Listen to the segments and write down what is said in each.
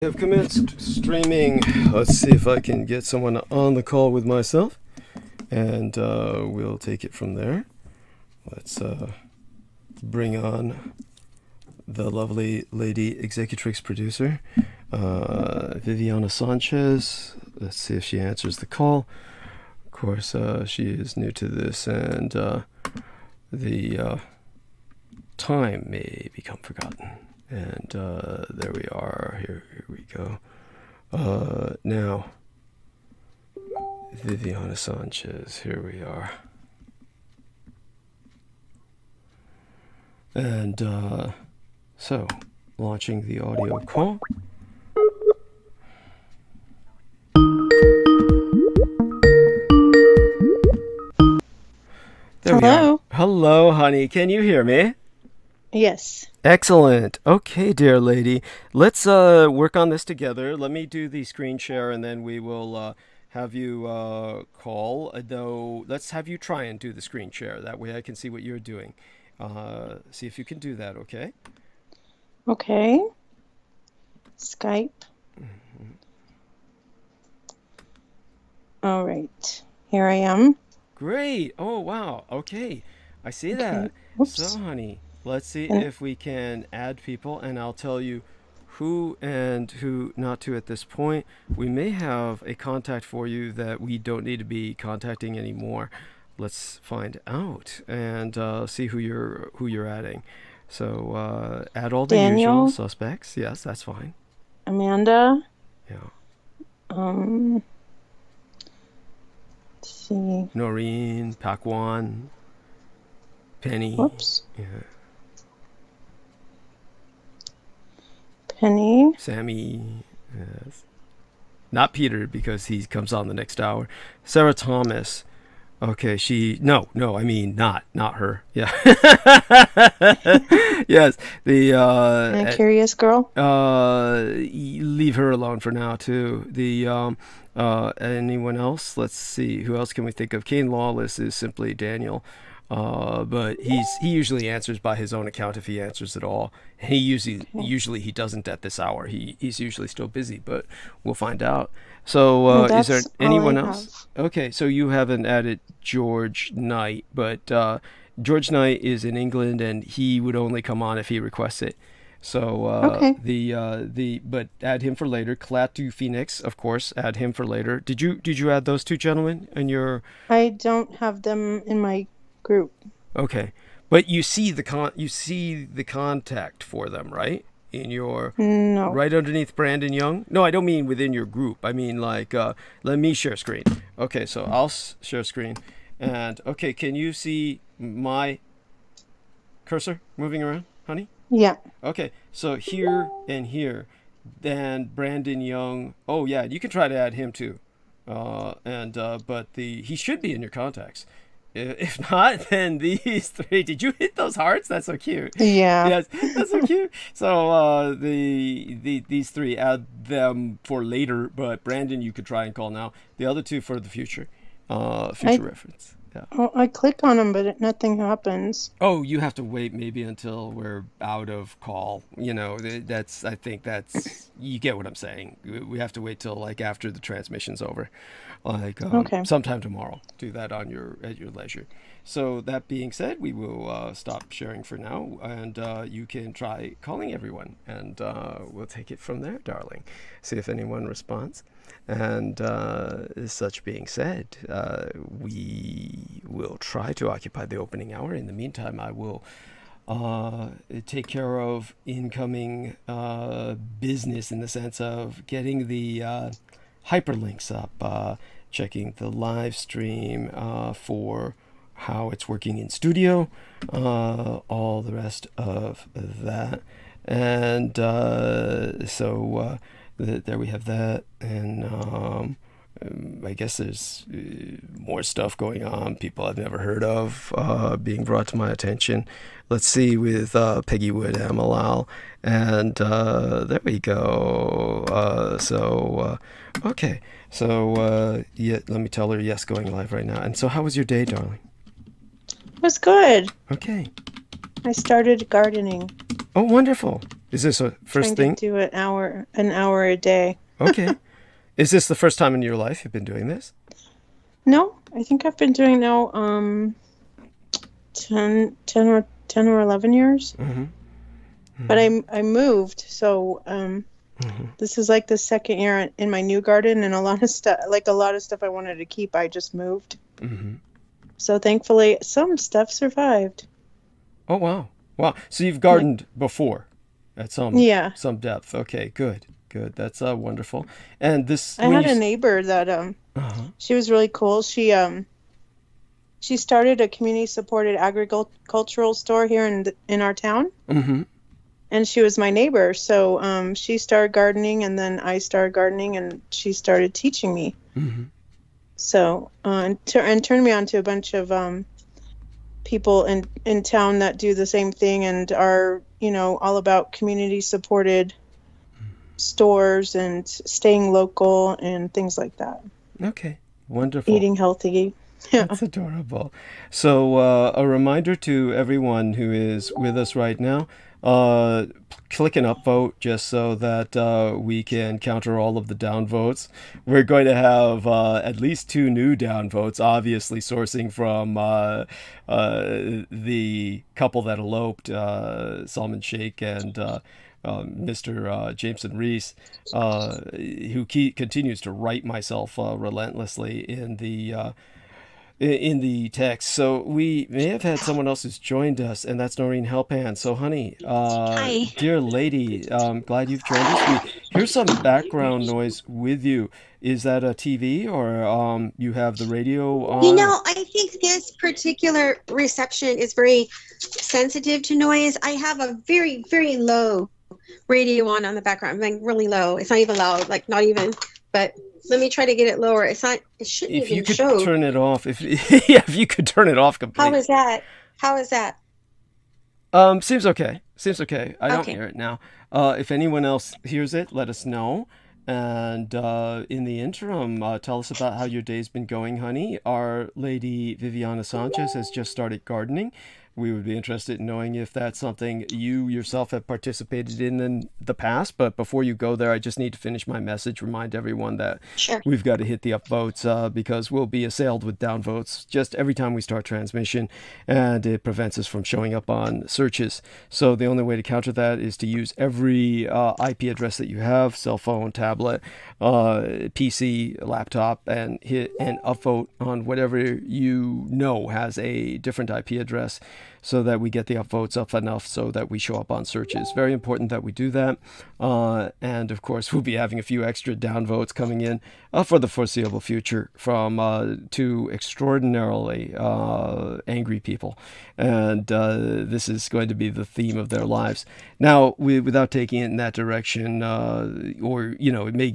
Have commenced streaming. Let's see if I can get someone on the call with myself, and we'll take it from there. Let's bring on the lovely lady executrix producer, Viviana Sanchez. Let's see if she answers the call. Of course, she is new to this, and the time may become forgotten. And there we are. Here we go. Now, Viviana Sanchez. Here we are. And so, launching the audio call. There we are. Hello, honey. Can you hear me? Yes. Excellent. Okay, dear lady. Let's work on this together. Let me do the screen share, and then we will have you call. Though, let's have you try and do the screen share. That way I can see what you're doing. See if you can do that, okay? Okay. Skype. Mm-hmm. All right. Here I am. Great. Oh, wow. Okay. I see that. Oops. So, honey, let's see if we can add people, and I'll tell you who and who not to at this point. We may have a contact for you that we don't need to be contacting anymore. Let's find out and see who you're adding. So add all the Daniel, usual suspects. Yes, that's fine. Amanda. Yeah. Let's see. Noreen, Pakwan, Penny. Whoops. Yeah. Penny. Sammy. Yes. Not Peter, because he comes on the next hour. Sarah Thomas. Okay, I mean not her. Yeah. Yes. The Curious Girl. leave her alone for now too. The anyone else? Let's see. Who else can we think of? Kane Lawless is simply Daniel. But he usually answers by his own account if he answers at all. He usually he doesn't at this hour. He's usually still busy, but we'll find out. So is there anyone else? Okay, so you haven't added George Knight, but George Knight is in England, and he would only come on if he requests it. So Okay. but add him for later. Klaatu Phoenix, of course, add him for later. Did you add those two gentlemen in your? I don't have them in my group. Okay, but you see the contact for them, right? In your No. right underneath Brandon Young. No, I don't mean within your group. I mean like let me share screen. Okay, so I'll share screen, and okay, can you see my cursor moving around, honey? Yeah. Okay, so here and here, then Brandon Young. Oh yeah, you can try to add him too, but he should be in your contacts. If not, then these three. Did you hit those hearts? That's so cute. Yeah. Yes, that's so cute. So these three, add them for later. But Brandon, you could try and call now. The other two for the future, reference. Yeah. Oh, I click on them, but nothing happens. Oh, you have to wait maybe until we're out of call. I think that's you get what I'm saying. We have to wait till like after the transmission's over, like Okay. sometime tomorrow. Do that at your leisure. So that being said, we will stop sharing for now, and you can try calling everyone, and we'll take it from there, darling. See if anyone responds. And such being said, we will try to occupy the opening hour. In the meantime, I will take care of incoming business in the sense of getting the hyperlinks up, checking the live stream for how it's working in studio, all the rest of that. And there we have that, and I guess there's more stuff going on, people I've never heard of being brought to my attention. Let's see, with Peggy Wood Amalal, and there we go. Okay, so yeah, let me tell her yes, going live right now. And so how was your day, darling? It was good. Okay. I started gardening. Oh, wonderful. Is this a first Trying to thing? do an hour a day. Okay. Is this the first time in your life you've been doing this? No, I think I've been doing now 10 or 11 years. Mm-hmm. But I moved, so this is like the second year in my new garden, and a lot of stuff I wanted to keep, I just moved. Mm-hmm. So thankfully, some stuff survived. Oh, wow. Wow. So you've gardened before at Yeah. some depth. Okay, good. Good. That's wonderful. And this I had a neighbor that uh-huh. she was really cool. She started a community supported agricultural store here in our town. Mm-hmm. And she was my neighbor. So she started gardening, and then I started gardening, and she started teaching me. Mm-hmm. So and turned me on to a bunch of people in town that do the same thing and are, all about community supported stores and staying local and things like that. Okay. Wonderful. Eating healthy. Yeah. That's adorable. So a reminder to everyone who is with us right now, click an upvote just so that we can counter all of the downvotes. We're going to have at least 2 new downvotes, obviously sourcing from the couple that eloped, Salman Sheikh and Mr. Jameson Reese, who continues to write myself relentlessly in the text. So we may have had someone else who's joined us, and that's Noreen Helpan. So, honey, Hi. dear lady, glad you've joined us. We hear some background noise with you. Is that a TV or you have the radio on? I think this particular reception is very sensitive to noise. I have a very, very low radio on the background, like really low. It's not even loud, like not even, but let me try to get it lower. It shouldn't If even you could show. turn it off, if you could turn it off completely. How is that? Seems okay. Seems okay. I don't Okay. hear it now. If anyone else hears it, let us know. And in the interim, tell us about how your day's been going, honey. Our lady Viviana Sanchez has just started gardening. We would be interested in knowing if that's something you yourself have participated in the past. But before you go there, I just need to finish my message. Remind everyone that Sure. we've got to hit the upvotes because we'll be assailed with downvotes just every time we start transmission, and it prevents us from showing up on searches. So the only way to counter that is to use every IP address that you have, cell phone, tablet, PC, laptop, and hit an upvote on whatever you know has a different IP address, so that we get the upvotes up enough so that we show up on searches. Very important that we do that. And of course, we'll be having a few extra downvotes coming in for the foreseeable future from 2 extraordinarily angry people. And this is going to be the theme of their lives. Now, without taking it in that direction, or, it may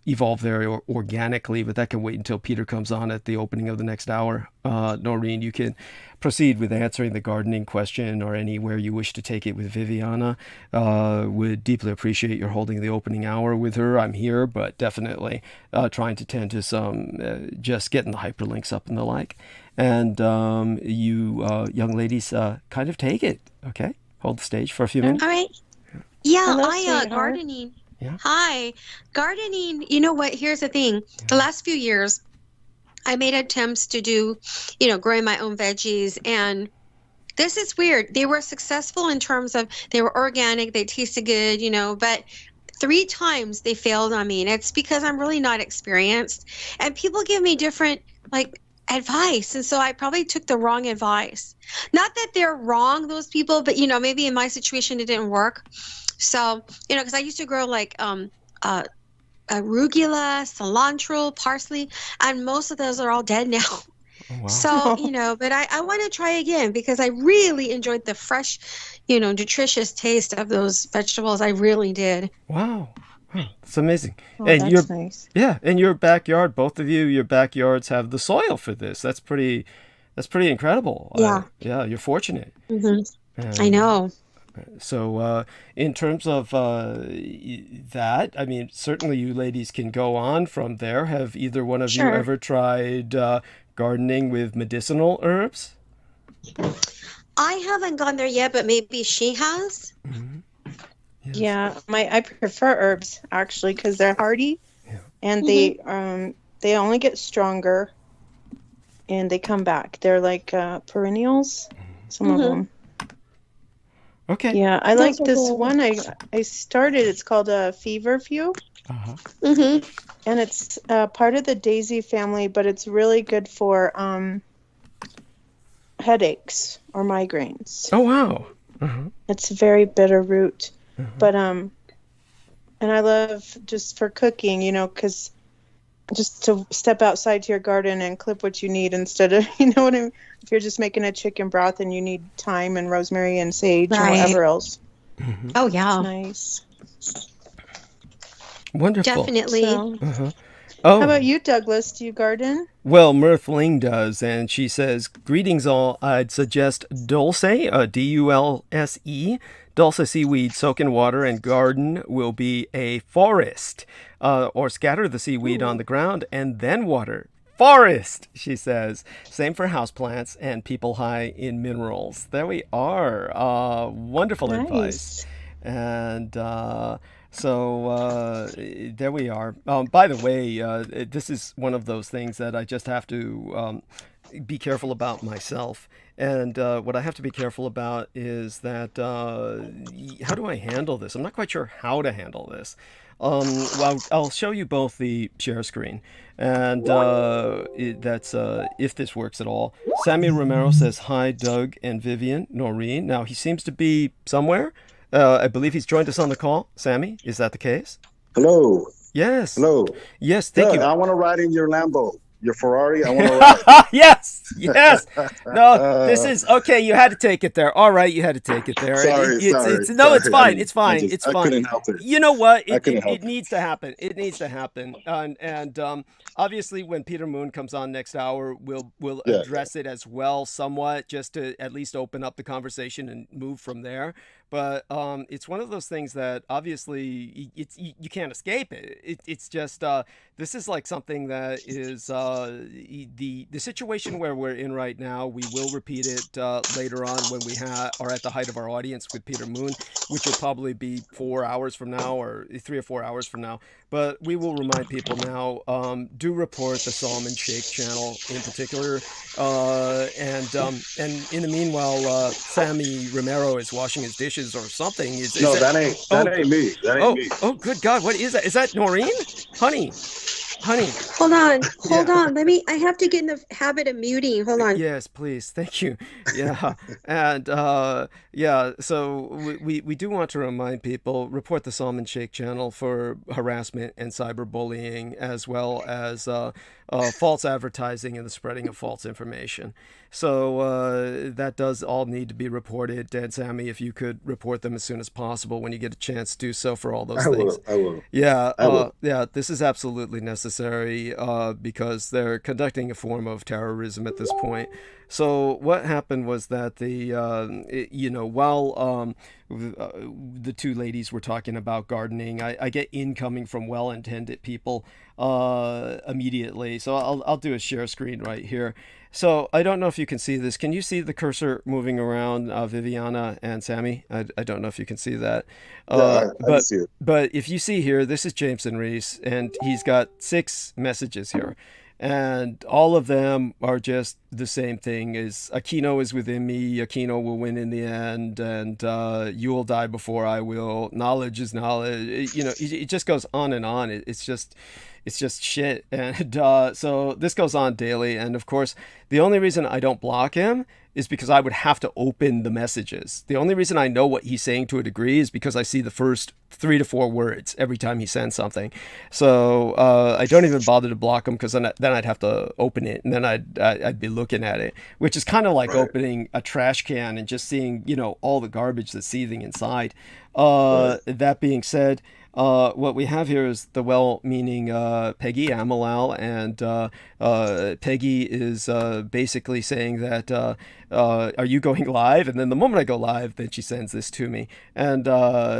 evolve very organically, but that can wait until Peter comes on at the opening of the next hour. Noreen, you can proceed with answering the gardening question or anywhere you wish to take it with Viviana. Would deeply appreciate your holding the opening hour with her. I'm here, but definitely trying to tend to some, just getting the hyperlinks up and the like. And you young ladies kind of take it, okay? Hold the stage for a few minutes. All right. Yeah, Hello, sweetheart. gardening. Yeah. Hi. Gardening, you know what? Here's the thing. The last few years, I made attempts to do, growing my own veggies, and this is weird. They were successful in terms of they were organic, they tasted good, but 3 times they failed on me, and it's because I'm really not experienced, and people give me different advice, and so I probably took the wrong advice. Not that they're wrong, those people, but maybe in my situation it didn't work. So because I used to grow arugula, cilantro, parsley, and most of those are all dead now. Oh, wow. So, but I want to try again because I really enjoyed the fresh, nutritious taste of those vegetables. I really did. Wow. That's amazing. Oh, And that's nice. yeah, in your backyard, both of you, your backyards have the soil for this. That's pretty incredible. Yeah. Yeah, you're fortunate. I And know. so in terms of that, I mean, certainly you ladies can go on from there. Have either one of you Sure. ever tried gardening with medicinal herbs? I haven't gone there yet, but maybe she has. Mhm. Yes. Yeah, I prefer herbs actually because they're hardy Yeah. and they only get stronger and they come back. They're like perennials, some of them. Okay. Yeah, I Those like are this cool. one. I started. It's called a feverfew, Uh-huh. and it's part of the daisy family, but it's really good for headaches or migraines. Oh, wow. Uh-huh. It's a very bitter root, but and I love just for cooking, because just to step outside to your garden and clip what you need instead of, you know what I mean? If you're just making a chicken broth and you need thyme and rosemary and sage and Right. whatever else, Oh, it's yeah. nice. Wonderful. Definitely. So, Uh-huh. how Oh, about you, Douglas? Do you garden? well, Mirth Ling does, and she says, "Greetings all. I'd suggest dulce, Dulse. Dulce seaweed soak in water and garden will be a forest. Or scatter the seaweed on the ground and then water. Forest," she says. Same for houseplants and people high in minerals. There we are. Wonderful advice. Nice. And there we are. By the way, this is one of those things that I just have to be careful about myself. And what I have to be careful about is that how do I handle this? I'm not quite sure how to handle this. Well, I'll show you both the share screen, and that's if this works at all. Sammy Romero says, "Hi, Doug and Vivian, Noreen." Now, he seems to be somewhere. I believe he's joined us on the call. Sammy, is that the case? Hello. Yes. Hello. Yes, thank Doug, you. I want to ride in your Lambo, your Ferrari. I want to ride. Yes, yes. No, this is okay. You had to take it there. All right, you had to take it there. Sorry. No, it's fine. I It's fine. just- It's I fine. couldn't help it. You know what? I couldn't It help it. needs to happen. It needs to happen. And obviously, when Peter Moon comes on next hour, we'll Yeah. address it as well, somewhat, just to at least open up the conversation and move from there. But it's one of those things that obviously you can't escape it. It's just this is like something that is the situation where we're in right now. We will repeat it later on when we are at the height of our audience with Peter Moon, which will probably be 4 hours from now or 3 or 4 hours from now. But we will remind people now, do report the Solomon Shake channel in particular. And in the meanwhile, Sammy Romero is washing his dishes or something. No, that ain't me. That ain't me. Oh, good God. What is that? Is that Noreen? Honey. Hold on. I have to get in the habit of muting. Hold on. Yes, please. Thank you. Yeah. And so we do want to remind people, report the Solomon Shake channel for harassment and cyberbullying, as well as false advertising and the spreading of false information. So that does all need to be reported. And Sammy, if you could report them as soon as possible when you get a chance, do so for all those things. I will. Yeah, I will. yeah, this is absolutely necessary because they're conducting a form of terrorism at this point. So what happened was that while the two ladies were talking about gardening, I get incoming from well-intended people immediately. So I'll do a share screen right here. So I don't know if you can see this. Can you see the cursor moving around, Viviana and Sammy? I don't know if you can see that. I can see it. But if you see here, this is Jameson Reese, and he's got 6 messages here. And all of them are just the same thing: is Aquino is within me, Aquino will win in the end, and you will die before I will. Knowledge is knowledge. It just goes on and on. It's just shit. And so this goes on daily. And of course, the only reason I don't block him is because I would have to open the messages. The only reason I know what he's saying to a degree is because I see the first 3 to 4 words every time he sends something. So I don't even bother to block him, because then I'd have to open it, and then I'd be looking at it, which is kind of like opening a trash can and just seeing all the garbage that's seething inside. That being said, what we have here is the well-meaning Peggy Amalal, and Peggy is basically saying that, are you going live? And then the moment I go live, then she sends this to me. And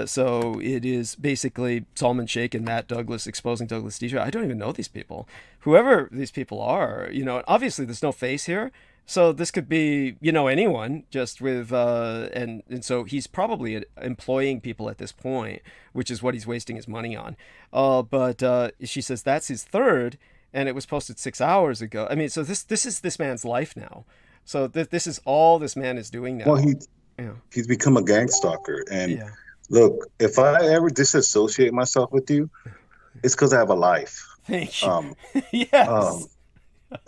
so it is basically Solomon Shake and Matt Douglas exposing Douglas Dietrich. I don't even know these people. Whoever these people are, obviously there's no face here. So this could be, anyone just with, and so he's probably employing people at this point, which is what he's wasting his money on. But she says that's his third, and it was posted 6 hours ago. I mean, so this is this man's life now. So this is all this man is doing now. Well, he's become a gang stalker. And Yeah. look, if I ever disassociate myself with you, it's because I have a life. Thank you. Yes. Yes.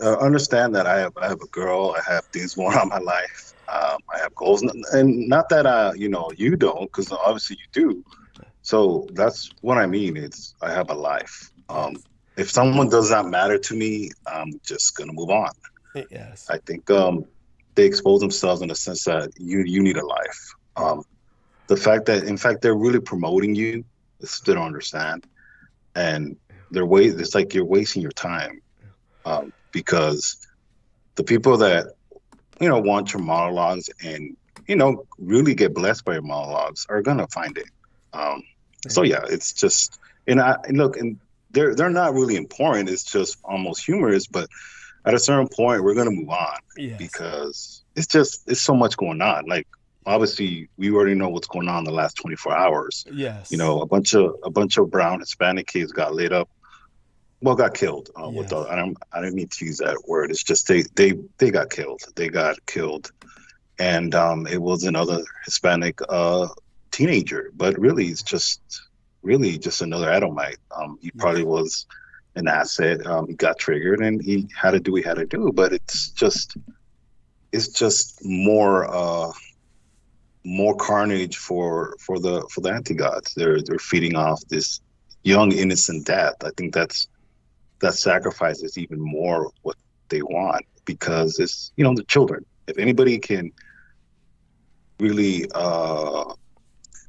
Understand that I have a girl. I have things going on in my life. I have goals, and not that you don't, because obviously you do. So that's what I mean. It's I have a life. If someone does not matter to me, I'm just gonna move on. Yes. I think they expose themselves in the sense that you need a life. The fact that, in fact, they're really promoting you, I still don't understand, and it's like you're wasting your time. Because the people that, want your monologues and, really get blessed by your monologues are going to find it. So, yeah, it's just, and they're not really important. It's just almost humorous. But at a certain point, we're going to move on. Yes. Because it's so much going on. Like, obviously, we already know what's going on in the last 24 hours. Yes. A bunch of brown Hispanic kids got lit up. Well, got killed. Yes. I didn't mean to use that word. It's just they got killed. They got killed, and it was another Hispanic teenager. But really, it's just another Adamite. He probably was an asset. He got triggered, and he had to do what he had to do. But it's just more carnage for the anti-gods. They're feeding off this young innocent death. I think that sacrifice is even more what they want, because it's the children. If anybody can really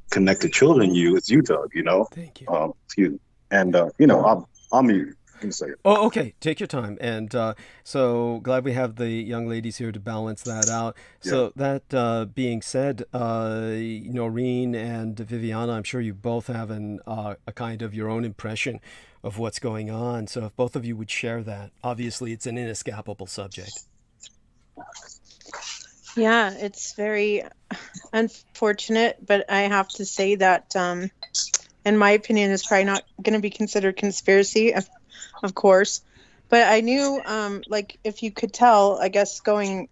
connect to children, it's you, Doug. Thank you. Excuse me. And I'm you. Give me a second. Oh, okay. Take your time. And so glad we have the young ladies here to balance that out. So that being said, Noreen and Viviana, I'm sure you both have a kind of your own impression of what's going on. So if both of you would share that. Obviously, it's an inescapable subject. Yeah, it's very unfortunate, but I have to say that, in my opinion, it's probably not going to be considered conspiracy, of course. But I knew, if you could tell, I guess, going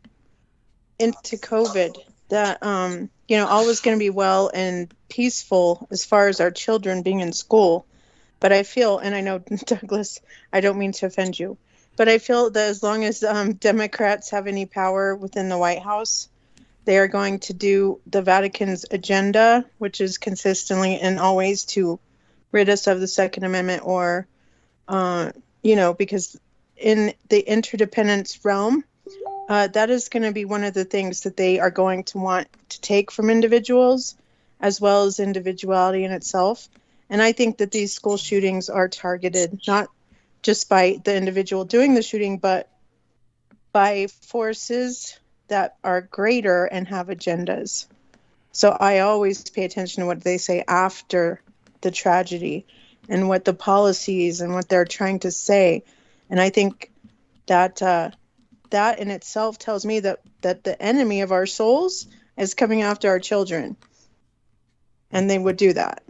into COVID, that, all was going to be well and peaceful as far as our children being in school. But I feel, and I know, Douglas, I don't mean to offend you, but I feel that as long as Democrats have any power within the White House, they are going to do the Vatican's agenda, which is consistently and always to rid us of the Second Amendment, or, because in the interdependence realm, that is going to be one of the things that they are going to want to take from individuals, as well as individuality in itself. And I think that these school shootings are targeted not just by the individual doing the shooting, but by forces that are greater and have agendas. So I always pay attention to what they say after the tragedy and what the policies and what they're trying to say. And I think that that in itself tells me that the enemy of our souls is coming after our children. And they would do that.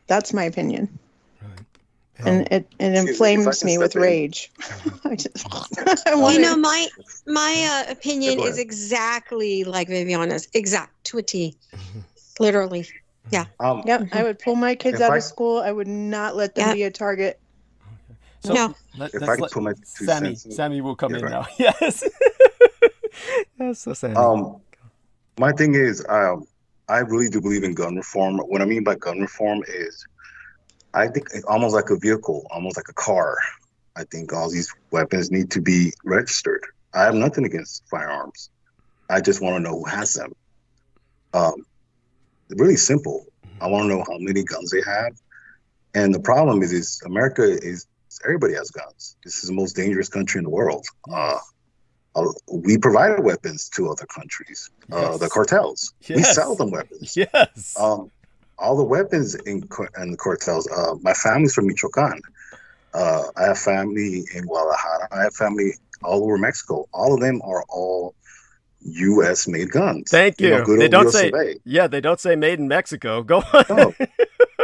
That's my opinion. Right. And it inflames me with rage. My opinion is exactly like Viviana's, exact to a T, literally. Yeah. Yep. I would pull my kids out of school. I would not let them be a target. So No. If I could put my 2 cents. Sammy will come in right. now. Yes. Yes, so Sammy. My thing is, I really do believe in gun reform. What I mean by gun reform is, I think it's almost like a vehicle, almost like a car. I think all these weapons need to be registered. I have nothing against firearms. I just want to know who has them. Really simple. I want to know how many guns they have. And the problem is everybody has guns. This is the most dangerous country in the world. We provide weapons to other countries. The cartels. Yes. We sell them weapons. Yes. All the weapons in the cartels. My family's from Michoacan. I have family in Guadalajara. I have family all over Mexico. All of them are all U.S. made guns. Thank you. Good They old don't US say, of A. yeah, they don't say made in Mexico. Go on. No,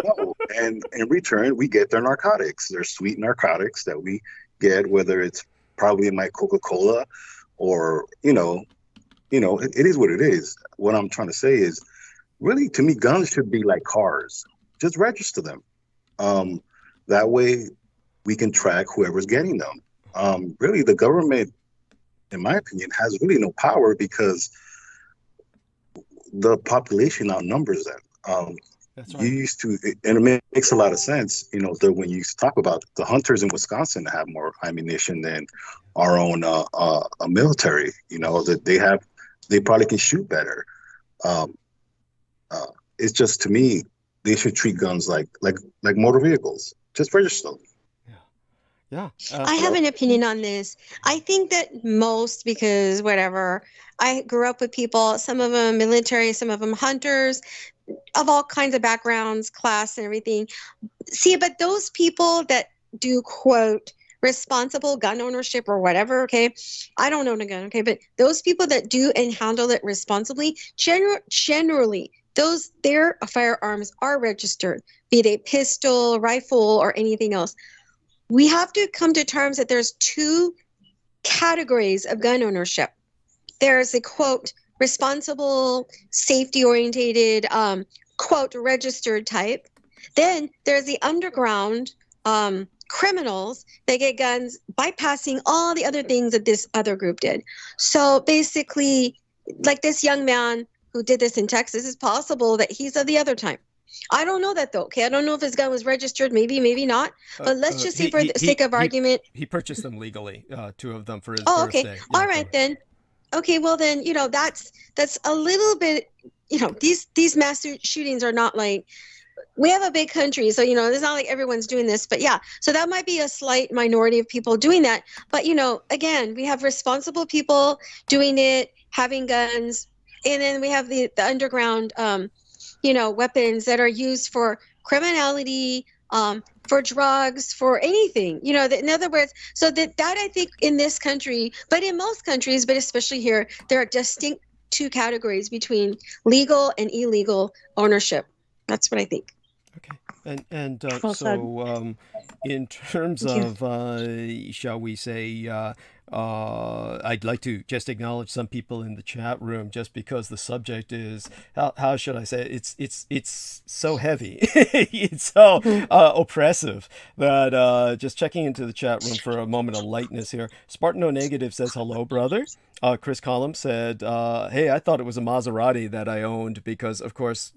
no. And in return, we get their narcotics. They're sweet narcotics that we get, whether it's probably in my Coca-Cola or, it is what it is. What I'm trying to say is, really, to me, guns should be like cars. Just register them. That way we can track whoever's getting them. Really, the government, in my opinion, has really no power because the population outnumbers them. That's You right. used to, and it makes a lot of sense, when you used to talk about the hunters in Wisconsin have more ammunition than our own military, that they probably can shoot better. It's just, to me, they should treat guns like motor vehicles. Just register them. Yeah. I have an opinion on this. I think that most, because whatever, I grew up with people, some of them military, some of them hunters, of all kinds of backgrounds, class and everything. See, but those people that do, quote, responsible gun ownership or whatever, okay, I don't own a gun, okay, but those people that do and handle it responsibly, generally, their firearms are registered, be they pistol, rifle, or anything else. We have to come to terms that there's two categories of gun ownership. There's a, quote, responsible, safety-orientated, quote, registered type. Then there's the underground criminals that get guns bypassing all the other things that this other group did. So basically, like this young man who did this in Texas, it's possible that he's of the other type. I don't know that, though. Okay, I don't know if his gun was registered, maybe not. But let's just say, for the sake of argument, he purchased them legally, 2 of them for his oh, birthday. okay, Yeah, all right then. Okay, well then, that's a little bit. These mass shootings are not like, we have a big country, so it's not like everyone's doing this. But yeah, so that might be a slight minority of people doing that. But again, we have responsible people doing it, having guns, and then we have the underground. Weapons that are used for criminality, for drugs, for anything, in other words, so that I think in this country, but in most countries, but especially here, there are distinct two categories between legal and illegal ownership. That's what I think. Okay. And Well so in terms of, shall we say, I'd like to just acknowledge some people in the chat room, just because the subject is, how should I say it? It's so heavy, it's so oppressive that just checking into the chat room for a moment of lightness here. Spartan O Negative says hello, brother. Chris Collum said, hey, I thought it was a Maserati that I owned because, of course,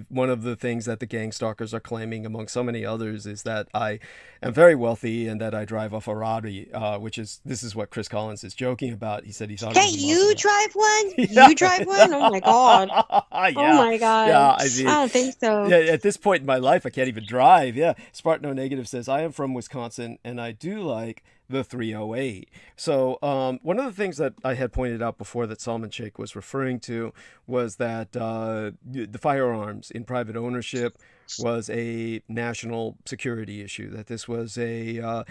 one of the things that the gang stalkers are claiming, among so many others, is that I am very wealthy and that I drive a Ferrari, this is what Chris Collins is joking about. He said he thought Hey, it was a you Maserati. drive one? Yeah. You drive one? Oh my God. Yeah. Oh my God. Yeah, I mean, I don't think so. yeah, at this point in my life, I can't even drive. Yeah. Spartan O Negative says, I am from Wisconsin and I do like the 308. So one of the things that I had pointed out before that Salman Sheikh was referring to was that the firearms in private ownership was a national security issue, that this was an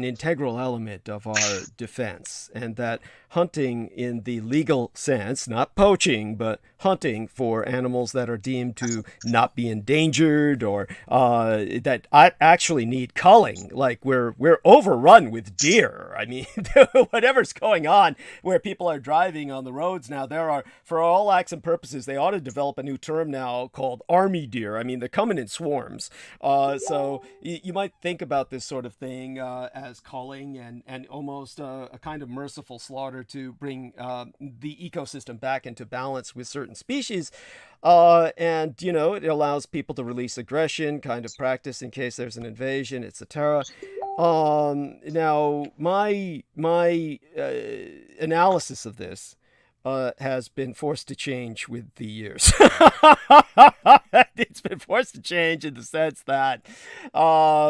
integral element of our defense, and that hunting in the legal sense, not poaching, but hunting for animals that are deemed to not be endangered or that actually need culling, like we're overrun with deer. I mean, whatever's going on where people are driving on the roads now, there are, for all acts and purposes, they ought to develop a new term now called army deer. I mean, they're coming in swarms. So you might think about this sort of thing as culling and almost a kind of merciful slaughter to bring the ecosystem back into balance with certain species. And, it allows people to release aggression, kind of practice in case there's an invasion, etc. Now, my analysis of this has been forced to change with the years. It's been forced to change in the sense that,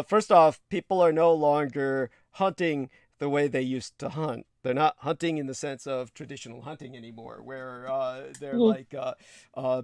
first off, people are no longer hunting the way they used to hunt. They're not hunting in the sense of traditional hunting anymore, where they're like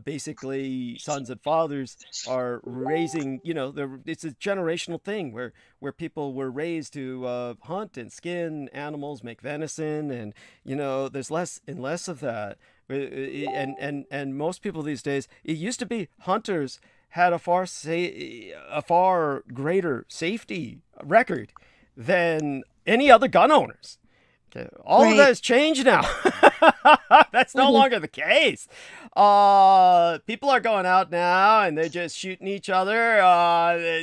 basically sons and fathers are raising. It's a generational thing where people were raised to hunt and skin animals, make venison, and there's less and less of that. And most people these days, it used to be hunters had a far greater safety record than any other gun owners. Okay. All of that has changed now. That's no longer the case. People are going out now and they're just shooting each other.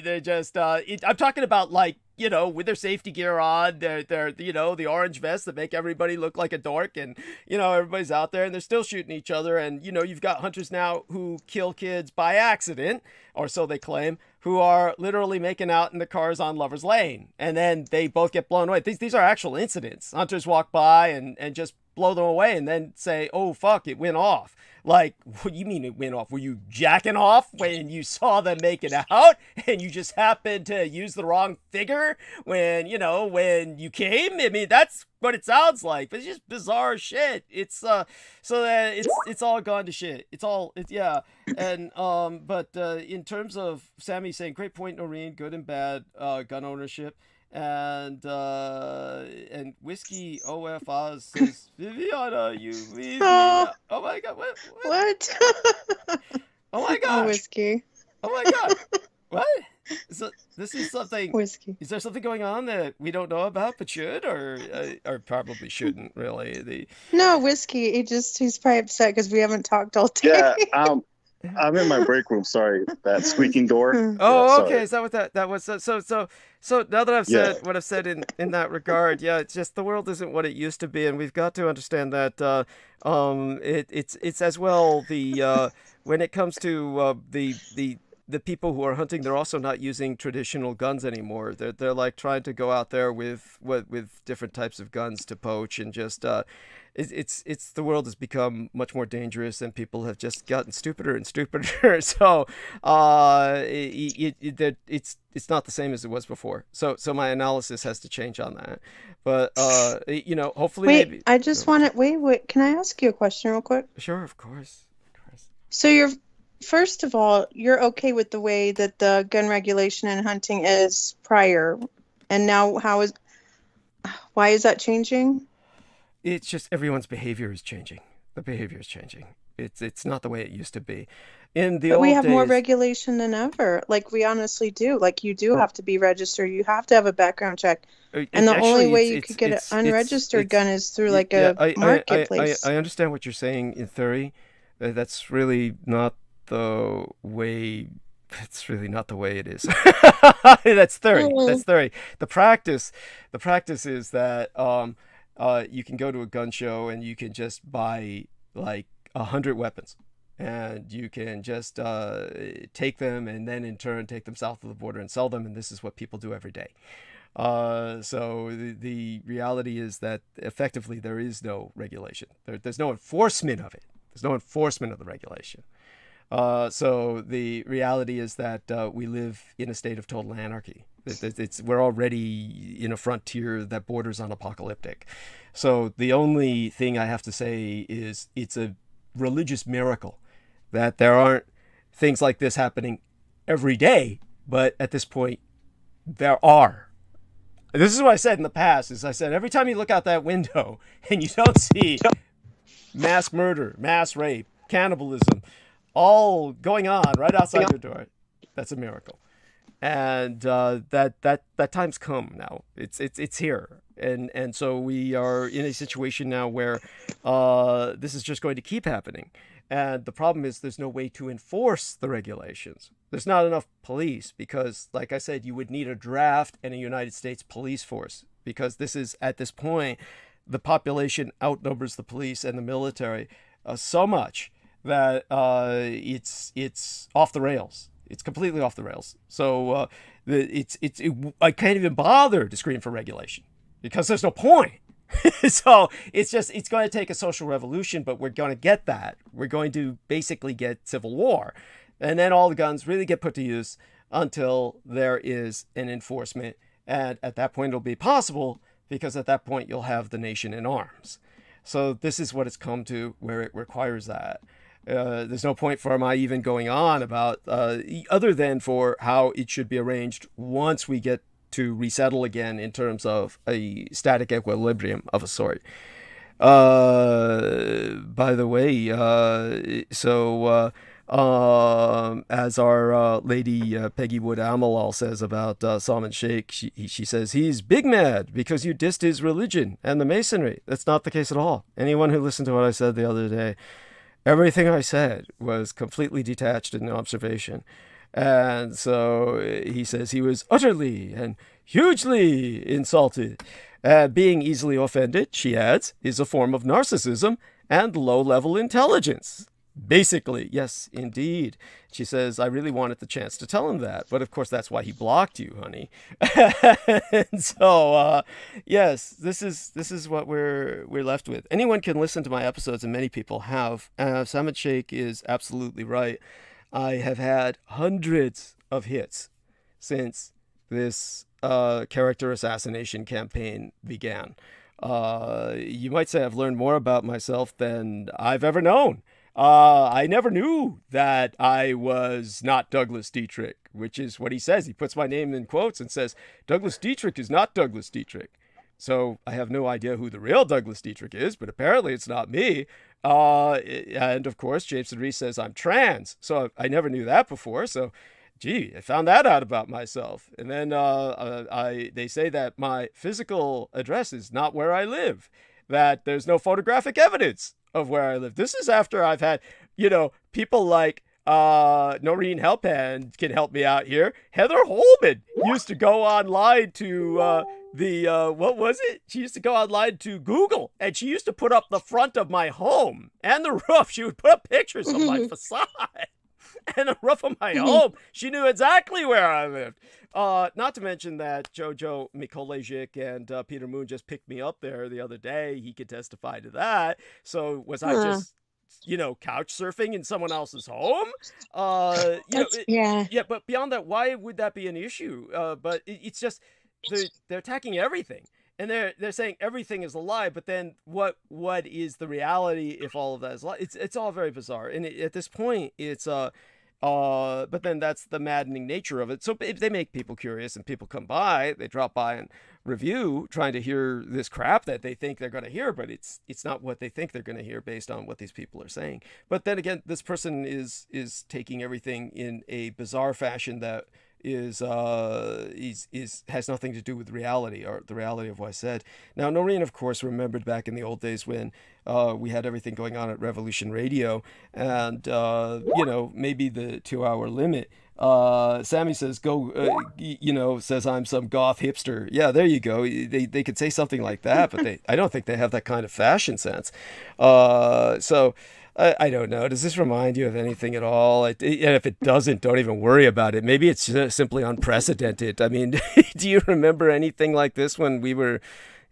They're just, I'm talking about with their safety gear on, they're the orange vests that make everybody look like a dork, and everybody's out there and they're still shooting each other. And you've got hunters now who kill kids by accident, or so they claim, who are literally making out in the cars on Lover's Lane, and then they both get blown away. These are actual incidents. Hunters walk by and just blow them away and then say, oh fuck, it went off. Like, what do you mean it went off? Were you jacking off when you saw them making out and you just happened to use the wrong figure when you came? I mean, that's what it sounds like. But it's just bizarre shit. It's so that it's all gone to shit. Yeah. And but in terms of Sammy saying, great point, Noreen, good and bad gun ownership. And Whiskey OF Oz says, Viviana, you leave me now. Oh my god, what? Oh my god. Whiskey. Oh my god. What? So this is something. Whiskey. Is there something going on that we don't know about but should, or probably shouldn't really? No, Whiskey. He's probably upset because we haven't talked all day. Yeah, I'm in my break room. Sorry, that squeaking door. Oh, okay. Is that what that was? So now that I've said what I've said in that regard, it's just the world isn't what it used to be, and we've got to understand that it's as well when it comes to the people who are hunting, they're also not using traditional guns anymore. They're like trying to go out there with different types of guns to poach, and just it's the world has become much more dangerous, and people have just gotten stupider and stupider. So it's not the same as it was before. So my analysis has to change on that. But hopefully. Wait, maybe... I just want to wait. Can I ask you a question real quick? Sure, of course. So first of all, you're okay with the way that the gun regulation in hunting is prior, and now why is that changing? It's just everyone's behavior is changing. The behavior is changing. It's not the way it used to be. In the old days, we have more regulation than ever. Like, we honestly do. Like, you do have to be registered. You have to have a background check. And the only way you could get an unregistered gun is through a marketplace. I understand what you're saying in theory. That's really not the way. It's really not the way it is. That's theory. That's theory. The practice is that you can go to a gun show and you can just buy like 100 weapons, and you can just take them and then in turn take them south of the border and sell them. And this is what people do every day. So the reality is that effectively there is no regulation. There's no enforcement of it. There's no enforcement of the regulation. So the reality is that we live in a state of total anarchy. We're already in a frontier that borders on apocalyptic. So the only thing I have to say is it's a religious miracle that there aren't things like this happening every day, but at this point there are. This is what I said in the past, is I said every time you look out that window and you don't see mass murder, mass rape, cannibalism, all going on right outside your door, that's a miracle. And that time's come now. It's here, and so we are in a situation now where this is just going to keep happening. And the problem is there's no way to enforce the regulations. There's not enough police because, like I said, you would need a draft and a United States police force, because this is, at this point, the population outnumbers the police and the military so much that it's off the rails. It's completely off the rails. So I can't even bother to scream for regulation because there's no point. So it's going to take a social revolution, but we're going to get that. We're going to basically get civil war. And then all the guns really get put to use until there is an enforcement. And at that point, it'll be possible because at that point you'll have the nation in arms. So this is what it's come to, where it requires that. There's no point for my even going on about other than for how it should be arranged once we get to resettle again in terms of a static equilibrium of a sort. By the way, as our lady Peggy Wood Amalal says about Salman Sheikh, she says he's big mad because you dissed his religion and the Masonry. That's not the case at all. Anyone who listened to what I said the other day, everything I said was completely detached in observation. And so he says he was utterly and hugely insulted. Being easily offended, she adds, is a form of narcissism and low-level intelligence. Basically, yes, indeed. She says, I really wanted the chance to tell him that, but of course that's why he blocked you, honey. And so, yes, this is what we're left with. Anyone can listen to my episodes, and many people have. Salman Sheikh is absolutely right. I have had hundreds of hits since this character assassination campaign began. You might say I've learned more about myself than I've ever known. I never knew that I was not Douglas Dietrich, which is what he says. He puts my name in quotes and says, Douglas Dietrich is not Douglas Dietrich. So I have no idea who the real Douglas Dietrich is, but apparently it's not me. And of course, Jameson Reese says I'm trans. So I never knew that before. So, gee, I found that out about myself. And then they say that my physical address is not where I live, that there's no photographic evidence of where I live. This is after I've had, people like Noreen Helphand can help me out here. Heather Holman used to go online to what was it? She used to go online to Google, and she used to put up the front of my home and the roof. She would put up pictures of my facade and the roof of my home. She knew exactly where I lived. Not to mention that Jojo Mikolejic and Peter Moon just picked me up there the other day. He could testify to that. So was I just, couch surfing in someone else's home? Yeah, but beyond that, why would that be an issue? But it's just they're attacking everything. And they're saying everything is a lie, but then what is the reality if all of that is a lie? It's all very bizarre. And at this point, it's but then that's the maddening nature of it. So if they make people curious and people come by, they drop by and review, trying to hear this crap that they think they're going to hear, but it's not what they think they're going to hear based on what these people are saying. But then again, this person is taking everything in a bizarre fashion that has nothing to do with reality or the reality of what I said. Now, Noreen, of course, remembered back in the old days when we had everything going on at Revolution Radio, and maybe the 2-hour limit. Sammy says, says I'm some goth hipster. Yeah, there you go. They could say something like that, but I don't think they have that kind of fashion sense. So I don't know. Does this remind you of anything at all? And if it doesn't, don't even worry about it. Maybe it's just simply unprecedented. I mean, do you remember anything like this when we were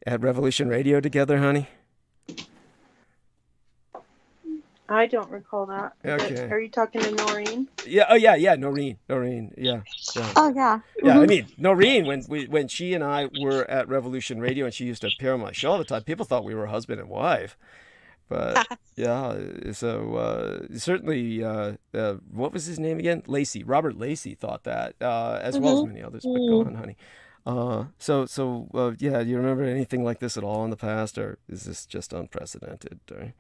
at Revolution Radio together, honey? I don't recall that. Okay. Are you talking to Noreen? Yeah. Oh, yeah. Noreen. Yeah. Oh, yeah. Yeah. I mean, Noreen, when she and I were at Revolution Radio and she used to appear on my show all the time, people thought we were husband and wife. But yeah, so certainly, what was his name again? Lacey. Robert Lacey thought that, as well as many others. But go on, honey. Yeah, do you remember anything like this at all in the past, or is this just unprecedented? Or...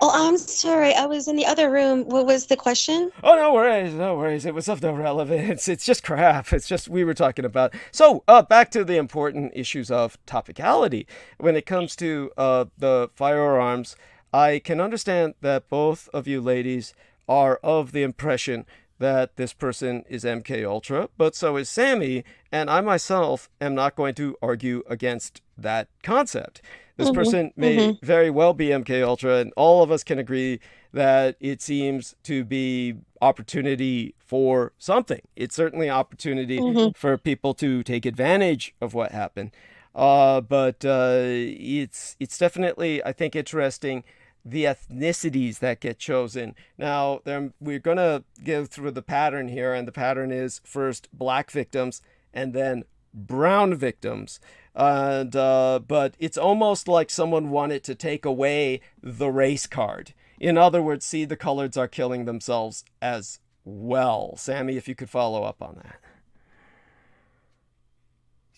Oh, I'm sorry. I was in the other room. What was the question? Oh, no worries. It was of no relevance. It's just crap. It's just we were talking about. So back to the important issues of topicality. When it comes to the firearms, I can understand that both of you ladies are of the impression that this person is MK Ultra, but so is Sammy, and I myself am not going to argue against that concept. This person may very well be MK Ultra, and all of us can agree that it seems to be opportunity for something. It's certainly opportunity for people to take advantage of what happened. But it's definitely, I think, interesting the ethnicities that get chosen. Now, we're going to go through the pattern here, and the pattern is first black victims and then brown victims. And but it's almost like someone wanted to take away the race card. In other words, see, the coloreds are killing themselves as well. Sammy, if you could follow up on that.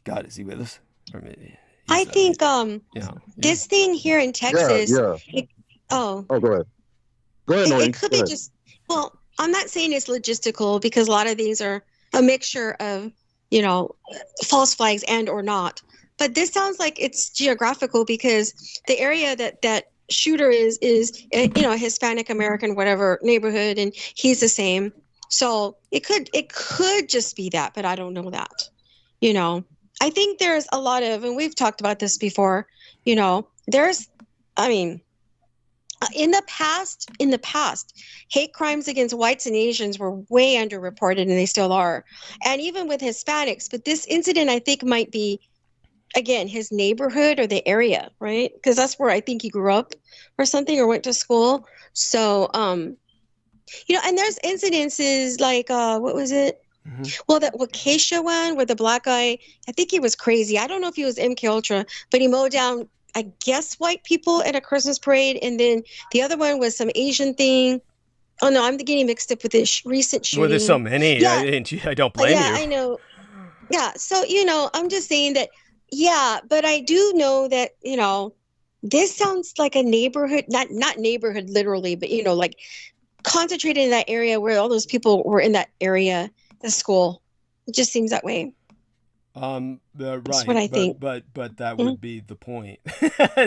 God, is he with us? Or maybe I think this thing here in Texas. Yeah. Oh, go ahead. Go ahead, Noreen. It could be just. Well, I'm not saying it's logistical because a lot of these are a mixture of, false flags and or not. But this sounds like it's geographical because the area that shooter is Hispanic American whatever neighborhood, and he's the same. So it could just be that, but I don't know that. I think there's a lot of, and we've talked about this before. In the past, hate crimes against whites and Asians were way underreported, and they still are, and even with Hispanics. But this incident, I think, might be, again, his neighborhood or the area, right? Because that's where I think he grew up or something, or went to school. So, and there's incidences like, what was it? Mm-hmm. Well, that Waukesha one where the black guy, I think he was crazy. I don't know if he was MK Ultra, but he mowed down, I guess, white people at a Christmas parade. And then the other one was some Asian thing. Oh, no, I'm getting mixed up with this recent shooting. Well, there's so many. Yeah. I don't blame you. Yeah, I know. Yeah. So, I'm just saying that, yeah, but I do know that, this sounds like a neighborhood, not neighborhood literally, but, like concentrated in that area where all those people were in that area, the school. It just seems that way. Right. That's what I think. But that would be the point.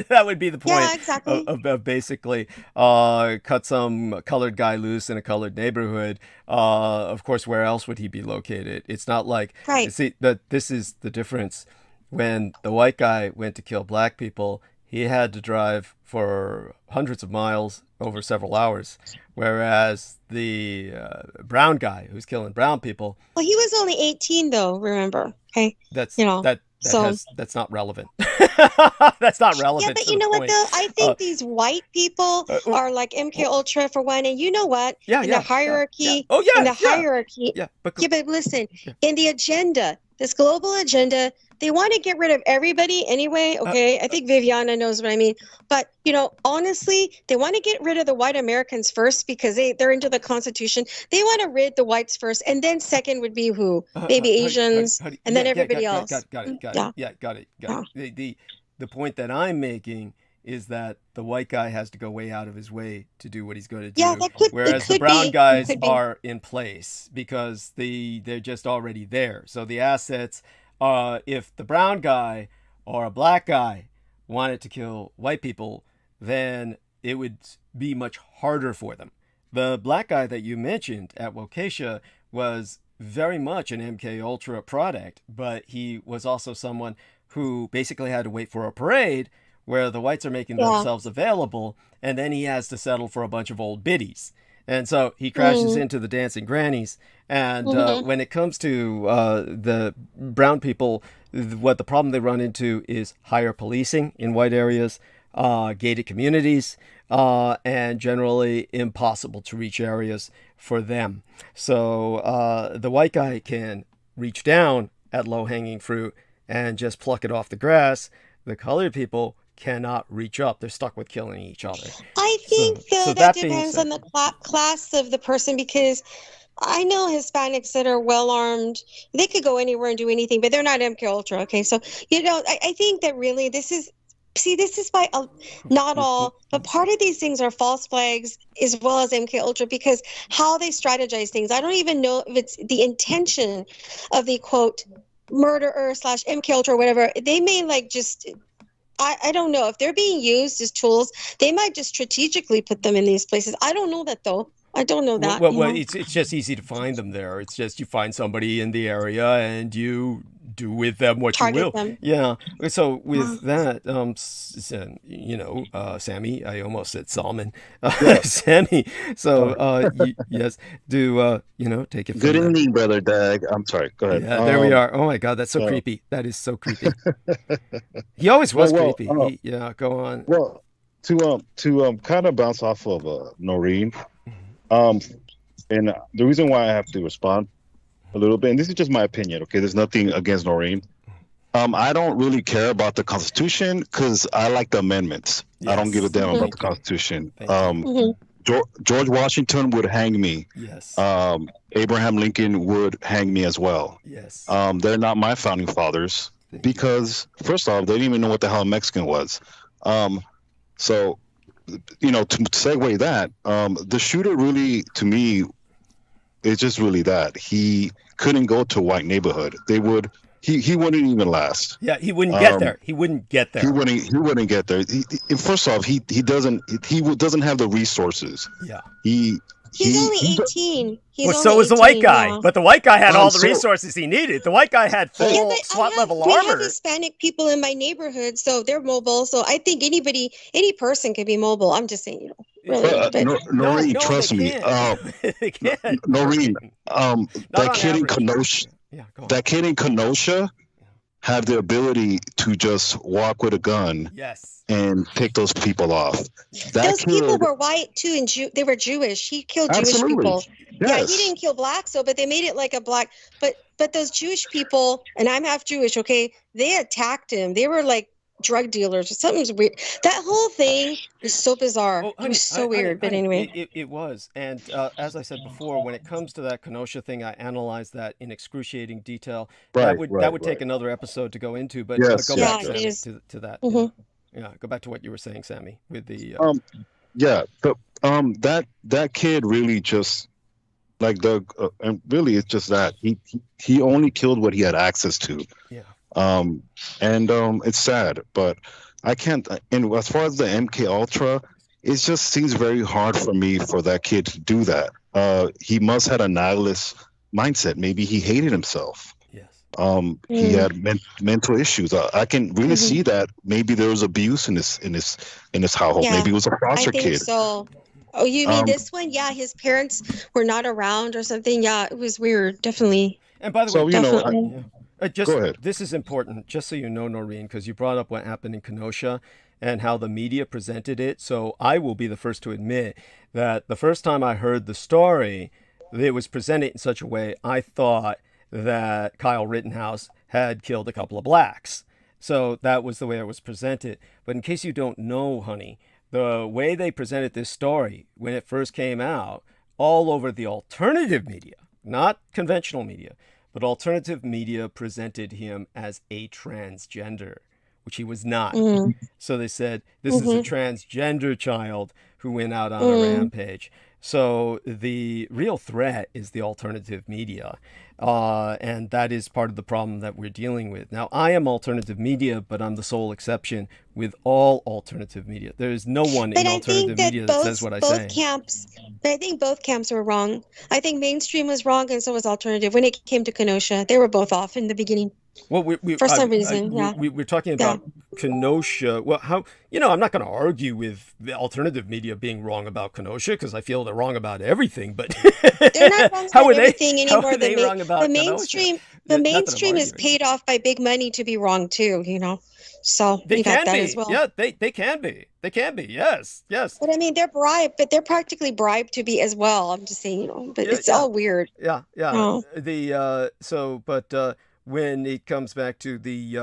That would be the point. Yeah, exactly. Of basically cut some colored guy loose in a colored neighborhood. Of course, where else would he be located? It's not like, right. See, this is the difference. When the white guy went to kill black people, he had to drive for hundreds of miles over several hours, whereas the brown guy who's killing brown people. Well, he was only 18, though. Remember, okay? That's not relevant. That's not relevant. Yeah, but you know what though? I think these white people are like MK Ultra for one, and you know what? The hierarchy. Oh yeah. In the hierarchy. Yeah, but listen, in the agenda, this global agenda, they want to get rid of everybody anyway. Okay, I think Viviana knows what I mean. But honestly, they want to get rid of the white Americans first because they're into the Constitution. They want to rid the whites first, and then second would be who? Maybe Asians, and then everybody else. Got it. The point that I'm making is that the white guy has to go way out of his way to do what he's going to do, whereas the brown guys are in place because they're just already there. So the assets. If the brown guy or a black guy wanted to kill white people, then it would be much harder for them. The black guy that you mentioned at Waukesha was very much an MK Ultra product, but he was also someone who basically had to wait for a parade where the whites are making themselves available, and then he has to settle for a bunch of old biddies. And so he crashes into the dancing grannies. And when it comes to the brown people, what the problem they run into is higher policing in white areas, gated communities, and generally impossible to reach areas for them. So the white guy can reach down at low-hanging fruit and just pluck it off the grass. The colored people cannot reach up. They're stuck with killing each other. I think that depends on the class of the person, because I know Hispanics that are well armed. They could go anywhere and do anything, but they're not MK Ultra. Okay, so I think that really this is by not all, but part of these things are false flags as well as MK Ultra, because how they strategize things. I don't even know if it's the intention of the quote murderer / MK Ultra or whatever. They may just. I don't know if they're being used as tools. They might just strategically put them in these places. I don't know that though. I don't know that. Well, it's just easy to find them there. It's just you find somebody in the area and you do with them what you will. Them. Yeah. So with that, Sammy, I almost said Salmon, Sammy. So yes, do take it from Good there. evening, Brother Dag. I'm sorry. Go ahead. Yeah, there we are. Oh my God, that's so creepy. That is so creepy. He always was creepy. Go on. Well, to kind of bounce off of Noreen, and the reason why I have to respond a little bit, and this is just my opinion, okay? There's nothing against Noreen. I don't really care about the Constitution because I like the amendments. I don't give a damn about the Constitution. George Washington would hang me. Yes. Abraham Lincoln would hang me as well. Yes. They're not my founding fathers because, first off, they didn't even know what the hell a Mexican was. So, you know, to segue that, the shooter really, to me, is just really that. He couldn't go to a white neighborhood. He wouldn't even last. Yeah, he wouldn't get there. He wouldn't get there. He wouldn't get there. First off, he doesn't have the resources. Yeah. He's only 18. So was the white guy. Yeah. But the white guy had all the resources he needed. The white guy had full SWAT level armor. We have Hispanic people in my neighborhood, so they're mobile. So I think any person can be mobile. I'm just saying, you know. Really, Noreen, trust me. They can't. Noreen, that kid in Kenosha. Yeah, go on. That kid in Kenosha had the ability to just walk with a gun and pick those people off. Those people were white too, and they were Jewish. He killed Jewish people. Yes. Yeah, he didn't kill blacks, though, but they made it like a black. But those Jewish people, and I'm half Jewish, okay, they attacked him. They were like drug dealers. Something's weird. That whole thing is so bizarre. It was so weird, but anyway. It was. And as I said before, when it comes to that Kenosha thing, I analyzed that in excruciating detail. That would take another episode to go into, but go back to that. Mm-hmm. Yeah, go back to what you were saying, Sammy, with the... that kid really just... Like and really, it's just that he only killed what he had access to. Yeah. It's sad, but I can't. And as far as the MK Ultra, it just seems very hard for me for that kid to do that. He must have a nihilist mindset. Maybe he hated himself. Yes. He had mental issues. I can really see that. Maybe there was abuse in his household. Yeah, Maybe he was a foster kid. I think so. Oh, you mean this one? Yeah, his parents were not around or something. Yeah, it was weird. Definitely. And by the way, go ahead. This is important, just so you know, Noreen, because you brought up what happened in Kenosha and how the media presented it. So I will be the first to admit that the first time I heard the story, it was presented in such a way I thought that Kyle Rittenhouse had killed a couple of blacks. So that was the way it was presented. But in case you don't know, honey, the way they presented this story when it first came out, all over the alternative media, not conventional media, but alternative media presented him as a transgender, which he was not. So they said, this is a transgender child who went out on a rampage. So the real threat is the alternative media. And that is part of the problem that we're dealing with. Now, I am alternative media, but I'm the sole exception with all alternative media. There's no one in alternative media that says what I say. But I think both camps were wrong. I think mainstream was wrong, and so was alternative. When it came to Kenosha, they were both off in the beginning. Well, for some reason, we're talking about Kenosha. Well, I'm not going to argue with the alternative media being wrong about Kenosha because I feel they're wrong about everything. But they're not wrong about everything anymore. How are they wrong about the mainstream? The mainstream is paid off by big money to be wrong too. You know, so they can be. As well. Yeah, they can be. They can be. Yes. But I mean, they're bribed, but they're practically bribed to be as well. I'm just saying, but it's all weird. Yeah. Oh. When it comes back to the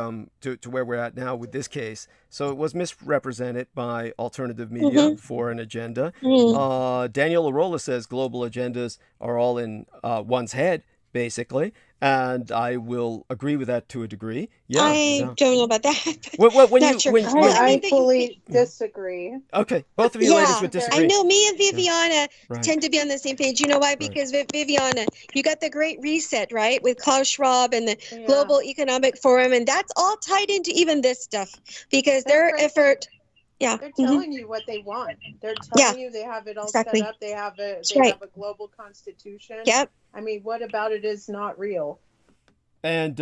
to where we're at now with this case, so it was misrepresented by alternative media for an agenda. Daniel Arola says global agendas are all in one's head, basically, and I will agree with that to a degree. Yeah, I don't know about that. I fully disagree. Okay, both of you ladies would disagree. I know me and Viviana tend to be on the same page. You know why? Because Viviana, you got the Great Reset, right, with Klaus Schwab and the Global Economic Forum, and that's all tied into even this stuff because their effort. Yeah, they're telling you what they want. They're telling you they have it all set up. They have a global constitution. Yep. I mean, what about it is not real? And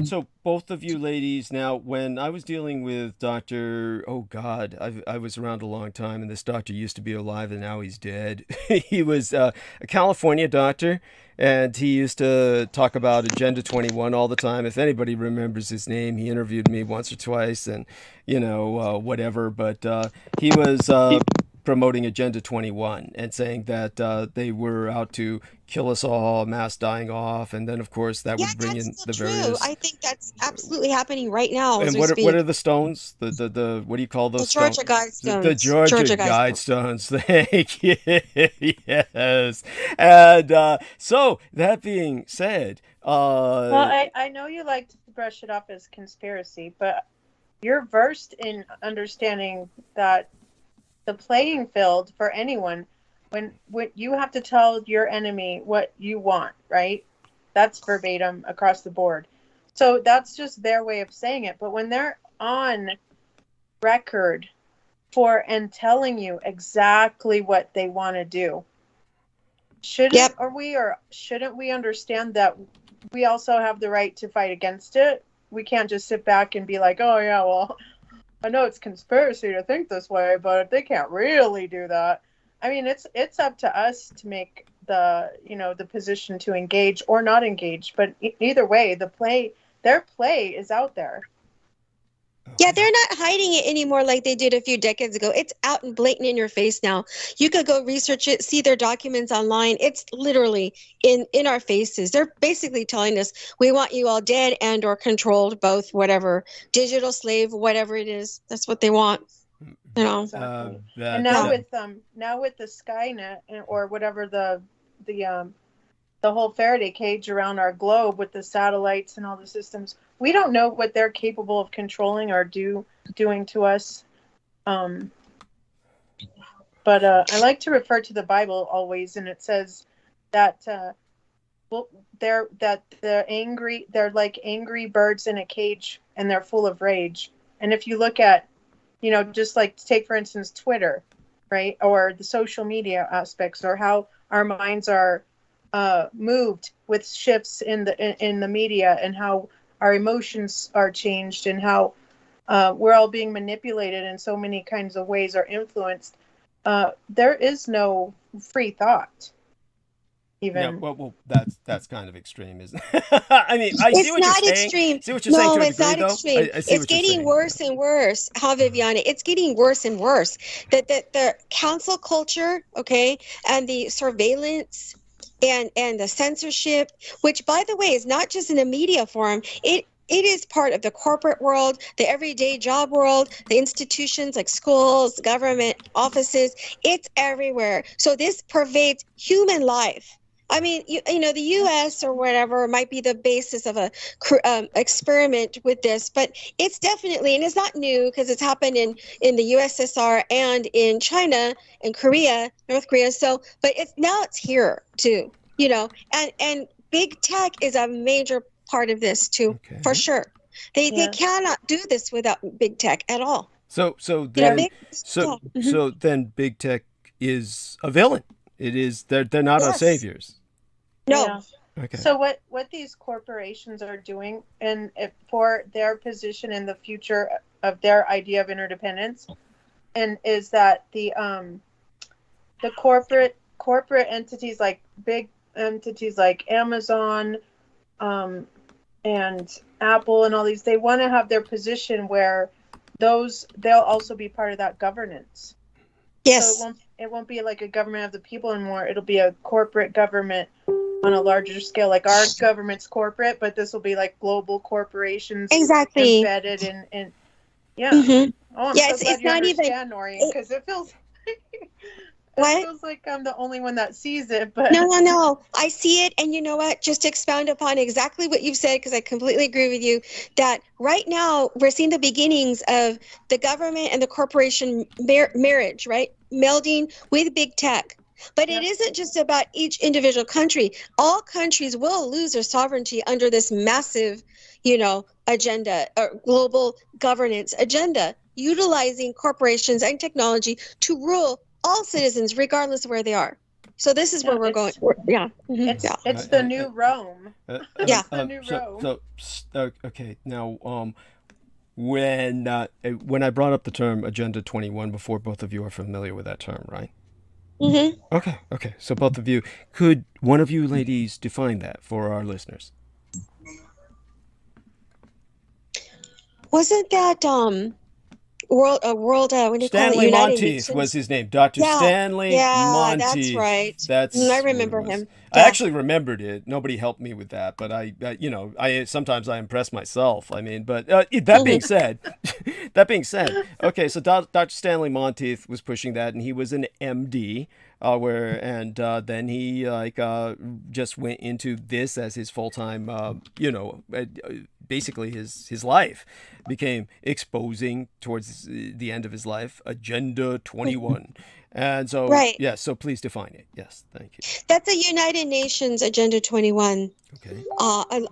so both of you ladies, now when I was dealing with Dr. Oh God, I was around a long time, and this doctor used to be alive and now he's dead. He was a California doctor, and he used to talk about Agenda 21 all the time. If anybody remembers his name, he interviewed me once or twice, and whatever. But he was promoting Agenda 21 and saying that they were out to kill us all, mass dying off, and then of course that Yeah, would bring that's in still the true. various. I think that's absolutely happening right now as And we what speak. are the stones? The what do you call The those stones? Georgia The Guidestones. Georgia Georgia Guidestones. Guidestones. Thank you. Yes. And so that being said, Well, I know you like to brush it off as conspiracy, but you're versed in understanding that the playing field for anyone, when you have to tell your enemy what you want, right? That's verbatim across the board. So that's just their way of saying it. But when they're on record for and telling you exactly what they want to do, shouldn't we understand that we also have the right to fight against it? We can't just sit back and be like, oh yeah, well, I know it's conspiracy to think this way, but they can't really do that. I mean, it's up to us to make the position to engage or not engage. But either way, their play is out there. Yeah, they're not hiding it anymore like they did a few decades ago. It's out and blatant in your face now. You could go research it, see their documents online. It's literally in our faces. They're basically telling us, we want you all dead and or controlled, both, whatever, digital slave, whatever it is. That's what they want. You know. Exactly. And now with the Skynet or whatever the whole Faraday cage around our globe with the satellites and all the systems, we don't know what they're capable of controlling or doing to us. But I like to refer to the Bible always, and it says that they're like angry birds in a cage, and they're full of rage. And if you look at, just like take for instance Twitter, right, or the social media aspects, or how our minds are moved with shifts in the media, and how our emotions are changed, and how we're all being manipulated in so many kinds of ways or influenced. There is no free thought. Even. Yeah, well, that's kind of extreme, isn't it? I mean, I see what you're saying. Extreme. See what you're saying to a it's degree, not though. extreme. I see It's what you're getting saying. worse and worse. How, Viviana? It's getting worse and worse. That the council culture, okay, and the surveillance and the censorship, which, by the way, is not just in a media forum. It is part of the corporate world, the everyday job world, the institutions like schools, government offices. It's everywhere. So this pervades human life. I mean, the U.S. or whatever might be the basis of a experiment with this, but it's definitely, and it's not new because it's happened in the USSR and in China and Korea, North Korea. So, but it's here too, and big tech is a major part of this too, for sure. They cannot do this without big tech at all. So then big tech is a villain. It is they're not our saviors. No. Yeah. Okay. So what these corporations are doing, and for their position in the future of their idea of interdependence, and is that the corporate entities, like big entities like Amazon, and Apple and all these, they want to have their position where they'll also be part of that governance. Yes. So it won't be like a government of the people anymore. It'll be a corporate government on a larger scale. Like our government's corporate, but this will be like global corporations. Exactly. Embedded in yeah. Mm-hmm. Oh, I'm so glad you understand, Nori, because it feels like I'm the only one that sees it. But No. I see it, and you know what? Just to expound upon exactly what you've said, because I completely agree with you, that right now we're seeing the beginnings of the government and the corporation marriage, right? Melding with big tech. But it isn't just about each individual country. All countries will lose their sovereignty under this massive, agenda or global governance agenda, utilizing corporations and technology to rule all citizens, regardless of where they are. So this is where we're going. It's the new Rome. Yeah. The new Rome. So okay. Now, when I brought up the term Agenda 21 before, both of you are familiar with that term, right? Mm-hmm. Okay. So both of you, could one of you ladies define that for our listeners? Wasn't that what do you call it? Stanley United Monteith Nations. was his name. Dr. Yeah, Stanley yeah, that's Monteith. right. That's I what it remember was. him. I Yeah. actually remembered it. Nobody helped me with that, but I sometimes I impress myself. I mean, but that being said, okay, so Dr. Stanley Monteith was pushing that, and he was an MD. Then he just went into this as his full-time, basically his life became exposing towards the end of his life, Agenda 21. And so, Right. yes, so please define it. Yes, thank you. That's a United Nations Agenda 21. Okay.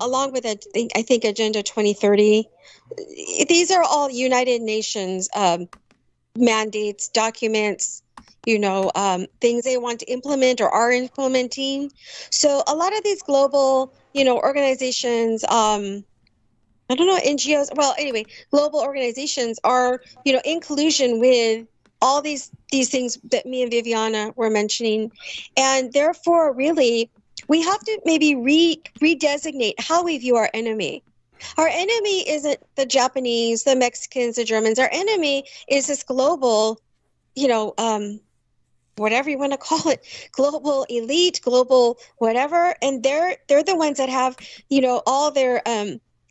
Along with I think Agenda 2030. These are all United Nations mandates, documents, things they want to implement or are implementing. So a lot of these global, organizations, I don't know, NGOs. Well, anyway, global organizations are, in collusion with all these things that me and Viviana were mentioning. And therefore, really, we have to maybe redesignate how we view our enemy. Our enemy isn't the Japanese, the Mexicans, the Germans. Our enemy is this global, whatever you want to call it, global elite, global whatever. And they're the ones that have, all their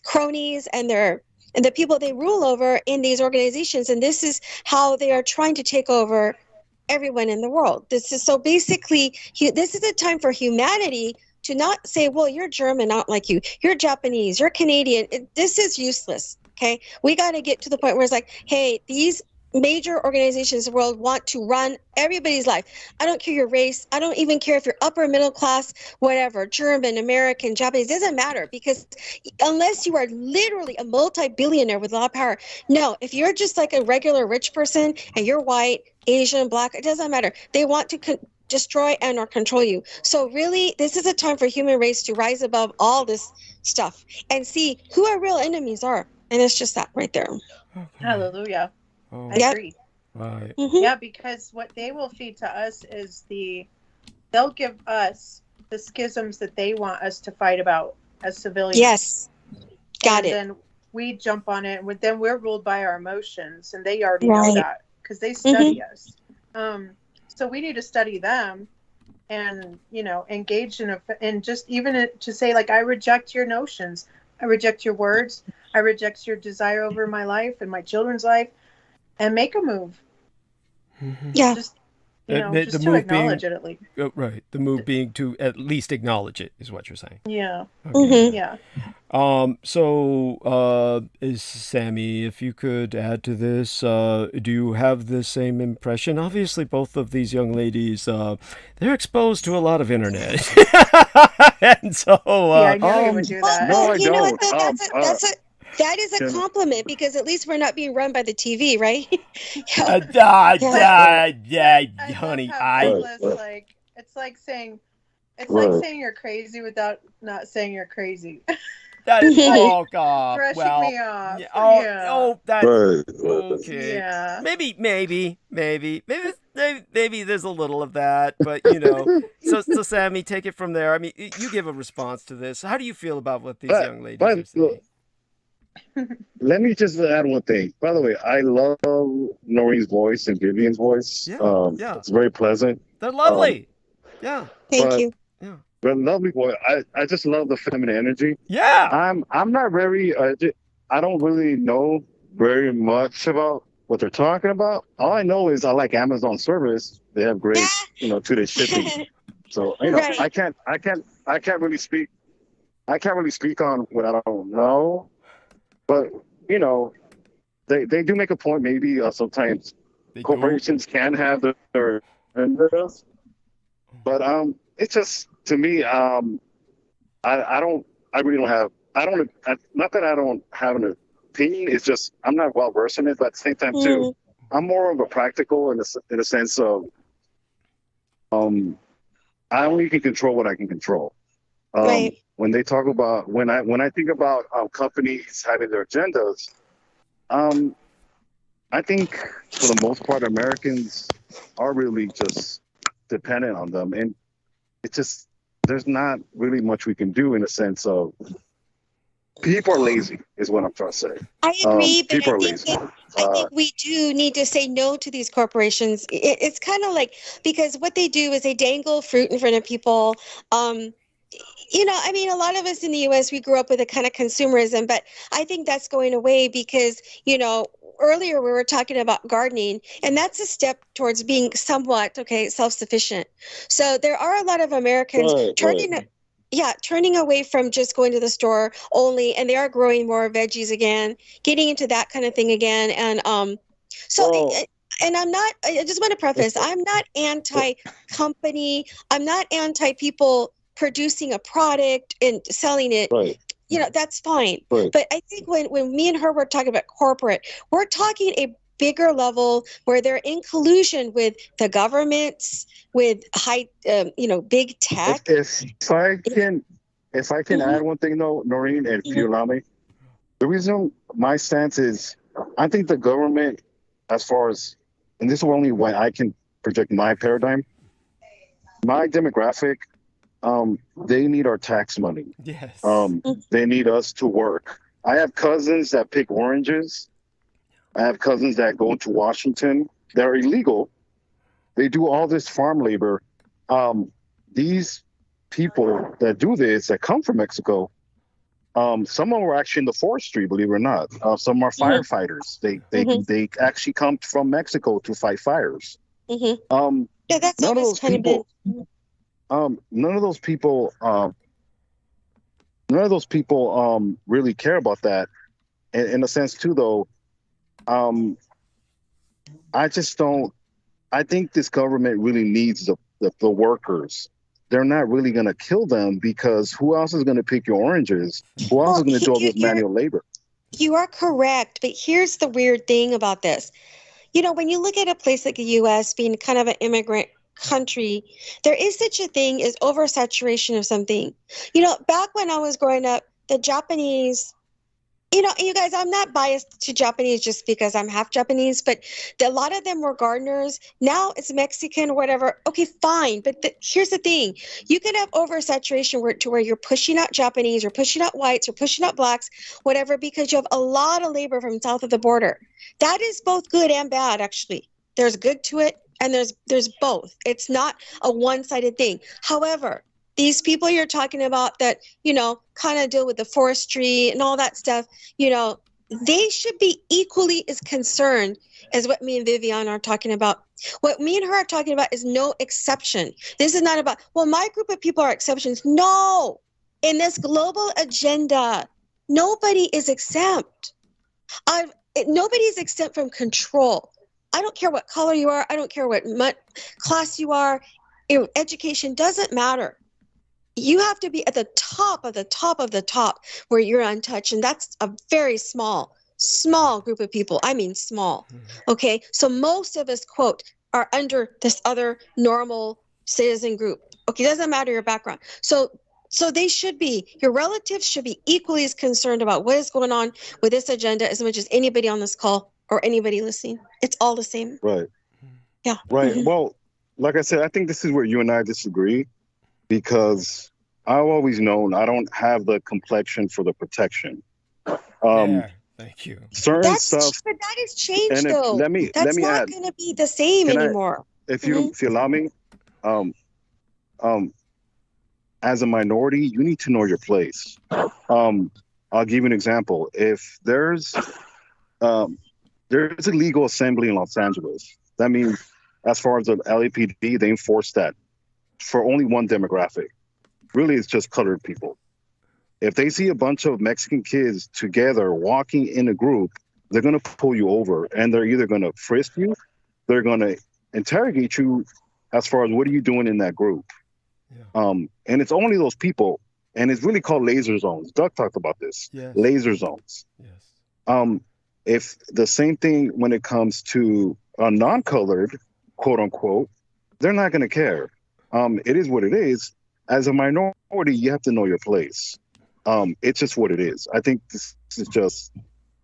cronies and the people they rule over in these organizations. And this is how they are trying to take over everyone in the world. This is so basically, this is a time for humanity to not say, well, you're German, I don't like you. You're Japanese, you're Canadian. This is useless. Okay. We got to get to the point where it's like, hey, these major organizations in the world want to run everybody's life. I don't care your race. I don't even care if you're upper middle class, whatever, German, American, Japanese, it doesn't matter, because unless you are literally a multi-billionaire with a lot of power. No, if you're just like a regular rich person and you're white, Asian, black, it doesn't matter. They want to destroy and or control you. So really, this is a time for human race to rise above all this stuff and see who our real enemies are. And it's just that right there. Okay. Hallelujah. Oh, I agree. right. Mm-hmm. Yeah, because what they will feed to us is they'll give us the schisms that they want us to fight about as civilians. Yes. Got it. And then we jump on it, and then we're ruled by our emotions, and they already know Right. that because they study us. So we need to study them and, engage in just even to say, like, I reject your notions. I reject your words. I reject your desire over my life and my children's life. And make a move. Mm-hmm. Yeah. Just, The just to move acknowledge it at least. Right. The move being to at least acknowledge it is what you're saying. Yeah. Okay. Mm-hmm. Yeah. Is Sammy, if you could add to this, do you have the same impression? Obviously, both of these young ladies, they're exposed to a lot of internet. And so... I knew you would do that. No, I you know don't. what? That is a compliment, because at least we're not being run by the TV, right? honey, it's like saying Right. saying you're crazy without not saying you're crazy. oh God, Brushing well, me off. yeah, that's Right. okay. Yeah. Maybe there's a little of that, but So Sammy, take it from there. I mean, you give a response to this. How do you feel about what these young ladies are saying? Let me just add one thing. By the way, I love Noreen's voice and Vivian's voice. Yeah. It's very pleasant. They're lovely. Yeah. Thank you. Yeah. But lovely voice. I just love the feminine energy. Yeah. I'm not very. I don't really know very much about what they're talking about. All I know is I like Amazon service. They have great, 2-day shipping. So Right. I can't really speak. I can't really speak on what I don't know. But they do make a point. Maybe sometimes corporations can have their vendors, but it's just, to me, I really don't have. Not that I don't have an opinion. It's just I'm not well versed in it. But at the same time, too, I'm more of a practical in a sense of I only can control what I can control. Right. When they talk about when I think about companies having their agendas, I think for the most part Americans are really just dependent on them, and it's just there's not really much we can do in a sense of People are lazy, is what I'm trying to say. I agree, but People I are think lazy. that I think we do need to say no to these corporations. It's kind of like, because what they do is they dangle fruit in front of people. I mean, a lot of us in the U.S., we grew up with a kind of consumerism, but I think that's going away because, earlier we were talking about gardening, and that's a step towards being somewhat, self-sufficient. So there are a lot of Americans turning away from just going to the store only, and they are growing more veggies again, getting into that kind of thing again. And and I just want to preface, I'm not anti-company. I'm not anti-people producing a product and selling it. Right. That's fine. Right. But I think when me and her were talking about corporate, we're talking a bigger level where they're in collusion with the governments, with high, big tech. If I can add one thing though, Noreen, and if you allow me, the reason my stance is, I think the government, as far as, and this is only when I can project my paradigm, my demographic, they need our tax money. Yes. They need us to work. I have cousins that pick oranges. I have cousins that go to Washington. They're illegal. They do all this farm labor. These people that do this, that come from Mexico, some of them are actually in the forestry, believe it or not. Some are firefighters. They actually come from Mexico to fight fires. Yeah, that's none of always those kind people. of been. None of those people really care about that. In a sense, too, though. I just don't. I think this government really needs the workers. They're not really going to kill them, because who else is going to pick your oranges? Who else is going to do all this manual labor? You are correct, but here's the weird thing about this. When you look at a place like the U.S. being kind of an immigrant country, there is such a thing as oversaturation of something. Back when I was growing up, the Japanese, you guys, I'm not biased to Japanese just because I'm half Japanese, but a lot of them were gardeners. Now it's Mexican or whatever. Okay, fine. But here's the thing. You can have oversaturation to where you're pushing out Japanese or pushing out whites or pushing out blacks, whatever, because you have a lot of labor from south of the border. That is both good and bad, actually. There's good to it, and there's both. It's not a one-sided thing. However, these people you're talking about that, kind of deal with the forestry and all that stuff, they should be equally as concerned as what me and Vivian are talking about. What me and her are talking about is no exception. This is not about, well, my group of people are exceptions. No, in this global agenda, nobody is exempt. Nobody is exempt from control. I don't care what color you are. I don't care what class you are. Education doesn't matter. You have to be at the top of the top of the top where you're untouched. And that's a very small group of people. I mean, small. Okay. So most of us, quote, are under this other normal citizen group. Okay. It doesn't matter your background. So your relatives should be equally as concerned about what is going on with this agenda as much as anybody on this call or anybody listening. It's all the same. Right. Yeah. Right. Well, like I said, I think this is where you and I disagree, because I've always known I don't have the complexion for the protection. Thank you. Certain stuff. But that has changed, and though. That's not add, going to be the same anymore. If you allow me, as a minority, you need to know your place. I'll give you an example. If there's a legal assembly in Los Angeles, that means as far as the LAPD, they enforce that for only one demographic. Really, it's just colored people. If they see a bunch of Mexican kids together walking in a group, they're going to pull you over, and they're either going to frisk you, they're going to interrogate you as far as what are you doing in that group. Yeah. And it's only those people, and it's really called laser zones. Doug talked about this. Yes. Laser zones. Yes. If the same thing when it comes to non-colored, quote unquote, they're not going to care. It is what it is. As a minority, you have to know your place. It's just what it is. I think this is just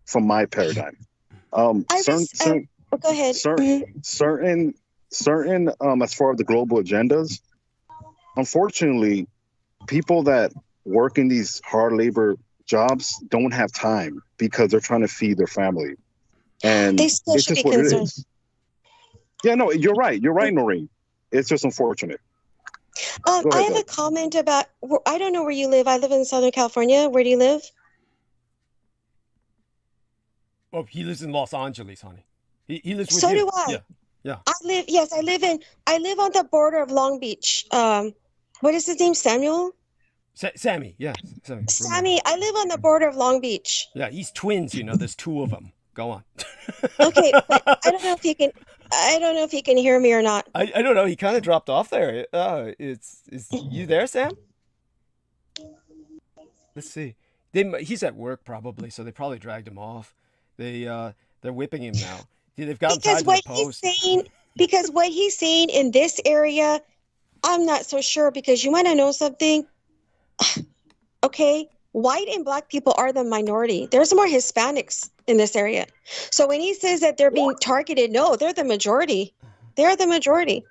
from my paradigm. Go ahead. Certain, as far as the global agendas, unfortunately, people that work in these hard labor jobs don't have time because they're trying to feed their family. And They still it's should just be what it concerned. is. Yeah, no, you're right. You're right, Noreen. It's just unfortunate. Go I ahead, have Doug. a comment about, I don't know where you live. I live in Southern California. Where do you live? Oh, he lives in Los Angeles, honey. He lives with So you. do I. Yeah. Yeah. I live on the border of Long Beach. What is his name? Samuel? Sammy. Yeah. Sammy, I live on the border of Long Beach. Yeah, he's twins, there's two of them. Go on. Okay, but I don't know if he can hear me or not. I don't know. He kind of dropped off there. Is you there, Sam? Let's see. He's at work probably, so they probably dragged him off. They're whipping him now. They've got him tied to the post. Because what he's saying in this area, I'm not so sure. Because you want to know something? Okay, white and black people are the minority. There's more Hispanics in this area. So when he says that they're being targeted, no, they're the majority. They're the majority.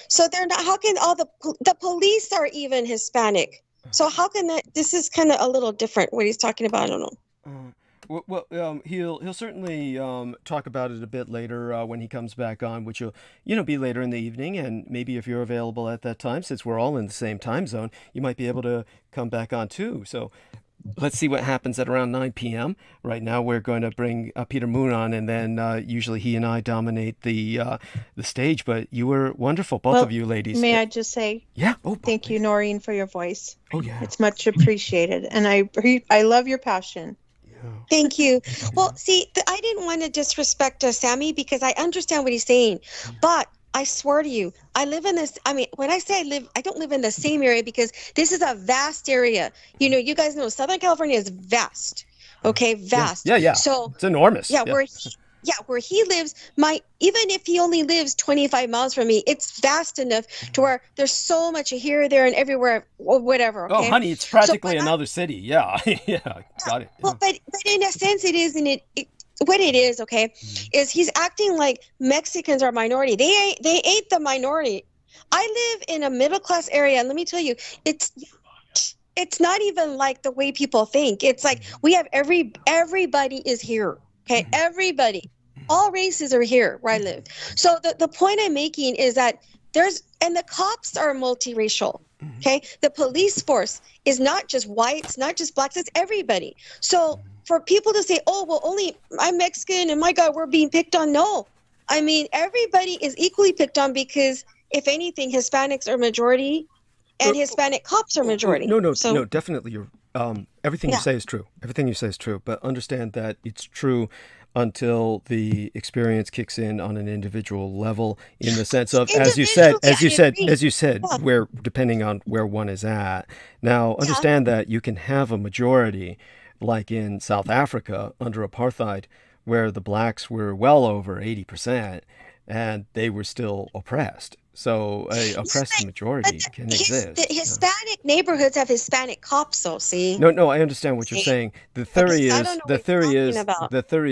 So they're not. How can all the police are even Hispanic? So how can that? This is kind of a little different. What he's talking about, I don't know. Well, he'll certainly talk about it a bit later when he comes back on, which will be later in the evening, and maybe if you're available at that time, since we're all in the same time zone, you might be able to come back on too. So let's see what happens at around 9 p.m. Right now, we're going to bring Peter Moon on, and then usually he and I dominate the stage. But you were wonderful, both of you ladies. May I just say? Yeah. Thank you, Noreen, for your voice. Oh yeah. It's much appreciated, and I love your passion. Thank you. Well, see, I didn't want to disrespect Sammy because I understand what he's saying, but I swear to you, I live in this. I mean, when I say I don't live in the same area because this is a vast area. You guys know Southern California is vast. Okay, vast. Yeah. So it's enormous. Yeah, where he lives, even if he only lives 25 miles from me, it's vast enough to where there's so much here, there, and everywhere, or whatever. Okay? Oh, honey, it's practically another city. Yeah, yeah, got it. Well, but in a sense, it is, what it is, okay, is he's acting like Mexicans are a minority. They ain't the minority. I live in a middle class area, and let me tell you, it's not even like the way people think. It's like we have everybody is here. Okay, everybody, all races are here where I live. So the point I'm making is that the cops are multiracial. Okay, the police force is not just whites, not just blacks, it's everybody. So for people to say, oh, well, only I'm Mexican and my God, we're being picked on. No, I mean, everybody is equally picked on because if anything, Hispanics are majority and Hispanic cops are majority. No, definitely. You're everything you say is true. Everything you say is true. But understand that it's true until the experience kicks in on an individual level, in the sense of, as you said, where depending on where one is at. Now, understand that you can have a majority, like in South Africa under apartheid, where the blacks were well over 80%, and they were still oppressed. So a oppressed majority can exist. The Hispanic neighborhoods have Hispanic cops, though. See? No, I understand what you're saying. The theory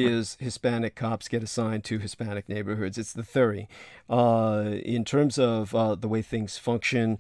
is Hispanic cops get assigned to Hispanic neighborhoods. It's the theory. In terms of the way things function,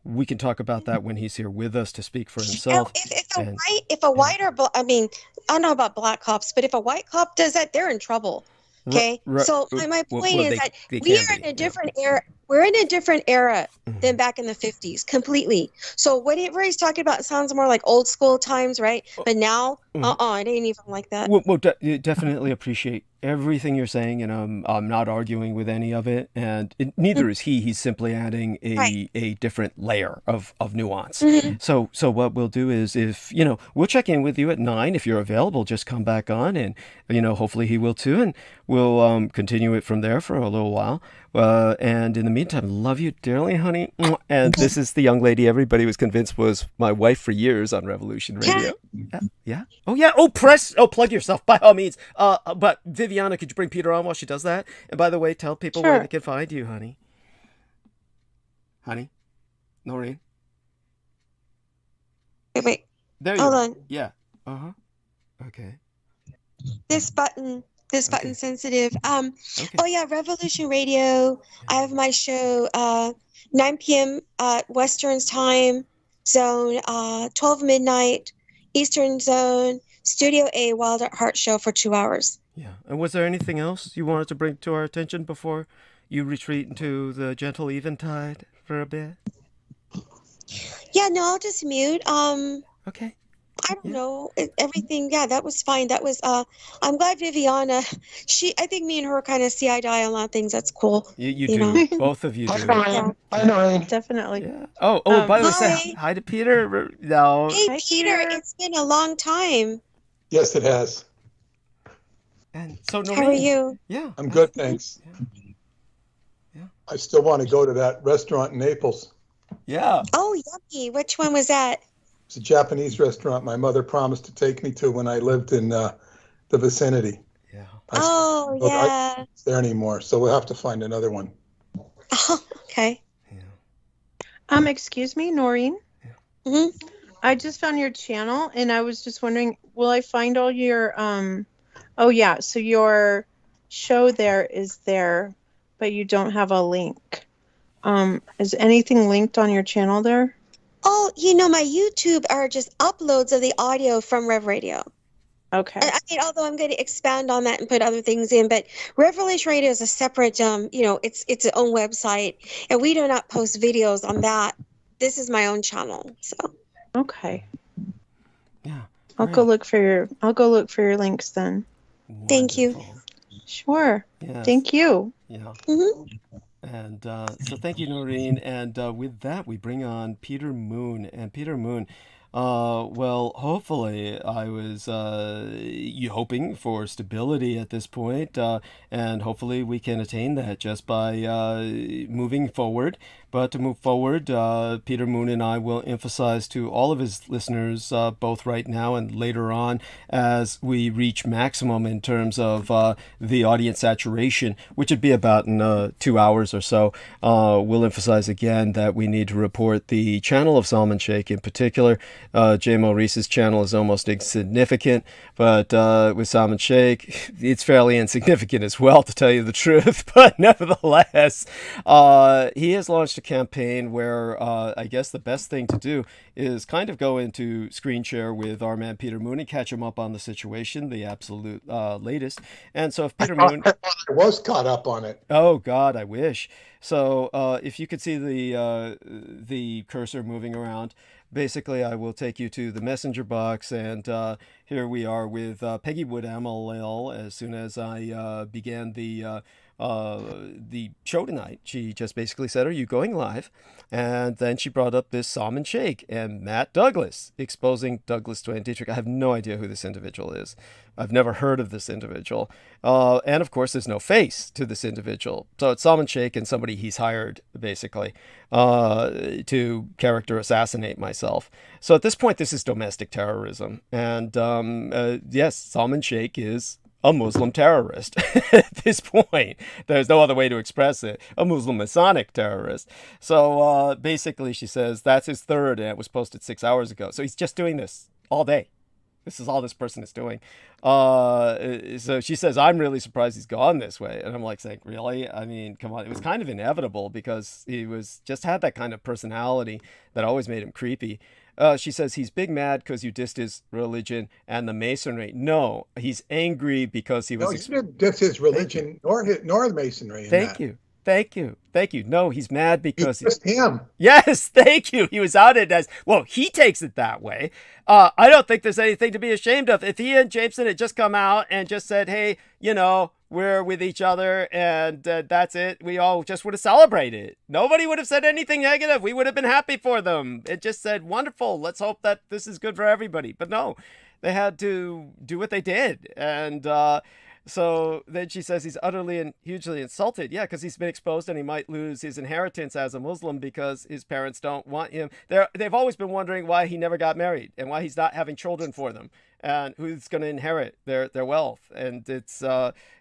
we can talk about that when he's here with us to speak for himself. If a white or I don't know about black cops, but if a white cop does that, they're in trouble. Okay, so my point is that we are in a different era. We're in a different era than back in the 50s, completely. So whatever he's talking about sounds more like old school times, right? But now, it ain't even like that. Well, definitely appreciate everything you're saying, and I'm not arguing with any of it, and neither is he. He's simply adding a different layer of nuance. So what we'll do is, if we'll check in with you at 9 if you're available. Just come back on, and hopefully he will too, and we'll continue it from there for a little while. And in the meantime, love you dearly, honey. And this is the young lady everybody was convinced was my wife for years on Revolution Radio. Yeah. Oh yeah. Oh, plug yourself by all means. But Viviana, could you bring Peter on while she does that? And by the way, tell people where they can find you, honey. Honey, Noreen. Wait. There you Hold are. on. Yeah. Okay. This button sensitive. Okay. Oh yeah, Revolution Radio. I have my show 9 p.m. Western time zone, 12 midnight Eastern Zone, Studio A, Wild at Heart show for 2 hours. Yeah. And was there anything else you wanted to bring to our attention before you retreat into the gentle eventide for a bit? Yeah, no, I'll just mute. Okay. I don't know. Everything, yeah, that was fine. That was, I'm glad Viviana, I think me and her kind of see eye to eye on a lot of things. That's cool. You You do. know? Both of you do. Yeah. I know. Definitely. Yeah. Oh, by the way, say Hi. hi to Peter. No. Hey, Hi, Peter, Peter. it's been a long time. Yes, it has. And so How are Noreen. you? Yeah. I'm good, thanks. Yeah. I still want to go to that restaurant in Naples. Yeah. Oh, yummy. Which one was that? It's a Japanese restaurant my mother promised to take me to when I lived in the vicinity. Yeah. Oh, I yeah. can't there anymore, so we'll have to find another one. Oh, okay. Yeah. Excuse me, Noreen. hmm I just found your channel and I was just wondering, will I find all your oh yeah, so your show there is there, but you don't have a link. Is anything linked on your channel there? Oh, my YouTube are just uploads of the audio from Rev Radio. Okay. I mean, although I'm going to expand on that and put other things in, but Revelation Radio is a separate, it's its own website, and we do not post videos on that. This is my own channel, so. Okay. Yeah. I'll go look for your links then. Thank you. Wonderful. Sure. Yes. Thank you. Yeah. hmm And so thank you, Noreen. And with that, we bring on Peter Moon. And Peter Moon, well, hopefully I was hoping for stability at this point, and hopefully we can attain that just by moving forward. But to move forward, Peter Moon and I will emphasize to all of his listeners, both right now and later on, as we reach maximum in terms of the audience saturation, which would be about in 2 hours or so. We'll emphasize again that we need to report the channel of Salman Sheikh in particular. Jay Maurice's channel is almost insignificant, but with Salman Sheikh, it's fairly insignificant as well, to tell you the truth. But nevertheless, he has launched a campaign where I guess the best thing to do is kind of go into screen share with our man Peter Moon and catch him up on the situation, the absolute latest. And so if Peter Moon... I was caught up on it. Oh God, I wish. So if you could see the cursor moving around, basically I will take you to the messenger box, and here we are with Peggy Wood Amalil. As soon as I began the show tonight, she just basically said, "Are you going live?" And then she brought up this Salman Sheikh and Matt Douglas, exposing Douglas Dwayne Dietrich. I have no idea who this individual is. I've never heard of this individual. And of course, there's no face to this individual. So it's Salman Sheikh and somebody he's hired, basically, to character assassinate myself. So at this point, this is domestic terrorism. And yes, Salman Sheikh is a Muslim terrorist at this point. There's no other way to express it. A Muslim Masonic terrorist. So basically, she says that's his third, and it was posted 6 hours ago. So he's just doing this all day. This is all this person is doing. So she says, I'm really surprised he's gone this way. And I'm like saying, really? I mean, come on. It was kind of inevitable because he just had that kind of personality that always made him creepy. She says he's big mad because you dissed his religion and the Masonry. No, he's angry because he was... No, he didn't diss his religion nor the Masonry. Thank you. No, he's mad because... Just him. Yes, thank you. He was outed as... Well, he takes it that way. I don't think there's anything to be ashamed of. If he and Jameson had just come out and just said, hey, we're with each other and that's it, we all just would have celebrated. Nobody would have said anything negative. We would have been happy for them. It just said, wonderful, let's hope that this is good for everybody. But no, they had to do what they did. And so then she says he's utterly and hugely insulted. Yeah, because he's been exposed and he might lose his inheritance as a Muslim because his parents don't want him. They've always been wondering why he never got married and why he's not having children for them. and who's going to inherit their wealth. And it's,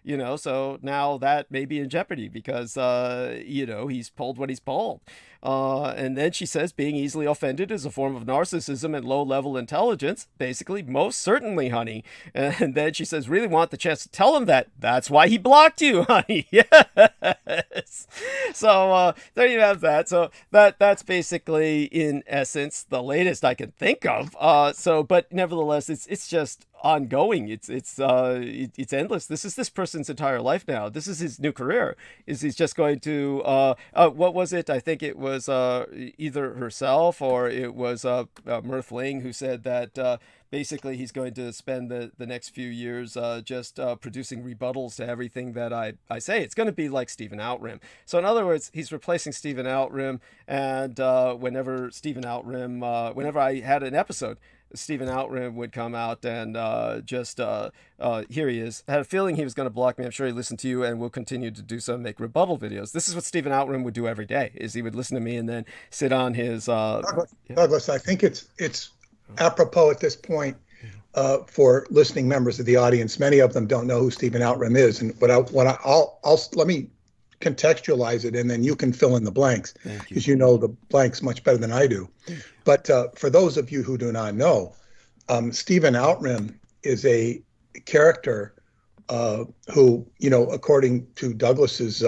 you know, so now that may be in jeopardy because, you know, he's pulled what he's pulled. And then she says being easily offended is a form of narcissism and low-level intelligence. Basically, most certainly, honey. And then she says, really want the chance to tell him that. That's why he blocked you, honey. Yes. So there you have that. So that's basically, in essence, the latest I can think of. But nevertheless, it's just ongoing. It's endless. This is this person's entire life now. This is his new career. He's just going to what was it? I think it was either herself or it was Mirth Ling who said that basically he's going to spend the next few years just producing rebuttals to everything that I say. It's going to be like Stephen Outram. So in other words, he's replacing Stephen Outram, and whenever I had an episode, Stephen Outram would come out and here he is. I had a feeling he was going to block me. I'm sure he listened to you and will continue to do so and make rebuttal videos. This is what Stephen Outram would do every day, is he would listen to me and then sit on his... Douglas, I think it's apropos at this point for listening members of the audience. Many of them don't know who Stephen Outram is, and I'll let me contextualize it, and then you can fill in the blanks, because you know the blanks much better than I do. But for those of you who do not know, Stephen Outram is a character who, you know, according to Douglas's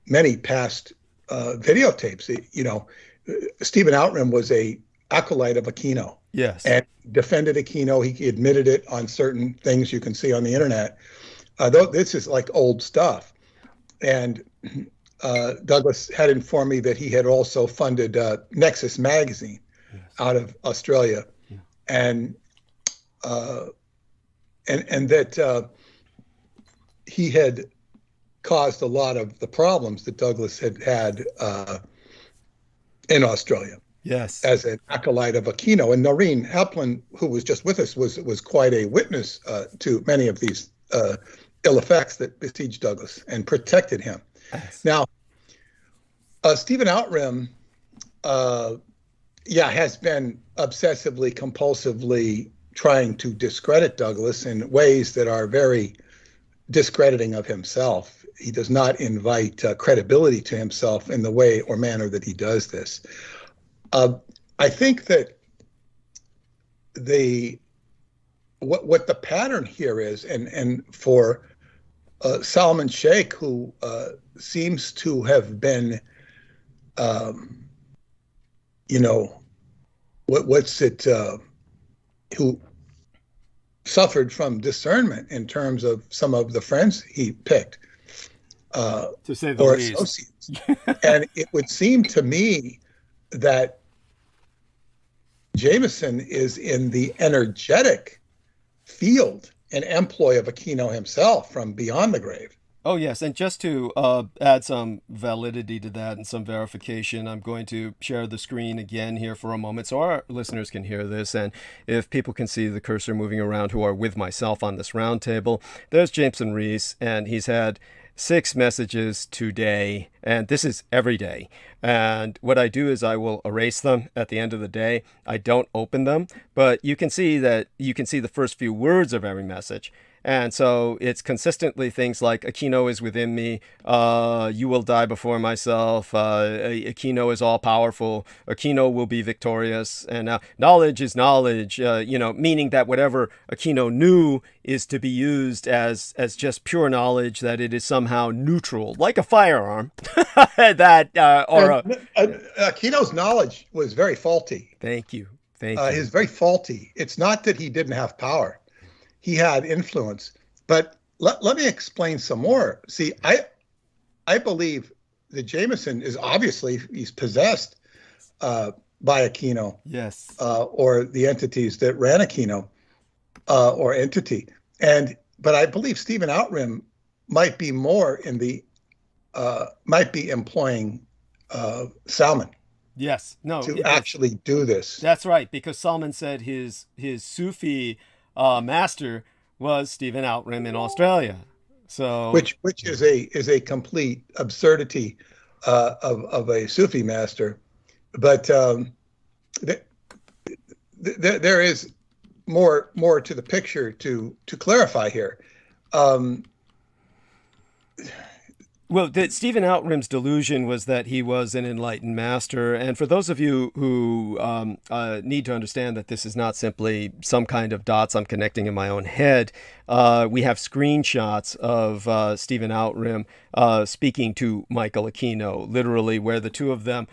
many past videotapes, you know, Stephen Outram was a acolyte of Aquino. Yes. And defended Aquino. He admitted it on certain things you can see on the internet. Though this is like old stuff. And Douglas had informed me that he had also funded Nexus magazine out of Australia, and that he had caused a lot of the problems that Douglas had in Australia. Yes, as an acolyte of Aquino. And Noreen Halplin, who was just with us, was quite a witness to many of these ill effects that besieged Douglas and protected him. Yes. Now, Stephen Outram, has been obsessively, compulsively trying to discredit Douglas in ways that are very discrediting of himself. He does not invite credibility to himself in the way or manner that he does this. I think that what the pattern here is, and for Salman Sheikh, who seems to have been, who suffered from discernment in terms of some of the friends he picked, to say the or least. Associates. And it would seem to me that Jameson is in the energetic field and employ of Aquino himself from beyond the grave. Oh, yes. And just to add some validity to that and some verification, I'm going to share the screen again here for a moment so our listeners can hear this. And if people can see the cursor moving around who are with myself on this round table, there's Jameson Reese, and he's had 6 messages today, and this is every day. And what I do is I will erase them at the end of the day. I don't open them, but you can see the first few words of every message. And so it's consistently things like Aquino is within me, you will die before myself, Aquino is all powerful, Aquino will be victorious, and knowledge is knowledge, meaning that whatever Aquino knew is to be used as just pure knowledge, that it is somehow neutral, like a firearm. Aquino's knowledge was very faulty. Thank you. It's very faulty. It's not that he didn't have power. He had influence, but let me explain some more. See, I believe that Jameson is obviously, he's possessed by Aquino. Yes. Or the entities that ran Aquino, or entity. But I believe Stephen Outram might be more might be employing Salman. Yes. No. To actually do this. That's right, because Salman said his Sufi master was Stephen Outram in Australia. So which is a complete absurdity of a Sufi master, but there is more to the picture to clarify here. Well, Stephen Outram's delusion was that he was an enlightened master. And for those of you who need to understand that this is not simply some kind of dots I'm connecting in my own head, we have screenshots of Stephen Outram speaking to Michael Aquino, literally, where the two of them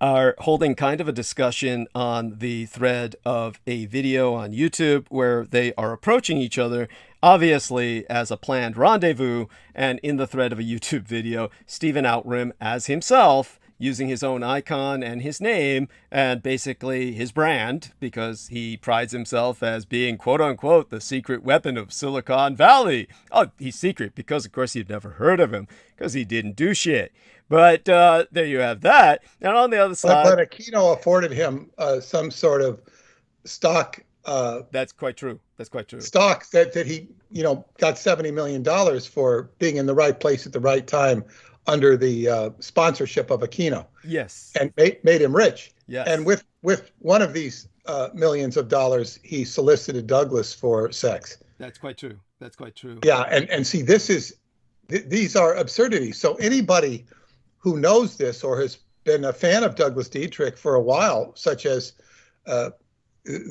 are holding kind of a discussion on the thread of a video on YouTube where they are approaching each other, obviously as a planned rendezvous, and in the thread of a YouTube video, Stephen Outram as himself, using his own icon and his name and basically his brand, because he prides himself as being, quote unquote, the secret weapon of Silicon Valley. Oh, he's secret because, of course, you've never heard of him because he didn't do shit. But there you have that. And on the other side... But Aquino afforded him some sort of stock... that's quite true. That's quite true. Stock that he, got $70 million for being in the right place at the right time under the sponsorship of Aquino. Yes. And made him rich. Yes. And with one of these millions of dollars, he solicited Douglas for sex. That's quite true. That's quite true. Yeah. And see, these are absurdities. So anybody who knows this or has been a fan of Douglas Dietrich for a while, such as the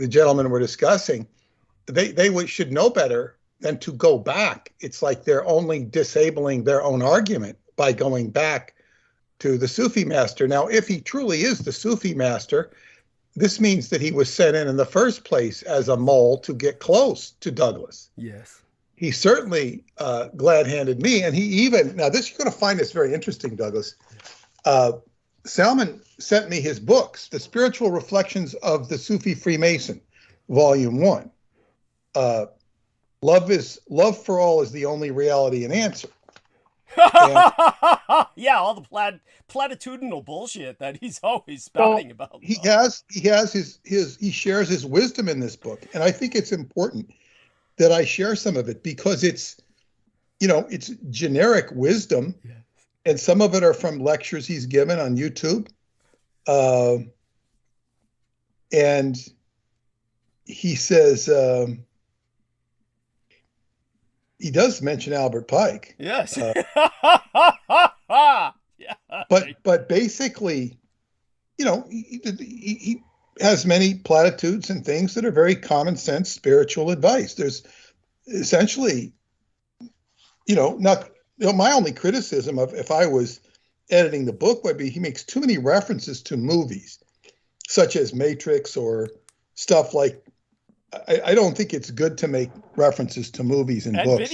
gentleman we're discussing, they should know better than to go back. It's like they're only disabling their own argument by going back to the Sufi master. Now, if he truly is the Sufi master, this means that he was sent in the first place as a mole to get close to Douglas. Yes. He certainly glad-handed me, and he even, now this, you're going to find this very interesting, Douglas. Salman sent me his books, The Spiritual Reflections of the Sufi Freemason, Volume 1. Love for all is the only reality and answer. Yeah, all the platitudinal bullshit that he's always spouting about. He shares his wisdom in this book, and I think it's important that I share some of it because it's generic wisdom, yes. And some of it are from lectures he's given on YouTube. And he says, he does mention Albert Pike. Yes. Yeah. But basically, he has many platitudes and things that are very common sense spiritual advice. There's essentially, my only criticism of if I was editing the book would be he makes too many references to movies, such as Matrix or stuff like. I don't think it's good to make references to movies and books.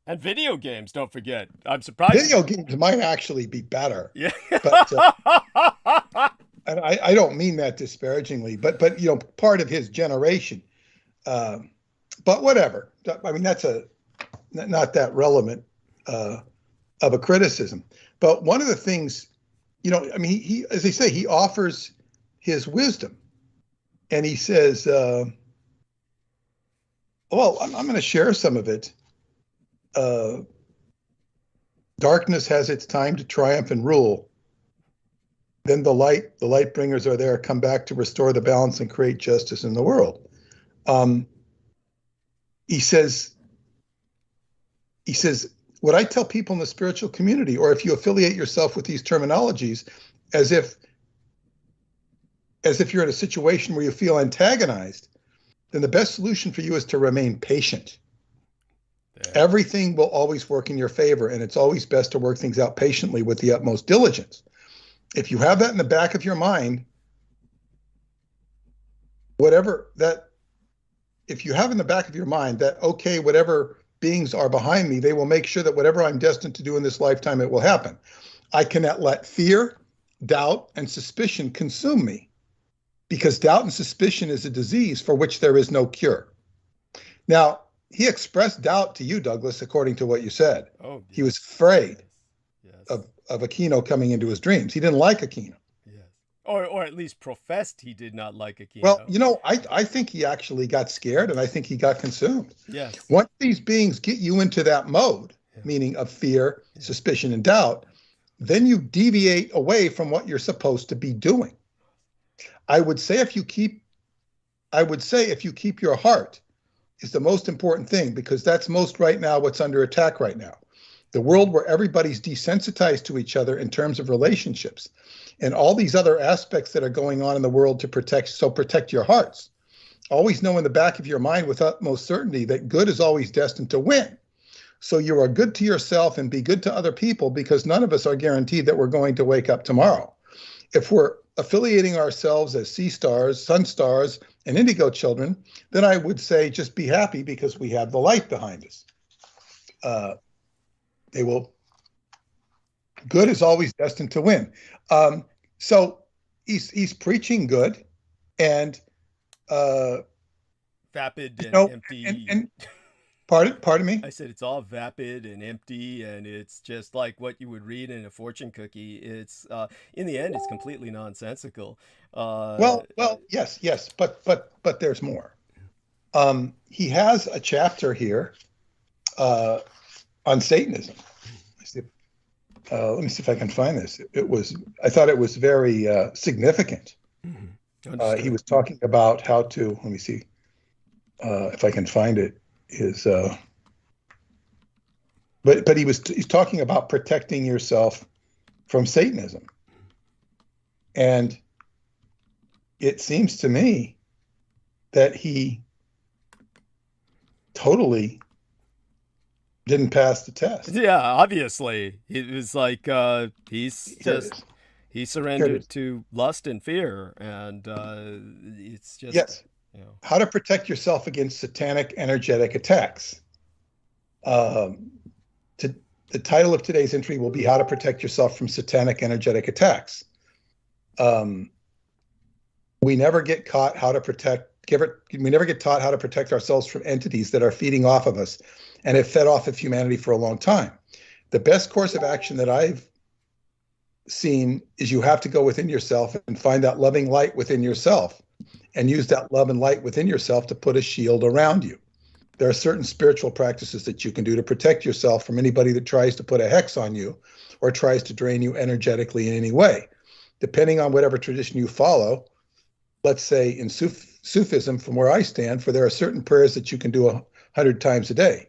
And video games, don't forget. I'm surprised. Video games might actually be better. Yeah. But, and I don't mean that disparagingly, but part of his generation. But whatever. I mean, that's not that relevant of a criticism. But one of the things, he as they say, he offers his wisdom, and he says. Well, I'm going to share some of it. Darkness has its time to triumph and rule. Then the light bringers are there, come back to restore the balance and create justice in the world. He says, what I tell people in the spiritual community, or if you affiliate yourself with these terminologies, as if you're in a situation where you feel antagonized, then the best solution for you is to remain patient. Yeah. Everything will always work in your favor, and it's always best to work things out patiently with the utmost diligence. If you have that in the back of your mind, whatever beings are behind me, they will make sure that whatever I'm destined to do in this lifetime, it will happen. I cannot let fear, doubt, and suspicion consume me. Because doubt and suspicion is a disease for which there is no cure. Now, he expressed doubt to you, Douglas, according to what you said. Oh, yes. He was afraid of Aquino coming into his dreams. He didn't like Aquino. Yes. Or at least professed he did not like Aquino. Well, I think he actually got scared, and I think he got consumed. Yes. Once these beings get you into that mode, meaning of fear, suspicion, and doubt, then you deviate away from what you're supposed to be doing. I would say if you keep I would say if you keep your heart is the most important thing, because that's most right now what's under attack right now. The world where everybody's desensitized to each other in terms of relationships and all these other aspects that are going on in the world to protect your hearts. Always know in the back of your mind with utmost certainty that good is always destined to win. So you are good to yourself and be good to other people, because none of us are guaranteed that we're going to wake up tomorrow. If we're affiliating ourselves as sea stars, sun stars, and indigo children, then I would say just be happy, because we have the light behind us. Good is always destined to win. So he's preaching good, and vapid and empty. And pardon me? I said it's all vapid and empty, and it's just like what you would read in a fortune cookie. It's in the end, it's completely nonsensical. Yes, but there's more. He has a chapter here on Satanism. Let me see if I can find this. I thought it was very significant. Mm-hmm. He was talking about how to. Let me see if I can find it. But he's talking about protecting yourself from Satanism, and it seems to me that he totally didn't pass the test. Yeah, obviously. It was like he surrendered to lust and fear, and it's just... Yes. You know. How to protect yourself against satanic energetic attacks. The title of today's entry will be How to Protect Yourself from Satanic Energetic Attacks. We never get taught how to protect ourselves from entities that are feeding off of us and have fed off of humanity for a long time. The best course of action that I've seen is you have to go within yourself and find that loving light within yourself and use that love and light within yourself to put a shield around you. There are certain spiritual practices that you can do to protect yourself from anybody that tries to put a hex on you or tries to drain you energetically in any way. Depending on whatever tradition you follow, let's say in Sufism, from where I stand, there are certain prayers that you can do 100 times a day.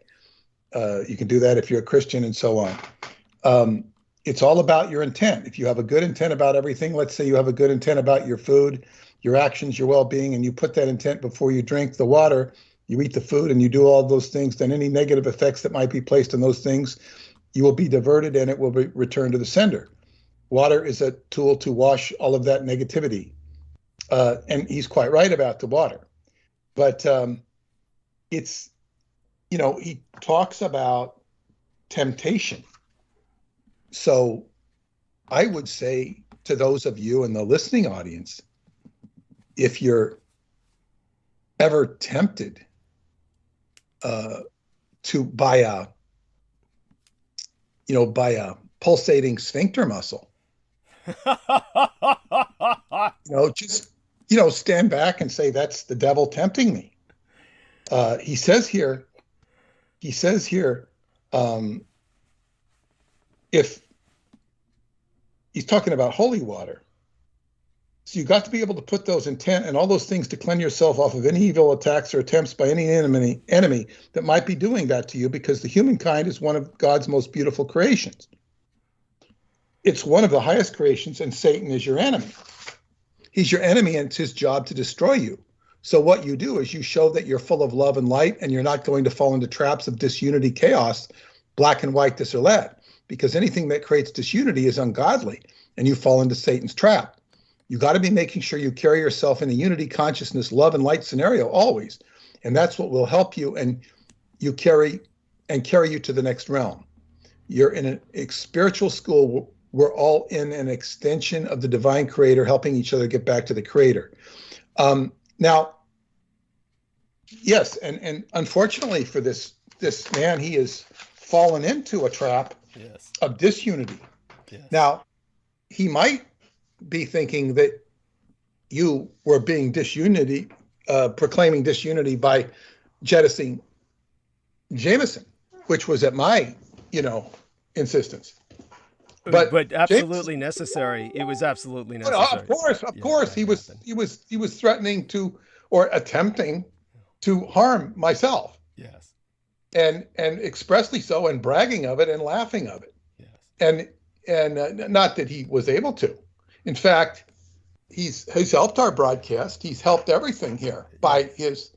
You can do that if you're a Christian and so on. It's all about your intent. If you have a good intent about everything, let's say you have a good intent about your food, your actions, your well-being, and you put that intent before you drink the water, you eat the food, and you do all those things, then any negative effects that might be placed on those things, you will be diverted and it will be returned to the sender. Water is a tool to wash all of that negativity. And he's quite right about the water. But it's, he talks about temptation. So I would say to those of you in the listening audience, if you're ever tempted by a pulsating sphincter muscle, just stand back and say, that's the devil tempting me. He says here, if he's talking about holy water, so you got to be able to put those intent and all those things to cleanse yourself off of any evil attacks or attempts by any enemy that might be doing that to you, because the humankind is one of God's most beautiful creations. It's one of the highest creations, and Satan is your enemy. He's your enemy, and it's his job to destroy you. So what you do is you show that you're full of love and light, and you're not going to fall into traps of disunity, chaos, black and white, this or that, because anything that creates disunity is ungodly, and you fall into Satan's trap. You got to be making sure you carry yourself in a unity, consciousness, love, and light scenario always, and that's what will help you, and you carry you to the next realm. You're in a spiritual school. We're all in an extension of the divine creator, helping each other get back to the creator. Now, yes, and unfortunately for this man, he has fallen into a trap of disunity. Yes. Now, he might be thinking that you were being proclaiming disunity by jettisoning Jameson, which was at my, insistence. But absolutely necessary. It was absolutely necessary. Of course, he was threatening to or attempting to harm myself. Yes. And expressly so, and bragging of it and laughing of it. Yes. And not that he was able to. In fact, he's helped our broadcast. He's helped everything here by his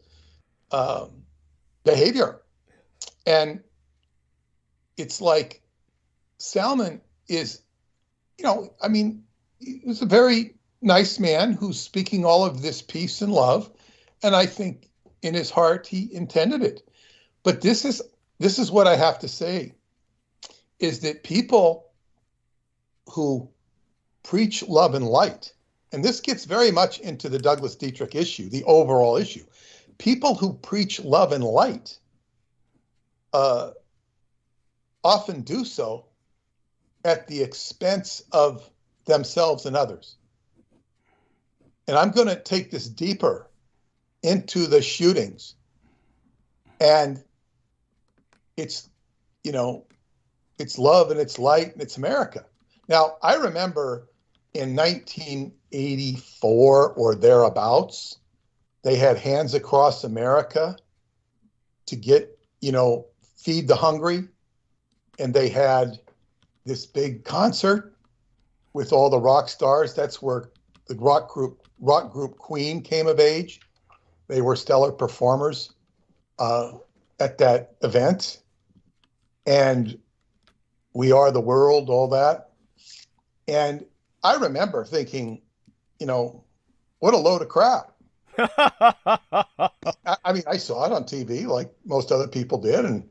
behavior. And it's like Salman is, I mean, he's a very nice man who's speaking all of this peace and love. And I think in his heart, he intended it. But this is what I have to say, is that people who preach love and light, and this gets very much into the Douglas Dietrich issue, the overall issue. People who preach love and light often do so at the expense of themselves and others. And I'm going to take this deeper into the shootings. And it's, it's love and it's light and it's America. Now, I remember in 1984 or thereabouts, they had Hands Across America to get, feed the hungry. And they had this big concert with all the rock stars. That's where the rock group Queen came of age. They were stellar performers at that event. And We Are the World, all that. And I remember thinking, what a load of crap. I mean, I saw it on TV like most other people did, and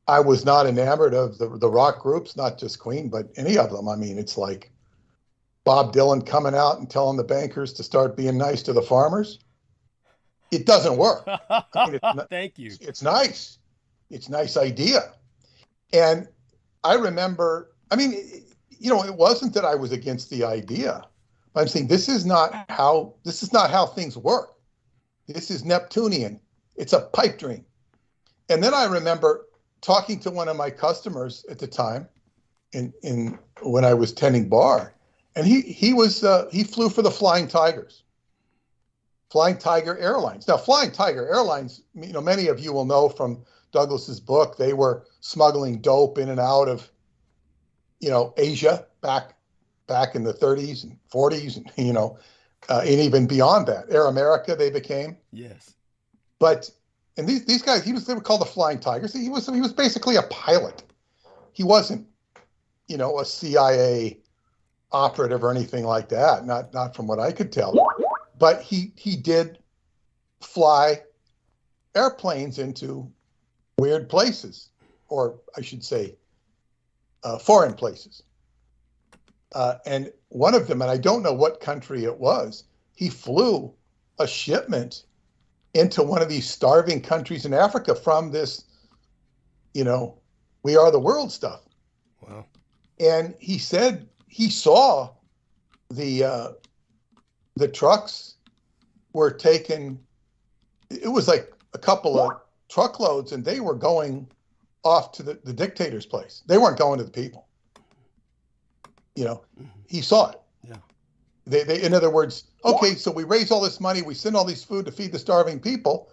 I was not enamored of the rock groups, not just Queen, but any of them. I mean, it's like Bob Dylan coming out and telling the bankers to start being nice to the farmers. It doesn't work. I mean, Thank you. It's nice. It's a nice idea. And I remember, I mean, it wasn't that I was against the idea. I'm saying this is not how things work. This is Neptunian. It's a pipe dream. And then I remember talking to one of my customers at the time, in when I was tending bar, and he flew for the Flying Tigers, Flying Tiger Airlines. Now, Flying Tiger Airlines, many of you will know from Douglas's book, they were smuggling dope in and out of, Asia back in the 30s and 40s, and and even beyond that. Air America, they became. Yes. But and these guys, they were called the Flying Tigers. He was basically a pilot. He wasn't, a CIA operative or anything like that. Not from what I could tell. But he did fly airplanes into weird places, or I should say, foreign places. And one of them, and I don't know what country it was, he flew a shipment into one of these starving countries in Africa from this, We Are the World stuff. Wow. And he said he saw the trucks were taken. It was like a couple of truckloads, and they were going off to the dictator's place. They weren't going to the people. He saw it. Yeah. They in other words, okay, so we raise all this money, we send all this food to feed the starving people,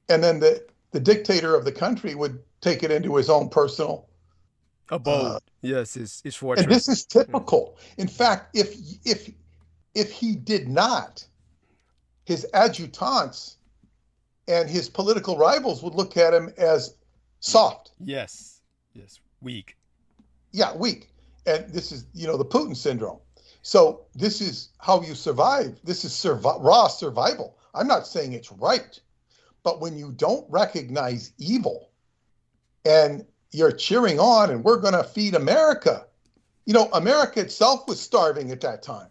and then the dictator of the country would take it into his own personal abode. Yes, his fortress. And this is typical. In fact, if he did not, his adjutants and his political rivals would look at him as soft. Yes, weak. Yeah, weak. And this is, the Putin syndrome. So this is how you survive. This is raw survival. I'm not saying it's right, but when you don't recognize evil and you're cheering on and we're going to feed America, America itself was starving at that time.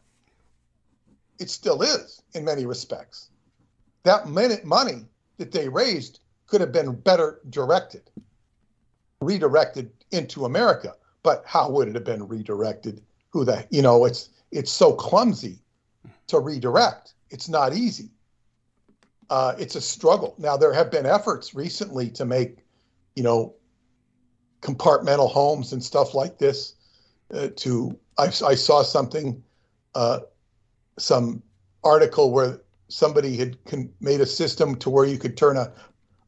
It still is in many respects. That money that they raised could have been better redirected into America. But how would it have been redirected? It's so clumsy to redirect. It's not easy. It's a struggle. Now, there have been efforts recently to make, compartmental homes and stuff like this. I saw something, some article where somebody had made a system to where you could turn a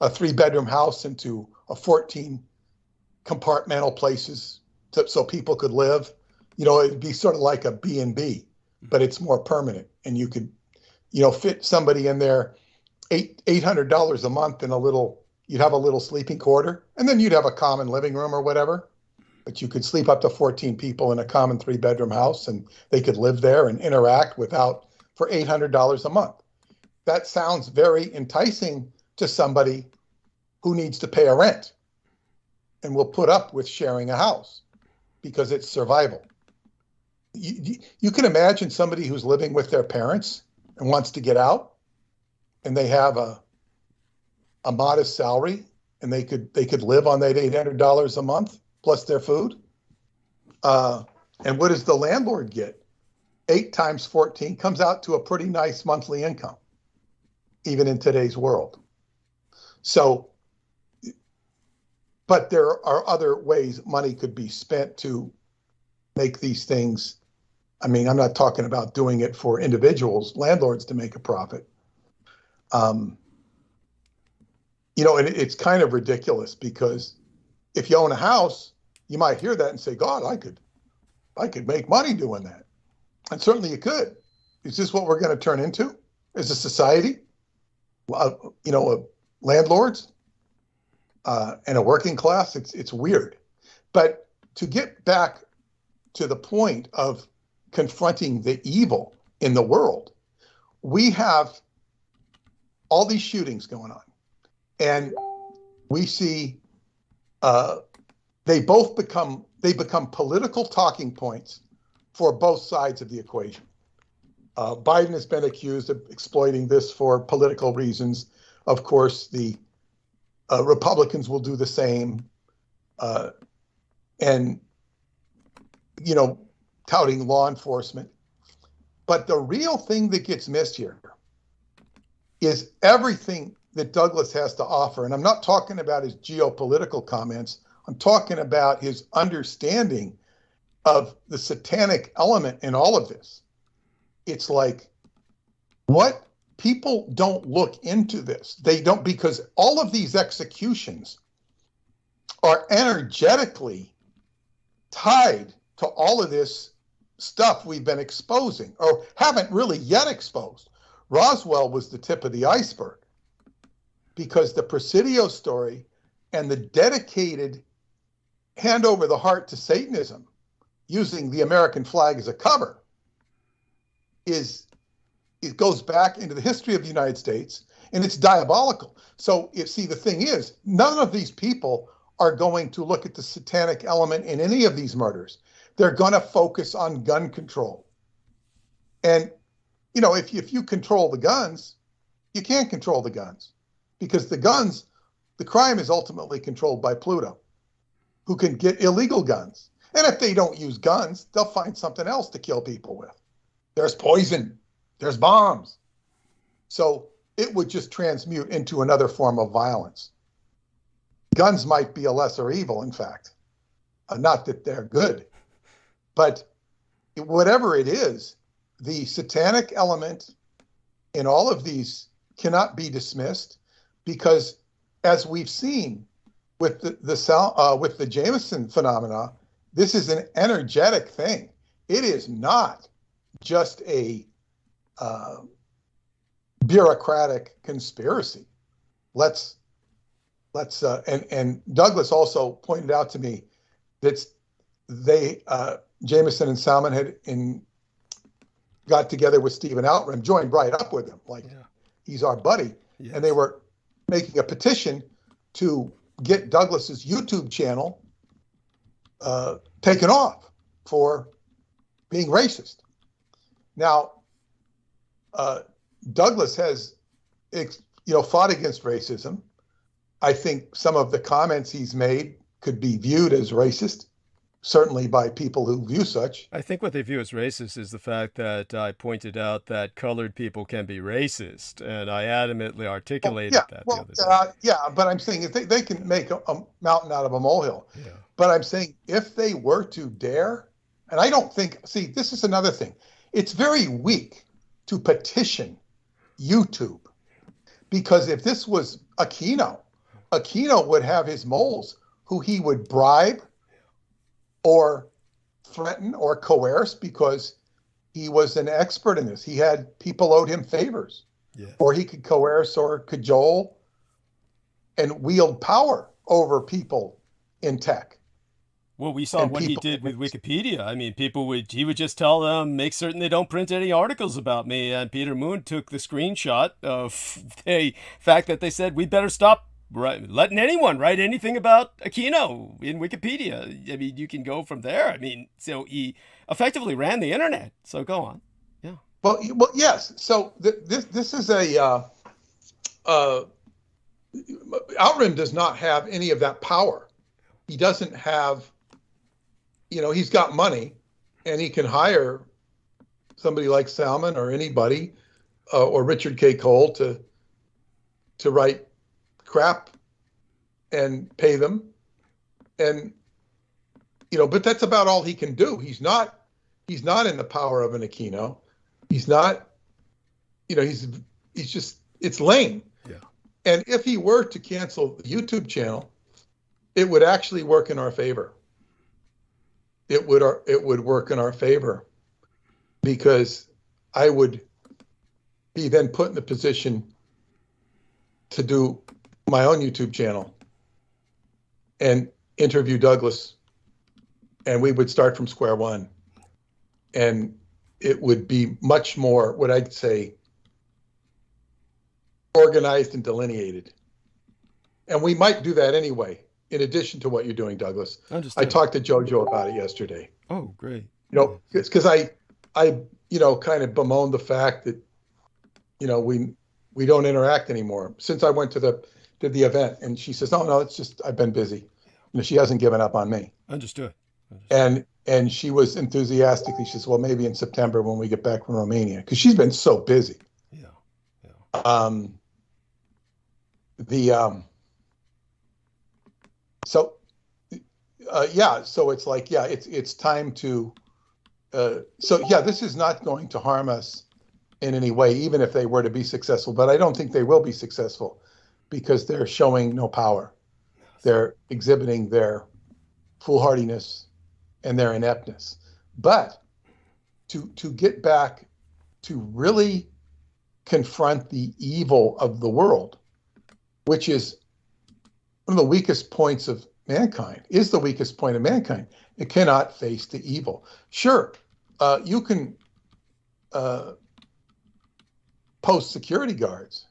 3-bedroom house into a 14 compartmental places so people could live. It'd be sort of like a B&B, but it's more permanent, and you could, fit somebody in there, $800 a month in you'd have a little sleeping quarter, and then you'd have a common living room or whatever, but you could sleep up to 14 people in a common 3-bedroom house, and they could live there and interact for $800 a month. That sounds very enticing to somebody who needs to pay a rent and will put up with sharing a house because it's survival. You can imagine somebody who's living with their parents and wants to get out, and they have a modest salary, and they could live on that $800 a month plus their food. And what does the landlord get? 8 times 14 comes out to a pretty nice monthly income, even in today's world. So, but there are other ways money could be spent to make these things. I mean, I'm not talking about doing it for individuals, landlords, to make a profit. And it's kind of ridiculous, because if you own a house, you might hear that and say, God, I could make money doing that. And certainly you could. Is this what we're going to turn into as a society? Landlords and a working class? It's weird. But to get back to the point of confronting the evil in the world, we have all these shootings going on, and we see they become political talking points for both sides of the equation. Biden has been accused of exploiting this for political reasons. Of course, the Republicans will do the same, and touting law enforcement. But the real thing that gets missed here is everything that Douglas has to offer. And I'm not talking about his geopolitical comments. I'm talking about his understanding of the satanic element in all of this. It's like, what people don't look into this. They don't, because all of these executions are energetically tied to all of this stuff we've been exposing, or haven't really yet exposed. Roswell was the tip of the iceberg, because the Presidio story and the dedicated hand over the heart to Satanism, using the American flag as a cover, it goes back into the history of the United States, and it's diabolical. So the thing is, none of these people are going to look at the satanic element in any of these murders. They're going to focus on gun control. And, if you control the guns, you can't control the guns, because the crime is ultimately controlled by Pluto, who can get illegal guns. And if they don't use guns, they'll find something else to kill people with. There's poison, there's bombs. So it would just transmute into another form of violence. Guns might be a lesser evil, in fact. Not that they're good, but whatever it is, the satanic element in all of these cannot be dismissed, because, as we've seen with the Jameson phenomena, this is an energetic thing. It is not just a bureaucratic conspiracy. And Douglas also pointed out to me that Jameson and Salmon got together with Stephen Outram, joined right up with him, he's our buddy. Yes. And they were making a petition to get Douglas's YouTube channel taken off for being racist. Now, Douglas has, fought against racism. I think some of the comments he's made could be viewed as racist, certainly by people who view such. I think what they view as racist is the fact that I pointed out that colored people can be racist, and I adamantly articulated that the other day. But I'm saying if they can make a mountain out of a molehill. Yeah. But I'm saying if they were to dare, and I don't think, this is another thing. It's very weak to petition YouTube. Because if this was Aquino would have his moles who he would bribe or threaten or coerce because he was an expert in this. He had people owed him favors. Yeah. Or he could coerce or cajole and wield power over people in tech. Well, we saw what he did with Wikipedia. I mean, he would just tell them, make certain they don't print any articles about me. And Peter Moon took the screenshot of the fact that they said, we better stop letting anyone write anything about Aquino in Wikipedia. I mean, you can go from there. I mean, so he effectively ran the internet. So go on. Yeah. Well, yes. So this is Outram does not have any of that power. He doesn't have, he's got money and he can hire somebody like Salmon or anybody or Richard K. Cole to write crap and pay them. And, but that's about all he can do. He's not in the power of an Aquino. He's not, he's just, it's lame. Yeah. And if he were to cancel the YouTube channel, it would actually work in our favor. It would work in our favor because I would be then put in the position to do my own YouTube channel and interview Douglas, and we would start from square one. And it would be much more, what I'd say, organized and delineated. And we might do that anyway, in addition to what you're doing, Douglas. I talked to JoJo about it yesterday. Oh, great. It's because I kind of bemoaned the fact that, we don't interact anymore. Since I went to did the event, and she says, no, it's just, I've been busy. She hasn't given up on me. Understood. And she was enthusiastically, she says, well, maybe in September when we get back from Romania, because she's been so busy. Yeah. So it's like, it's time to, this is not going to harm us in any way, even if they were to be successful, but I don't think they will be successful because they're showing no power. They're exhibiting their foolhardiness and their ineptness. But to get back to really confront the evil of the world, which is one of the weakest points of mankind, is the weakest point of mankind. It cannot face the evil. Sure, you can post security guards,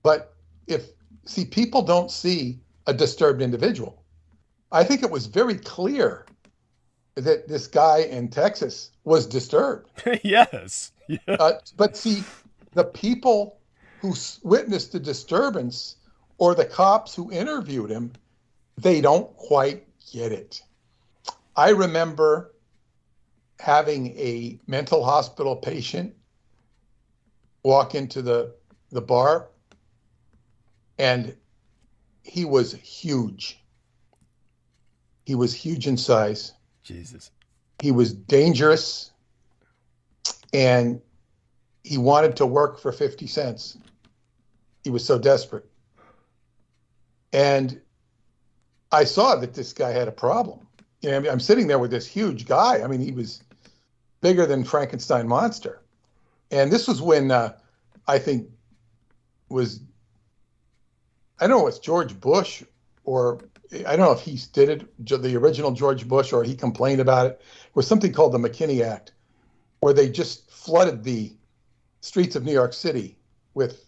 but people don't see a disturbed individual. I think it was very clear that this guy in Texas was disturbed. Yes. Yeah. But see, the people who witnessed the disturbance or the cops who interviewed him, they don't quite get it. I remember having a mental hospital patient walk into the bar, and he was huge. He was huge in size. Jesus. He was dangerous, and he wanted to work for 50 cents. He was so desperate. And I saw that this guy had a problem. I'm sitting there with this huge guy. I mean, he was bigger than Frankenstein monster. And this was when I think I don't know, it's George Bush, or I don't know if he did it, the original George Bush, or he complained about it. It was something called the McKinney Act, where they just flooded the streets of New York City with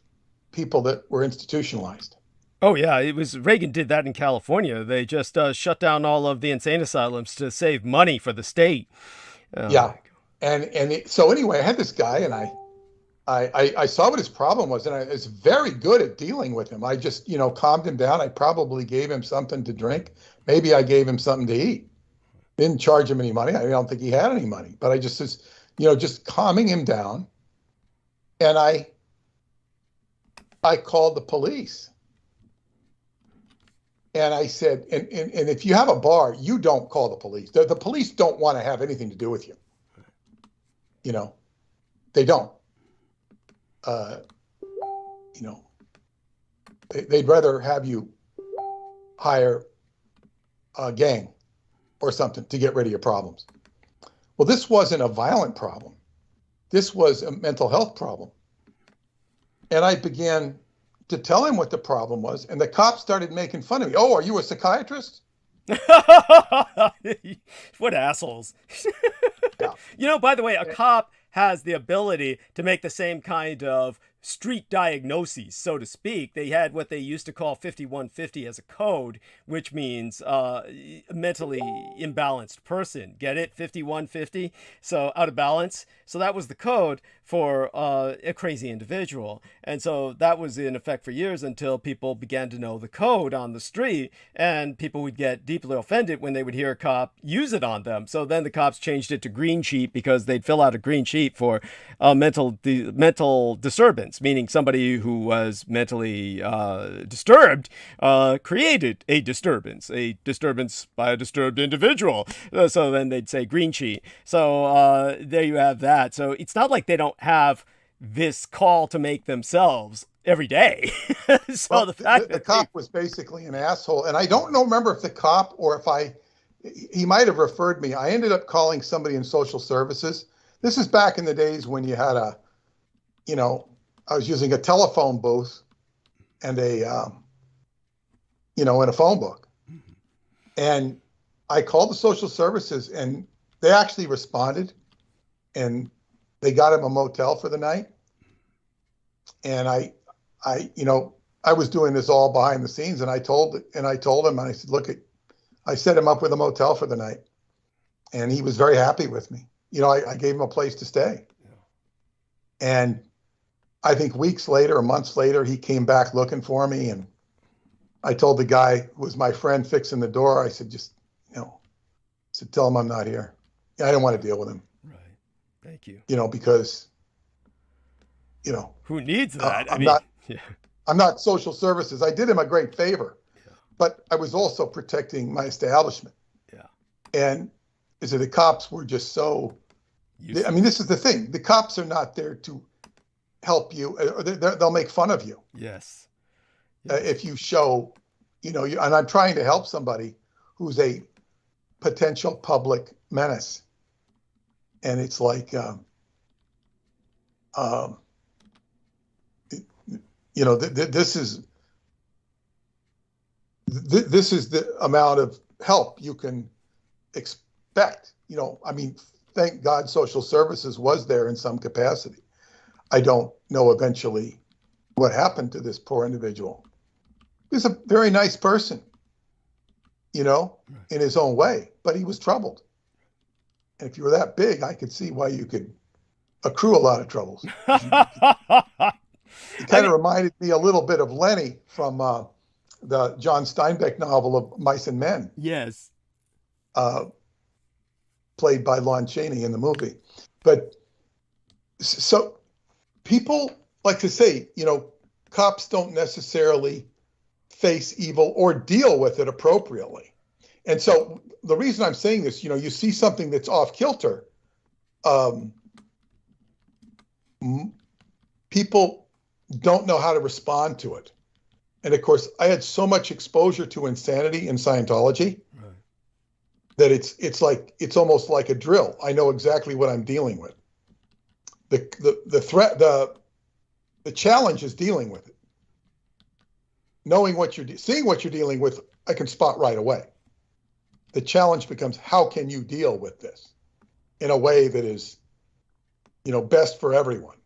people that were institutionalized. Oh, yeah. It was Reagan did that in California. They just shut down all of the insane asylums to save money for the state. Yeah. So anyway, I had this guy, and I saw what his problem was, and I was very good at dealing with him. I just, calmed him down. I probably gave him something to drink. Maybe I gave him something to eat. Didn't charge him any money. I don't think he had any money, but I just was, just calming him down. And I called the police. And I said, and if you have a bar, you don't call the police. The police don't want to have anything to do with you. They don't. you know, they'd rather have you hire a gang or something to get rid of your problems. Well, this wasn't a violent problem. This was a mental health problem. And I began to tell him what the problem was, and the cops started making fun of me. Oh, are you a psychiatrist? What assholes. Yeah. You know, by the way, a cop has the ability to make the same kind of street diagnoses, so to speak. They had what they used to call 5150 as a code, which means mentally imbalanced person. Get it? 5150? So out of balance. So that was the code for a crazy individual. And so that was in effect for years until people began to know the code on the street, and people would get deeply offended when they would hear a cop use it on them. So then the cops changed it to green sheet, because they'd fill out a green sheet for mental disturbance, meaning somebody who was mentally disturbed created a disturbance by a disturbed individual. So then they'd say green sheet. So there you have that. So it's not like they don't have this call to make themselves every day. So well, the fact the cop was basically an asshole. And I don't remember if the cop or if he might have referred me. I ended up calling somebody in social services. This is back in the days when you had I was using a telephone booth and and a phone book. And I called the social services, and they actually responded, and they got him a motel for the night. And I was doing this all behind the scenes, and I told him, I said, look, I set him up with a motel for the night, and he was very happy with me. I gave him a place to stay. Yeah. And I think weeks later or months later, he came back looking for me, and I told the guy who was my friend fixing the door, I said, tell him I'm not here. I didn't want to deal with him. Right. Thank you. Because, who needs that? I'm not social services. I did him a great favor, but I was also protecting my establishment. Yeah. And the cops were just so, this is the thing. The cops are not there to help you. They'll make fun of you. Yes. If you show, and I'm trying to help somebody who's a potential public menace. And it's like, this is the amount of help you can expect. Thank God social services was there in some capacity. I don't know eventually what happened to this poor individual. He's a very nice person, in his own way, but he was troubled. And if you were that big, I could see why you could accrue a lot of troubles. It kind of reminded me a little bit of Lenny from the John Steinbeck novel of Mice and Men. Yes. Played by Lon Chaney in the movie. But so people like to say, cops don't necessarily face evil or deal with it appropriately. And so the reason I'm saying this, you see something that's off kilter, people don't know how to respond to it. And of course, I had so much exposure to insanity in Scientology that it's almost like a drill. I know exactly what I'm dealing with. The threat, the challenge is dealing with it. Knowing seeing what you're dealing with, I can spot right away. The challenge becomes, how can you deal with this in a way that is, best for everyone?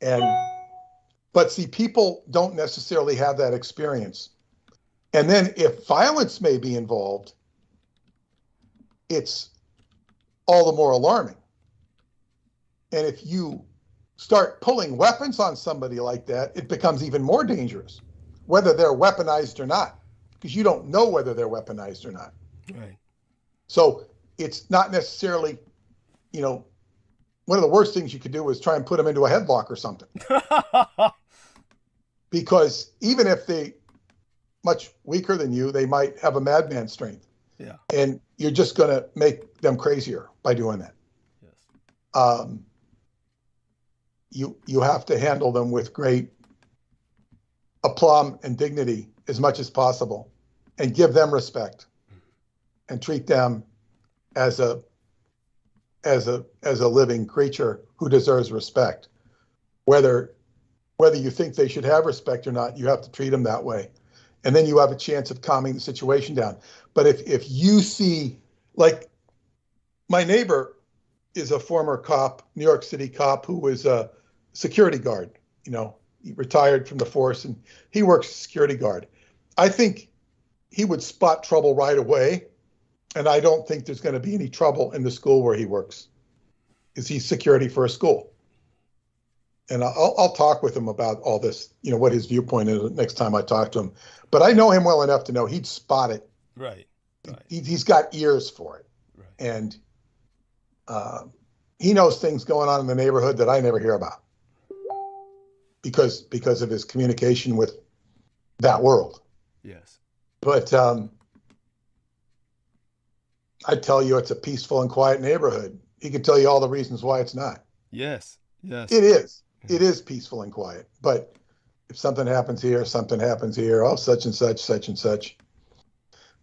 But see, people don't necessarily have that experience. And then if violence may be involved, it's all the more alarming. And if you start pulling weapons on somebody like that, it becomes even more dangerous, whether they're weaponized or not, because you don't know whether they're weaponized or not. Right. So it's not necessarily, one of the worst things you could do is try and put them into a headlock or something. Because even if they much weaker than you, they might have a madman strength. Yeah. And you're just going to make them crazier by doing that. Yes. you have to handle them with great aplomb and dignity as much as possible, and give them respect, and treat them as a living creature who deserves respect. Whether you think they should have respect or not, you have to treat them that way, and then you have a chance of calming the situation down. But if you see, like, my neighbor is a former cop, New York City cop, who was a security guard. You know, he retired from the force and he works security guard. I think he would spot trouble right away, and I don't think there's going to be any trouble in the school where he works, because he's security for a school. And I'll talk with him about all this, you know, what his viewpoint is next time I talk to him. But I know him well enough to know he'd spot it. Right. He's got ears for it. Right. And he knows things going on in the neighborhood that I never hear about, because of his communication with that world. Yes. But I tell you, it's a peaceful and quiet neighborhood. He can tell you all the reasons why it's not. Yes. Yes. It is. It is peaceful and quiet. But if something happens here, oh, such and such, such and such.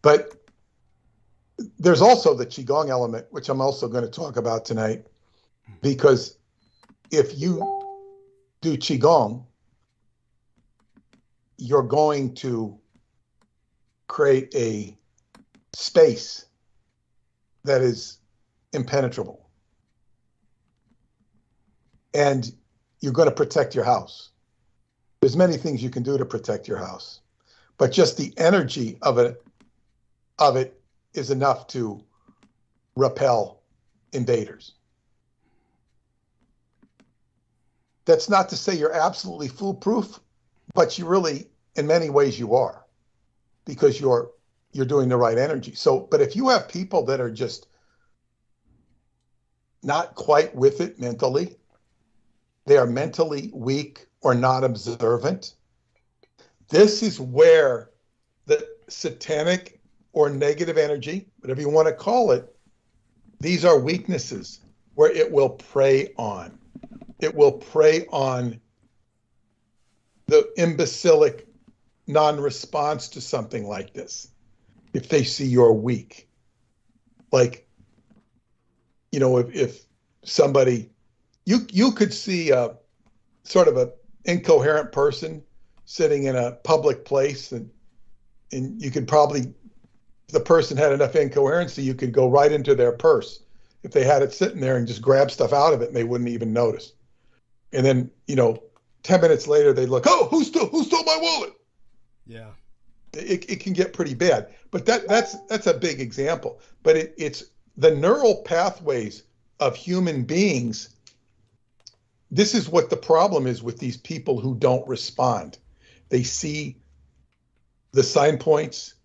But there's also the Qigong element, which I'm also going to talk about tonight, because if you do Qigong, you're going to create a space that is impenetrable. And you're going to protect your house. There's many things you can do to protect your house, but just the energy of it is enough to repel invaders. That's not to say you're absolutely foolproof, but you really, in many ways, you are, because you're doing the right energy. So, but if you have people that are just not quite with it mentally, they are mentally weak or not observant, this is where the satanic or negative energy, whatever you want to call it, these are weaknesses where it will prey on. It will prey on the imbecilic non-response to something like this. If they see you're weak, like, you know, if somebody, you could see a sort of a incoherent person sitting in a public place, and you could probably, if the person had enough incoherency, you could go right into their purse if they had it sitting there and just grab stuff out of it and they wouldn't even notice. And then, you know, 10 minutes later, they'd look, oh, who stole my wallet? Yeah. It can get pretty bad, but that's a big example. But it's the neural pathways of human beings. This is what the problem is with these people who don't respond. They see the sign points,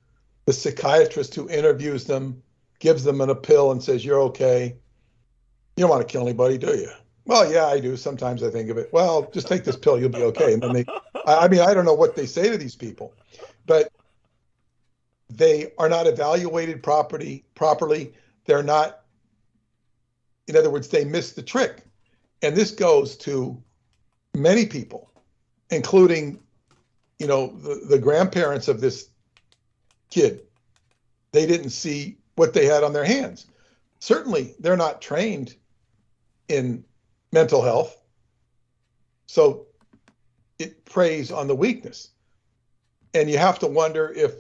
the psychiatrist who interviews them gives them a pill and says, you're okay. You don't want to kill anybody, do you? Well, yeah, I do. Sometimes I think of it. Well, just take this pill, you'll be okay. And then I mean, I don't know what they say to these people, but they are not evaluated properly. They're not, in other words, they miss the trick. And this goes to many people, including, you know, the grandparents of this kid. They didn't see what they had on their hands. Certainly, they're not trained in mental health. So it preys on the weakness. And you have to wonder if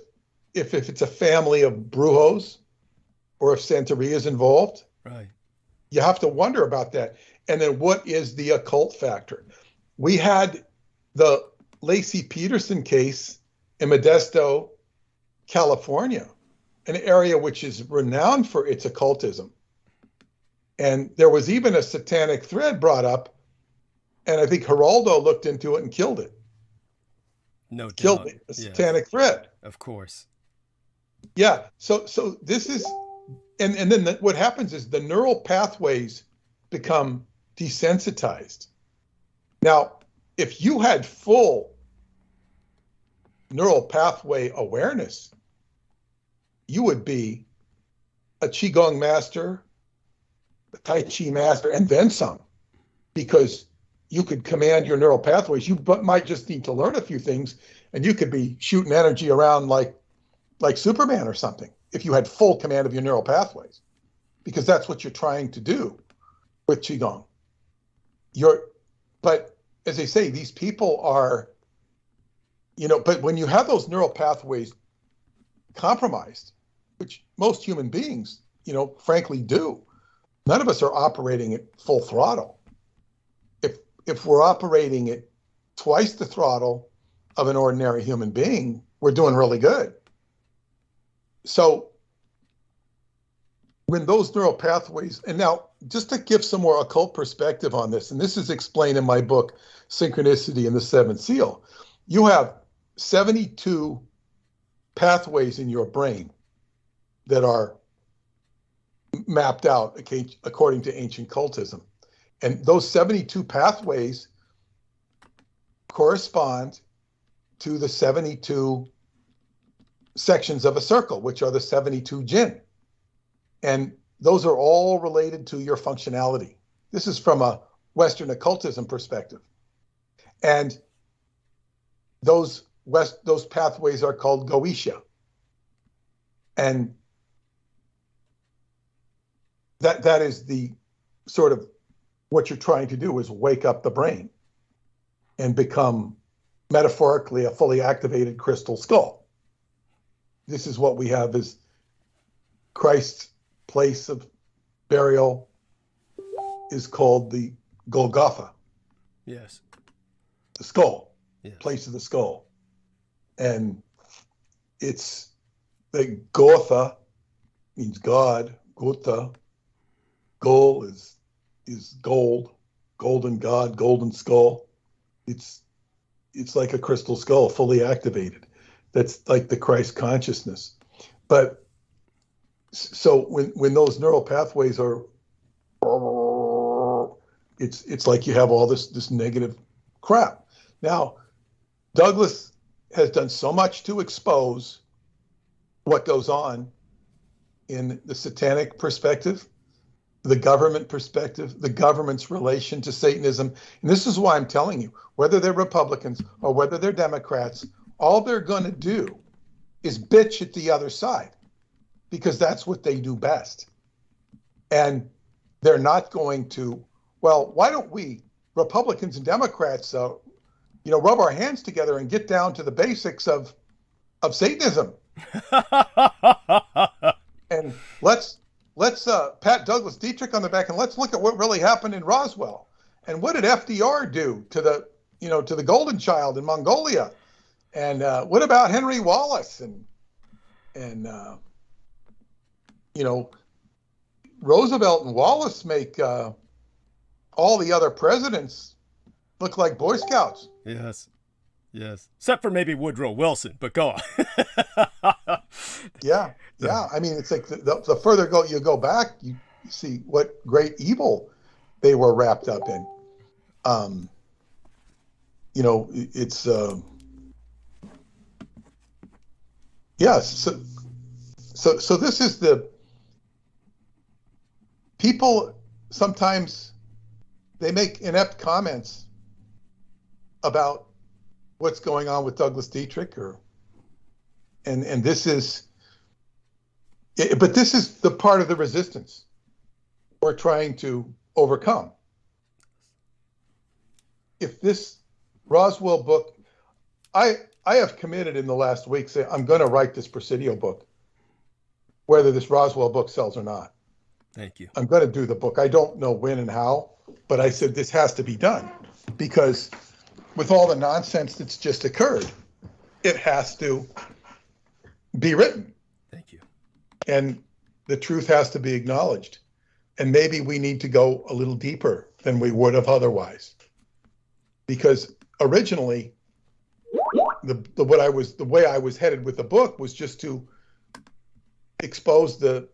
it's a family of brujos or if Santeria is involved. Right. You have to wonder about that. And then what is the occult factor? We had the Lacey Peterson case in Modesto, California, an area which is renowned for its occultism. And there was even a satanic thread brought up, and I think Geraldo looked into it and killed it. No doubt. Killed it, a satanic thread. Of course. Yeah, so this is, and then what happens is the neural pathways become desensitized. Now, if you had full neural pathway awareness, you would be a Qigong master, a Tai Chi master, and then some, because you could command your neural pathways. You might just need to learn a few things, and you could be shooting energy around like Superman or something if you had full command of your neural pathways, because that's what you're trying to do with Qigong. But as they say, these people are, but when you have those neural pathways compromised, which most human beings, frankly do, none of us are operating at full throttle. If we're operating at twice the throttle of an ordinary human being, we're doing really good. So when those neural pathways, and now just to give some more occult perspective on this, and this is explained in my book, Synchronicity and the Seventh Seal, you have 72 pathways in your brain that are mapped out according to ancient cultism. And those 72 pathways correspond to the 72 sections of a circle, which are the 72 jinn. And those are all related to your functionality. This is from a Western occultism perspective. And those pathways are called Goetia. And that is the sort of what you're trying to do, is wake up the brain and become metaphorically a fully activated crystal skull. This is what we have as Christ's place of burial is called the Golgotha. Yes. The skull. Yes. Place of the skull. And it's the Gotha means God. Gotha. Gol is gold, golden God, golden skull. It's like a crystal skull, fully activated. That's like the Christ consciousness. But so when those neural pathways are, it's like you have all this negative crap. Now, Douglas has done so much to expose what goes on in the satanic perspective, the government perspective, the government's relation to Satanism. And this is why I'm telling you, whether they're Republicans or whether they're Democrats, all they're going to do is bitch at the other side, because that's what they do best. And they're not going to, well, why don't we, Republicans and Democrats, rub our hands together and get down to the basics of Satanism. And let's pat Douglas Dietrich on the back, and let's look at what really happened in Roswell. And what did FDR do to the Golden Child in Mongolia? And what about Henry Wallace and Roosevelt and Wallace make all the other presidents look like Boy Scouts? Yes. Except for maybe Woodrow Wilson, but go on. Yeah. I mean, it's like the further you go back, you see what great evil they were wrapped up in. It's yes. So this is the people. Sometimes they make inept comments about what's going on with Douglas Dietrich, and this is, but this is the part of the resistance we're trying to overcome. If this Roswell book, I have committed in the last week, say I'm going to write this Presidio book, whether this Roswell book sells or not. Thank you. I'm going to do the book. I don't know when and how, but I said this has to be done, because with all the nonsense that's just occurred, it has to be written. Thank you. And the truth has to be acknowledged. And maybe we need to go a little deeper than we would have otherwise. Because originally, the way I was headed with the book was just to expose the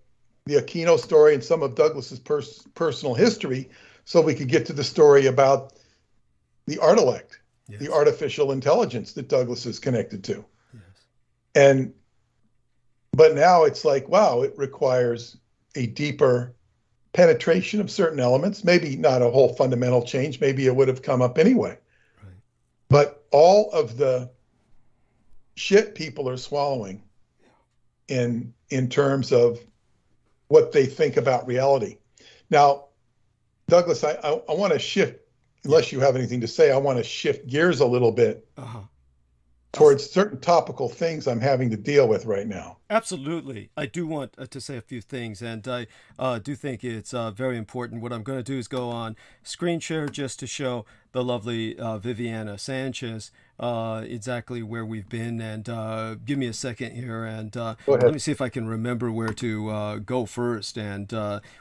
Aquino story and some of Douglas's personal history, so we could get to the story about the Artilect, yes, the artificial intelligence that Douglas is connected to. Yes. But now it's like, wow, it requires a deeper penetration of certain elements, maybe not a whole fundamental change, maybe it would have come up anyway. Right. But all of the shit people are swallowing in terms of what they think about reality. Now, Douglas, I want to shift, unless you have anything to say, I want to shift gears a little bit towards certain topical things I'm having to deal with right now. Absolutely. I do want to say a few things, and I do think it's very important. What I'm going to do is go on screen share just to show the lovely Viviana Sanchez exactly where we've been. And give me a second here, and let me see if I can remember where to go first. And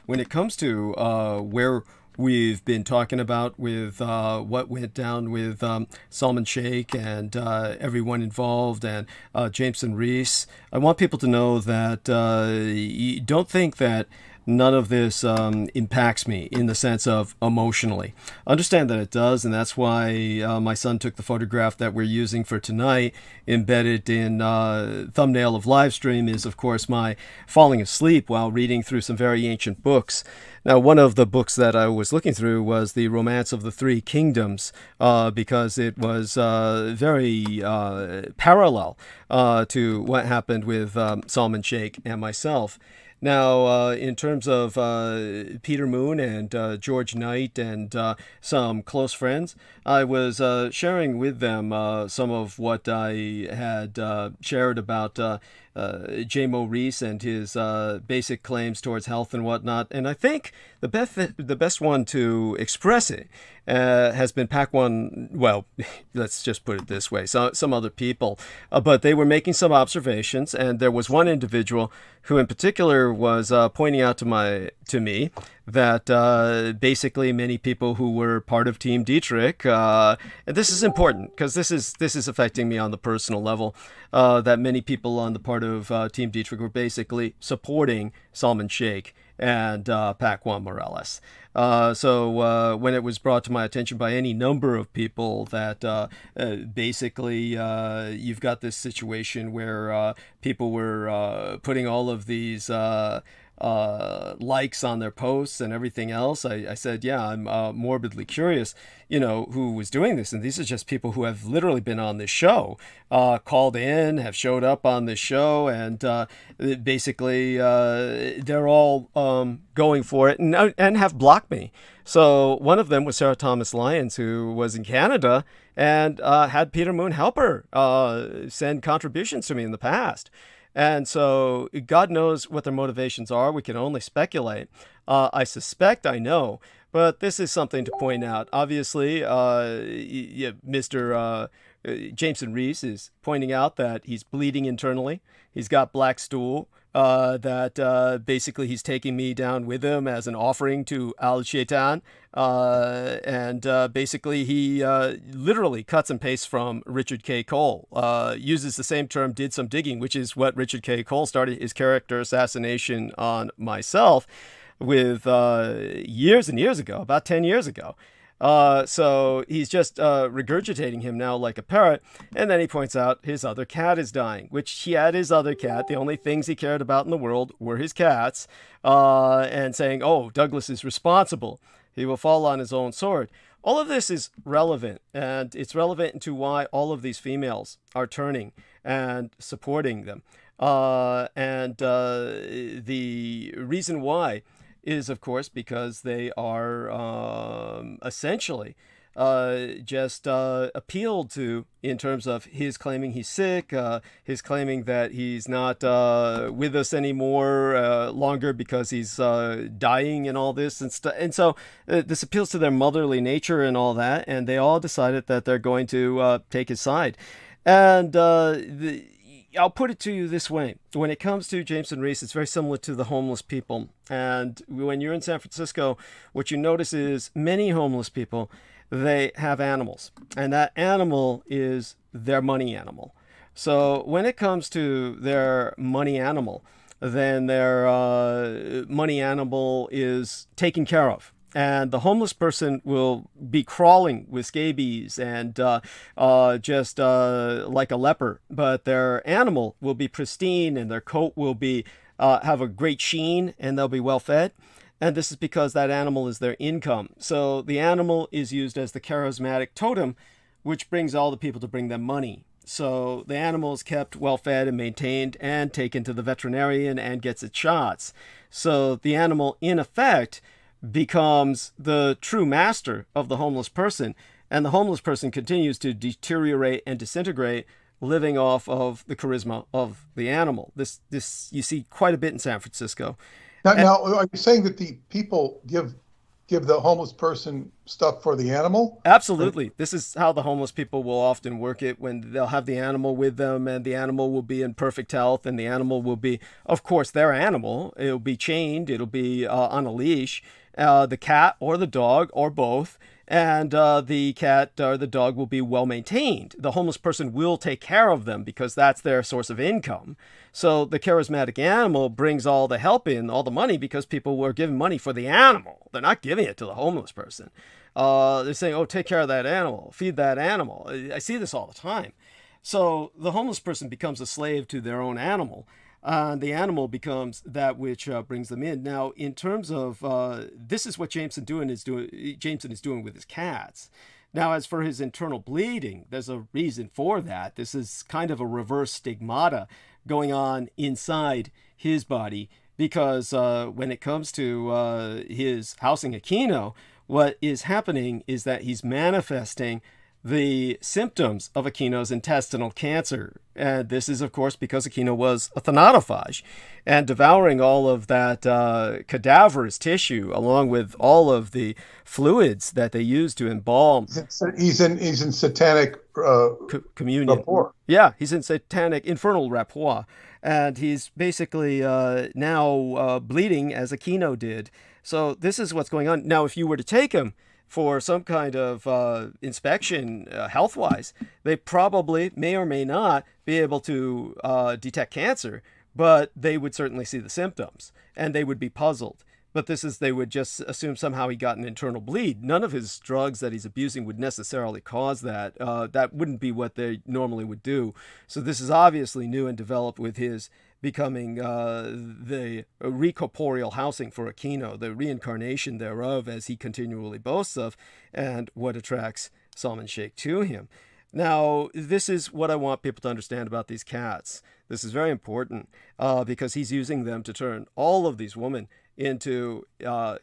when it comes to where we've been talking about with what went down with Salman Sheikh and everyone involved, and Jameson Reese, I want people to know that you don't think that none of this impacts me in the sense of emotionally. Understand that it does, and that's why my son took the photograph that we're using for tonight. Embedded in thumbnail of live stream is, of course, my falling asleep while reading through some very ancient books. Now, one of the books that I was looking through was The Romance of the Three Kingdoms, because it was very parallel to what happened with Salman Sheikh and myself. Now, in terms of Peter Moon and George Knight and some close friends, I was sharing with them some of what I had shared about J.Mo Reese and his basic claims towards health and whatnot. And I think the best one to express it has been Pac-1, well, let's just put it this way, some other people. But they were making some observations, and there was one individual who in particular was pointing out to me that basically many people who were part of Team Dietrich, and this is important because this is affecting me on the personal level, that many people on the part of Team Dietrich were basically supporting Salman Sheikh and Pac-1 Morales. So when it was brought to my attention by any number of people that basically you've got this situation where people were putting all of these likes on their posts and everything else, I said, yeah, I'm morbidly curious, who was doing this. And these are just people who have literally been on this show, called in, have showed up on this show, and basically they're all going for it and have blocked me. So one of them was Sarah Thomas Lyons, who was in Canada and had Peter Moon help her send contributions to me in the past. And so God knows what their motivations are. We can only speculate. I suspect I know, but this is something to point out. Obviously, Mr. Jameson Reese is pointing out that he's bleeding internally. He's got black stool, that basically he's taking me down with him as an offering to Al-Shaitan. And basically he literally cuts and pastes from Richard K. Cole, uses the same term, did some digging, which is what Richard K. Cole started his character assassination on myself with years and years ago, about 10 years ago. So he's just regurgitating him now like a parrot. And then he points out his other cat is dying, which he had his other cat. The only things he cared about in the world were his cats, and saying, oh, Douglas is responsible. He will fall on his own sword. All of this is relevant, and it's relevant to why all of these females are turning and supporting them. And the reason why is, of course, because they are essentially just appealed to in terms of his claiming he's sick, his claiming that he's not with us anymore longer because he's dying and all this and so this appeals to their motherly nature and all that, and they all decided that they're going to take his side. And I'll put it to you this way. When it comes to Jameson Reese, it's very similar to the homeless people. And when you're in San Francisco, what you notice is many homeless people, they have animals. And that animal is their money animal. So when it comes to their money animal, then their money animal is taken care of. And the homeless person will be crawling with scabies and just like a leper. But their animal will be pristine, and their coat will be have a great sheen, and they'll be well fed. And this is because that animal is their income. So the animal is used as the charismatic totem, which brings all the people to bring them money. So the animal is kept well fed and maintained and taken to the veterinarian and gets its shots. So the animal, in effect, becomes the true master of the homeless person. And the homeless person continues to deteriorate and disintegrate, living off of the charisma of the animal. This you see quite a bit in San Francisco. Now, are you saying that the people give the homeless person stuff for the animal? Absolutely. This is how the homeless people will often work it, when they'll have the animal with them, and the animal will be in perfect health, and the animal will be, of course, their animal. It'll be chained. It'll be on a leash. The cat or the dog or both. And the cat or the dog will be well maintained. The homeless person will take care of them because that's their source of income. So the charismatic animal brings all the help in, all the money, because people were giving money for the animal. They're not giving it to the homeless person. They're saying, oh, take care of that animal, feed that animal. I see this all the time. So the homeless person becomes a slave to their own animal. The animal becomes that which brings them in. Now, in terms of this is what Jameson is doing with his cats. Now, as for his internal bleeding, there's a reason for that. This is kind of a reverse stigmata going on inside his body, because when it comes to his housing Aquino, what is happening is that he's manifesting the symptoms of Aquino's intestinal cancer. And this is, of course, because Aquino was a thanatophage and devouring all of that cadaverous tissue, along with all of the fluids that they use to embalm. He's in satanic communion. rapport. Yeah, he's in satanic infernal rapport. And he's basically now bleeding as Aquino did. So this is what's going on. Now, if you were to take him for some kind of inspection health-wise, they probably may or may not be able to detect cancer, but they would certainly see the symptoms, and they would be puzzled. But they would just assume somehow he got an internal bleed. None of his drugs that he's abusing would necessarily cause that. That wouldn't be what they normally would do. So this is obviously new and developed with his becoming the recorporeal housing for Aquino, the reincarnation thereof, as he continually boasts of, and what attracts Salman Sheikh to him. Now, this is what I want people to understand about these cats. This is very important because he's using them to turn all of these women into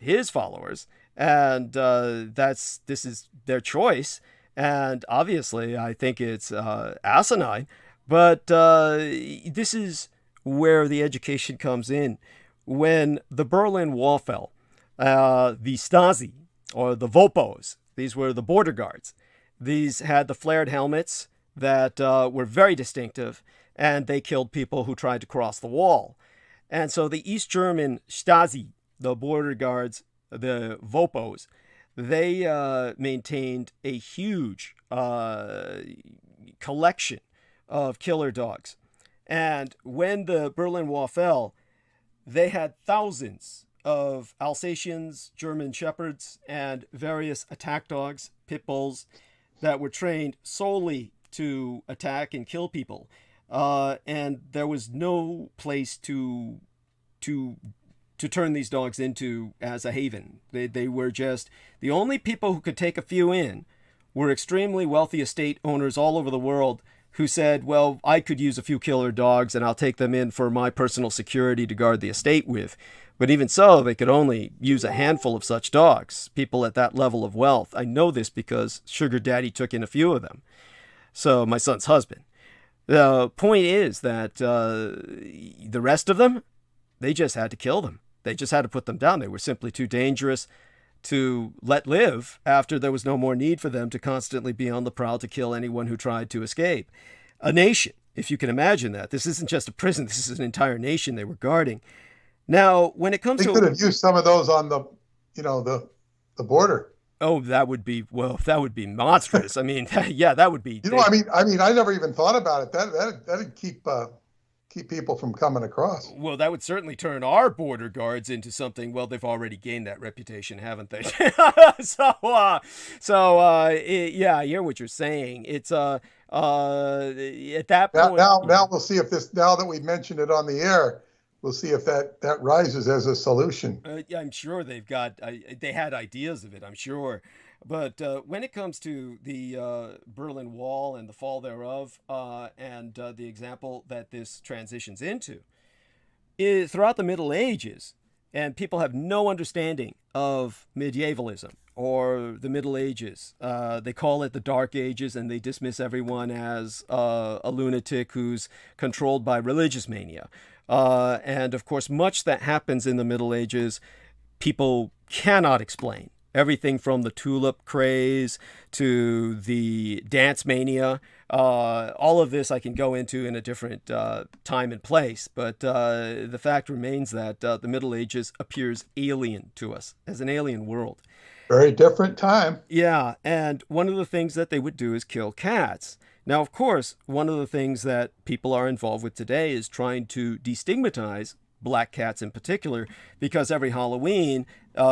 his followers, and this is their choice. And obviously, I think it's asinine, but this is where the education comes in. When the Berlin Wall fell, the Stasi, or the Vopos, these were the border guards. These had the flared helmets that were very distinctive, and they killed people who tried to cross the wall. And so the East German Stasi, the border guards, the Vopos, they maintained a huge collection of killer dogs. And when the Berlin Wall fell, they had thousands of Alsatians, German Shepherds, and various attack dogs, pit bulls, that were trained solely to attack and kill people. And there was no place to turn these dogs into as a haven. They were just, the only people who could take a few in were extremely wealthy estate owners all over the world, who said, well, I could use a few killer dogs and I'll take them in for my personal security to guard the estate with. But even so, they could only use a handful of such dogs, people at that level of wealth. I know this because Sugar Daddy took in a few of them. So my son's husband. The point is that the rest of them, they just had to kill them. They just had to put them down. They were simply too dangerous to let live after there was no more need for them to constantly be on the prowl to kill anyone who tried to escape. A nation, if you can imagine that. This isn't just a prison. This is an entire nation they were guarding. Now, when it comes They could have used some of those on the border. Oh, that would be monstrous. I mean, yeah, that would be. I mean, I never even thought about it. That'd keep people from coming across. Well, that would certainly turn our border guards into something. Well, they've already gained that reputation, haven't they? Yeah, I hear what you're saying. It's at that point. Now we'll see if this. Now that we've mentioned it on the air, We'll see if that rises as a solution. Yeah, I'm sure they had ideas of it, I'm sure. But when it comes to the Berlin Wall and the fall thereof, and the example that this transitions into, is throughout the Middle Ages, and people have no understanding of medievalism or the Middle Ages. They call it the Dark Ages, and they dismiss everyone as a lunatic who's controlled by religious mania. And of course, much that happens in the Middle Ages, people cannot explain. Everything from the tulip craze to the dance mania. All of this I can go into in a different time and place, but the fact remains that the Middle Ages appears alien to us, as an alien world. Very different time. Yeah, and one of the things that they would do is kill cats. Now, of course, one of the things that people are involved with today is trying to destigmatize black cats in particular, because every Halloween,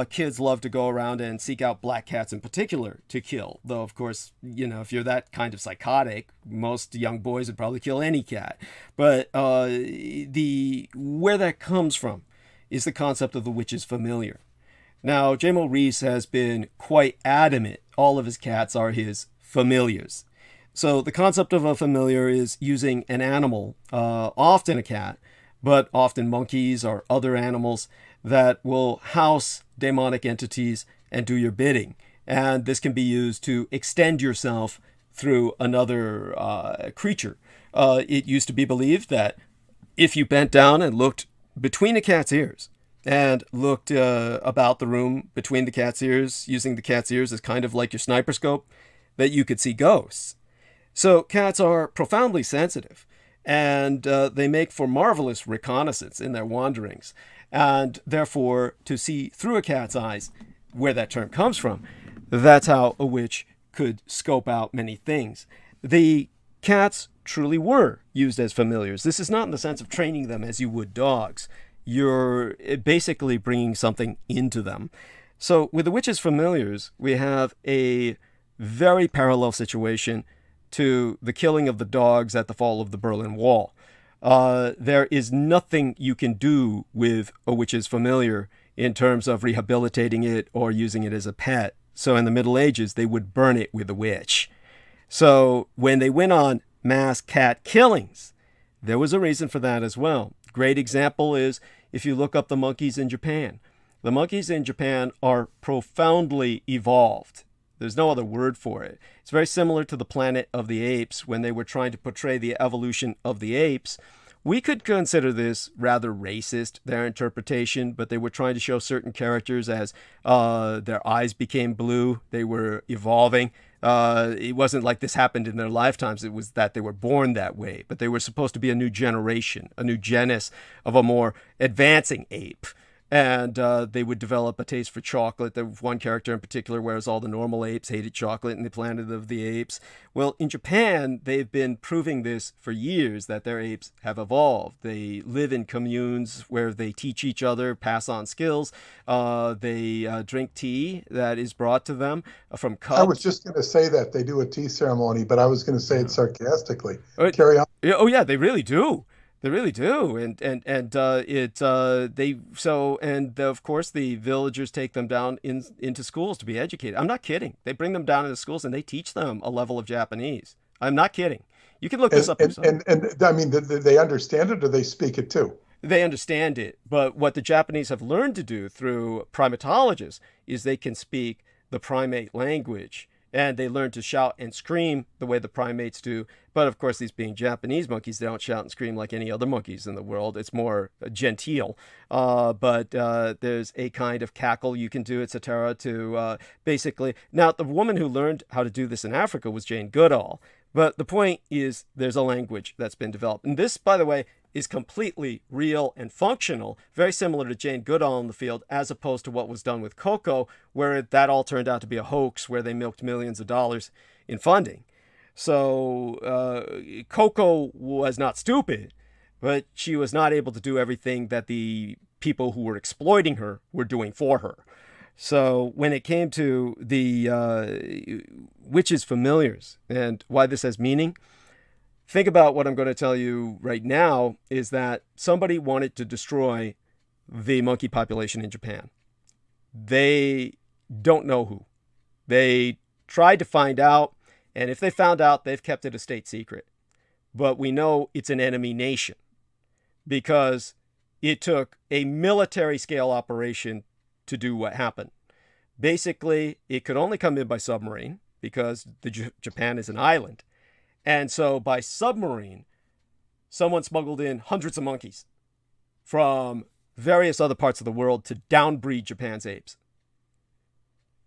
kids love to go around and seek out black cats in particular to kill. Though, of course, if you're that kind of psychotic, most young boys would probably kill any cat. But where that comes from is the concept of the witch's familiar. Now, J. Maurice has been quite adamant all of his cats are his familiars. So the concept of a familiar is using an animal, often a cat, but often monkeys or other animals that will house demonic entities and do your bidding. And this can be used to extend yourself through another creature. It used to be believed that if you bent down and looked between a cat's ears and looked about the room between the cat's ears, using the cat's ears as kind of like your sniper scope, that you could see ghosts. So cats are profoundly sensitive, and they make for marvelous reconnaissance in their wanderings. And therefore, to see through a cat's eyes, where that term comes from, that's how a witch could scope out many things. The cats truly were used as familiars. This is not in the sense of training them as you would dogs. You're basically bringing something into them. So with the witch's familiars, we have a very parallel situation to the killing of the dogs at the fall of the Berlin Wall. There is nothing you can do with a witch's familiar in terms of rehabilitating it or using it as a pet. So in the Middle Ages, they would burn it with a witch. So when they went on mass cat killings, there was a reason for that as well. Great example is if you look up the monkeys in Japan. The monkeys in Japan are profoundly evolved. There's no other word for it. It's very similar to the Planet of the Apes when they were trying to portray the evolution of the apes. We could consider this rather racist, their interpretation, but they were trying to show certain characters as their eyes became blue, they were evolving. It wasn't like this happened in their lifetimes. It was that they were born that way, but they were supposed to be a new generation, a new genus of a more advancing ape. And they would develop a taste for chocolate. There was one character in particular, whereas all the normal apes hated chocolate in the Planet of the Apes. Well, in Japan, they've been proving this for years, that their apes have evolved. They live in communes where they teach each other, pass on skills. They drink tea that is brought to them from cups. I was just going to say that. They do a tea ceremony, but I was going to say it sarcastically. Carry on. Oh, yeah, they really do. They really do, and of course the villagers take them down into schools to be educated. I'm not kidding. They bring them down into schools and they teach them a level of Japanese. I'm not kidding. You can look this up yourself. And I mean, they understand it, or they speak it too? They understand it, but what the Japanese have learned to do through primatologists is they can speak the primate language. And they learn to shout and scream the way the primates do. But of course, these being Japanese monkeys, they don't shout and scream like any other monkeys in the world. It's more genteel. But there's a kind of cackle you can do, etc. to basically... Now, the woman who learned how to do this in Africa was Jane Goodall. But the point is there's a language that's been developed. And this, by the way, is completely real and functional, very similar to Jane Goodall in the field, as opposed to what was done with cocoa, where that all turned out to be a hoax, where they milked millions of dollars in funding. So Coco was not stupid, but she was not able to do everything that the people who were exploiting her were doing for her. So when it came to the witches' familiars and why this has meaning, think about what I'm going to tell you right now is that somebody wanted to destroy the monkey population in Japan. They don't know who. They tried to find out, and if they found out, they've kept it a state secret. But we know it's an enemy nation because it took a military scale operation to do what happened. Basically, it could only come in by submarine because Japan is an island. And so by submarine, someone smuggled in hundreds of monkeys from various other parts of the world to downbreed Japan's apes.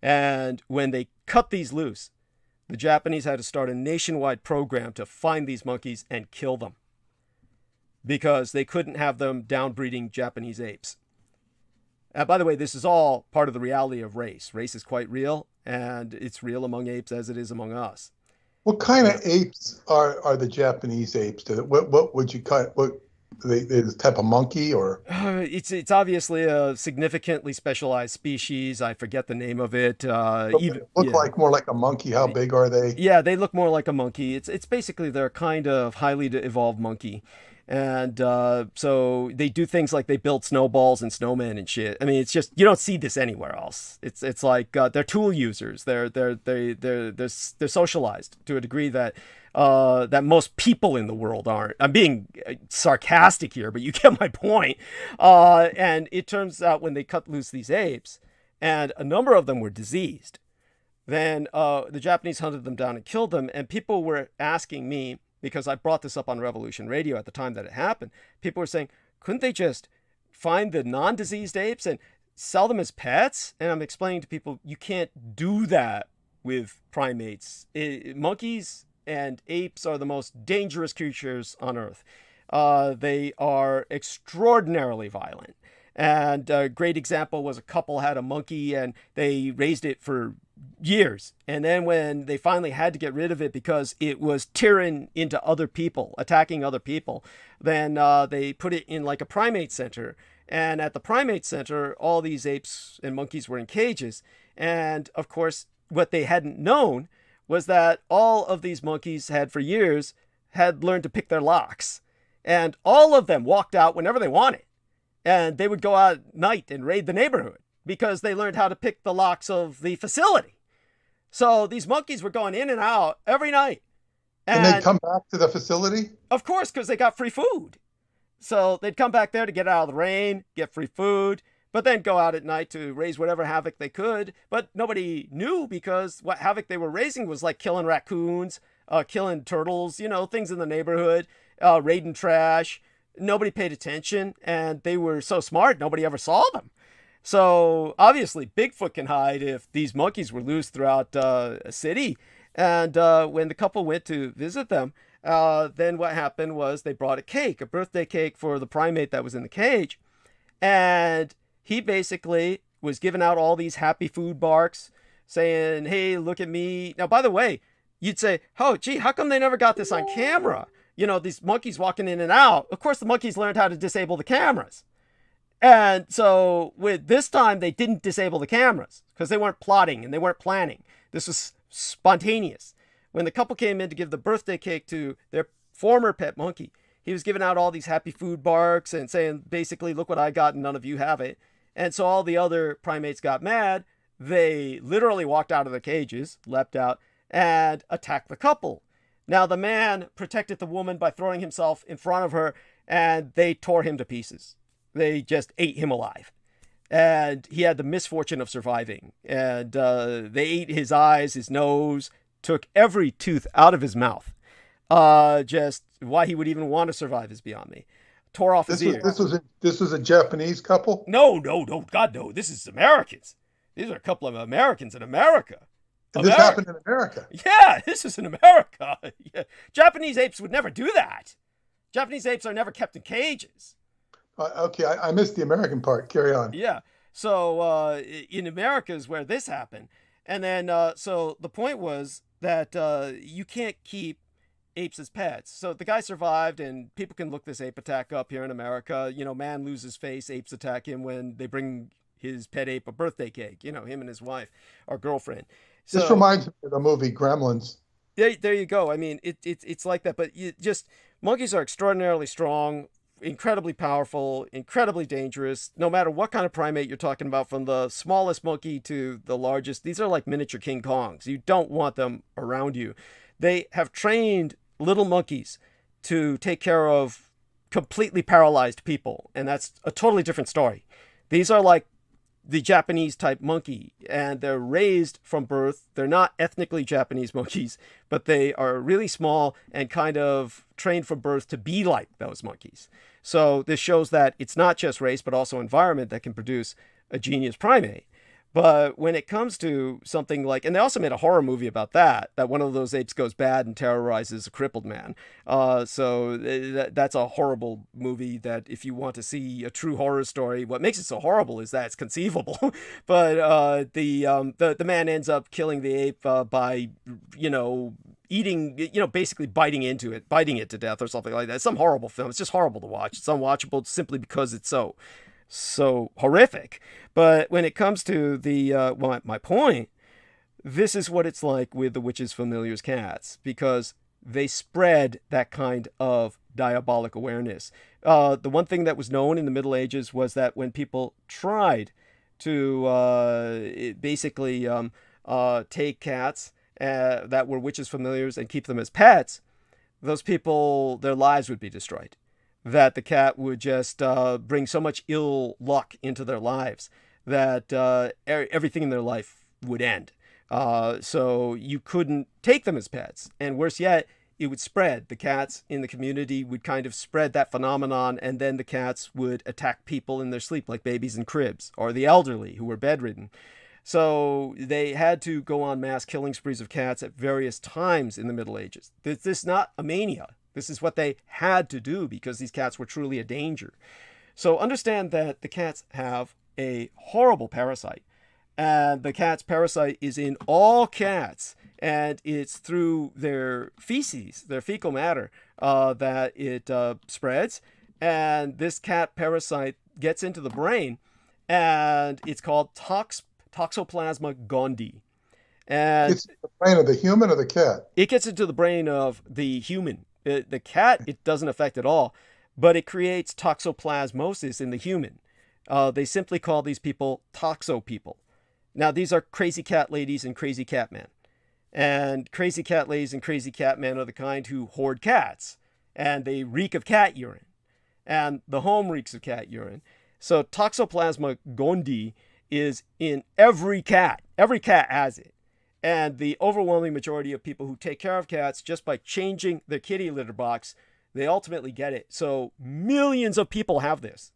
And when they cut these loose, the Japanese had to start a nationwide program to find these monkeys and kill them because they couldn't have them downbreeding Japanese apes. And by the way, this is all part of the reality of race. Race is quite real, and it's real among apes as it is among us. What kind of apes are the Japanese apes? What would you cut? What they the type of monkey or? It's obviously a significantly specialized species. I forget the name of it. Look like more like a monkey. How big are they? Yeah, they look more like a monkey. It's basically they're kind of highly evolved monkey. And so they do things like they build snowballs and snowmen and shit. I mean, it's just you don't see this anywhere else. It's like they're tool users. They're socialized to a degree that that most people in the world aren't. I'm being sarcastic here, but you get my point. And it turns out when they cut loose these apes, and a number of them were diseased, then the Japanese hunted them down and killed them. And people were asking me, because I brought this up on Revolution Radio at the time that it happened, people were saying, couldn't they just find the non-diseased apes and sell them as pets? And I'm explaining to people, you can't do that with primates. Monkeys and apes are the most dangerous creatures on Earth. They are extraordinarily violent. And a great example was a couple had a monkey and they raised it for years. And then when they finally had to get rid of it because it was tearing into other people, attacking other people, then they put it in like a primate center. And at the primate center, all these apes and monkeys were in cages. And of course, what they hadn't known was that all of these monkeys had for years had learned to pick their locks. And all of them walked out whenever they wanted. And they would go out at night and raid the neighborhood because they learned how to pick the locks of the facility. So these monkeys were going in and out every night. And they'd come back to the facility? Of course, because they got free food. So they'd come back there to get out of the rain, get free food, but then go out at night to raise whatever havoc they could. But nobody knew because what havoc they were raising was like killing raccoons, killing turtles, things in the neighborhood, raiding trash. Nobody paid attention, and they were so smart, nobody ever saw them. So obviously Bigfoot can hide if these monkeys were loose throughout a city. And when the couple went to visit them, then what happened was they brought a birthday cake for the primate that was in the cage. And he basically was giving out all these happy food barks saying, hey, look at me. Now, by the way, you'd say, oh, gee, how come they never got this on camera? These monkeys walking in and out. Of course, the monkeys learned how to disable the cameras. And so with this time, they didn't disable the cameras because they weren't plotting and they weren't planning. This was spontaneous. When the couple came in to give the birthday cake to their former pet monkey, he was giving out all these happy food barks and saying, basically, look what I got and none of you have it. And so all the other primates got mad. They literally walked out of their cages, leapt out, and attacked the couple. Now, the man protected the woman by throwing himself in front of her, and they tore him to pieces. They just ate him alive. And he had the misfortune of surviving. And they ate his eyes, his nose, took every tooth out of his mouth. Just why he would even want to survive is beyond me. Tore off his ear. This was a Japanese couple? No, God, no. This is Americans. These are a couple of Americans in America. This happened in America? Yeah, this is in America. Yeah. Japanese apes would never do that. Japanese apes are never kept in cages. Okay, I missed the American part. Carry on. Yeah. So in America is where this happened. And then, so the point was that you can't keep apes as pets. So the guy survived, and people can look this ape attack up here in America. Man loses face, apes attack him when they bring his pet ape a birthday cake, him and his wife or girlfriend. This reminds me of the movie Gremlins. there you go. I mean, it's like that, but monkeys are extraordinarily strong, incredibly powerful, incredibly dangerous, no matter what kind of primate you're talking about, from the smallest monkey to the largest. These are like miniature King Kongs. You don't want them around you. They have trained little monkeys to take care of completely paralyzed people, and that's a totally different story. These are like the Japanese type monkey, and they're raised from birth. They're not ethnically Japanese monkeys, but they are really small and kind of trained from birth to be like those monkeys. So this shows that it's not just race, but also environment that can produce a genius primate. But when it comes to something like, and they also made a horror movie about that one of those apes goes bad and terrorizes a crippled man. So that's a horrible movie that if you want to see a true horror story, what makes it so horrible is that it's conceivable. But the man ends up killing the ape by, eating, basically biting it to death or something like that. It's some horrible film. It's just horrible to watch. It's unwatchable simply because it's so horrific. But when it comes to my point, this is what it's like with the witches' familiars cats, because they spread that kind of diabolic awareness. The one thing that was known in the Middle Ages was that when people tried to basically take cats that were witches' familiars and keep them as pets, those people, their lives would be destroyed. That the cat would just bring so much ill luck into their lives that everything in their life would end. So you couldn't take them as pets. And worse yet, it would spread. The cats in the community would kind of spread that phenomenon, and then the cats would attack people in their sleep, like babies in cribs, or the elderly who were bedridden. So they had to go on mass killing sprees of cats at various times in the Middle Ages. This is not a mania. This is what they had to do because these cats were truly a danger. So understand that the cats have a horrible parasite. And the cat's parasite is in all cats. And it's through their feces, their fecal matter, that it spreads. And this cat parasite gets into the brain. And it's called Toxoplasma gondii. And it's the brain of the human or the cat? It gets into the brain of the human. The cat, it doesn't affect at all, but it creates toxoplasmosis in the human. They simply call these people toxo people. Now, these are crazy cat ladies and crazy cat men. And crazy cat ladies and crazy cat men are the kind who hoard cats, and they reek of cat urine. And the home reeks of cat urine. So Toxoplasma gondii is in every cat. Every cat has it. And the overwhelming majority of people who take care of cats, just by changing their kitty litter box, they ultimately get it. So millions of people have this.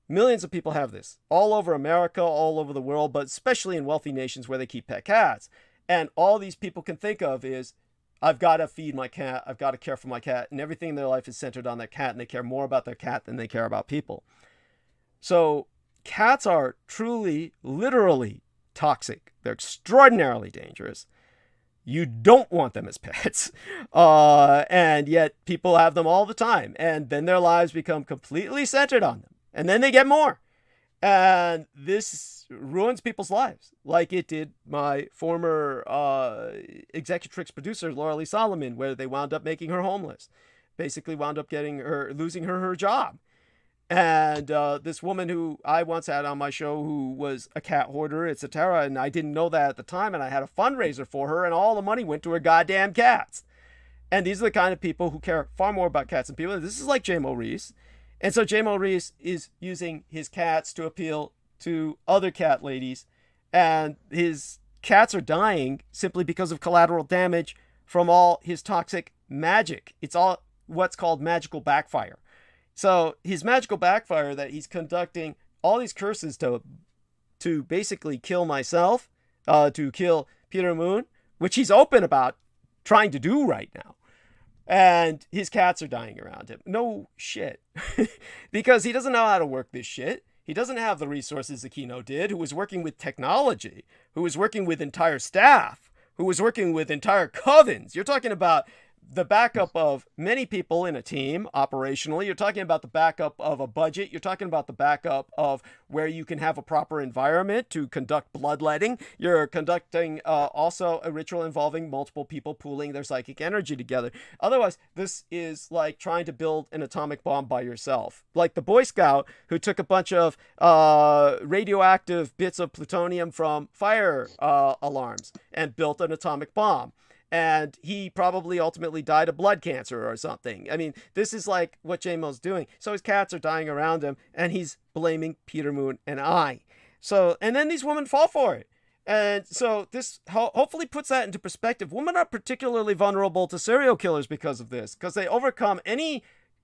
Millions of people have this all over America, all over the world, but especially in wealthy nations where they keep pet cats. And all these people can think of is, I've got to feed my cat. I've got to care for my cat. And everything in their life is centered on their cat. And they care more about their cat than they care about people. So cats are truly, literally toxic. They're extraordinarily dangerous. You don't want them as pets. And yet people have them all the time. And then their lives become completely centered on them. And then they get more. And this ruins people's lives, like it did my former Executrix producer, Laura Lee Solomon, where they wound up making her homeless. Basically wound up losing her job. And this woman who I once had on my show, who was a cat hoarder, etc., and I didn't know that at the time, and I had a fundraiser for her, and all the money went to her goddamn cats. And these are the kind of people who care far more about cats than people. This is like J. Mo Reese. And so J. Mo Reese is using his cats to appeal to other cat ladies, and his cats are dying simply because of collateral damage from all his toxic magic. It's all what's called magical backfire. So his magical backfire, that he's conducting all these curses to basically kill myself, to kill Peter Moon, which he's open about trying to do right now. And his cats are dying around him. No shit. Because he doesn't know how to work this shit. He doesn't have the resources Aquino did, who was working with technology, who was working with entire staff, who was working with entire covens. You're talking about the backup of many people in a team operationally. You're talking about the backup of a budget. You're talking about the backup of where you can have a proper environment to conduct bloodletting. You're conducting also a ritual involving multiple people pooling their psychic energy together. Otherwise, this is like trying to build an atomic bomb by yourself. Like the Boy Scout who took a bunch of radioactive bits of plutonium from fire alarms and built an atomic bomb. And he probably ultimately died of blood cancer or something. I mean, this is like what J-Mo's doing. So his cats are dying around him, and he's blaming Peter Moon and I. So, and then these women fall for it. And so this hopefully puts that into perspective. Women are particularly vulnerable to serial killers because of this, because they overcome any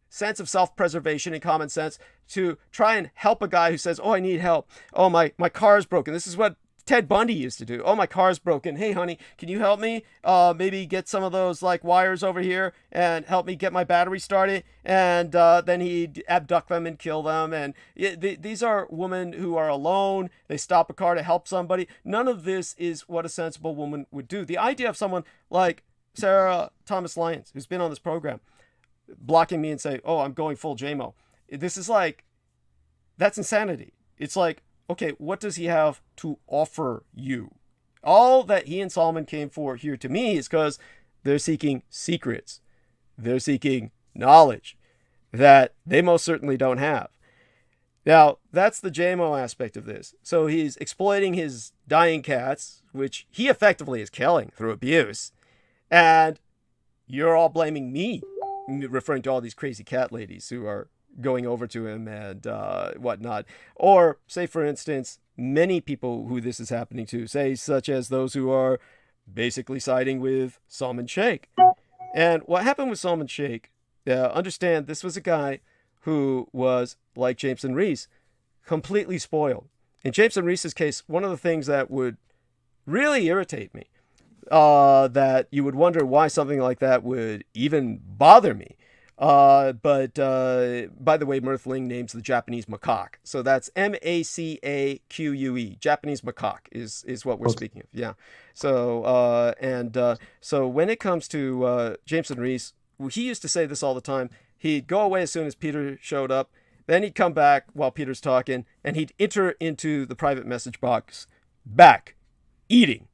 sense of self-preservation and common sense to try and help a guy who says, oh, I need help. Oh, my car is broken. This is what Ted Bundy used to do. Oh, my car's broken. Hey, honey, can you help me? Maybe get some of those like wires over here and help me get my battery started. And then he'd abduct them and kill them. And these are women who are alone. They stop a car to help somebody. None of this is what a sensible woman would do. The idea of someone like Sarah Thomas Lyons, who's been on this program, blocking me and say, oh, I'm going full JMO. This is like, that's insanity. It's like, okay, what does he have to offer you? All that he and Solomon came for here to me is because they're seeking secrets. They're seeking knowledge that they most certainly don't have. Now, that's the JMO aspect of this. So he's exploiting his dying cats, which he effectively is killing through abuse. And you're all blaming me, referring to all these crazy cat ladies who are going over to him and whatnot. Or say, for instance, many people who this is happening to, say, such as those who are basically siding with Salman Sheikh. And what happened with Salman Sheikh, understand this was a guy who was, like Jameson Reese, completely spoiled. In Jameson Reese's case, one of the things that would really irritate me, that you would wonder why something like that would even bother me, but by the way, Mirthling names the Japanese macaque. So that's Macaque. Japanese macaque is what we're speaking of. Yeah. So, so when it comes to Jameson Reese, he used to say this all the time. He'd go away as soon as Peter showed up. Then he'd come back while Peter's talking, and he'd enter into the private message box, back, eating.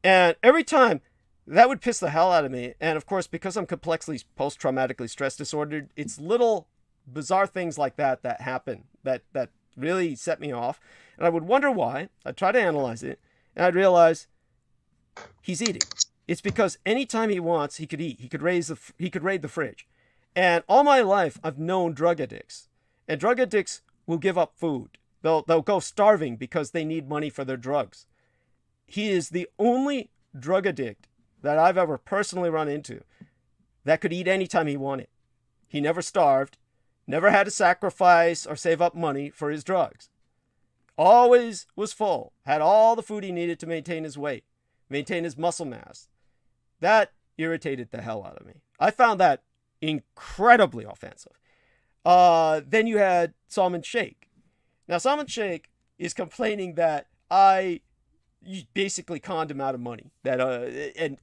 And every time, that would piss the hell out of me. And of course, because I'm complexly post-traumatically stress disordered, it's little bizarre things like that that happen that really set me off. And I would wonder why. I'd try to analyze it. And I'd realize he's eating. It's because anytime he wants, he could eat. He could raid the fridge. And all my life, I've known drug addicts. And drug addicts will give up food. They'll go starving because they need money for their drugs. He is the only drug addict that I've ever personally run into that could eat anytime he wanted. He never starved, never had to sacrifice or save up money for his drugs. Always was full, had all the food he needed to maintain his weight, maintain his muscle mass. That irritated the hell out of me. I found that incredibly offensive. Then you had Salman Sheikh. Now, Salman Sheikh is complaining that I basically conned him out of money, that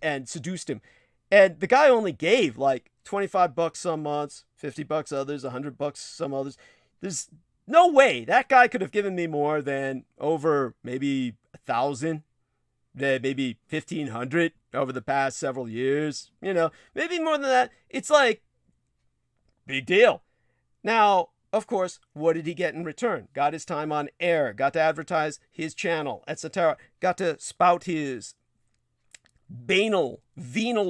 and seduced him. And the guy only gave like $25 some months, $50 others, $100 some others. There's no way that guy could have given me more than over maybe 1,000, maybe 1,500 over the past several years. You know, maybe more than that. It's like, big deal. Now, of course, what did he get in return? Got his time on air, got to advertise his channel, etc. Got to spout his venal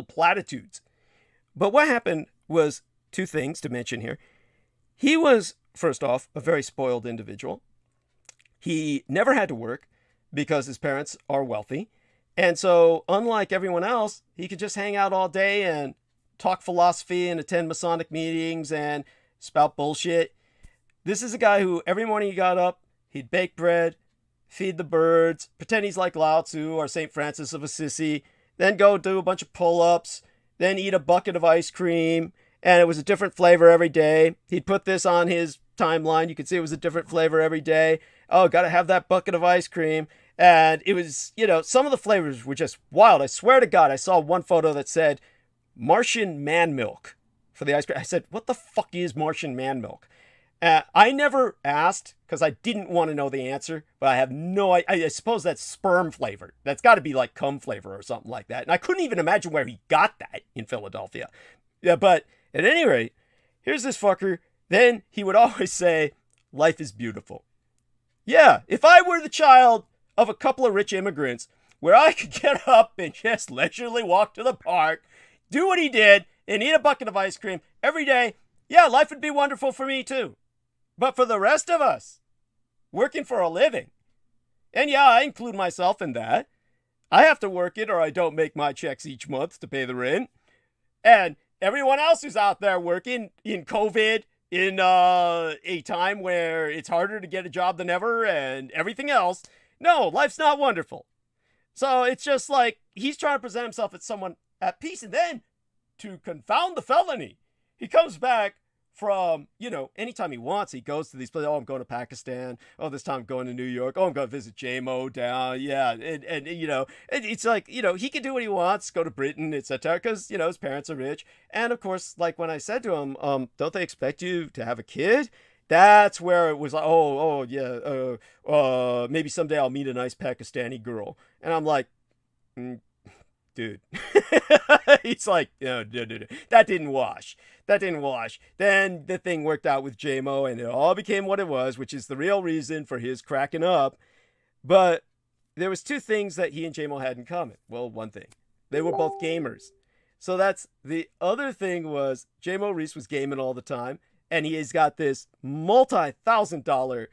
platitudes. But what happened was two things to mention here. He was, first off, a very spoiled individual. He never had to work because his parents are wealthy. And so, unlike everyone else, he could just hang out all day and talk philosophy and attend Masonic meetings and spout bullshit. This is a guy who every morning he got up, he'd bake bread, feed the birds, pretend he's like Lao Tzu or St. Francis of Assisi, then go do a bunch of pull-ups, then eat a bucket of ice cream, and it was a different flavor every day. He'd put this on his timeline. You could see it was a different flavor every day. Oh, got to have that bucket of ice cream. And it was, you know, some of the flavors were just wild. I swear to God, I saw one photo that said, Martian man milk for the ice cream. I said, what the fuck is Martian man milk? I never asked because I didn't want to know the answer, but I have no idea. I suppose that's sperm flavored. That's got to be like cum flavor or something like that. And I couldn't even imagine where he got that in Philadelphia. Yeah, but at any rate, here's this fucker. Then he would always say, life is beautiful. Yeah, if I were the child of a couple of rich immigrants where I could get up and just leisurely walk to the park, do what he did, and eat a bucket of ice cream every day, yeah, life would be wonderful for me too. But for the rest of us, working for a living, and yeah, I include myself in that. I have to work it or I don't make my checks each month to pay the rent. And everyone else who's out there working in COVID, in a time where it's harder to get a job than ever and everything else, no, life's not wonderful. So it's just like he's trying to present himself as someone at peace. And then to confound the felony, he comes back from, anytime he wants, he goes to these places. Oh, I'm going to Pakistan. Oh, this time I'm going to New York. Oh, I'm going to visit JMO down. Yeah. And it's like, he can do what he wants, go to Britain, etc. Because, his parents are rich. And of course, like when I said to him, don't they expect you to have a kid? That's where it was like, yeah, maybe someday I'll meet a nice Pakistani girl. And I'm like, dude. He's like, no, that didn't wash. Then the thing worked out with JMO and it all became what it was, which is the real reason for his cracking up. But there was two things that he and JMO had in common. Well, one thing. They were both gamers. So that's the other thing was JMO Reese was gaming all the time. And he has got this multi-$1,000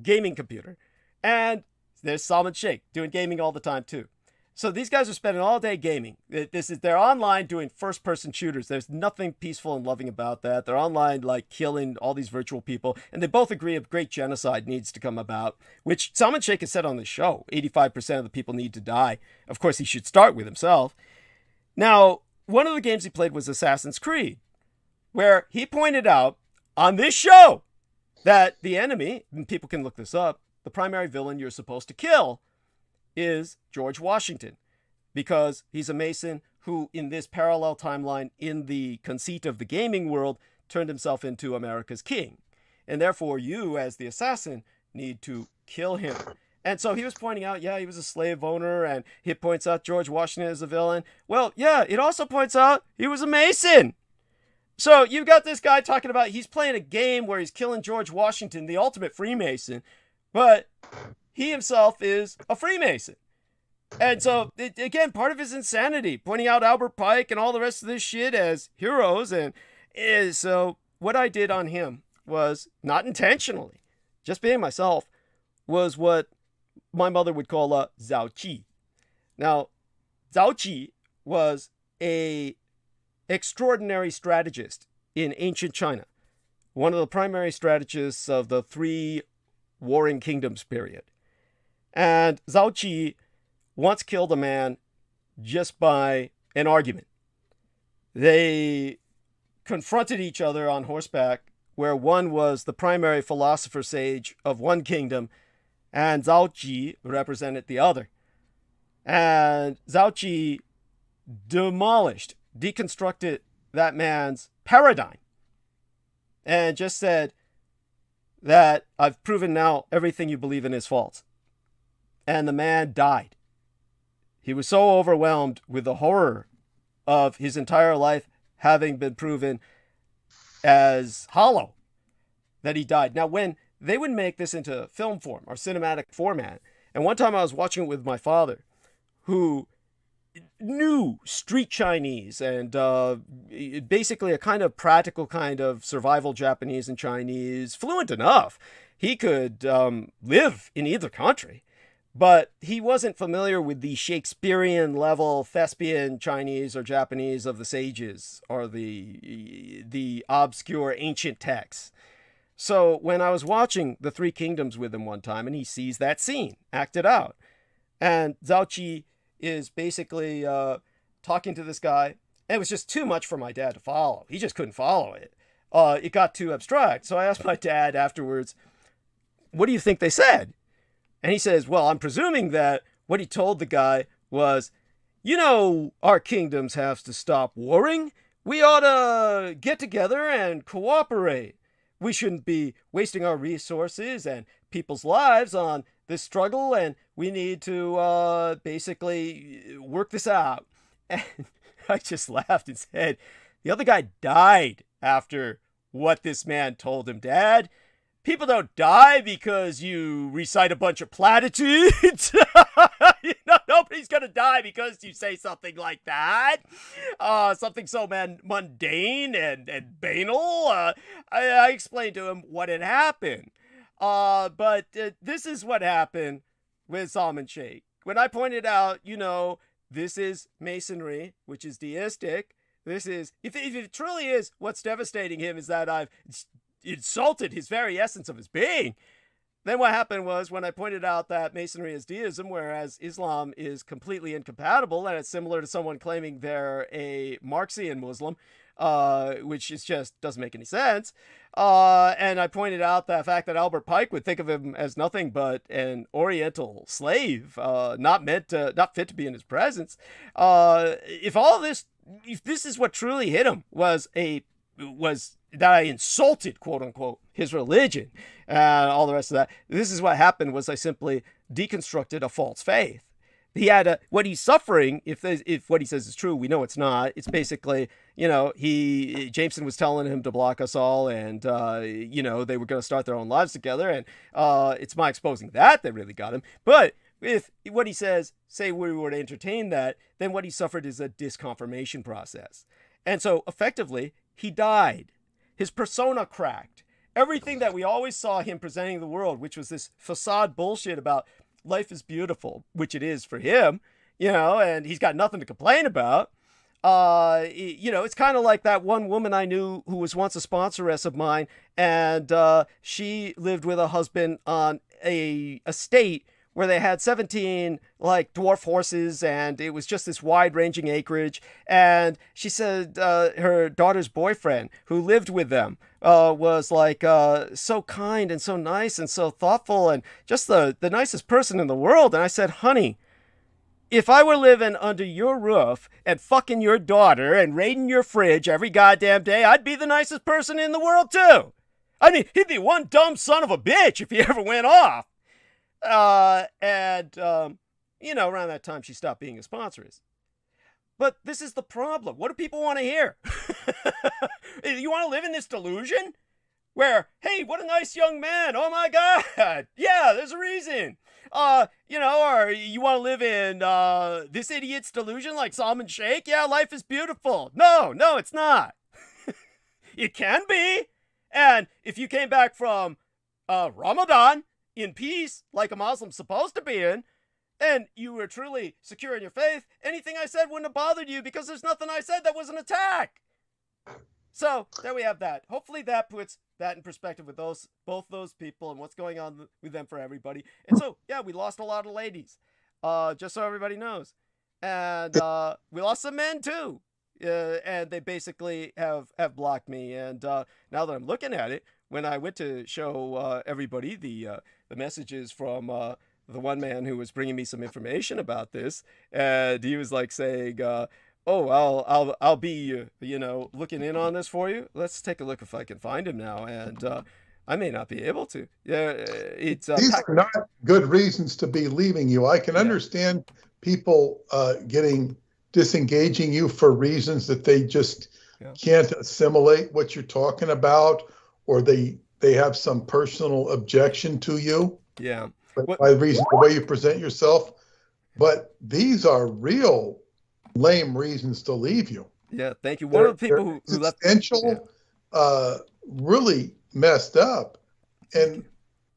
gaming computer. And there's Salman Sheikh doing gaming all the time too. So these guys are spending all day gaming. They're online doing first-person shooters. There's nothing peaceful and loving about that. They're online like killing all these virtual people. And they both agree a great genocide needs to come about, which Salman Sheikh has said on the show. 85% of the people need to die. Of course, he should start with himself. Now, one of the games he played was Assassin's Creed, where he pointed out on this show that the enemy, and people can look this up, the primary villain you're supposed to kill is George Washington, because he's a Mason who, in this parallel timeline, in the conceit of the gaming world, turned himself into America's king. And therefore, you, as the assassin, need to kill him. And so he was pointing out, yeah, he was a slave owner, and he points out George Washington is a villain. Well, yeah, it also points out he was a Mason. So you've got this guy talking about he's playing a game where he's killing George Washington, the ultimate Freemason, but he himself is a Freemason. And so, again, part of his insanity, pointing out Albert Pike and all the rest of this shit as heroes. And so what I did on him was, not intentionally, just being myself, was what my mother would call a Zhao Qi. Now, Zhao Qi was a extraordinary strategist in ancient China, one of the primary strategists of the three warring kingdoms period. And Zhao Qi once killed a man just by an argument. They confronted each other on horseback, where one was the primary philosopher sage of one kingdom, and Zhao Qi represented the other. And Zhao Qi deconstructed that man's paradigm, and just said that I've proven now everything you believe in is false. And the man died. He was so overwhelmed with the horror of his entire life having been proven as hollow that he died. Now, when they would make this into film form or cinematic format, and one time I was watching it with my father, who knew street Chinese and basically a kind of practical kind of survival Japanese and Chinese, fluent enough. He could live in either country. But he wasn't familiar with the Shakespearean level thespian Chinese or Japanese of the sages or the obscure ancient texts. So when I was watching The Three Kingdoms with him one time, and he sees that scene acted out, and Zhao Qi is basically talking to this guy, and it was just too much for my dad to follow. He just couldn't follow it. It got too abstract. So I asked my dad afterwards, what do you think they said? And he says, well, I'm presuming that what he told the guy was, our kingdoms have to stop warring. We ought to get together and cooperate. We shouldn't be wasting our resources and people's lives on this struggle, and we need to basically work this out. And I just laughed and said, the other guy died after what this man told him, Dad. People don't die because you recite a bunch of platitudes. Nobody's going to die because you say something like that. Something so mundane and banal. I explained to him what had happened. But this is what happened with Salman Sheikh. When I pointed out, this is Masonry, which is deistic. This is, if it truly is, what's devastating him is that I've insulted his very essence of his being. Then what happened was, when I pointed out that Masonry is deism, whereas Islam is completely incompatible, and it's similar to someone claiming they're a Marxian Muslim, which is just doesn't make any sense. And I pointed out the fact that Albert Pike would think of him as nothing but an Oriental slave, not fit to be in his presence. If this is what truly hit him, was that I insulted, quote unquote, his religion and all the rest of that. This is what happened, was I simply deconstructed a false faith. He had what he's suffering, if what he says is true, we know it's not. It's basically, Jameson was telling him to block us all, and, they were going to start their own lives together. And it's my exposing that really got him. But if what he says, say we were to entertain that, then what he suffered is a disconfirmation process. And so effectively, he died. His persona cracked. Everything that we always saw him presenting the world, which was this facade bullshit about life is beautiful, which it is for him, and he's got nothing to complain about. It's kind of like that one woman I knew who was once a sponsoress of mine, and she lived with a husband on a estate where they had 17 like dwarf horses, and it was just this wide-ranging acreage. And she said her daughter's boyfriend, who lived with them, was like so kind and so nice and so thoughtful and just the nicest person in the world. And I said, honey, if I were living under your roof and fucking your daughter and raiding your fridge every goddamn day, I'd be the nicest person in the world too. I mean, he'd be one dumb son of a bitch if he ever went off. Around that time, she stopped being a sponsoress. But this is the problem. What do people want to hear? You want to live in this delusion where, hey, what a nice young man. Oh my God. Yeah, there's a reason. Or you want to live in this idiot's delusion like Salman Sheikh? Yeah, life is beautiful. No, it's not. It can be. And if you came back from Ramadan in peace, like a Muslim's supposed to be in, and you were truly secure in your faith, anything I said wouldn't have bothered you, because there's nothing I said that was an attack. So there we have that. Hopefully that puts that in perspective with both those people and what's going on with them for everybody. And so, yeah, we lost a lot of ladies, just so everybody knows. And we lost some men too. And they basically have blocked me. And now that I'm looking at it, when I went to show everybody the messages from the one man who was bringing me some information about this, and he was like saying, "Oh, I'll be looking in on this for you. Let's take a look if I can find him now." And I may not be able to. Yeah, it's these are not good reasons to be leaving you. I can understand people disengaging you for reasons that they just can't assimilate what you're talking about, or they have some personal objection to you. Yeah. By reason the way you present yourself. But these are real lame reasons to leave you. Yeah, thank you. One of the people who left really messed up. And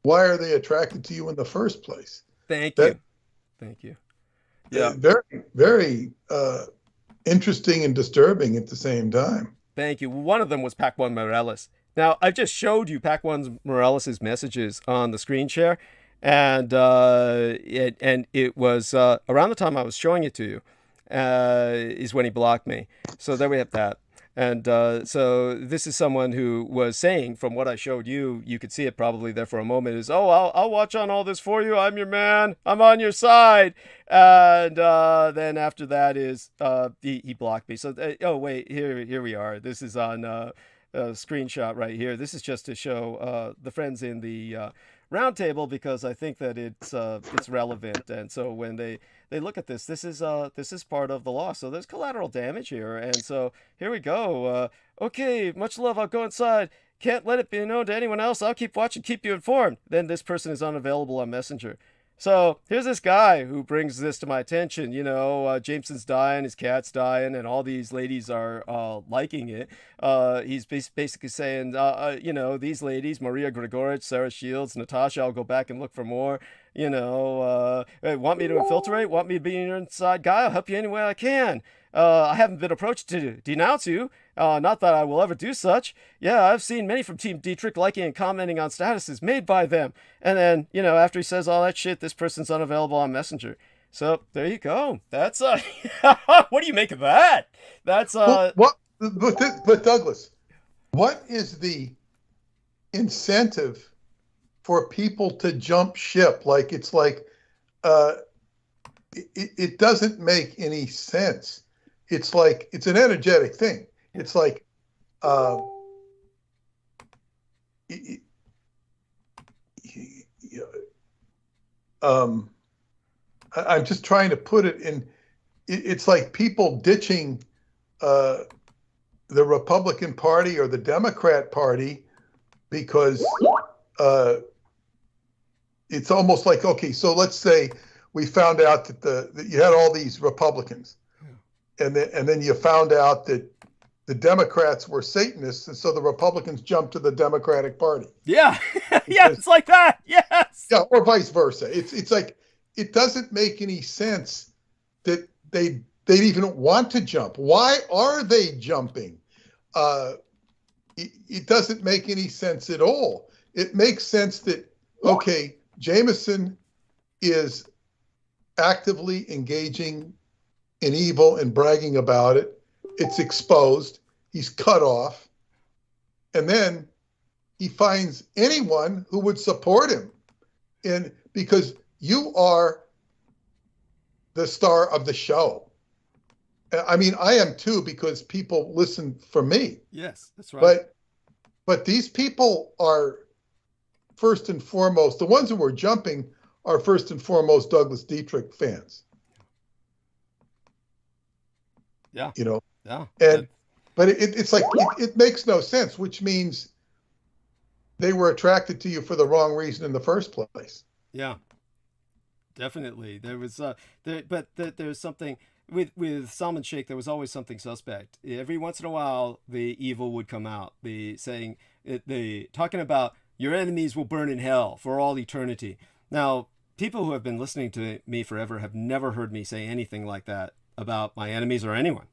why are they attracted to you in the first place? Thank you. Yeah. Very, very interesting and disturbing at the same time. Thank you. One of them was Pac-1 Morales. Now, I've just showed you Pac-1 Morales' messages on the screen share, and it was around the time I was showing it to you is when he blocked me. So there we have that. And so this is someone who was saying, from what I showed you, you could see it probably there for a moment, is, oh, I'll watch on all this for you. I'm your man. I'm on your side. And then after that is he blocked me. So, oh, wait, here we are. This is on a screenshot right here. This is just to show the friends in the roundtable, because I think that it's relevant. And so when they look at this is part of the law. So there's collateral damage here. And so here we go. Okay, much love. I'll go inside. Can't let it be known to anyone else. I'll keep watching, keep you informed. Then this person is unavailable on Messenger. So here's this guy who brings this to my attention. Jameson's dying, his cat's dying, and all these ladies are liking it. He's basically saying, these ladies, Maria Grigorich, Sarah Shields, Natasha, I'll go back and look for more. Want me to infiltrate? Want me to be your inside guy? I'll help you any way I can. I haven't been approached to denounce you. Not that I will ever do such. Yeah, I've seen many from Team Dietrich liking and commenting on statuses made by them. And then, after he says all that shit, this person's unavailable on Messenger. So there you go. That's what do you make of that? That's what? But Douglas, what is the incentive for people to jump ship? Like, it's like it doesn't make any sense. It's like, it's an energetic thing. It's like, I'm just trying to put it in. It's like people ditching the Republican Party or the Democrat Party because it's almost like, okay, so let's say we found out that you had all these Republicans, and then you found out that the Democrats were Satanists, and so the Republicans jumped to the Democratic Party. Yeah, yeah, it's like that. Yes. Yeah, or vice versa. It's like, it doesn't make any sense that they even want to jump. Why are they jumping? It doesn't make any sense at all. It makes sense that, okay, Jameson is actively engaging in evil and bragging about it. It's exposed. He's cut off. And then he finds anyone who would support him. And because you are the star of the show. I mean, I am too, because people listen for me. Yes, that's right. But these people are first and foremost, the ones who are jumping are first and foremost Douglas Dietrich fans. Yeah. Yeah. But it's like, it makes no sense, which means they were attracted to you for the wrong reason in the first place. Yeah, definitely. There was, there's something with Salman Sheikh. There was always something suspect. Every once in a while, the evil would come out. Talking about your enemies will burn in hell for all eternity. Now, people who have been listening to me forever have never heard me say anything like that about my enemies or anyone.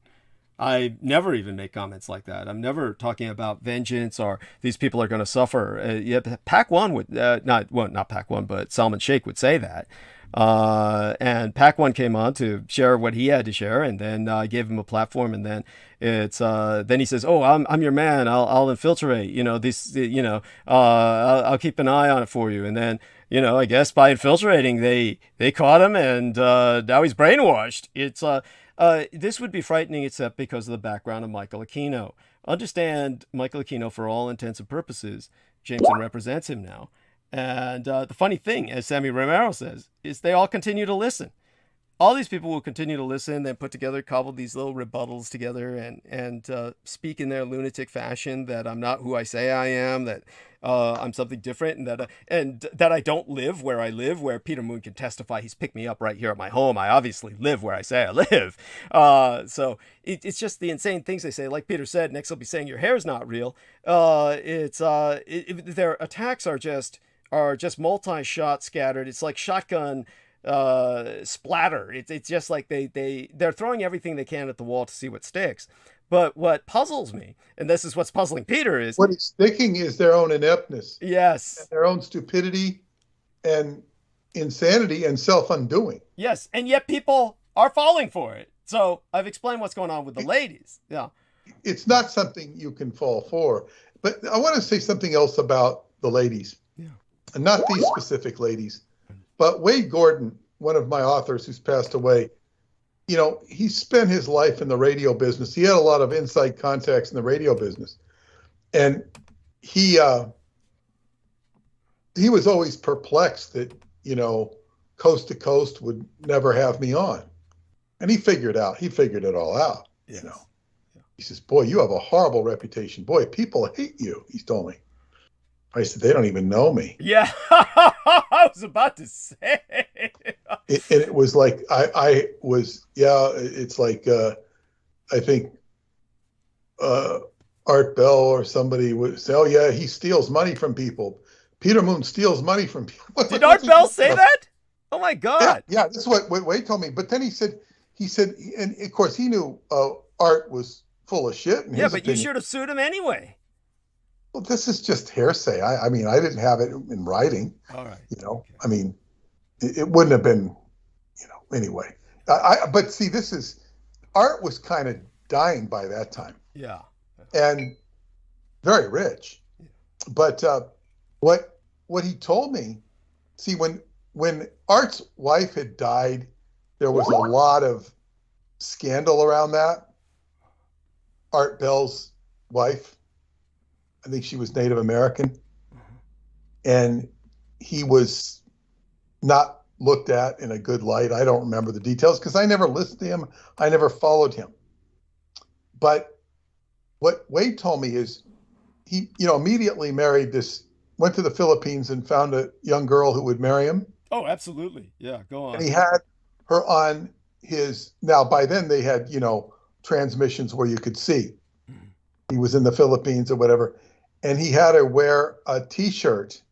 I never even make comments like that. I'm never talking about vengeance or these people are going to suffer. Pac One would not Pac One, but Salman Sheikh would say that. And Pac One came on to share what he had to share, and then I gave him a platform. And then then he says, "Oh, I'm your man. I'll infiltrate. I'll keep an eye on it for you." And then, I guess by infiltrating, they caught him, and now he's brainwashed. This would be frightening, except because of the background of Michael Aquino. Understand, Michael Aquino, for all intents and purposes, Jameson represents him now. And the funny thing, as Sammy Romero says, is they all continue to listen. All these people will continue to listen, then put together, cobble these little rebuttals together, and speak in their lunatic fashion that I'm not who I say I am, that I'm something different, and that I don't live, where Peter Moon can testify. He's picked me up right here at my home. I obviously live where I say I live. So it's just the insane things they say. Like Peter said, next they'll be saying your hair's not real. Their attacks are just multi-shot scattered. It's like shotgun splatter. It's just like they're throwing everything they can at the wall to see what sticks. But what puzzles me, and this is what's puzzling Peter, is what is sticking is their own ineptness. Yes. Their own stupidity and insanity and self-undoing. Yes, and yet people are falling for it. So I've explained what's going on with the ladies. Yeah. it's not something you can fall for. But I want to say something else about the ladies, and not these specific ladies, but Wade Gordon, one of my authors who's passed away. You know, he spent his life in the radio business. He had a lot of inside contacts in the radio business, and he was always perplexed that, you know, Coast to Coast would never have me on, and he figured it all out. You know, he says, "Boy, you have a horrible reputation. Boy, people hate you." He's told me. I said, "They don't even know me." Yeah, I was about to say. It was like I was, it's like I think Art Bell or somebody would say, "Oh yeah, he steals money from people. Peter Moon steals money from people." Did Art Bell say that? Oh my God! Yeah, that's what Wade told me. But then he said, and of course he knew Art was full of shit. Yeah, but you should have sued him anyway. Well, this is just hearsay. I mean, I didn't have it in writing. All right. You know, okay. I mean, it wouldn't have been, you know, anyway. But see, Art was kind of dying by that time. Yeah. And very rich. Yeah. But what he told me, see, when Art's wife had died, there was a lot of scandal around that. Art Bell's wife, I think she was Native American, and he was not looked at in a good light. I don't remember the details because I never listened to him. I never followed him. But what Wade told me is he, you know, immediately went to the Philippines and found a young girl who would marry him. Oh, absolutely. Yeah, go on. And he had her on now by then they had, you know, transmissions where you could see. He was in the Philippines or whatever. And he had her wear a T-shirt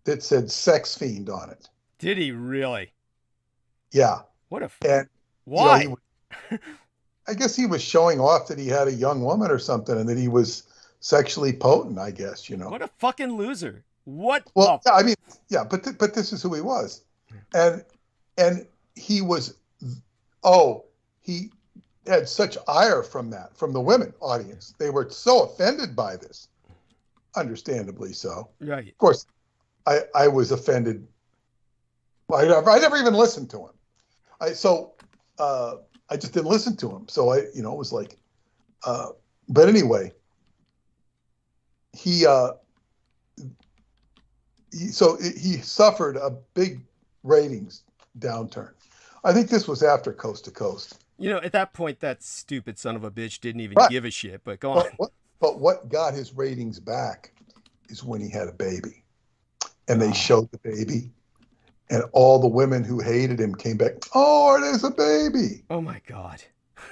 that said "sex fiend" on it. Did he really? Yeah. What why? You know, I guess he was showing off that he had a young woman or something, and that he was sexually potent. I guess, you know. What a fucking loser! What? Well, I mean, yeah, but this is who he was, and he was. He had such ire from the women audience. They were so offended by this. Understandably so. Right. Of course, I was offended. I never even listened to him. I just didn't listen to him. So it was like, but anyway, he suffered a big ratings downturn. I think this was after Coast to Coast. You know, at that point, that stupid son of a bitch didn't even give a shit, but go on. But what got his ratings back is when he had a baby. And they showed the baby. And all the women who hated him came back, "Oh, there's a baby." Oh, my God.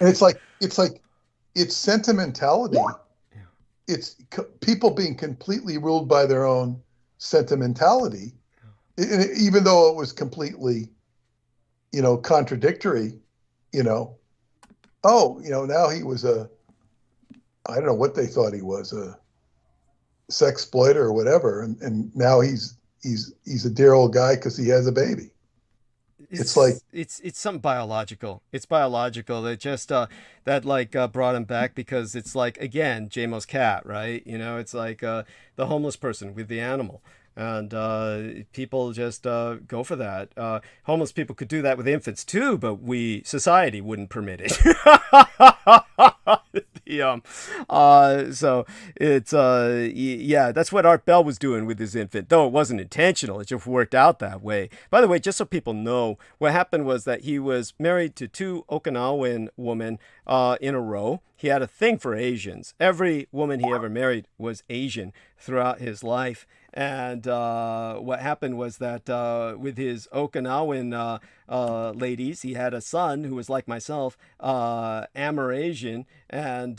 And it's sentimentality. Yeah. It's people being completely ruled by their own sentimentality. Yeah. Even though it was completely, you know, contradictory, you know. Now he was I don't know what they thought he was, a sex exploiter or whatever, and now he's a dear old guy because he has a baby. It's like it's something biological. It's biological. That just brought him back because it's like, again, J-Mo's cat, right? You know, it's like the homeless person with the animal. And people just go for that. Homeless people could do that with infants too, but society wouldn't permit it. So it's that's what Art Bell was doing with his infant, though it wasn't intentional. It just worked out that way. By the way, just so people know, what happened was that he was married to 2 Okinawan women in a row. He had a thing for Asians. Every woman he ever married was Asian throughout his life. And what happened was that with his Okinawan ladies, he had a son who was like myself, Amerasian. And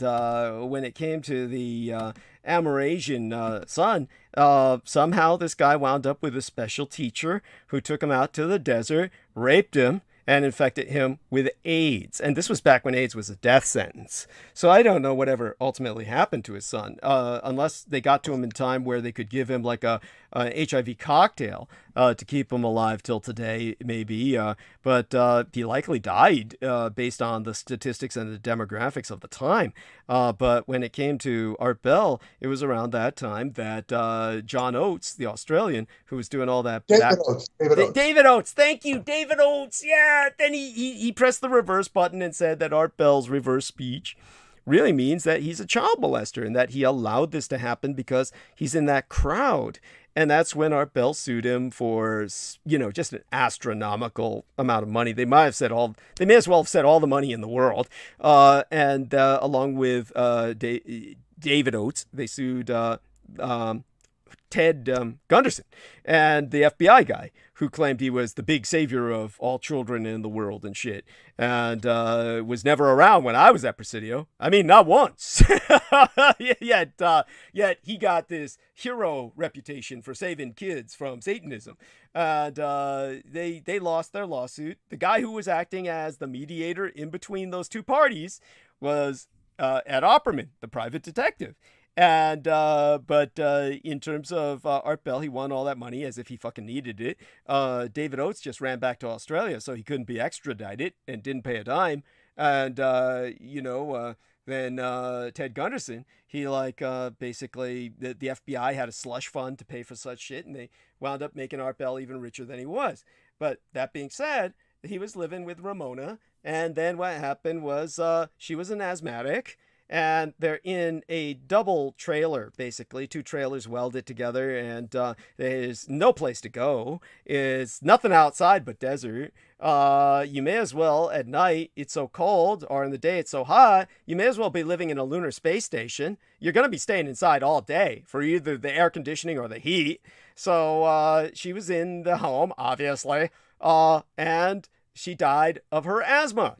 when it came to the Amerasian son, somehow this guy wound up with a special teacher who took him out to the desert, raped him, and infected him with AIDS. And this was back when AIDS was a death sentence. So I don't know whatever ultimately happened to his son, unless they got to him in time where they could give him like a HIV cocktail to keep him alive till today, maybe. But he likely died based on the statistics and the demographics of the time. But when it came to Art Bell, it was around that time that John Oates, the Australian, who was doing all that. David Oates. Thank you, David Oates. Yeah. Then he pressed the reverse button and said that Art Bell's reverse speech really means that he's a child molester and that he allowed this to happen because he's in that crowd. And that's when Art Bell sued him for, just an astronomical amount of money. They may as well have said all the money in the world. And along with David Oates, they sued Ted Gunderson and the FBI guy who claimed he was the big savior of all children in the world and shit, and was never around when I was at Presidio. I mean, not once. Yet he got this hero reputation for saving kids from Satanism. And they lost their lawsuit. The guy who was acting as the mediator in between those two parties was Ed Opperman, the private detective. And but in terms of Art Bell, he won all that money as if he fucking needed it. David Oates just ran back to Australia, so he couldn't be extradited and didn't pay a dime. And then Ted Gunderson, he basically the FBI had a slush fund to pay for such shit, and they wound up making Art Bell even richer than he was. But that being said, he was living with Ramona, and then what happened was she was an asthmatic. And they're in a double trailer, basically, two trailers welded together, and there's no place to go. It's nothing outside but desert. You may as well, at night, it's so cold, or in the day, it's so hot, you may as well be living in a lunar space station. You're going to be staying inside all day for either the air conditioning or the heat. So she was in the home, obviously, and she died of an asthma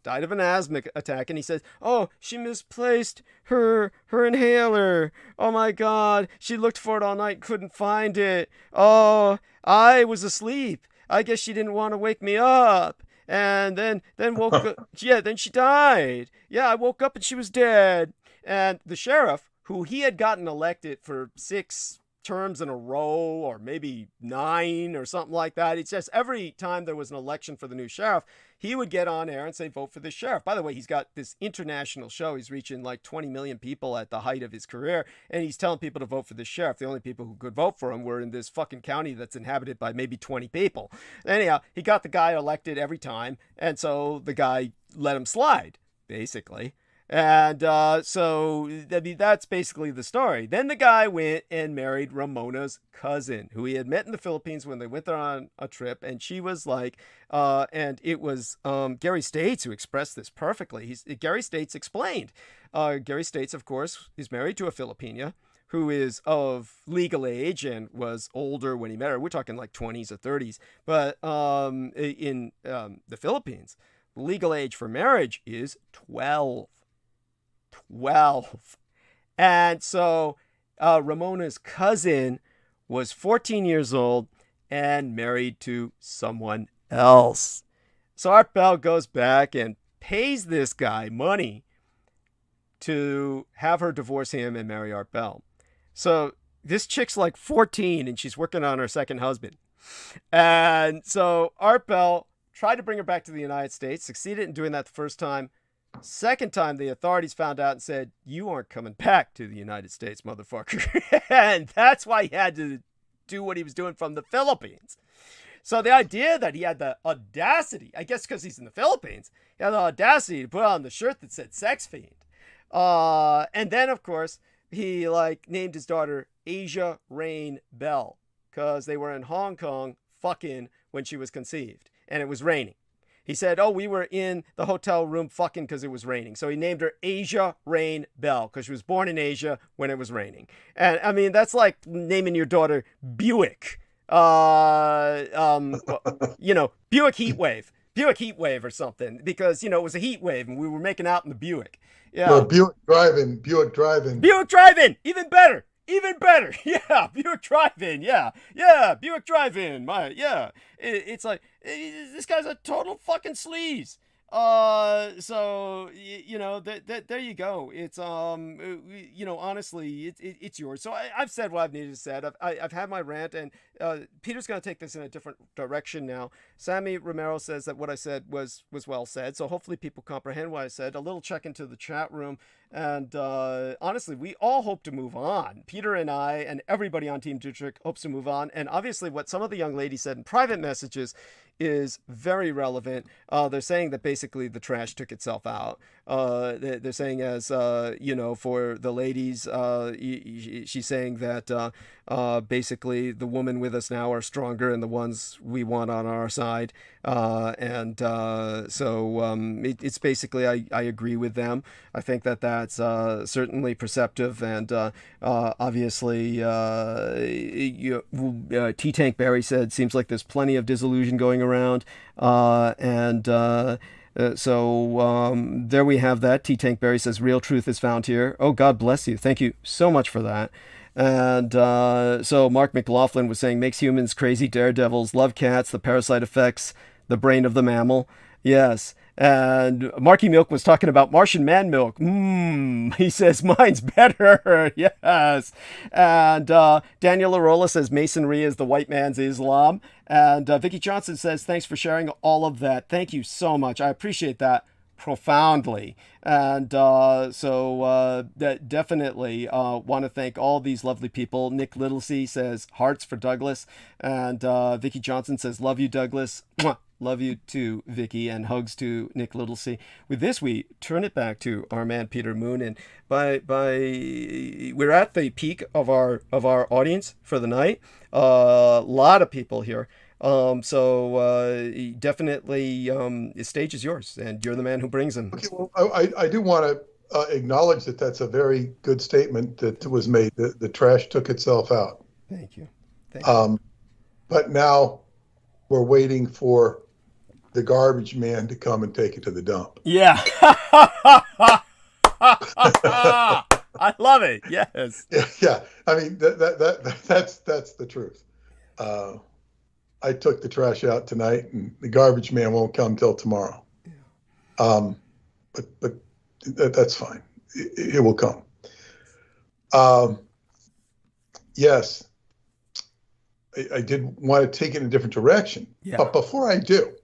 attack. And he says, oh, she misplaced her inhaler. Oh my God. She looked for it all night, couldn't find it. Oh, I was asleep. I guess she didn't want to wake me up. And then woke up. Yeah, then she died. Yeah, I woke up and she was dead. And the sheriff, who he had gotten elected for 6 terms in a row, or maybe 9 or something like that. It's just every time there was an election for the new sheriff, he would get on air and say, vote for the sheriff. By the way, he's got this international show. He's reaching like 20 million people at the height of his career, and he's telling people to vote for the sheriff. The only people who could vote for him were in this fucking county that's inhabited by maybe 20 people. Anyhow, he got the guy elected every time, and so the guy let him slide, basically. And so that's basically the story. Then the guy went and married Ramona's cousin, who he had met in the Philippines when they went there on a trip. And she was like, and it was Gary States who expressed this perfectly. Gary States explained. Gary States, of course, is married to a Filipina who is of legal age and was older when he met her. We're talking like 20s or 30s. But in the Philippines, the legal age for marriage is 12. And so Ramona's cousin was 14 years old and married to someone else. So Art Bell goes back and pays this guy money to have her divorce him and marry Art Bell. So this chick's like 14 and she's working on her second husband. And so Art Bell tried to bring her back to the United States, succeeded in doing that the first time. Second time, the authorities found out and said, you aren't coming back to the United States, motherfucker. And that's why he had to do what he was doing from the Philippines. So the idea that he had the audacity, I guess because he's in the Philippines, he had the audacity to put on the shirt that said sex fiend. And then, of course, he named his daughter Asia Rain Bell because they were in Hong Kong fucking when she was conceived. And it was raining. He said, oh, we were in the hotel room fucking because it was raining. So he named her Asia Rain Bell because she was born in Asia when it was raining. And I mean, that's like naming your daughter Buick. Buick Heat Wave or something because, it was a heat wave and we were making out in the Buick. Yeah. Well, Buick driving. Even better. Yeah. Buick Drive-In. Yeah. Buick Drive-In. It's like, this guy's a total fucking sleaze. So there you go. It's honestly, it's yours. So I've said what I've needed to say. I've had my rant, and Peter's going to take this in a different direction now. Sammy Romero says that what I said was well said. So hopefully people comprehend what I said. A little check into the chat room, and honestly, we all hope to move on. Peter and I and everybody on Team Dietrich hopes to move on. And obviously, what some of the young ladies said in private messages is very relevant. They're saying that basically the trash took itself out. They're saying as, for the ladies, she's saying that basically the women with us now are stronger and the ones we want on our side. It's basically, I agree with them. I think that that's certainly perceptive, and obviously T-Tank Barry said, seems like there's plenty of disillusion going around, there we have that. T-Tank Barry says, real truth is found here. Oh, God bless you. Thank you so much for that. And so Mark McLaughlin was saying, makes humans crazy daredevils, love cats, the parasite affects the brain of the mammal. Yes. And Marky Milk was talking about Martian man milk. He says, mine's better. Yes. And Daniel Arola says, masonry is the white man's Islam. And Vicky Johnson says, thanks for sharing all of that. Thank you so much. I appreciate that profoundly. And definitely want to thank all these lovely people. Nick Littlesey says, hearts for Douglas. And Vicky Johnson says, love you, Douglas. Mwah. Love you too, Vicky, and hugs to Nick Littlesey. With this, we turn it back to our man Peter Moon, and we're at the peak of our audience for the night. A lot of people here. Definitely, the stage is yours, and you're the man who brings them. Okay, well, I do want to acknowledge that that's a very good statement that was made. The trash took itself out. Thank you. But now we're waiting for the garbage man to come and take it to the dump. Yeah. I love it. Yes. Yeah. I mean, that's the truth. I took the trash out tonight, and the garbage man won't come till tomorrow. Yeah. But that's fine. It will come. Yes. I did want to take it in a different direction. Yeah. But before I do,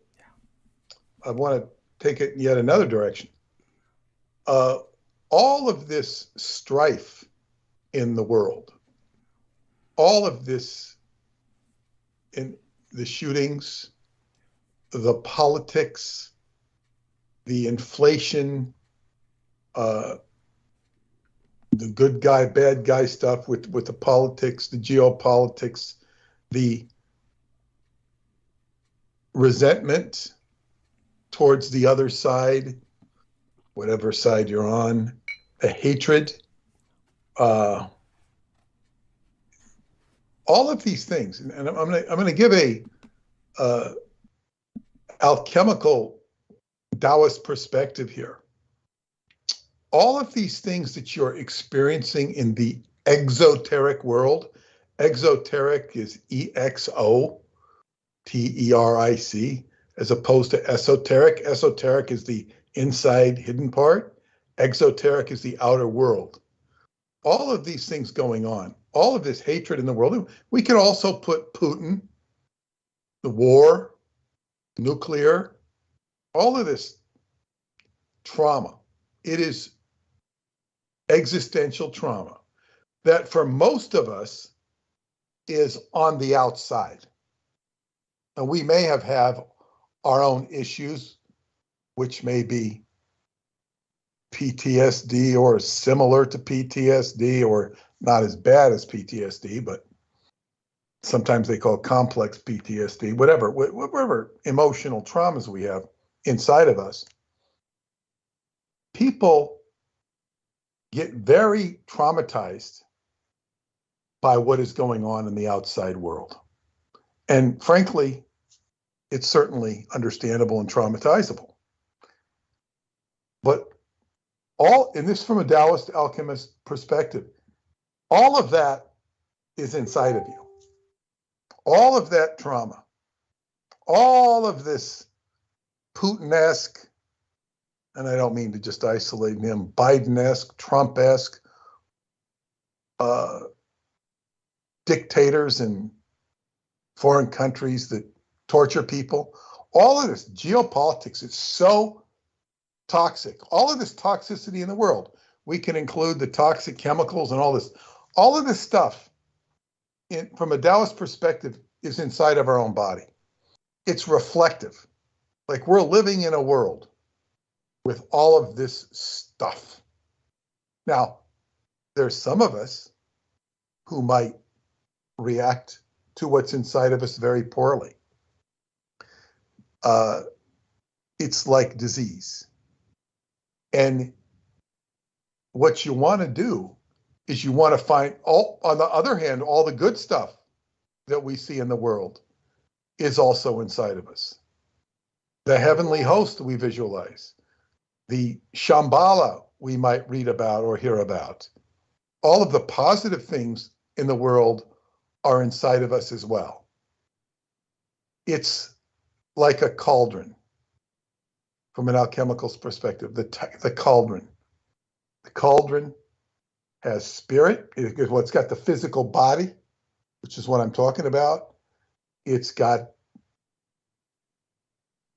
I want to take it in yet another direction. All of this strife in the world, all of this in the shootings, the politics, the inflation, the good guy, bad guy stuff with the politics, the geopolitics, the resentment towards the other side, whatever side you're on, the hatred, all of these things, and I'm gonna give a alchemical Taoist perspective here. All of these things that you're experiencing in the exoteric world, exoteric is EXOTERIC, as opposed to esoteric. Esoteric is the inside hidden part. Exoteric is the outer world. All of these things going on, all of this hatred in the world. We can also put Putin, the war, nuclear, all of this trauma. It is existential trauma that for most of us is on the outside. And we may have our own issues, which may be PTSD or similar to PTSD or not as bad as PTSD, but sometimes they call it complex PTSD, whatever emotional traumas we have inside of us. People get very traumatized by what is going on in the outside world. And frankly, it's certainly understandable and traumatizable. But and this from a Taoist alchemist perspective, all of that is inside of you. All of that trauma, all of this Putin-esque, and I don't mean to just isolate him, Biden-esque, Trump-esque, dictators in foreign countries that torture people. All of this geopolitics is so toxic. All of this toxicity in the world. We can include the toxic chemicals and all this. All of this stuff, from a Taoist perspective, is inside of our own body. It's reflective. Like we're living in a world with all of this stuff. Now, there's some of us who might react to what's inside of us very poorly. It's like disease. And what you want to do is you want to find, on the other hand, all the good stuff that we see in the world is also inside of us. The heavenly host we visualize, the Shambhala we might read about or hear about, all of the positive things in the world are inside of us as well. It's like a cauldron from an alchemical's perspective, the cauldron. The cauldron has spirit. It's got the physical body, which is what I'm talking about. It's got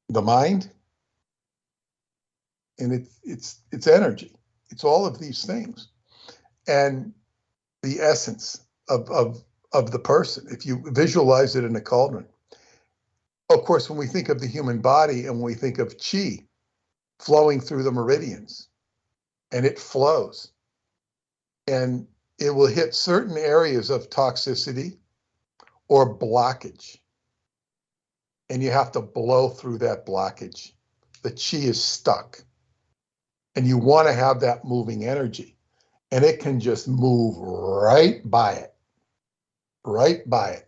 the mind, and it's energy. It's all of these things, and the essence of the person. If you visualize it in a cauldron, of course, when we think of the human body and when we think of qi flowing through the meridians, and it flows, and it will hit certain areas of toxicity or blockage. And you have to blow through that blockage. The qi is stuck. And you want to have that moving energy. And it can just move right by it. Right by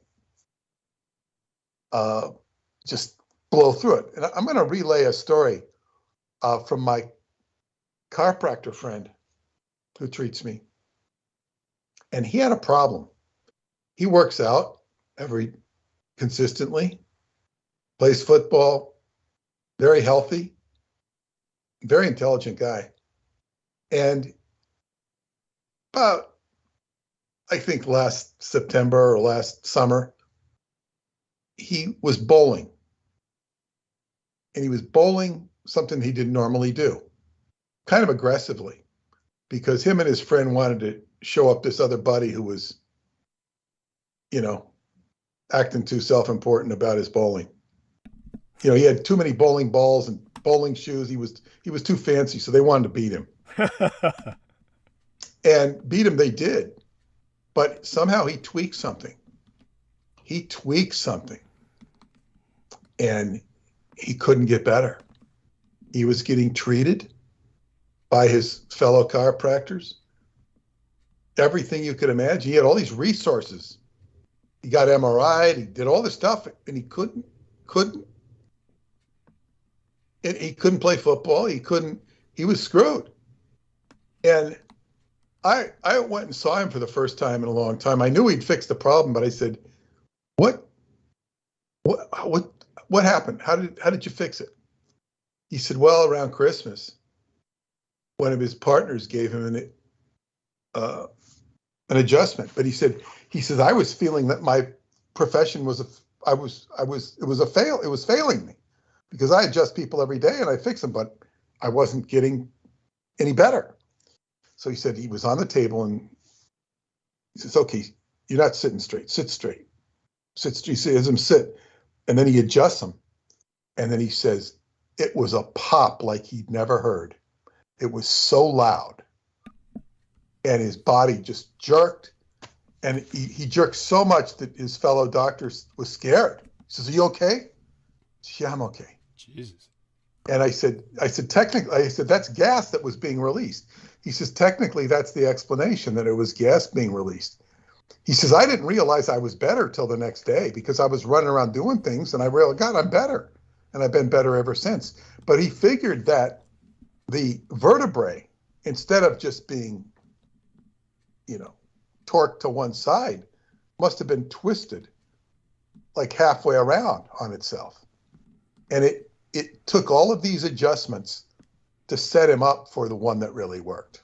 it. Just blow through it. And I'm going to relay a story from my chiropractor friend who treats me. And he had a problem. He works out consistently, plays football, very healthy, very intelligent guy. And about, I think last September or last summer, he was bowling. And he was bowling something he didn't normally do, kind of aggressively, because him and his friend wanted to show up this other buddy who was, acting too self-important about his bowling. He had too many bowling balls and bowling shoes. He was too fancy, so they wanted to beat him. And beat him they did. But somehow he tweaked something. And he couldn't get better. He was getting treated by his fellow chiropractors. Everything you could imagine. He had all these resources. He got MRI'd, he did all this stuff, and he couldn't play football. He was screwed. And I went and saw him for the first time in a long time. I knew he'd fixed the problem, but I said, what happened? How did you fix it? He said, well, around Christmas, one of his partners gave him an adjustment. But he says, I was feeling that my profession was failing me, because I adjust people every day and I fix them, but I wasn't getting any better. So he said he was on the table and he says, okay, you're not sitting straight, sit straight. Sit straight, he says him sit. And then he adjusts him. And then he says, it was a pop like he'd never heard. It was so loud. And his body just jerked. And he jerked so much that his fellow doctor was scared. He says, are you okay? Says, yeah, I'm okay. Jesus. And I said, technically, that's gas that was being released. He says, technically, that's the explanation, that it was gas being released. He says, I didn't realize I was better till the next day, because I was running around doing things and I realized, God, I'm better. And I've been better ever since. But he figured that the vertebrae, instead of just being, torqued to one side, must have been twisted like halfway around on itself. And it took all of these adjustments to set him up for the one that really worked.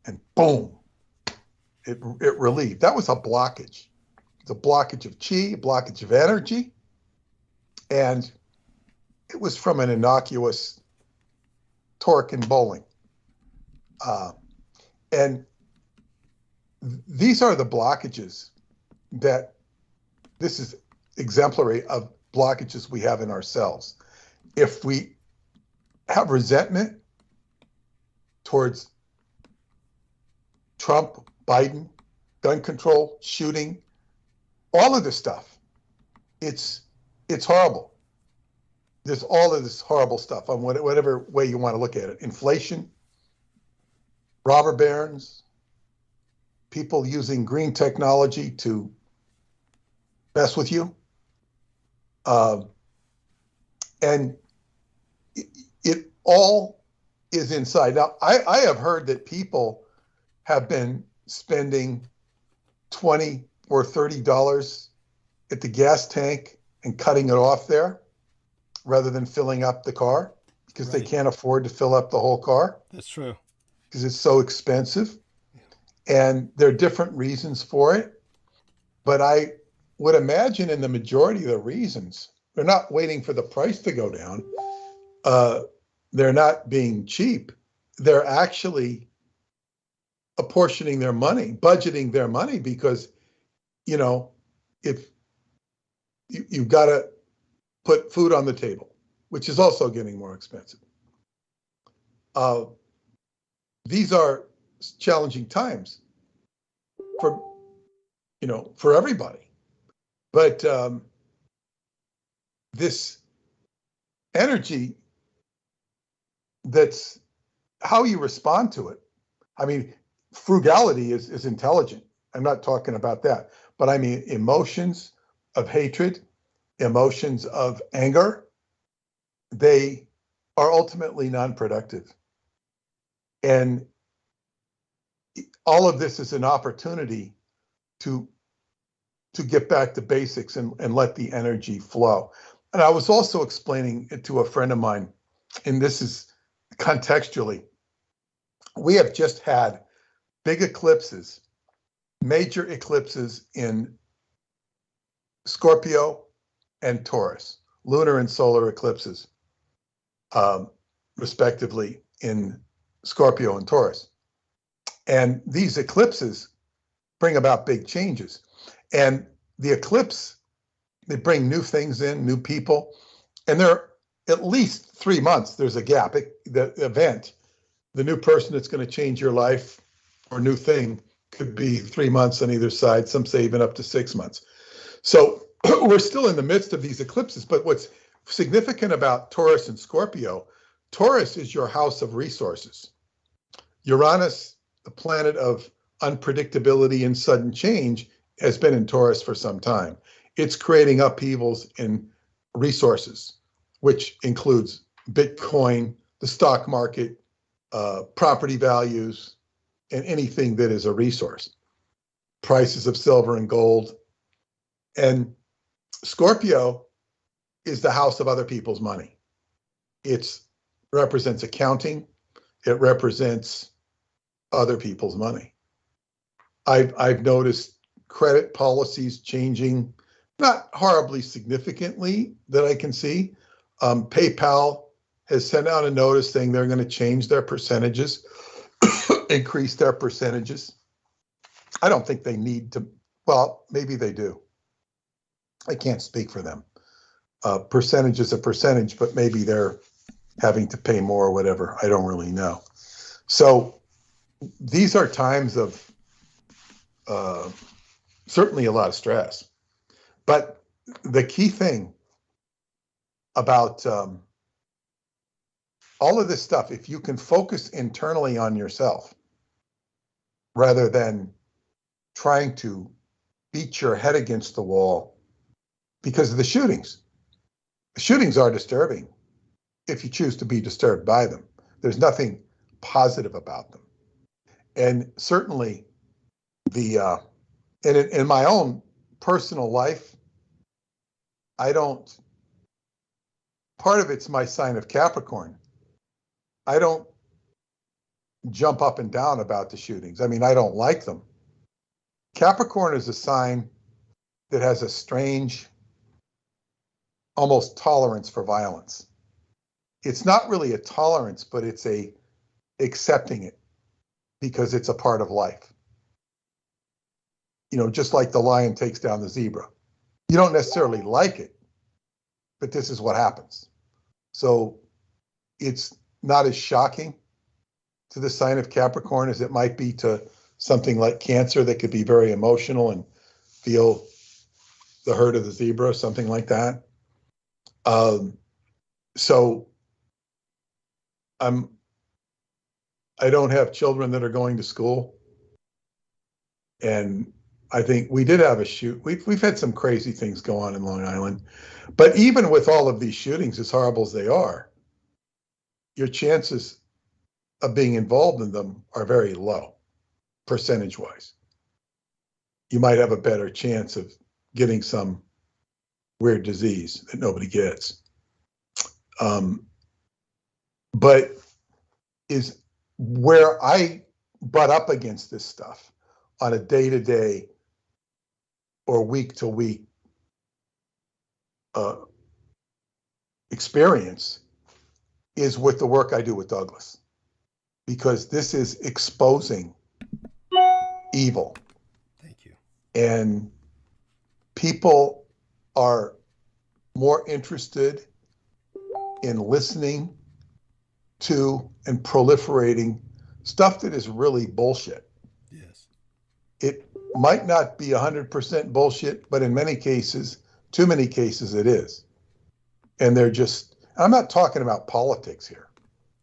And boom, it relieved. That was a blockage. It's a blockage of chi, a blockage of energy. And it was from an innocuous torque and bowling. And these are the blockages that this is exemplary of blockages we have in ourselves. If we have resentment towards Trump, Biden, gun control, shooting, all of this stuff, it's horrible. There's all of this horrible stuff on whatever way you want to look at it. Inflation, robber barons, people using green technology to mess with you. And it all is inside. Now, I have heard that people have been spending $20 or $30 at the gas tank and cutting it off there rather than filling up the car because they can't afford to fill up the whole car. That's true. Because it's so expensive. And there are different reasons for it. But I would imagine in the majority of the reasons, they're not waiting for the price to go down. They're not being cheap. They're actually apportioning their money, budgeting their money, because, you know, if you've got to put food on the table, which is also getting more expensive. These are challenging times for, you know, for everybody. But this energy, that's how you respond to it. I mean, frugality is intelligent. I'm not talking about that. But I mean, emotions of hatred, emotions of anger, they are ultimately non-productive. And all of this is an opportunity to get back to basics and let the energy flow. And I was also explaining it to a friend of mine, and this is contextually, we have just had big eclipses, major eclipses in Scorpio and Taurus, lunar and solar eclipses, respectively, in Scorpio and Taurus. And these eclipses bring about big changes. And the eclipse, they bring new things in, new people, and they're at least 3 months. There's a gap. The event, the new person that's going to change your life or new thing could be 3 months on either side. Some say even up to 6 months. So we're still in the midst of these eclipses. But what's significant about Taurus and Scorpio, Taurus is your house of resources. Uranus, the planet of unpredictability and sudden change, has been in Taurus for some time. It's creating upheavals in resources, which includes Bitcoin, the stock market, property values, and anything that is a resource. Prices of silver and gold. And Scorpio is the house of other people's money. It represents accounting. It represents other people's money. I've noticed credit policies changing, not horribly significantly that I can see. PayPal has sent out a notice saying they're going to change their percentages, increase their percentages. I don't think they need to. Well, maybe they do. I can't speak for them. Percentage is a percentage, but maybe they're having to pay more or whatever. I don't really know. So these are times of certainly a lot of stress. But the key thing about all of this stuff, if you can focus internally on yourself rather than trying to beat your head against the wall because of the shootings. The shootings are disturbing if you choose to be disturbed by them. There's nothing positive about them. And certainly in my own personal life, I don't part of it's my sign of Capricorn. I don't jump up and down about the shootings. I mean, I don't like them. Capricorn is a sign that has a strange, almost tolerance for violence. It's not really a tolerance, but it's a accepting it because it's a part of life. You know, just like the lion takes down the zebra. You don't necessarily like it, but this is what happens. So it's not as shocking to the sign of Capricorn as it might be to something like Cancer that could be very emotional and feel the hurt of the zebra, something like that. So I don't have children that are going to school. And I think we did have a shoot. We've had some crazy things go on in Long Island. But even with all of these shootings, as horrible as they are, your chances of being involved in them are very low, percentage-wise. You might have a better chance of getting some weird disease that nobody gets. But is where I butt up against this stuff on a day-to-day or week-to-week experience is with the work I do with Douglas, because this is exposing evil. Thank you. And people are more interested in listening to and proliferating stuff that is really bullshit. Yes. It might not be 100% bullshit, but in many cases, too many cases it is. And they're just, I'm not talking about politics here.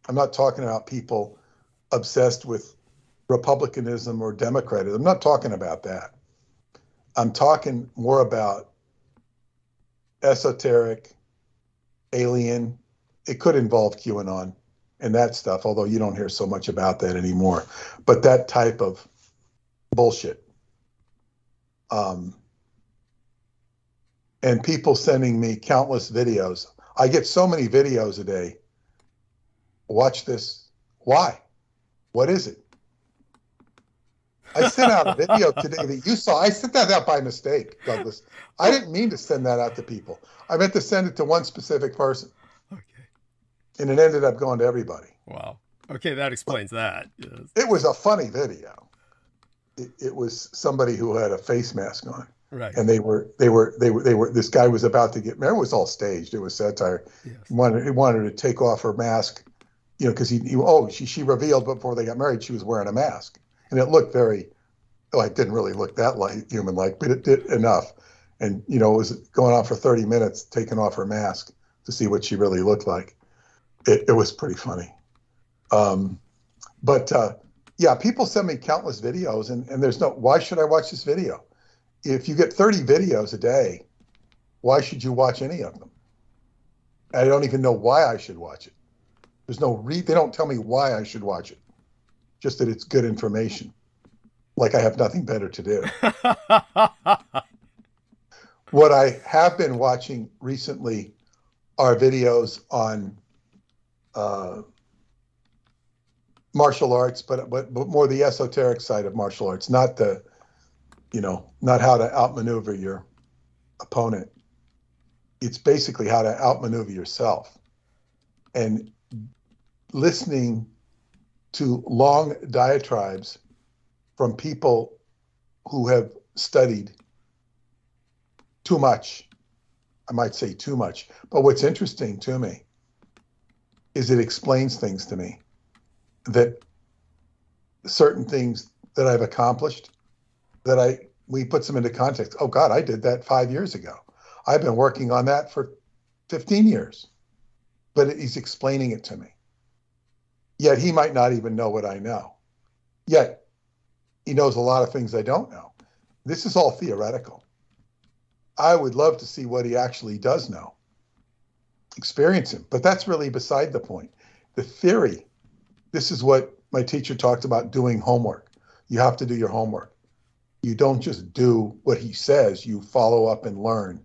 I'm not talking about people obsessed with Republicanism or Democratism. I'm not talking about that. I'm talking more about esoteric, alien. It could involve QAnon and that stuff, although you don't hear so much about that anymore. But that type of bullshit. And people sending me countless videos. I get so many videos a day. Watch this. Why? What is it? I sent out a video today that you saw. I sent that out by mistake, Douglas. I didn't mean to send that out to people. I meant to send it to one specific person. Okay. And it ended up going to everybody. Wow. Okay, that explains that. Yes. It was a funny video. It was somebody who had a face mask on. Right. And they were, this guy was about to get married. It was all staged. It was satire. Yes. He wanted her to take off her mask, you know, because she revealed before they got married, she was wearing a mask. And it looked very, well, it didn't really look that like human-like, but it did enough. And, you know, it was going on for 30 minutes, taking off her mask to see what she really looked like. It was pretty funny. Yeah, people send me countless videos, and there's no, why should I watch this video? If you get 30 videos a day, why should you watch any of them? I don't even know why I should watch it. There's no they don't tell me why I should watch it. Just that it's good information. Like I have nothing better to do. What I have been watching recently are videos on martial arts, but more the esoteric side of martial arts, not the, you know, not how to outmaneuver your opponent. It's basically how to outmaneuver yourself. And listening to long diatribes from people who have studied too much, I might say too much, but what's interesting to me is it explains things to me, that certain things that I've accomplished, that we put them into context. Oh God, I did that 5 years ago. I've been working on that for 15 years, but he's explaining it to me. Yet he might not even know what I know. Yet he knows a lot of things I don't know. This is all theoretical. I would love to see what he actually does know, experience him, but that's really beside the point. The theory, this is what my teacher talked about, doing homework. You have to do your homework. You don't just do what he says, you follow up and learn.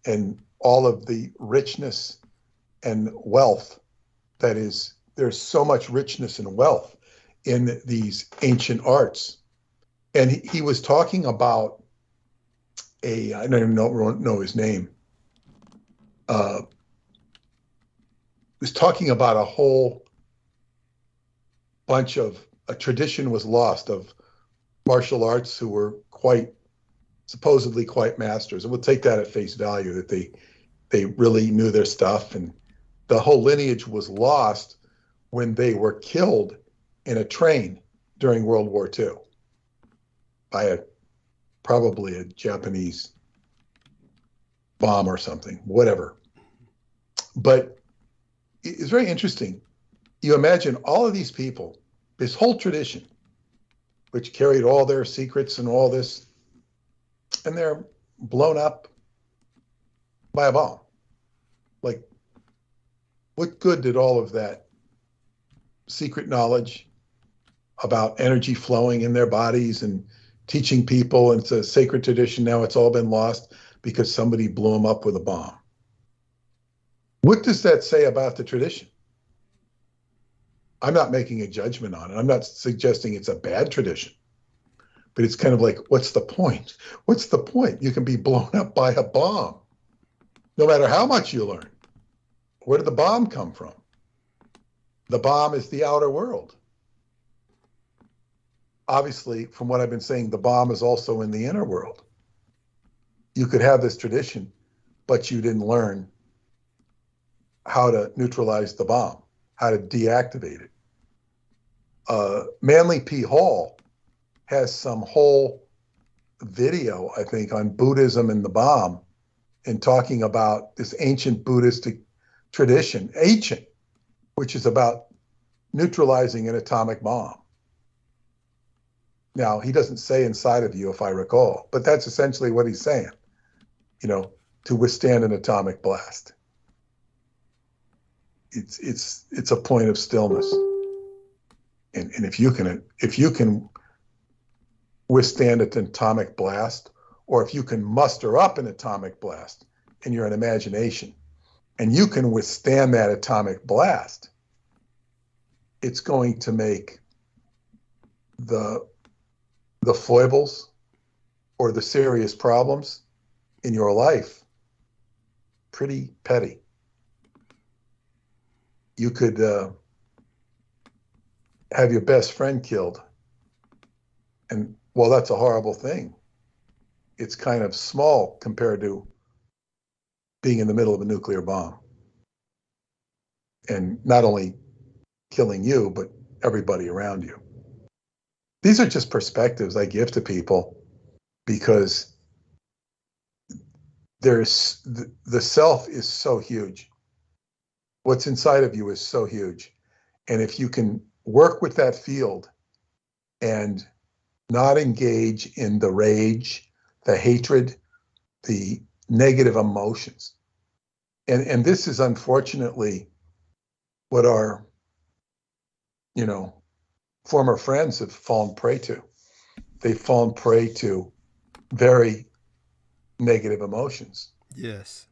And all of the richness and wealth that is, there's so much richness and wealth in these ancient arts. And he was talking about I don't even know his name. Was talking about a whole bunch of, a tradition was lost of martial arts who were supposedly quite masters. And we'll take that at face value, that they really knew their stuff. And the whole lineage was lost when they were killed in a train during World War II by probably a Japanese bomb or something, whatever. But it's very interesting. You imagine all of these people, this whole tradition, which carried all their secrets and all this, and they're blown up by a bomb. Like, what good did all of that secret knowledge about energy flowing in their bodies and teaching people, and it's a sacred tradition, now it's all been lost because somebody blew them up with a bomb? What does that say about the tradition? I'm not making a judgment on it. I'm not suggesting it's a bad tradition, but it's kind of like, what's the point? What's the point? You can be blown up by a bomb, no matter how much you learn. Where did the bomb come from? The bomb is the outer world. Obviously, from what I've been saying, the bomb is also in the inner world. You could have this tradition, but you didn't learn how to neutralize the bomb, how to deactivate it. Manly P. Hall has some whole video, I think, on Buddhism and the bomb, and talking about this ancient Buddhistic tradition, which is about neutralizing an atomic bomb. Now, he doesn't say inside of you, if I recall, but that's essentially what he's saying, to withstand an atomic blast. It's a point of stillness. And if you can withstand an atomic blast, or if you can muster up an atomic blast in your imagination, and you can withstand that atomic blast, it's going to make the foibles or the serious problems in your life pretty petty. You could have your best friend killed, and well, that's a horrible thing. It's kind of small compared to being in the middle of a nuclear bomb, and not only killing you, but everybody around you. These are just perspectives I give to people, because the self is so huge. What's inside of you is so huge. And if you can work with that field and not engage in the rage, the hatred, the negative emotions, and this is unfortunately what our former friends have fallen prey to. They've fallen prey to very negative emotions. Yes.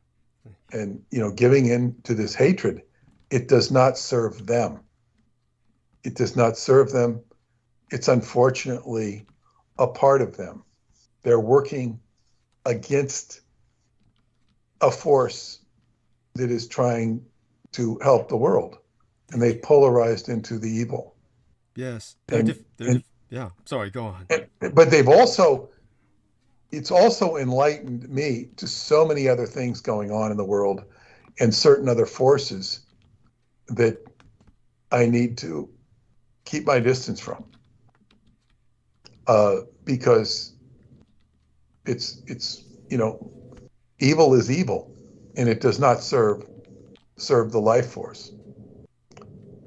And, giving in to this hatred, it does not serve them. It does not serve them. It's unfortunately a part of them. They're working against a force that is trying to help the world, and they polarized into the evil. Yes. Yeah. Sorry, go on. But it's also enlightened me to so many other things going on in the world and certain other forces that I need to keep my distance from, because it's evil is evil, and it does not serve the life force.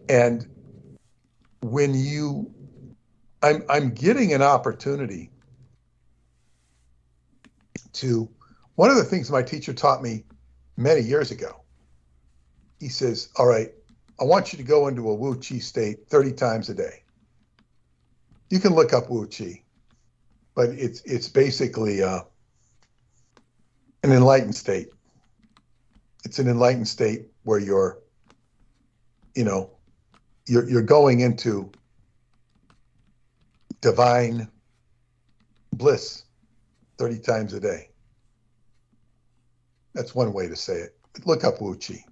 And when I'm getting an opportunity to, one of the things my teacher taught me many years ago, he says, all right, I want you to go into a Wu Chi state 30 times a day. You can look up Wu Chi, but it's basically an enlightened state. It's an enlightened state where you're going into divine bliss 30 times a day. That's one way to say it. Look up Wu Chi.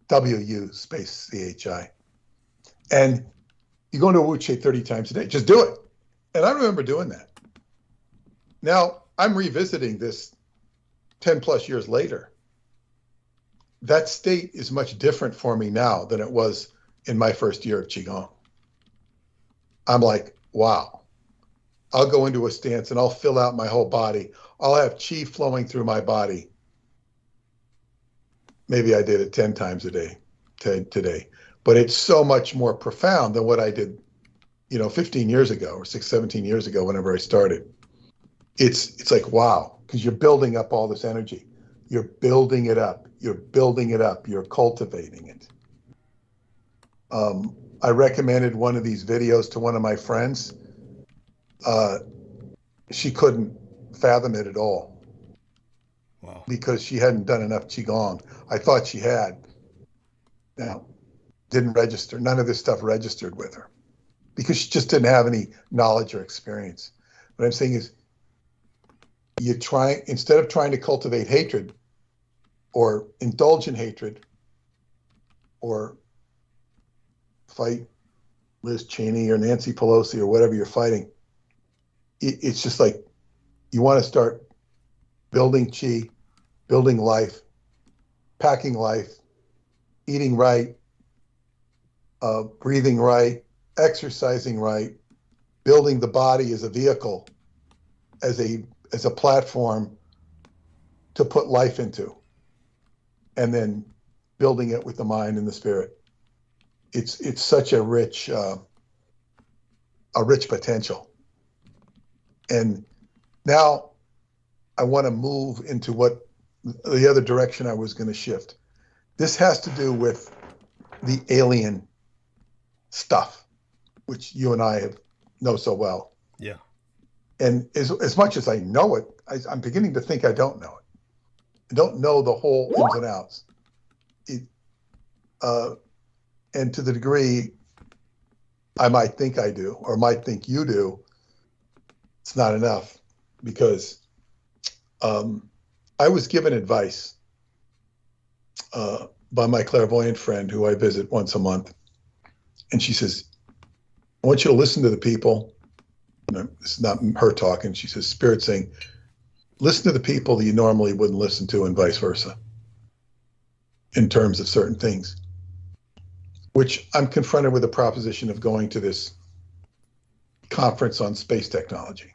W-U space C-H-I. And you go into Wu Chi 30 times a day. Just do it. And I remember doing that. Now, I'm revisiting this 10 plus years later. That state is much different for me now than it was in my first year of Qigong. I'm like, wow. I'll go into a stance and I'll fill out my whole body. I'll have Qi flowing through my body. Maybe I did it 10 times a day today, but it's so much more profound than what I did, 15 years ago or 17 years ago, whenever I started. It's like, wow, because you're building up all this energy. You're building it up. You're building it up. You're cultivating it. I recommended one of these videos to one of my friends. She couldn't fathom it at all. Wow. Because she hadn't done enough Qigong. I thought she had. Now, didn't register. None of this stuff registered with her because she just didn't have any knowledge or experience. What I'm saying is, instead of trying to cultivate hatred or indulge in hatred or fight Liz Cheney or Nancy Pelosi or whatever you're fighting, it's just like you want to start building Qi, building life, packing life, eating right, breathing right, exercising right, building the body as a vehicle, as a platform to put life into, and then building it with the mind and the spirit. It's such a rich potential. And now I want to move into what the other direction I was going to shift. This has to do with the alien stuff, which you and I know so well. Yeah. And as much as I know it, I'm beginning to think I don't know it. I don't know the whole ins and outs. And to the degree I might think I do, or might think you do, it's not enough, because I was given advice by my clairvoyant friend who I visit once a month. And she says, I want you to listen to the people. It's not her talking. She says, Spirit saying, listen to the people that you normally wouldn't listen to, and vice versa, in terms of certain things. Which I'm confronted with the proposition of going to this conference on space technology,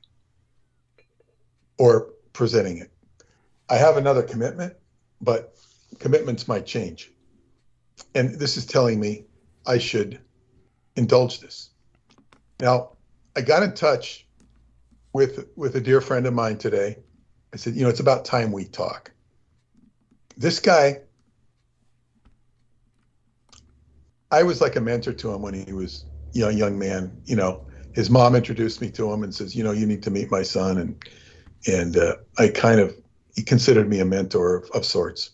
or presenting it. I have another commitment, but commitments might change. And this is telling me I should indulge this. Now, I got in touch with a dear friend of mine today. I said, it's about time we talk. This guy, I was like a mentor to him when he was a young man. His mom introduced me to him and says, you need to meet my son. And he considered me a mentor of sorts.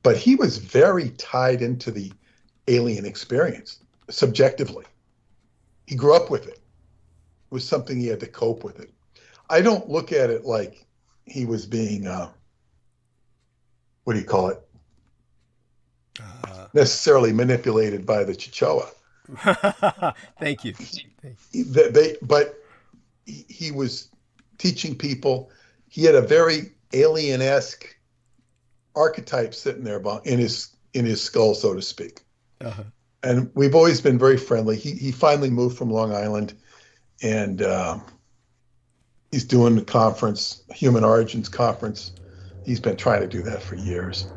But he was very tied into the alien experience, subjectively. He grew up with it. It was something he had to cope with it. I don't look at it like he was being, what do you call it? Necessarily manipulated by the Chichewa. Thank you. But he was teaching people. He had a very alien-esque archetype sitting there in his skull, so to speak. Uh-huh. And we've always been very friendly. He finally moved from Long Island, and he's doing the conference, Human Origins Conference. He's been trying to do that for years.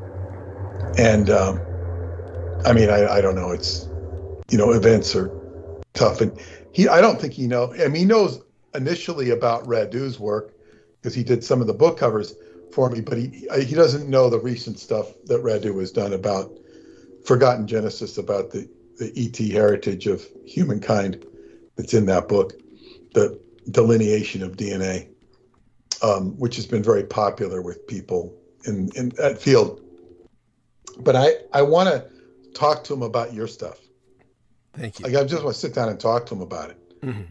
And I don't know. It's, events are tough. And I don't think he knows. He knows initially about Radu's work because he did some of the book covers for me, but he doesn't know the recent stuff that Radu has done about Forgotten Genesis, about the ET heritage of humankind that's in that book, the delineation of DNA, which has been very popular with people in that field. But I want to talk to him about your stuff. Thank you. Like, I just want to sit down and talk to him about it,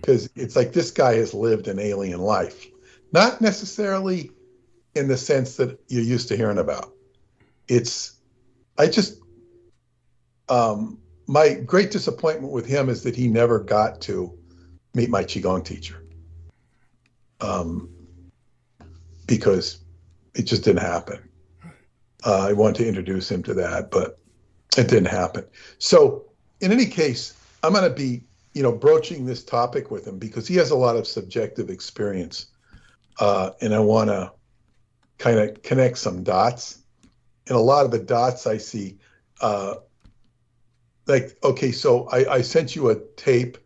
because it's like this guy has lived an alien life, not necessarily in the sense that you're used to hearing about. My great disappointment with him is that he never got to meet my Qigong teacher, because it just didn't happen. I wanted to introduce him to that, but it didn't happen. So in any case, I'm going to be, broaching this topic with him because he has a lot of subjective experience. And I want to kind of connect some dots. And a lot of the dots I see, so I sent you a tape,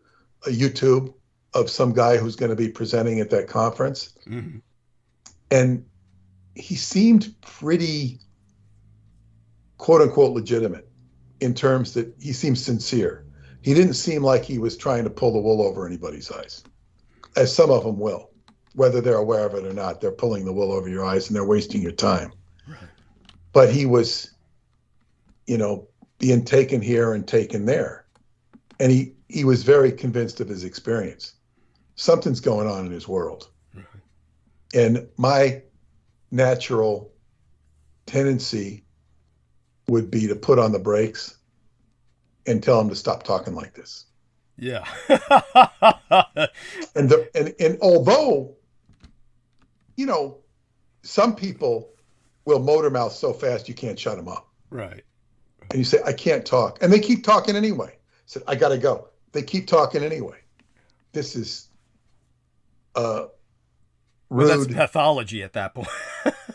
a YouTube of some guy who's going to be presenting at that conference. Mm-hmm. And he seemed pretty, quote unquote, legitimate in terms that he seemed sincere. He didn't seem like he was trying to pull the wool over anybody's eyes, as some of them will. Whether they're aware of it or not, they're pulling the wool over your eyes and they're wasting your time. Right. But he was, being taken here and taken there. And he was very convinced of his experience. Something's going on in his world. Right. And my natural tendency would be to put on the brakes and tell him to stop talking like this. Yeah. and although, some people will motor mouth so fast you can't shut them up. Right. And you say, I can't talk. And they keep talking anyway. I said, I got to go. They keep talking anyway. This is rude. Well, that's pathology at that point.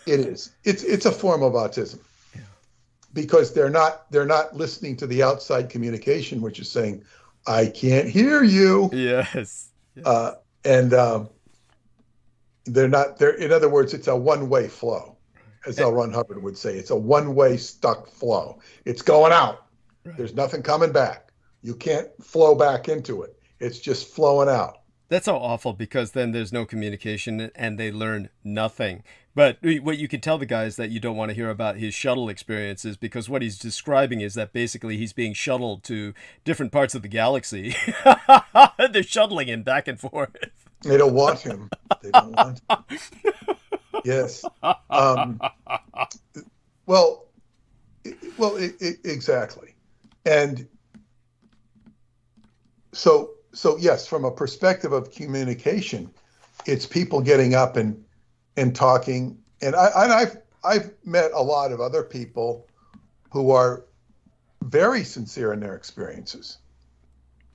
It is. It's a form of autism. Yeah. Because they're not listening to the outside communication, which is saying, I can't hear you. Yes. In other words, it's a one-way flow. As L. Ron Hubbard would say, it's a one-way stuck flow. It's going out. Right. There's nothing coming back. You can't flow back into it. It's just flowing out. That's so awful, because then there's no communication and they learn nothing. But what you can tell the guys that you don't want to hear about his shuttle experiences, because what he's describing is that basically he's being shuttled to different parts of the galaxy. They're shuttling him back and forth. They don't want him. They don't want him. Yes. Exactly. And so yes, from a perspective of communication, it's people getting up and talking. And I've met a lot of other people who are very sincere in their experiences,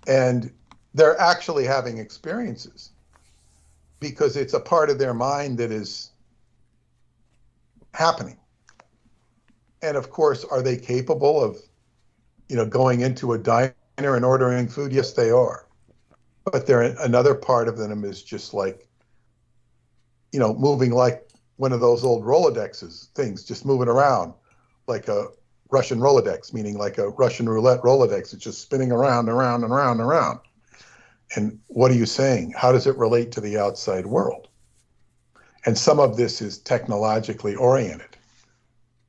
and they're actually having experiences because it's a part of their mind that is happening. And of course, are they capable of, going into a diner and ordering food? Yes, they are. But another part of them is just like, moving like one of those old Rolodexes things, just moving around like a Russian Rolodex, meaning like a Russian roulette Rolodex. It's just spinning around, around, and around, and around. And what are you saying? How does it relate to the outside world? And some of this is technologically oriented.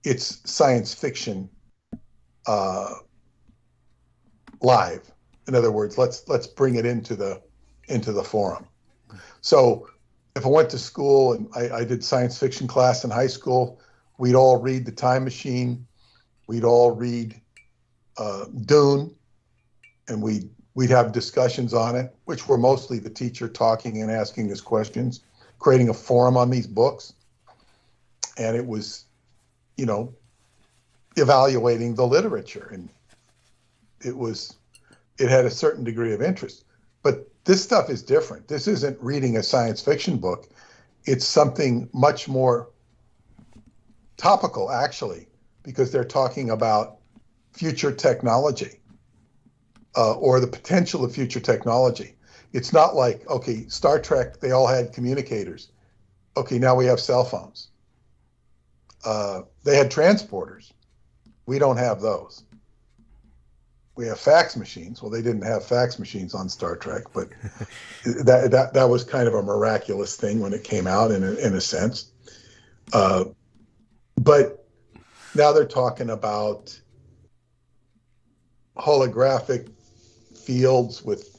It's science fiction live. In other words, let's bring it into the forum. So if I went to school and I did science fiction class in high school, we'd all read The Time Machine, we'd all read Dune, and we'd have discussions on it, which were mostly the teacher talking and asking us questions, creating a forum on these books. And it was, evaluating the literature, and it had a certain degree of interest. But this stuff is different. This isn't reading a science fiction book. It's something much more topical, actually, because they're talking about future technology or the potential of future technology. It's not like, okay, Star Trek, they all had communicators. Okay, now we have cell phones. They had transporters. We don't have those. We have fax machines. Well, they didn't have fax machines on Star Trek, but that was kind of a miraculous thing when it came out in a sense. But Now they're talking about holographic fields with,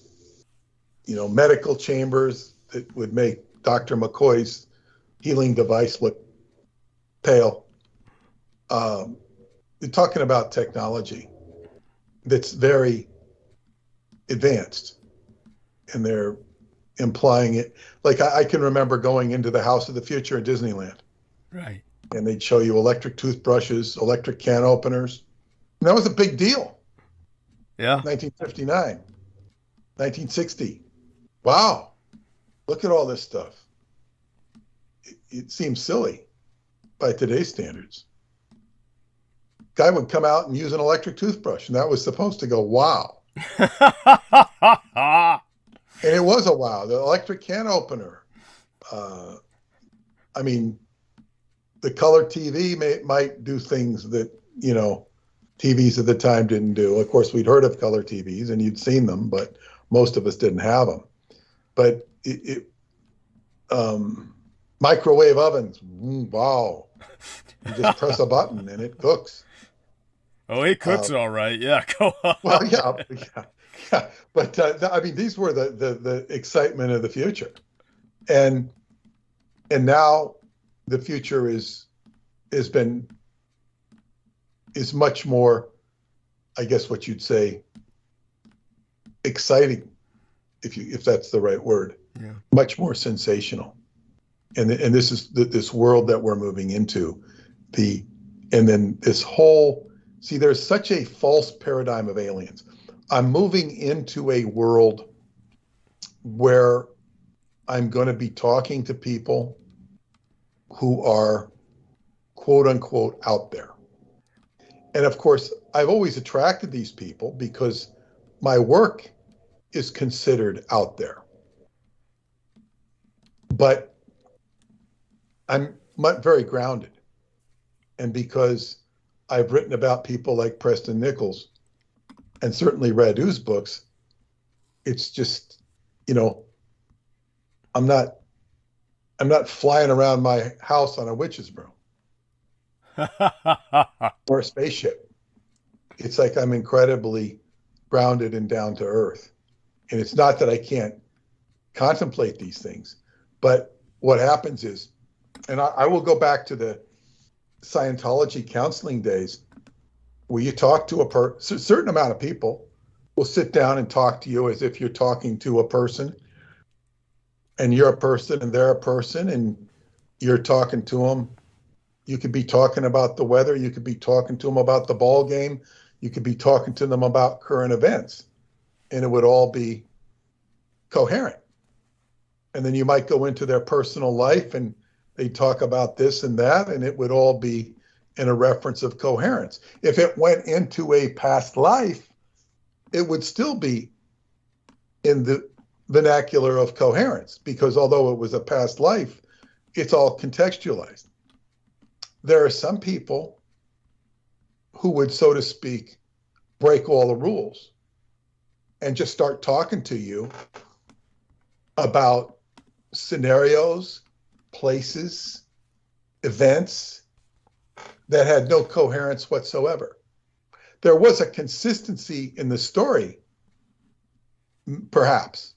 medical chambers that would make Dr. McCoy's healing device look pale. You're talking about technology that's very advanced, and they're implying it. Like I can remember going into the House of the Future at Disneyland. Right. And they'd show you electric toothbrushes, electric can openers. And that was a big deal. Yeah. 1959, 1960. Wow. Look at all this stuff. It seems silly by today's standards. Guy would come out and use an electric toothbrush, and that was supposed to go, wow. And it was a wow. The electric can opener. The color TV might do things that, TVs at the time didn't do. Of course, we'd heard of color TVs and you'd seen them, but most of us didn't have them. But microwave ovens, wow. You just press a button and it cooks. Oh, it cooks all right. Yeah, go on. Well, yeah. But these were the excitement of the future, and now the future is much more, I guess, what you'd say, exciting, if that's the right word. Yeah. Much more sensational, and this is this world that we're moving into, and then this whole. See, there's such a false paradigm of aliens. I'm moving into a world where I'm going to be talking to people who are, quote unquote, out there. And of course, I've always attracted these people because my work is considered out there. But I'm very grounded. And because I've written about people like Preston Nichols and certainly read U's books, it's just, I'm not flying around my house on a witch's broom or a spaceship. It's like I'm incredibly grounded and down to earth. And it's not that I can't contemplate these things, but what happens is, and I will go back to the Scientology counseling days, where you talk to a certain amount of people will sit down and talk to you as if you're talking to a person, and you're a person and they're a person, and you're talking to them. You could be talking about the weather. You could be talking to them about the ball game. You could be talking to them about current events, and it would all be coherent. And then you might go into their personal life and they talk about this and that, and it would all be in a reference of coherence. If it went into a past life, it would still be in the vernacular of coherence, because although it was a past life, it's all contextualized. There are some people who would, so to speak, break all the rules and just start talking to you about scenarios, places, events that had no coherence whatsoever. There was a consistency in the story, perhaps,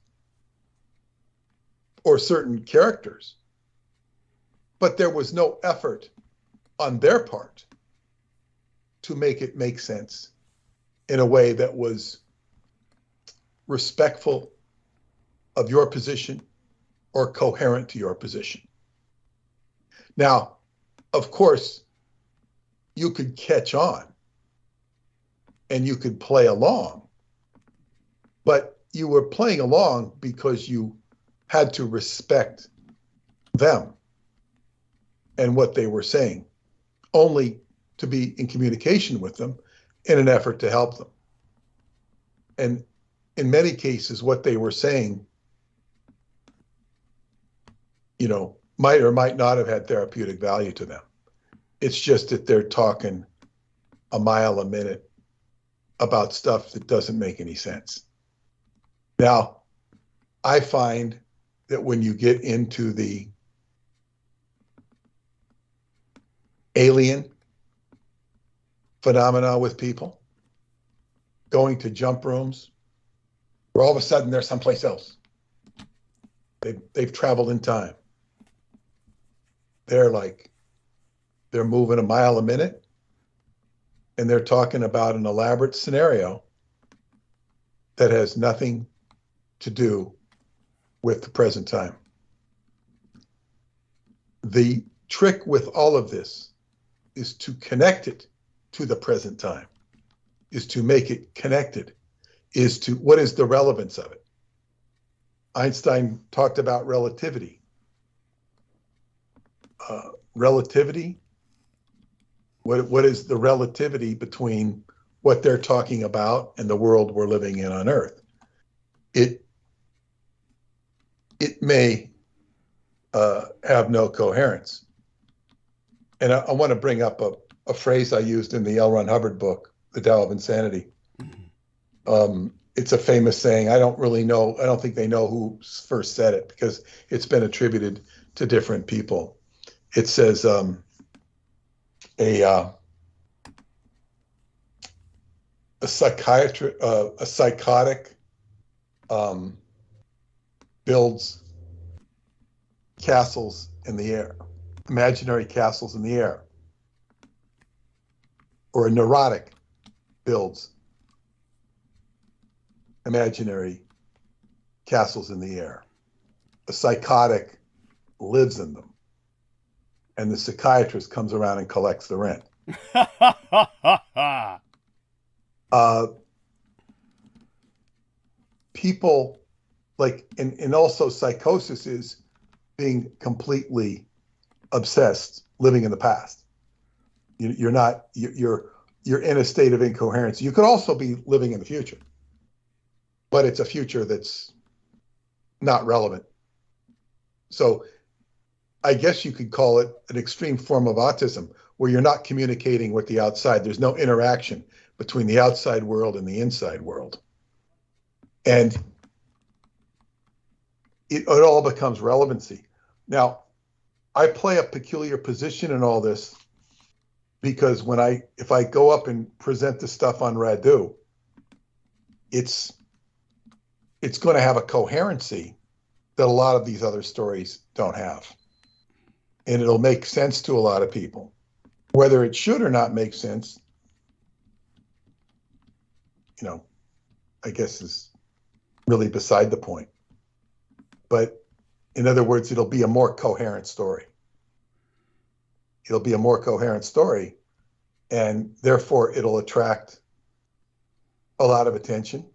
or certain characters, but there was no effort on their part to make it make sense in a way that was respectful of your position or coherent to your position. Now, of course, you could catch on and you could play along, but you were playing along because you had to respect them and what they were saying, only to be in communication with them in an effort to help them. And in many cases, what they were saying, might or might not have had therapeutic value to them. It's just that they're talking a mile a minute about stuff that doesn't make any sense. Now, I find that when you get into the alien phenomena with people, going to jump rooms, where all of a sudden they're someplace else. They've traveled in time. They're moving a mile a minute, and they're talking about an elaborate scenario that has nothing to do with the present time. The trick with all of this is to connect it to the present time, is to make it connected, is to, what is the relevance of it? Einstein talked about relativity. Relativity, what is the relativity between what they're talking about and the world we're living in on Earth? It may have no coherence. And I want to bring up a phrase I used in the L. Ron Hubbard book, The Tao of Insanity. It's a famous saying. I don't think they know who first said it, because it's been attributed to different people. It says a psychotic builds castles in the air, imaginary castles in the air, or a neurotic builds imaginary castles in the air. A psychotic lives in them, and the psychiatrist comes around and collects the rent. People and also psychosis is being completely obsessed, living in the past. You're in a state of incoherence. You could also be living in the future, but it's a future that's not relevant. So I guess you could call it an extreme form of autism, where you're not communicating with the outside. There's no interaction between the outside world and the inside world. And it all becomes relevancy. Now, I play a peculiar position in all this, because if I go up and present the stuff on Radu, it's going to have a coherency that a lot of these other stories don't have. And it'll make sense to a lot of people. Whether it should or not make sense, I guess is really beside the point. But in other words, it'll be a more coherent story. It'll be a more coherent story, and therefore it'll attract a lot of attention.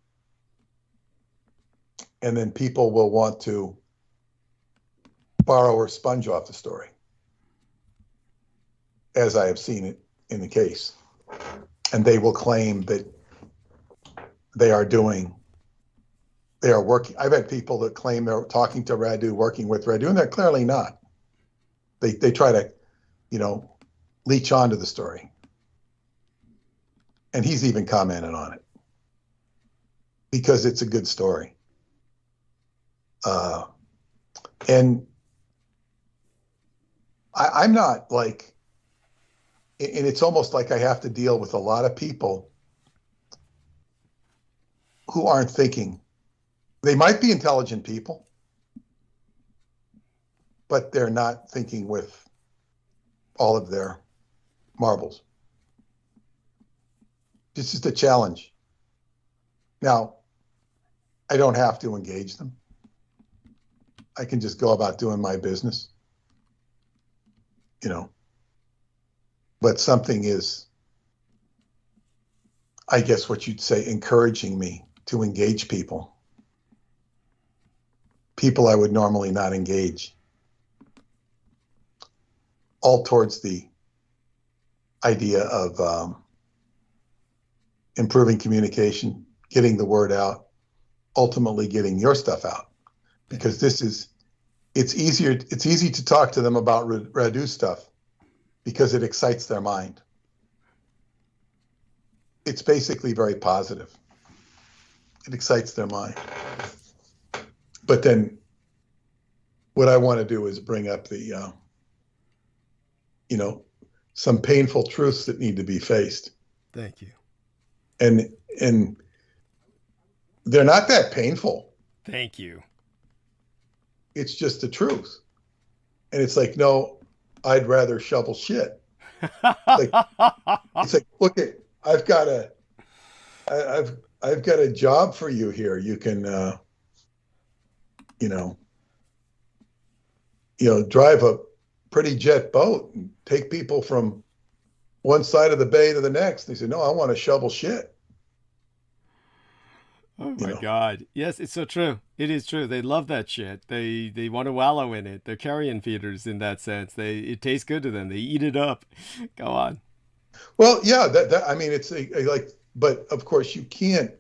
And then people will want to borrow or sponge off the story, as I have seen it in the case. And they will claim that they are working. I've had people that claim they're talking to Radu, working with Radu, and they're clearly not. They try to, leech onto the story. And he's even commented on it, because it's a good story. And I'm not and it's almost like I have to deal with a lot of people who aren't thinking. They might be intelligent people, but they're not thinking with all of their marbles. This is the challenge. Now, I don't have to engage them. I can just go about doing my business, But something is, I guess what you'd say, encouraging me to engage people. People I would normally not engage. All towards the idea of improving communication, getting the word out, ultimately getting your stuff out. Because it's easy to talk to them about Radu stuff, because it excites their mind. It's basically very positive. It excites their mind. But then what I want to do is bring up the, some painful truths that need to be faced. Thank you. And they're not that painful. Thank you. It's just the truth. And it's like, no, I'd rather shovel shit. It's like, look at, I've got a job for you here. You can, drive a pretty jet boat and take people from one side of the bay to the next. They say, no, I want to shovel shit. Oh my God. Yes, it's so true. It is true. They love that shit. They want to wallow in it. They're carrion feeders in that sense. It tastes good to them. They eat it up. Go on. Well, yeah, I mean, it's like, but of course you can't.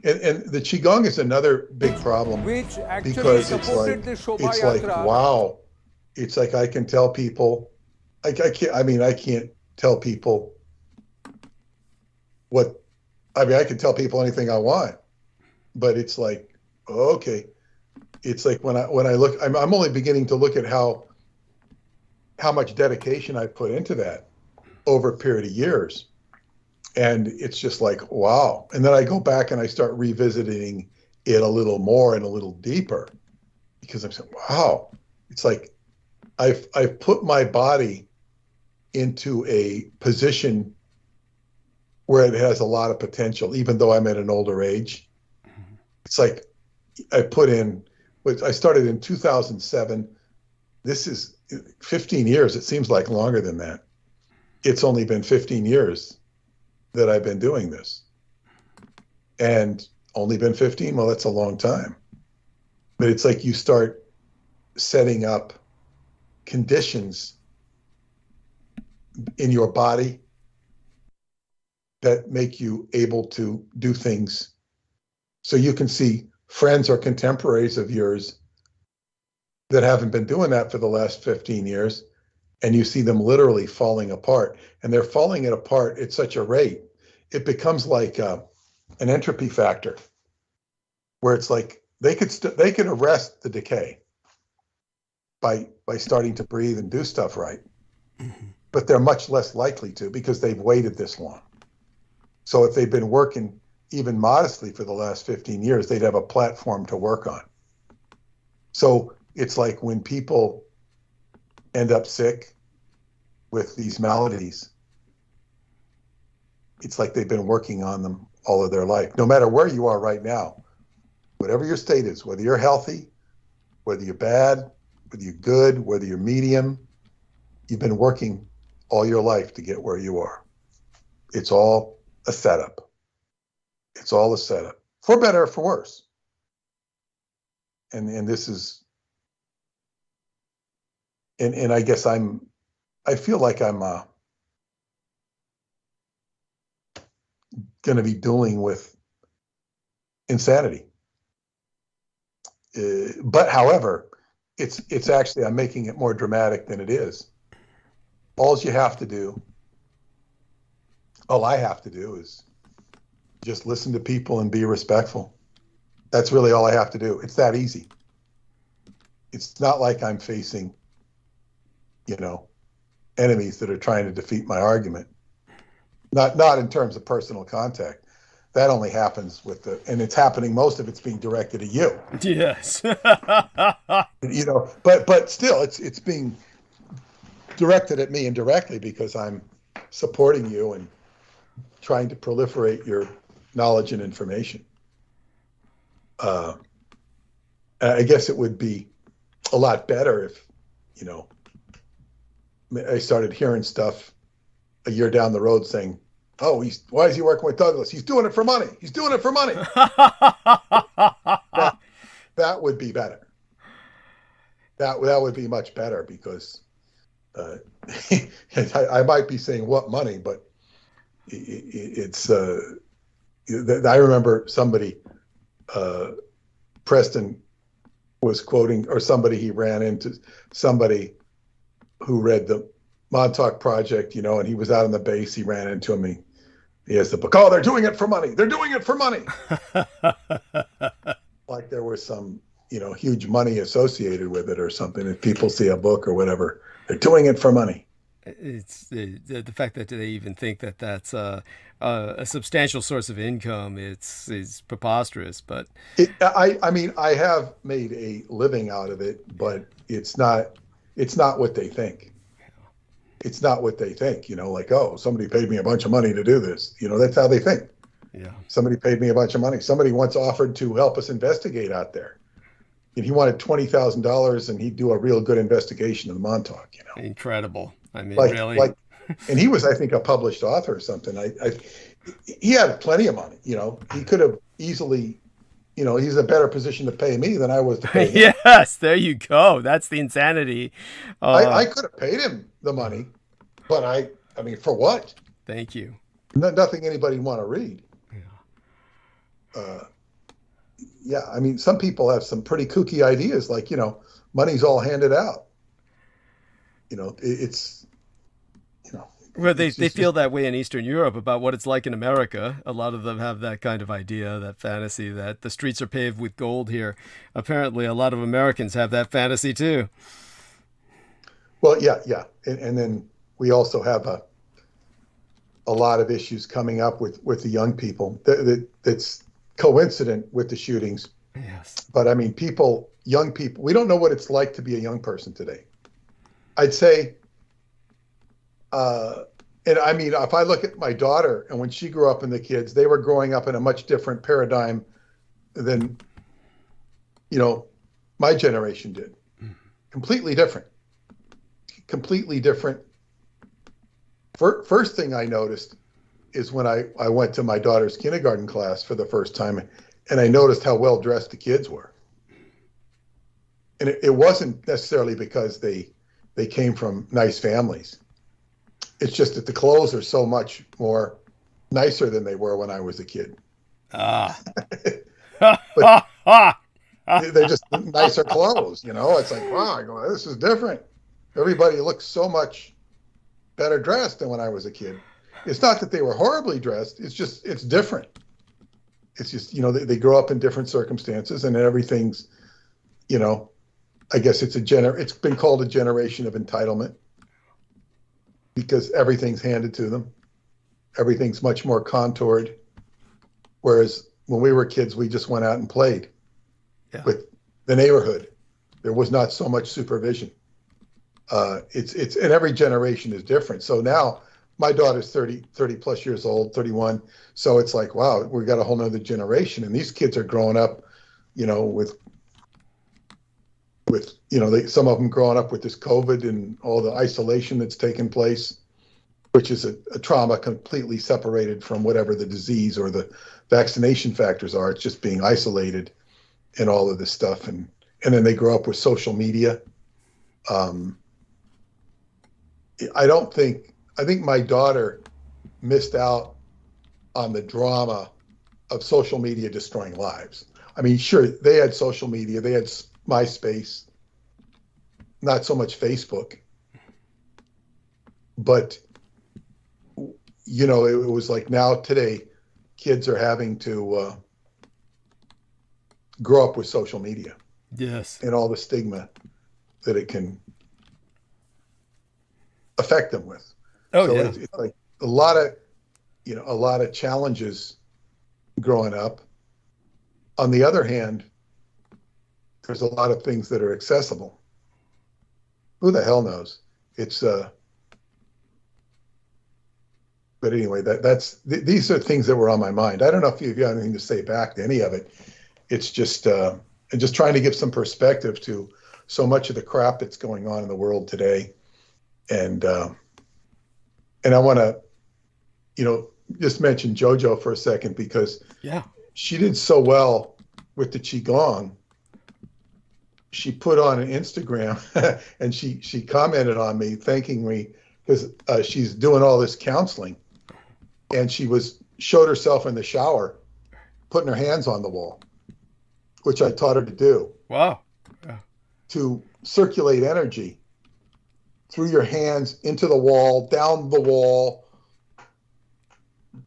And the Qigong is another big problem because it's like, wow, it's like I can tell people, I can't tell people I can tell people anything I want, but it's like, okay, it's like when I look, I'm only beginning to look at how much dedication I put into that over a period of years. And it's just like, wow. And then I go back and I start revisiting it a little more and a little deeper because I'm saying, wow, it's like I've put my body into a position where it has a lot of potential, even though I'm at an older age. It's like I started in 2007. This is 15 years. It seems like longer than that. It's only been 15 years that I've been doing this. And only been 15? Well, that's a long time. But it's like you start setting up conditions in your body that make you able to do things. So you can see friends or contemporaries of yours that haven't been doing that for the last 15 years, and you see them literally falling apart. And they're falling it apart at such a rate, it becomes like an entropy factor, where it's like they could arrest the decay by starting to breathe and do stuff right. Mm-hmm. But they're much less likely to because they've waited this long. So if they've been working even modestly for the last 15 years, they'd have a platform to work on. So it's like when people end up sick with these maladies, it's like they've been working on them all of their life. No matter where you are right now, whatever your state is, whether you're healthy, whether you're bad, whether you're good, whether you're medium, you've been working all your life to get where you are. It's all a setup. It's all a setup, for better or for worse. And this is, and I guess I feel like I'm going to be dealing with insanity. But however, it's actually, I'm making it more dramatic than it is. All I have to do is just listen to people and be respectful. That's really all I have to do. It's that easy. It's not like I'm facing, enemies that are trying to defeat my argument. Not in terms of personal contact. That only happens and it's happening, most of it's being directed at you. Yes. But still it's being directed at me indirectly because I'm supporting you and trying to proliferate your knowledge and information. I guess it would be a lot better if, I started hearing stuff a year down the road saying, oh, why is he working with Douglas? He's doing it for money. He's doing it for money. That would be better. That would be much better because I might be saying what money, but it's I remember somebody, Preston was quoting, or somebody he ran into, somebody who read the Montauk Project, and he was out on the base. He ran into him. He has the book. Oh, they're doing it for money. They're doing it for money. Like there was some, huge money associated with it or something. If people see a book or whatever, they're doing it for money. It's the fact that they even think that that's a substantial source of income. It's preposterous. But I mean, I have made a living out of it, but it's not what they think. It's not what they think, like, oh, somebody paid me a bunch of money to do this. That's how they think. Yeah. Somebody paid me a bunch of money. Somebody once offered to help us investigate out there. And he wanted $20,000 and he'd do a real good investigation of the Montauk, Incredible. I mean, really. And he was, I think, a published author or something. He had plenty of money, he could have easily, he's in a better position to pay me than I was to pay him. Yes, there you go. That's the insanity. I could have paid him the money, but I mean, for what? Thank you. Nothing anybody would want to read. Yeah. I mean, some people have some pretty kooky ideas, like, money's all handed out. It's, Well, they feel that way in Eastern Europe about what it's like in America. A lot of them have that kind of idea, that fantasy that the streets are paved with gold here. Apparently, a lot of Americans have that fantasy too. Well, yeah. And then we also have a lot of issues coming up with the young people that's coincident with the shootings. Yes. But I mean, young people, we don't know what it's like to be a young person today. I'd say, and I mean, if I look at my daughter and when she grew up and the kids, they were growing up in a much different paradigm than, my generation did. Completely different. First thing I noticed is when I went to my daughter's kindergarten class for the first time, and I noticed how well dressed the kids were. And it wasn't necessarily because they came from nice families. It's just that the clothes are so much more nicer than they were when I was a kid. They're just nicer clothes, It's like, wow, I go, this is different. Everybody looks so much better dressed than when I was a kid. It's not that they were horribly dressed. It's just, it's different. It's just, they grow up in different circumstances and everything's, I guess it's been called a generation of entitlement because everything's handed to them. Everything's much more contoured. Whereas when we were kids, we just went out and played with the neighborhood. There was not so much supervision. It's and every generation is different. So now my daughter's 30 plus years old, 31. So it's like, wow, we got a whole nother generation. And these kids are growing up, with some of them growing up with this COVID and all the isolation that's taken place, which is a trauma completely separated from whatever the disease or the vaccination factors are. It's just being isolated and all of this stuff. And then they grow up with social media. I think my daughter missed out on the drama of social media destroying lives. I mean, sure, they had social media, they had MySpace, not so much Facebook, but it was like now today, kids are having to grow up with social media. Yes. And all the stigma that it can affect them with. Oh, so yeah. It's like a lot of challenges growing up. On the other hand, there's a lot of things that are accessible. Who the hell knows? It's but anyway, these are things that were on my mind. I don't know if you have anything to say back to any of it. It's just and just trying to give some perspective to so much of the crap that's going on in the world today. And I want to, just mention JoJo for a second because she did so well with the Qigong. She put on an Instagram and she commented on me, thanking me because she's doing all this counseling, and she showed herself in the shower, putting her hands on the wall, which I taught her to do. Wow. Yeah. To circulate energy through your hands into the wall, down the wall,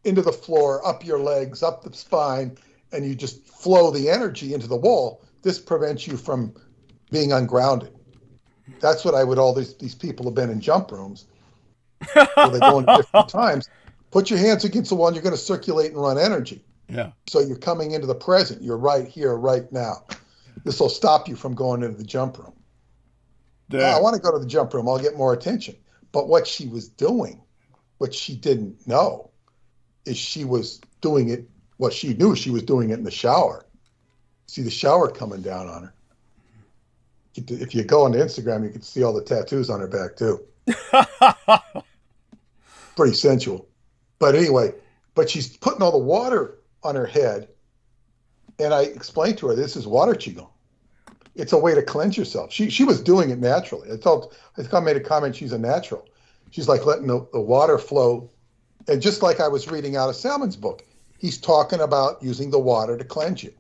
into the floor, up your legs, up the spine, and you just flow the energy into the wall. This prevents you from being ungrounded. That's what all these people have been in jump rooms. So they go in different times. Put your hands against the wall and you're going to circulate and run energy. Yeah. So you're coming into the present. You're right here, right now. This will stop you from going into the jump room. Oh, I want to go to the jump room. I'll get more attention. But what she was doing, what she didn't know, is she was doing it. What she knew, she was doing it in the shower. See the shower coming down on her. If you go onto Instagram, you can see all the tattoos on her back too. Pretty sensual. But anyway, but she's putting all the water on her head. And I explained to her, this is water Qigong. It's a way to cleanse yourself. She was doing it naturally. I made a comment, she's a natural. She's like letting the water flow. And just like I was reading out of Salmon's book, he's talking about using the water to cleanse you.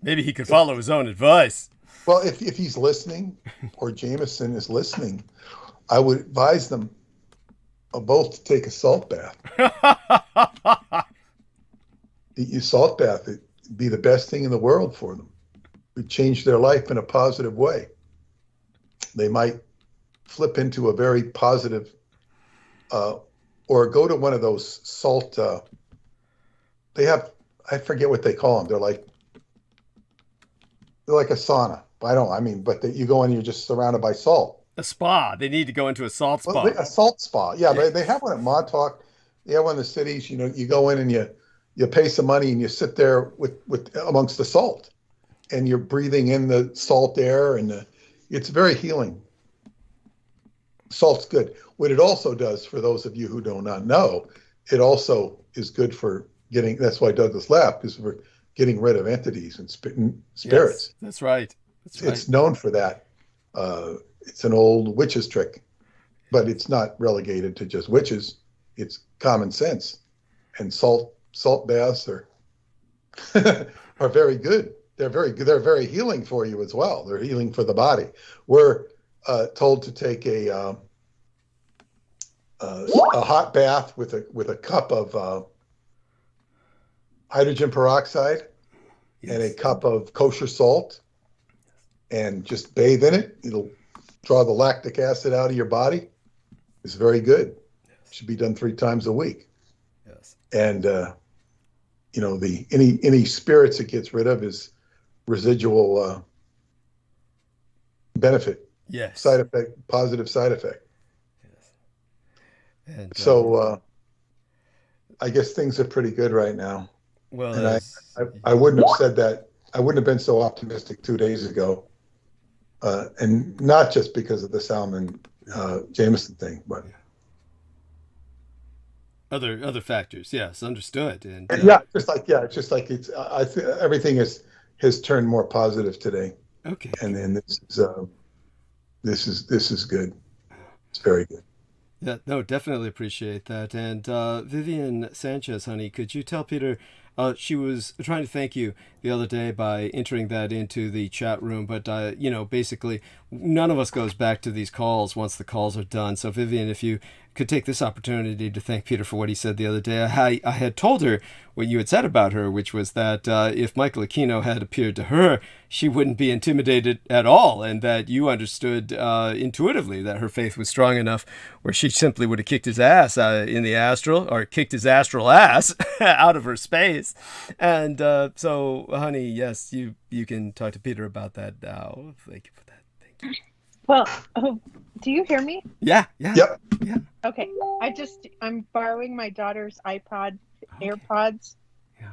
Maybe he could follow his own advice. Well, if he's listening, or Jameson is listening, I would advise them both to take a salt bath. A salt bath would be the best thing in the world for them. It would change their life in a positive way. They might flip into a very positive, or go to one of those salt. They have, I forget what they call them. They're like a sauna. But you go in, you're just surrounded by salt. A spa. They need to go into a salt spa. Well, a salt spa. Yeah, they have one at Montauk. They have one in the cities. You go in and you pay some money and you sit there with amongst the salt, and you're breathing in the salt air, and it's very healing. Salt's good. What it also does, for those of you who do not know, it also is good for getting. That's why Douglas laughed, is for getting rid of entities and spirits. Yes, that's right. It's known for that. It's an old witch's trick, but it's not relegated to just witches. It's common sense. And salt baths are are very good. They're very good. They're very healing for you as well. They're healing for the body. We're told to take a hot bath with a cup of hydrogen peroxide, yes, and a cup of kosher salt, and just bathe in it. It'll draw the lactic acid out of your body. It's very good. Yes. It should be done 3 times a week. Yes. And any spirits it gets rid of is residual benefit. Yes. Side effect, positive side effect. Yes. And so I guess things are pretty good right now. Well, and I wouldn't have said that. I wouldn't have been so optimistic 2 days ago. And not just because of the Salmon Jameson thing, but other factors. Yes, understood. And just like it's. Everything has turned more positive today. Okay. And then this is good. It's very good. Yeah, no, definitely appreciate that. And Vivian Sanchez, honey, could you tell Peter? She was trying to thank you the other day by entering that into the chat room, but basically none of us goes back to these calls once the calls are done. So Vivian, if you could take this opportunity to thank Peter for what he said the other day. I had told her what you had said about her, which was that if Michael Aquino had appeared to her, she wouldn't be intimidated at all, and that you understood intuitively that her faith was strong enough where she simply would have kicked his ass in the astral, or kicked his astral ass out of her space. And so, honey, yes, you can talk to Peter about that now. Thank you for that. Thank you. Well, do you hear me? Yeah. Yep. Yeah. Okay. I'm borrowing my daughter's iPod AirPods. Yeah.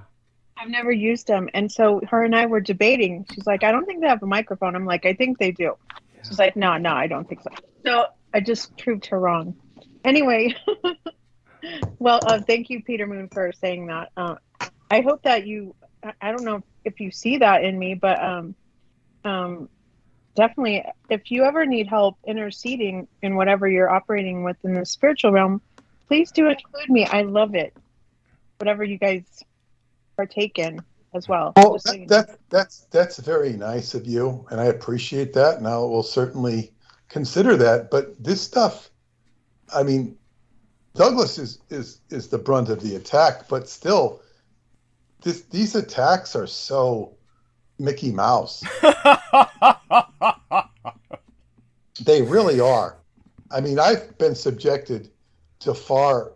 I've never used them. And so her and I were debating. She's like, I don't think they have a microphone. I'm like, I think they do. Yeah. She's like, no, I don't think so. So I just proved her wrong. Anyway, well, thank you, Peter Moon, for saying that. I hope that I don't know if you see that in me, but definitely, if you ever need help interceding in whatever you're operating with in the spiritual realm, please do include me. I love it. Whatever you guys partake in as well. Well, that's very nice of you, and I appreciate that. And I will certainly consider that. But this stuff, I mean, Douglas is the brunt of the attack, but still, these attacks are so Mickey Mouse. They really are. I mean, I've been subjected to far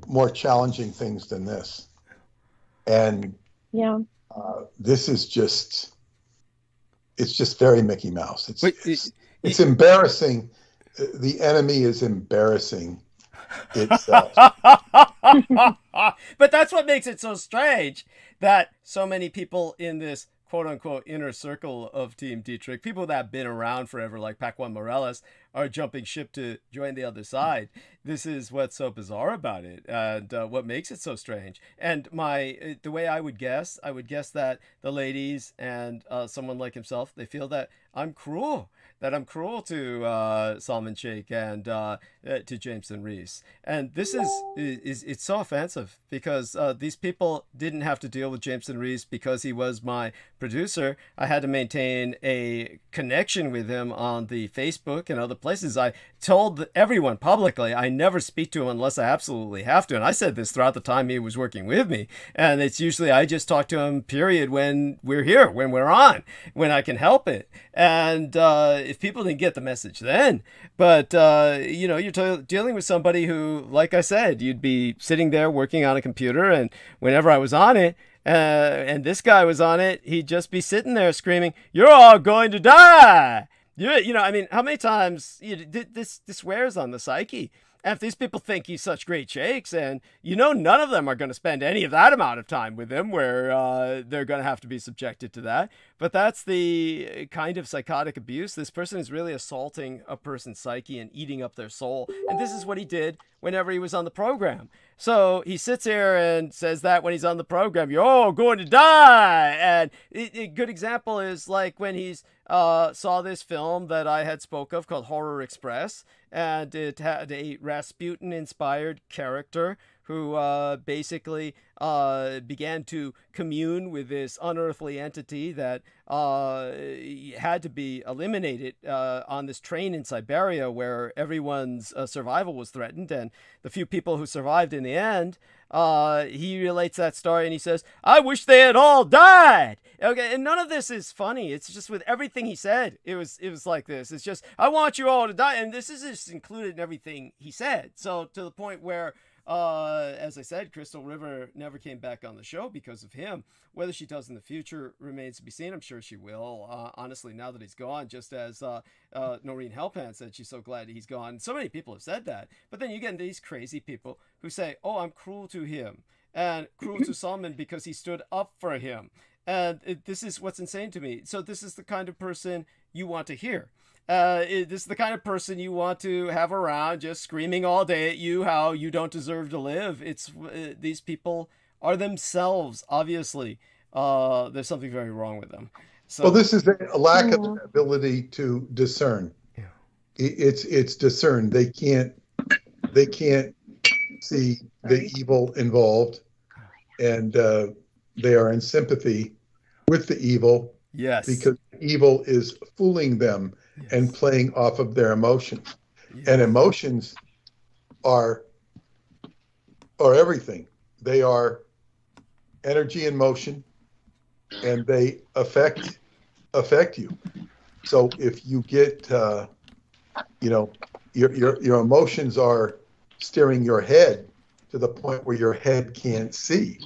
more challenging things than this. And Yeah. This is just, it's just very Mickey Mouse. It's embarrassing. The enemy is embarrassing itself. But that's what makes it so strange that so many people in this quote unquote inner circle of Team Dietrich, people that have been around forever, like Pac-1 Morales, are jumping ship to join the other side. This is what's so bizarre about it, and what makes it so strange. And the way I would guess that the ladies and someone like himself, they feel that I'm cruel to Salman Sheikh and to Jameson Reese. And this is it's so offensive because these people didn't have to deal with Jameson Reese because he was my producer. I had to maintain a connection with him on the Facebook and other places. I told everyone publicly I never speak to him unless I absolutely have to. And I said this throughout the time he was working with me. And it's usually I just talk to him, period, when we're here, when we're on, when I can help it. And if people didn't get the message then, but you're dealing with somebody who, like I said, you'd be sitting there working on a computer, and whenever I was on it, and this guy was on it, he'd just be sitting there screaming, "You're all going to die!" I mean, how many times this wears on the psyche? And if these people think he's such great shakes, and none of them are going to spend any of that amount of time with him where they're going to have to be subjected to that. But that's the kind of psychotic abuse. This person is really assaulting a person's psyche and eating up their soul. And this is what he did whenever he was on the program. So he sits here and says that when he's on the program, "You're all going to die." And a good example is like when he's saw this film that I had spoke of called Horror Express, and it had a Rasputin-inspired character who basically began to commune with this unearthly entity that had to be eliminated on this train in Siberia where everyone's survival was threatened. And the few people who survived in the end, he relates that story and he says, "I wish they had all died." Okay, and none of this is funny. It's just with everything he said, it was like this. It's just, "I want you all to die," and this is just included in everything he said. So to the point where, as I said, Crystal River never came back on the show because of him. Whether she does in the future remains to be seen. I'm sure she will. Honestly, now that he's gone, just as Noreen Helpan said, she's so glad he's gone. So many people have said that. But then you get these crazy people who say, "Oh, I'm cruel to him," and cruel to Salman because he stood up for him. And this is what's insane to me. So this is the kind of person you want to hear. This is the kind of person you want to have around, just screaming all day at you how you don't deserve to live. It's these people are themselves, obviously. There's something very wrong with them. So, well, this is a lack of an ability to discern. Yeah. It's discern. They can't see the evil involved, and they are in sympathy with the evil. Yes. Because evil is fooling them. Yes. And playing off of their emotions. Yeah. And emotions are everything. They are energy and motion, and they affect you. So if you get your emotions are steering your head to the point where your head can't see.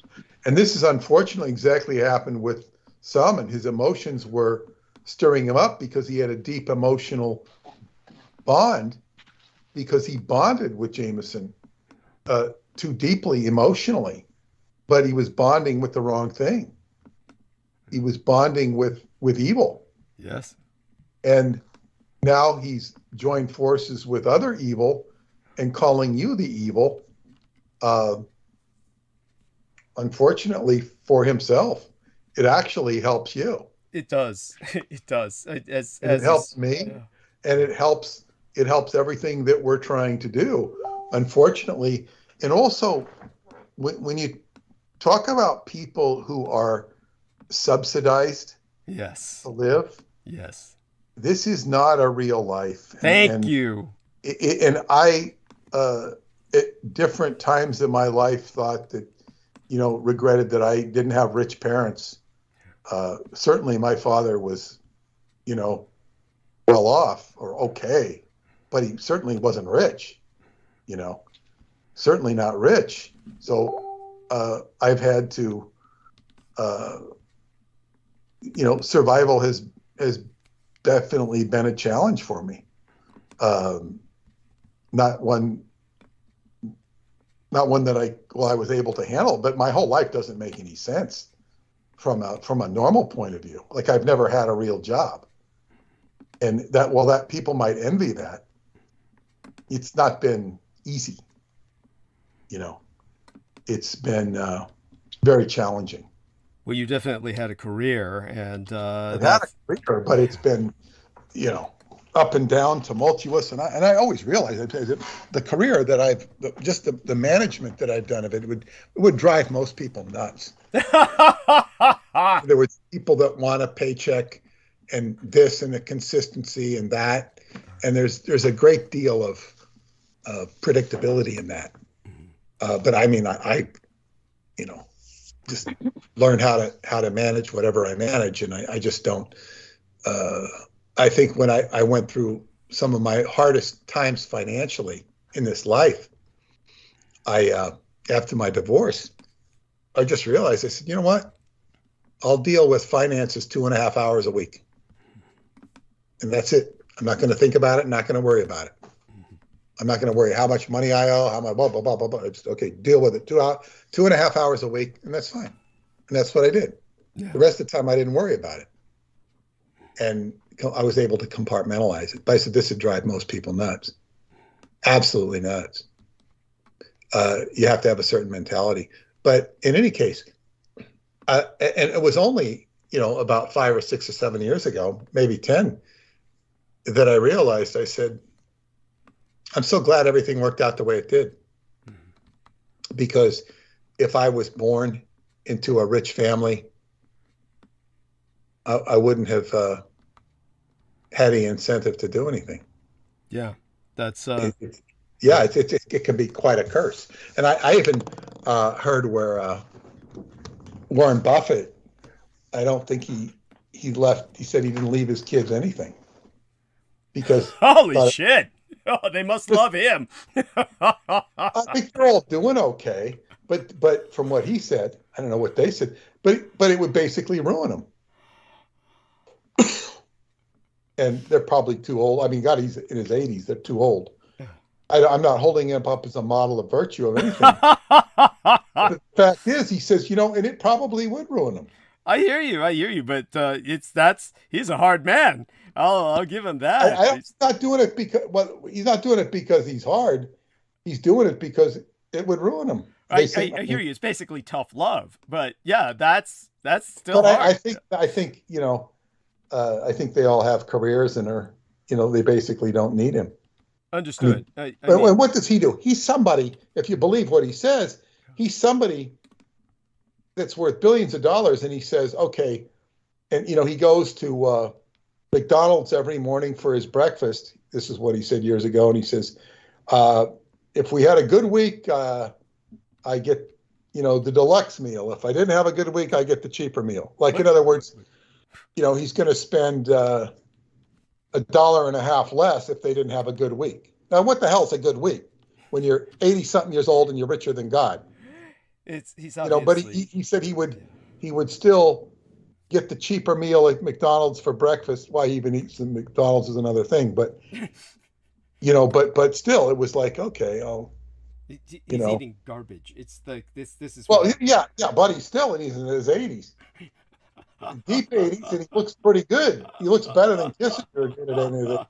And this is unfortunately exactly happened with Salman. His emotions were stirring him up because he had a deep emotional bond, because he bonded with Jameson too deeply emotionally, but he was bonding with the wrong thing. He was bonding with evil. Yes. And now he's joined forces with other evil and calling you the evil, unfortunately for himself. It actually helps you. It does. It does. It helps me, yeah. And it helps everything that we're trying to do, unfortunately. And also, when you talk about people who are subsidized, yes, to live, yes, this is not a real life. Thank you. And I, at different times in my life, thought that, regretted that I didn't have rich parents. Certainly my father was, well off or okay, but he certainly wasn't rich, certainly not rich. So I've had to, survival has definitely been a challenge for me. Not one that I was able to handle, but my whole life doesn't make any sense from a normal point of view. Like, I've never had a real job. And that people might envy that, it's not been easy. It's been very challenging. Well, you definitely had a career, and I've had a career, but it's been, up and down, tumultuous, and I always realize that the career that just the management that I've done of it would drive most people nuts. There were people that want a paycheck and this and the consistency and that, and there's a great deal of predictability in that. But I mean, I just learn how to manage whatever I manage, and I just don't. I think when I went through some of my hardest times financially in this life, after my divorce, I just realized, I said, you know what? I'll deal with finances 2.5 hours a week. And that's it. I'm not going to think about it. Not going to worry about it. I'm not going to worry how much money I owe, how much blah, blah, blah, blah, blah. It's okay. Deal with it. 2.5 hours a week. And that's fine. And that's what I did. Yeah. The rest of the time I didn't worry about it. And I was able to compartmentalize it. But I said, this would drive most people nuts. Absolutely nuts. You have to have a certain mentality. But in any case, and it was only, about 5 or 6 or 7 years ago, maybe 10, that I realized, I said, I'm so glad everything worked out the way it did. Because if I was born into a rich family, I wouldn't have had any incentive to do anything. Yeah, that's it can be quite a curse. And I even heard where Warren Buffett, I don't think he left. He said he didn't leave his kids anything because holy shit, they must love him. I think they're all doing okay, but from what he said, I don't know what they said, but it would basically ruin them. And they're probably too old. I mean, God, he's in his 80s. They're too old. I'm not holding him up as a model of virtue of anything. The fact is, he says, and it probably would ruin him. I hear you, but he's a hard man. I'll give him that. He's not doing it he's not doing it because he's hard. He's doing it because it would ruin him. I hear you. It's basically tough love, but yeah, that's still. But hard. I think I think they all have careers and are, they basically don't need him. Understood. I mean, what does he do? He's somebody, if you believe what he says, he's somebody that's worth billions of dollars. And he says, okay. And, he goes to McDonald's every morning for his breakfast. This is what he said years ago. And he says, if we had a good week, I get, the deluxe meal. If I didn't have a good week, I get the cheaper meal. Like, in other words, he's going to spend $1.50 less if they didn't have a good week. Now, what the hell's a good week when you're 80-something years old and you're richer than God? He's obviously, but he said he would still get the cheaper meal at McDonald's for breakfast. Why he even eats in McDonald's is another thing, but but still, it was like, okay, he's eating garbage. It's like this is but he's still, and he's in his 80s. Deep 80s, and he looks pretty good. He looks better than Kissinger did at any of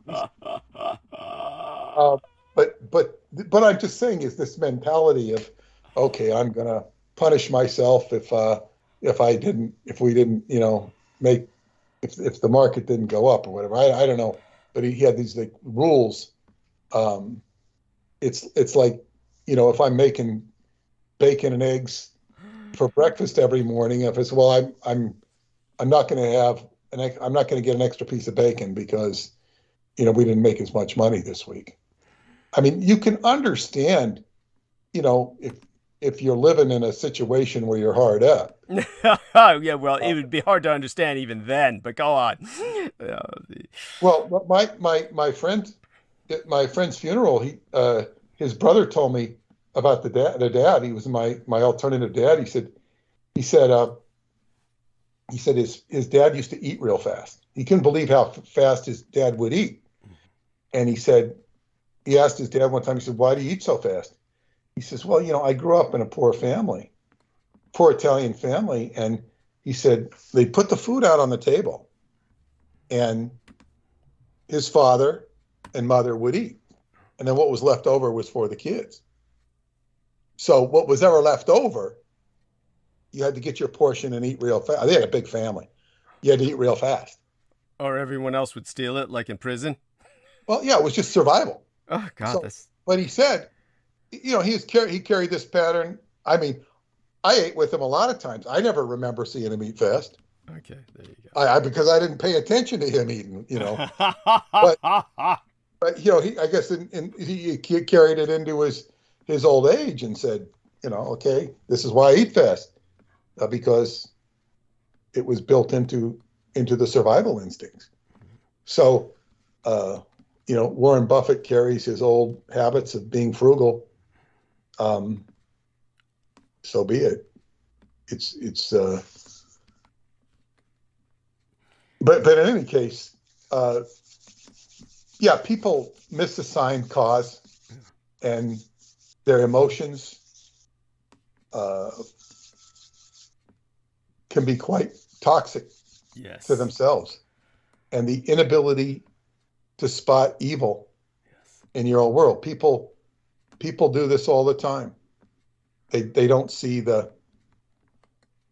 it. But I'm just saying, is this mentality of, okay, I'm gonna punish myself if we didn't, if the market didn't go up or whatever. I don't know, but he had these like rules. It's like, if I'm making bacon and eggs for breakfast every morning, if it's, well, I'm not going to get an extra piece of bacon because, we didn't make as much money this week. I mean, you can understand, if if you're living in a situation where you're hard up. Yeah, well, it would be hard to understand even then, but go on. Well, my friend, at my friend's funeral, his brother told me about the dad. He was my alternative dad. He said his dad used to eat real fast. He couldn't believe how fast his dad would eat. And he asked his dad one time, he said, "Why do you eat so fast?" He says, "Well, I grew up in a poor Italian family." And he said, they put the food out on the table and his father and mother would eat. And then what was left over was for the kids. So what was ever left over, you had to get your portion and eat real fast. They had a big family. You had to eat real fast. Or everyone else would steal it, like in prison? Well, yeah, it was just survival. Oh, God. But he said, he carried this pattern. I mean, I ate with him a lot of times. I never remember seeing him eat fast. Okay, there you go. Because I didn't pay attention to him eating, But I guess he carried it into his old age and said, okay, this is why I eat fast, because it was built into the survival instincts. So, Warren Buffett carries his old habits of being frugal. So be it. But in any case, people misassign cause, and their emotions can be quite toxic to themselves, and the inability to spot evil in your own world. People do this all the time. They don't see the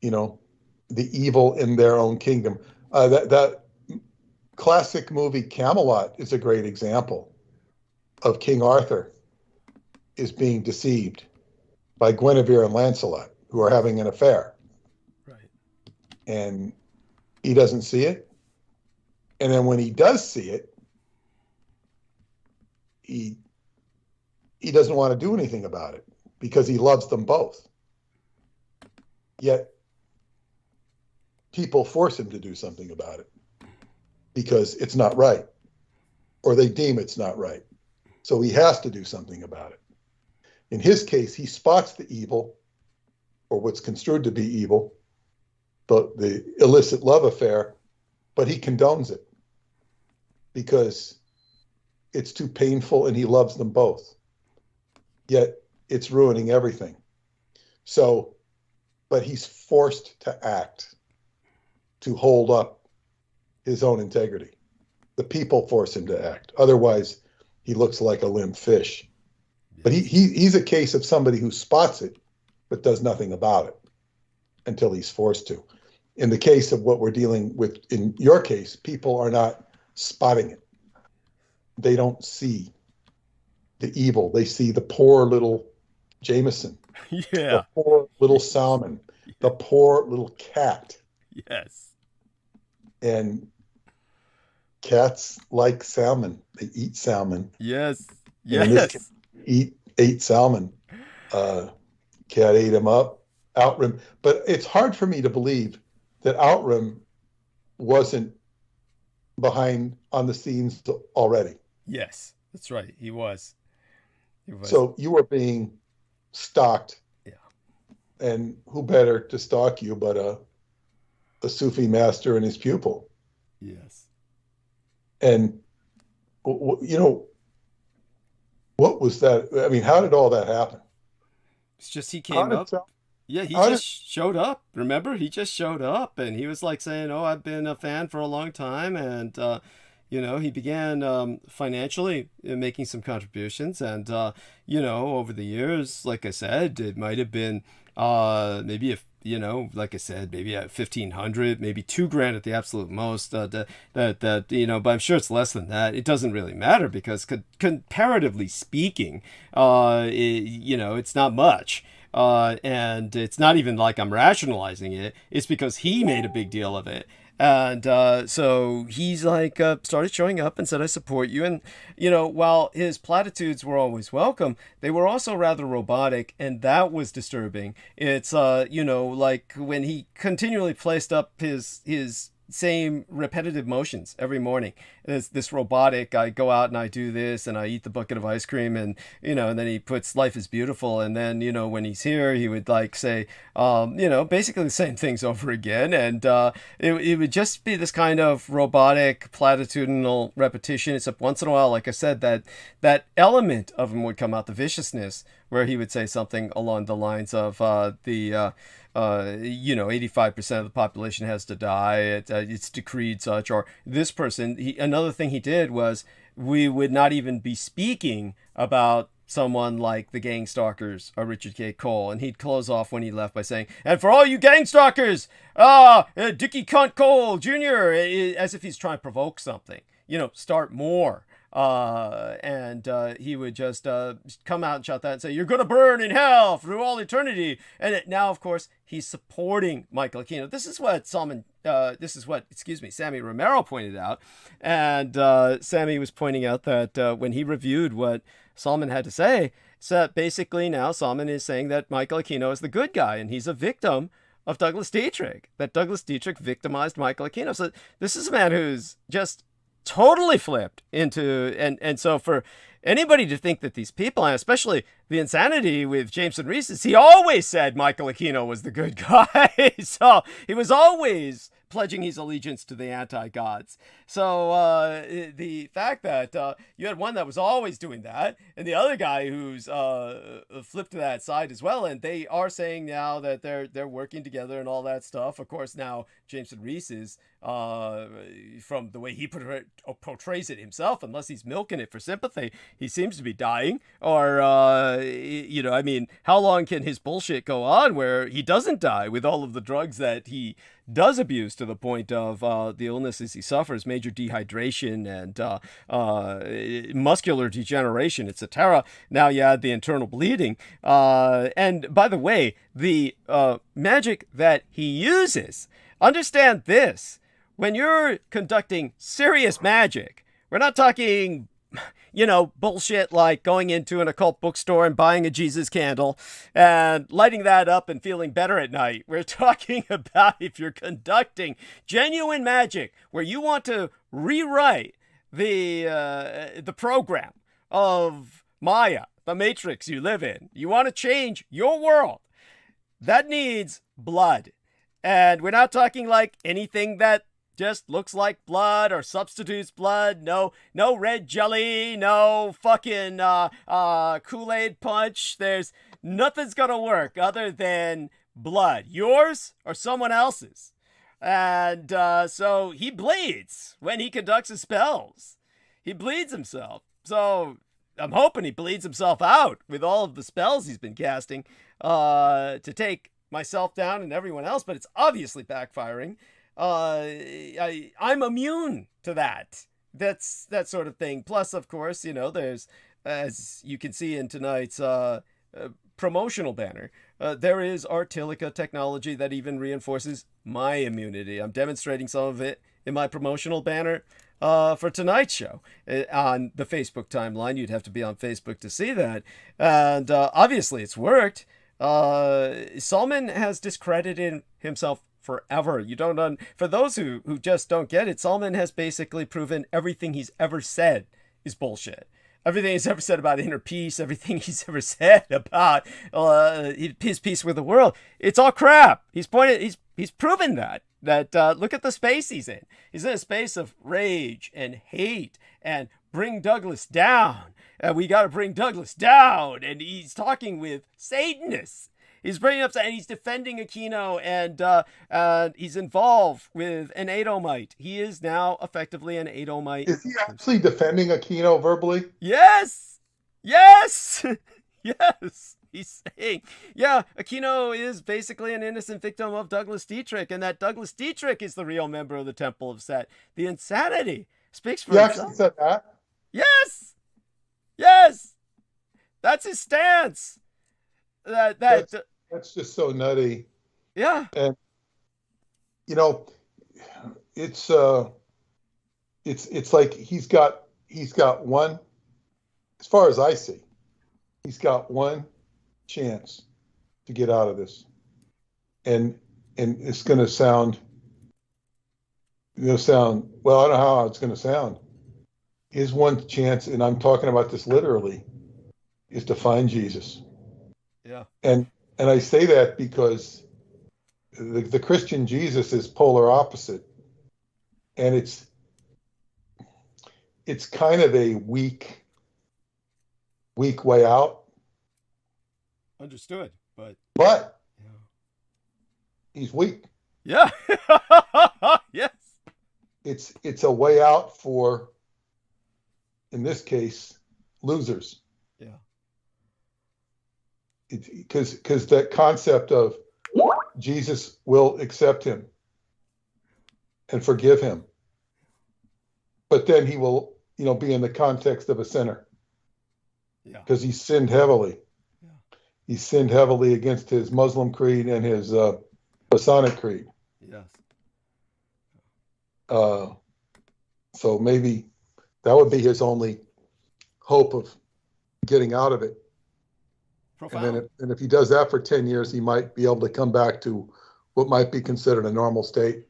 evil in their own kingdom. That classic movie Camelot is a great example of King Arthur is being deceived by Guinevere and Lancelot, who are having an affair. Right. And he doesn't see it. And then when he does see it, he doesn't want to do anything about it because he loves them both. Yet people force him to do something about it because it's not right, or they deem it's not right. So he has to do something about it. In his case, he spots the evil, or what's construed to be evil, the illicit love affair, but he condones it because it's too painful and he loves them both. Yet it's ruining everything. So, but he's forced to act to hold up his own integrity. The people force him to act. Otherwise, he looks like a limp fish. But he's a case of somebody who spots it, but does nothing about it until he's forced to. In the case of what we're dealing with, in your case, people are not spotting it. They don't see the evil. They see the poor little Jameson, the poor little salmon, the poor little cat. Yes. And cats like salmon. They eat salmon. Yes. And this cat ate salmon. Cat ate him up. Outram. But it's hard for me to believe that Outram wasn't behind on the scenes already. Yes, that's right. He was. So you were being stalked. Yeah. And who better to stalk you but a Sufi master and his pupil? Yes. And, what was that? I mean, how did all that happen? It's just he came up. Yeah, he just showed up. Remember? He just showed up, and he was like saying, "Oh, I've been a fan for a long time," and he began financially making some contributions, and over the years, like I said, it might have been maybe if like I said, maybe at 1,500, maybe $2,000 at the absolute most. But I'm sure it's less than that. It doesn't really matter because comparatively speaking, it's not much. And it's not even like I'm rationalizing it. It's because he made a big deal of it. And so he's like started showing up and said, I support you. And, while his platitudes were always welcome, they were also rather robotic. And that was disturbing. It's, like when he continually placed up his same repetitive motions every morning. It's this robotic, I go out and I do this and I eat the bucket of ice cream, and and then he puts life is beautiful, and then when he's here he would like say basically the same things over again, and it would just be this kind of robotic platitudinal repetition, except once in a while, like I said, that element of him would come out, the viciousness, where he would say something along the lines of 85% of the population has to die. It's decreed such. Or this person, another thing he did was we would not even be speaking about someone like the gang stalkers or Richard K. Cole. And he'd close off when he left by saying, and for all you gang stalkers, Dickie Cunt Cole Jr., as if he's trying to provoke something, start more. And he would just come out and shout that and say, you're going to burn in hell through all eternity. And now, of course, he's supporting Michael Aquino. This is what Sammy Romero pointed out. And Sammy was pointing out that when he reviewed what Salman had to say, so basically now Salman is saying that Michael Aquino is the good guy and he's a victim of Douglas Dietrich, that Douglas Dietrich victimized Michael Aquino. So this is a man who's just totally flipped into, and so for anybody to think that these people, and especially the insanity with Jameson Reese, he always said Michael Aquino was the good guy. So he was always pledging his allegiance to the anti-gods. So the fact that you had one that was always doing that, and the other guy who's flipped to that side as well, and they are saying now that they're working together and all that stuff. Of course, now Jameson Reese is, from the way he portrays it himself, unless he's milking it for sympathy, he seems to be dying. Or, how long can his bullshit go on where he doesn't die with all of the drugs that he does abuse to the point of the illnesses he suffers, major dehydration and muscular degeneration, etc. Now you add the internal bleeding. And by the way, the magic that he uses, understand this, when you're conducting serious magic, we're not talking bullshit like going into an occult bookstore and buying a Jesus candle and lighting that up and feeling better at night. We're talking about if you're conducting genuine magic where you want to rewrite the program of Maya, the matrix you live in. You want to change your world. That needs blood. And we're not talking like anything that just looks like blood or substitutes blood. No red jelly, no fucking Kool-Aid punch. There's nothing's gonna work other than blood, yours or someone else's. And so he bleeds when he conducts his spells. He bleeds himself. So I'm hoping he bleeds himself out with all of the spells he's been casting to take myself down and everyone else, but it's obviously backfiring. I'm immune to that. That's that sort of thing. Plus, of course, there's, as you can see in tonight's promotional banner, there is Artilica technology that even reinforces my immunity. I'm demonstrating some of it in my promotional banner for tonight's show on the Facebook timeline. You'd have to be on Facebook to see that. And obviously it's worked. Salman has discredited himself forever. For those who just don't get it, Salman has basically proven everything he's ever said is bullshit. Everything he's ever said about inner peace, everything he's ever said about his peace with the world, it's all crap. He's proven that look at the space he's in. He's in a space of rage and hate and bring Douglas down. We got to bring Douglas down. And he's talking with Satanists. He's bringing up, and he's defending Aquino, and he's involved with an Edomite. He is now effectively an Edomite. Is he actually defending Aquino verbally? Yes! Yes! Yes! He's saying, yeah, Aquino is basically an innocent victim of Douglas Dietrich, and that Douglas Dietrich is the real member of the Temple of Set. The insanity speaks for itself. He actually said that? Yes! Yes! That's his stance. That's just so nutty. Yeah. And it's like he's got one, as far as I see, he's got one chance to get out of this. And it's going to sound, well, I don't know how it's going to sound. His one chance, and I'm talking about this literally, is to find Jesus. Yeah. And I say that because the Christian Jesus is polar opposite. And it's kind of a weak way out. Understood, but yeah. He's weak. Yeah. Yes. It's a way out for, in this case, losers. Yeah. Because that concept of Jesus will accept him and forgive him, but then he will, be in the context of a sinner. Yeah. Because he sinned heavily. Yeah. He sinned heavily against his Muslim creed and his Masonic creed. Yes. So maybe that would be his only hope of getting out of it. Profound. And if he does that for 10 years, he might be able to come back to what might be considered a normal state.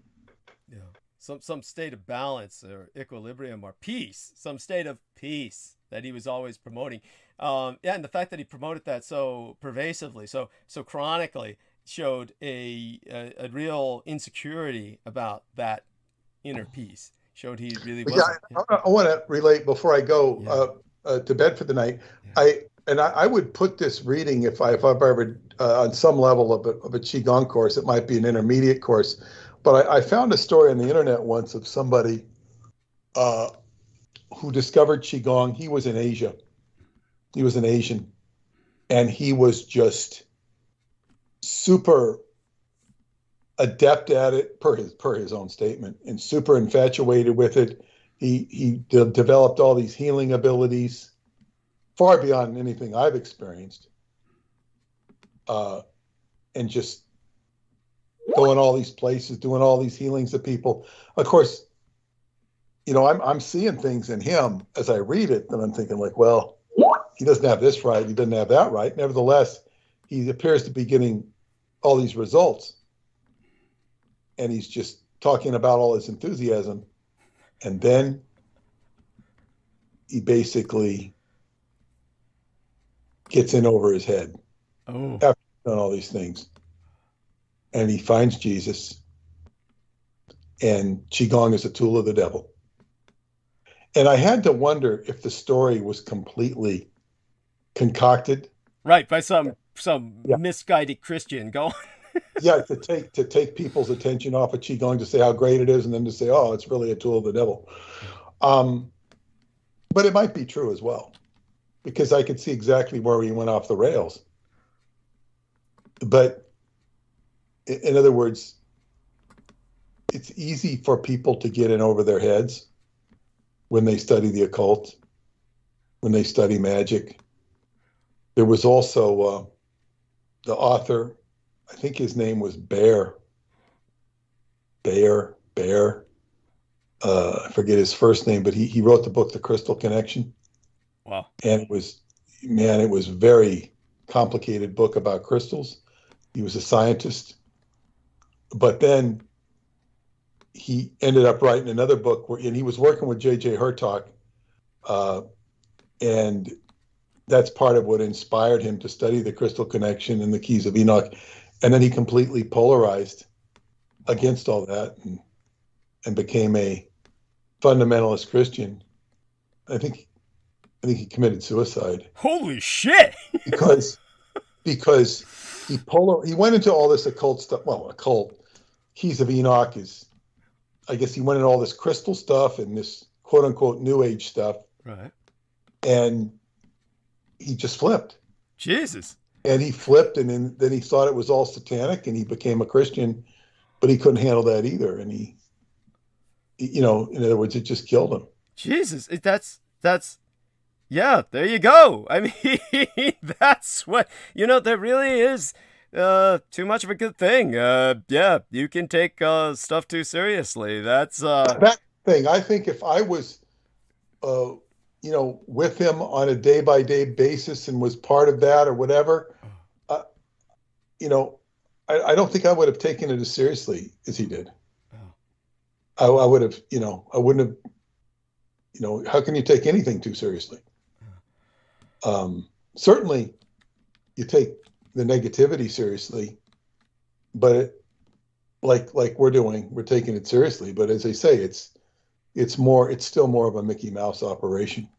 Yeah. Some state of balance or equilibrium or peace, some state of peace that he was always promoting. And the fact that he promoted that so pervasively, so chronically, showed a real insecurity about that inner peace. Showed he really was. Yeah, I want to relate before I go to bed for the night. Yeah. I would put this reading, if I've ever on some level of a Qigong course, it might be an intermediate course, but I found a story on the internet once of somebody who discovered Qigong. He was in Asia. He was an Asian, and he was just super adept at it, per his own statement, and super infatuated with it. He developed all these healing abilities, far beyond anything I've experienced, and just going all these places, doing all these healings of people. Of course, I'm seeing things in him as I read it, and I'm thinking like, well, he doesn't have this right, he doesn't have that right. Nevertheless, he appears to be getting all these results, and he's just talking about all his enthusiasm, and then he basically gets in over his head after he's done all these things, and he finds Jesus, and Qigong is a tool of the devil. And I had to wonder if the story was completely concocted, right, by some misguided Christian. Go on. Yeah, to take people's attention off of Qigong, to say how great it is, and then to say, oh, it's really a tool of the devil. But it might be true as well, because I could see exactly where he went off the rails. But in other words, it's easy for people to get in over their heads when they study the occult, when they study magic. There was also the author, I think his name was Bear. I forget his first name, but he wrote the book, The Crystal Connection. Wow. And it was a very complicated book about crystals. He was a scientist. But then he ended up writing another book, and he was working with J.J. Hertog. And that's part of what inspired him to study the Crystal Connection and the Keys of Enoch. And then he completely polarized against all that and became a fundamentalist Christian. I think he committed suicide. Holy shit! because he went into all this occult stuff. Well, occult, Keys of Enoch is, I guess he went into all this crystal stuff and this quote unquote New Age stuff. Right. And he just flipped. Jesus. And he flipped, and then he thought it was all satanic, and he became a Christian, but he couldn't handle that either. And he, in other words, it just killed him. Jesus, that's Yeah, there you go. I mean, that's what, there really is too much of a good thing. Yeah, you can take stuff too seriously. That's That thing, I think if I was, uh, with him on a day by day basis and was part of that or whatever, uh, you know, I don't think I would have taken it as seriously as he did. I would have, I wouldn't have, how can you take anything too seriously? Certainly you take the negativity seriously, but like we're doing, we're taking it seriously. But as I say, it's still more of a Mickey Mouse operation.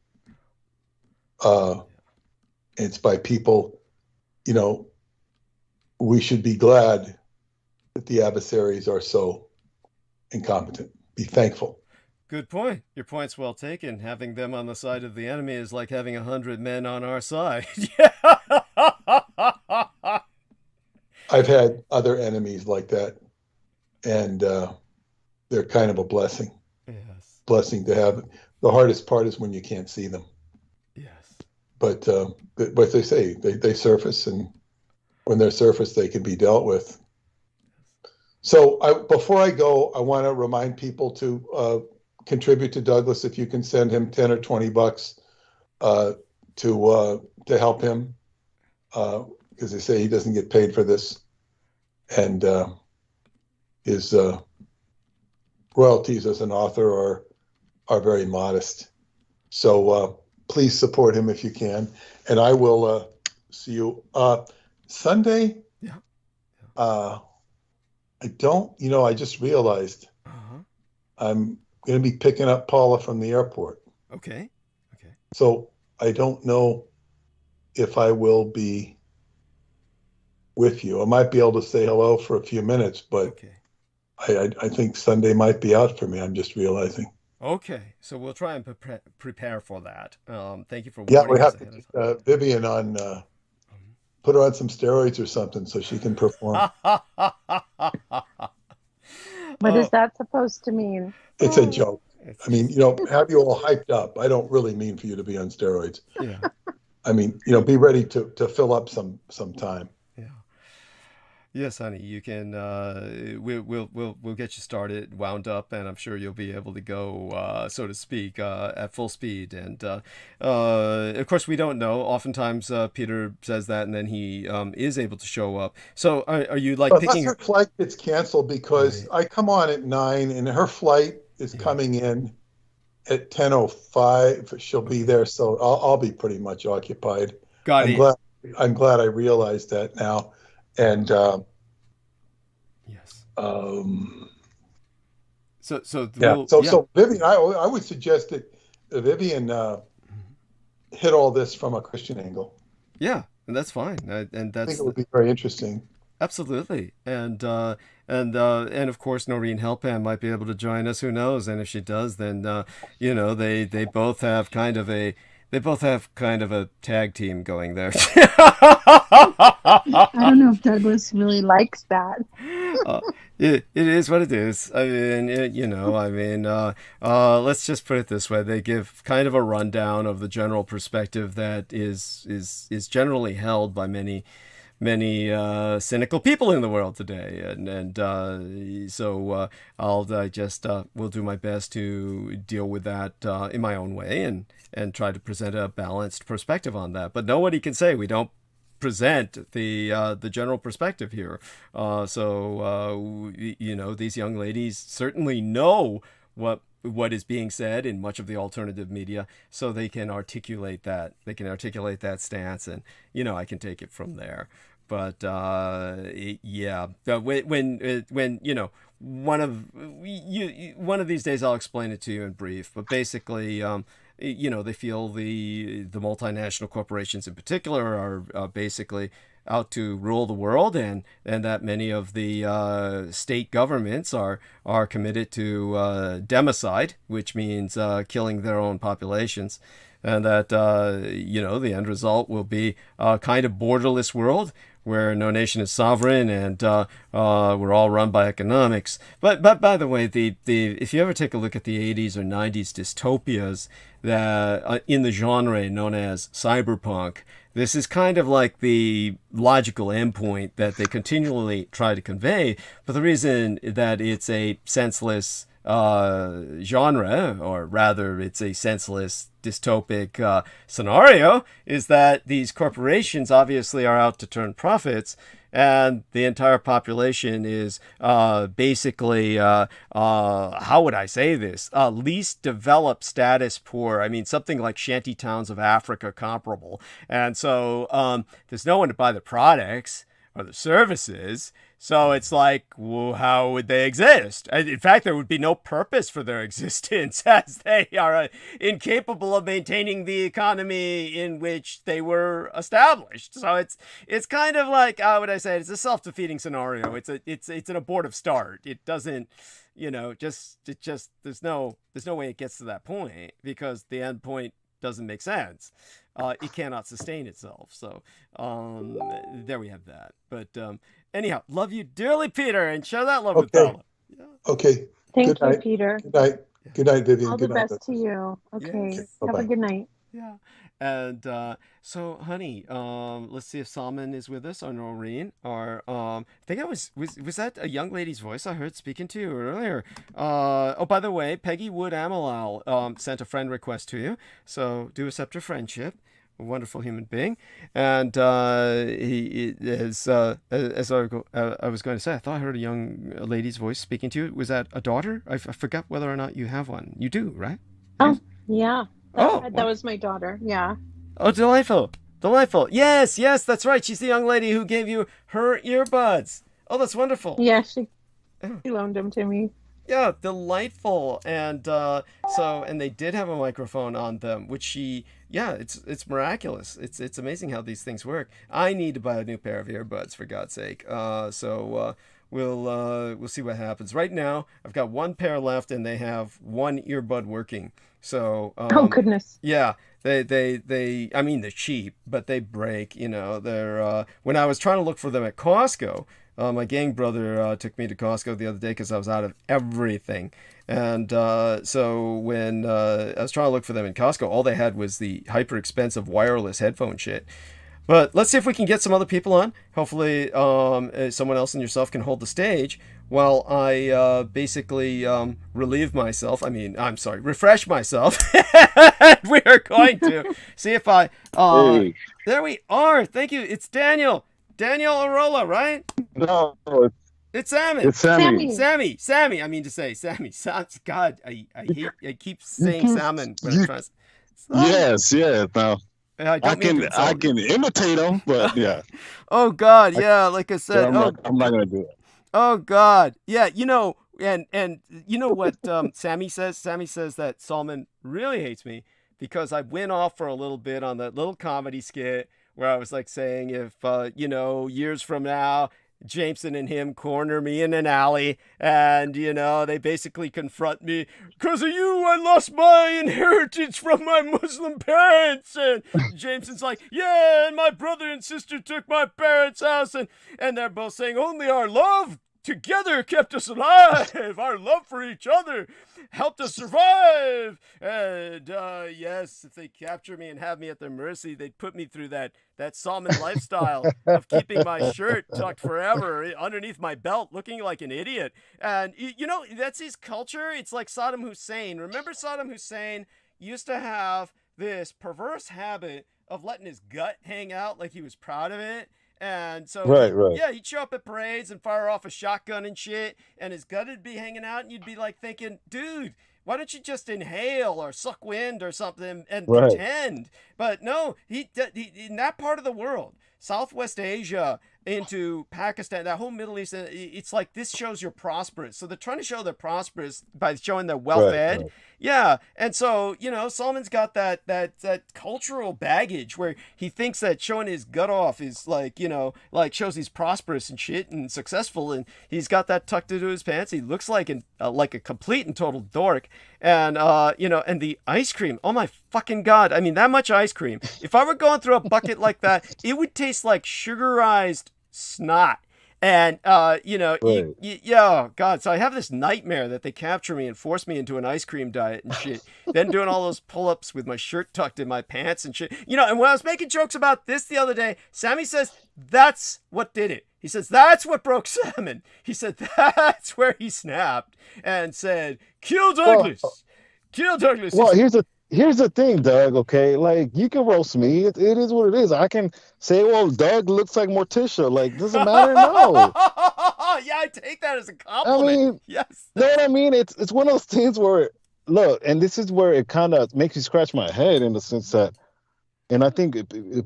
It's by people, we should be glad that the adversaries are so incompetent. Be thankful. good point. Your point's well taken. Having them on the side of the enemy is like having 100 men on our side. Yeah. I've had other enemies like that, and they're kind of a blessing. Yes. Blessing to have. The hardest part is when you can't see them. Yes. But they say they surface, and when they're surface, they can be dealt with. So before I go, I want to remind people to contribute to Douglas. If you can send him $10 or $20 to help him, because they say he doesn't get paid for this, and his royalties as an author are very modest. So please support him if you can, and I will see you Sunday. Yeah. I don't, I just realized I'm going to be picking up Paula from the airport. Okay. So I don't know if I will be with you. I might be able to say hello for a few minutes, but Okay. I think Sunday might be out for me. I'm just realizing. Okay. So we'll try and prepare for that. Thank you for Yeah, warning we us have ahead to of time. get Vivian on, put her on some steroids or something so she can perform. What is that supposed to mean? It's a joke. I mean, have you all hyped up. I don't really mean for you to be on steroids. Yeah. I mean, be ready to fill up some time. Yeah. Yes, honey, you can. We'll get you started, wound up, and I'm sure you'll be able to go, so to speak, at full speed. And of course, we don't know. Oftentimes, Peter says that, and then he is able to show up. So, are you like Unless picking? her flight gets canceled, because I come on at 9 and her flight is coming in at 10:05. She'll be there, so I'll be pretty much occupied. Got it. I'm glad I realized that now. And Yes. So Vivian, I would suggest that Vivian hit all this from a Christian angle. Yeah, and that's fine. And I that's think it would be very interesting. absolutely. And of course, Noreen Helpan might be able to join us. Who knows? And if she does, then they both have kind of a tag team going there. I don't know if Douglas really likes that. It is what it is. I mean, let's just put it this way: they give kind of a rundown of the general perspective that is generally held by many cynical people in the world today, so I'll just will do my best to deal with that in my own way and try to present a balanced perspective on that. But nobody can say we don't present the general perspective here. So these young ladies certainly know what is being said in much of the alternative media, so they can articulate that. They can articulate that stance, and I can take it from there. But when one of these days I'll explain it to you in brief. But basically, they feel the multinational corporations in particular are basically out to rule the world, and that many of the state governments are committed to democide, which means killing their own populations, and that the end result will be a kind of borderless world where no nation is sovereign and we're all run by economics. But by the way, the if you ever take a look at the 80s or 90s dystopias that in the genre known as cyberpunk, this is kind of like the logical endpoint that they continually try to convey. But the reason that it's a senseless genre, or rather it's a senseless dystopic scenario, is that these corporations obviously are out to turn profits, and the entire population is basically, how would I say this, least developed status poor. I mean, something like shanty towns of Africa comparable. And so there's no one to buy the products or the services. So it's like, well, how would they exist? In fact, there would be no purpose for their existence, as they are incapable of maintaining the economy in which they were established. So it's kind of like, how would I say it? It's a self-defeating scenario. It's an abortive start. It doesn't, there's no way it gets to that point, because the end point doesn't make sense. It cannot sustain itself. So there we have that. But anyhow, love you dearly, Peter, and share that love with Bella. Yeah. Okay. Thank you, Peter. Good night. Good night, Vivian. All good the night. best to you. Okay. Yes. Have a good night. Yeah. And so, honey, let's see if Salman is with us, or Noreen, or I think was that a young lady's voice I heard speaking to you earlier? Oh, by the way, Peggy Wood Amalal sent a friend request to you, so do accept her friendship. A wonderful human being, and he is as I was going to say, I thought I heard a young lady's voice speaking to you. Was that a daughter? I forgot whether or not you have one. You do, right? Oh, yeah. That wow. was my daughter. Yeah. Oh, delightful. Yes, that's right. She's the young lady who gave you her earbuds. Oh, that's wonderful. Yeah, she loaned them to me. Yeah, delightful. And and they did have a microphone on them, which it's miraculous. It's amazing how these things work. I need to buy a new pair of earbuds, for God's sake. We'll see what happens. Right now, I've got one pair left, and they have one earbud working. So oh goodness. Yeah. They I mean, they're cheap, but they break, they're when I was trying to look for them at Costco, my gang brother took me to Costco the other day because I was out of everything. And so when I was trying to look for them in Costco, all they had was the hyper expensive wireless headphone shit. But let's see if we can get some other people on. Hopefully someone else and yourself can hold the stage while I basically refresh myself. We are going to see if I... Hey. There we are. Thank you. It's Daniel. Daniel Arola, right? No, It's Sammy. it's Sammy. Sammy. I mean to say Sammy. God, I keep saying salmon when I try. Yes, yeah. Now I I can imitate him, but yeah. Oh God, yeah. Like I said, I'm not gonna do it. Oh God, yeah. And you know what Sammy says? Sammy says that Salman really hates me because I went off for a little bit on that little comedy skit where I was like saying if years from now, Jameson and him corner me in an alley and, they basically confront me. Because of you, I lost my inheritance from my Muslim parents. And Jameson's like, yeah, and my brother and sister took my parents' house. And they're both saying, only our love together kept us alive. Our love for each other helped us survive. And yes, if they capture me and have me at their mercy, they'd put me through that Salman lifestyle of keeping my shirt tucked forever underneath my belt, looking like an idiot. And that's his culture. It's like Saddam Hussein. Remember Saddam Hussein used to have this perverse habit of letting his gut hang out like he was proud of it. And so, right. Yeah, he'd show up at parades and fire off a shotgun and shit, and his gut would be hanging out, and you'd be like thinking, dude, why don't you just inhale or suck wind or something and pretend? But no, he in that part of the world, Southwest Asia into Pakistan, that whole Middle East, it's like this shows you're prosperous. So they're trying to show they're prosperous by showing they're well-fed. Right. Yeah, and so, Salman's got that cultural baggage where he thinks that showing his gut off is like, shows he's prosperous and shit and successful, and he's got that tucked into his pants. He looks like a complete and total dork. And, and the ice cream, oh my fucking God. I mean, that much ice cream. If I were going through a bucket like that, it would taste like sugarized snot. And Right. oh God! So I have this nightmare that they capture me and force me into an ice cream diet and shit. Then doing all those pull-ups with my shirt tucked in my pants and shit. And when I was making jokes about this the other day, Sammy says that's what did it. He says that's what broke Salmon. He said that's where he snapped and said, "Kill Douglas, kill Douglas." Well, here's the thing, Doug. Okay, like you can roast me. It is what it is. I can say, well, Doug looks like Morticia. Like, doesn't matter. No. Yeah, I take that as a I compliment. mean, Yes. know what I mean? It's one of those things where look, and this is where it kind of makes me scratch my head in the sense that, and I think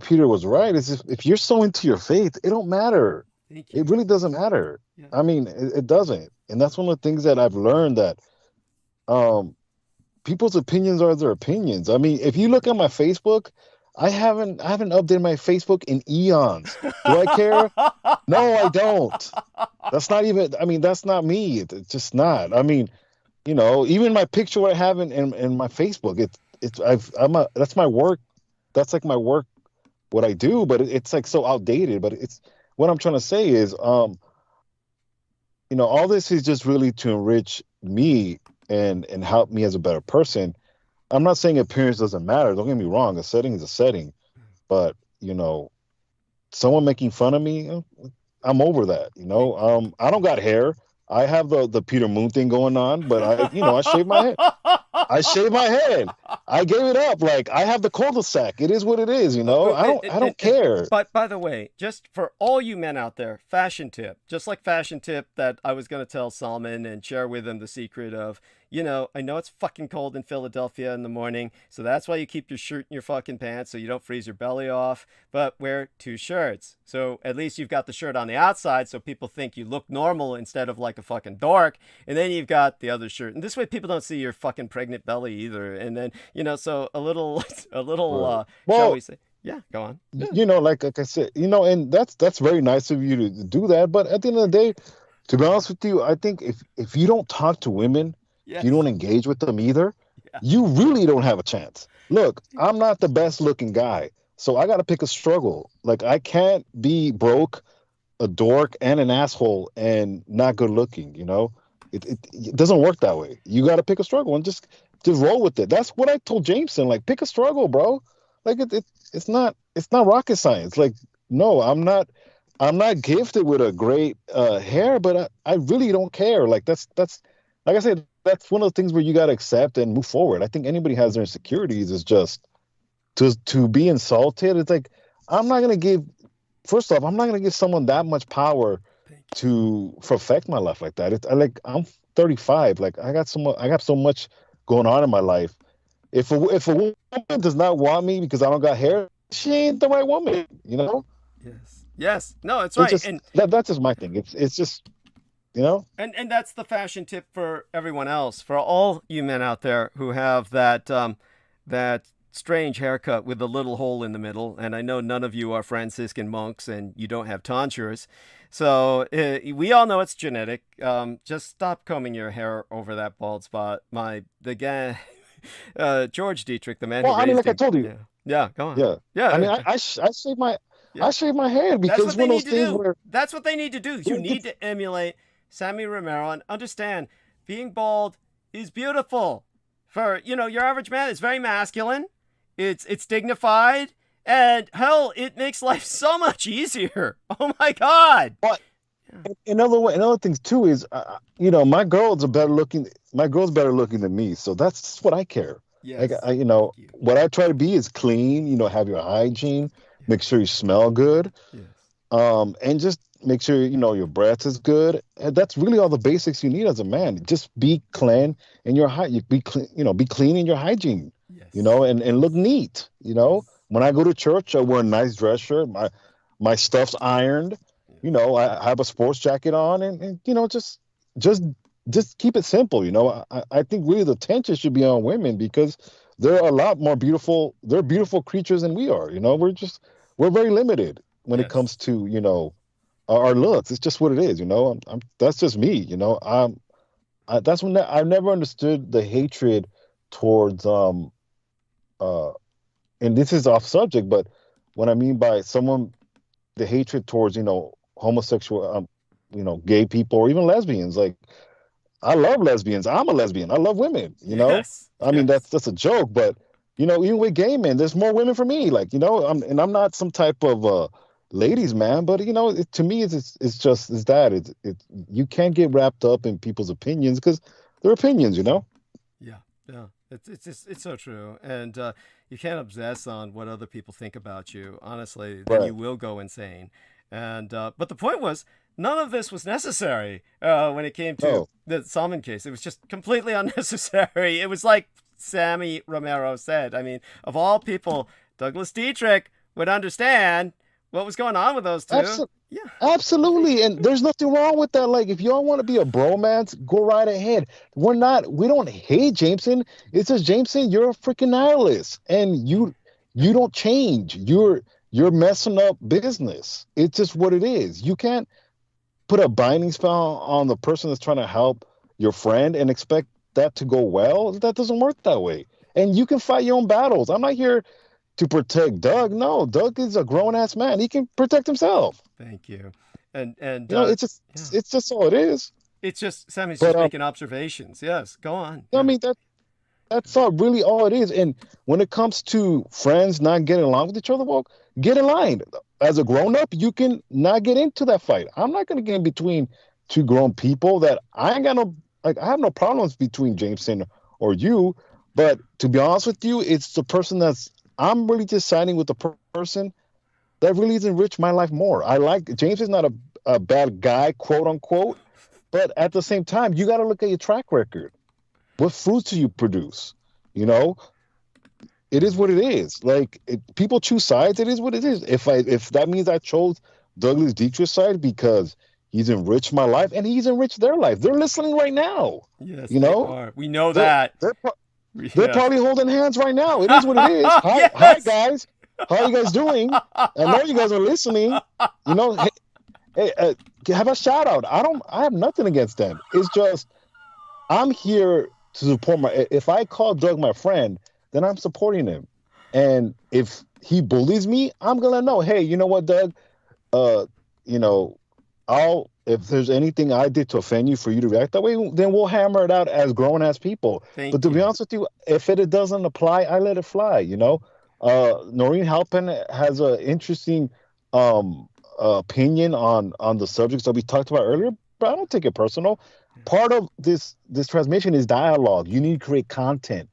Peter was right. Is if you're so into your faith, it don't matter. Thank you. It really doesn't matter. Yeah. I mean, it doesn't, and that's one of the things that I've learned that, people's opinions are their opinions. I mean, if you look at my Facebook, I haven't updated my Facebook in eons. Do I care? No, I don't. That's not even. I mean, that's not me. It's just not. I mean, even my picture what I have in my Facebook, that's my work. That's like my work, what I do. But it's like so outdated. But it's what I'm trying to say is, all this is just really to enrich me and help me as a better person. I'm not saying appearance doesn't matter. Don't get me wrong. A setting is a setting. But, someone making fun of me, I'm over that. I don't got hair. I have the Peter Moon thing going on, but I shave my head. I shave my head. I gave it up. Like, I have the cul-de-sac. It is what it is, I don't care. But by the way, just for all you men out there, fashion tip. Just like fashion tip that I was going to tell Salman and share with him the secret of, I know it's fucking cold in Philadelphia in the morning, so that's why you keep your shirt in your fucking pants so you don't freeze your belly off, but wear 2 shirts. So at least you've got the shirt on the outside so people think you look normal instead of like a fucking dork, and then you've got the other shirt. And this way people don't see your fucking pregnant belly either. And then, so a little, Well, shall we say? Yeah, go on. Like I said, and that's very nice of you to do that. But at the end of the day, to be honest with you, I think if you don't talk to women, Yes. you don't engage with them either, Yeah. you really don't have a chance. Look, I'm not the best looking guy, so I got to pick a struggle. Like, I can't be broke, a dork, and an asshole and not good looking. It doesn't work that way. You got to pick a struggle and just roll with it. That's what I told Jameson. Like, pick a struggle, bro. Like, it's not rocket science. Like, no, I'm not gifted with a great hair, but I really don't care. Like, that's like I said, that's one of the things where you got to accept and move forward. I think anybody has their insecurities is just to be insulted. It's like, I'm not going to give someone that much power to affect my life like that. I'm 35. Like, I got so much going on in my life. If a woman does not want me because I don't got hair, she ain't the right woman, Yes. No, it's right. Just, and that's just my thing. It's just, And that's the fashion tip for everyone else, for all you men out there who have that strange haircut with the little hole in the middle. And I know none of you are Franciscan monks and you don't have tonsures. So we all know it's genetic. Just stop combing your hair over that bald spot. The guy, George Dietrich, the man who raised like him. I told you. Yeah, go on. Yeah. I mean, I shave my head because it's one of those things where that's what they need to do. You need to emulate Sammy Romero and understand being bald is beautiful. For your average man, it's very masculine. It's dignified, and hell, it makes life so much easier. Oh my God! But another things too is, my girls better looking than me, so that's what I care. Yes. Like, what I try to be is clean. Have your hygiene, make sure you smell good, Yes. and just make sure your breath is good. And that's really all the basics you need as a man. Just be clean in your be clean in your hygiene. Yes. And look neat. When I go to church, I wear a nice dress shirt. My stuff's ironed. I have a sports jacket on, and just keep it simple. I think really the attention should be on women because they're a lot more beautiful. They're beautiful creatures than we are. We're very limited when it comes to our looks. It's just what it is. That's just me. That's when I've never understood the hatred towards and this is off subject, but what I mean by the hatred towards homosexual, gay people or even lesbians. Like, I love lesbians. I'm a lesbian. I love women. Yes. I mean, that's a joke, but even with gay men, there's more women for me. Like, I'm not some type of ladies man, but to me, it's that you can't get wrapped up in people's opinions because they're opinions. Yeah. It's so true, and you can't obsess on what other people think about you. Honestly, then you will go insane. And but the point was, none of this was necessary when it came to the Salmon case. It was just completely unnecessary. It was like Sammy Romero said. I mean, of all people, Douglas Dietrich would understand what was going on with those two. Yeah, absolutely. And there's nothing wrong with that. Like, if y'all want to be a bromance, go right ahead. We don't hate Jameson. It's just, Jameson, you're a freaking nihilist, and you don't change. You're messing up business. It's just what it is. You can't put a binding spell on the person that's trying to help your friend and expect that to go well. That doesn't work that way. And you can fight your own battles. I'm not here to protect Doug. No, Doug is a grown-ass man. He can protect himself. Thank you. And it's just all it is. It's just Sammy's just making observations. Yes, go on. I mean, that's really all it is. And when it comes to friends not getting along with each other, well, get in line. As a grown-up, you can not get into that fight. I'm not going to get in between two grown people that I have no problems between Jameson or you. But to be honest with you, it's the person I'm really just siding with the person that really has enriched my life more. James is not a bad guy, quote unquote, but at the same time, you got to look at your track record. What fruits do you produce? It is what it is. Like, people choose sides. It is what it is. If that means I chose Douglas Dietrich's side because he's enriched my life and he's enriched their life, they're listening right now. Yes, they are. We know that. They're probably holding hands right now. It is what it is. Hi guys. How are you guys doing? I know you guys are listening. Hey, have a shout out. I have nothing against them. It's just, I'm here to support if I call Doug my friend, then I'm supporting him. And if he bullies me, I'm going to know, hey, you know what, Doug? If there's anything I did to offend you for you to react that way, then we'll hammer it out as grown-ass people. But to be honest with you, if it doesn't apply, I let it fly, Noreen Halpin has an interesting opinion on the subjects that we talked about earlier, but I don't take it personal. Part of this transmission is dialogue. You need to create content.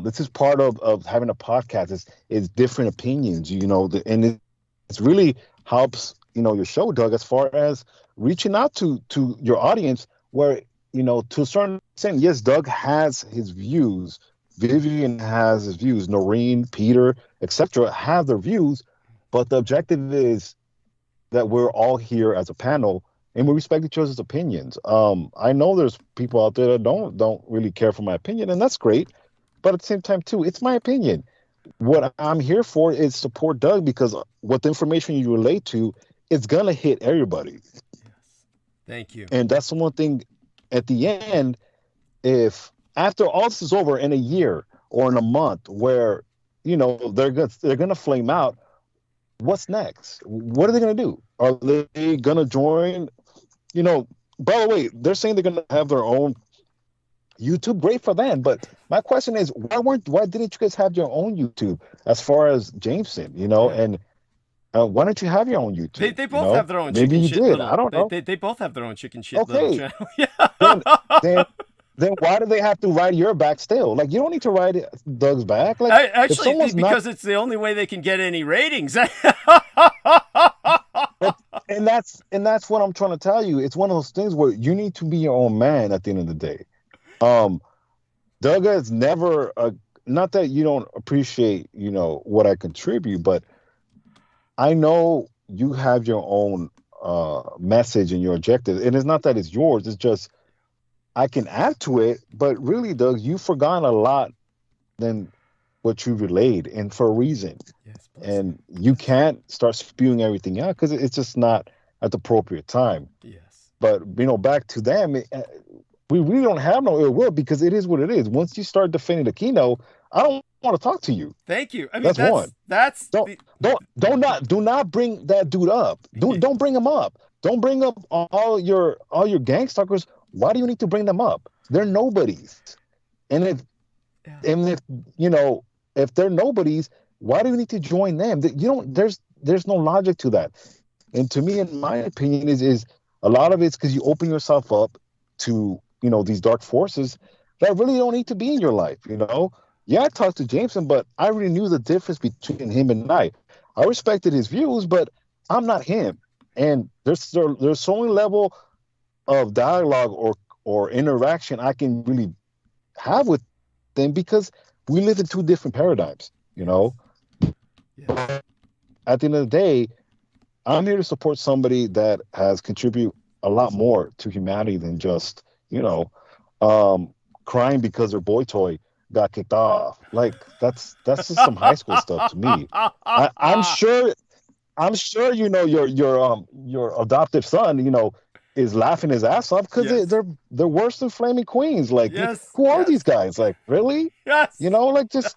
This is part of having a podcast. Is different opinions, and it really helps, your show, Doug, as far as reaching out to your audience where, to a certain extent, yes, Doug has his views, Vivian has his views, Noreen, Peter, etc. have their views, but the objective is that we're all here as a panel and we respect each other's opinions. I know there's people out there that don't really care for my opinion, and that's great, but at the same time too, it's my opinion. What I'm here for is support Doug, because what the information you relate to, it's gonna hit everybody. Yes. Thank you. And that's the one thing at the end, if after all this is over in a year or in a month where, they're gonna flame out, what's next? What are they gonna do? Are they gonna join? By the way, they're saying they're gonna have their own YouTube. Great for them. But my question is, why didn't you guys have your own YouTube as far as Jameson, and why don't you have your own YouTube? They both have their own. Maybe you shit did. Little, I don't know. They both have their own chicken shit. Okay. Little channel. Yeah. Then why do they have to ride your back still? Like, you don't need to ride Doug's back. Like, actually, because it's the only way they can get any ratings. and that's what I'm trying to tell you. It's one of those things where you need to be your own man at the end of the day. Doug is never not that you don't appreciate, what I contribute, but I know you have your own message and your objective. And it's not that it's yours. It's just, I can add to it, but really, Doug, you've forgotten a lot than what you relayed, and for a reason. Yes, and you can't start spewing everything out because it's just not at the appropriate time. Yes. But, back to them, we really don't have no ill will, because it is what it is. Once you start defending Aquino, I don't want to talk to you. Thank you. I mean, That's one. That's Do not bring that dude up. Don't bring him up. Don't bring up all your gang stalkers. Why do you need to bring them up? They're nobodies. And if if they're nobodies, why do you need to join them? There's no logic to that. And to me, in my opinion, is a lot of it's because you open yourself up to these dark forces that really don't need to be in your life. Yeah, I talked to Jameson, but I really knew the difference between him and I. I respected his views, but I'm not him. And there's so many level of dialogue or interaction I can really have with them because we live in two different paradigms. Yeah. At the end of the day, I'm here to support somebody that has contributed a lot more to humanity than just crying because their boy toy got kicked off. Like that's just some high school stuff to me. I'm sure your adoptive son is laughing his ass off because Yes. they're worse than Flaming Queens. Like Yes, who are yes. these guys? Like really? Yes. Like just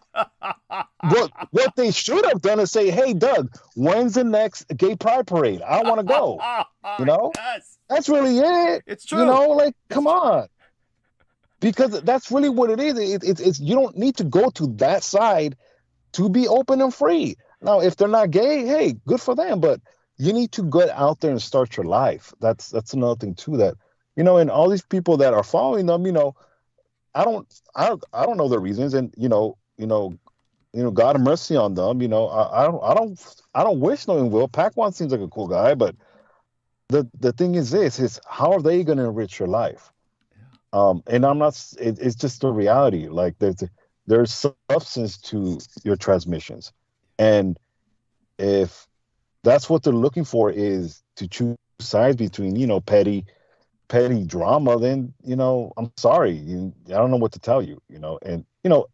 what they should have done is say, hey Doug, when's the next gay pride parade? I want to go. Yes. That's really it. It's true. Like come on. Because that's really what it is. It's you don't need to go to that side to be open and free. Now, if they're not gay, hey, good for them. But you need to get out there and start your life. That's another thing too. That and all these people that are following them, I don't know their reasons, and God have mercy on them. I don't wish no ill will. Pac-1 seems like a cool guy, but the thing is how are they going to enrich your life? And I'm not. It's just a reality. Like there's substance to your transmissions, and if that's what they're looking for is to choose sides between petty drama, then I'm sorry. I don't know what to tell you. And in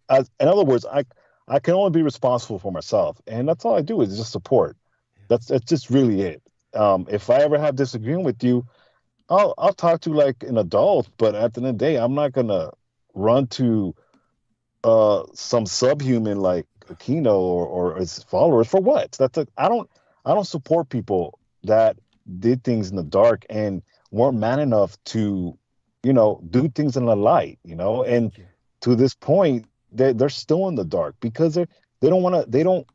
other words, I can only be responsible for myself, and that's all I do is just support. That's just really it. If I ever have disagreement with you, I'll talk to like an adult, but at the end of the day, I'm not gonna run to some subhuman like Aquino or his followers for what? I don't support people that did things in the dark and weren't man enough to do things in the light. And to this point, they're still in the dark because they don't.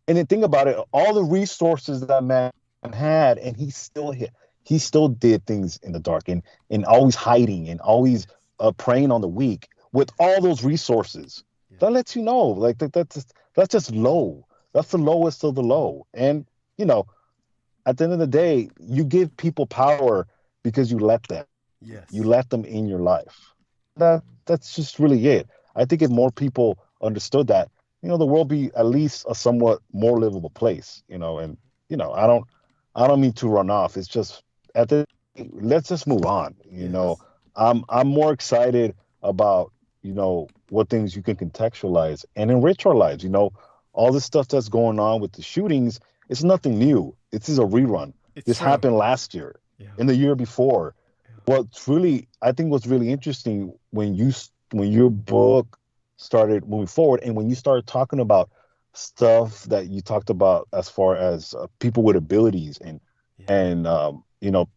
And then think about it, all the resources that man had, and he still did things in the dark and always hiding and always preying on the weak with all those resources. Yeah. That lets you know, like that's just low. That's the lowest of the low. And at the end of the day, you give people power because you let them. Yes. You let them in your life. That's just really it. I think if more people understood that, the world be at least a somewhat more livable place. And I don't mean to run off. It's just let's just move on. Yes. I'm more excited about what things you can contextualize and enrich our lives. All this stuff that's going on with the shootings, it's nothing new. This is a rerun. This happened last year, and the year before. Yeah. I think what's really interesting when your book started moving forward and when you started talking about stuff that you talked about as far as people with abilities and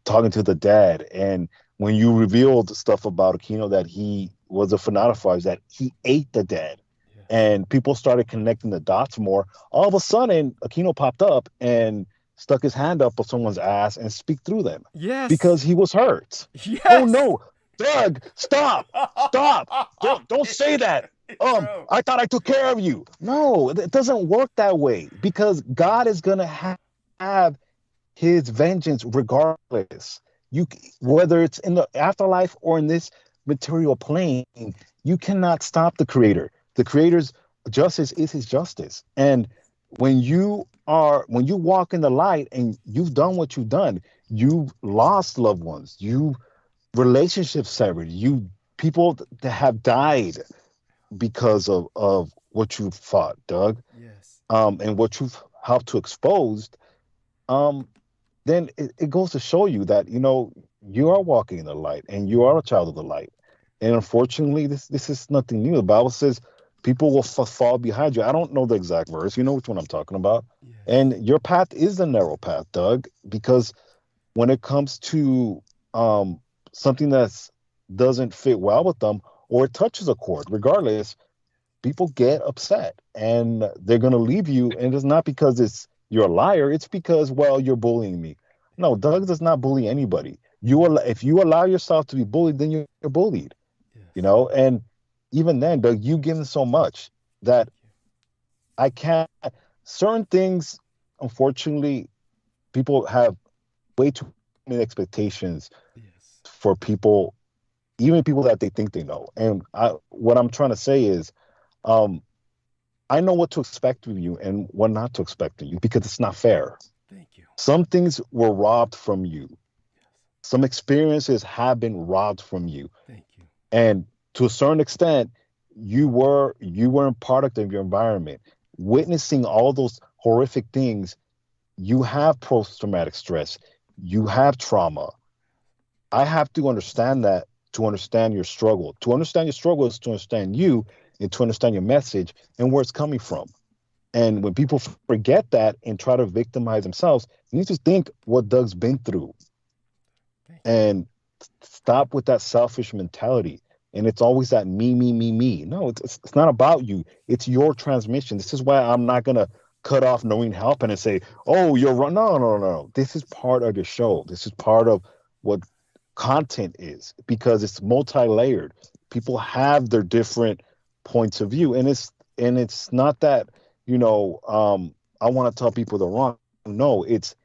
talking to the dead, and when you revealed stuff about Aquino that he was a fanatifier, that he ate the dead, and people started connecting the dots more, all of a sudden Aquino popped up and stuck his hand up on someone's ass and speak through them. Yes. Because he was hurt. Yes. Oh no, Doug, stop. Don't say that. I thought I took care of you. No, it doesn't work that way, because God is gonna have his vengeance regardless. Whether it's in the afterlife or in this material plane, you cannot stop the Creator. The Creator's justice is his justice. And when you walk in the light and you've done what you've done, you've lost loved ones, relationships severed, people that have died because of what you fought, Doug. Yes. And what you've helped to expose, then it goes to show you that you are walking in the light and you are a child of the light. And unfortunately, this is nothing new. The Bible says people will fall behind you. I don't know the exact verse. You know which one I'm talking about. Yes. And your path is the narrow path, Doug, because when it comes to something that doesn't fit well with them, or it touches a chord, regardless, people get upset and they're going to leave you. And it's not because you're a liar. It's because, well, you're bullying me. No, Doug does not bully anybody. If you allow yourself to be bullied, then you're bullied. Yes. And even then, Doug, you've given so much that I can't. Certain things, unfortunately, people have way too many expectations Yes. for people, even people that they think they know. And what I'm trying to say is, I know what to expect of you and what not to expect of you, because it's not fair. Thank you. Some things were robbed from you. Yes. Some experiences have been robbed from you. Thank you. And to a certain extent, you weren't product of your environment. Witnessing all those horrific things, you have post-traumatic stress, you have trauma. I have to understand that to understand your struggle. To understand your struggle is to understand you and to understand your message and where it's coming from. And when people forget that and try to victimize themselves, you need to think what Doug's been through and stop with that selfish mentality. And it's always that me, me, me, me. No, it's not about you. It's your transmission. This is why I'm not going to cut off knowing helping and say, oh, you're wrong. No. This is part of the show. This is part of what content is, because it's multi-layered. People have their different points of view. And it's not that, I want to tell people they're wrong. No, it's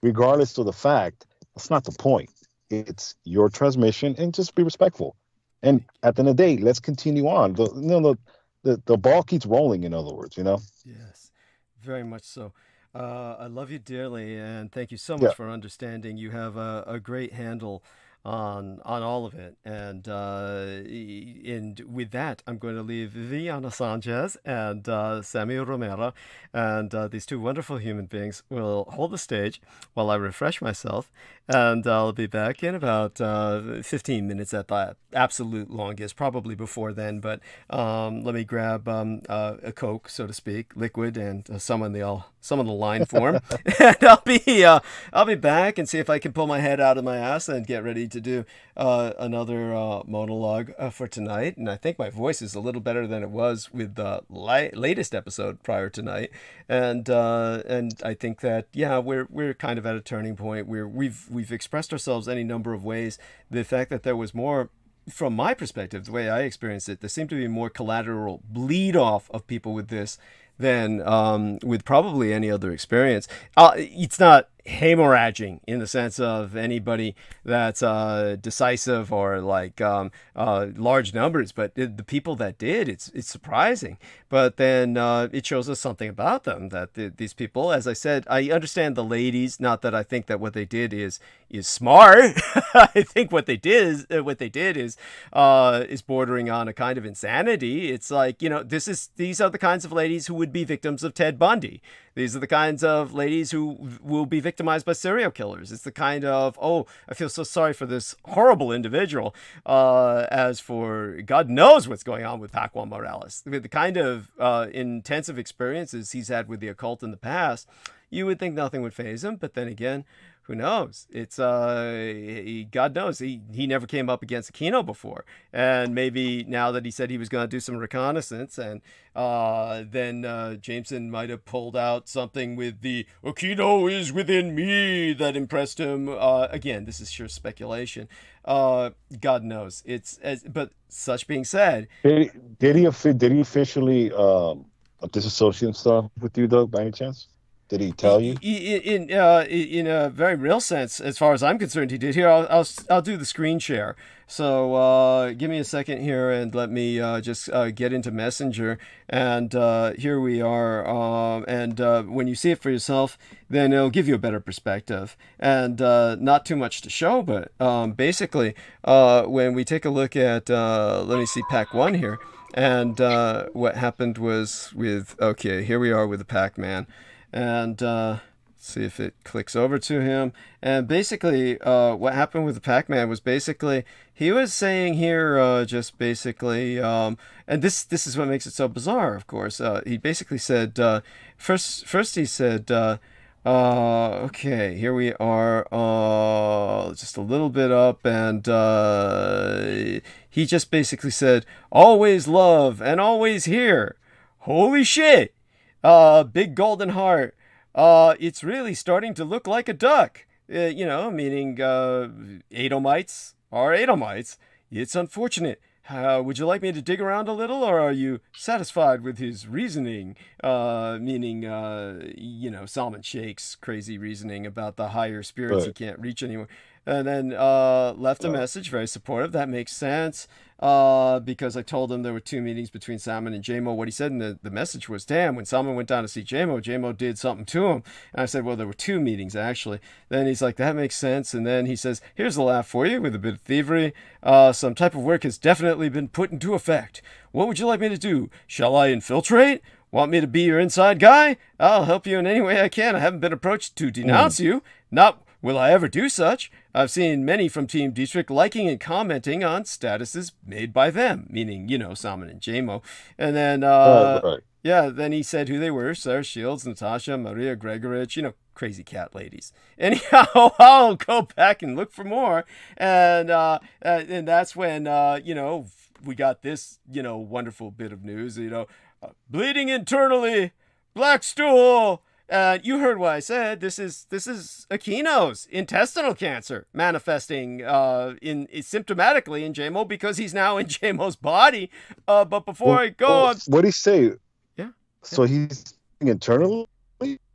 regardless of the fact, that's not the point. It's your transmission, and just be respectful. And at the end of the day, let's continue on. The ball keeps rolling, in other words, Yes, very much so. I love you dearly, and thank you so much for understanding. You have a great handle on all of it, and with that, I'm going to leave Viviana Sanchez and Samuel Romero, and these two wonderful human beings will hold the stage while I refresh myself, and I'll be back in about 15 minutes at the absolute longest, probably before then. But let me grab a Coke, so to speak, liquid, and some in the line form, and I'll be back and see if I can pull my head out of my ass and get ready to do another monologue for tonight. And I think my voice is a little better than it was with the latest episode prior tonight. And I think that we're kind of at a turning point where we've expressed ourselves any number of ways. The fact that there was more, from my perspective, the way I experienced it, there seemed to be more collateral bleed off of people with this than with probably any other experience. It's not hemorrhaging in the sense of anybody that's decisive or like large numbers, but the people that did, it's surprising. But then it shows us something about them, that these people, as I said, I understand the ladies, not that I think that what they did is smart. I think what they did is bordering on a kind of insanity. It's like, these are the kinds of ladies who would be victims of Ted Bundy. These are the kinds of ladies who will be victimized by serial killers. It's the kind of, I feel so sorry for this horrible individual. As for God knows what's going on with Paco Morales. The kind of intensive experiences he's had with the occult in the past, you would think nothing would faze him. But then again, who knows? It's God knows he never came up against Aquino before, and maybe now that he said he was going to do some reconnaissance, and then Jameson might have pulled out something with the Aquino is within me that impressed him. Again, this is sheer speculation. God knows. But such being said, did he officially disassociate himself with you, though, by any chance? Did he tell you? In a very real sense, as far as I'm concerned, he did. Here, I'll do the screen share. So give me a second here and let me just get into Messenger. And here we are. And when you see it for yourself, then it'll give you a better perspective. And not too much to show, but basically, when we take a look at, let me see, Pack 1 here. And what happened was with, okay, here we are with the Pac-Man. And see if it clicks over to him. And basically, what happened with the Pac-Man was basically he was saying here, just basically, and this is what makes it so bizarre. Of course, he basically said first he said. Okay, here we are, just a little bit up, and he just basically said, always love and always here. Holy shit! Big golden heart. It's really starting to look like a duck. Meaning, Edomites are Edomites. It's unfortunate. Would you like me to dig around a little, or are you satisfied with his reasoning? Meaning, Solomon Sheikh's crazy reasoning about the higher spirits he can't reach anymore. And then left a message, very supportive. That makes sense. Because I told him there were 2 meetings between Salmon and JMO. What he said in the message was, damn, when Salmon went down to see JMO did something to him. And I said, well, there were 2 meetings, actually. Then he's like, that makes sense. And then he says, here's the laugh for you with a bit of thievery. Some type of work has definitely been put into effect. What would you like me to do? Shall I infiltrate? Want me to be your inside guy? I'll help you in any way I can. I haven't been approached to denounce you. Not will I ever do such. I've seen many from Team Dietrich liking and commenting on statuses made by them, meaning, Salmon and JMO. And then, then he said who they were: Sarah Shields, Natasha, Maria Gregorich, crazy cat ladies. Anyhow, I'll go back and look for more. And that's when, we got this, wonderful bit of news, bleeding internally, black stool. You heard what I said. This is Aquino's intestinal cancer manifesting symptomatically in JMO because he's now in JMO's body. But before I go, what did he say? Yeah. So he's internally.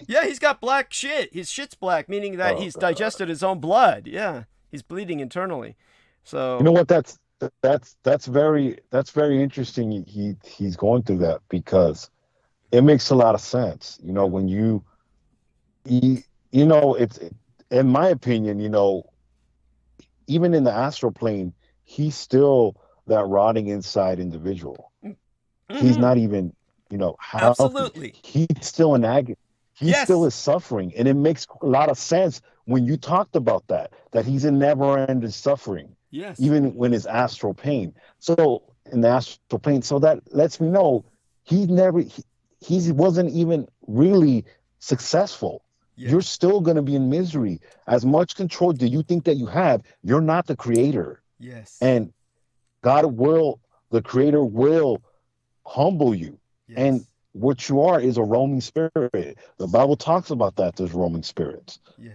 Yeah, he's got black shit. His shit's black, meaning that he's digested his own blood. Yeah, he's bleeding internally. So you know what? That's very interesting. He's going through that because it makes a lot of sense. When it's, in my opinion, even in the astral plane, he's still that rotting inside individual. Mm-hmm. He's not even, healthy. Absolutely. He's still in agony. He still is suffering. And it makes a lot of sense when you talked about that he's in never-ending suffering. Yes. Even when his astral pain. So in the astral pain, so that lets me know he wasn't even really successful. Yes. You're still going to be in misery. As much control do you think that you have, you're not the creator. Yes. And the creator will humble you. Yes. And what you are is a roaming spirit. The Bible talks about that, there's roaming spirits. Yes.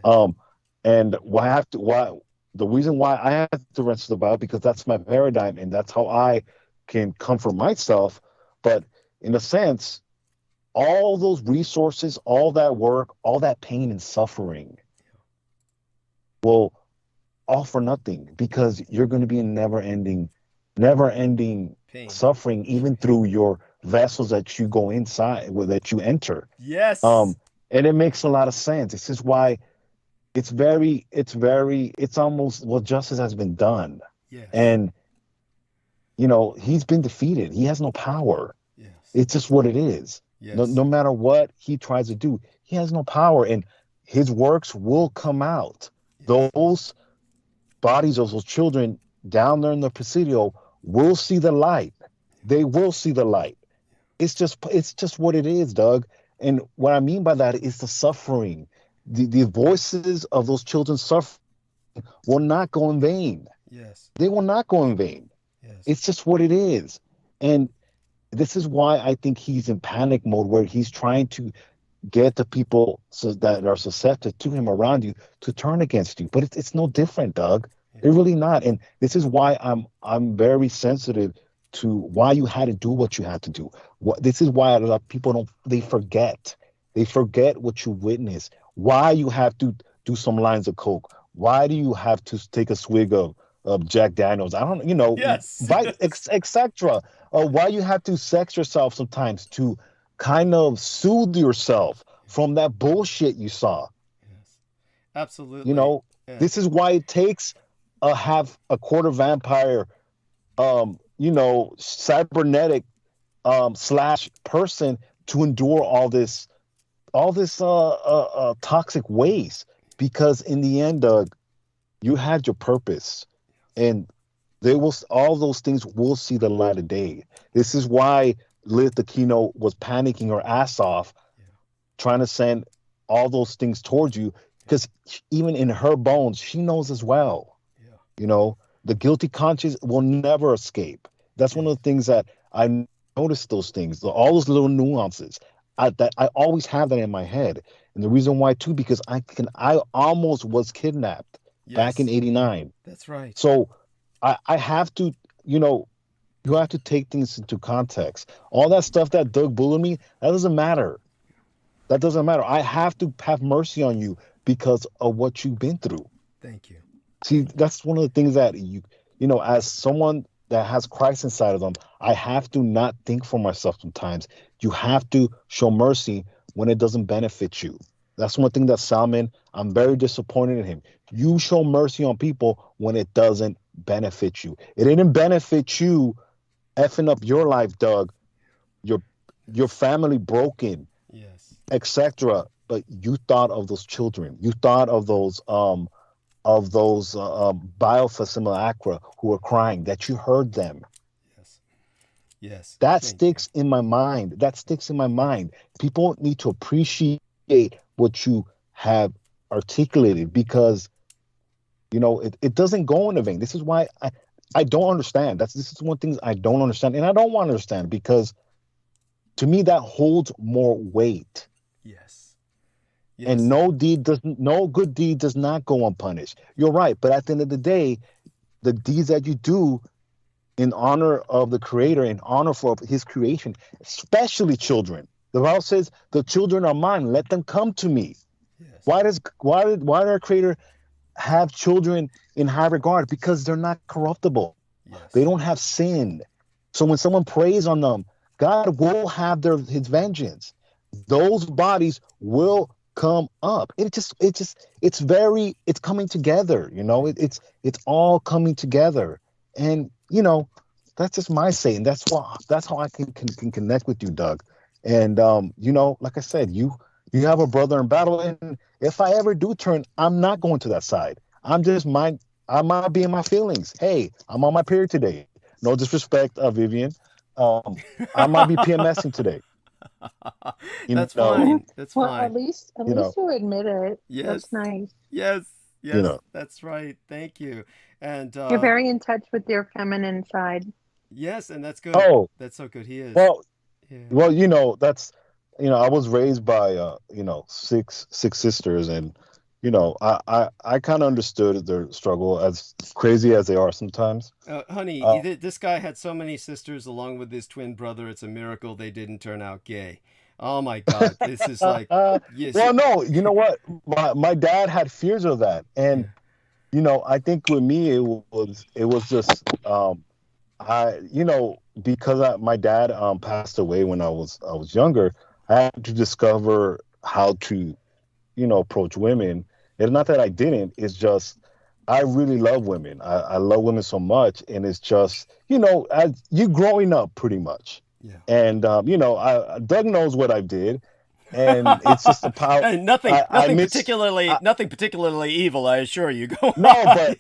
And the reason why I have to wrestle the Bible, because that's my paradigm and that's how I can comfort myself. But in a sense, all those resources, all that work, all that pain and suffering will all for nothing, because you're going to be in never-ending pain, suffering, even through your vessels that you go inside, that you enter. Yes. And it makes a lot of sense. This is why it's almost, well, justice has been done. Yes. And, he's been defeated. He has no power. Yes. It's just what it is. Yes. No matter what he tries to do, he has no power, and his works will come out. Yes. Those bodies of those children down there in the Presidio will see the light. They will see the light. It's just what it is, Doug. And what I mean by that is the suffering. The voices of those children suffering will not go in vain. Yes. They will not go in vain. Yes. It's just what it is. And this is why I think he's in panic mode, where he's trying to get the people that are susceptible to him around you to turn against you. But it's no different, Doug. Yeah. It's really not. And this is why I'm very sensitive to why you had to do what you had to do. This is why a lot of people they forget. They forget what you witnessed. Why you have to do some lines of coke. Why do you have to take a swig of Jack Daniels? I don't, yes. etc. Why you have to sex yourself sometimes to kind of soothe yourself from that bullshit you saw. Yes, absolutely. This is why it takes a quarter vampire, cybernetic / person to endure all this toxic waste, because in the end, you had your purpose, and all those things will see the light of day. This is why Liz Aquino was panicking her ass off, trying to send all those things towards you, because even in her bones, she knows as well. Yeah. You know, the guilty conscience will never escape. That's one of the things that I noticed, those things, all those little nuances. That I always have that in my head. And the reason why too, because I almost was kidnapped back in '89. That's right. So I have to, you have to take things into context. All that stuff that Doug bullied me, that doesn't matter. That doesn't matter. I have to have mercy on you because of what you've been through. Thank you. See, that's one of the things that as someone that has Christ inside of them, I have to not think for myself sometimes. You have to show mercy when it doesn't benefit you. That's one thing that Salman, I'm very disappointed in him. You show mercy on people when it doesn't benefit you. It didn't benefit you effing up your life, Doug. Your family broken, yes, etc. But you thought of those children. You thought of those biosimilacra who were crying, that you heard them. Yes. That sticks in my mind. People need to appreciate what you have articulated, because it doesn't go in vain. This is why I don't understand. This is one thing I don't understand, and I don't want to understand, because to me that holds more weight. Yes. And no good deed does not go unpunished. You're right, but at the end of the day, the deeds that you do in honor of the Creator, in honor for His creation, especially children. The Bible says, "The children are mine; let them come to me." Yes. Why did our Creator have children in high regard? Because they're not corruptible. Yes. They don't have sin. So when someone preys on them, God will have His vengeance. Those bodies will come up. It's coming together. It's all coming together, and that's just my saying. That's how I can connect with you, Doug. And like I said, you have a brother in battle, and if I ever do turn, I'm not going to that side. I might be in my feelings. Hey, I'm on my period today. No disrespect, Vivian. I might be PMSing today. That's fine. That's well, fine. At least you admit it. Yes. That's nice. Yes. That's right. Thank you. And you're very in touch with your feminine side. Yes, and that's good. Oh, that's so good. He is. Well, that's I was raised by six sisters, and I kind of understood their struggle, as crazy as they are sometimes. Honey, this guy had so many sisters along with his twin brother. It's a miracle they didn't turn out gay. Oh my God, this is like. Yes. Well, no, you know what? My dad had fears of that, and I think with me it was just because my dad passed away when I was younger. I had to discover how to approach women. It's not that I didn't. It's just I really love women. I love women so much, and it's just as you growing up pretty much. Yeah. And Doug knows what I did, and it's just the power. And nothing particularly evil, I assure you. Go no, but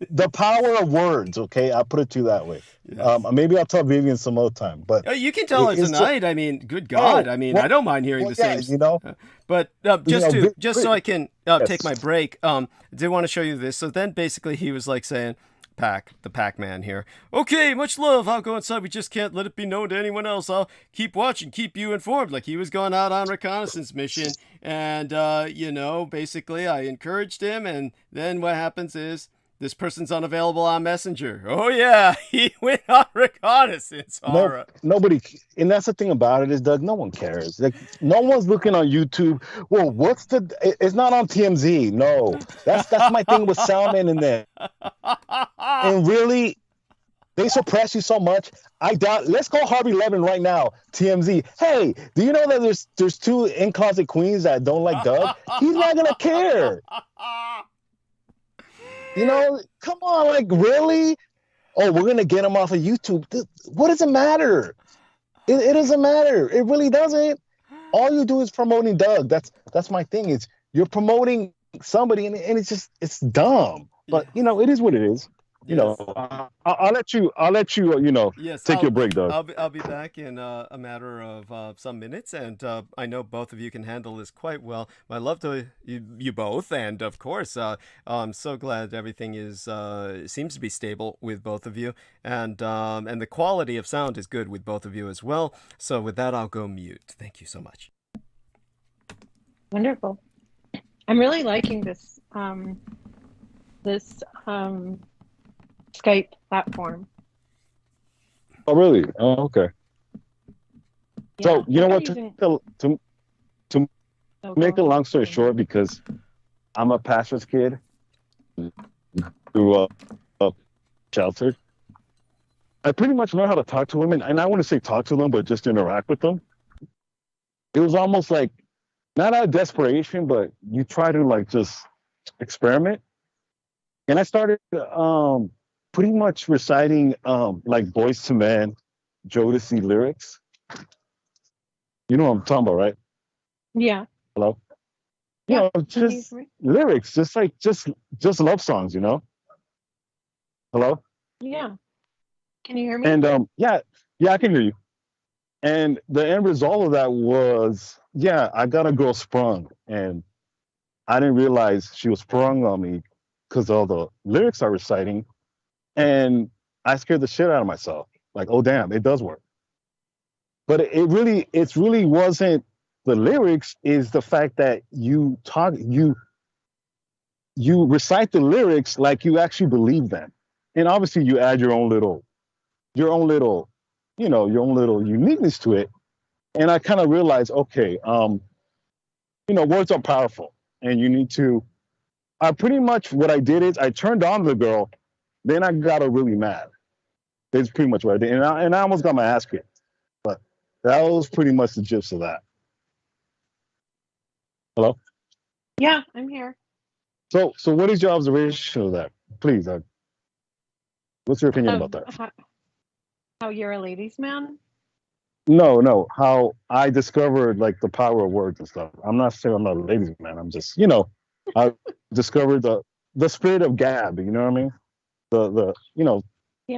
the power of words. Okay, I'll put it to you that way. Yes. Maybe I'll tell Vivian some other time. But you can tell her tonight. I mean, good God. I mean, I don't mind hearing the same. But just so I can take my break. I did want to show you this. So then, basically, he was like saying, the Pac-Man here. Okay, much love. I'll go inside. We just can't let it be known to anyone else. I'll keep watching, keep you informed. Like he was going out on reconnaissance mission, and basically I encouraged him, and then what happens is this person's unavailable on Messenger. Oh yeah, he went on reconnaissance. Nobody, and that's the thing about it is, Doug, no one cares. Like no one's looking on YouTube. Well, it's not on TMZ. No, that's my thing with Salman and them. And really, they suppress you so much. I doubt. Let's call Harvey Levin right now. TMZ. Hey, do you know that there's two in-closet queens that don't like Doug? He's not gonna care. Come on, like really? Oh, we're gonna get him off of YouTube. What does it matter? It doesn't matter. It really doesn't. all you do is promoting Doug. That's my thing. Is you're promoting somebody, and it's dumb. But it is what it is. Yes. I'll let you. Yes, take your break, Doug. I'll be back in a matter of some minutes, and I know both of you can handle this quite well. I love to you both, and of course, I'm so glad everything seems to be stable with both of you, and the quality of sound is good with both of you as well. So with that, I'll go mute. Thank you so much. Wonderful. I'm really liking this Skype platform. Oh, really? Oh, okay. Yeah, So you know what? using- To Oh, make a go on. long story short, because I'm a pastor's kid, grew up sheltered. I pretty much learned how to talk to women, and I want to say talk to them, but just interact with them. It was almost like not out of desperation, but you try to like just experiment. And I started pretty much reciting like Boyz II Men, Jodeci lyrics. You know what I'm talking about, right? Yeah. Hello? Yeah. Just lyrics, just love songs, Hello? Yeah. Can you hear me? And yeah, I can hear you. And the end result of that was, I got a girl sprung, and I didn't realize she was sprung on me because of the lyrics I was reciting, and I scared the shit out of myself. Like, oh damn, it does work. But it really wasn't the lyrics. Is the fact that you recite the lyrics like you actually believe them, and obviously you add your own little uniqueness to it. And I kind of realized, okay, words are powerful, and you need to. Pretty much what I did is I turned on the girl, then I got her really mad. That's pretty much what I did, and I almost got my ass kicked. But that was pretty much the gist of that. Hello? Yeah, I'm here. So what is your observation of that? Please, what's your opinion about that? How you're a ladies' man? No, how I discovered like the power of words and stuff. I'm not saying I'm not a ladies' man. I'm just, I discovered the spirit of gab. You know what I mean? The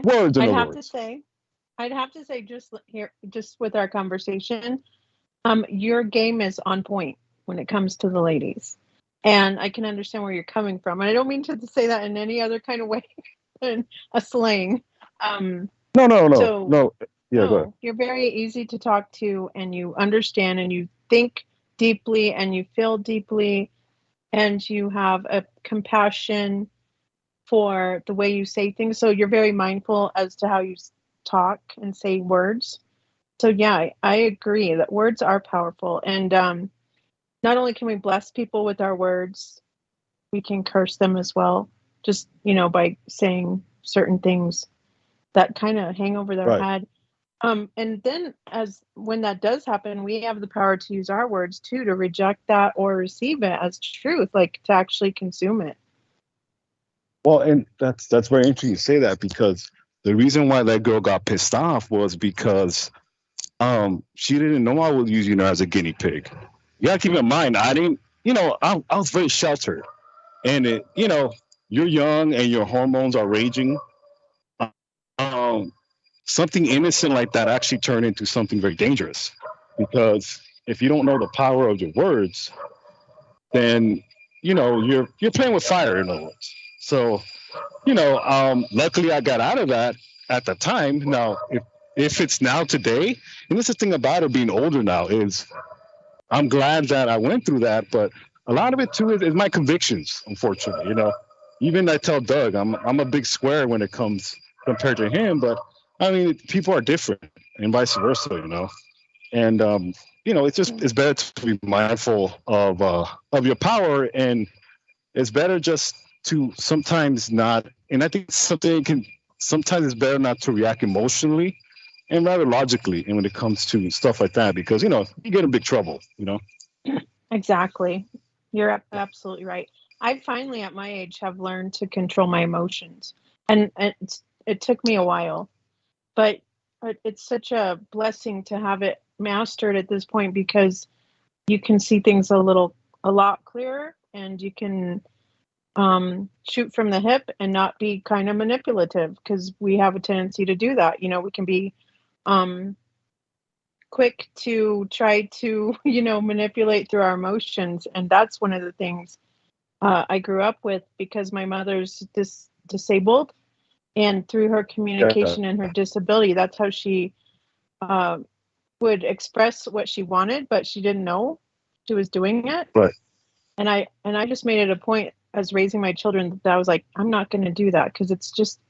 words and I'd have to say, just with our conversation, your game is on point when it comes to the ladies, and I can understand where you're coming from. And I don't mean to say that in any other kind of way than a slang. No. Yeah, go ahead. You're very easy to talk to, and you understand, and you think deeply, and you feel deeply, and you have a compassion for the way you say things. So you're very mindful as to how you talk and say words. So yeah, I agree that words are powerful. And not only can we bless people with our words, we can curse them as well. Just, by saying certain things that kind of hang over their head. And then when that does happen, we have the power to use our words too, to reject that or receive it as truth, like to actually consume it. Well, and that's very interesting you say that, because the reason why that girl got pissed off was because she didn't know I was using her as a guinea pig. You gotta keep in mind, I didn't, I was very sheltered, and you're young and your hormones are raging. Something innocent like that actually turned into something very dangerous, because if you don't know the power of your words, then you're playing with fire, in other words. So luckily I got out of that at the time. Now if it's now today, and this is the thing about it being older now, is I'm glad that I went through that, but a lot of it too is my convictions, unfortunately. Even I tell Doug, I'm a big square when it comes compared to him, but I mean, people are different, and vice versa, And it's better to be mindful of your power, and it's better just to sometimes not. And I think sometimes it's better not to react emotionally, and rather logically. And when it comes to stuff like that, because you get in big trouble. Exactly, you're absolutely right. I finally, at my age, have learned to control my emotions, and it took me a while. But it's such a blessing to have it mastered at this point, because you can see things a lot clearer, and you can shoot from the hip and not be kind of manipulative, because we have a tendency to do that. We can be quick to try to, manipulate through our emotions. And that's one of the things I grew up with, because my mother's disabled, and through her communication and her disability, that's how she would express what she wanted, but she didn't know she was doing it. Right. And I just made it a point as raising my children that I was like, I'm not going to do that, because it's just,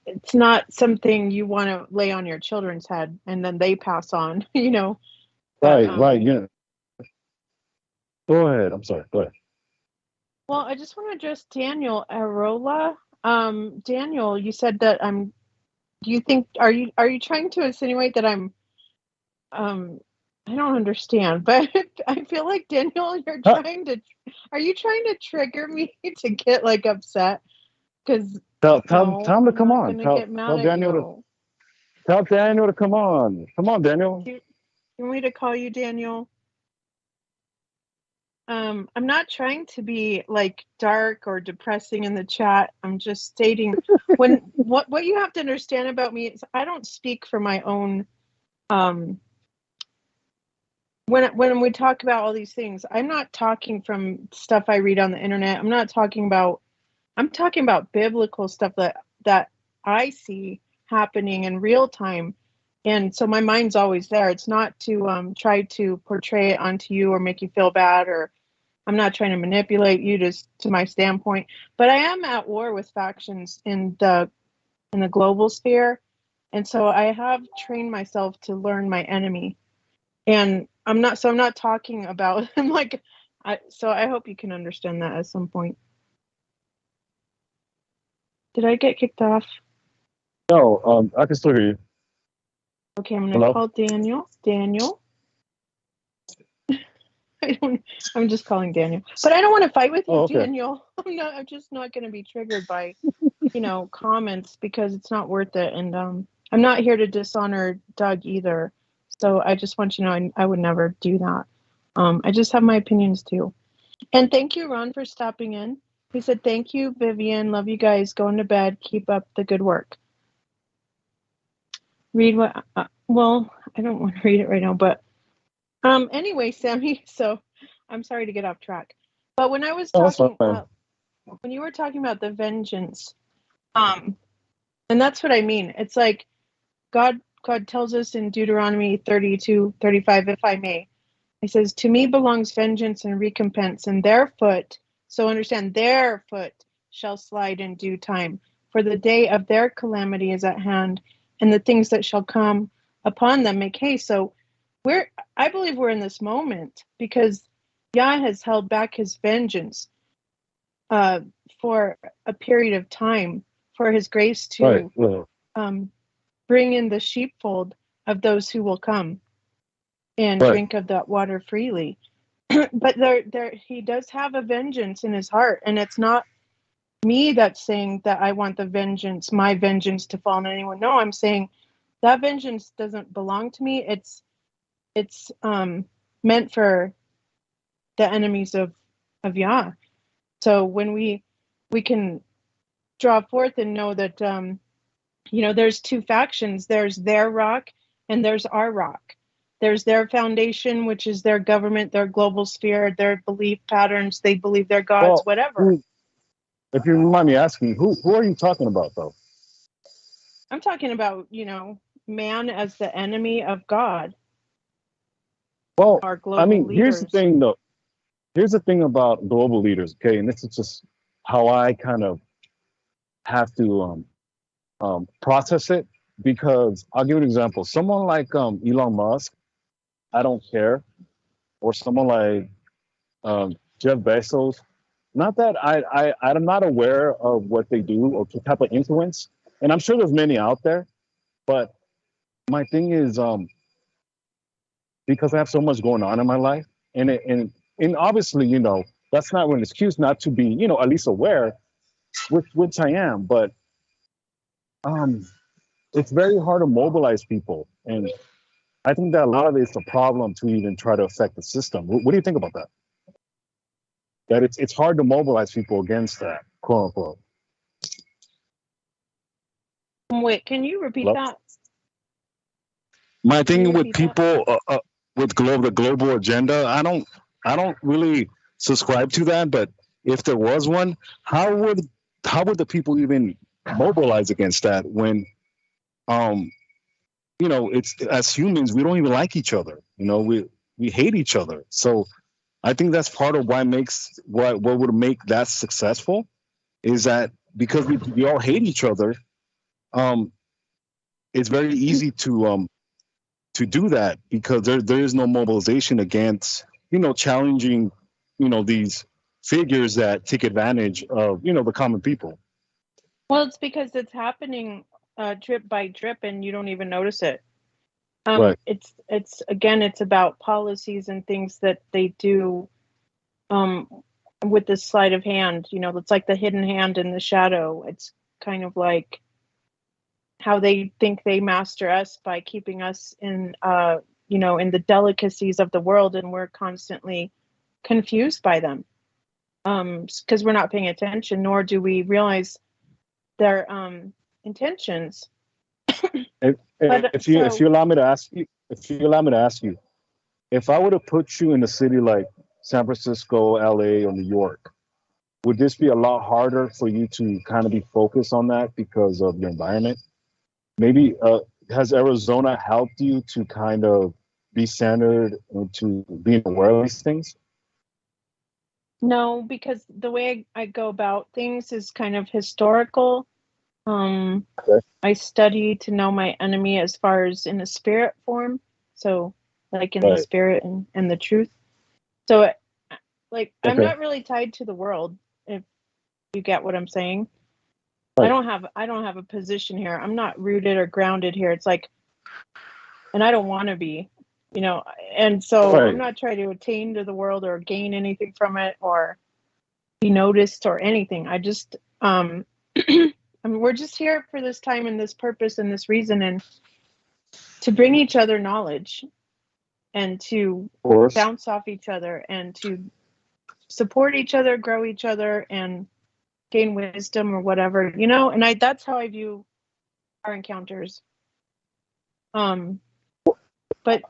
it's not something you want to lay on your children's head and then they pass on, But, Right. Yeah. Go ahead. I'm sorry. Go ahead. Well, I just want to address Daniel Arola. Daniel, you said that do you think, are you trying to insinuate that I'm, I don't understand, but I feel like, Daniel, are you trying to trigger me to get like upset? Because Tell him to come on. Tell Daniel Daniel to come on. Come on, Daniel. Do you want me to call you Daniel? I'm not trying to be like dark or depressing in the chat. I'm just stating what you have to understand about me is I don't speak for my own. When we talk about all these things, I'm not talking from stuff I read on the internet. I'm talking about biblical stuff that I see happening in real time. And so my mind's always there. It's not to try to portray it onto you or make you feel bad, or I'm not trying to manipulate you to my standpoint. But I am at war with factions in the global sphere. And so I have trained myself to learn my enemy. And I'm not talking about him like, so I hope you can understand that at some point. Did I get kicked off? No, I can still hear you. Okay, I'm gonna call Daniel. Daniel. I'm just calling Daniel. But I don't want to fight with you, okay. Daniel. I'm just not gonna be triggered by, comments, because it's not worth it. And I'm not here to dishonor Doug either. So I just want you to know I would never do that. I just have my opinions too. And thank you, Ron, for stopping in. He said, thank you, Vivian. Love you guys. Going to bed. Keep up the good work. Read what? Well, I don't want to read it right now, but anyway, Sammy. So I'm sorry to get off track. But when I was talking, when you were talking about the vengeance, and that's what I mean. It's like God tells us in Deuteronomy 32:35, if I may. He says, to me belongs vengeance and recompense, and their foot, so understand, their foot shall slide in due time, for the day of their calamity is at hand, and the things that shall come upon them make haste. So I believe we're in this moment because Yah has held back his vengeance for a period of time, for his grace to bring in the sheepfold of those who will come and drink of that water freely. But he does have a vengeance in his heart, and it's not me that's saying that I want my vengeance to fall on anyone. No, I'm saying that vengeance doesn't belong to me. It's meant for the enemies of Yah. So when we can draw forth and know that there's two factions. There's their rock and there's our rock. There's their foundation, which is their government, their global sphere, their belief patterns. They believe their gods, whatever. If you mind me asking, who are you talking about, though? I'm talking about, man as the enemy of God. Well, our global leaders. Here's the thing, though. Here's the thing about global leaders, okay? And this is just how I kind of have to process it, because I'll give you an example. Someone like Elon Musk, I don't care, or someone like Jeff Bezos. Not that I'm not aware of what they do or what type of influence, and I'm sure there's many out there. But my thing is, because I have so much going on in my life, and obviously, that's not an excuse not to be, at least aware, which I am. But it's very hard to mobilize people, and I think that a lot of it's a problem to even try to affect the system. What do you think about that? That it's hard to mobilize people against that, quote unquote. Wait, can you repeat Hello? that? My Can you thing with repeat that? people with the global agenda, I don't really subscribe to that. But if there was one, how would the people even mobilize against that when it's, as humans, we don't even like each other. We hate each other. So I think that's part of what would make that successful, is that because we all hate each other, it's very easy to do that, because there is no mobilization against challenging these figures that take advantage of the common people. Well, it's because it's happening drip by drip, and you don't even notice it. Right. It's about policies and things that they do with the sleight of hand. It's like the hidden hand in the shadow. It's kind of like how they think they master us by keeping us in in the delicacies of the world, and we're constantly confused by them because we're not paying attention, nor do we realize their intentions. If you allow me to ask you, if I were to put you in a city like San Francisco, LA, or New York, would this be a lot harder for you to kind of be focused on that because of your environment? Maybe has Arizona helped you to kind of be centered and to being aware of these things? No, because the way I go about things is kind of historical. Okay. I study to know my enemy as far as in a spirit form. So like in the spirit and the truth. So I'm not really tied to the world, if you get what I'm saying. Right. I don't have a position here. I'm not rooted or grounded here. It's like, and I don't want to be, and so I'm not trying to attain to the world or gain anything from it or be noticed or anything. I just we're just here for this time and this purpose and this reason, and to bring each other knowledge and to bounce off each other and to support each other, grow each other, and gain wisdom or whatever, and that's how I view our encounters. But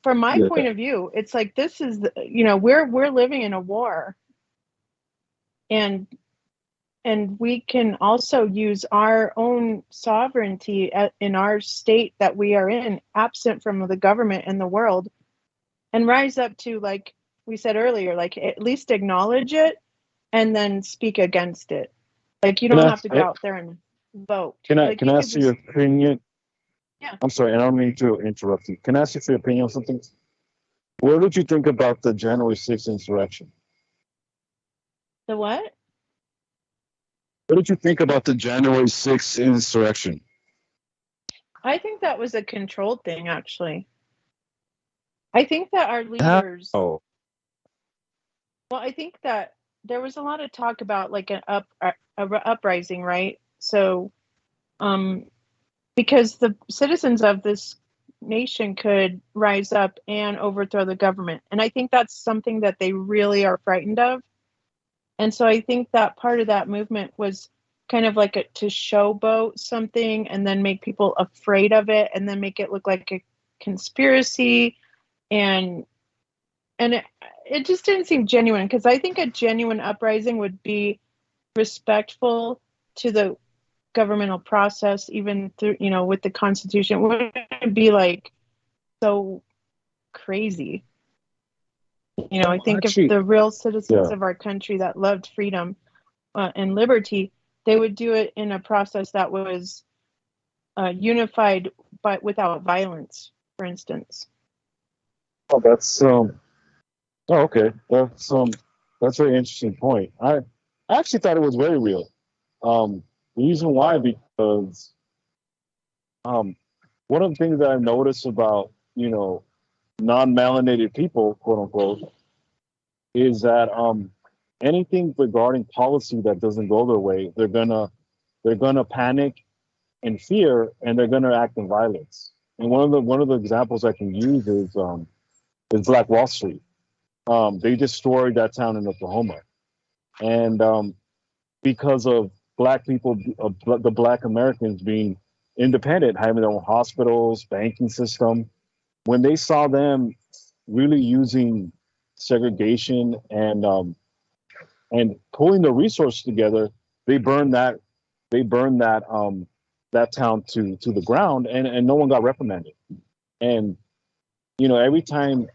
from my point of view, it's like, this is, we're living in a war, and we can also use our own sovereignty in our state that we are in, absent from the government and the world, and rise up to, like we said earlier, like at least acknowledge it and then speak against it. Like, you don't have to go out there and vote. Can I ask you your opinion? Yeah. I'm sorry, I don't mean to interrupt you. Can I ask you for your opinion on something? What did you think about the January 6th insurrection? The what? What did you think about the January 6th insurrection? I think that was a controlled thing, actually. I think that our leaders... Oh. Well, I think that there was a lot of talk about like an uprising, right? So, because the citizens of this nation could rise up and overthrow the government. And I think that's something that they really are frightened of. And so I think that part of that movement was kind of like to showboat something and then make people afraid of it and then make it look like a conspiracy. And it just didn't seem genuine, because I think a genuine uprising would be respectful to the governmental process, even through, with the Constitution. It wouldn't be like so crazy. I think if the real citizens of our country that loved freedom and liberty, they would do it in a process that was unified, but without violence, for instance. Oh, that's okay. That's a very interesting point. I actually thought it was very real. The reason why, because one of the things that I've noticed about non-melanated people, quote unquote, is that anything regarding policy that doesn't go their way, they're gonna panic and fear, and they're gonna act in violence. And one of the examples I can use is Black Wall Street. They destroyed that town in Oklahoma, and because of Black people, the Black Americans being independent, having their own hospitals, banking system, when they saw them really using segregation and pulling the resources together, they burned that that town to the ground, and no one got reprimanded. And every time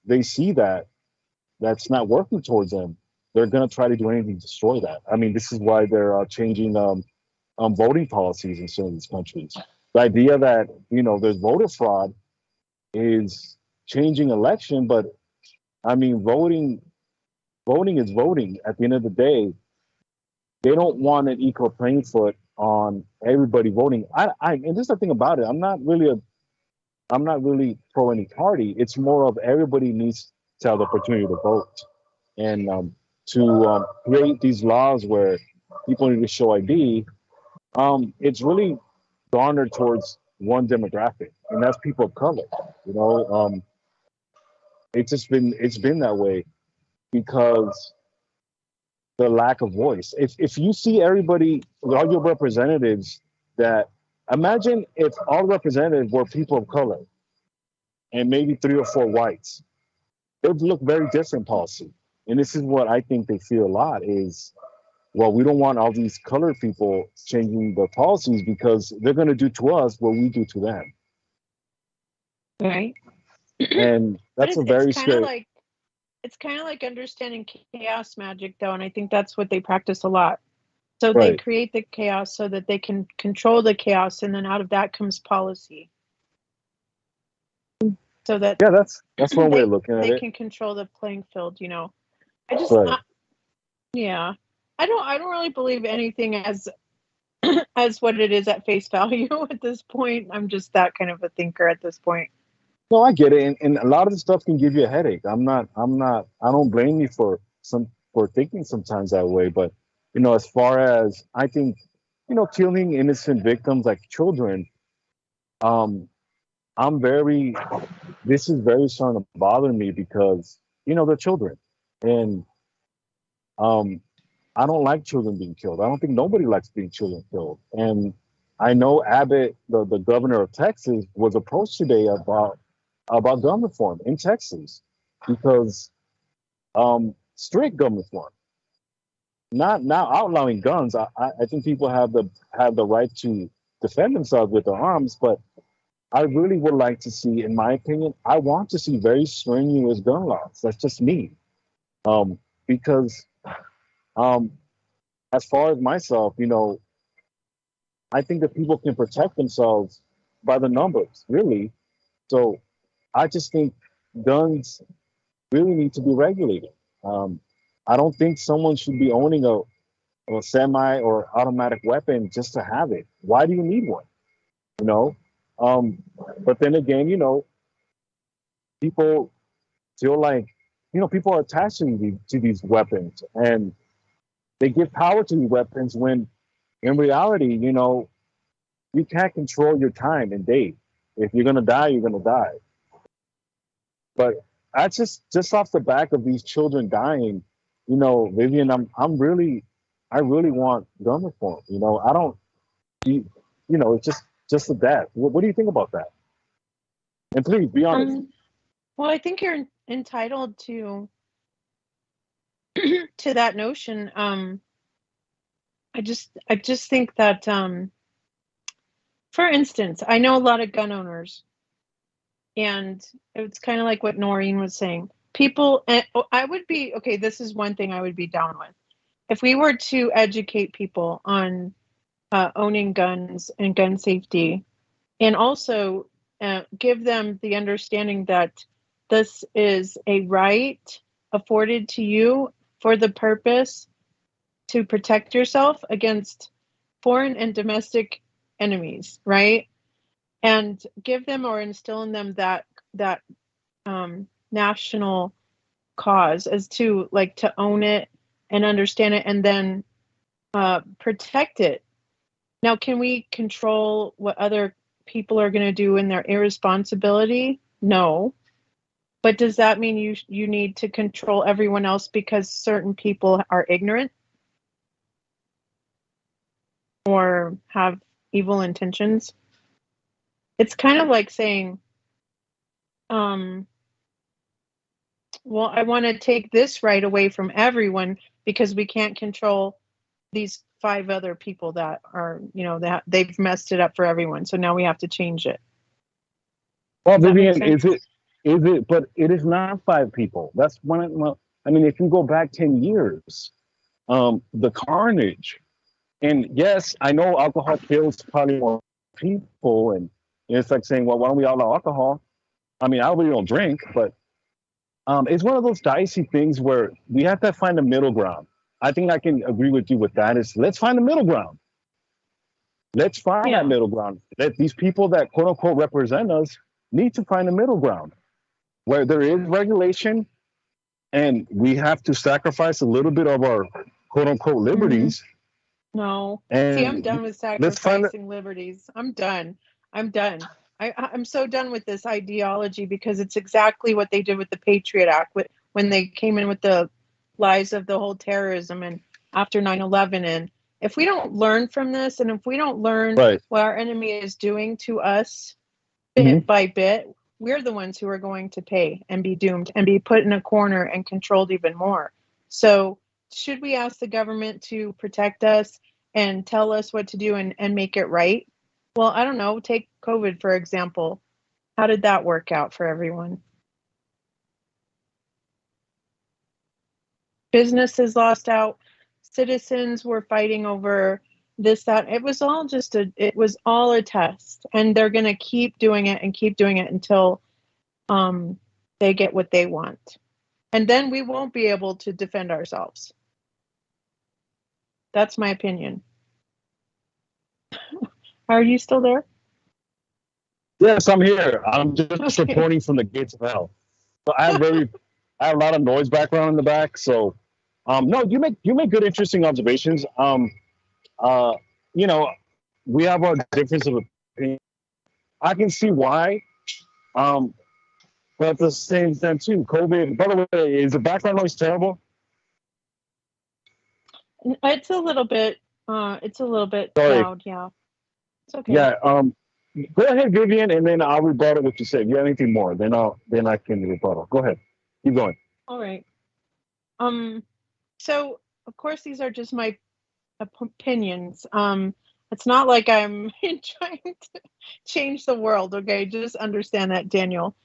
they see that's not working towards them, they're going to try to do anything to destroy that. I mean, this is why they're changing voting policies in some of these countries. The idea that there's voter fraud is changing election, but I mean, voting is voting. At the end of the day, they don't want an equal playing field on everybody voting. And this is the thing about it. I'm not really pro any party. It's more of everybody needs to have the opportunity to vote, and to create these laws where people need to show ID. It's really garnered towards one demographic, and that's people of color. It's been that way because the lack of voice. If you see everybody, all your representatives, that imagine if all representatives were people of color and maybe 3 or 4 whites, it would look very different policy. And this is what I think they feel a lot is, well, we don't want all these colored people changing their policies because they're going to do to us what we do to them. Right. And that's a very scary. It's kind of like understanding chaos magic, though, and I think that's what they practice a lot. So Right. They create the chaos so that they can control the chaos, and then out of that comes policy. So that that's one way of looking at they it. can control the playing field. I just Right. I don't really believe anything as what it is at face value at this point. I'm just that kind of a thinker at this point. No, I get it, and a lot of the stuff can give you a headache. I don't blame you for thinking sometimes that way. But as far as I think, killing innocent victims like children, this is very starting to bother me because they're children, and I don't like children being killed. I don't think nobody likes being children killed. And I know Abbott, the governor of Texas, was approached today about gun reform in Texas because strict gun reform, not now outlawing guns. I think people have the right to defend themselves with their arms, but I really would like to see, in my opinion, I want to see very strenuous gun laws. That's just me, because as far as myself, I think that people can protect themselves by the numbers, really. So I just think guns really need to be regulated. I don't think someone should be owning a semi or automatic weapon just to have it. Why do you need one? But then again, people feel like, people are attached to these weapons, and they give power to these weapons when in reality, you can't control your time and date. If you're going to die, you're going to die. But I just off the back of these children dying, Vivian, I really want gun reform. I don't, it's just the death. What do you think about that? And please be honest. Well, I think you're entitled to that notion. I just think that, for instance, I know a lot of gun owners, and it's kind of like what Noreen was saying. People, and I would be, okay, this is one thing I would be down with. If we were to educate people on owning guns and gun safety, and also give them the understanding that this is a right afforded to you for the purpose to protect yourself against foreign and domestic enemies, right? And give them or instill in them that national cause as to to own it and understand it and then protect it. Now, can we control what other people are going to do in their irresponsibility? No. But does that mean you need to control everyone else because certain people are ignorant or have evil intentions? It's kind of like saying, well, I want to take this right away from everyone because we can't control these 5 other people that are, that they've messed it up for everyone. So now we have to change it. Well, Vivian, is it, but it is not 5 people. That's one. Well, I mean, if you go back 10 years, the carnage, and yes, I know alcohol kills probably more people, and it's like saying, well, why don't we outlaw alcohol? I mean, I really don't drink, but it's one of those dicey things where we have to find a middle ground. I think I can agree with you with that. Is let's find a middle ground. Let's find that middle ground. That these people that quote unquote represent us need to find a middle ground where there is regulation and we have to sacrifice a little bit of our quote unquote liberties. No. And see, I'm done with sacrificing liberties. I'm done. I'm so done with this ideology because it's exactly what they did with the Patriot Act when they came in with the lies of the whole terrorism and after 9/11. And if we don't learn from this, and if we don't learn what our enemy is doing to us bit by bit, we're the ones who are going to pay and be doomed and be put in a corner and controlled even more. So should we ask the government to protect us and tell us what to do and make it right? Well, I don't know. Take COVID, for example. How did that work out for everyone? Businesses lost out. Citizens were fighting over this, that. It was all a test. And they're going to keep doing it until they get what they want. And then we won't be able to defend ourselves. That's my opinion. Are you still there? Yes, I'm here. I'm just reporting from the gates of hell. So I have a lot of noise background in the back. So, no, you make good, interesting observations. We have our difference of opinion. I can see why. But at the same time too, COVID. By the way, is the background noise terrible? It's a little bit. Loud. Yeah. It's okay. Yeah. Go ahead, Vivian, and then I'll rebuttal what you said. If you have anything more, then I can rebuttal. Go ahead. Keep going. All right. So of course these are just my opinions. It's not like I'm trying to change the world. Okay, just understand that, Daniel.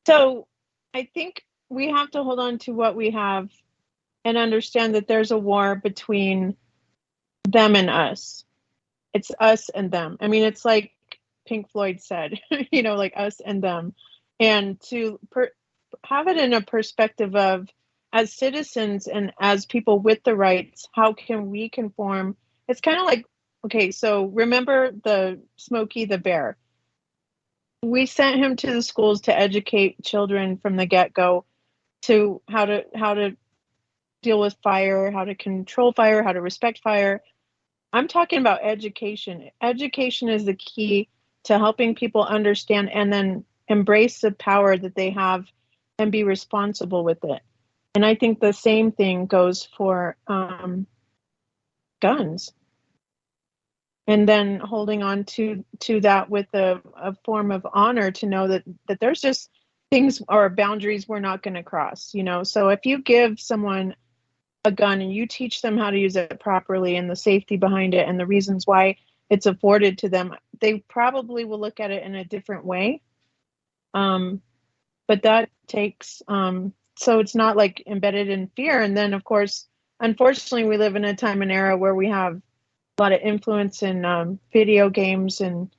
So I think we have to hold on to what we have and understand that there's a war between them and us. It's us and them. I mean, it's like Pink Floyd said, like us and them. And to have it in a perspective of, as citizens and as people with the rights, how can we conform? It's kind of like, okay, so remember the Smokey the Bear. We sent him to the schools to educate children from the get-go to how to deal with fire, how to control fire, how to respect fire. I'm talking about education. Education is the key to helping people understand and then embrace the power that they have and be responsible with it. And I think the same thing goes for guns. And then holding on to that with a form of honor to know that there's just things or boundaries we're not going to cross, So if you give someone a gun and you teach them how to use it properly and the safety behind it and the reasons why it's afforded to them, they probably will look at it in a different way. But that takes, so it's not like embedded in fear. And then of course, unfortunately, we live in a time and era where we have a lot of influence in video games. And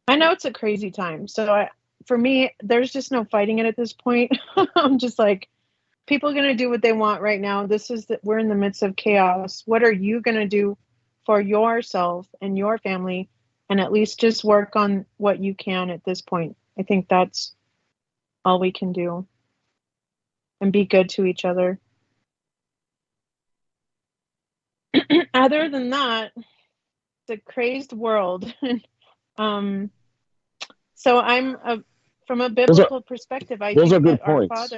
I know it's a crazy time. So for me, there's just no fighting it at this point. I'm just like, people are going to do what they want right now. We're in the midst of chaos. What are you going to do for yourself and your family? And at least just work on what you can at this point. I think that's all we can do. And be good to each other. Other than that, a crazed world. So from a biblical perspective, I those are think good that points.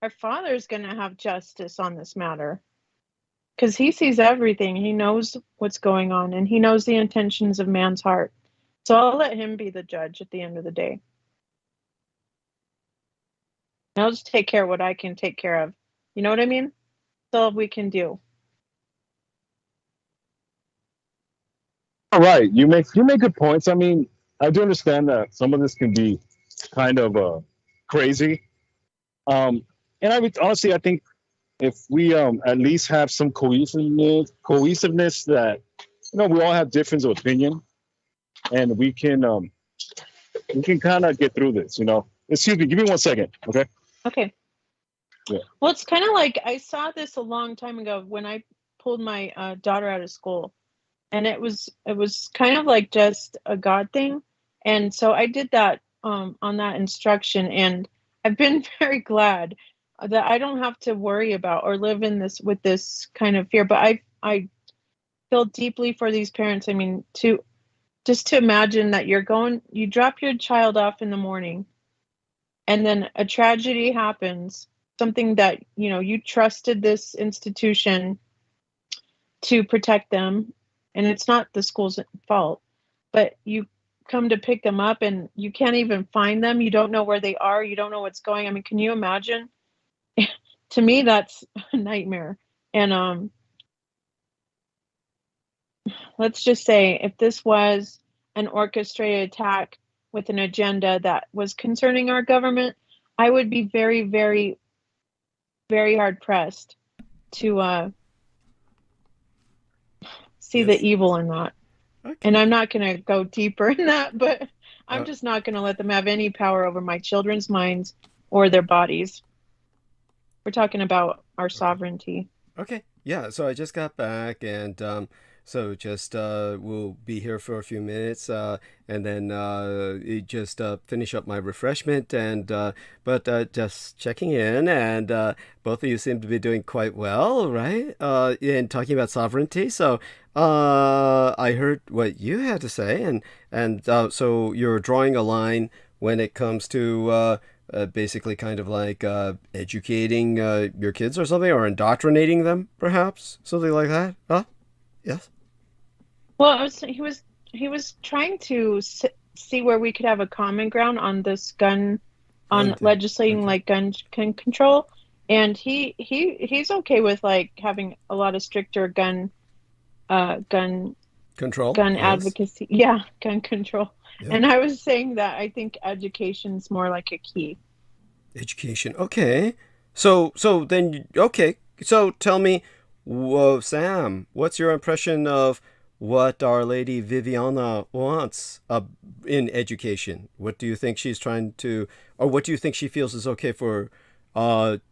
our Father is going to have justice on this matter, because he sees everything. He knows what's going on, and he knows the intentions of man's heart. So I'll let him be the judge at the end of the day. I'll just take care of what I can take care of. You know what I mean? That's all we can do. All right, you make good points. I mean, I do understand that some of this can be kind of crazy. And I would honestly, I think if we at least have some cohesiveness that we all have difference of opinion, and we can kind of get through this. Excuse me, give me 1 second, okay? Okay. Yeah. Well, it's kind of like I saw this a long time ago when I pulled my daughter out of school, and it was kind of like just a God thing, and so I did that on that instruction, and I've been very glad that I don't have to worry about or live in this with this kind of fear. But I feel deeply for these parents. I mean, to imagine that you drop your child off in the morning, and then a tragedy happens, something that you trusted this institution to protect them, and it's not the school's fault, but you come to pick them up and you can't even find them. You don't know where they are. You don't know what's going. I mean, can you imagine? To me, that's a nightmare. And let's just say if this was an orchestrated attack with an agenda that was concerning our government, I would be very, very, very hard pressed to see the evil in that. Okay. And I'm not going to go deeper in that, but I'm just not going to let them have any power over my children's minds or their bodies. We're talking about our sovereignty. Okay. Yeah. So I just got back, and so just we'll be here for a few minutes, and then just finish up my refreshment, and but just checking in, and both of you seem to be doing quite well, right? In talking about sovereignty. So I heard what you had to say, and so you're drawing a line when it comes to basically kind of like educating your kids or something, or indoctrinating them, perhaps something like that. Huh? Yes. Well, he was trying to see where we could have a common ground on this gun, on legislating like gun control, and he's okay with like having a lot of stricter gun control, gun advocacy. Yeah, gun control. Yeah. And I was saying that I think education's more like a key. Education. Okay. So then, okay. So tell me, Sam, what's your impression of what Our Lady Viviana wants in education? What do you think she's trying to, or what do you think she feels is okay for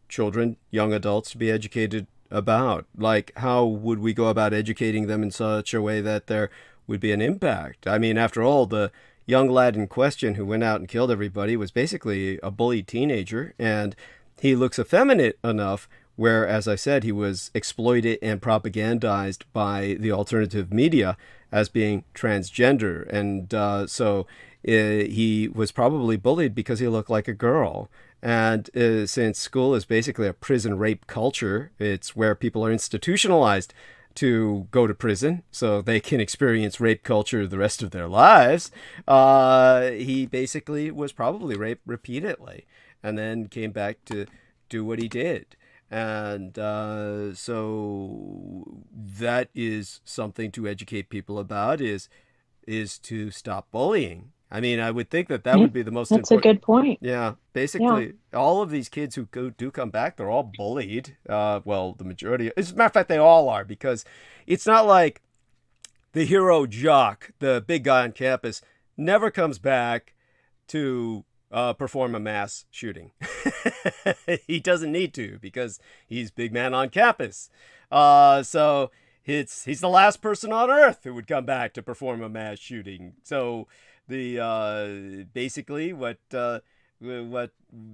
children, young adults to be educated about? Like, how would we go about educating them in such a way that there would be an impact? I mean, after all, the young lad in question who went out and killed everybody was basically a bullied teenager, and he looks effeminate enough where, as I said, he was exploited and propagandized by the alternative media as being transgender. And so he was probably bullied because he looked like a girl. And since school is basically a prison rape culture, it's where people are institutionalized to go to prison so they can experience rape culture the rest of their lives. He basically was probably raped repeatedly and then came back to do what he did. And so that is something to educate people about, is to stop bullying. I mean, I would think that would be the most important. That's a good point. Yeah. Basically, all of these kids who do come back, they're all bullied. Well, the majority. As a matter of fact, they all are, because it's not like the hero jock, the big guy on campus, never comes back to perform a mass shooting. He doesn't need to, because he's big man on campus. So he's the last person on earth who would come back to perform a mass shooting. So the basically what what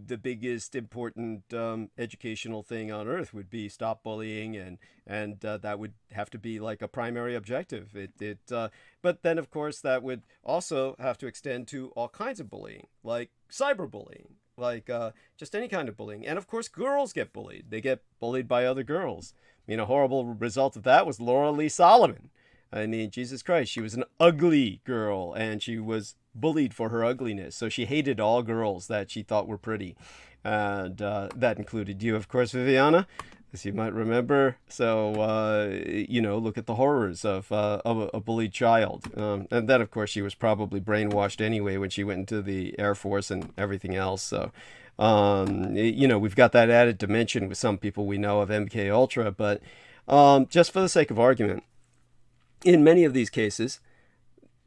the biggest important educational thing on earth would be: stop bullying, and that would have to be like a primary objective. But then of course that would also have to extend to all kinds of bullying, like cyberbullying, like just any kind of bullying. And of course girls get bullied. They get bullied by other girls. I mean, a horrible result of that was Laura Lee Solomon. I mean, Jesus Christ, she was an ugly girl, and she was bullied for her ugliness. So she hated all girls that she thought were pretty. And that included you, of course, Viviana, as you might remember. So, look at the horrors of a bullied child. And then, of course, she was probably brainwashed anyway when she went into the Air Force and everything else. So, we've got that added dimension with some people we know of MK Ultra. But just for the sake of argument, in many of these cases,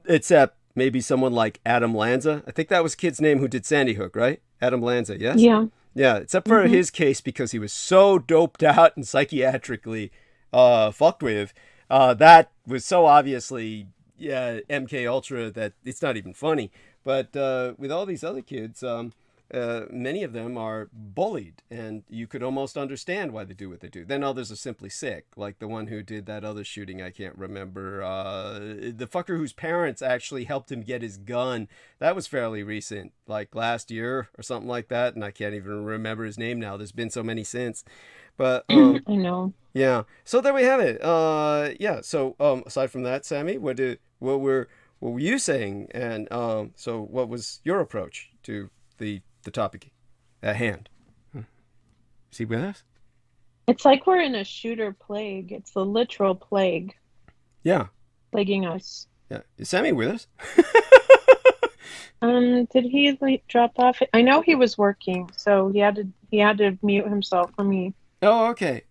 except maybe someone like Adam Lanza. I think that was a kid's name who did Sandy Hook, right? Adam Lanza, yes? Yeah. Yeah, except for his case, because he was so doped out and psychiatrically fucked with. That was so obviously MK Ultra that it's not even funny. But with all these other kids, many of them are bullied, and you could almost understand why they do what they do. Then others are simply sick, like the one who did that other shooting. I can't remember. The fucker whose parents actually helped him get his gun. That was fairly recent, like last year or something like that, and I can't even remember his name now. There's been so many since. But I know. Yeah. So there we have it. So aside from that, Sammy, what were you saying? And so what was your approach to the topic at hand? Is he with us? It's like we're in a shooter plague. It's the literal plague. Yeah. Plaguing us. Yeah. Is Sammy with us? Did he drop off? I know he was working, so he had to mute himself for me. Oh, okay.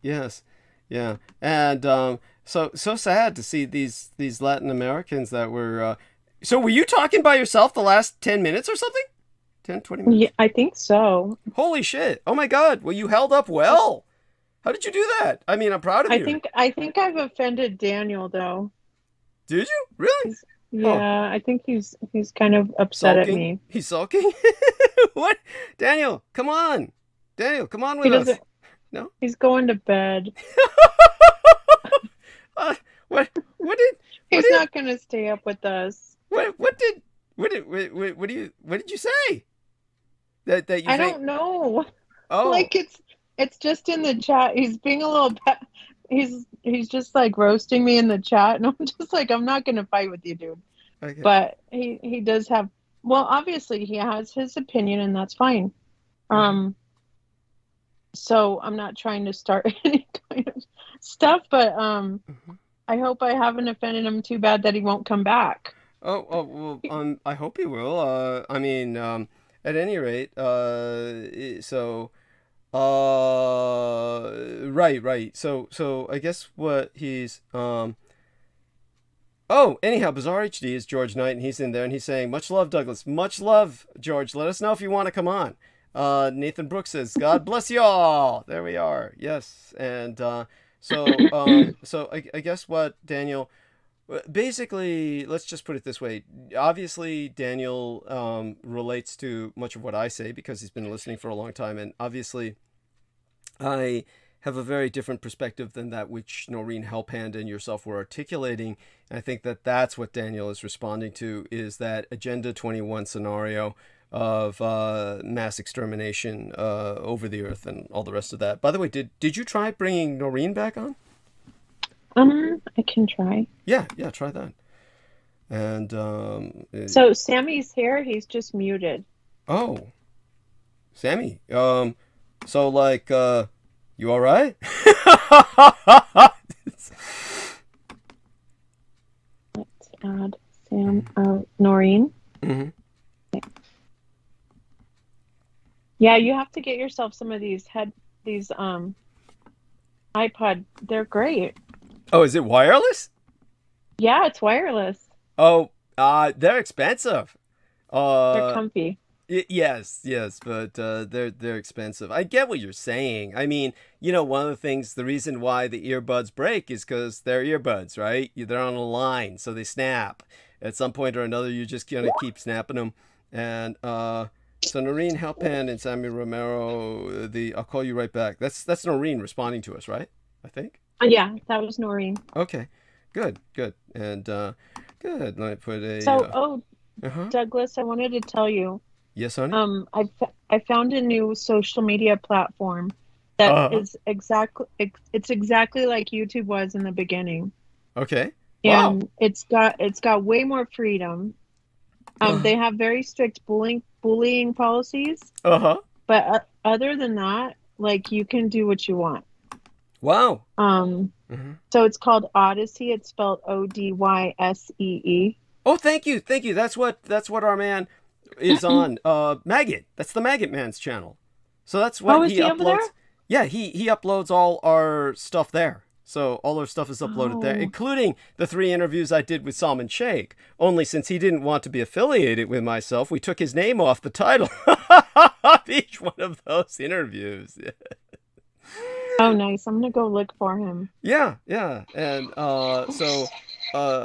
Yes. Yeah. And so sad to see these Latin Americans that were so were you talking by yourself the last 10 minutes or something? 10, 20 minutes? Yeah, I think so. Holy shit. Oh my God. Well, you held up well. How did you do that? I mean, I'm proud of you. I think I've offended Daniel, though. Did you? Really? Yeah, I think he's kind of upset at me. He's sulking? What? Daniel, come on. Daniel, come on with us. No? He's going to bed. He's not going to stay up with us. What did you say? That you I think... don't know. Oh. Like it's just in the chat. He's being a little he's just like roasting me in the chat, and I'm just like, I'm not going to fight with you, dude. Okay. But he does have, well, obviously he has his opinion, and that's fine. So I'm not trying to start any kind of stuff, but I hope I haven't offended him too bad that he won't come back. Well, I hope he will. I mean, at any rate, right. So I guess what he's, anyhow, Bizarre HD is George Knight, and he's in there, and he's saying, much love, Douglas. Much love, George. Let us know if you want to come on. Nathan Brooks says, God bless you all. There we are. Yes. And, so I guess what Daniel, basically, let's just put it this way. Obviously, Daniel relates to much of what I say because he's been listening for a long time. And obviously, I have a very different perspective than that which Noreen Helphand and yourself were articulating. And I think that that's what Daniel is responding to, is that Agenda 21 scenario of mass extermination over the earth and all the rest of that. By the way, did you try bringing Noreen back on? I can try. Yeah, try that. And so Sammy's here. He's just muted. Oh, Sammy. So like, you all right? Let's add Noreen. Mm-hmm. Okay. Yeah, you have to get yourself some of these iPod. They're great. Oh, is it wireless? Yeah, it's wireless. Oh, they're expensive. They're comfy. Yes, but they're expensive. I get what you're saying. I mean, one of the things, the reason why the earbuds break is because they're earbuds, right? They're on a line, so they snap. At some point or another, you're just gonna keep snapping them. And so Noreen Halpan and Sammy Romero, I'll call you right back. That's Noreen responding to us, right? I think. Yeah, that was Noreen. Okay, good. And good. Let me put a. So, uh-huh. Douglas, I wanted to tell you. Yes, honey. I found a new social media platform that is exactly like YouTube was in the beginning. Okay. And wow. it's got way more freedom. They have very strict bullying policies. But other than that, like, you can do what you want. Wow. So it's called Odyssey. It's spelled Odyssee. Oh, thank you. That's what our man is on. Maggot. That's the Maggot Man's channel. So that's what he uploads. Over there? Yeah, he uploads all our stuff there. So all our stuff is uploaded there, including the 3 interviews I did with Salman Sheikh. Only since he didn't want to be affiliated with myself, we took his name off the title of each one of those interviews. Oh, nice. I'm going to go look for him. Yeah. And so...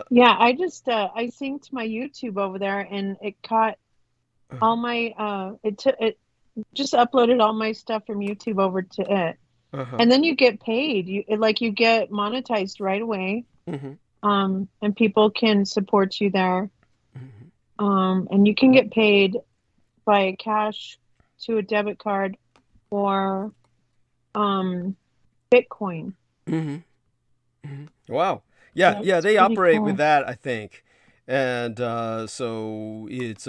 yeah, I just I synced my YouTube over there, and it caught all my it just uploaded all my stuff from YouTube over to it. And then you get paid. You get monetized right away. And people can support you there. And you can get paid by cash to a debit card or Bitcoin. Wow. Yeah, they operate cool with that, I think. And so it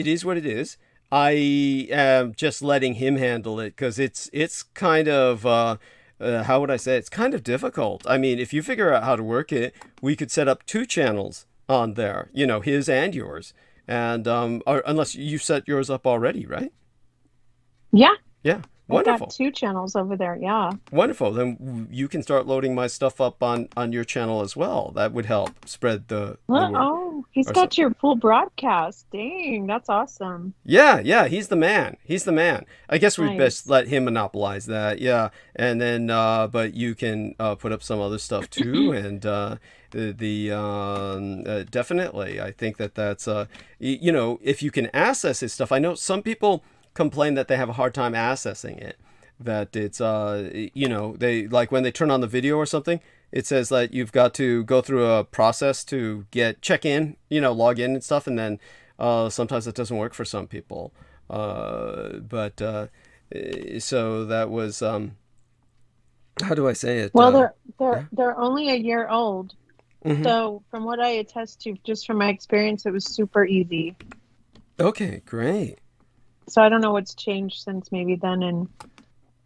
is what it is. I am just letting him handle it because it's kind of how would I say it? It's kind of difficult. I mean, if you figure out how to work it, we could set up 2 channels on there, his and yours. And unless you set yours up already, right? Yeah. Wonderful. I got 2 channels over there. Yeah. Wonderful. Then you can start loading my stuff up on your channel as well. That would help spread the word. Oh, he's got your full broadcast. Dang, that's awesome. Yeah. He's the man. I guess we'd best let him monopolize that. Yeah. And then, but you can put up some other stuff too. And definitely, I think that's if you can access his stuff. I know some people complain that they have a hard time accessing it, that it's they like when they turn on the video or something, it says that you've got to go through a process to check in, log in and stuff, and then sometimes it doesn't work for some people, but so that was how do I say it? Well, they're only a year old. So from what I attest to, just from my experience, it was super easy. Okay, great. So I don't know what's changed since maybe then. And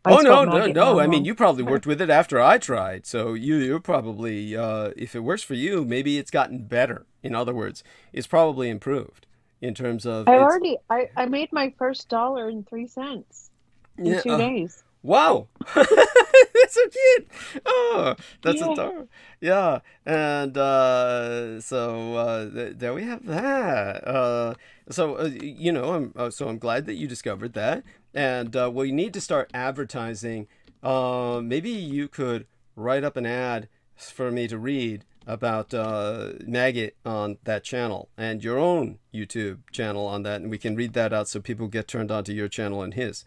no. I mean, you probably worked with it after I tried. So you're probably, if it works for you, maybe it's gotten better. In other words, it's probably improved in terms of. I made my first $1.03 in 2 days. Wow, that's so cute. Oh, that's adorable. Yeah, and so there we have that. I'm glad that you discovered that, and we need to start advertising. Maybe you could write up an ad for me to read about Maggot on that channel and your own YouTube channel on that, and we can read that out so people get turned on to your channel and his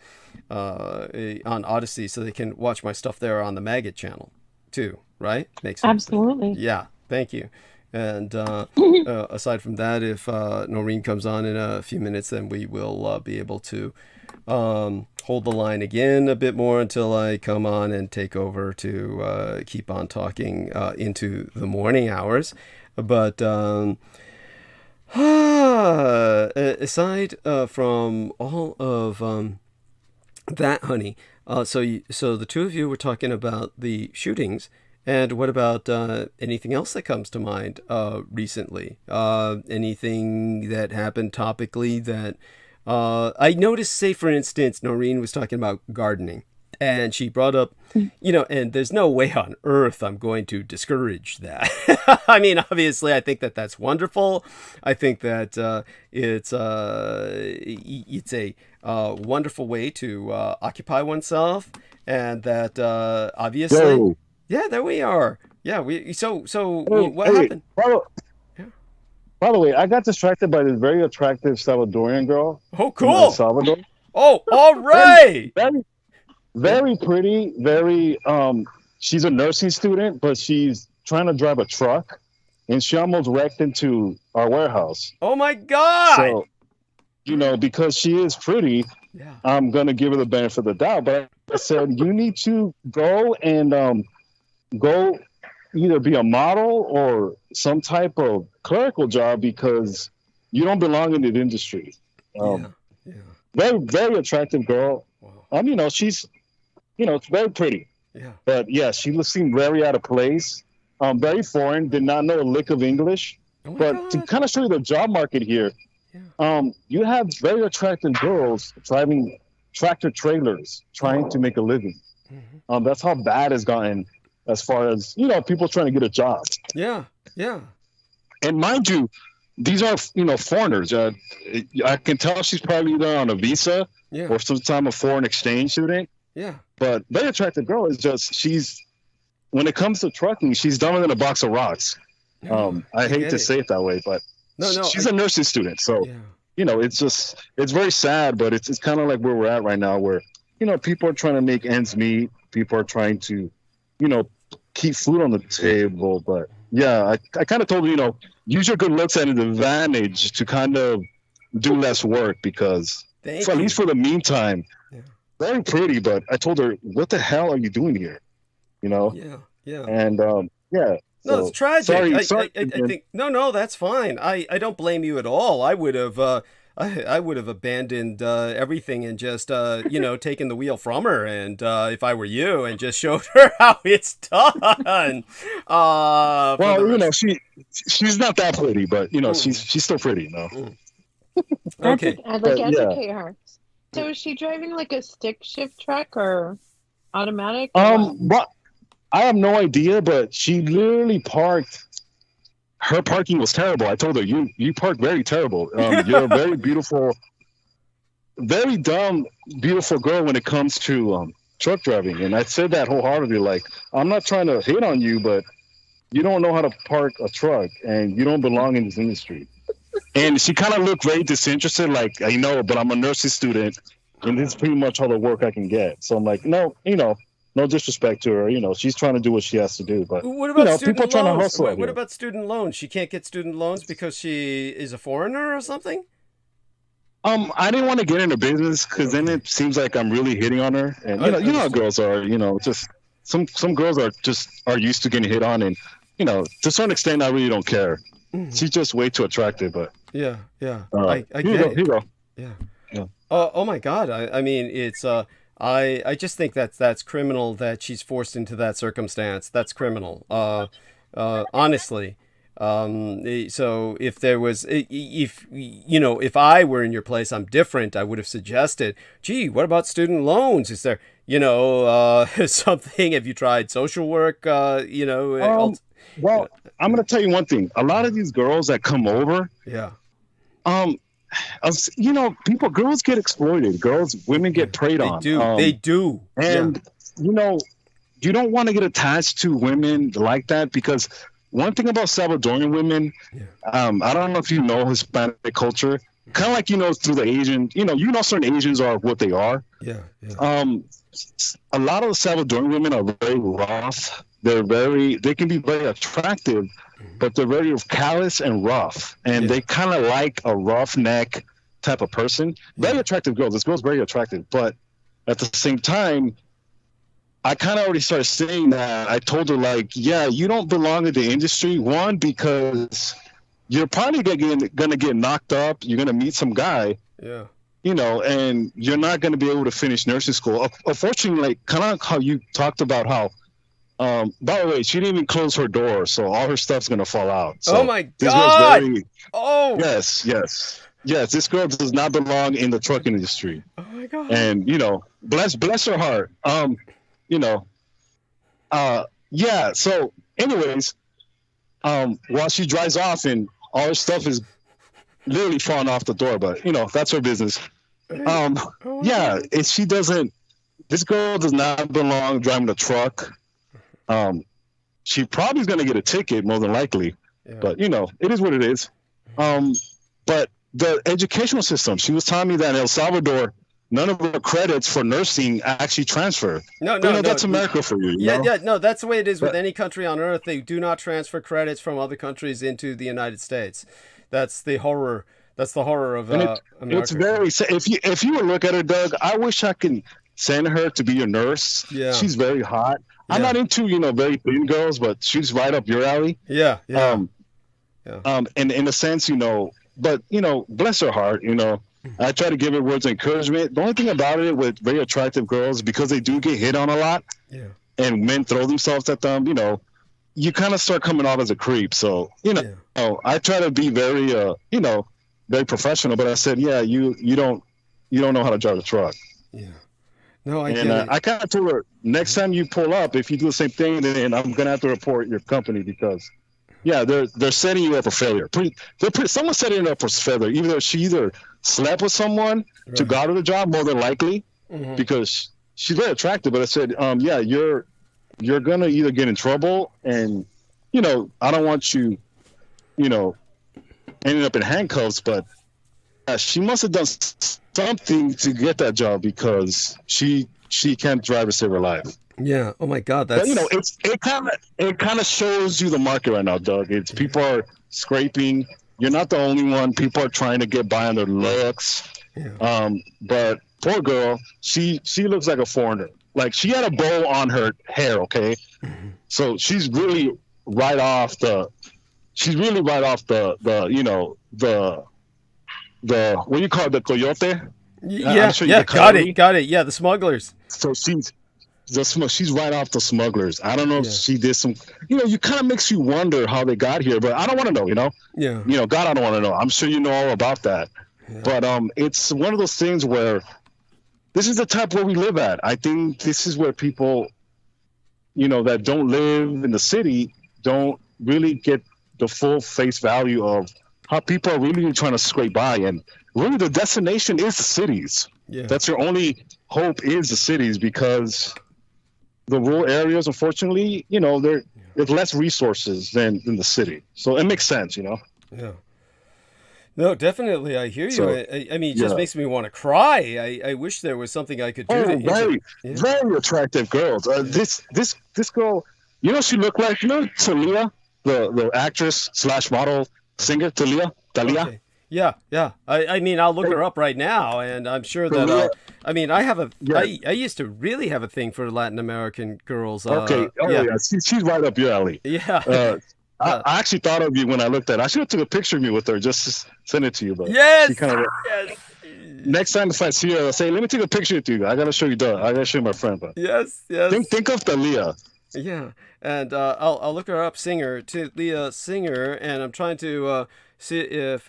on Odyssey, so they can watch my stuff there on the Maggot channel too, right? Makes sense. Absolutely. Yeah, thank you. And aside from that, if Noreen comes on in a few minutes, then we will be able to hold the line again a bit more until I come on and take over to keep on talking into the morning hours. But aside from all of that, honey, so the 2 of you were talking about the shootings. And what about anything else that comes to mind recently? Anything that happened topically that I noticed, say, for instance, Noreen was talking about gardening, and she brought up, and there's no way on earth I'm going to discourage that. I mean, obviously, I think that that's wonderful. I think that it's a wonderful way to occupy oneself, and that obviously... Yo. Yeah, there we are. Yeah, what happened? By the way, I got distracted by this very attractive Salvadorian girl. Oh, From El cool. Salvador. Oh, all right. Very pretty. Very. She's a nursing student, but she's trying to drive a truck, and she almost wrecked into our warehouse. Oh my God. So, because she is pretty, Yeah. I'm gonna give her the benefit of the doubt. But I said you need to go and go either be a model or some type of clerical job because you don't belong in the industry. Yeah. Very, very attractive girl. Wow. She's, it's very pretty. Yeah. But yeah, she seemed very out of place. Very foreign. Did not know a lick of English. Oh my But God. to kind of show you the job market here, you have very attractive girls driving tractor trailers trying to make a living. Mm-hmm. That's how bad it's gotten as far as people trying to get a job. Yeah. Yeah. And mind you, these are foreigners. I can tell she's probably either on a visa Yeah. or some time a foreign exchange student. Yeah. But very attractive girl is just when it comes to trucking, she's dumber than a box of rocks. I hate get to it. say it that way, but No. she's a nursing student, so Yeah. it's very sad, but it's kind of like where we're at right now, where people are trying to make ends meet, people are trying to keep food on the table, but yeah, I kind of told her, use your good looks at an advantage to kind of do less work because Thank at you. least for the meantime, very pretty, but I told her, what the hell are you doing here? Yeah. Yeah. And yeah. No, So, it's tragic. sorry, I think no, that's fine. I don't blame you at all. I would have I would have abandoned everything and just taken the wheel from her, and if I were you, and just showed her how it's done. She's not that pretty, but she's still pretty, Okay. I'd But, educate her. So is she driving like a stick shift truck or automatic? or what? But I have no idea, but she literally parked. Her parking was terrible. I told her, you park very terrible. You're a very beautiful, very dumb, beautiful girl when it comes to truck driving. And I said that wholeheartedly. Like, I'm not trying to hate on you, but you don't know how to park a truck, and you don't belong in this industry. And she kind of looked very disinterested, like, I know, but I'm a nursing student, and this is pretty much all the work I can get. So I'm like, no, no disrespect to her. She's trying to do what she has to do. But What about student people trying to loans? hustle. What about student loans? She can't get student loans because she is a foreigner or something? I didn't want to get into business because then it seems like I'm really hitting on her. And you know how girls are. Just some girls are used to getting hit on, and to a certain extent, I really don't care. Mm-hmm. She's just way too attractive. But Yeah. I get here it. you go. Yeah. Oh my God. I mean, it's I just think that's criminal that she's forced into that circumstance. That's criminal. Honestly. So if there was, if I were in your place, I'm different. I would have suggested, gee, what about student loans? Is there, something? Have you tried social work? Well, I'm going to tell you one thing. A lot of these girls that come over, girls get exploited. Women get preyed on. They do. And, you don't want to get attached to women like that because one thing about Salvadorian women, I don't know if you know Hispanic culture, kind of like, through the Asian, certain Asians are what they are. Yeah. A lot of the Salvadorian women are very rough. They can be very attractive, but they're very callous and rough. And they kind of like a roughneck type of person. Very attractive girls. This girl's very attractive. But at the same time, I kind of already started saying that. I told her, like, you don't belong in the industry. One, because you're probably going to get knocked up. You're going to meet some guy. Yeah. And you're not going to be able to finish nursing school. Unfortunately, like, kind of how you talked about how, by the way, she didn't even close her door, so all her stuff's going to fall out. So oh, my God. Yes, this girl does not belong in the trucking industry. Oh, my God. And, bless her heart. So anyways, while she drives off and all her stuff is literally falling off the door, but that's her business. This girl does not belong driving a truck. She probably is going to get a ticket more than likely, but it is what it is. But the educational system, she was telling me that in El Salvador, none of the credits for nursing actually transfer. No, that's America for you. No, that's the way it is with any country on earth. They do not transfer credits from other countries into the United States. That's the horror. That's the horror of America. It's very. If you would look at her, Doug, I wish I could send her to be a nurse. Yeah, she's very hot. Yeah. I'm not into very thin girls, but she's right up your alley. Yeah. And in a sense, but bless her heart, I try to give her words of encouragement. The only thing about it with very attractive girls, because they do get hit on a lot, and men throw themselves at them, you kind of start coming off as a creep. So, I try to be very, very professional. But I said, you don't know how to drive a truck. Yeah. No, I get and it. I kind of told her, next time you pull up, if you do the same thing, then I'm gonna have to report your company because. Yeah, they're setting you up for failure. Someone's setting it up for failure. Either she slept with someone to got her the job, more than likely, because she's very attractive. But I said, you're gonna either get in trouble, and I don't want you, ending up in handcuffs. But she must have done something to get that job because she can't drive to save her life. Yeah. Oh my God. That's. But, it kind of shows you the market right now, Doug. It's people are scraping. You're not the only one. People are trying to get by on their looks. Yeah. But poor girl, she looks like a foreigner. Like she had a bow on her hair. Okay. So she's really right off the. She's really right off the what do you call it, the coyote? Yeah. Got it. Yeah, the smugglers. So she's right off the smugglers. I don't know if she did some. You kind of makes you wonder how they got here, but I don't want to know. Yeah. God, I don't want to know. I'm sure you know all about that. Yeah. But it's one of those things where this is the type where we live at. I think this is where people, that don't live in the city, don't really get the full face value of how people are really trying to scrape by, and really the destination is the cities. Yeah. That's your only hope is the cities because. The rural areas, unfortunately, there's less resources than the city. So it makes sense, Yeah. No, definitely. I hear you. So, I mean, it just makes me want to cry. I wish there was something I could do. Very attractive girls. This girl, she looked like, Talia, the actress / model singer, Talia. Okay. Yeah. I mean, I'll look her up right now, and I'm sure that. I used to really have a thing for Latin American girls. Okay. She's right up your alley. Yeah. I actually thought of you when I looked at it. I should have took a picture of me with her just to send it to you. But yes. Next time if I see her, I'll say, "Let me take a picture with you. I gotta show you. I gotta show you my friend." But yes. Think of Talia. Yeah, and I'll look her up, Talia Singer, and I'm trying to. See if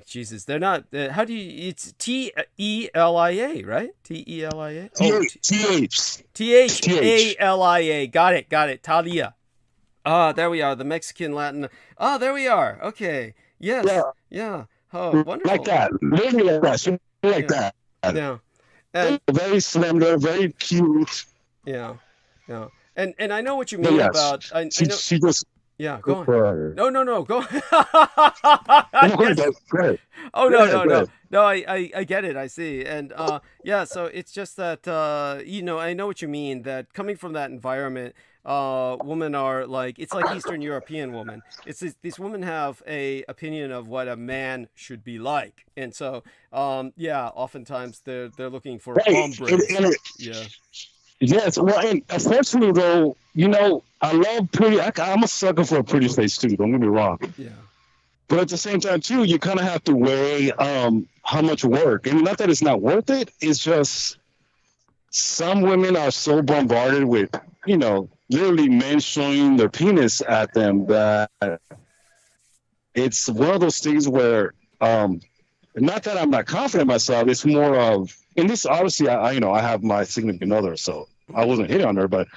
Jesus, they're not. How do you? It's Telia, right? Telia. Thalia. Got it. Talia. There we are. The Mexican Latin. There we are. Okay. Yes. Yeah. Oh, wonderful. Like that. Really like that. Like that. Yeah. And very slender, very cute. Yeah. And I know what you mean about. She just. Yeah, go on. No, go on. Go ahead. Oh, no. No, I get it. I see. And so it's just that, I know what you mean, that coming from that environment, women are like, it's like Eastern European women. It's these women have a opinion of what a man should be like. And so, oftentimes they're looking for hombres. Yeah. Yes, well, and unfortunately, though, I love pretty. I'm a sucker for a pretty face too. Don't get me wrong. Yeah. But at the same time, too, you kind of have to weigh how much work. And not that it's not worth it. It's just some women are so bombarded with, literally men showing their penis at them that it's one of those things where, not that I'm not confident in myself. It's more of. And this, obviously, I have my significant other, so I wasn't hitting on her. But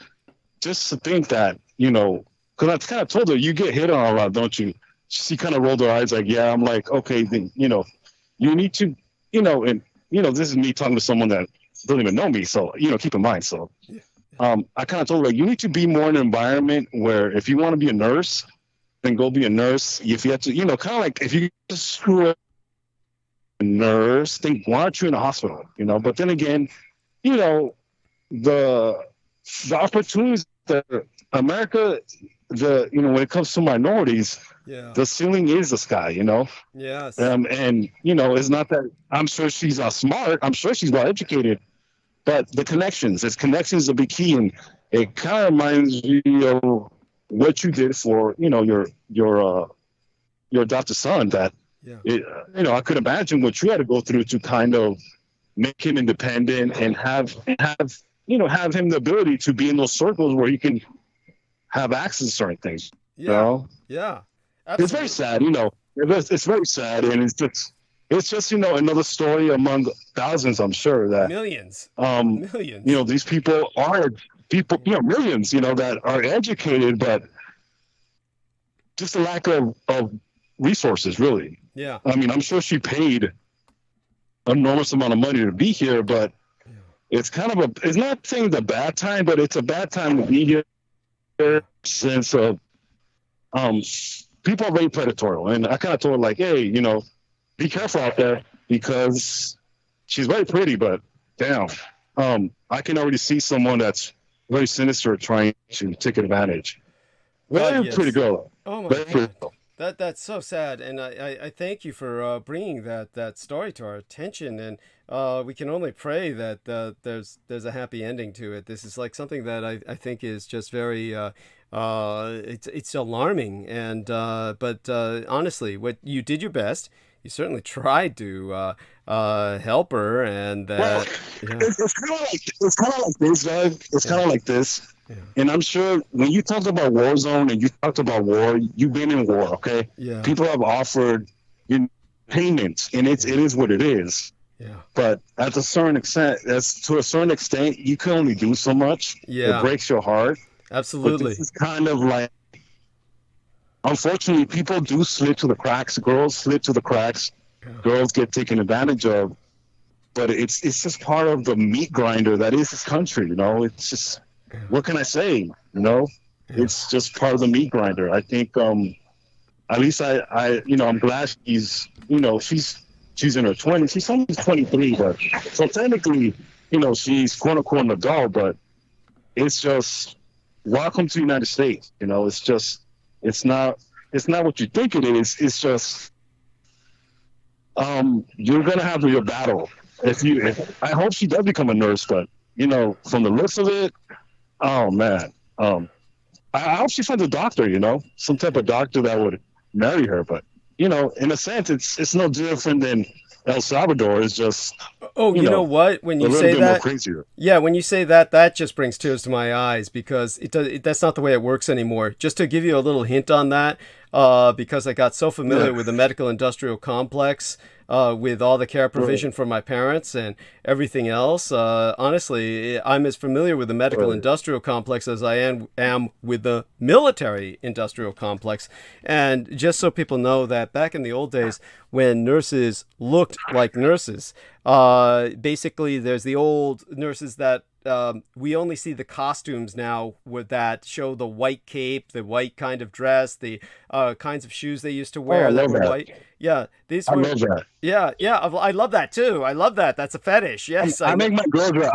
just to think that, because I kind of told her, you get hit on a lot, don't you? She kind of rolled her eyes like, yeah. I'm like, okay, then, you need to, this is me talking to someone that doesn't even know me. So, keep in mind. So I kind of told her, like, you need to be more in an environment where if you want to be a nurse, and go be a nurse. If you have to, kind of like if you just screw up a nurse, then why aren't you in a hospital? But then again, the opportunities that America, when it comes to minorities, the ceiling is the sky. Yes. And it's not that I'm sure she's not smart. I'm sure she's well educated, but the connections, the big key, and it kind of reminds me of what you did for your adopted son. That I could imagine what you had to go through to kind of make him independent and have him the ability to be in those circles where he can have access to certain things. Yeah. Absolutely. It's very sad. It's very sad, and it's just another story among thousands. I'm sure that millions. These people are millions. That are educated, but just a lack of resources, really. Yeah. I mean, I'm sure she paid an enormous amount of money to be here, but it's kind of it's not saying it's a bad time, but it's a bad time to be here since people are very predatory. And I kind of told her, like, hey, be careful out there, because she's very pretty, but damn, I can already see someone that's very sinister trying to take advantage. Very pretty girl. Oh my very God. pretty. That's so sad, and I thank you for bringing that story to our attention, and we can only pray that there's a happy ending to it. This is like something that I think is just very it's alarming, and but honestly, what you did your best. You certainly tried to help her, and it's kind of like this, Doug. It's kind of like this. Yeah. And I'm sure when you talked about war zone and you talked about war, you've been in war, okay? Yeah. People have offered payments, and it is what it is. Yeah. But to a certain extent, you can only do so much. Yeah. It breaks your heart. Absolutely. But this is kind of like, unfortunately, people do slip to the cracks. Girls slip to the cracks. Yeah. Girls get taken advantage of. But it's just part of the meat grinder that is this country. It's just. What can I say? It's just part of the meat grinder. I think, at least I'm glad she's in her 20s. She's only 23, but so technically, she's quote unquote an adult. But it's just welcome to the United States. It's not what you think it is. It's just, you're gonna have your battle. I hope she does become a nurse, but from the looks of it. Oh man, I hope she finds a doctor. Some type of doctor that would marry her. But in a sense, it's no different than El Salvador. It's just you know what? When you say that, yeah, when you say that, that just brings tears to my eyes, because that's not the way it works anymore. Just to give you a little hint on that, because I got so familiar with the medical industrial complex. With all the care provision for my parents and everything else. Honestly, I'm as familiar with the medical industrial complex as I am with the military industrial complex. And just so people know that back in the old days, when nurses looked like nurses, basically there's the old nurses that we only see the costumes now with that show the white cape, the white kind of dress, the kinds of shoes they used to wear that were white. Yeah, these were. I love that. Yeah, I love that too. I love that. That's a fetish. Yes, I make my girl dress.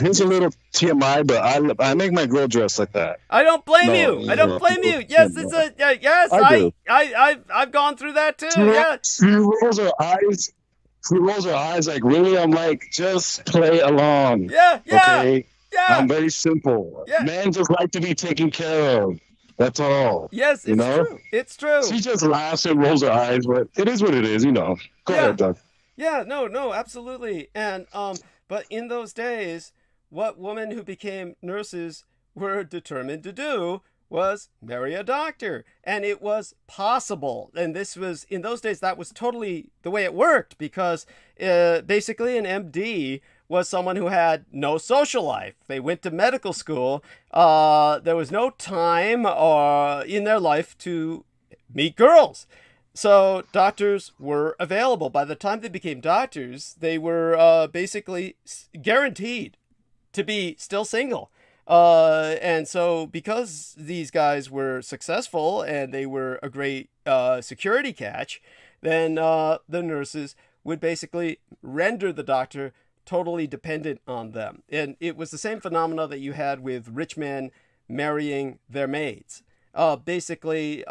Here's a little TMI, but I make my girl dress like that. I don't blame you. I don't blame you. Yes, it's a yes. I've gone through that too. Yeah. She rolls her eyes. She rolls her eyes like, really? I'm like, just play along. Yeah. Okay. Yeah. I'm very simple. Yeah. Men just like to be taken care of. That's all. Yes, it's true. It's true. She just laughs and rolls her eyes, but it is what it is, Go ahead, Doug. Yeah, no, absolutely. And but in those days, what women who became nurses were determined to do was marry a doctor, and it was possible. And this was, in those days, that was totally the way it worked, because basically an MD was someone who had no social life. They went to medical school. There was no time in their life to meet girls. So doctors were available. By the time they became doctors, they were basically guaranteed to be still single. And so because these guys were successful and they were a great security catch, then the nurses would basically render the doctor totally dependent on them. And it was the same phenomena that you had with rich men marrying their maids. Basically,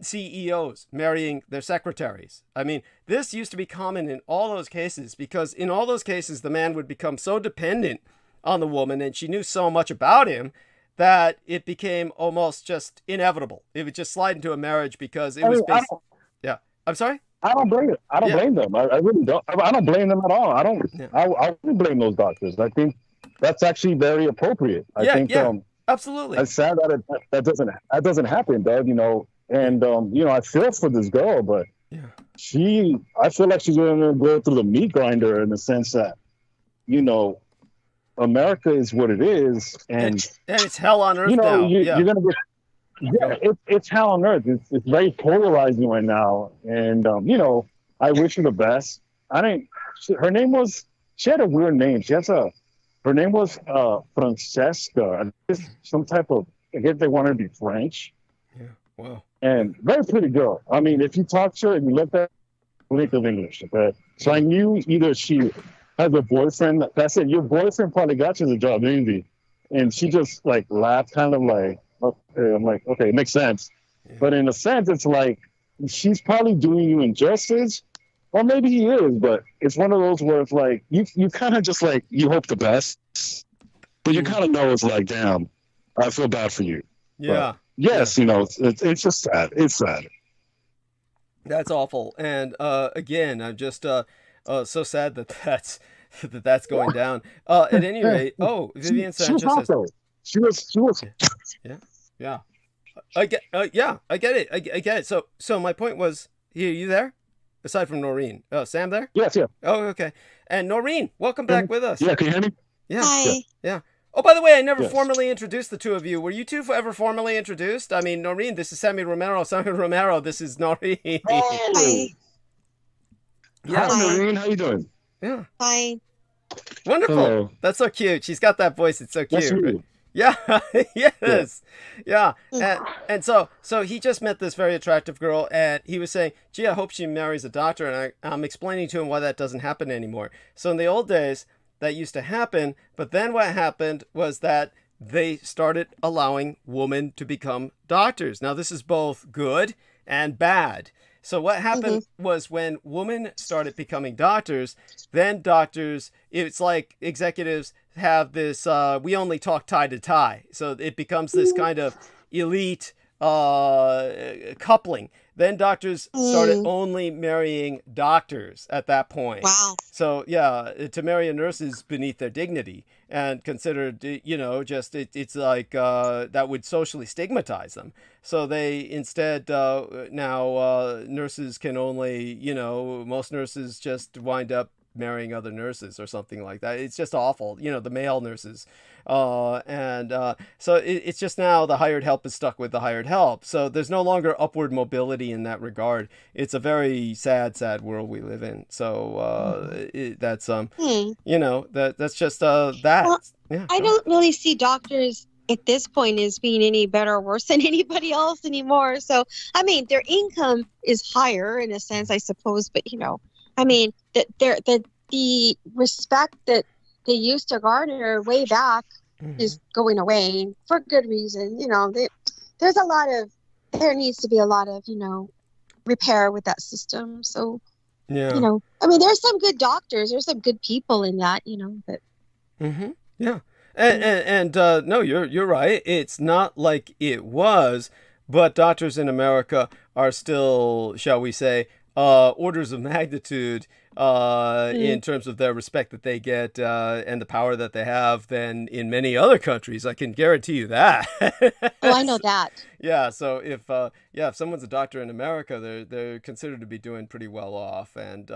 CEOs marrying their secretaries. I mean, this used to be common in all those cases, because in all those cases, the man would become so dependent on the woman, and she knew so much about him, that it became almost just inevitable. It would just slide into a marriage because it was based. Yeah. I'm sorry? I don't blame it. I don't blame them. I really don't. I don't blame them at all. I don't. Yeah. I wouldn't blame those doctors. I think that's actually very appropriate. I think. Absolutely. It's sad that that doesn't happen, Doug. You know, and you know, I feel for this girl, but I feel like she's going to go through the meat grinder in the sense that, you know, America is what it is, and it's hell on earth. You know, now. You're going to get. It's hell on earth. It's very polarizing right now, and you know, I wish her the best. Her name was. She had a weird name. Her name was Francesca. Some type of. I guess they wanted to be French. Yeah. Wow. And very pretty girl. I mean, if you talk to her and you let that blink of English, okay. So I knew either she has a boyfriend. That's it. Your boyfriend probably got you the job, didn't he? And she just like laughed, kind of like, okay. I'm like, okay, it makes sense. Yeah. But in a sense, it's like she's probably doing you injustice, or maybe he is. But it's one of those where it's like you kind of just like you hope the best, but you kind of know it's like, damn, I feel bad for you. Yeah. But yes, you know, it's just sad. It's sad. That's awful. And again, I'm just so sad that's going down. At any rate, Vivian Sanchez says she was. Yeah. I get it. I get it. So my point was, you there? Aside from Noreen, Sam there? Yes. Yeah. Oh, okay. And Noreen, welcome back with us. Yeah. Can you hear me? Yeah. Hi. Yeah. Oh, by the way, I never formally introduced the two of you. Were you two ever formally introduced? I mean, Noreen, this is Sammy Romero. Sammy Romero, this is Noreen. Hi. Yeah. Hi, Noreen. How you doing? Yeah. Fine. Wonderful. Hello. That's so cute. She's got that voice. It's so cute. Yeah. Yes. Yeah. And so he just met this very attractive girl, and he was saying, gee, I hope she marries a doctor. And I'm explaining to him why that doesn't happen anymore. So in the old days, that used to happen, but then what happened was that they started allowing women to become doctors. Now, this is both good and bad. So what happened was when women started becoming doctors, then doctors, it's like executives have this, we only talk tie to tie. So it becomes this kind of elite coupling. Then doctors started only marrying doctors at that point. Wow. So yeah, to marry a nurse is beneath their dignity and considered, you know, just it's like that would socially stigmatize them. So they instead now nurses can only, you know, most nurses just wind up marrying other nurses or something like that. It's just awful, you know, the male nurses. So it's just now the hired help is stuck with the hired help. So there's no longer upward mobility in that regard. It's a very sad world we live in. So that's you know, that's just that. Well, yeah. I don't really see doctors at this point as being any better or worse than anybody else anymore. So I mean, their income is higher in a sense, I suppose, but you know, I mean, the respect that they used to garner way back is going away for good reason. You know, there needs to be a lot of, you know, repair with that system. So, yeah, you know, I mean, there's some good doctors, there's some good people in that, you know, but. Yeah. And no, you're right. It's not like it was, but doctors in America are still, shall we say, orders of magnitude in terms of their respect that they get and the power that they have than in many other countries. I can guarantee you that. Oh, I know that. Yeah. So if someone's a doctor in America, they're considered to be doing pretty well off. And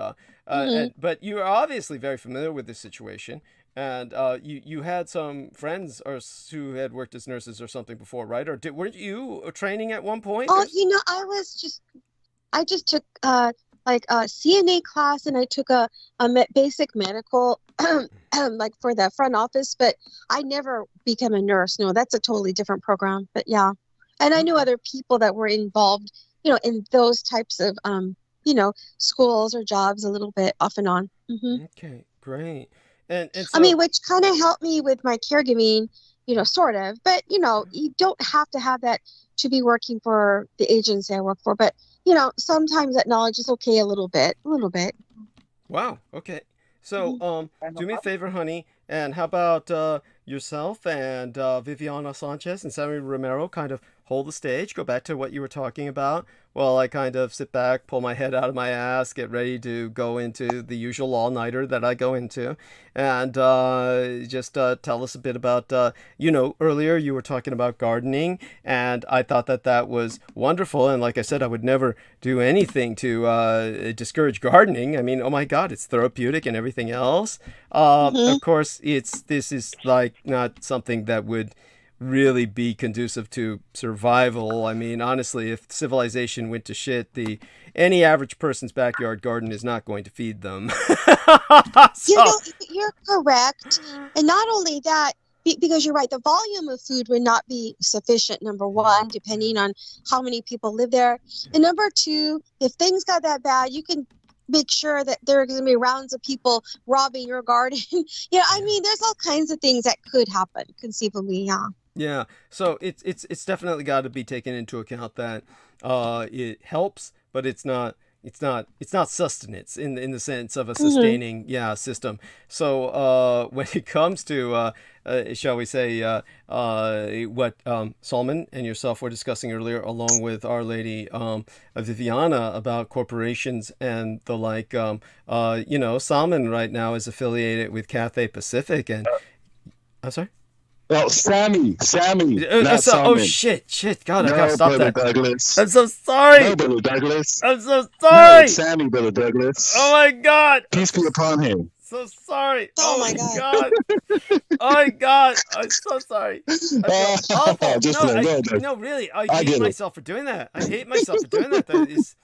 but you are obviously very familiar with this situation. And you had some friends who had worked as nurses or something before, right? Or weren't you training at one point? Oh, you know, I just took like a CNA class, and I took a basic medical like for the front office, but I never became a nurse. No, that's a totally different program. But yeah, and I knew other people that were involved, in those types of, schools or jobs a little bit off and on. Okay, great. And I so, mean, which kind of helped me with my caregiving, sort of. But, you don't have to have that to be working for the agency I work for. But, sometimes that knowledge is okay a little bit. wow. Okay. So, do me a favor, honey, and how about yourself and Viviana Sanchez and Sammy Romero kind of hold the stage, go back to what you were talking about, while I kind of sit back, pull my head out of my ass, get ready to go into the usual all-nighter that I go into, and just tell us a bit about, earlier you were talking about gardening, and I thought that was wonderful, and like I said, I would never do anything to discourage gardening. I mean, oh my God, it's therapeutic and everything else. Of course, this is like not something that would really be conducive to survival. I mean, honestly, if civilization went to shit, any average person's backyard garden is not going to feed them. So, You're correct. And not only that, because you're right, the volume of food would not be sufficient, number one, depending on how many people live there. And number two, if things got that bad, you can make sure that there are going to be rounds of people robbing your garden. I mean, there's all kinds of things that could happen, conceivably, yeah. Yeah, so it's definitely got to be taken into account that it helps, but it's not sustenance in the sense of a sustaining system. So when it comes to shall we say what Solomon and yourself were discussing earlier, along with Our Lady Viviana, about corporations and the like, Solomon right now is affiliated with Cathay Pacific, and I'm sorry. Oh, Sammy, not Simon. Oh shit! God, no, I gotta stop Brother that. Douglas. I'm so sorry. No, Brother Douglas. I'm so No, sorry. it's Sammy, Brother Douglas. Oh my God. Peace be upon him. So sorry. Oh my God. Oh my God. I'm so sorry. I feel awful. No, Really. I hate myself for doing that. That is.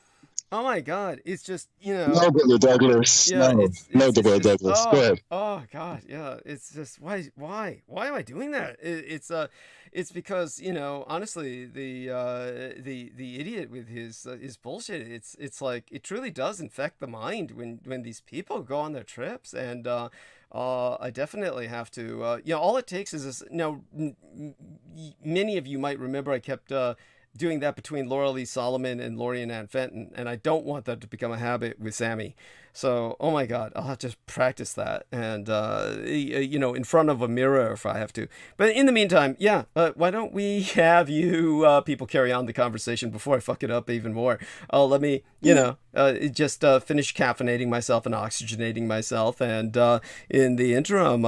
Oh my God! It's just No, Brother Douglas. Yeah, no, Brother Douglas. Go ahead. Oh God, yeah. It's just why am I doing that? It's because honestly the idiot with his bullshit. It's like it truly does infect the mind when these people go on their trips, and I definitely have to. All it takes is this. Many of you might remember I kept doing that between Laura Lee Solomon and Lori Ann Fenton, and I don't want that to become a habit with Sammy. So, oh my God, I'll have to practice that, and in front of a mirror if I have to. But in the meantime, why don't we have you people carry on the conversation before I fuck it up even more? Let me, just finish caffeinating myself and oxygenating myself, and in the interim,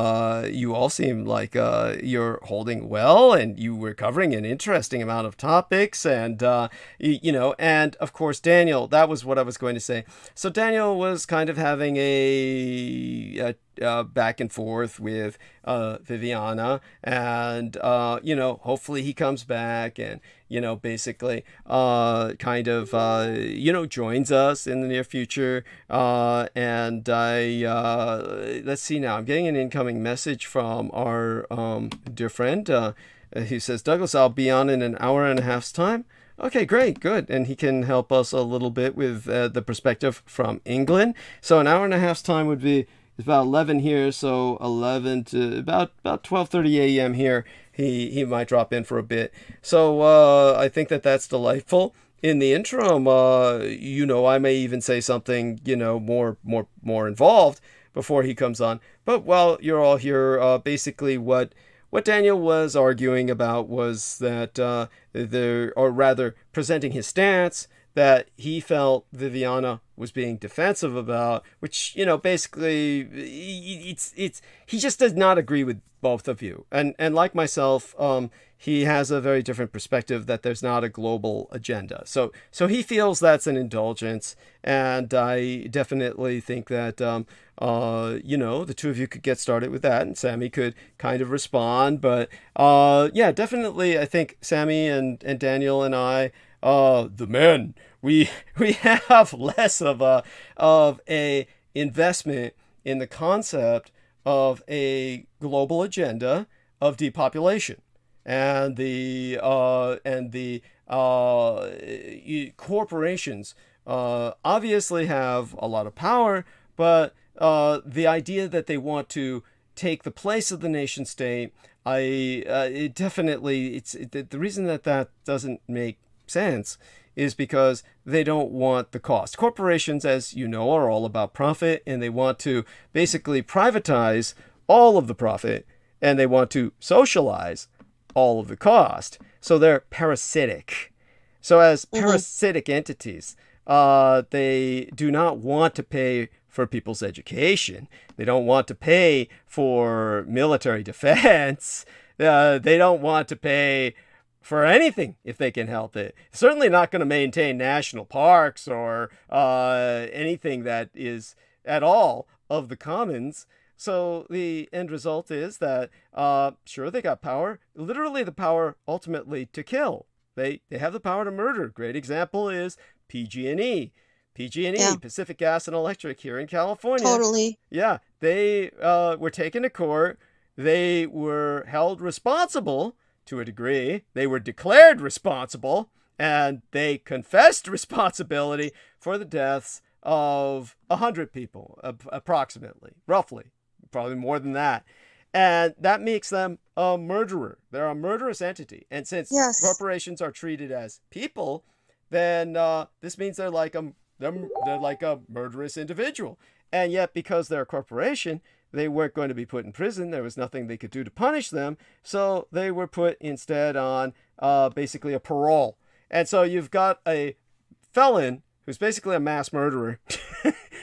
you all seem like you're holding well, and you were covering an interesting amount of topics, and and of course Daniel. That was what I was going to say. So Daniel was kind of having a back and forth with Viviana, and hopefully he comes back and basically joins us in the near future, and I let's see now, I'm getting an incoming message from our dear friend who says, Douglas, I'll be on in an hour and a half's time. Okay, great, good. And he can help us a little bit with the perspective from England. So an hour and a half's time would be about 11 here, so 11 to about 12:30 a.m. here. He might drop in for a bit. So I think that's delightful. In the interim, I may even say something, more involved before he comes on. But while you're all here, basically what Daniel was arguing about was that or rather presenting his stance that he felt Viviana was being defensive about, which, basically he just does not agree with both of you. And like myself, he has a very different perspective that there's not a global agenda. So he feels that's an indulgence, and I definitely think that the two of you could get started with that, and Sammy could kind of respond. But definitely, I think Sammy and Daniel and I, the men, we have less of a investment in the concept of a global agenda of depopulation, and the corporations obviously have a lot of power, but the idea that they want to take the place of the nation state, the reason that doesn't make sense is because they don't want the cost. Corporations, as you know, are all about profit, and they want to basically privatize all of the profit, and they want to socialize all of the cost. So they're parasitic. So as parasitic entities, they do not want to pay for people's education. They don't want to pay for military defense. They don't want to pay for anything if they can help it. Certainly not going to maintain national parks or anything that is at all of the commons. So the end result is that, sure, they got power, literally the power ultimately to kill. They have the power to murder. Great example is PG&E. PG&E, Pacific Gas and Electric here in California. Totally. Yeah, they were taken to court. They were held responsible to a degree. They were declared responsible, and they confessed responsibility for the deaths of 100 people, approximately, roughly, probably more than that. And that makes them a murderer. They're a murderous entity. And since corporations are treated as people, then this means they're like a murderous individual. And yet, because they're a corporation, they weren't going to be put in prison. There was nothing they could do to punish them. So they were put instead on basically a parole. And so you've got a felon who's basically a mass murderer,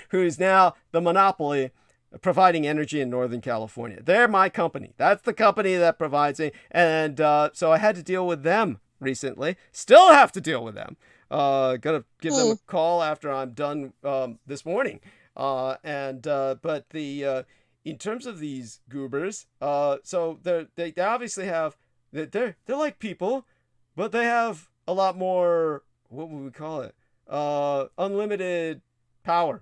who's now the monopoly providing energy in Northern California. They're my company. That's the company that provides it. And so I had to deal with them recently. Still have to deal with them. Gonna give them a call after I'm done this morning. But in terms of these goobers, so they obviously have, they're like people, but they have a lot more, what would we call it? Unlimited power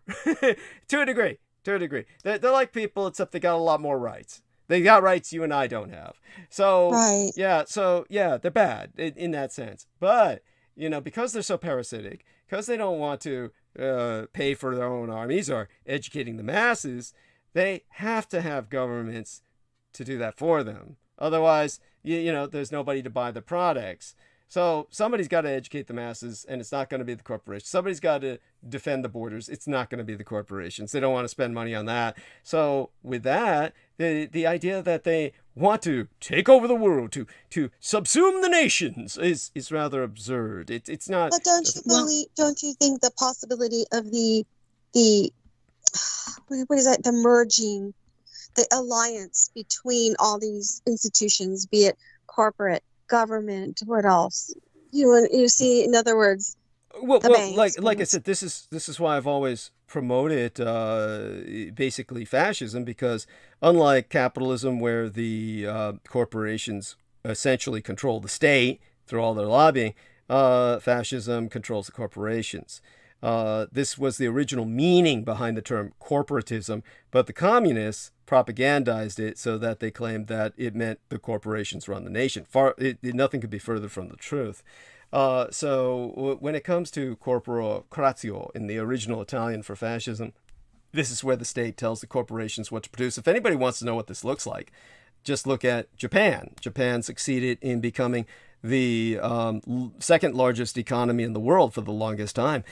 to a degree. They're like people, except they got a lot more rights. They got rights you and I don't have. So, they're bad in that sense. But, because they're so parasitic, because they don't want to pay for their own armies or educating the masses, they have to have governments to do that for them. Otherwise, there's nobody to buy the products. So somebody's got to educate the masses, and it's not going to be the corporations. Somebody's got to defend the borders. It's not going to be the corporations. They don't want to spend money on that. So with that, the idea that they want to take over the world, to subsume the nations, is rather absurd. It's not. But don't you think the possibility of the what is that? The merging, the alliance between all these institutions, be it corporate, government, what else? You see, in other words, banks, like I said, this is why I've always promoted basically fascism, because unlike capitalism, where the corporations essentially control the state through all their lobbying, fascism controls the corporations. This was the original meaning behind the term corporatism, but the communists propagandized it so that they claimed that it meant the corporations run the nation. Nothing could be further from the truth. So when it comes to corporatio in the original Italian for fascism, this is where the state tells the corporations what to produce. If anybody wants to know what this looks like, just look at Japan. Japan succeeded in becoming the second largest economy in the world for the longest time,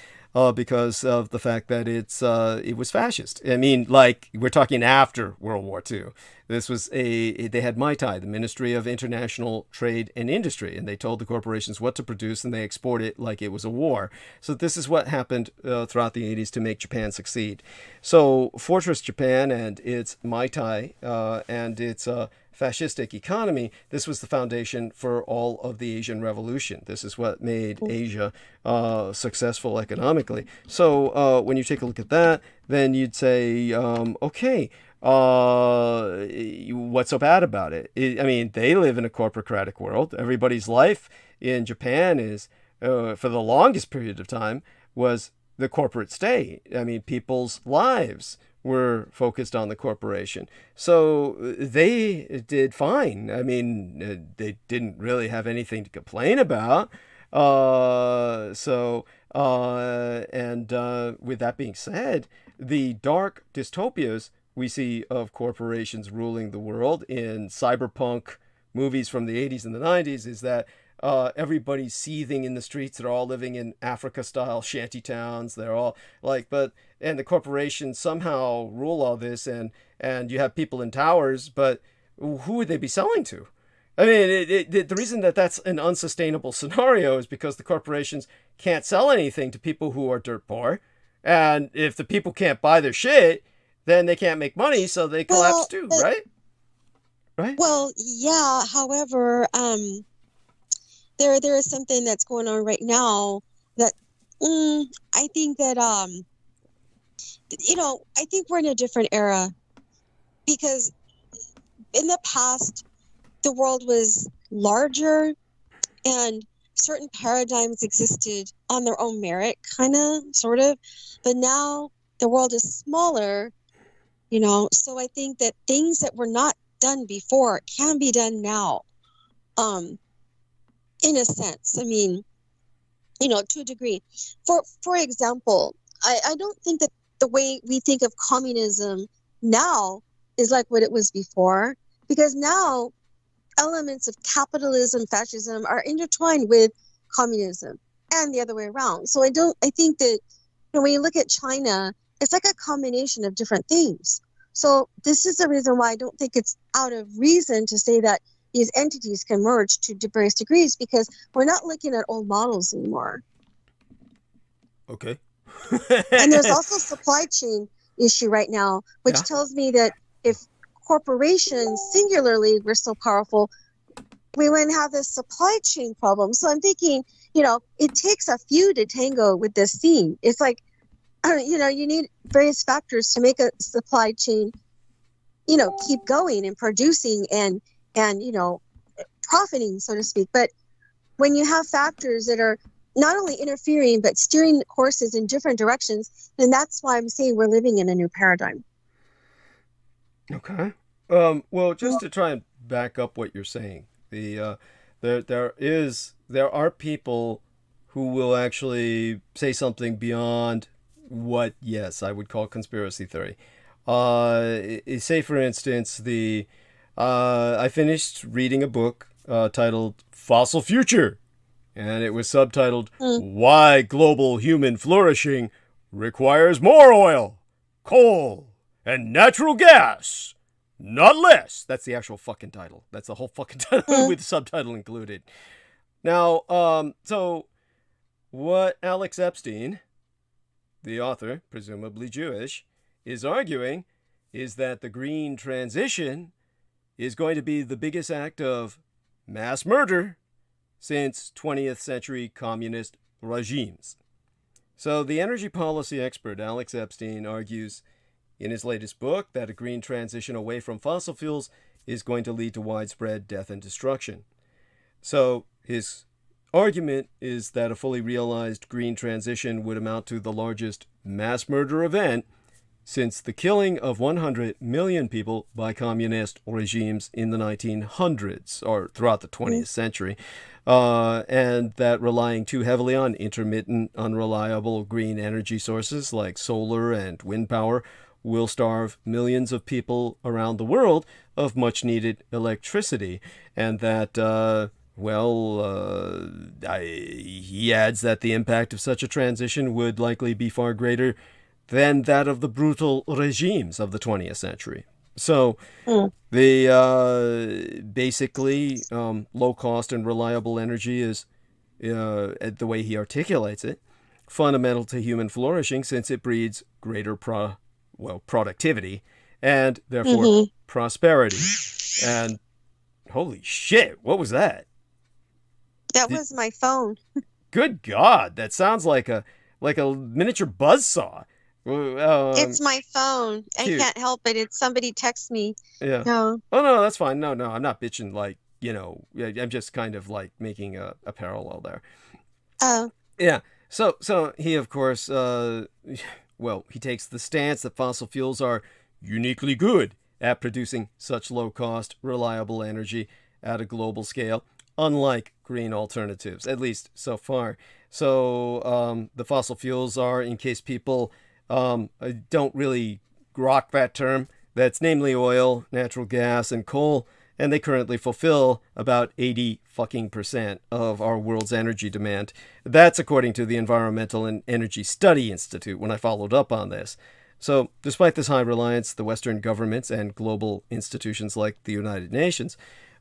because of the fact that it was fascist. I mean, like, we're talking after World War II. This was they had MITAI, the Ministry of International Trade and Industry, and they told the corporations what to produce, and they export it like it was a war. So this is what happened throughout the 80s to make Japan succeed. So Fortress Japan and its MITAI and its fascistic economy, this was the foundation for all of the Asian Revolution. This is what made Asia successful economically. So when you take a look at that, then you'd say, okay, what's so bad about it? I mean, they live in a corporocratic world. Everybody's life in Japan is, for the longest period of time, was the corporate state. I mean, people's lives were focused on the corporation. So they did fine. I mean, they didn't really have anything to complain about. With that being said, the dark dystopias we see of corporations ruling the world in cyberpunk movies from the 80s and the 90s is that everybody's seething in the streets. They're all living in Africa-style shanty towns. They're all and the corporations somehow rule all this, and you have people in towers, but who would they be selling to? I mean, the reason that that's an unsustainable scenario is because the corporations can't sell anything to people who are dirt poor. And if the people can't buy their shit, then they can't make money, so they collapse too, right? Right? Well, yeah. However, there is something that's going on right now that I think that, I think we're in a different era, because in the past, the world was larger and certain paradigms existed on their own merit, kind of, sort of. But now the world is smaller, so I think that things that were not done before can be done now, in a sense. I mean, to a degree. For example, I don't think that the way we think of communism now is like what it was before, because now elements of capitalism, fascism are intertwined with communism and the other way around. So I think that when you look at China, it's like a combination of different things. So this is the reason why I don't think it's out of reason to say that these entities can merge to various degrees, because we're not looking at old models anymore. Okay. And there's also supply chain issue right now, which tells me that if corporations singularly were so powerful, we wouldn't have this supply chain problem. So I'm thinking, it takes a few to tango with this scene. It's like, you need various factors to make a supply chain, keep going and producing and profiting, so to speak. But when you have factors that are not only interfering but steering the courses in different directions, then that's why I'm saying we're living in a new paradigm. Okay. Well, just to try and back up what you're saying, there are people who will actually say something beyond what, yes, I would call conspiracy theory. Say, for instance, I finished reading a book titled Fossil Future, and it was subtitled Why Global Human Flourishing Requires More Oil, Coal, and Natural Gas. Not less. That's the actual fucking title. That's the whole fucking title with the subtitle included. Now, so what Alex Epstein, the author, presumably Jewish, is arguing is that the green transition is going to be the biggest act of mass murder since 20th century communist regimes. So the energy policy expert Alex Epstein argues in his latest book that a green transition away from fossil fuels is going to lead to widespread death and destruction. So his argument is that a fully realized green transition would amount to the largest mass murder event since the killing of 100 million people by communist regimes in the 1900s, or throughout the 20th century, and that relying too heavily on intermittent, unreliable green energy sources like solar and wind power will starve millions of people around the world of much-needed electricity, and that, he adds that the impact of such a transition would likely be far greater than that of the brutal regimes of the 20th century. So, basically, low-cost and reliable energy is, the way he articulates it, fundamental to human flourishing since it breeds greater productivity and therefore prosperity. And holy shit, what was that? That was my phone. Good God, that sounds like a miniature buzzsaw. It's my phone. Cute. I can't help it. It's somebody texts me. Yeah. No. Oh no, that's fine. No, I'm not bitching. I'm just kind of like making a parallel there. Oh. Yeah. So he of course well, he takes the stance that fossil fuels are uniquely good at producing such low-cost, reliable energy at a global scale, unlike green alternatives, at least so far. So the fossil fuels are, in case people don't really grok that term, that's namely oil, natural gas, and coal, and they currently fulfill about 80% of our world's energy demand. That's according to the Environmental and Energy Study Institute when I followed up on this. So despite this high reliance, the Western governments and global institutions like the United Nations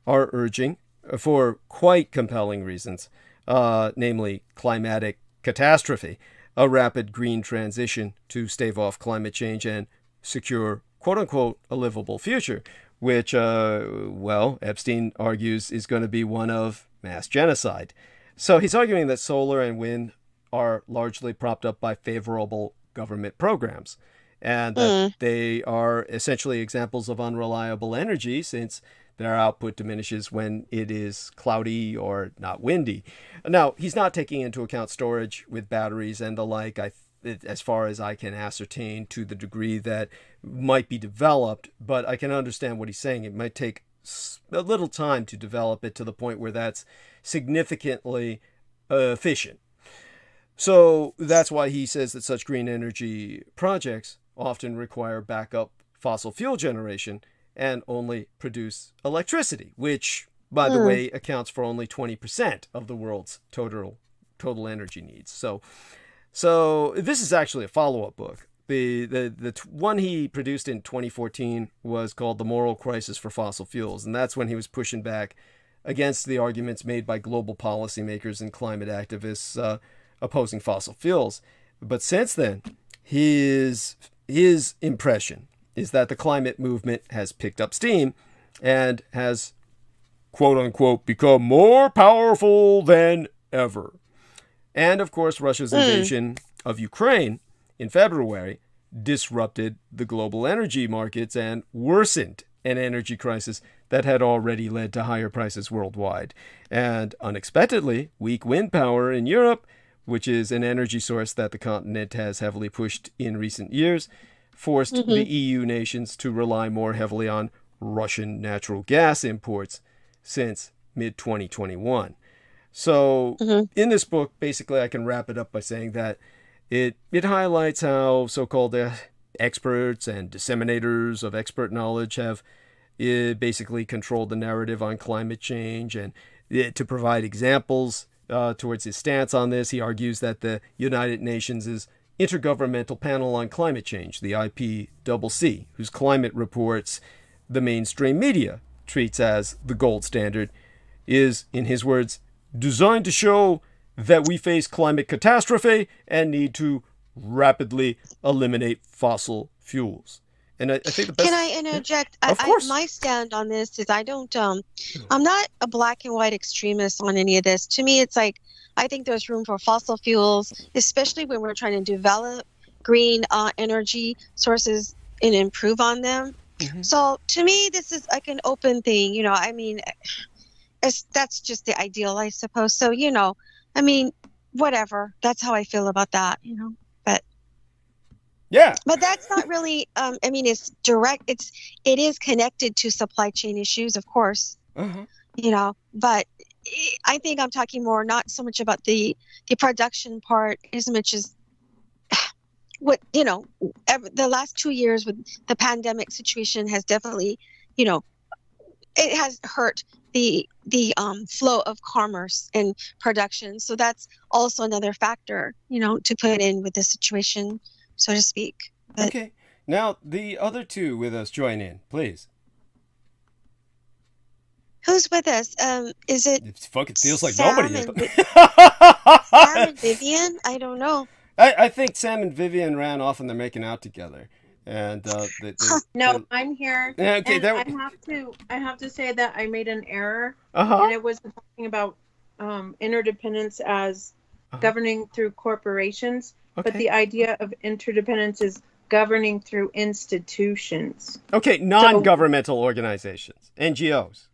are urging, for quite compelling reasons, namely climatic catastrophe, a rapid green transition to stave off climate change and secure, quote-unquote, a livable future, which, Epstein argues is going to be one of mass genocide. So he's arguing that solar and wind are largely propped up by favorable government programs, and that they are essentially examples of unreliable energy since their output diminishes when it is cloudy or not windy. Now, he's not taking into account storage with batteries and the like, as far as I can ascertain, to the degree that might be developed, but I can understand what he's saying. It might take a little time to develop it to the point where that's significantly efficient. So that's why he says that such green energy projects often require backup fossil fuel generation and only produce electricity, which, by the way, accounts for only 20% of the world's total energy needs. So this is actually a follow-up book. The one he produced in 2014 was called The Moral Crisis for Fossil Fuels, and that's when he was pushing back against the arguments made by global policymakers and climate activists opposing fossil fuels. But since then, his impression is that the climate movement has picked up steam and has, quote-unquote, become more powerful than ever. And, of course, Russia's invasion of Ukraine in February disrupted the global energy markets and worsened an energy crisis that had already led to higher prices worldwide. And, unexpectedly, weak wind power in Europe, which is an energy source that the continent has heavily pushed in recent years, forced the EU nations to rely more heavily on Russian natural gas imports since mid-2021. So in this book, basically, I can wrap it up by saying that it highlights how so-called experts and disseminators of expert knowledge have basically controlled the narrative on climate change. And to provide examples towards his stance on this, he argues that the United Nations' Intergovernmental Panel on Climate Change, the IPCC, whose climate reports the mainstream media treats as the gold standard, is, in his words, designed to show that we face climate catastrophe and need to rapidly eliminate fossil fuels. And I think the best... Can I interject? Of course. My stand on this is I'm not a black and white extremist on any of this. To me, it's like, I think there's room for fossil fuels, especially when we're trying to develop green energy sources and improve on them. So to me, this is like an open thing. I mean, that's just the ideal, I suppose. So, I mean, whatever. That's how I feel about that, but yeah. But that's not really, I mean, it's direct. It is connected to supply chain issues, of course, but I think I'm talking more, not so much about the production part as much as what, the last 2 years with the pandemic situation has definitely, it has hurt the flow of commerce and production. So that's also another factor, to put in with the situation, so to speak. But, okay. Now, the other two with us, join in, please. who's with us? Is it? It fucking feels like Sam nobody is. Sam and Vivian? I don't know. I think Sam and Vivian ran off and they're making out together. And no, I'm here. Okay, and I have to say that I made an error, and it was talking about interdependence as governing through corporations, but the idea of interdependence is governing through institutions. Okay, non-governmental organizations, NGOs,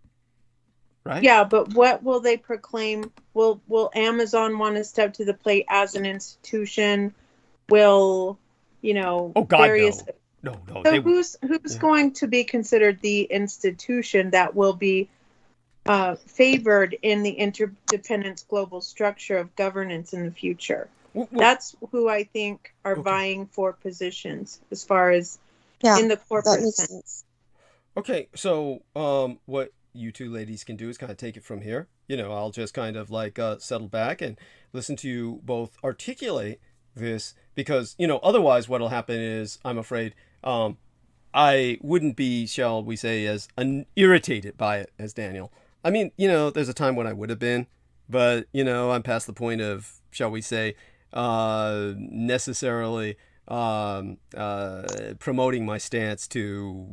right? Yeah, but what will they proclaim? Will Amazon want to step to the plate as an institution? Will you know, Oh God, various. no. So who's going to be considered the institution that will be favored in the interdependence global structure of governance in the future? That's who I think are vying for positions as far as in the corporate sense. Okay, so what you two ladies can do is kind of take it from here. You know, I'll just kind of like settle back and listen to you both articulate this, because, you know, otherwise what'll happen is, I'm afraid, I wouldn't be, shall we say, as irritated by it as Daniel. I mean, you know, there's a time when I would have been, but, you know, I'm past the point of, shall we say, necessarily promoting my stance to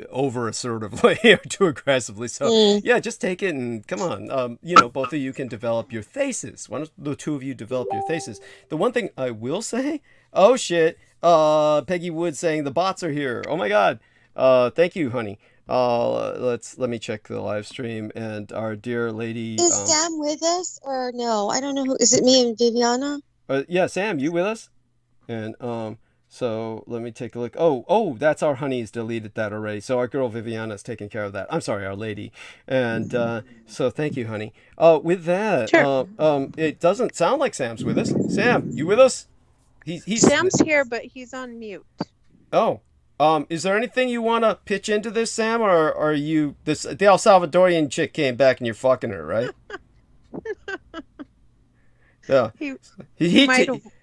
over assertively or too aggressively. So yeah, just take it and come on. You know, both of you can develop your thesis. Why don't the two of you develop your thesis? The one thing I will say, oh shit, Peggy Wood saying the bots are here. Oh my God. Thank you, honey. Let me check the live stream, and our dear lady. Is Sam with us or no? I don't know who. Is it me and Viviana? Yeah, Sam, you with us? And so let me take a look. Oh, that's our honey's deleted that already. So our girl Viviana's taking care of that. I'm sorry, our lady. And so thank you, honey. With that, sure. It doesn't sound like Sam's with us. Sam, you with us? He's Sam's here, but he's on mute. Oh. Is there anything you want to pitch into this, Sam, or are you the El Salvadorian chick came back and you're fucking her, right? Yeah.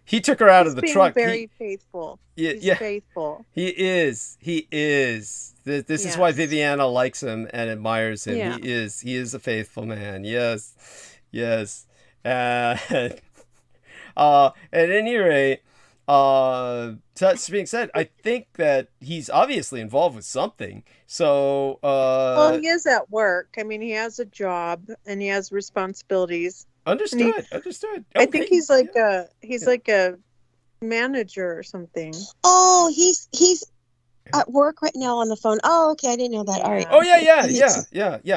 He took her out of the truck. Very faithful. He's faithful. He is. This is why Viviana likes him and admires him. Yeah. He is a faithful man. Yes. At any rate, that being said, I think that he's obviously involved with something. So well, he is at work. I mean, he has a job and he has responsibilities. Understood. I think he's like a manager or something. Oh, he's at work right now on the phone. Oh, okay, I didn't know that. All right. Oh yeah.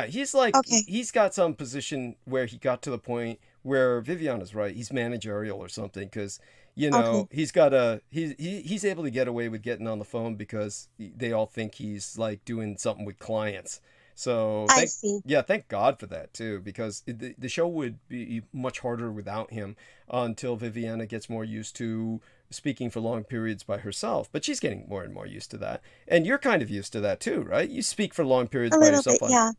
He's like, he's got some position where he got to the point where Viviana's right. He's managerial or something, because you know he's able to get away with getting on the phone because they all think he's like doing something with clients. So I see. Yeah, thank God for that too, because the show would be much harder without him until Viviana gets more used to speaking for long periods by herself. But she's getting more and more used to that, and you're kind of used to that too, right? You speak for long periods by yourself. Yeah.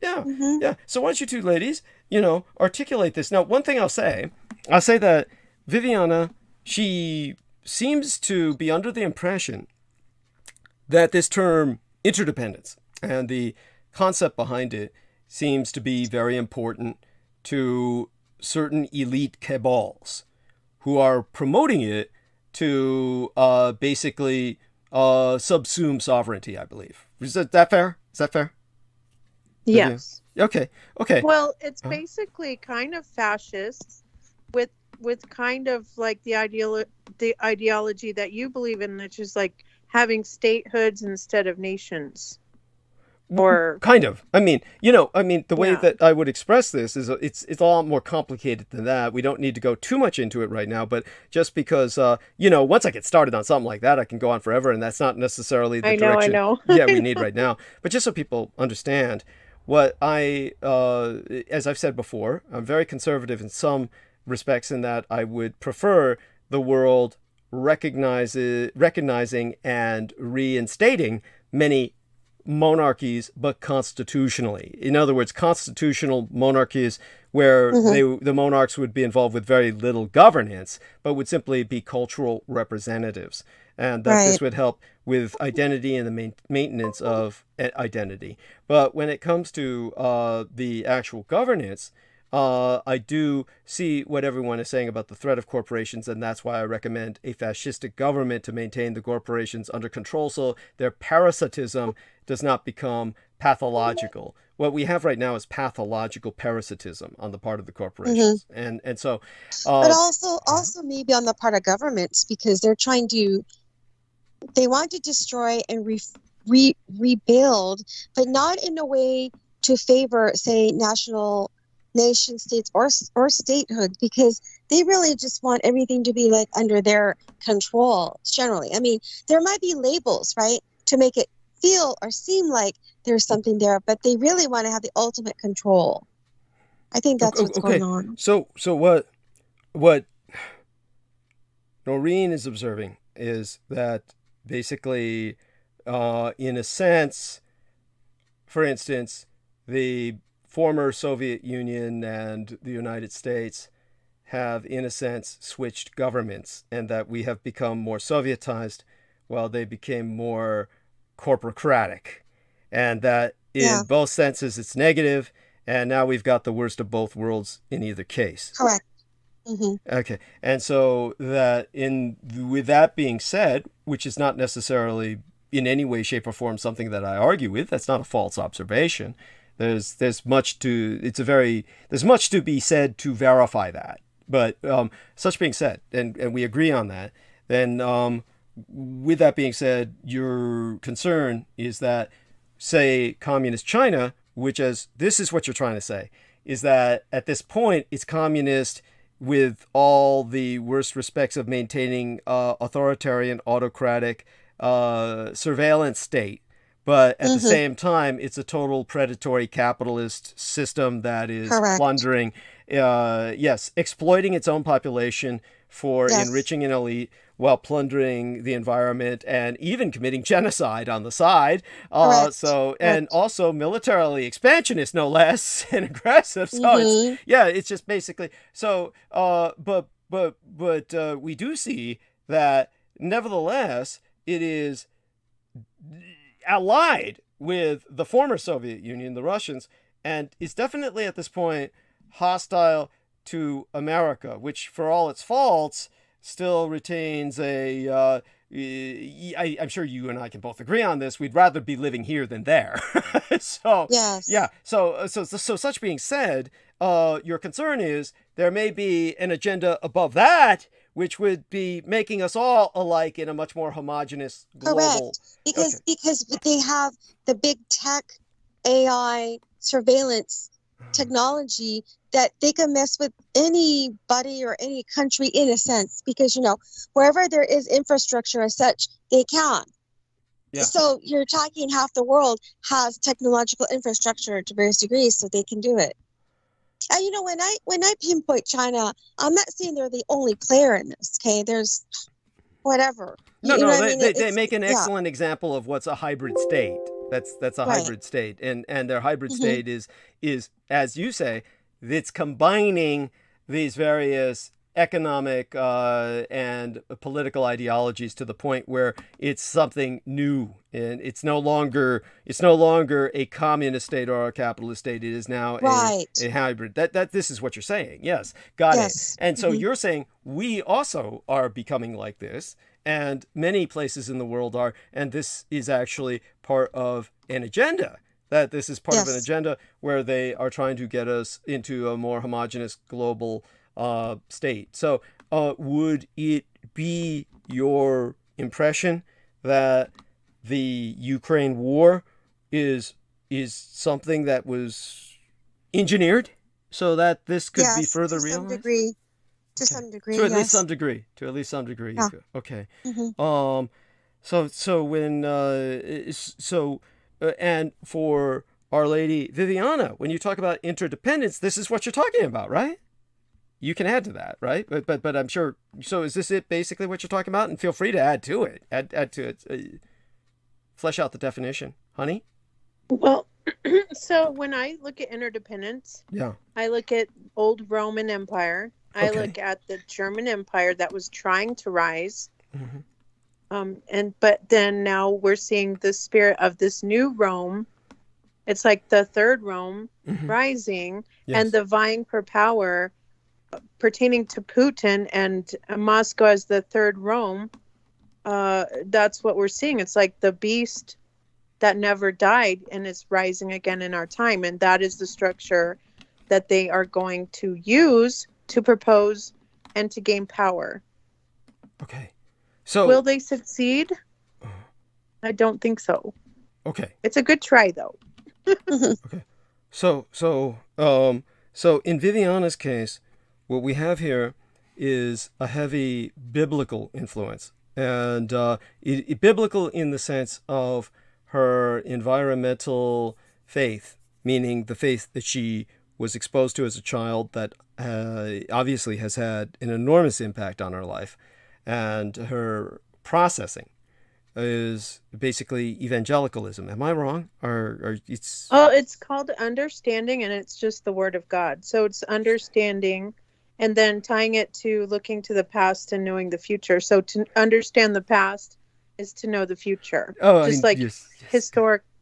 So why don't you two ladies, you know, articulate this? Now, one thing I'll say that Viviana, she seems to be under the impression that this term interdependence and the concept behind it seems to be very important to certain elite cabals who are promoting it to basically subsume sovereignty, I believe. Is that fair? Yes. Okay. Well, it's basically kind of fascist with kind of like the ideology that you believe in, which is like having statehoods instead of nations. Or kind of. I mean, the way that I would express this is it's a lot more complicated than that. We don't need to go too much into it right now, but just because once I get started on something like that, I can go on forever, and that's not necessarily the direction we need right now. But just so people understand, what as I've said before, I'm very conservative in some respects in that I would prefer the world recognizing and reinstating many monarchies, but constitutionally. In other words, constitutional monarchies where the monarchs would be involved with very little governance, but would simply be cultural representatives. And that this would help with identity and the maintenance of identity. But when it comes to the actual governance, I do see what everyone is saying about the threat of corporations, and that's why I recommend a fascistic government to maintain the corporations under control so their parasitism does not become pathological. What we have right now is pathological parasitism on the part of the corporations. And so... but also maybe on the part of governments, because they want to destroy and rebuild, but not in a way to favor, say, national nation states or statehood, because they really just want everything to be like under their control generally. I mean, there might be labels, right, to make it feel or seem like there's something there, but they really want to have the ultimate control. I think that's what's going on. So what Noreen is observing is that basically, in a sense, for instance, the former Soviet Union and the United States have, in a sense, switched governments, and that we have become more Sovietized while they became more corporocratic, and that in both senses it's negative, and now we've got the worst of both worlds in either case. Correct. Mm-hmm. Okay, and so that with that being said, which is not necessarily in any way, shape, or form something that I argue with, that's not a false observation. There's much to be said to verify that. But such being said, and we agree on that, then with that being said, your concern is that, say, communist China, which this is what you're trying to say, is that at this point it's communist with all the worst respects of maintaining authoritarian, autocratic surveillance state. But at the same time, it's a total predatory capitalist system that is plundering, exploiting its own population for enriching an elite while plundering the environment and even committing genocide on the side. And also militarily expansionist, no less, and aggressive. So it's just basically so. But we do see that nevertheless it is allied with the former Soviet Union, the Russians, and is definitely at this point hostile to America, which for all its faults still retains I'm sure you and I can both agree on this. We'd rather be living here than there. So such being said, your concern is there may be an agenda above that, which would be making us all alike in a much more homogenous global. Correct. Because they have the big tech, AI, surveillance technology that they can mess with anybody or any country in a sense, because, wherever there is infrastructure as such, they can. Yeah. So you're talking half the world has technological infrastructure to various degrees, so they can do it. And when I pinpoint China, I'm not saying they're the only player in this. Okay, there's whatever. They make an excellent example of what's a hybrid state. That's a hybrid state, and their hybrid state is as you say, it's combining these various economic and political ideologies to the point where it's something new, and it's no longer a communist state or a capitalist state. It is now a hybrid. That this is what you're saying. Yes, got it. And so you're saying we also are becoming like this, and many places in the world are, and this is actually part of an agenda. That this is part of an agenda where they are trying to get us into a more homogeneous global state. So would it be your impression that the Ukraine war is something that was engineered so that this could be further realized? To some degree, to at least some degree. Yeah. Okay. So when and for Our Lady Viviana, when you talk about interdependence, this is what you're talking about, right? You can add to that, right? But I'm sure. So is this it? Basically, what you're talking about? And feel free to add to it. Add to it. Flesh out the definition, honey. Well, so when I look at interdependence, I look at old Roman Empire. I look at the German Empire that was trying to rise. But then now we're seeing the spirit of this new Rome. It's like the third Rome rising and the vying for power pertaining to Putin and Moscow as the third Rome. That's what we're seeing. It's like the beast that never died and is rising again in our time. And that is the structure that they are going to use to propose and to gain power. Okay. So will they succeed? I don't think so. Okay. It's a good try though. Okay. So So in Viviana's case, what we have here is a heavy biblical influence. And biblical in the sense of her environmental faith, meaning the faith that she was exposed to as a child that obviously has had an enormous impact on her life. And her processing is basically evangelicalism. Am I wrong? Or it's... Oh, it's called understanding, and it's just the word of God. So it's understanding and then tying it to looking to the past and knowing the future. So to understand the past is to know the future. Oh, just like yes.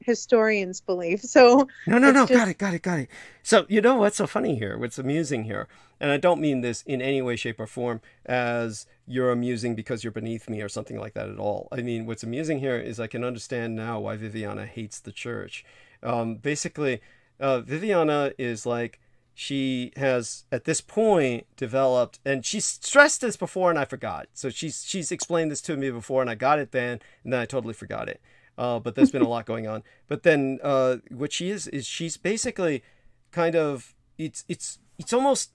historians believe. So No. Got it. So you know what's so funny here? What's amusing here? And I don't mean this in any way, shape, or form as you're amusing because you're beneath me or something like that at all. I mean, what's amusing here is I can understand now why Viviana hates the church. Basically, Viviana is like, she has at this point developed, and she's stressed this before and I forgot. So she's explained this to me before and I got it then, and then I totally forgot it. But there's been a lot going on. But then what she is she's basically kind of, it's almost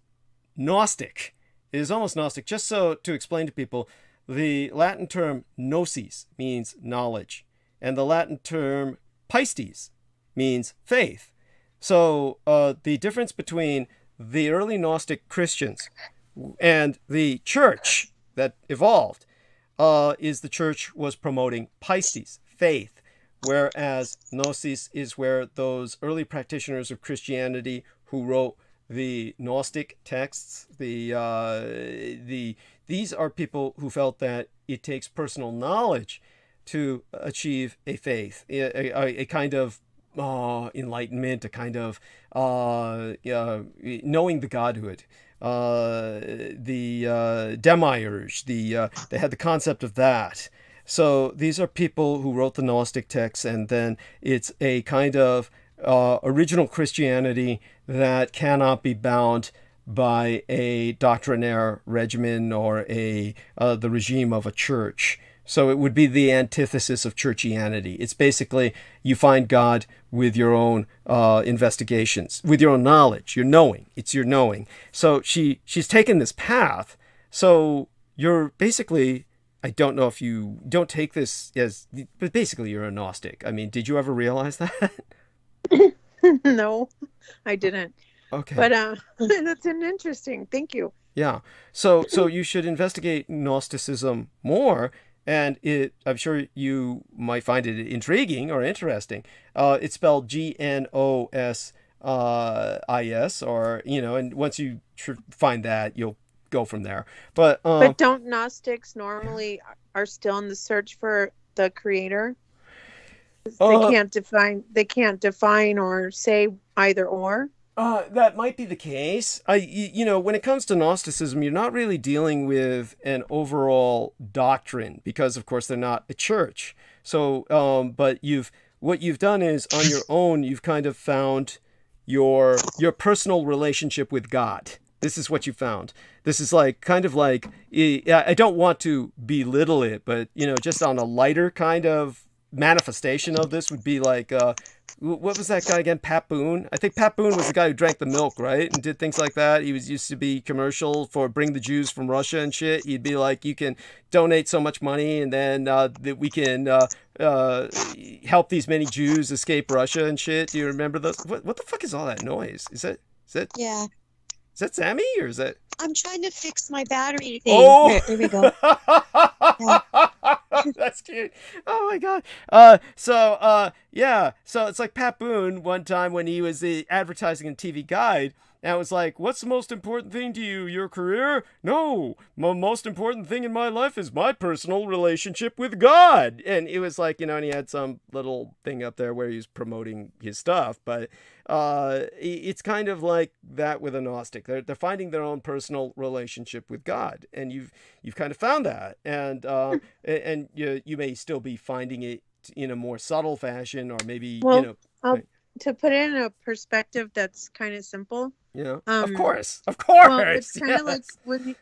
Gnostic. It is almost Gnostic. Just so to explain to people, the Latin term gnosis means knowledge, and the Latin term pistis means faith. So the difference between the early Gnostic Christians and the church that evolved is the church was promoting pistis, faith, whereas gnosis is where those early practitioners of Christianity who wrote the Gnostic texts, these are people who felt that it takes personal knowledge to achieve a faith, a kind of enlightenment, a kind of knowing the godhood. The demiurge, they had the concept of that. So these are people who wrote the Gnostic texts, and then it's a kind of original Christianity that cannot be bound by a doctrinaire regimen or the regime of a church. So it would be the antithesis of churchianity. It's basically you find God with your own investigations, with your own knowledge, your knowing. It's your knowing. So she's taken this path. So you're basically, I don't know if you don't take this as, but basically you're a Gnostic. I mean, did you ever realize that? No, I didn't. Okay. But that's an interesting. Thank you. Yeah. So you should investigate Gnosticism more. And I'm sure you might find it intriguing or interesting. It's spelled Gnosis, or, and once you find that, you'll go from there. But don't Gnostics normally are still in the search for the creator? They can't define or say either or. That might be the case. When it comes to Gnosticism, you're not really dealing with an overall doctrine because, of course, they're not a church. So, but what you've done is on your own, you've kind of found your personal relationship with God. This is what you found. This is I don't want to belittle it, but just on a lighter kind of manifestation of this would be like, what was that guy again? Pat Boone? I think Pat Boone was the guy who drank the milk, right? And did things like that. He used to be commercial for Bring the Jews from Russia and shit. He'd be like, you can donate so much money and then that we can help these many Jews escape Russia and shit. Do you remember those? What the fuck is all that noise? Is that Yeah. Is that Sammy or is that? I'm trying to fix my battery thing. Oh, there we go. Yeah. That's cute. Oh my god. So it's like Pat Boone one time when he was the advertising and TV guide, and it was like, what's the most important thing to you? Your career? No, the most important thing in my life is my personal relationship with God. And it was like, and he had some little thing up there where he was promoting his stuff, but it's kind of like that with a Gnostic. They're finding their own personal relationship with God, and you've kind of found that, and you may still be finding it in a more subtle fashion, or maybe to put it in a perspective that's kind of simple. Of course. Well, it's kind of like when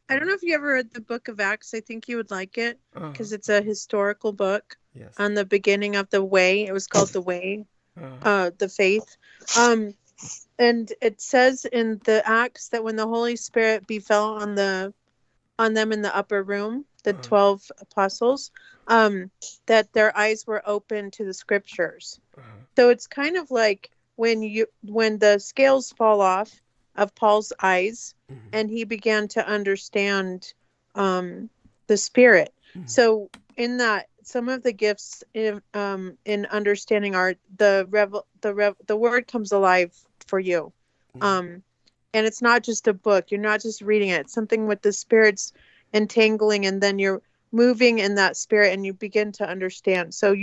I don't know if you ever read the Book of Acts. I think you would like it because it's a historical book on the beginning of the way. It was called The Way. The faith. and it says in the Acts that when the Holy Spirit befell on them in the upper room, the 12 apostles, that their eyes were open to the scriptures. So it's kind of like when the scales fall off of Paul's eyes, and he began to understand the Spirit. So in that, some of the gifts in understanding are the word comes alive for you, and it's not just a book. You're not just reading it. It's something with the Spirit's entangling, and then you're moving in that Spirit, and you begin to understand. So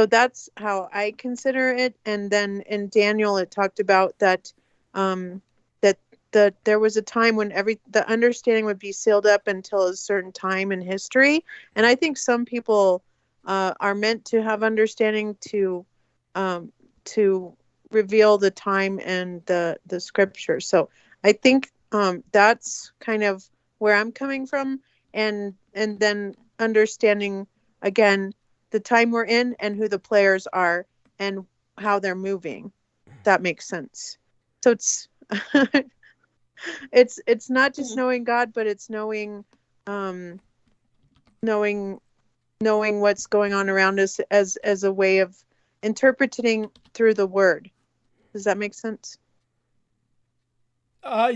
that's how I consider it. And then in Daniel, it talked about that that there was a time when the understanding would be sealed up until a certain time in history. And I think some people are meant to have understanding to reveal the time and the scripture. So I think that's kind of where I'm coming from, and then understanding again the time we're in and who the players are and how they're moving. That makes sense. So it's it's not just knowing God, but it's knowing what's going on around us as a way of interpreting through the word. Does that make sense? Yeah. I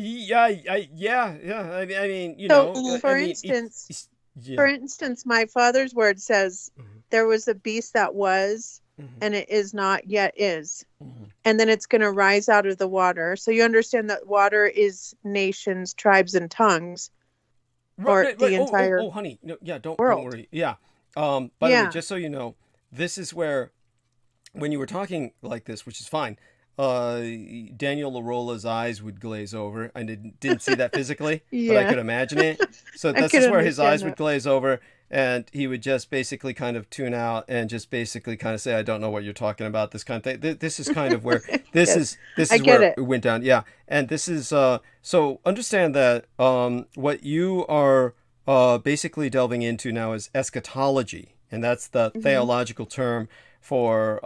mean, For instance, my Father's word says there was a beast that was, and it is not yet is. And then it's going to rise out of the water. So you understand that water is nations, tribes, and tongues. Right. Entire honey. No, yeah, don't worry. Yeah. By the way, just so you know, this is where, when you were talking like this, which is fine, Daniel Larola's eyes would glaze over. I didn't see that physically, but I could imagine it. So this is where his eyes would glaze over, and he would just basically kind of tune out and just basically kind of say, "I don't know what you're talking about." This kind of thing. This is kind of where this is where it went down. Yeah, and this is so understand that what you are basically delving into now is eschatology, and that's the theological term for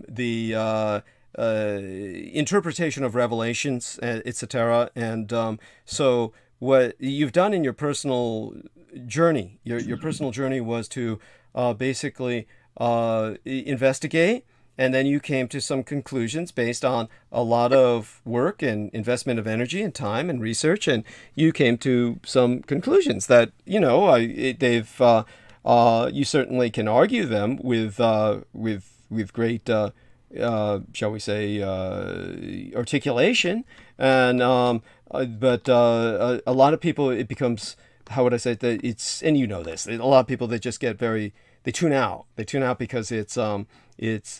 the interpretation of revelations, etc. And so what you've done in your personal journey, your personal journey was to basically investigate, and then you came to some conclusions based on a lot of work and investment of energy and time and research, and you came to some conclusions that they've you certainly can argue them with great shall we say, articulation, and but a lot of people, it becomes, how would I say that it's, and you know this, a lot of people that just get they tune out because it's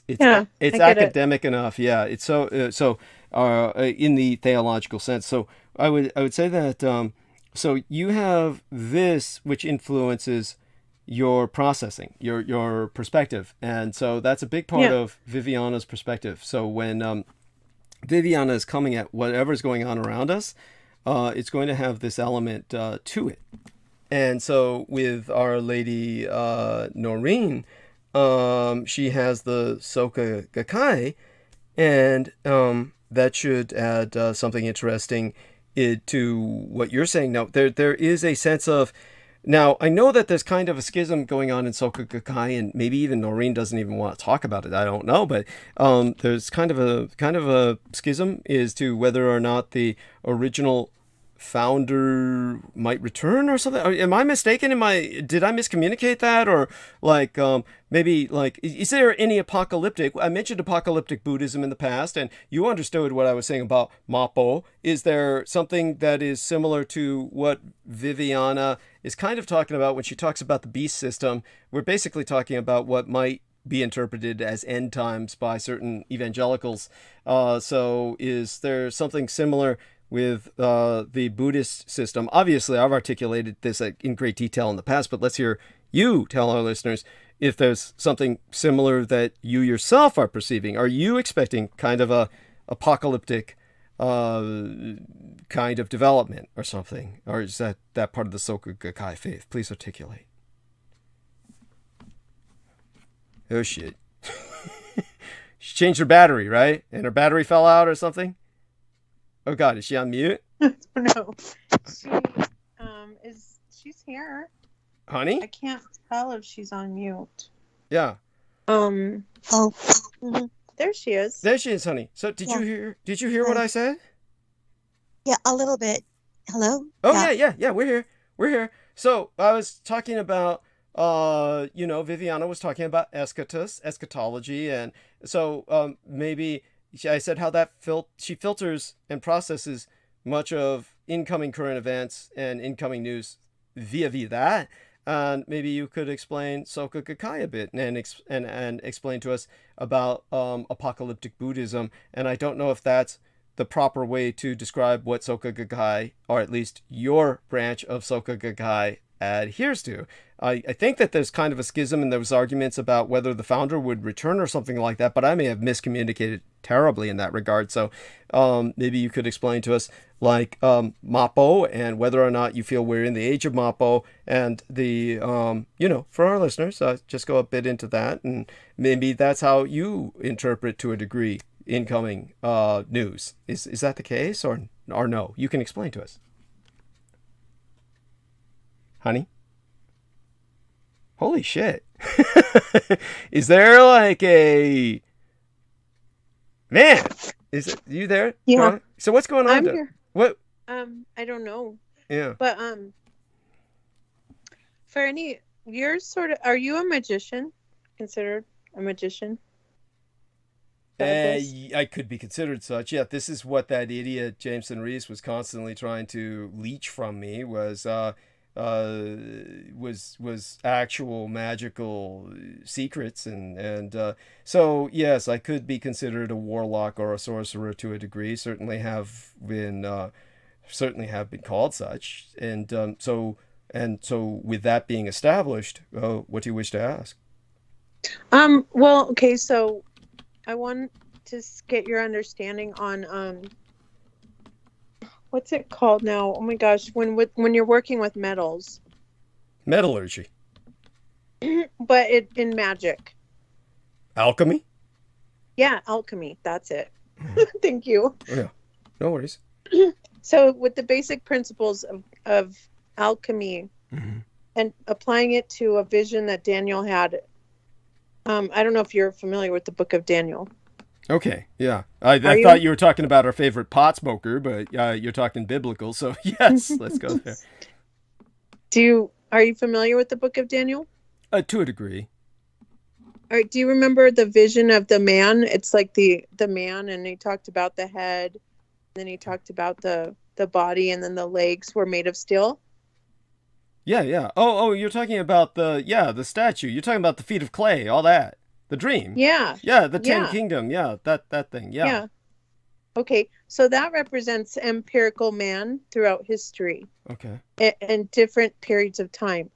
academic enough. Yeah, it's so in the theological sense. So I would say that so you have this which influences your processing, your perspective. And so that's a big part of Viviana's perspective. So when Viviana is coming at whatever's going on around us, it's going to have this element to it. And so with Our Lady Noreen, she has the Soka Gakkai, and that should add something interesting to what you're saying. Now, there is a sense of, now, I know that there's kind of a schism going on in Soka Gakkai, and maybe even Noreen doesn't even want to talk about it. I don't know, but there's kind of a schism as to whether or not the original founder might return or something. Am I mistaken? Did I miscommunicate that? Or maybe is there any apocalyptic? I mentioned apocalyptic Buddhism in the past, and you understood what I was saying about Mappo. Is there something that is similar to what Viviana is kind of talking about when she talks about the beast system? We're basically talking about what might be interpreted as end times by certain evangelicals. So is there something similar with the Buddhist system? Obviously, I've articulated this in great detail in the past, but let's hear you tell our listeners if there's something similar that you yourself are perceiving. Are you expecting kind of a apocalyptic kind of development or something? Or is that part of the Soka Gakkai faith? Please articulate. Oh, shit. She changed her battery, right? And her battery fell out or something. Oh God, is she on mute? No, she's here. Honey? I can't tell if she's on mute. Yeah. Oh. Mm-hmm. There she is. There she is, honey. So did you hear what I said? Yeah, a little bit. Hello? Oh yeah, we're here. So I was talking about Viviana was talking about eschatology, and so maybe I said how that she filters and processes much of incoming current events and incoming news via that. And maybe you could explain Soka Gakkai a bit and explain to us about apocalyptic Buddhism. And I don't know if that's the proper way to describe what Soka Gakkai, or at least your branch of Soka Gakkai, adheres to. I think that there's kind of a schism, and there was arguments about whether the founder would return or something like that, but I may have miscommunicated terribly in that regard. So maybe you could explain to us, like Mappo, and whether or not you feel we're in the age of Mappo, and the for our listeners, just go a bit into that, and maybe that's how you interpret, to a degree, incoming news. Is that the case, or no? You can explain to us, honey. Holy shit. Is there like a... Man, is it you there? Yeah. So what's going on I'm there? here. What? I don't know. Yeah. But for any, are you a magician? Considered a magician? I could be considered such. Yeah, this is what that idiot Jameson Reese was constantly trying to leech from me, was actual magical secrets, and so yes, I could be considered a warlock or a sorcerer to a degree. Certainly have been called such, and so with that being established, what do you wish to ask? Well, okay, so I want to get your understanding on what's it called now? Oh my gosh, when you're working with metals. Metallurgy. But in magic. Alchemy? Yeah, alchemy. That's it. Thank you. Yeah, no worries. So with the basic principles of alchemy, and applying it to a vision that Daniel had, I don't know if you're familiar with the book of Daniel. Okay, yeah. I thought you were talking about our favorite pot smoker, but you're talking biblical, so yes, let's go there. Are you familiar with the book of Daniel? To a degree. All right, do you remember the vision of the man? It's like the man, and he talked about the head, and then he talked about the body, and then the legs were made of steel? Yeah. Oh, you're talking about the statue. You're talking about the feet of clay, all that. The dream. Yeah. Yeah, the Ten Kingdom. Yeah, that thing. Yeah. Okay, so that represents empirical man throughout history. Okay. And different periods of time.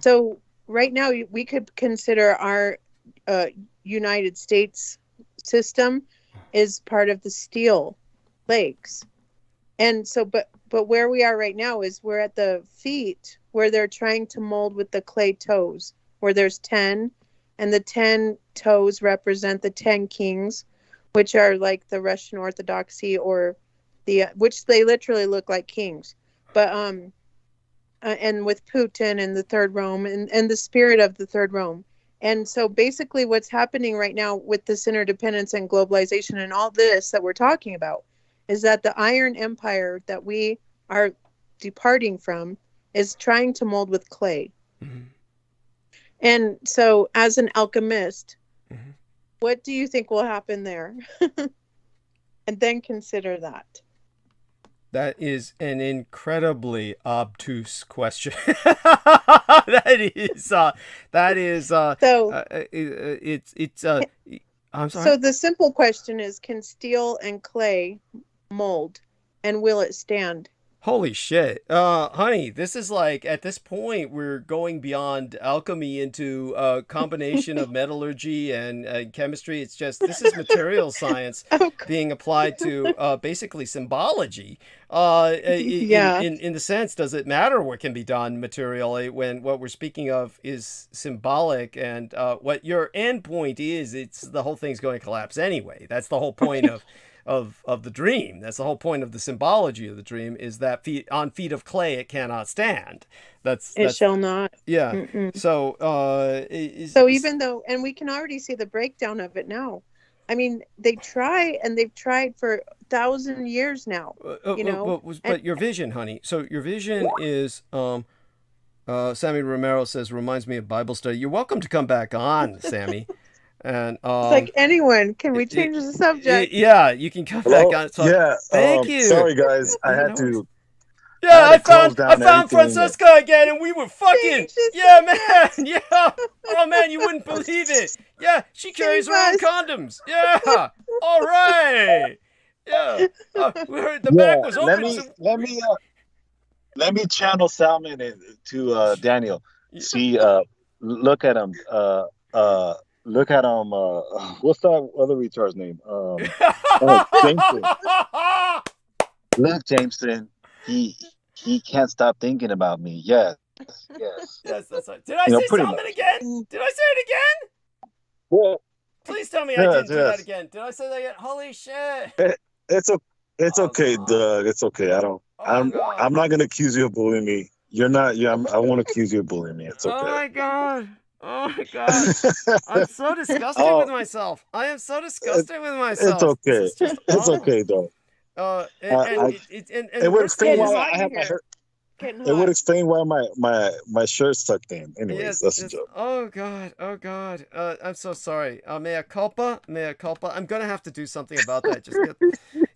So right now we could consider our United States system is part of the steel legs. And so, but where we are right now is we're at the feet where they're trying to mold with the clay toes, where there's 10, and the 10 toes represent the 10 kings, which are like the Russian Orthodoxy, or which they literally look like kings. But and with Putin and the Third Rome and the spirit of the Third Rome. And so basically what's happening right now with this interdependence and globalization and all this that we're talking about is that the Iron Empire that we are departing from is trying to mold with clay. And so as an alchemist, what do you think will happen there? And then consider that. That is an incredibly obtuse question. It's I'm sorry. So the simple question is, can steel and clay mold, and will it stand Holy shit. Honey, this is like, at this point, we're going beyond alchemy into a combination of metallurgy and chemistry. It's just, this is material science being applied to basically symbology. Yeah. In the sense, does it matter what can be done materially when what we're speaking of is symbolic, and what your end point is, it's the whole thing's going to collapse anyway. That's the whole point of the dream. That's the whole point of the symbology of the dream, is that on feet of clay it cannot stand. That's shall not. Yeah. Mm-mm. So so even though, and we can already see the breakdown of it now. I mean, they've tried for 1,000 years now. But your vision, honey. So your vision is Sammy Romero says, reminds me of Bible study. You're welcome to come back on, Sammy. And it's like, anyone, can we change the subject? Yeah, you can come back on. So, yeah, thank you. Sorry, guys, I had to. Yeah, I found Francesca again, and we were fucking. Yeah, man. Yeah. Oh man, you wouldn't believe it. Yeah, she carries her own condoms. Yeah. All right. Yeah. The back was open. Let me channel Salmon to Daniel. See, look at him. Look at him. What's that other retard's name? Jameson. Look, Jameson. He can't stop thinking about me. Yes. That's right. Did I say Salmon again? Did I say it again? Well, please tell me I didn't do that again. Did I say that again? Holy shit! It's okay, Doug. It's okay. I'm not gonna accuse you of bullying me. You're not. Yeah. I won't accuse you of bullying me. It's okay. Oh my god. I'm so disgusted with myself. I am so disgusted with myself. It's okay. It's okay, though. It would explain why I have my hair. It would explain why my shirt's tucked in. Anyways, yes, that's a joke. Oh god. I'm so sorry. Mea culpa. I'm gonna have to do something about that.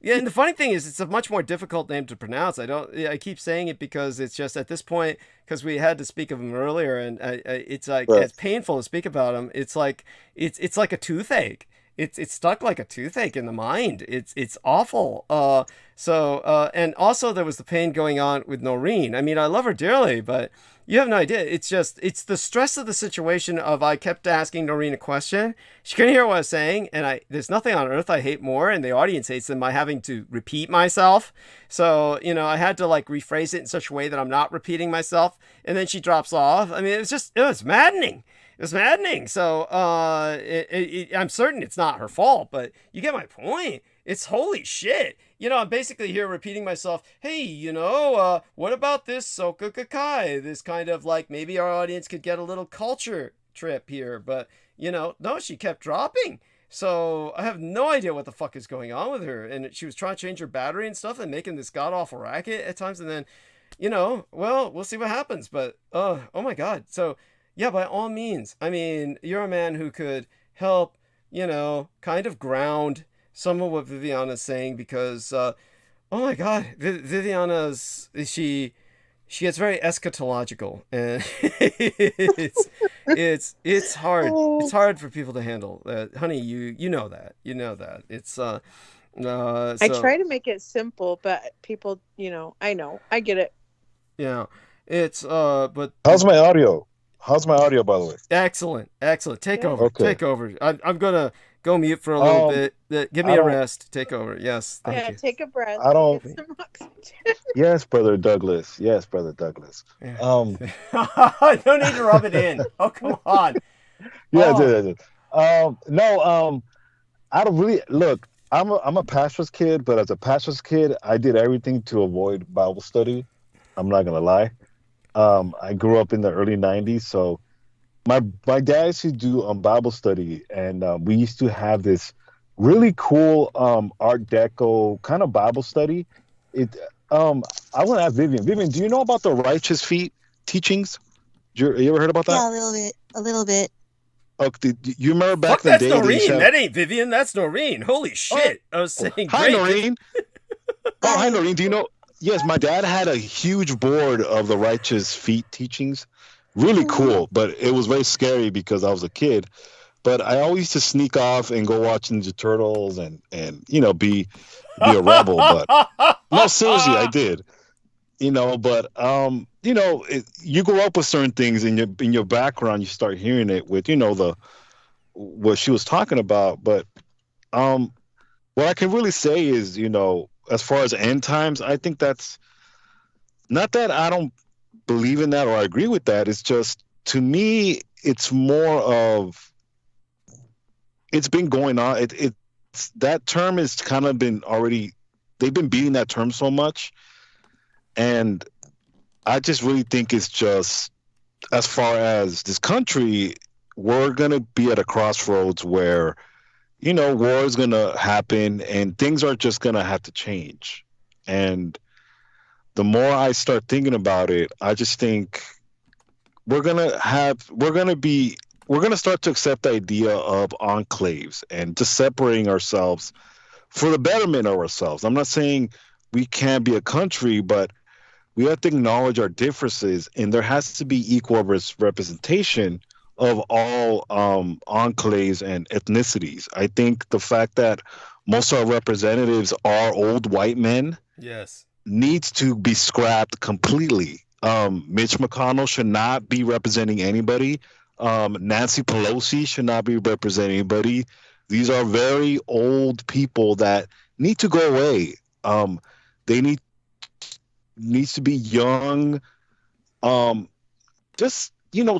Yeah, and the funny thing is, it's a much more difficult name to pronounce. I keep saying it because it's just at this point, because we had to speak of him earlier, and it's like, it's painful to speak about him. It's like it's like a toothache. It's stuck like a toothache in the mind. It's awful. And also there was the pain going on with Noreen. I mean, I love her dearly, but you have no idea. It's the stress of the situation of, I kept asking Noreen a question. She couldn't hear what I was saying, and there's nothing on earth I hate more, and the audience hates than my having to repeat myself. So, I had to like rephrase it in such a way that I'm not repeating myself, and then she drops off. I mean, it was maddening. It was maddening. So I'm certain it's not her fault, but you get my point. It's holy shit. I'm basically here repeating myself. Hey, what about this Soka Kakai? This kind of like, maybe our audience could get a little culture trip here. But, no, she kept dropping. So I have no idea what the fuck is going on with her. And she was trying to change her battery and stuff and making this god-awful racket at times. And then, well, we'll see what happens. But, oh my God. So, yeah, by all means. I mean, you're a man who could help, kind of ground some of what Viviana's saying, because, oh my God, Viviana's, she gets very eschatological, and it's hard. It's hard for people to handle. Honey, you know that. It's so, I try to make it simple, but people, I get it. Yeah, it's but how's my audio? By the way? Excellent. Take over. Okay. Take over. I'm gonna go mute for a little bit. Give me a rest. Take over. Yes. Thank you. Take a breath. Get some oxygen. Yes, brother Douglas. Yeah. I don't need to rub it in. Oh, come on. Yeah, I did. No. I don't really look. I'm a pastor's kid, but as a pastor's kid, I did everything to avoid Bible study. I'm not gonna lie. I grew up in the early 90s, so my dad used to do Bible study, and we used to have this really cool Art Deco kind of Bible study. I want to ask Vivian. Vivian, do you know about the righteous feet teachings? You ever heard about that? Yeah, a little bit. Okay, you remember back in the day? That's Noreen. That ain't Vivian. That's Noreen. Holy shit! I was saying, hi, Noreen. Hi, Noreen. Do you know? Yes, my dad had a huge board of the righteous feet teachings. Really cool, but it was very scary because I was a kid. But I always used to sneak off and go watch Ninja Turtles and be a rebel. But no, seriously, I did. But you grow up with certain things in your background. You start hearing it with the what she was talking about. But what I can really say is, as far as end times, I think that's not that I don't believe in that or I agree with that. It's just, to me, it's more of, it's been going on. It's that term has kind of been already, they've been beating that term so much. And I just really think it's just, as far as this country, we're going to be at a crossroads where, war is going to happen and things are just going to have to change. And the more I start thinking about it, I just think we're going to start to accept the idea of enclaves and just separating ourselves for the betterment of ourselves. I'm not saying we can't be a country, but we have to acknowledge our differences, and there has to be equal representation of all enclaves and ethnicities. I think the fact that most of our representatives are old white men, yes, needs to be scrapped completely. Mitch McConnell should not be representing anybody. Nancy Pelosi should not be representing anybody. These are very old people that need to go away. They needs to be young. Just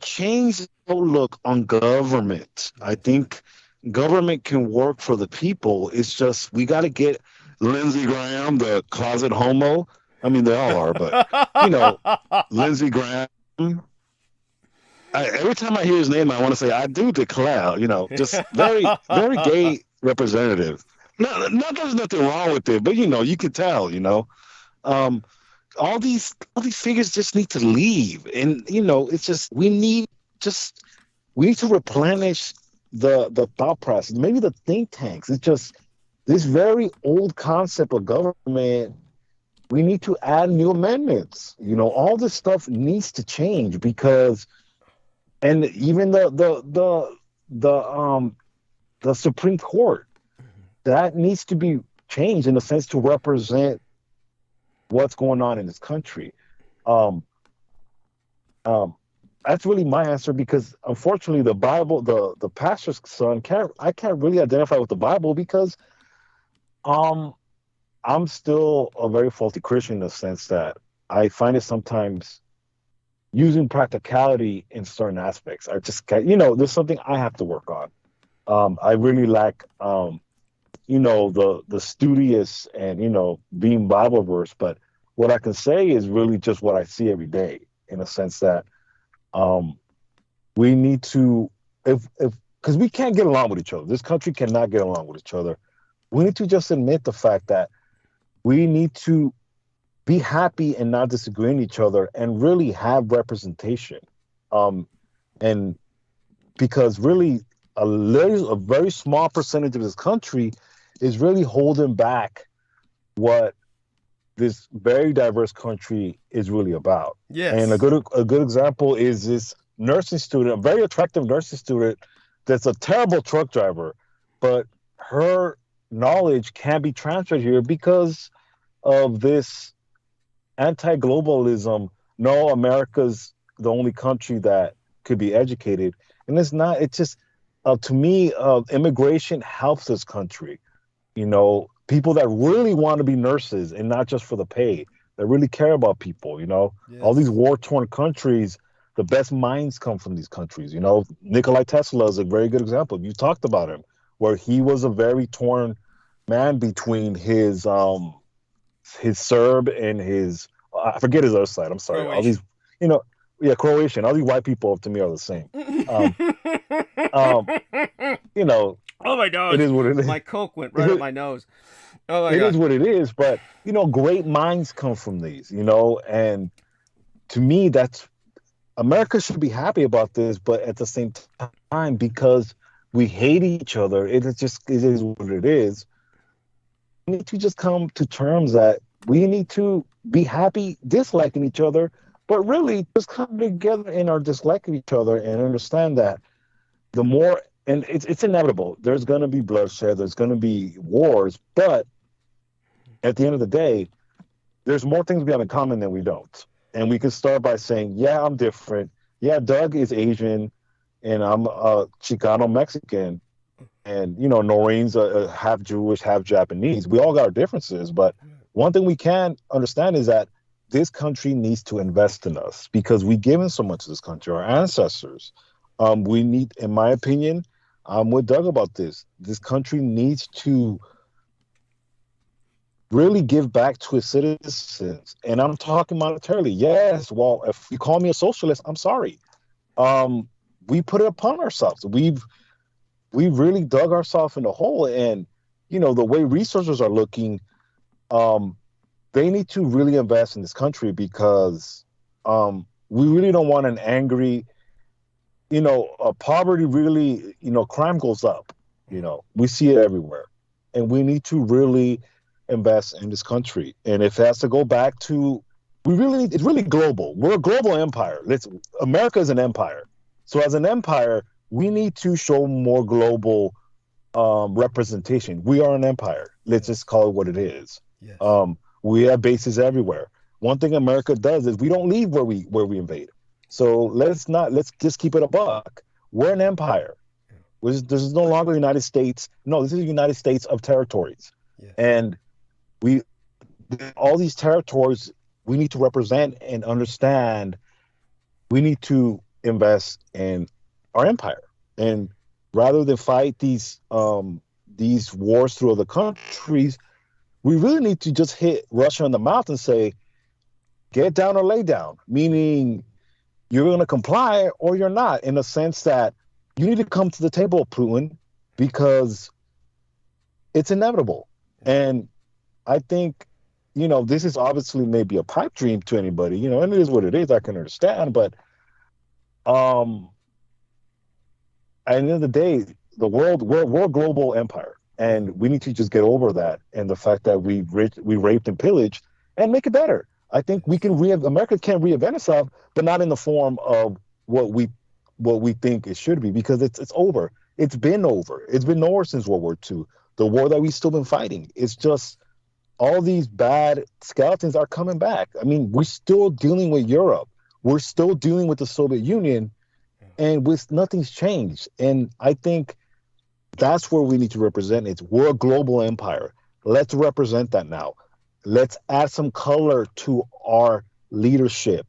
change the outlook on government. I think government can work for the people. It's just, we got to get Lindsey Graham, the closet homo. I mean, they all are, but Lindsey Graham. Every time I hear his name, I want to say, I do declare. Just very, very gay representative. No, there's nothing wrong with it, but you can tell. All these figures just need to leave, and it's just we need to replenish the thought process, maybe the think tanks. It's just this very old concept of government. We need to add new amendments. All this stuff needs to change, because, and even the Supreme Court, that needs to be changed in a sense to represent what's going on in this country. That's really my answer, because unfortunately the Bible, the pastor's son, I can't really identify with the Bible, because I'm still a very faulty Christian in the sense that I find it sometimes using practicality in certain aspects. I just can't, there's something I have to work on. I really lack the studious and being Bible verse, but what I can say is really just what I see every day, in a sense that we need to, because we can't get along with each other. This country cannot get along with each other. We need to just admit the fact that we need to be happy and not disagree with each other, and really have representation. And because really a very small percentage of this country is really holding back what this very diverse country is really about. Yes. And a good example is this nursing student, a very attractive nursing student that's a terrible truck driver, but her knowledge can be transferred here because of this anti-globalism. No, America's the only country that could be educated. And it's not, it's just, to me, immigration helps this country. People that really want to be nurses, and not just for the pay, that really care about people. Yes. All these war-torn countries, the best minds come from these countries. Nikola Tesla is a very good example. You talked about him, where he was a very torn man between his Serb and his, I forget his other side. I'm sorry. Croatian. All these, Croatian. All these white people to me are the same. Oh my God! It is what it is. My Coke went right up my nose. Oh my God! It is what it is. But great minds come from these. And to me, that's, America should be happy about this. But at the same time, because we hate each other, it is what it is. We need to just come to terms that we need to be happy disliking each other, but really just come together in our dislike of each other, and understand that the more, and it's inevitable, there's going to be bloodshed, there's going to be wars, but at the end of the day, there's more things we have in common than we don't. And we can start by saying, yeah, I'm different. Yeah, Doug is Asian, and I'm Chicano Mexican, and Noreen's half Jewish, half Japanese. We all got our differences, but one thing we can understand is that this country needs to invest in us because we've given so much to this country, our ancestors. We need, in my opinion, I'm with Doug about this. This country needs to really give back to its citizens. And I'm talking monetarily. Yes, well, if you call me a socialist, I'm sorry. We put it upon ourselves. We've really dug ourselves in the hole. And, the way researchers are looking, they need to really invest in this country because we really don't want an angry, poverty really, crime goes up. We see it everywhere. And we need to really invest in this country. And if it has to go back to, it's really global. We're a global empire. America is an empire. So as an empire, we need to show more global representation. We are an empire. Let's just call it what it is. Yes. We have bases everywhere. One thing America does is we don't leave where we invade. So let's just keep it a buck. We're an empire. This is no longer the United States. No, this is the United States of territories. Yes. And all these territories we need to represent and understand. We need to invest in our empire, and rather than fight these wars through other countries, we really need to just hit Russia in the mouth and say, get down or lay down, meaning you're going to comply or you're not, in the sense that you need to come to the table, Putin, because it's inevitable. And I think, this is obviously maybe a pipe dream to anybody, and it is what it is. I can understand, but at the end of the day, we're a global empire, and we need to just get over that and the fact that we raped and pillaged and make it better. I think America can reinvent itself, but not in the form of what we think it should be, because it's over. It's been over. It's been over since World War II. The war that we've still been fighting. It's just all these bad skeletons are coming back. I mean, we're still dealing with Europe. We're still dealing with the Soviet Union, and nothing's changed. And I think that's where we need to represent it. We're a global empire. Let's represent that now. Let's add some color to our leadership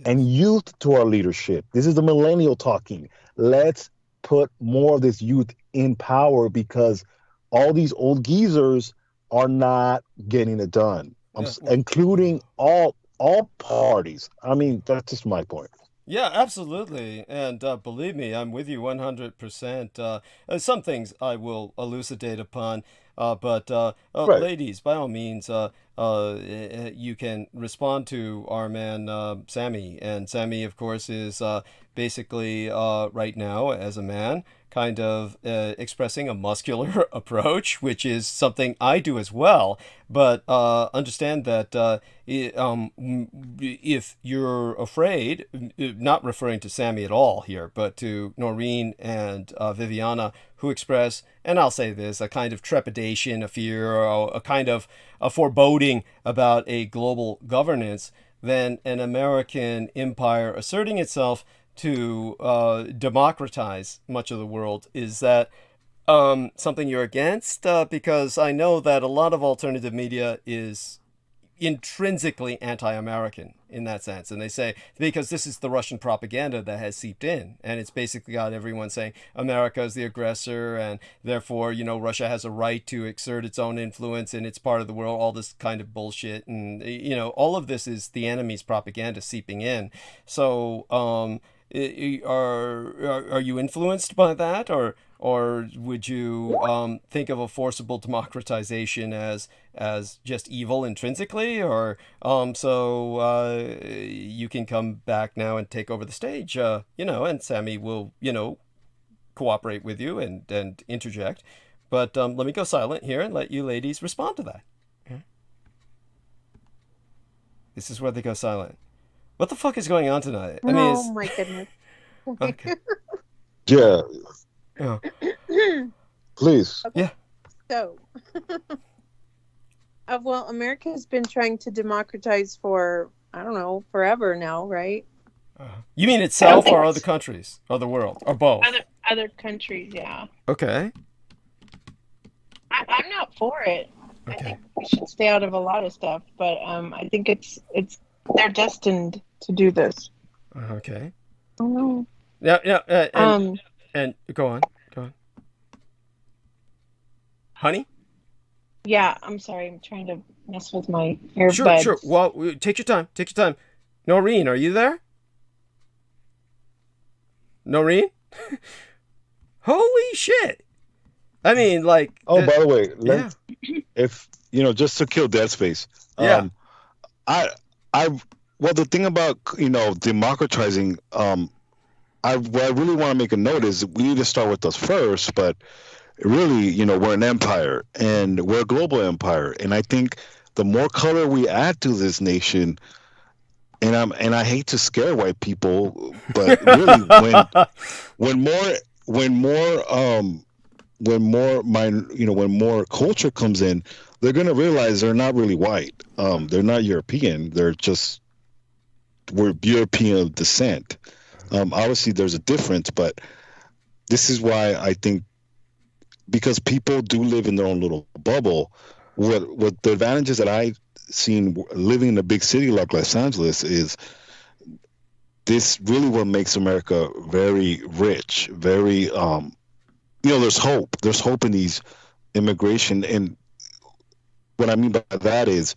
and youth to our leadership. This is the millennial talking. Let's put more of this youth in power, because all these old geezers are not getting it done, including all parties. I mean, that's just my point. Yeah, absolutely. And believe me, I'm with you 100%. Some things I will elucidate upon, but Right. ladies, by all means, you can respond to our man Sammy. And Sammy, of course, is basically right now, as a man, kind of expressing a muscular approach, which is something I do as well. But understand that if you're afraid, not referring to Sammy at all here, but to Noreen and Viviana, who express, and I'll say this, a kind of trepidation, a fear, or a kind of a foreboding about a global governance, then an American empire asserting itself to democratize much of the world, is that something you're against? Because I know that a lot of alternative media is intrinsically anti-American in that sense. And they say, because this is the Russian propaganda that has seeped in, and it's basically got everyone saying America is the aggressor, and therefore, Russia has a right to exert its own influence in its part of the world, all this kind of bullshit. And, all of this is the enemy's propaganda seeping in. So, are you influenced by that, or would you think of a forcible democratization as just evil intrinsically, or so you can come back now and take over the stage, and Sammy will cooperate with you and interject, but let me go silent here and let you ladies respond to that. This is where they go silent. What the fuck is going on tonight? I mean, Oh my goodness. okay. Yeah, Yeah. please. Yeah. So, well, America's been trying to democratize for, I don't know, forever now, right? You mean itself or other countries or the world or both? Other countries, yeah. Okay. I'm not for it. Okay. I think we should stay out of a lot of stuff, but I think it's they're destined to do this. Okay. Oh no. Yeah. And go on. Honey? Yeah, I'm sorry. I'm trying to mess with my earbuds. Sure. Well, take your time. Noreen, are you there? Noreen? Holy shit. I mean, like... by the way, if, just to kill dead space. Yeah. Well, the thing about, democratizing, what I really want to make a note is we need to start with us first, but really, we're an empire and we're a global empire. And I think the more color we add to this nation, and I hate to scare white people, but really when more culture comes in, they're going to realize they're not really white. They're not European. We're European of descent. Obviously there's a difference, but this is why I think, because people do live in their own little bubble, what the advantages that I've seen living in a big city like Los Angeles is this really what makes America very rich, very, there's hope. There's hope in these immigration. And what I mean by that is,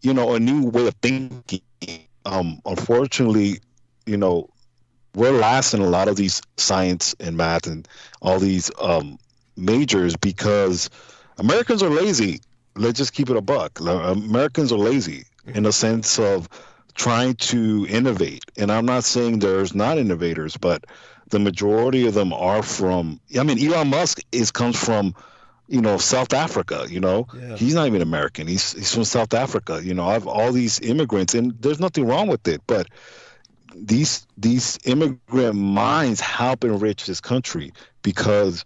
a new way of thinking. Unfortunately, we're last in a lot of these science and math and all these majors because Americans are lazy. Let's just keep it a buck. Americans are lazy in a sense of trying to innovate. And I'm not saying there's not innovators, but the majority of them are from, Elon Musk comes from, South Africa, Yeah. He's not even American. He's from South Africa. I have all these immigrants and there's nothing wrong with it, but these immigrant minds help enrich this country because,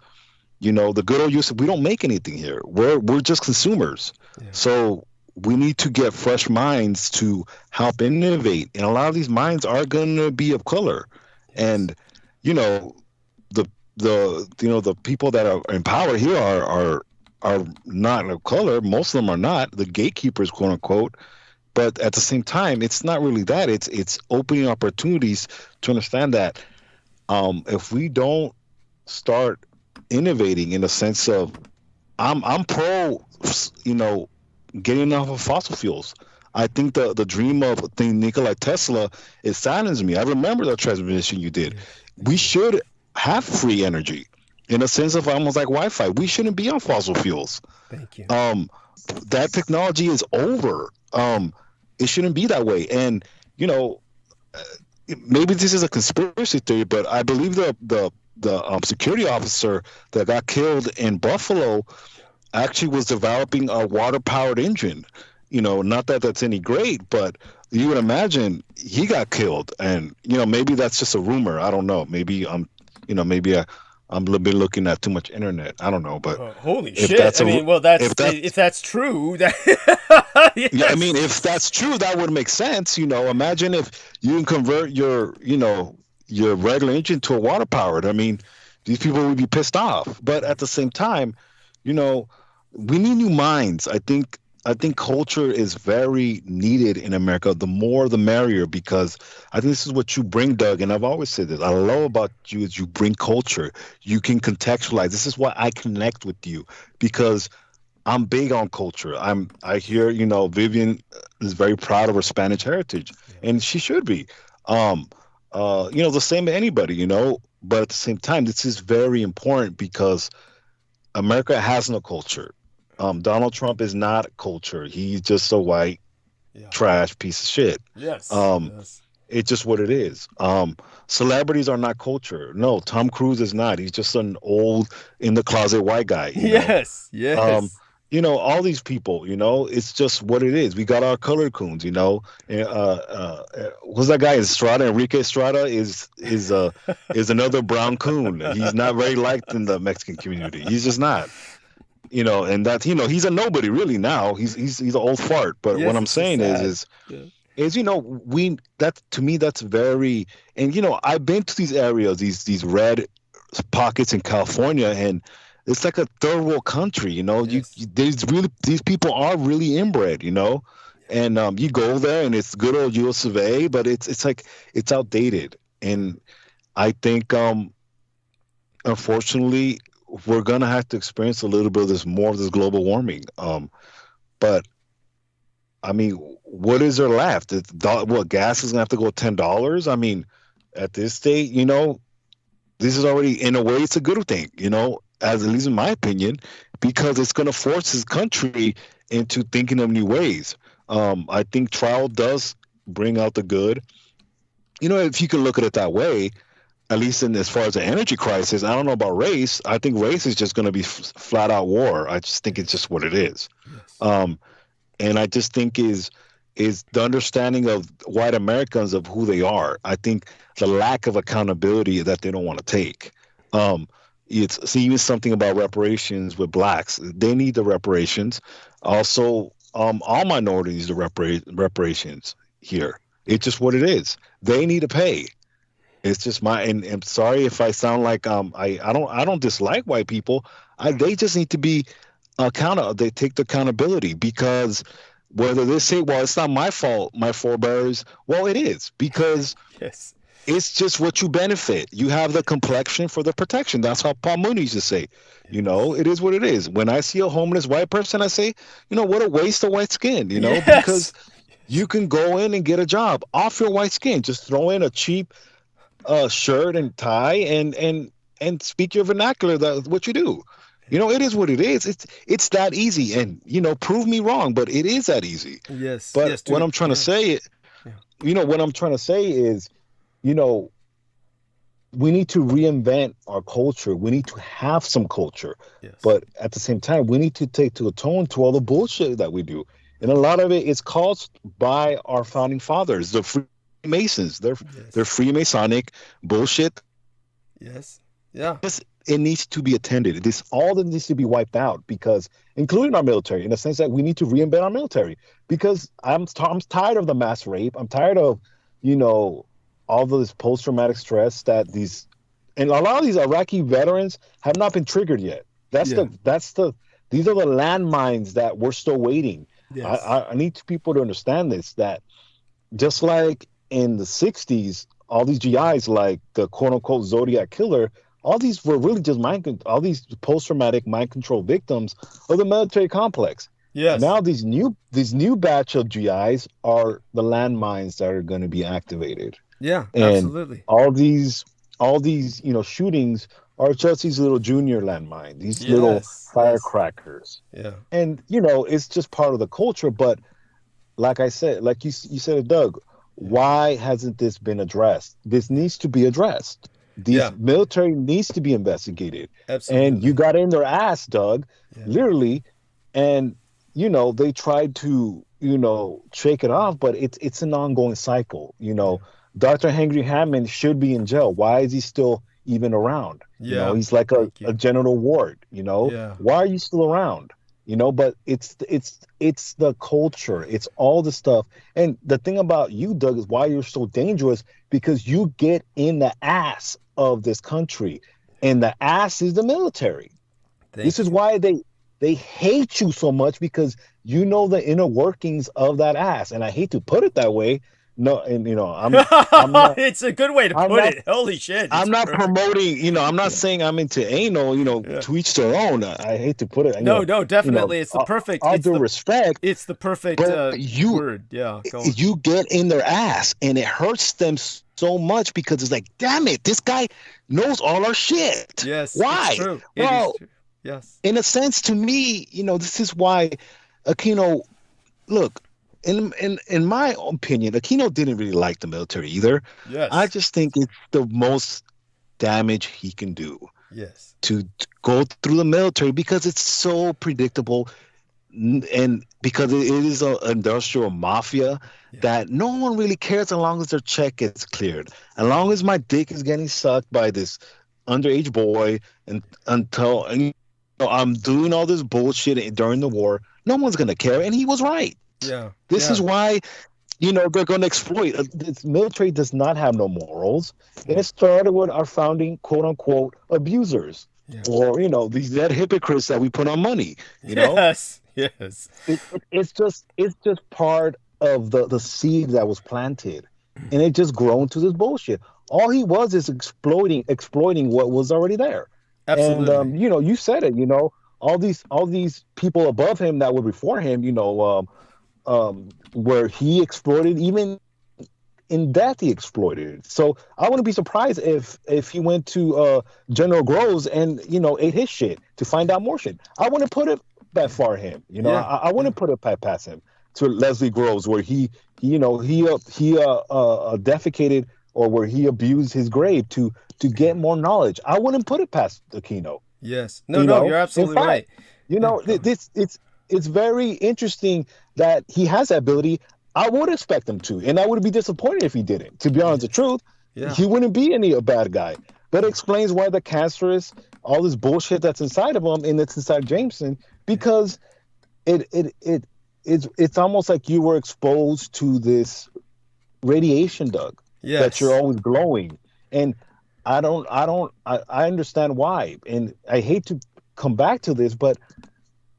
the good old use, we don't make anything here. We're just consumers. Yeah. So we need to get fresh minds to help innovate. And a lot of these minds are going to be of color. Yes. And, the people that are in power here are not of color. Most of them are not. The gatekeepers, quote unquote. But at the same time, it's not really that. It's opening opportunities to understand that if we don't start innovating in the sense of, I'm pro, getting off of fossil fuels. I think the dream of Nikola Tesla, it saddens me. I remember that transmission you did. We should have free energy in a sense of almost like Wi-Fi. We shouldn't be on fossil fuels. Thank you. That technology is over. It shouldn't be that way. And, maybe this is a conspiracy theory, but I believe the security officer that got killed in Buffalo actually was developing a water-powered engine. Not that that's any great, but you would imagine he got killed. And, maybe that's just a rumor. I don't know. Maybe I'm been looking at too much internet. I don't know, but holy shit! If that's true, that yes. Yeah, if that's true, that would make sense. Imagine if you can convert your regular engine to a water powered. These people would be pissed off. But at the same time, we need new minds. I think culture is very needed in America. The more, the merrier, because I think this is what you bring, Doug. And I've always said this. I love about you is you bring culture. You can contextualize. This is why I connect with you, because I'm big on culture. I hear, Vivian is very proud of her Spanish heritage, and she should be. The same to anybody, but at the same time, this is very important because America has no culture. Donald Trump is not culture. He's just a white trash piece of shit. Yes. It's just what it is. Celebrities are not culture. No, Tom Cruise is not. He's just an old in the closet white guy. Yes. All these people, it's just what it is. We got our color coons, who's that guy? Enrique Estrada is another brown coon. He's not very liked in the Mexican community. He's just not. and that's, he's a nobody really now. He's an old fart. But Yes, what I'm it's so saying sad. is that to me, that's very, and I've been to these areas, these red pockets in California, and it's like a third world country. Yes. These people are really inbred, and you go there and it's good old US of A, but it's like it's outdated. And I think unfortunately we're gonna have to experience a little bit of more of this global warming. But I mean, what is there left? What, gas is gonna have to go $10? I mean, at this state, this is already, in a way, it's a good thing, as at least in my opinion, because it's gonna force this country into thinking of new ways. I think trial does bring out the good. If you can look at it that way, at least as far as the energy crisis, I don't know about race. I think race is just going to be flat out war. I just think it's just what it is. Yes. And I just think is the understanding of white Americans of who they are. I think the lack of accountability that they don't want to take. It's even something about reparations with blacks. They need the reparations. Also, all minorities the reparations here. It's just what it is. They need to pay. It's just and I'm sorry if I sound like I don't dislike white people. They just need to be accountable. They take the accountability, because whether they say, well, it's not my fault, my forebears, well, it is, because Yes. it's just what you benefit. You have the complexion for the protection. That's how Paul Mooney used to say. It is what it is. When I see a homeless white person, I say, what a waste of white skin, Yes. because you can go in and get a job off your white skin. Just throw in a cheap shirt and tie and speak your vernacular. That's what you do. It is what it is. It's that easy. And prove me wrong, but it is that easy. Yes. But yes, what I'm trying to say, what I'm trying to say is, we need to reinvent our culture. We need to have some culture. Yes. But at the same time, we need to take to atone to all the bullshit that we do. And a lot of it is caused by our founding fathers, the Freemasons. They're Freemasonic bullshit. Yes. Yeah. It needs to be attended. All that needs to be wiped out, because, including our military, in the sense that we need to reinvent our military. Because I'm tired of the mass rape. I'm tired of, all of this post-traumatic stress that and a lot of these Iraqi veterans have not been triggered yet. These are the landmines that we're still waiting. Yes. I need people to understand this, that just like in the 60s, all these GIs, like the quote-unquote Zodiac killer, all these were really just all these post-traumatic mind control victims of the military complex. Yes. Now these new batch of GIs are the landmines that are going to be activated. Yeah, And absolutely. all these shootings are just these little junior landmines, these little Yes, firecrackers. Yeah. And it's just part of the culture. But like I said, like you said, Doug, why hasn't this been addressed? This needs to be addressed. These military needs to be investigated. Absolutely. And you got in their ass, Doug, literally, and they tried to shake it off, but it's an ongoing cycle. Dr. Henry Hammond should be in jail. Why is he still even around? He's like a genital ward. Why are you still around? But it's the culture. It's all the stuff. And the thing about you, Doug, is why you're so dangerous, because you get in the ass of this country, and the ass is the military. This is why they hate you so much, because you know the inner workings of that ass. And I hate to put it that way. No, and I'm not, it's a good way to put it. Holy shit. I'm not promoting, I'm not saying I'm into anal, to each their own. I hate to put it. No, definitely. It's the perfect. All due respect. It's the perfect word. Yeah. You get in their ass, and it hurts them so much, because it's like, damn it, this guy knows all our shit. Yes. Why? It's true. Well, it is true. Yes. In a sense, to me, this is why Aquino, look, in my opinion, Aquino didn't really like the military either. Yes. I just think it's the most damage he can do. Yes. To go through the military, because it's so predictable, and because it is an industrial mafia that no one really cares as long as their check gets cleared. As long as my dick is getting sucked by this underage boy, and until I'm doing all this bullshit during the war. No one's gonna care, and he was right. Yeah. This is why, they're going to exploit. This military does not have no morals. And it started with our founding, quote unquote, abusers, or these dead hypocrites that we put on money. Yes. It's just part of the seed that was planted, and it just grown to this bullshit. All he was is exploiting what was already there. Absolutely. And you said it. All these people above him that were before him. Where he exploited, even in death he exploited. So I wouldn't be surprised if he went to General Groves and ate his shit to find out more shit. I wouldn't put it that far him. I wouldn't put it past him to Leslie Groves, where he defecated, or where he abused his grave to get more knowledge. I wouldn't put it past Aquino. Yes. No, you're absolutely right. It's very interesting that he has that ability. I would expect him to, and I would be disappointed if he didn't. To be honest, the truth, he wouldn't be a bad guy. That explains why the cancerous, all this bullshit that's inside of him, and it's inside Jameson, because it's almost like you were exposed to this radiation, Doug. Yes. That you're always glowing, and I understand why, and I hate to come back to this, but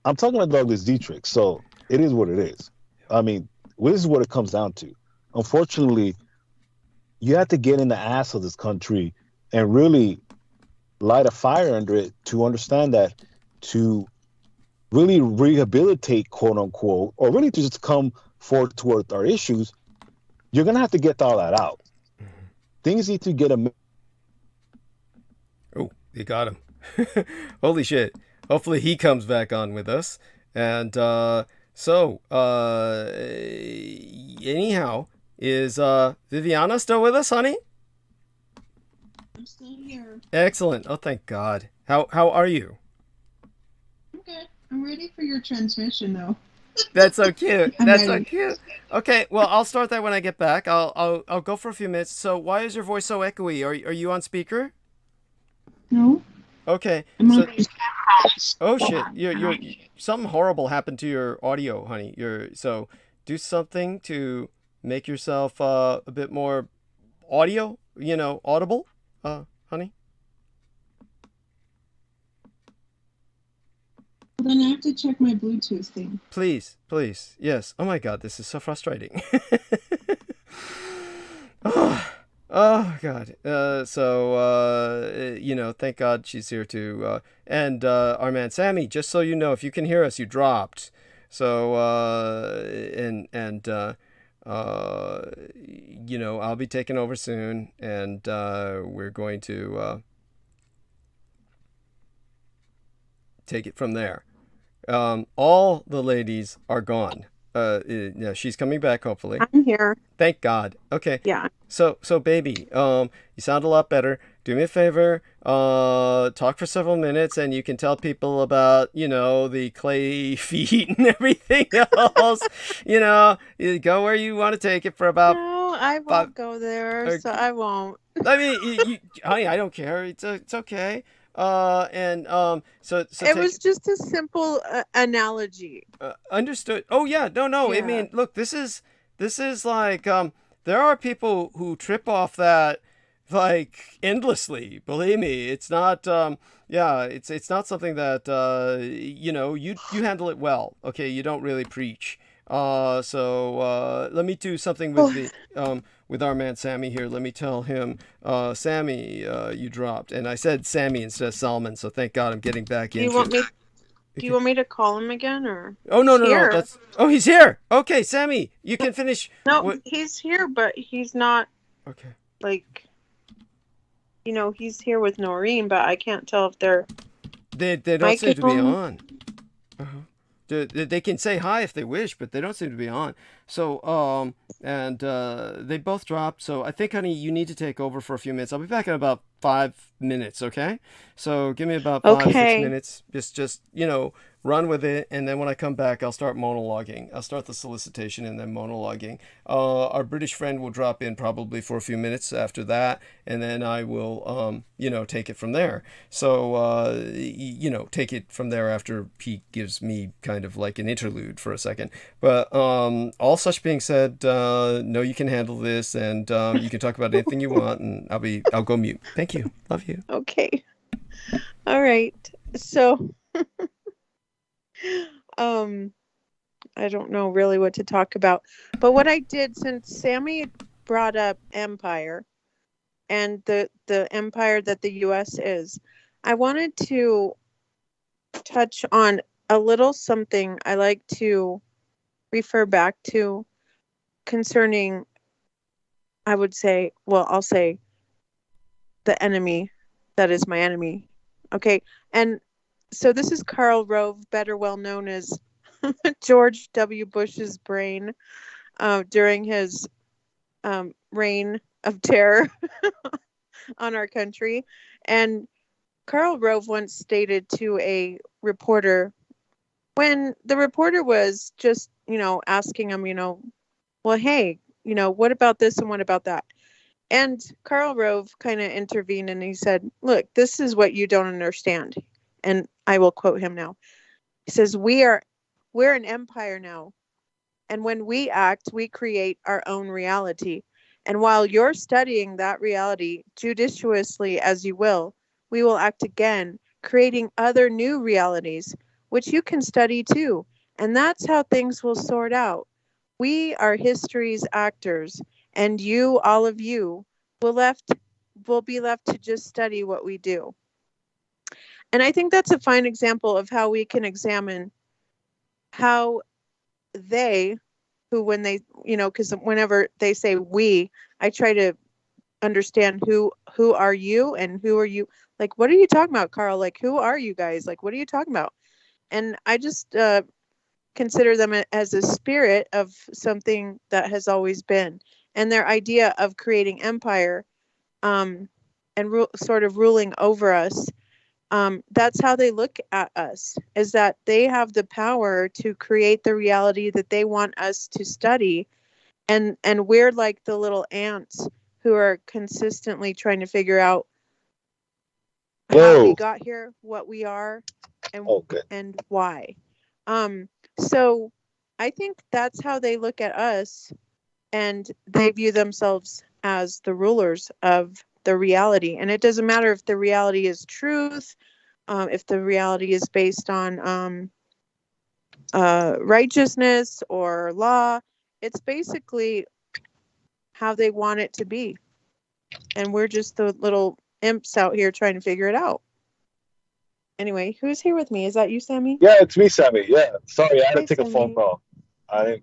I'm talking about Douglas Dietrich, so it is what it is. I mean, this is what it comes down to. Unfortunately, you have to get in the ass of this country and really light a fire under it to understand that, to really rehabilitate, quote unquote, or really to just come forward toward our issues, you're going to have to get all that out. Things need to get a... Oh, you got him. Holy shit. Hopefully he comes back on with us. And anyhow, is Viviana still with us, honey? I'm still here. Excellent. Oh, thank God. How are you? I'm good. I'm ready for your transmission, though. That's so cute. That's so ready. cute. Okay, well, I'll start that when I get back. I'll go for a few minutes. So, why is your voice so echoey? Are you on speaker? No. Okay. I'm So, on these headphones. oh shit! You're something horrible happened to your audio, honey. So do something to make yourself a bit more audible, honey. Then I have to check my Bluetooth thing. Please, yes. Oh my God, this is so frustrating. Oh God. Thank God she's here too. And our man Sammy, just so you know, if you can hear us, you dropped. So I'll be taking over soon, and we're going to take it from there. All the ladies are gone. She's coming back, hopefully. I'm here. Thank God. Okay. Yeah. So baby, you sound a lot better. Do me a favor, talk for several minutes, and you can tell people about, the clay feet and everything else. You go where you want to take it for about... No, I won't go there, so I won't. I mean, honey, I don't care. It's okay. So it was just a simple analogy. Understood. Oh yeah, no. Yeah. I mean, look, this is like there are people who trip off that like endlessly. Believe me, it's not. It's not something that you handle it well. Okay, you don't really preach. So let me do something with with our man Sammy here. Let me tell him, Sammy, you dropped, and I said Sammy instead of Salmon. So thank God I'm getting back in. Do you want me to call him again, or? Oh no! He's here. Okay, Sammy, you can finish. No, he's here, but he's not. Okay. Like, he's here with Noreen, but I can't tell if they're. They don't seem to be on. Uh-huh. They can say hi if they wish, but they don't seem to be on. So and they both dropped. So I think, honey, you need to take over for a few minutes. I'll be back in about 5 minutes. Okay. So give me about 5 6 Okay. minutes. Just run with it, and then when I come back, I'll start monologuing. I'll start the solicitation and then monologuing. Our British friend will drop in probably for a few minutes after that, and then I will, take it from there. So, take it from there after he gives me kind of like an interlude for a second. But all such being said, know you can handle this, and you can talk about anything you want, and I'll go mute. Thank you. Love you. Okay. All right. So, I don't know really what to talk about, but what I did, since Sammy brought up empire and the empire that the US is, I wanted to touch on a little something I like to refer back to concerning, I'll say the enemy that is my enemy. Okay. And so this is Karl Rove, better well known as George W. Bush's brain during his reign of terror on our country. And Karl Rove once stated to a reporter, when the reporter was just, asking him, well, hey, what about this and what about that? And Karl Rove kind of intervened and he said, look, this is what you don't understand. And I will quote him now. He says, we're an empire now. And when we act, we create our own reality. And while you're studying that reality judiciously as you will, we will act again, creating other new realities, which you can study too. And that's how things will sort out. We are history's actors, and you, all of you, will be left to just study what we do. And I think that's a fine example of how we can examine how they, who when they, because whenever they say we, I try to understand who are you and who are you? Like, what are you talking about, Karl? Like, who are you guys? Like, what are you talking about? And I just consider them as a spirit of something that has always been. And their idea of creating empire and sort of ruling over us, that's how they look at us, is that they have the power to create the reality that they want us to study. And we're like the little ants who are consistently trying to figure out how we got here, what we are, and why. So I think that's how they look at us, and they view themselves as the rulers of the reality. And it doesn't matter if the reality is truth, if the reality is based on righteousness or law. It's basically how they want it to be. And we're just the little imps out here trying to figure it out. Anyway, who's here with me? Is that you, Sammy? Yeah, it's me, Sammy. Yeah, sorry, I had Hi, to take a phone Sammy. call. I had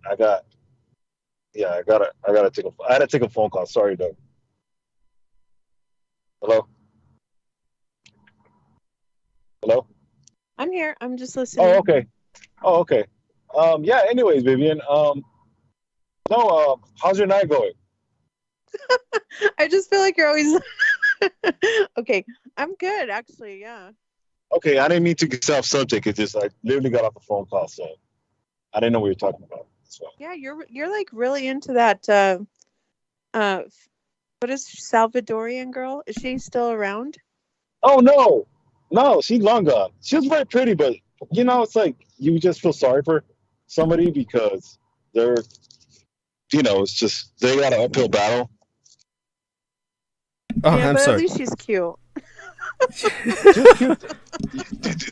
to take a phone call. Sorry, Doug. Hello. Hello. I'm here. I'm just listening. Oh, okay. Yeah. Anyways, Vivian. How's your night going? I just feel like you're always okay. I'm good, actually. Yeah. Okay, I didn't mean to get off subject. It's just I literally got off a phone call, so I didn't know what you were talking about. So. Yeah, you're like really into that. What is Salvadorian girl? Is she still around? Oh no, she's long gone. She was very pretty, but it's like you just feel sorry for somebody because they're, it's just they got an uphill battle. Oh, yeah, I'm but sorry. At least she's cute.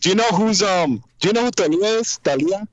Do you know who's Do you know who Talia is? Talia?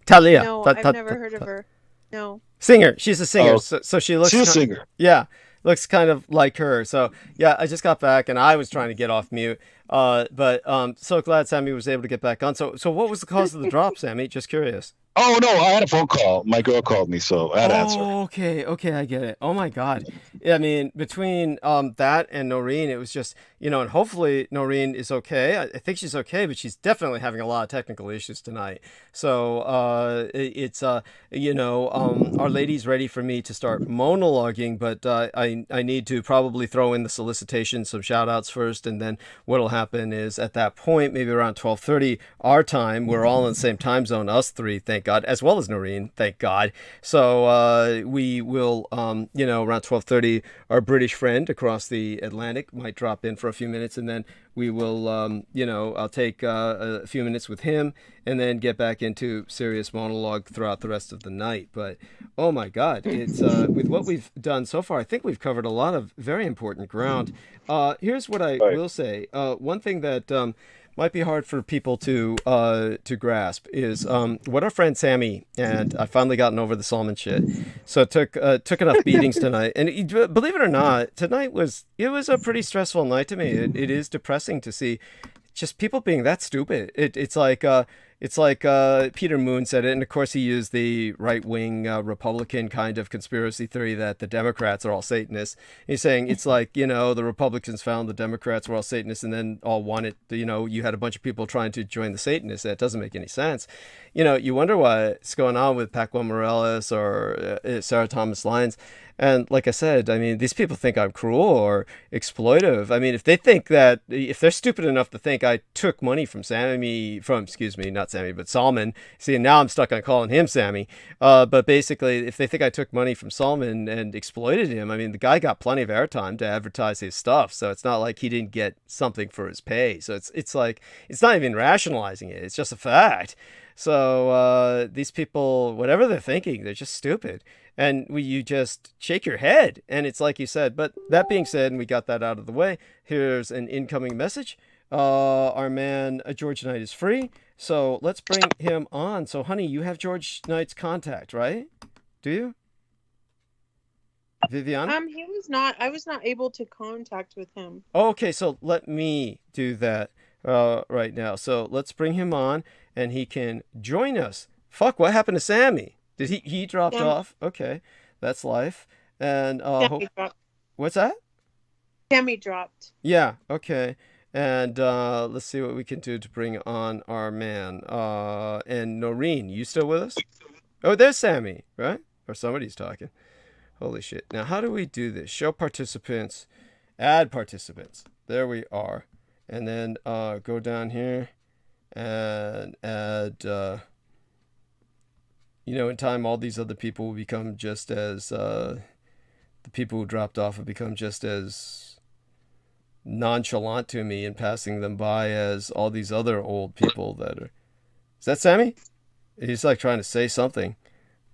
Talia. No, I've never heard of her. No. Singer. She's a singer. Oh, so she looks. She's a singer. Yeah, looks kind of like her. So yeah, I just got back and I was trying to get off mute. But so glad Sammy was able to get back on. So what was the cause of the drop, Sammy? Just curious. Oh no, I had a phone call. My girl called me, so I had to answer. Oh, okay, I get it. Oh my God. I mean, between that and Noreen, it was just, and hopefully Noreen is okay. I think she's okay, but she's definitely having a lot of technical issues tonight. So it's Our Lady's ready for me to start monologuing, but I need to probably throw in the solicitation, some shout outs first, and then what'll happen is at that point, maybe around 12:30 our time, we're all in the same time zone, us three, thank God, as well as Noreen, thank God. So we will, around 12:30, our British friend across the Atlantic might drop in for a few minutes, and then we will, I'll take a few minutes with him, and then get back into serious monologue throughout the rest of the night. But oh my God, it's with what we've done so far, I think we've covered a lot of very important ground. Here's what I will say. One thing that might be hard for people to grasp is what our friend Sammy, and I've finally gotten over the Solomon shit. So it took enough beatings tonight, and believe it or not, tonight was a pretty stressful night to me. It is depressing to see just people being that stupid. It's like Peter Moon said it, and of course he used the right-wing Republican kind of conspiracy theory that the Democrats are all Satanists. He's saying it's like, the Republicans found the Democrats were all Satanists and then all wanted, you had a bunch of people trying to join the Satanists. That doesn't make any sense. You wonder what's going on with Paco Morales or Sarah Thomas Lyons. And like I said, I mean, these people think I'm cruel or exploitive. I mean, if they're stupid enough to think I took money from not Sammy, but Salman. See, now I'm stuck on calling him Sammy. But basically, if they think I took money from Salman and exploited him, I mean, the guy got plenty of airtime to advertise his stuff. So it's not like he didn't get something for his pay. So it's like, it's not even rationalizing it. It's just a fact. So these people, whatever they're thinking, they're just stupid. And you just shake your head. And it's like you said. But that being said, and we got that out of the way, here's an incoming message. Our man, George Knight, is free. So let's bring him on. So, honey, you have George Knight's contact, right? Do you? Viviana? I was not able to contact with him. Okay, so let me do that right now. So let's bring him on, and he can join us. Fuck, what happened to Sammy? Did he dropped off? Okay, that's life. And what's that? Sammy dropped. Yeah. Okay. And let's see what we can do to bring on our man. And Noreen, you still with us? Oh, there's Sammy, right? Or somebody's talking. Holy shit. Now, how do we do this? Show participants. Add participants. There we are. And then go down here and add... in time, all these other people will become just as... the people who dropped off will become just as nonchalant to me and passing them by as all these other old people that are... Is that Sammy? He's like trying to say something.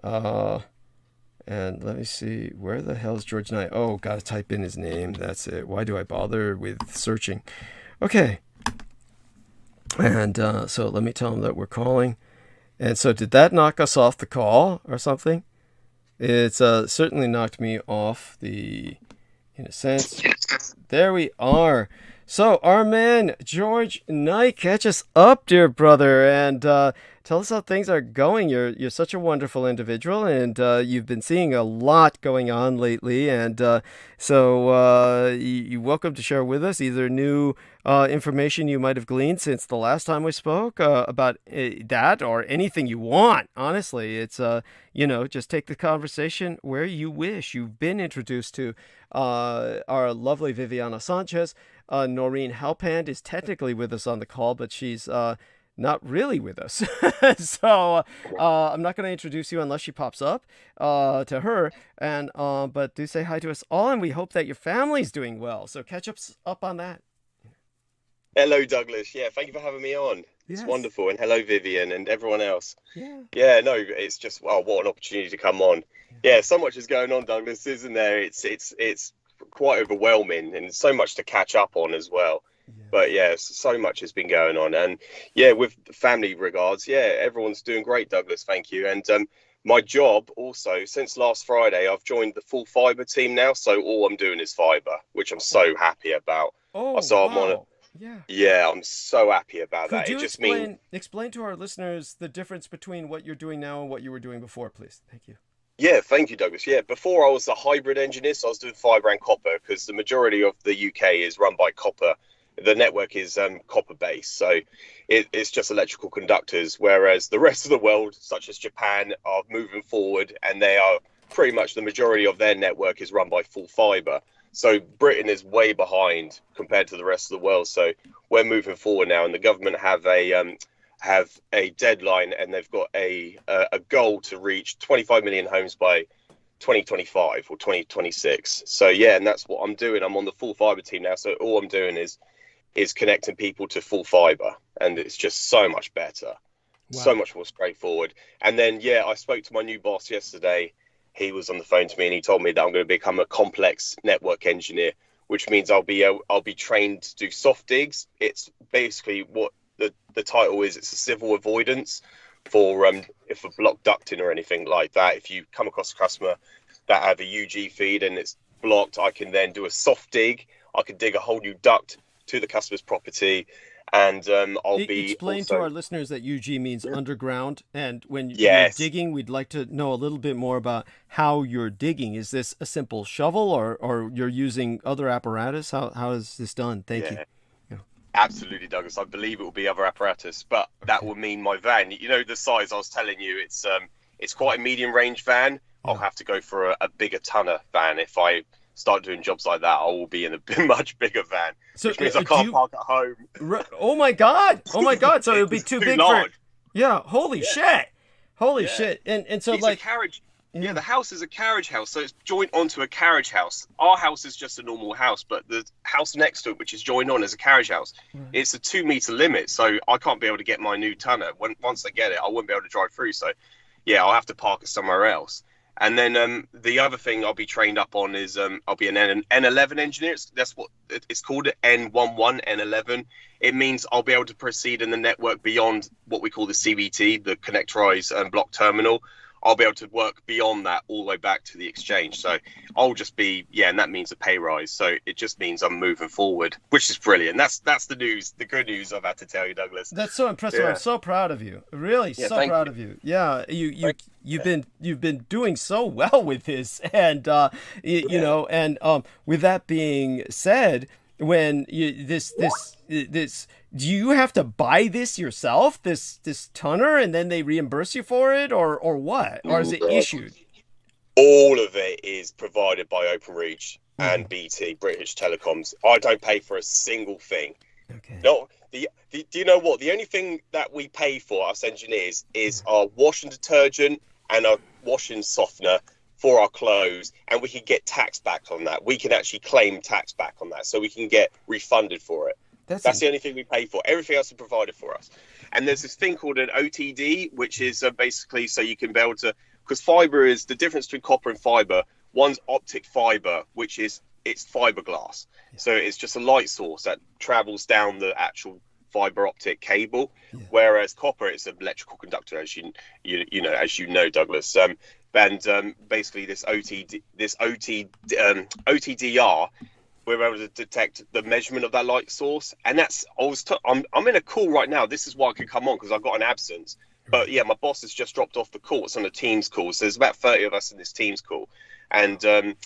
And let me see. Where the hell is George Knight? Oh, gotta type in his name. That's it. Why do I bother with searching? Okay. And so let me tell him that we're calling. And so did that knock us off the call or something? It's certainly knocked me off in a sense. There we are. So our man, George Knight, catch us up, dear brother, and tell us how things are going. You're such a wonderful individual, and you've been seeing a lot going on lately, and so you're welcome to share with us either new information you might have gleaned since the last time we spoke about that, or anything you want. Honestly, it's just take the conversation where you wish. You've been introduced to our lovely Viviana Sanchez. Noreen Halpand is technically with us on the call, but she's not really with us. So I'm not going to introduce you unless she pops up to her. And but do say hi to us all, and we hope that your family's doing well. So catch up on that. Hello, Douglas. Yeah, thank you for having me on. Yes. It's wonderful. And hello, Vivian and everyone else. Yeah. No, it's just, what an opportunity to come on. Yeah, so much is going on, Douglas, isn't there? It's quite overwhelming and so much to catch up on as well. Yeah. But yeah, so much has been going on. And yeah, with family regards, yeah, everyone's doing great, Douglas. Thank you. And my job also, since last Friday, I've joined the full fiber team now. So all I'm doing is fiber, which I'm so happy about. Oh, I'm wow. Yeah, I'm so happy about that. Could It you just explain to our listeners the difference between what you're doing now and what you were doing before, please? Thank you. Yeah, thank you, Douglas. Yeah, before I was a hybrid engineer, so I was doing fibre and copper, because the majority of the UK is run by copper. The network is copper based, so it's just electrical conductors, whereas the rest of the world, such as Japan, are moving forward, and they are pretty much the majority of their network is run by full fibre. So Britain is way behind compared to the rest of the world. So we're moving forward now, and the government have a deadline, and they've got a goal to reach 25 million homes by 2025 or 2026. So yeah, and that's what I'm doing. I'm on the full fibre team now, so all I'm doing is connecting people to full fibre, and it's just so much better, so much more straightforward. And then yeah, I spoke to my new boss yesterday. He was on the phone to me, and he told me that I'm going to become a complex network engineer, which means I'll be trained to do soft digs. It's basically what the title is. It's a civil avoidance for block ducting or anything like that. If you come across a customer that have a UG feed and it's blocked, I can then do a soft dig. I can dig a whole new duct to the customer's property, and I'll explain to our listeners that UG means underground, and when you're digging, we'd like to know a little bit more about how you're digging. Is this a simple shovel, or you're using other apparatus? How is this done? Thank you. Absolutely, Douglas. I believe it will be other apparatus, but that will mean my van. You know, the size I was telling you, it's quite a medium range van. I'll have to go for a bigger tonner van. If I start doing jobs like that, I will be in a much bigger van, which means I can't park at home. Oh my god! So it'll be too big large. Holy shit! And so it's like a carriage. Yeah, the house is a carriage house, so it's joined onto a carriage house. Our house is just a normal house, but the house next to it, which is joined on as a carriage house, it's a 2 meter limit, so I can't be able to get my new tonner. Once I get it, I won't be able to drive through. So yeah, I'll have to park it somewhere else. And then the other thing I'll be trained up on is I'll be an N11 engineer. That's what it's called, N11, N11. It means I'll be able to proceed in the network beyond what we call the CBT, the connectorized block terminal. I'll be able to work beyond that all the way back to the exchange. So I'll just be, and that means a pay rise. So it just means I'm moving forward, which is brilliant. That's the news, the good news I've had to tell you, Douglas. That's so impressive. Yeah. I'm so proud of you. Really, so proud of you. Yeah, you've been doing so well with this, and you know, and with that being said, when this do you have to buy this yourself, this tonner, and then they reimburse you for it, or what? Or is it issued? All of it is provided by OpenReach and BT, British Telecoms. I don't pay for a single thing. Okay. No, do you know what? The only thing that we pay for, us engineers, is our washing detergent and our washing softener for our clothes, and we can get tax back on that. We can actually claim tax back on that, so we can get refunded for it. That's the only thing we pay for. Everything else is provided for us. And there's this thing called an OTD, which is basically so you can be able to, because fiber is the difference between copper and fiber. One's optic fiber, which is it's fiberglass. So it's just a light source that travels down the actual fiber optic cable, whereas copper is an electrical conductor, as you know, Douglas. Basically this OTDR, we're able to detect the measurement of that light source, and that's I'm in a call right now. This is why I could come on, because I've got an absence. But yeah, my boss has just dropped off the call. It's on a Teams call, so there's about 30 of us in this Teams call, and he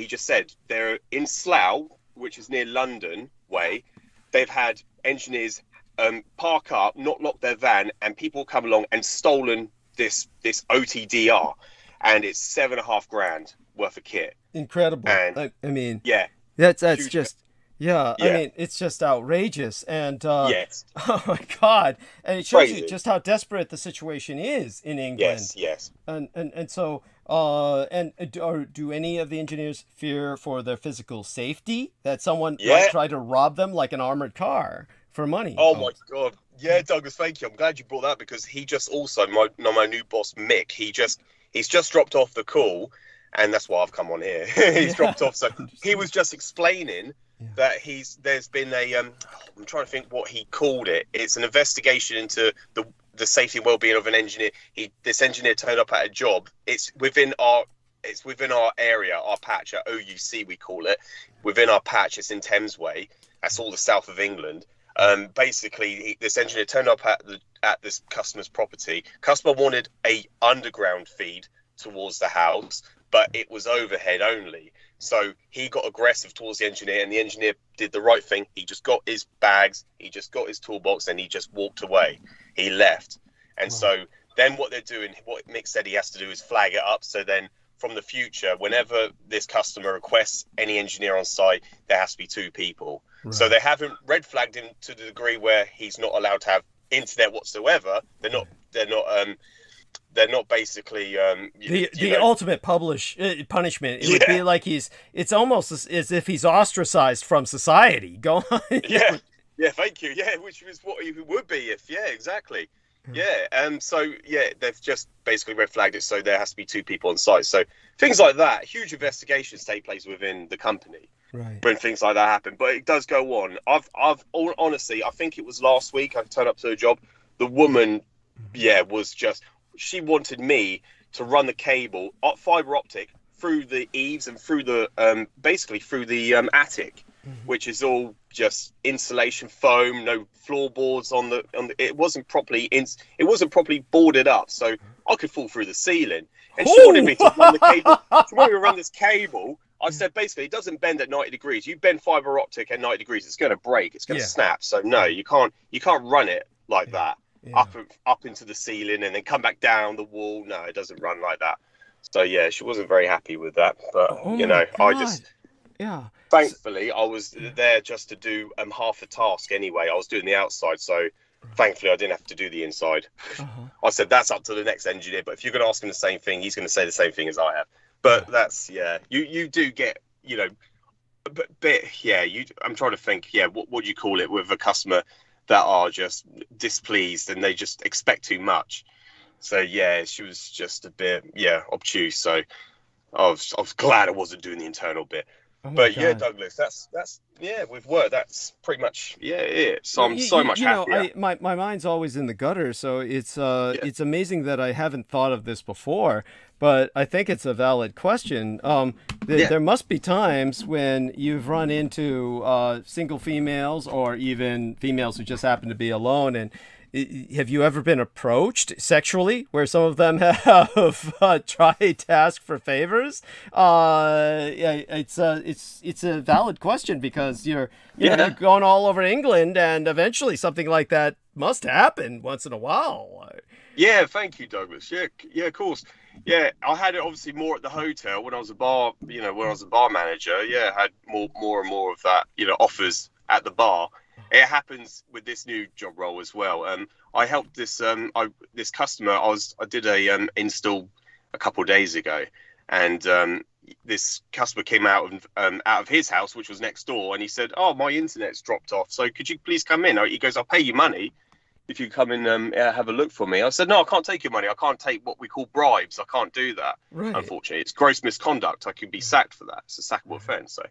just said they're in Slough, which is near London way. They've had engineers park up, not lock their van, and people come along and stolen this OTDR, and it's $7,500 worth of kit. Incredible. And, I mean, that's just I mean, it's just outrageous, and yes. Oh my God, and it shows Crazy. You just how desperate the situation is in England. Yes. And so do any of the engineers fear for their physical safety, that someone might try to rob them like an armored car for money? Oh my God. Yeah, Douglas, thank you. I'm glad you brought that, because he just also, my new boss, Mick, he's just dropped off the call, and that's why I've come on here. He's dropped off. So he was just explaining that there's been a, I'm trying to think what he called it. It's an investigation into the safety and well-being of an engineer. This engineer turned up at a job. It's within our area, our patch at OUC, we call it. Within our patch, it's in Thames Way. That's all the south of England. Basically, this engineer turned up at this customer's property. Customer wanted a underground feed towards the house, but it was overhead only. So he got aggressive towards the engineer, and the engineer did the right thing. He just got his bags, he just got his toolbox, and he just walked away. He left. And so then what they're doing, what Mick said he has to do is flag it up. So then from the future, whenever this customer requests any engineer on site, there has to be 2 people. Right. So they haven't red flagged him to the degree where he's not allowed to have internet whatsoever. They're not basically the ultimate punishment. It would be like it's almost as if he's ostracized from society. Go on. Yeah, thank you. Yeah, which is what he would be if, exactly. Yeah, so they've just basically red flagged it, so there has to be 2 people on site. So things like that, huge investigations take place within the company when things like that happen. But it does go on. Honestly, I think it was last week I turned up to a job. The woman, was just, she wanted me to run the cable, fiber optic, through the eaves and through the basically through the attic, which is all just insulation foam, no floorboards on the. It wasn't properly boarded up, so I could fall through the ceiling. And she wanted me to run the cable. She wanted me to run this cable. I said basically it doesn't bend at 90 degrees. You bend fiber optic at 90 degrees, it's going to break. It's going to snap. So no, you can't run it like that. Up into the ceiling and then come back down the wall. No, it doesn't run like that. So she wasn't very happy with that. But I just thankfully I was there just to do half the task anyway. I was doing the outside, so thankfully I didn't have to do the inside. I said that's up to the next engineer, but if you're going to ask him the same thing, he's going to say the same thing as I have. But that's you do get I'm trying to think what do you call it with a customer that are just displeased and they just expect too much. So she was just a bit obtuse. So I was glad I wasn't doing the internal bit. But Douglas, that's with work that's pretty much it. So I'm so much happier. My mind's always in the gutter, so it's amazing that I haven't thought of this before. But I think it's a valid question. There must be times when you've run into single females or even females who just happen to be alone. And have you ever been approached sexually where some of them have tried to ask for favors? It's a valid question because you're going all over England, and eventually something like that must happen once in a while. Yeah, thank you, Douglas. Yeah, of course. Yeah, I had it obviously more at the hotel when I was a bar, when I was a bar manager. I had more and more of that, offers at the bar. It happens with this new job role as well. I helped this this customer. I did a install a couple of days ago, and this customer came out of his house, which was next door, and he said, "Oh, my internet's dropped off. So could you please come in?" He goes, "I'll pay you money if you come in have a look for me." I said, "No, I can't take your money. I can't take what we call bribes. I can't do that. Right. Unfortunately, it's gross misconduct. I could be sacked for that. It's a sackable offence." So,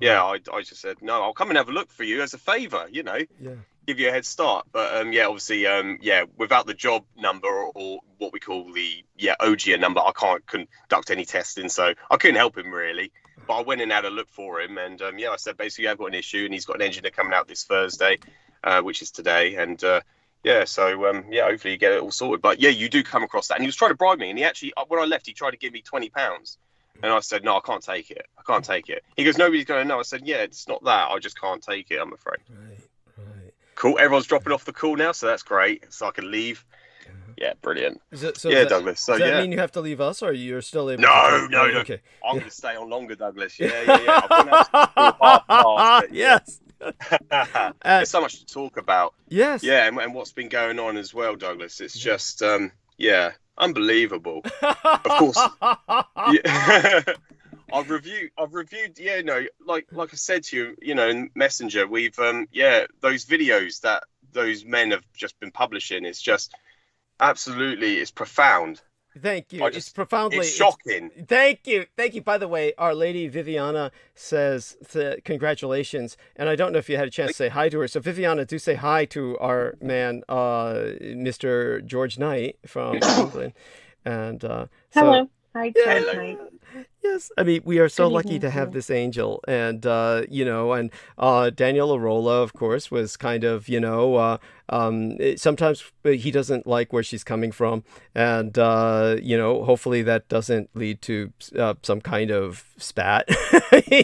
I just said, "No, I'll come and have a look for you as a favour. Give you a head start." But obviously, without the job number or what we call the OGA number, I can't conduct any testing. So I couldn't help him really. But I went and had a look for him, and I said basically I've got an issue, and he's got an engineer coming out this Thursday, which is today, and. Hopefully you get it all sorted. But you do come across that. And he was trying to bribe me. And he actually, when I left, he tried to give me £20. And I said, "No, I can't take it. I can't take it." He goes, "Nobody's going to know." I said, "Yeah, it's not that. I just can't take it, I'm afraid." Right. Cool. Everyone's dropping off the call now, so that's great. So I can leave. Yeah, brilliant. Douglas. So, does that mean you have to leave us, or you're still able to... No. Okay. I'm going to stay on longer, Douglas. Yeah. I've been out past, yes. There's so much to talk about. Yes. Yeah, and what's been going on as well, Douglas. It's just, unbelievable. Of course. I've reviewed. Like I said to you, in Messenger, we've those videos that those men have just been publishing. It's just absolutely, it's profound. Thank you. It's profoundly shocking. Thank you. By the way, Our Lady Viviana says congratulations, and I don't know if you had a chance to say hi to her. So Viviana, do say hi to our man, Mr. George Knight from England. And hello. Hi, George Knight. Yes, I mean, we are so Good lucky evening to to have you. this angel, and you know, and Daniel Arola, of course, was kind of, you know, sometimes he doesn't like where she's coming from, and you know, hopefully that doesn't lead to some kind of spat,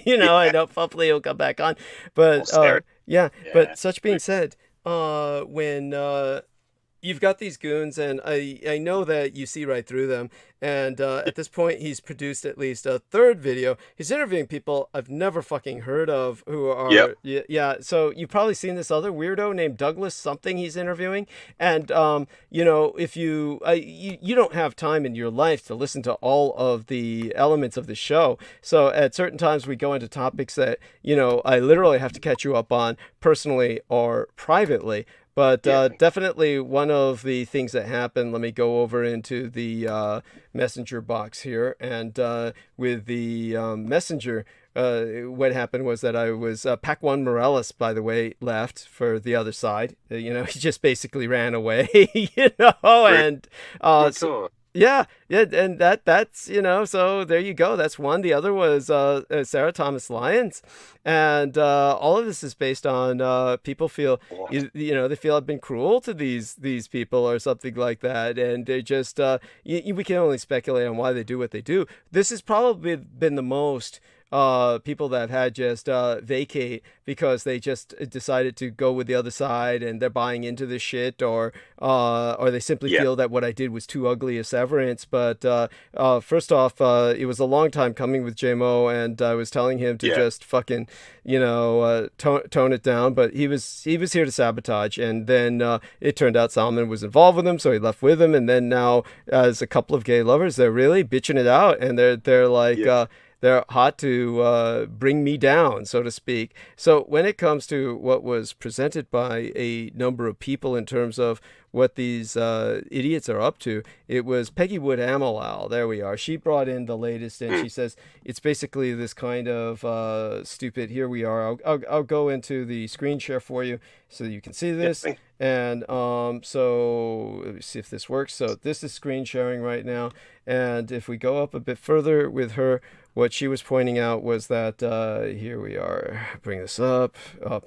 you know. I know hopefully he'll come back on, but Austerity. yeah. Yeah. But such being said, when you've got these goons, and I know that you see right through them. And at this point, he's produced at least a third video. He's interviewing people I've never fucking heard of who are, Yep. yeah. So you've probably seen this other weirdo named Douglas something he's interviewing. And, you know, if you don't have time in your life to listen to all of the elements of the show. So at certain times we go into topics that, you know, I literally have to catch you up on personally or privately. But definitely one of the things that happened, let me go over into the messenger box here. And with the messenger, what happened was that I was, Pac One Morales, by the way, left for the other side. You know, he just basically ran away, you know, and so, yeah, and that's, you know, so there you go. That's one. The other was Sarah Thomas Lyons, and all of this is based on people feel, you know, they feel I've been cruel to these people or something like that, and they just we can only speculate on why they do what they do. This has probably been the most people that have had just vacate because they just decided to go with the other side and they're buying into this shit, or they simply feel that what I did was too ugly a severance. But first off, it was a long time coming with JMO, and I was telling him to just fucking, you know, tone it down. But he was here to sabotage, and then it turned out Salman was involved with him, so he left with him. And then now, as a couple of gay lovers, they're really bitching it out, and they're like. They're hot to bring me down, so to speak. So when it comes to what was presented by a number of people in terms of what these idiots are up to, it was Peggy Wood Amalal. There we are. She brought in the latest, and she says it's basically this kind of stupid. Here we are. I'll go into the screen share for you so you can see this. And so let me see if this works. So this is screen sharing right now. And if we go up a bit further with her, what she was pointing out was that here we are. Bring this up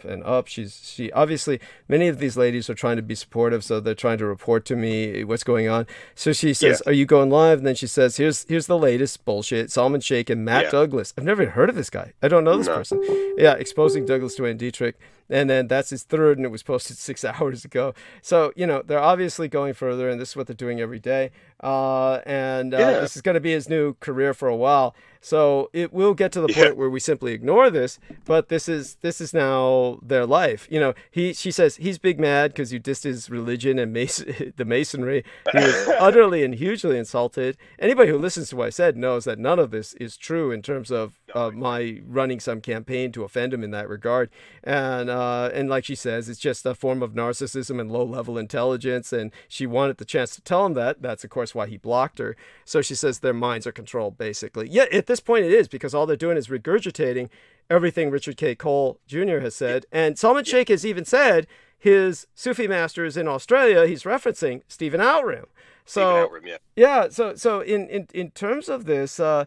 and up. She obviously, many of these ladies are trying to be supportive, so they're trying to report to me what's going on. So she says, "Are you going live?" And then she says, "Here's the latest bullshit. Salman Sheikh and Matt Douglas. I've never even heard of this guy. I don't know this person. Yeah, exposing Douglas Duane Dietrich." And then that's his third, and it was posted 6 hours ago. So, you know, they're obviously going further, and this is what they're doing every day. This is going to be his new career for a while. So it will get to the point where we simply ignore this, but this is now their life. You know, she says he's big mad because you dissed his religion and the Masonry. He was utterly and hugely insulted. Anybody who listens to what I said knows that none of this is true in terms of my running some campaign to offend him in that regard. And like she says, it's just a form of narcissism and low-level intelligence, and she wanted the chance to tell him that. That's, of course, why he blocked her. So she says their minds are controlled, basically. Yeah, at this point it is, because all they're doing is regurgitating everything Richard K. Cole Jr. has said. And Salman Sheikh has even said his Sufi masters in Australia, he's referencing Stephen Outram. So, so in terms of this, so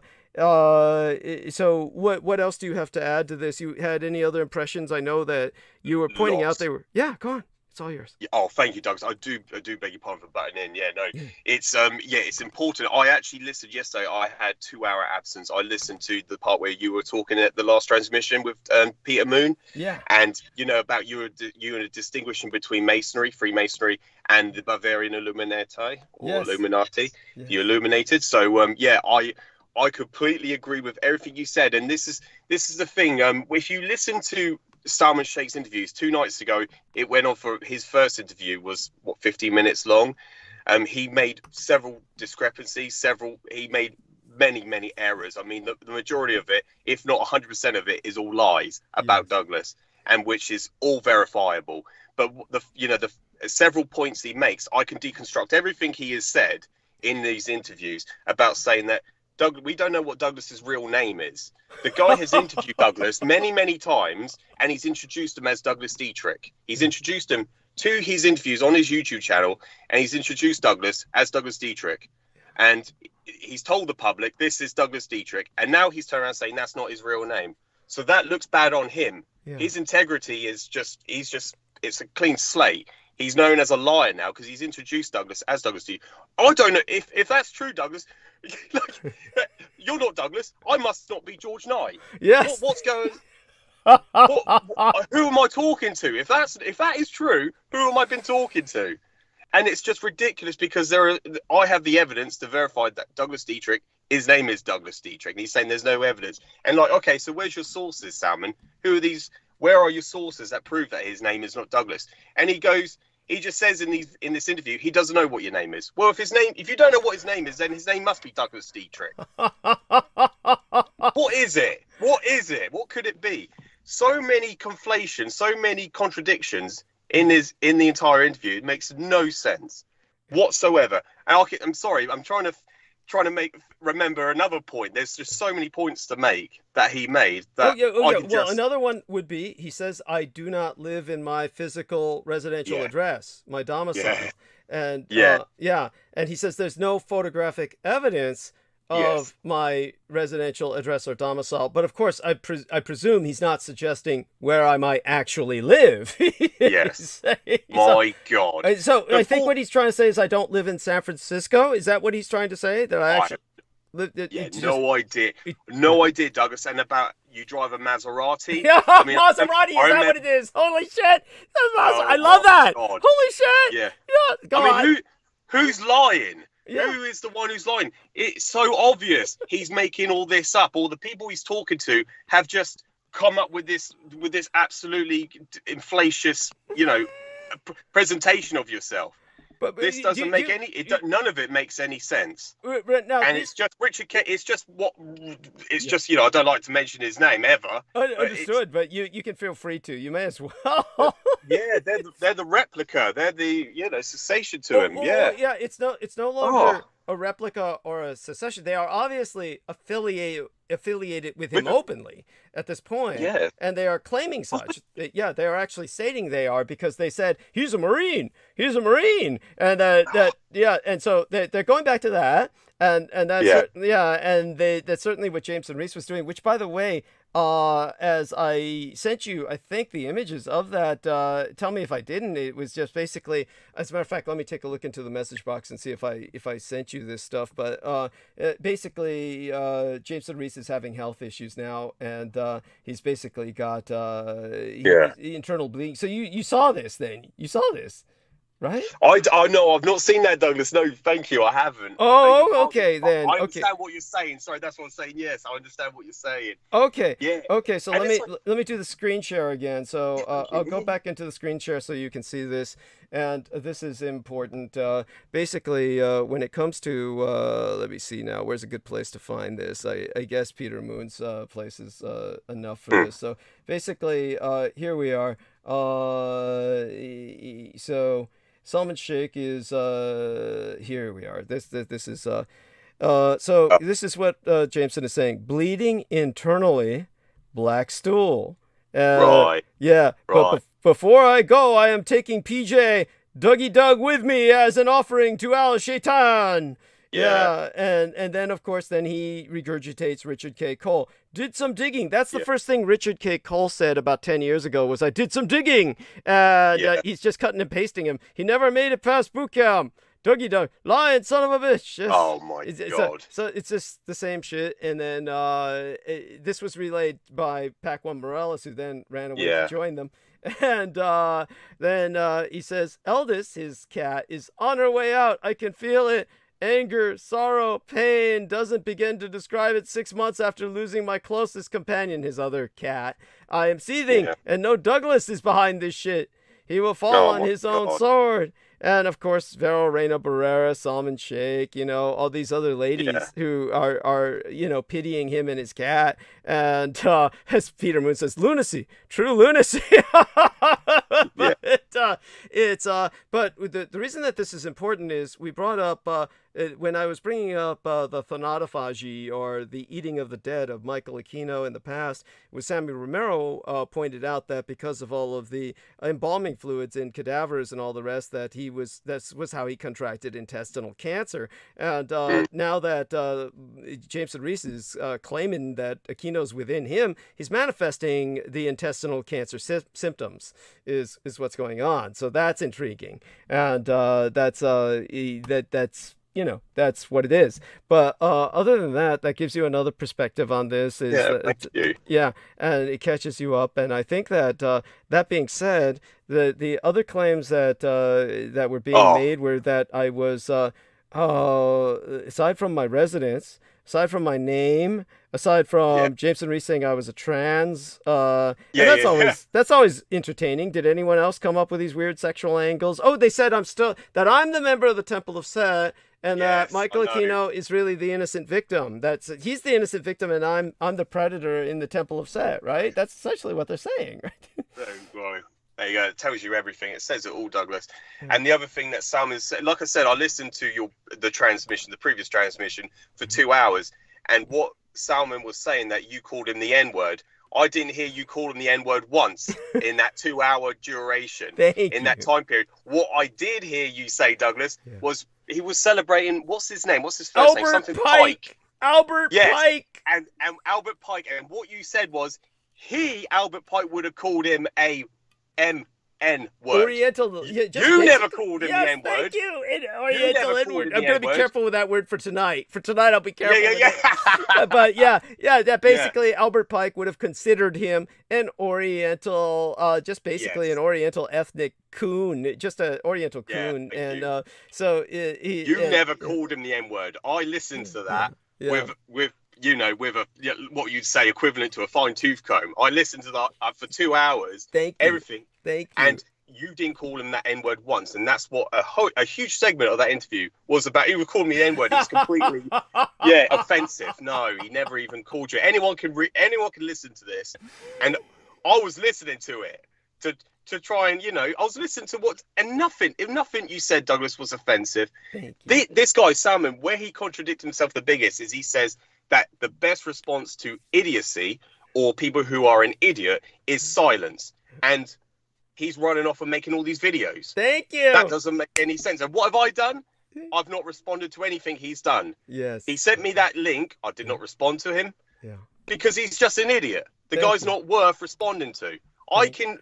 what else do you have to add to this? You had any other impressions? I know that you were pointing out they were. Yeah, go on. It's all yours. Oh, thank you, Doug. I do beg your pardon for butting in. Yeah, no, it's it's important. I actually listened yesterday. I had 2-hour absence. I listened to the part where you were talking at the last transmission with Peter Moon. Yeah. And you know about you were distinguishing between Masonry, Freemasonry, and the Bavarian Illuminati or Illuminati, the Illuminated. So I completely agree with everything you said, and this is the thing. If you listen to Salman Sheikh's interviews 2 nights ago, it went on for his first interview was 15 minutes long. He made several discrepancies, he made many errors. I mean, the majority of it, if not 100% of it, is all lies about Douglas, and which is all verifiable. But the several points he makes, I can deconstruct everything he has said in these interviews about saying that we don't know what Douglas's real name is. The guy has interviewed Douglas many times, and he's introduced him as Douglas Dietrich. He's introduced him to his interviews on his YouTube channel, and he's introduced Douglas as Douglas Dietrich. and he's told the public this is Douglas Dietrich, and now he's turned around saying that's not his real name. So that looks bad on him. Yeah. His integrity is it's a clean slate. He's known as a liar now because he's introduced Douglas as Douglas Dietrich. I don't know if that's true, Douglas. Like, you're not Douglas. I must not be George Knight. Yes. What's going? Who am I talking to? If that is true, who am I been talking to? And it's just ridiculous because I have the evidence to verify that Douglas Dietrich, his name is Douglas Dietrich, and he's saying there's no evidence. And like, okay, so where's your sources, Salmon? Who are these? Where are your sources that prove that his name is not Douglas? And he just says in this interview, he doesn't know what your name is. Well, if you don't know what his name is, then his name must be Douglas Dietrich. What is it? What could it be? So many conflations, so many contradictions in the entire interview. It makes no sense whatsoever. And I'm sorry, I'm trying to remember another point. There's just so many points to make that he made. That Well, another one would be, he says, I do not live in my physical residential address, my domicile. Yeah. And and he says there's no photographic evidence of my residential address or domicile. But of course, I presume he's not suggesting where I might actually live. Yes. My God. So I think what he's trying to say is I don't live in San Francisco. Is that what he's trying to say? That I actually no idea. No idea, Douglas. And about you drive a Maserati. Yeah, Maserati, is that what it is? Holy shit. I love that. God. Holy shit. Yeah. Go on. Who's lying? Yeah. Who is the one who's lying? It's so obvious he's making all this up. All the people he's talking to have just come up with this absolutely inflacious, presentation of yourself. But this doesn't make none of it makes any sense. No, it's just Richard K. It's just just I don't like to mention his name ever. Understood, but you can feel free to. You may as well. Yeah, they're the replica. They're the cessation to him. Yeah. It's no longer a replica or a secession. They are obviously affiliated with him openly at this point. Yeah. And they are claiming such. They are actually stating they are because they said he's a Marine. And and so they're going back to that. And that's that's certainly what Jameson Reese was doing, which, by the way, as I sent you, I think, the images of that, tell me if I didn't. It was just basically, as a matter of fact, let me take a look into the message box and see if I sent you this stuff. But basically, Jameson Reese is having health issues now, and he's basically got internal bleeding. So you saw this then? You saw this? Right? I know. I've not seen that, Douglas. No, thank you. I haven't. Oh, okay then. I understand what you're saying. Sorry, that's what I'm saying. Yes, I understand what you're saying. Okay. Yeah. Okay. So let me do the screen share again. So I'll go back into the screen share so you can see this, and this is important. Basically, when it comes to let me see now. Where's a good place to find this? I guess Peter Moon's place is enough for this. So basically, here we are. So Salman Sheikh is here we are. This is this is what Jameson is saying. Bleeding internally, black stool. Right. Yeah. Right. But before I go, I am taking PJ Dougie Doug with me as an offering to Al Shaitan. Yeah. And then of course he regurgitates Richard K. Cole. Did some digging. That's the first thing Richard K. Cole said about 10 years ago was, I did some digging. And he's just cutting and pasting him. He never made it past boot camp. Dougie Doug, lying son of a bitch. Oh my God. So it's just the same shit. And then this was relayed by Pac-1 Morales, who then ran away to join them. And then he says, Eldest, his cat, is on her way out. I can feel it. Anger, sorrow, pain, doesn't begin to describe it 6 months after losing my closest companion, his other cat. I am seething, and no Douglas is behind this shit. He will fall on his own sword. And of course, Vero Reina Barrera, Salman Sheikh, all these other ladies who are pitying him and his cat. And as Peter Moon says, lunacy, true lunacy. But the reason that this is important is we brought up when I was bringing up the thanatophagy, or the eating of the dead, of Michael Aquino in the past, Samuel Romero pointed out that because of all of the embalming fluids in cadavers and all the rest, that he was how he contracted intestinal cancer. And now that Jameson Reese is claiming that Aquino's within him, he's manifesting the intestinal cancer symptoms is what's going on. So that's intriguing, and that's that's what it is. But other than that, that gives you another perspective on this. Yeah, and it catches you up. And I think that that being said, the other claims that that were being made were that I was aside from my residence, aside from my name, aside from Jameson Reese saying I was a trans, and that's always entertaining. Did anyone else come up with these weird sexual angles? Oh, they said I'm the member of the Temple of Set, and that Michael Aquino is really the innocent victim. He's the innocent victim, and I'm the predator in the Temple of Set, right? That's essentially what they're saying, right? Well, there you go. It tells you everything. It says it all, Douglas. And the other thing that Salman said, like I said, I listened to the previous transmission for 2 hours, and what Salman was saying, that you called him the N-word. I didn't hear you call him the N-word once in that 2 hour duration that time period. What I did hear you say, Douglas, was he was celebrating, what's his name? What's his first name? Something Pike. Albert Pike. And Albert Pike. And what you said was Albert Pike would have called him a M-N word. Oriental. You never called him the N-word. Thank you. Oriental N-word. I'm going to be careful with that word for tonight. For tonight, I'll be careful. But that basically Albert Pike would have considered him an Oriental, just basically an Oriental ethnic coon, just an Oriental coon. And so you never called him the N-word. I listened to that with what you'd say equivalent to a fine tooth comb. I listened to that for 2 hours. Everything. Thank you. And you didn't call him that N-word once, and that's what a huge segment of that interview was about. He was calling me the N-word. It's completely offensive. No, he never even called you. Anyone can listen to this, and I was listening to it to try and I was listening to nothing you said, Douglas, was offensive. This guy Salman, where he contradicted himself the biggest is he says that the best response to idiocy or people who are an idiot is silence, and he's running off and making all these videos. Thank you. That doesn't make any sense. And what have I done? I've not responded to anything he's done. Yes. He sent me that link. I did not respond to him. Yeah. Because he's just an idiot. The guy's not worth responding to. I can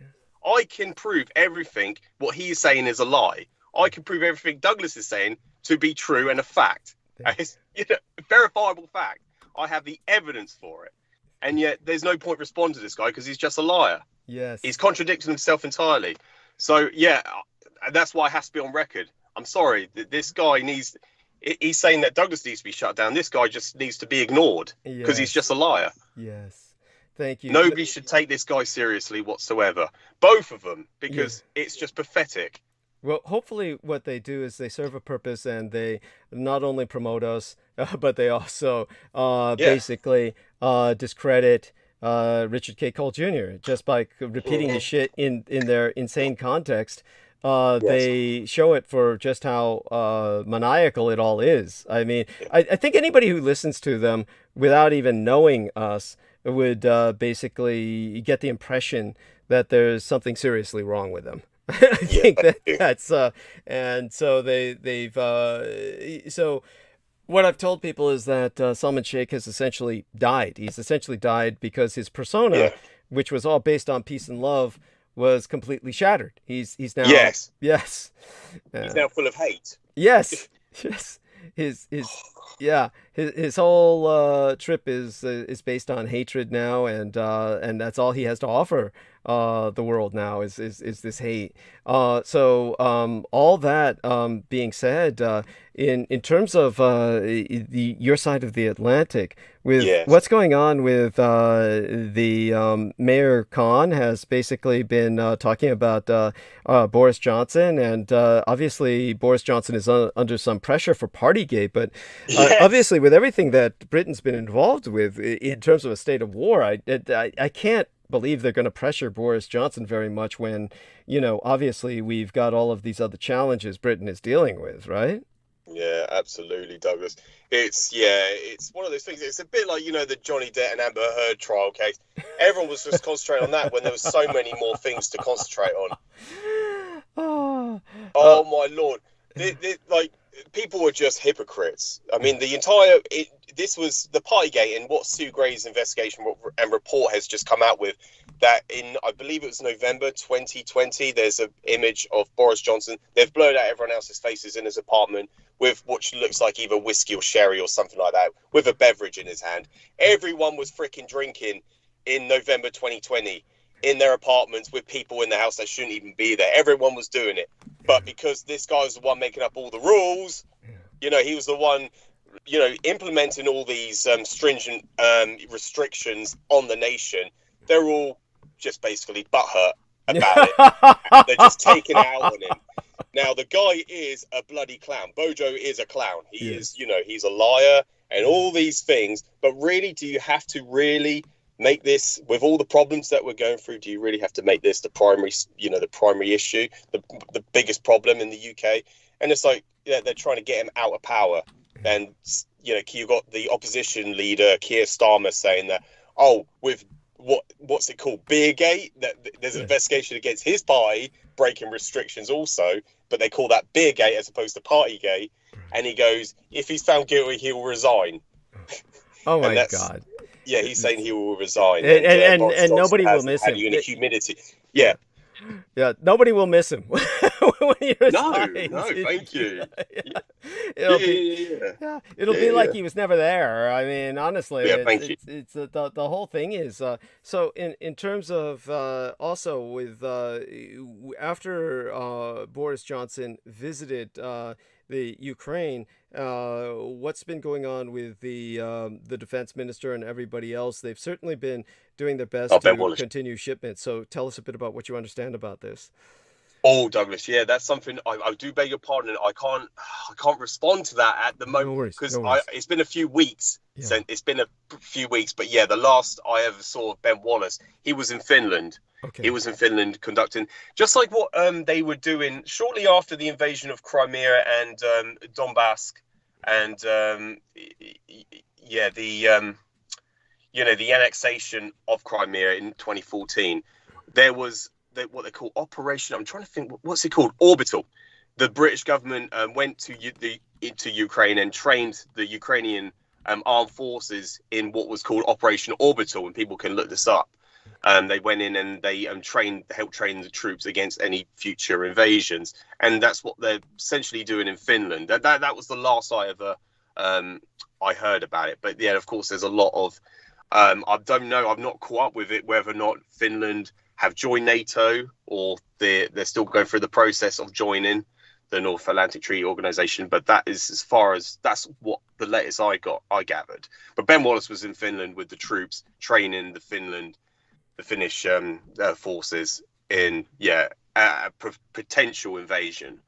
prove everything what he's saying is a lie. I can prove everything Douglas is saying to be true and a fact. It's a verifiable fact. I have the evidence for it. And yet there's no point responding to this guy because he's just a liar. Yes. He's contradicting himself entirely. So, that's why it has to be on record. I'm sorry. This guy he's saying that Douglas needs to be shut down. This guy just needs to be ignored because he's just a liar. Yes. Thank you. Nobody should take this guy seriously whatsoever. Both of them, because it's just pathetic. Well, hopefully what they do is they serve a purpose, and they not only promote us, but they also basically discredit Richard K. Cole Jr. just by repeating his shit in their insane context. They show it for just how maniacal it all is. I mean, I think anybody who listens to them without even knowing us would basically get the impression that there's something seriously wrong with them. I think that's and so they've so what I've told people is that Salman Sheikh has essentially died. He's essentially died because his persona, which was all based on peace and love, was completely shattered. He's now he's now full of hate. Yes. His whole trip is based on hatred now, and that's all he has to offer the world now is this hate. So all that being said, in terms of your side of the Atlantic, with what's going on with the Mayor Khan has basically been talking about Boris Johnson, and obviously Boris Johnson is under some pressure for Partygate, but obviously with everything that Britain's been involved with in terms of a state of war, I can't believe they're going to pressure Boris Johnson very much when, obviously we've got all of these other challenges Britain is dealing with, right? Yeah, absolutely, Douglas. It's one of those things. It's a bit like, the Johnny Depp and Amber Heard trial case. Everyone was just concentrating on that when there was so many more things to concentrate on. Oh my lord! Like people were just hypocrites. I mean, this was the Partygate, and what Sue Gray's investigation and report has just come out with. That in, I believe it was November 2020, there's an image of Boris Johnson. They've blurred out everyone else's faces in his apartment with what looks like either whiskey or sherry or something like that, with a beverage in his hand. Everyone was freaking drinking in November 2020 in their apartments with people in the house that shouldn't even be there. Everyone was doing it. But because this guy was the one making up all the rules, he was the one, implementing all these stringent restrictions on the nation, they're all just basically butthurt about it. And they're just taking it out on him. Now, the guy is a bloody clown. Bojo is a clown. He is, he's a liar and all these things. But really, do you have to really make this, with all the problems that we're going through, do you really have to make this the primary issue, the biggest problem in the UK? And it's like, they're trying to get him out of power. And, you've got the opposition leader, Keir Starmer, saying that, with what's it called, Beergate, that there's an investigation against his party breaking restrictions also, but they call that Beergate as opposed to Partygate. And he goes, if he's found guilty, he will resign. Oh my God. Yeah, he's saying he will resign. And nobody will miss him. Unit humidity. Yeah. Yeah, nobody will miss him when he resigns. No, thank you. It'll be like he was never there. I mean, honestly, it's the whole thing is so in terms of also with after Boris Johnson visited the Ukraine, what's been going on with the defense minister and everybody else? They've certainly been doing their best to continue shipments. So tell us a bit about what you understand about this. Oh, Douglas, yeah, that's something I do beg your pardon. I can't respond to that at the moment because it's been a few weeks. Yeah. It's been a few weeks, but yeah, the last I ever saw of Ben Wallace, he was in Finland. Okay. He was in Finland conducting just like what they were doing shortly after the invasion of Crimea and Donbass, and the annexation of Crimea in 2014. There was what they call Operation. I'm trying to think. What's it called? Orbital. The British government went to Ukraine and trained the Ukrainian armed forces in what was called Operation Orbital, and people can look this up. They went in and they helped train the troops against any future invasions, and that's what they're essentially doing in Finland. That was the last I ever I heard about it. But yeah, of course, there's a lot of I don't know. I've not caught up with it whether or not Finland have joined NATO or they're still going through the process of joining the North Atlantic Treaty Organization. But that is that's what the latest I gathered. But Ben Wallace was in Finland with the troops training the Finnish forces in a potential invasion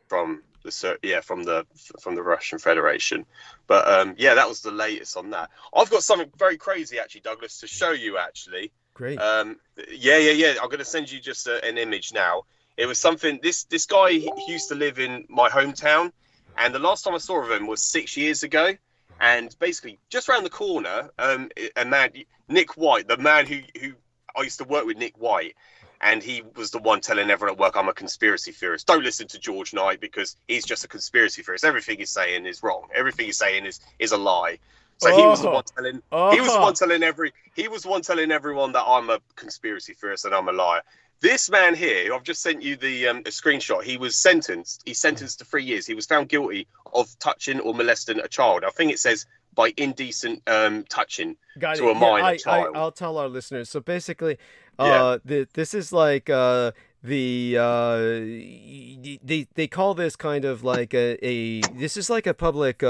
from the Russian Federation. But that was the latest on that. I've got something very crazy actually, Douglas, to show you actually. Great. I'm going to send you just an image now. It was something. This guy, he used to live in my hometown, and the last time I saw of him was 6 years ago. And basically, just around the corner, a man, Nick White, the man who I used to work with, Nick White, and he was the one telling everyone at work, I'm a conspiracy theorist. Don't listen to George Knight because he's just a conspiracy theorist. Everything he's saying is wrong. Everything he's saying is a lie. So he was the one telling. He was the one telling everyone that I'm a conspiracy theorist and I'm a liar. This man here, I've just sent you the screenshot. He was sentenced. He's sentenced to 3 years. He was found guilty of touching or molesting a child. I think it says by indecent touching to a minor child. I'll tell our listeners. So basically, this is like they call this kind of like this is like a public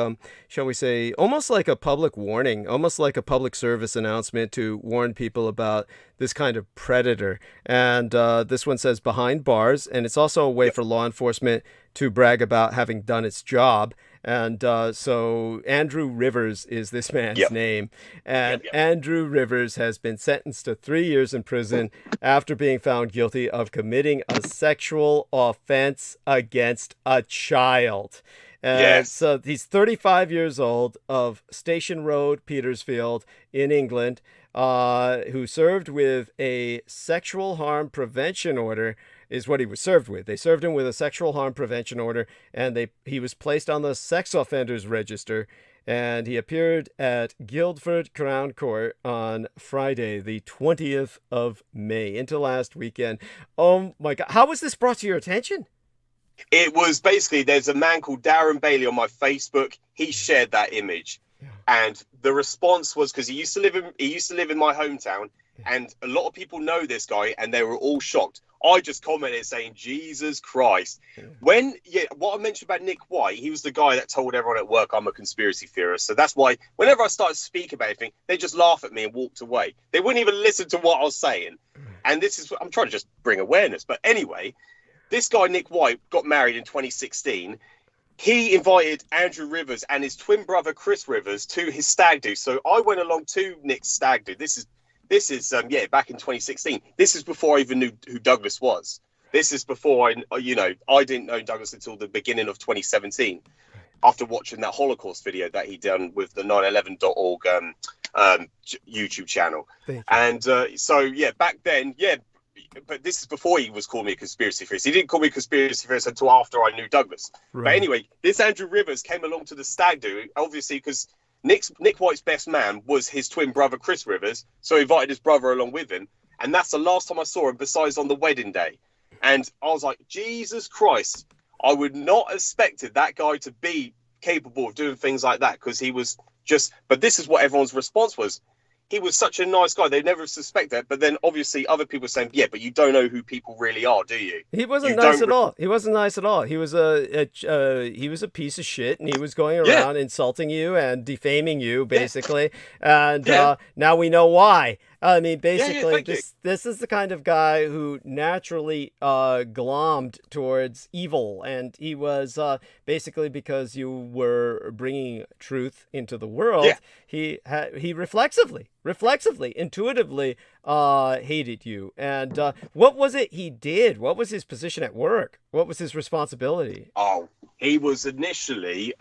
shall we say, almost like a public warning, almost like a public service announcement to warn people about this kind of predator. And this one says behind bars, and it's also a way for law enforcement to brag about having done its job. And so Andrew Rivers is this man's name. And Andrew Rivers has been sentenced to 3 years in prison after being found guilty of committing a sexual offense against a child. So he's 35 years old, of Station Road, Petersfield in England, who served with a sexual harm prevention order is what he was served with. They served him with a sexual harm prevention order, and he was placed on the sex offenders register. And he appeared at Guildford Crown Court on Friday, the 20th of May, into last weekend. Oh my God. How was this brought to your attention? It was basically, there's a man called Darren Bailey on my Facebook. He shared that image. Yeah. And the response was, because he used to live in my hometown, and a lot of people know this guy, and they were all shocked. I just commented saying, Jesus Christ. Yeah. What I mentioned about Nick White, he was the guy that told everyone at work I'm a conspiracy theorist. So that's why whenever I started speaking about anything, they just laugh at me and walked away. They wouldn't even listen to what I was saying. And this is, I'm trying to just bring awareness. But anyway, this guy, Nick White, got married in 2016. He invited Andrew Rivers and his twin brother, Chris Rivers, to his stag do. So I went along to Nick's stag do. This is back in 2016. This is before I even knew who Douglas was. This is before I didn't know Douglas until the beginning of 2017, after watching that Holocaust video that he done with the 911.org YouTube channel. And back then, but this is before he was calling me a conspiracy theorist. He didn't call me a conspiracy theorist until after I knew Douglas. Right. But anyway, this Andrew Rivers came along to the stag do, obviously because Nick White's best man was his twin brother, Chris Rivers. So he invited his brother along with him. And that's the last time I saw him, besides on the wedding day. And I was like, Jesus Christ, I would not have expected that guy to be capable of doing things like that, because he was just, but this is what everyone's response was. He was such a nice guy. They never suspect that. But then obviously other people were saying, yeah, but you don't know who people really are, do you? He wasn't nice at all. He wasn't nice at all. He was a piece of shit, and he was going around insulting you and defaming you, basically. And now we know why. I mean, basically, this is the kind of guy who naturally glommed towards evil, and he was basically, because you were bringing truth into the world. He reflexively, intuitively hated you. And what was it he did? What was his position at work? What was his responsibility? Oh, he was initially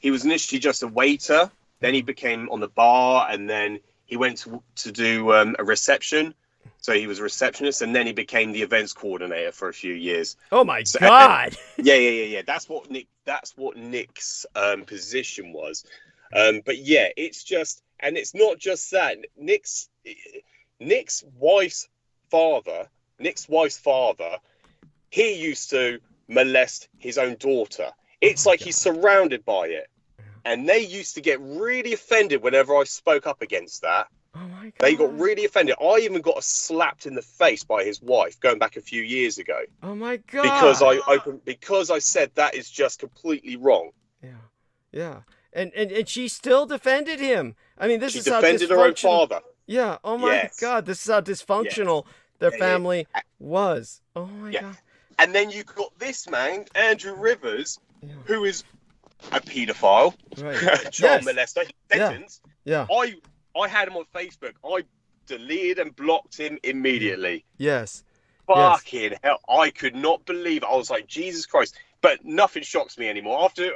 just a waiter. Then he became on the bar, and then he went to do a reception. So he was a receptionist, and then he became the events coordinator for a few years. Oh my God! Yeah. That's what Nick's position was. But yeah, it's just, and it's not just that. Nick's wife's father, he used to molest his own daughter. It's like he's surrounded by it. And they used to get really offended whenever I spoke up against that. Oh my God. They got really offended. I even got slapped in the face by his wife going back a few years ago. Oh my God. Because I said that is just completely wrong. Yeah. And she still defended him. I mean, she defended her own father. Yeah. Oh my God. This is how dysfunctional their family was. Oh my God. And then you got this man, Andrew Rivers, who is a paedophile, child molester, sentence. I had him on Facebook. I deleted and blocked him immediately. Yes. Fucking hell. I could not believe it. I was like, Jesus Christ. But nothing shocks me anymore. After,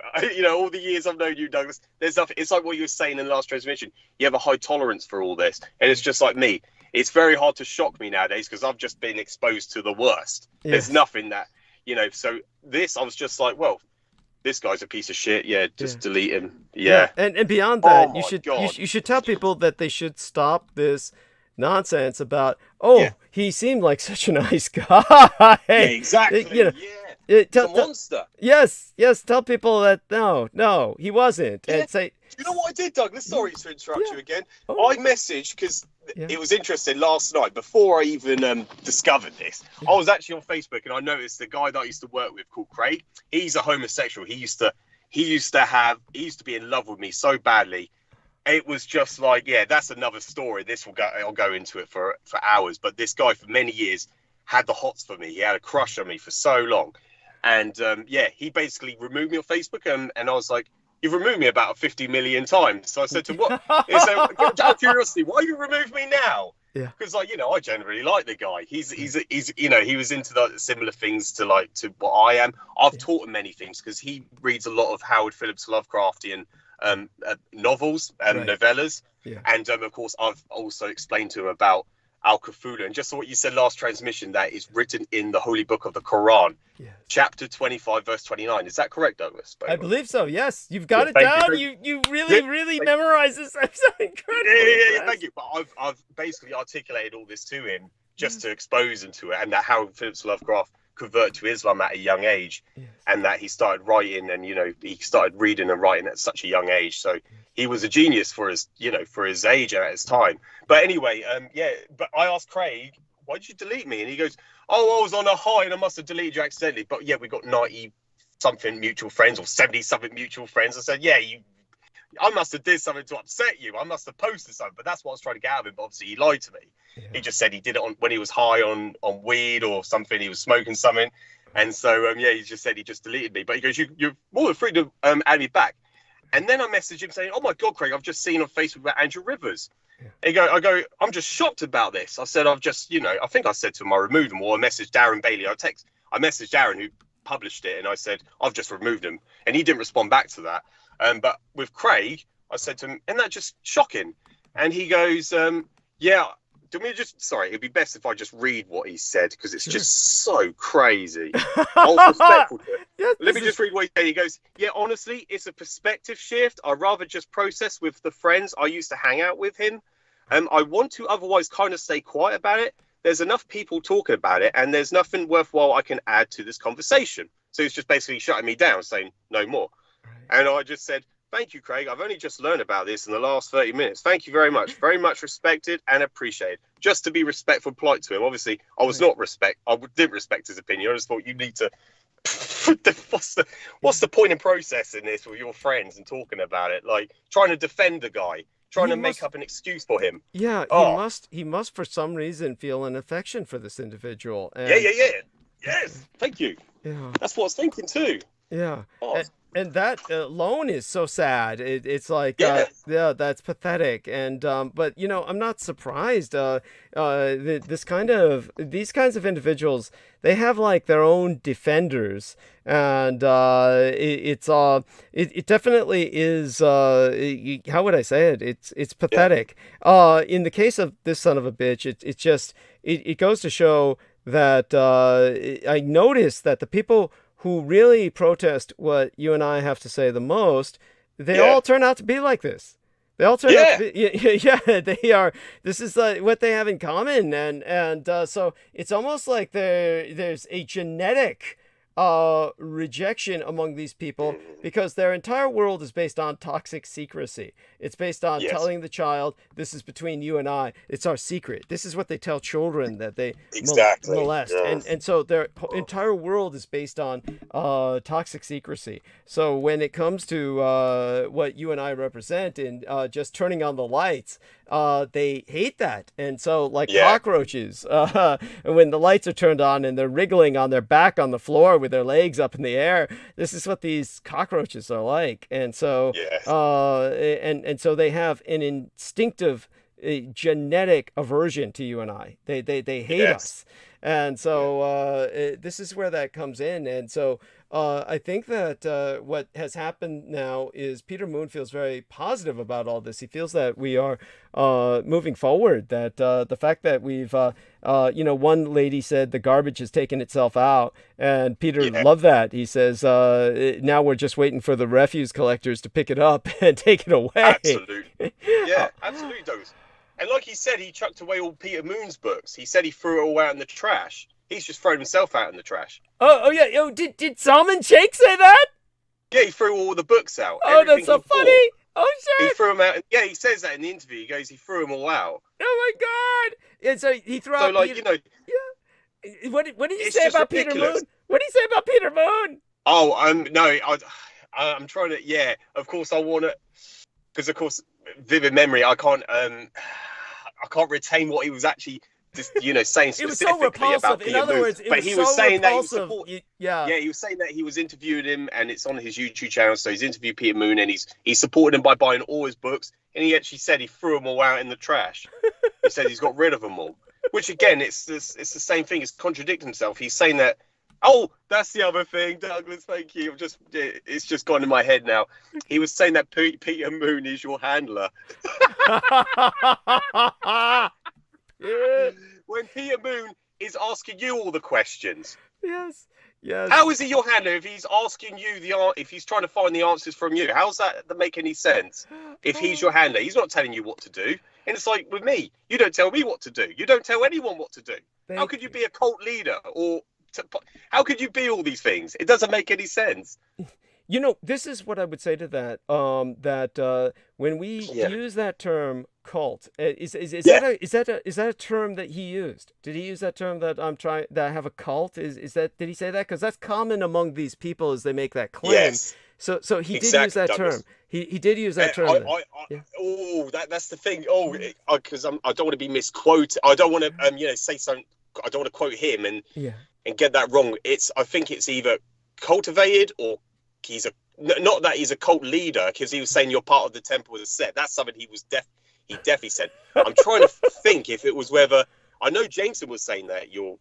all the years I've known you, Douglas, there's nothing. It's like what you were saying in the last transmission. You have a high tolerance for all this. And it's just like me. It's very hard to shock me nowadays because I've just been exposed to the worst. Yes. There's nothing that, so this, I was just like, well, this guy's a piece of shit. Yeah, just delete him. Yeah. And beyond that, you should tell people that they should stop this nonsense about, he seemed like such a nice guy. Yeah, exactly. He's a monster. Yes. Tell people that no, he wasn't. Yeah. And say, you know what I did, Douglas? Sorry to interrupt you again. I messaged because it was interesting last night before I even discovered this. I was actually on Facebook and I noticed the guy that I used to work with called Craig. He's a homosexual. He used to be in love with me so badly. It was just like, that's another story. I'll go into it for hours. But this guy for many years had the hots for me. He had a crush on me for so long. And he basically removed me on Facebook, and I was like, you've removed me about 50 million times. So I said to him, what? Out of curiosity, why you remove me now? Yeah. Because I generally like the guy. He was into the similar things to what I am. I've taught him many things because he reads a lot of Howard Phillips Lovecraftian novels and novellas. Yeah. And of course, I've also explained to him about Al-Kafula. And just what you said last transmission, that is written in the holy book of the Quran, chapter 25, verse 29. Is that correct, Douglas? I believe so. Yes, you've got it thank down. you. You really memorized this. I'm so incredible. Yeah, thank you. But I've basically articulated all this to him just to expose him to it, and that how Philip Lovecraft converted to Islam at a young age, and that he started writing, and he started reading and writing at such a young age. So he was a genius for his age and at his time. But anyway, but I asked Craig, why did you delete me? And he goes, oh, I was on a high and I must have deleted you accidentally. But yeah, we got 90 something mutual friends or 70 something mutual friends. I said, I must have did something to upset you. I must have posted something, but that's what I was trying to get out of him. But obviously he lied to me. He just said he did it when he was high on weed or something. He was smoking something. And so, he just said he just deleted me. But he goes, you're more than free to add me back. And then I messaged him saying, oh my God, Craig, I've just seen on Facebook about Andrew Rivers. I go, I'm just shocked about this. I said, I've just, I think I said to him, I removed him, or I messaged Darren Bailey. I messaged Darren, who published it, and I said, I've just removed him. And he didn't respond back to that. But with Craig, I said to him, isn't that just shocking? And he goes, it'd be best if I just read what he said, because it's just so crazy. I was respectful to it. Let me just read what he said. He goes, honestly, it's a perspective shift. I'd rather just process with the friends I used to hang out with him. I want to otherwise kind of stay quiet about it. There's enough people talking about it, and there's nothing worthwhile I can add to this conversation. So he's just basically shutting me down, saying no more. And I just said, thank you, Craig. I've only just learned about this in the last 30 minutes. Thank you very much. Very much respected and appreciated. Just to be respectful and polite to him. Obviously, I didn't respect his opinion. I just thought you need to... What's the point in processing this with your friends and talking about it? Like, trying to defend the guy. Trying to make up an excuse for him. Yeah, he must for some reason feel an affection for this individual. And... Yes, thank you. Yeah. That's what I was thinking too. Yeah. And that alone is so sad. It's like, that's pathetic. And but I'm not surprised. These kinds of individuals, they have like their own defenders, and it definitely is. How would I say it? It's pathetic. In the case of this son of a bitch, it goes to show that I noticed that the people who really protest what you and I have to say the most, they all turn out to be like this. They all turn out to be, they are. This is what they have in common, and so it's almost like there's a genetic rejection among these people, because their entire world is based on toxic secrecy. It's based on telling the child, this is between you and I. It's our secret. This is what they tell children that they molest. And so their entire world is based on toxic secrecy. So when it comes to what you and I represent in just turning on the lights, they hate that. And so like cockroaches, when the lights are turned on and they're wriggling on their back on the floor with their legs up in the air, this is what these cockroaches are like. And so and so they have an instinctive genetic aversion to you and I. They hate us. And so this is where that comes in. And so I think that what has happened now is Peter Moon feels very positive about all this. He feels that we are moving forward, that the fact that we've, one lady said the garbage has taken itself out, and Peter loved that. He says, now we're just waiting for the refuse collectors to pick it up and take it away. Absolutely. Yeah, absolutely, Douglas. And like he said, he chucked away all Peter Moon's books. He said he threw it all out in the trash. He's just thrown himself out in the trash. Oh yeah. Oh, did Salmon Shake say that? Yeah, he threw all the books out. Oh, that's so funny. Oh, shit. He threw them out. Yeah, he says that in the interview. He goes, he threw them all out. Oh, my God. And so he threw out... Like, Yeah. What did he say about ridiculous. Peter Moon? What did he say about Peter Moon? Oh, no. I'm trying to... Yeah, of course I want to... Because, of course, vivid memory, I can't retain what he was actually... saying specifically so about Peter Moon. In other words, but he was saying that he was he was saying that he was interviewing him, and it's on his YouTube channel. So he's interviewed Peter Moon, and he supported him by buying all his books. And he actually said he threw them all out in the trash. He said he's got rid of them all. Which again, it's the same thing. It's contradicting himself. He's saying that. Oh, that's the other thing, Douglas. Thank you. It's just gone in my head now. He was saying that Peter Moon is your handler. When Peter Moon is asking you all the questions. Yes. Yes. How is he your handler if he's asking you if he's trying to find the answers from you? How's that make any sense? If he's your handler, he's not telling you what to do. And it's like with me, you don't tell me what to do. You don't tell anyone what to do. How could you be a cult leader how could you be all these things? It doesn't make any sense. You know, this is what I would say to that. When we use that term cult, is that a term that he used? Did he use that term that I have a cult? Did he say that? Because that's common among these people as they make that claim. Yes. So he did use that term. He did use that term. That's the thing. Because I don't want to be misquoted. I don't want to say something. I don't want to quote him and get that wrong. I think it's either cultivated or not that he's a cult leader, because he was saying you're part of the temple of the set. That's something he definitely said. I'm trying to think if it was whether, I know Jameson was saying that you're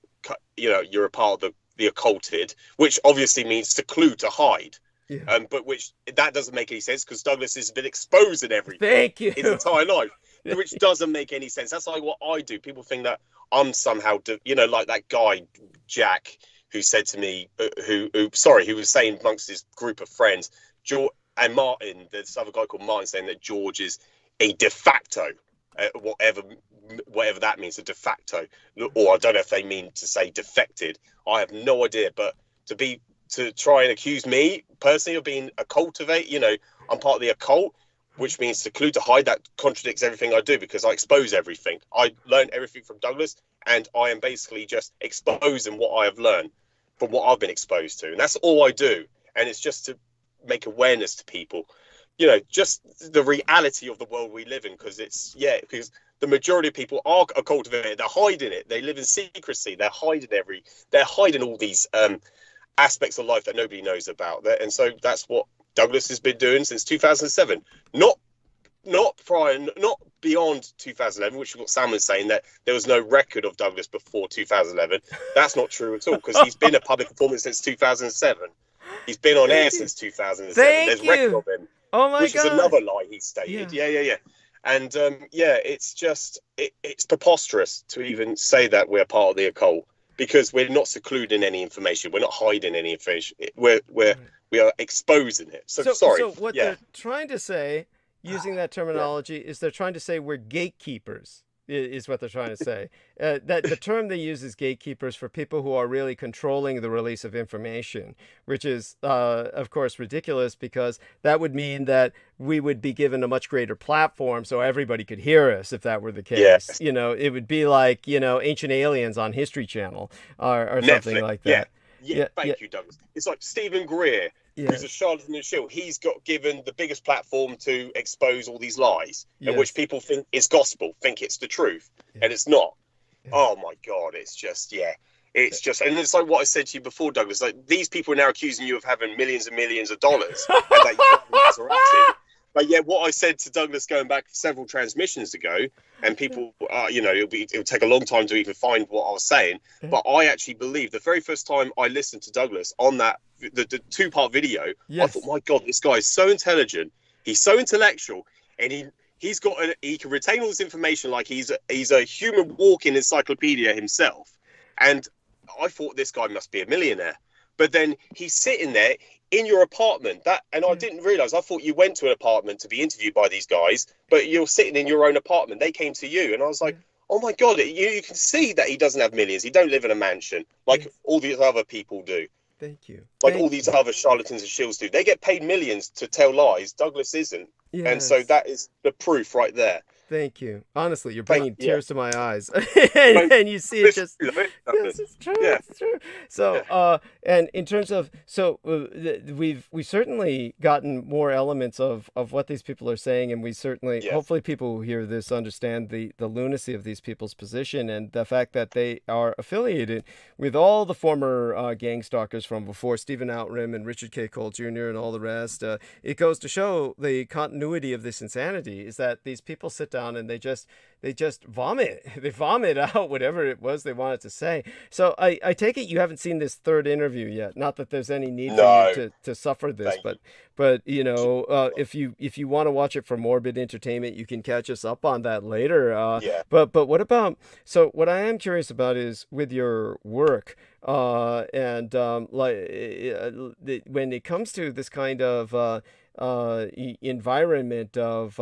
a part of the occulted, which obviously means seclude, to hide. Yeah. But which that doesn't make any sense because Douglas has been exposed in everything. Thank you. His entire life, which doesn't make any sense. That's like what I do. People think that I'm somehow, like that guy Jack who said to me, who was saying amongst his group of friends, George and Martin, this other guy called Martin, saying that George is a de facto, whatever that means, a de facto, or I don't know if they mean to say defected. I have no idea, but to try and accuse me personally of being a cultivate, I'm part of the occult, which means seclude, to hide. That contradicts everything I do because I expose everything. I learned everything from Douglas, and I am basically just exposing what I have learned from what I've been exposed to. And that's all I do. And it's just to make awareness to people, just the reality of the world we live in, because the majority of people are cultivated. They're hiding it. They live in secrecy. They're hiding all these aspects of life that nobody knows about. And so that's what Douglas has been doing since 2007. Not beyond 2011, which is what Sam was saying, that there was no record of Douglas before 2011. That's not true at all, because he's been a public performance since 2007. He's been on air since 2007. There's record of him. Oh my which God. is another lie he stated. Yeah. And it's just it's preposterous to even say that we're part of the occult, because we're not secluding any information. We're not hiding any information. We are exposing it. So sorry. So what they're trying to say, using that terminology, is they're trying to say we're gatekeepers, is what they're trying to say. That the term they use is gatekeepers for people who are really controlling the release of information, which is, of course, ridiculous, because that would mean that we would be given a much greater platform so everybody could hear us if that were the case. Yes. It would be like, Ancient Aliens on History Channel or something like that. Yeah, thank you, Douglas. It's like Stephen Greer, who's a charlatan and shield. He's got given the biggest platform to expose all these lies, which people think is gospel, think it's the truth, and it's not. Oh my God, it's just, and it's like what I said to you before, Douglas. Like, these people are now accusing you of having millions and millions of dollars, and that you got Maserati. But what I said to Douglas going back several transmissions ago, and people, it'll take a long time to even find what I was saying. But I actually believe the very first time I listened to Douglas on that, the 2-part video, I thought, my God, this guy is so intelligent. He's so intellectual, and he can retain all this information like he's a human walking encyclopedia himself. And I thought this guy must be a millionaire. But then he's sitting there in your apartment. I didn't realize. I thought you went to an apartment to be interviewed by these guys, but you're sitting in your own apartment. They came to you, and I was like, oh my God, you can see that he doesn't have millions. He don't live in a mansion like all these other people do. Thank you. All these other charlatans and shills do. They get paid millions to tell lies. Douglas isn't. Yes. And so that is the proof right there. Thank you. Honestly, you're bringing tears to my eyes, and you see it just. Yes, it's true. Yeah. It's true. So, and in terms of, we've certainly gotten more elements of what these people are saying, and we certainly, hopefully, people who hear this understand the lunacy of these people's position and the fact that they are affiliated with all the former gang stalkers from before, Stephen Outram and Richard K. Cole Jr. and all the rest. It goes to show the continuity of this insanity is that these people sit down down and they just vomit. They vomit out whatever it was they wanted to say. So I take it you haven't seen this third interview yet. Not that there's any need for you to suffer this, but you know, if you want to watch it for morbid entertainment, you can catch us up on that later. But what about, so what I am curious about is with your work, and when it comes to this kind of environment of,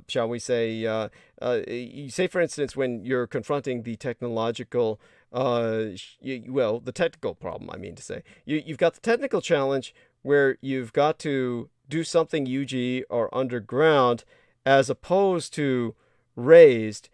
shall we say, you say, for instance, when you're confronting the technological, the technical problem, I mean to say, you've got the technical challenge where you've got to do something UG or underground as opposed to raised.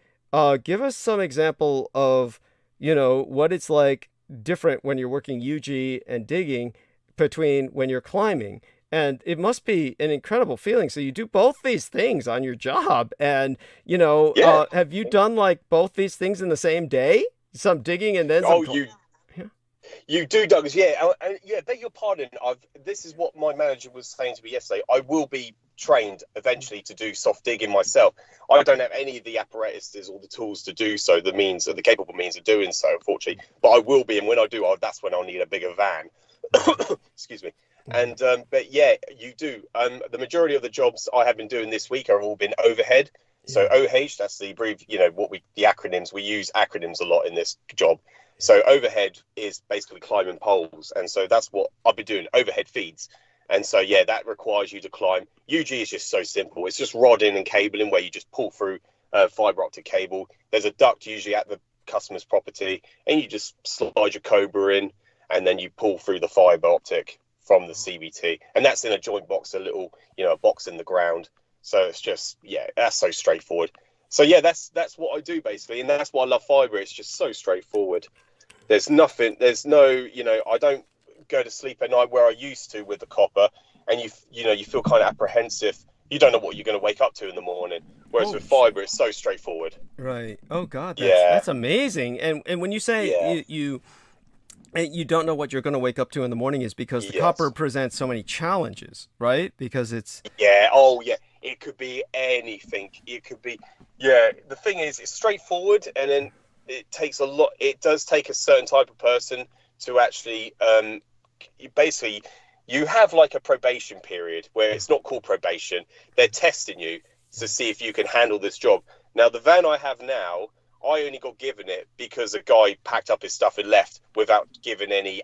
Give us some example of, what it's like different when you're working UG and digging between when you're climbing. And it must be an incredible feeling. So you do both these things on your job. And, have you done like both these things in the same day? Some digging and then some... You do, Douglas. Yeah, beg your pardon. This is what my manager was saying to me yesterday. I will be trained eventually to do soft digging myself. I don't have any of the apparatuses or the tools to do so, the capable means of doing so, unfortunately. But I will be, and when I do, that's when I'll need a bigger van. Excuse me. And but yeah, you do. The majority of the jobs I have been doing this week have all been overhead. So OH, that's the the acronyms. We use acronyms a lot in this job. So overhead is basically climbing poles, and so that's what I've been doing, overhead feeds. And so yeah, that requires you to climb. UG is just so simple. It's just rodding and cabling where you just pull through fiber optic cable. There's a duct usually at the customer's property, and you just slide your cobra in, and then you pull through the fiber optic from the CBT, and that's in a joint box, a little a box in the ground. So it's just, that's so straightforward. So yeah, that's what I do basically, and that's why I love fiber. It's just so straightforward. There's no, I don't go to sleep at night where I used to with the copper, and you feel kind of apprehensive. You don't know what you're going to wake up to in the morning. Whereas with fiber, it's so straightforward. Right. Oh God, that's amazing. And when you say you don't know what you're going to wake up to in the morning, is because the copper presents so many challenges, right? Because it's... It could be anything. It could be... the thing is, it's straightforward, and then it takes a lot... It does take a certain type of person to actually... basically, you have like a probation period where it's not called probation. They're testing you to see if you can handle this job. Now, the van I have now... I only got given it because a guy packed up his stuff and left without giving any,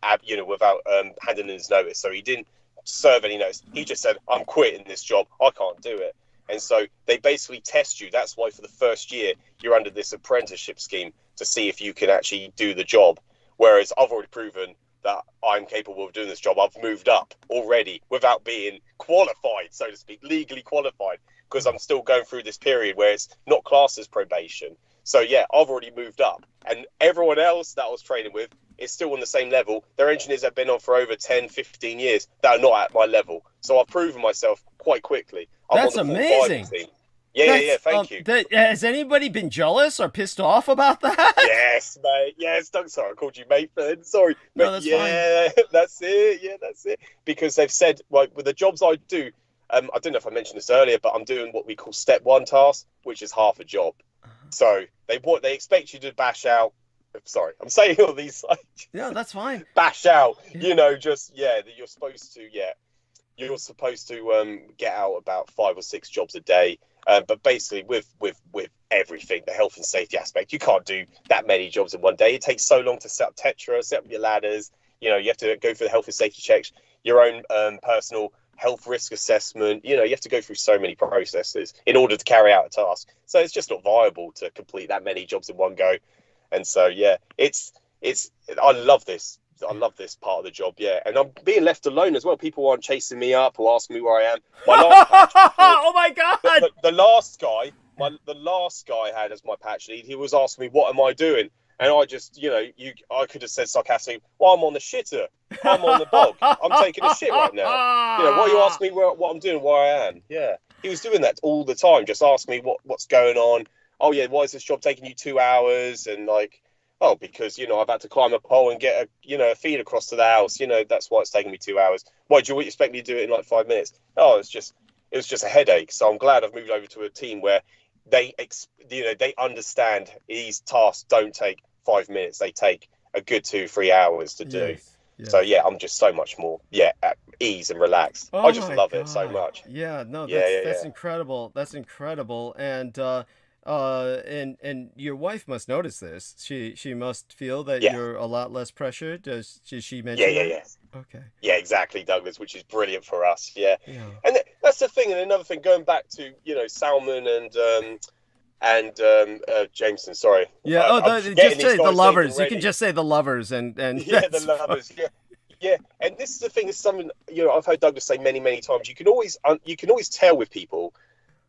without handing in his notice. So he didn't serve any notice. He just said, I'm quitting this job. I can't do it. And so they basically test you. That's why for the first year, you're under this apprenticeship scheme to see if you can actually do the job. Whereas I've already proven that I'm capable of doing this job. I've moved up already without being qualified, so to speak, legally qualified, because I'm still going through this period where it's not classed as probation. So yeah, I've already moved up, and everyone else that I was training with is still on the same level. Their engineers have been on for over 10, 15 years that are not at my level. So I've proven myself quite quickly. That's amazing. Yeah, thank you. Has anybody been jealous or pissed off about that? Yes, mate. Yes, sorry, I called you mate then. Sorry. But no, that's fine. That's it. Yeah, that's it. Because they've said, like, with the jobs I do, I don't know if I mentioned this earlier, but I'm doing what we call step one task, which is half a job. So they expect you to bash out. Sorry, I'm saying all these like. Yeah, that's fine. Bash out, that you're supposed to. Yeah, you're supposed to get out about 5 or 6 jobs a day. But basically, with everything, the health and safety aspect, you can't do that many jobs in one day. It takes so long to set up Tetra, set up your ladders. You have to go through the health and safety checks, your own personal health risk assessment. You have to go through so many processes in order to carry out a task. So it's just not viable to complete that many jobs in one go. And so, I love this. I love this part of the job, and I'm being left alone as well. People aren't chasing me up or asking me where I am. My last patch before, oh my God! The last guy I had as my patch lead, he was asking me, "What am I doing?" And I just, I could have said sarcastically, "Well, I'm on the shitter. I'm on the bog. I'm taking a shit right now. Why are you asking me what I'm doing, where I am?" Yeah, he was doing that all the time, just asking me what's going on. Oh yeah, why is this job taking you 2 hours? And like, oh, because, I've had to climb a pole and get a feed across to the house. That's why it's taking me 2 hours. Why do you expect me to do it in like 5 minutes? Oh, it was just a headache. So I'm glad I've moved over to a team where they understand these tasks don't take 5 minutes; they take a good 2-3 hours to do. Yes. So yeah, I'm just so much more at ease and relaxed. Oh I just my love God. it so much. Yeah, no, Yeah, that's incredible. That's incredible. And your wife must notice this. She must feel that Yeah. you're a lot less pressured. Does she Yeah, mention yeah, that? yeah. Okay. Yeah, exactly, Douglas, which is brilliant for us. Yeah. Yeah. And that's the thing. And another thing, going back to, Salman and Jameson, sorry. Yeah. I'm Just forgetting say these the guys' lovers. names You can already. just say the lovers, and Yeah, the that's lovers. fine. Yeah. Yeah, and this is the thing. Is something I've heard Douglas say many, many times. You can always tell with people,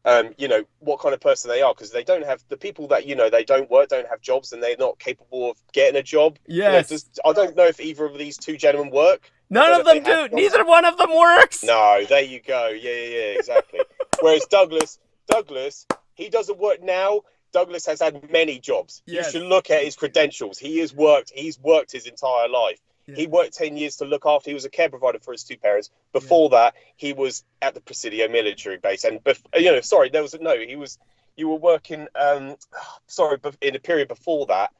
what kind of person they are, because they don't have the people that they don't have jobs, and they're not capable of getting a job. Yes. I don't know if either of these two gentlemen work. None of them do. Neither one of them works. No, there you go. Yeah, exactly. Whereas Douglas, he doesn't work now. Douglas has had many jobs. Yes. You should look at his credentials. He's worked his entire life. Yeah. He worked 10 years to look after. He was a care provider for his two parents. Before that, he was at the Presidio military base. And you were working. But in a period before that,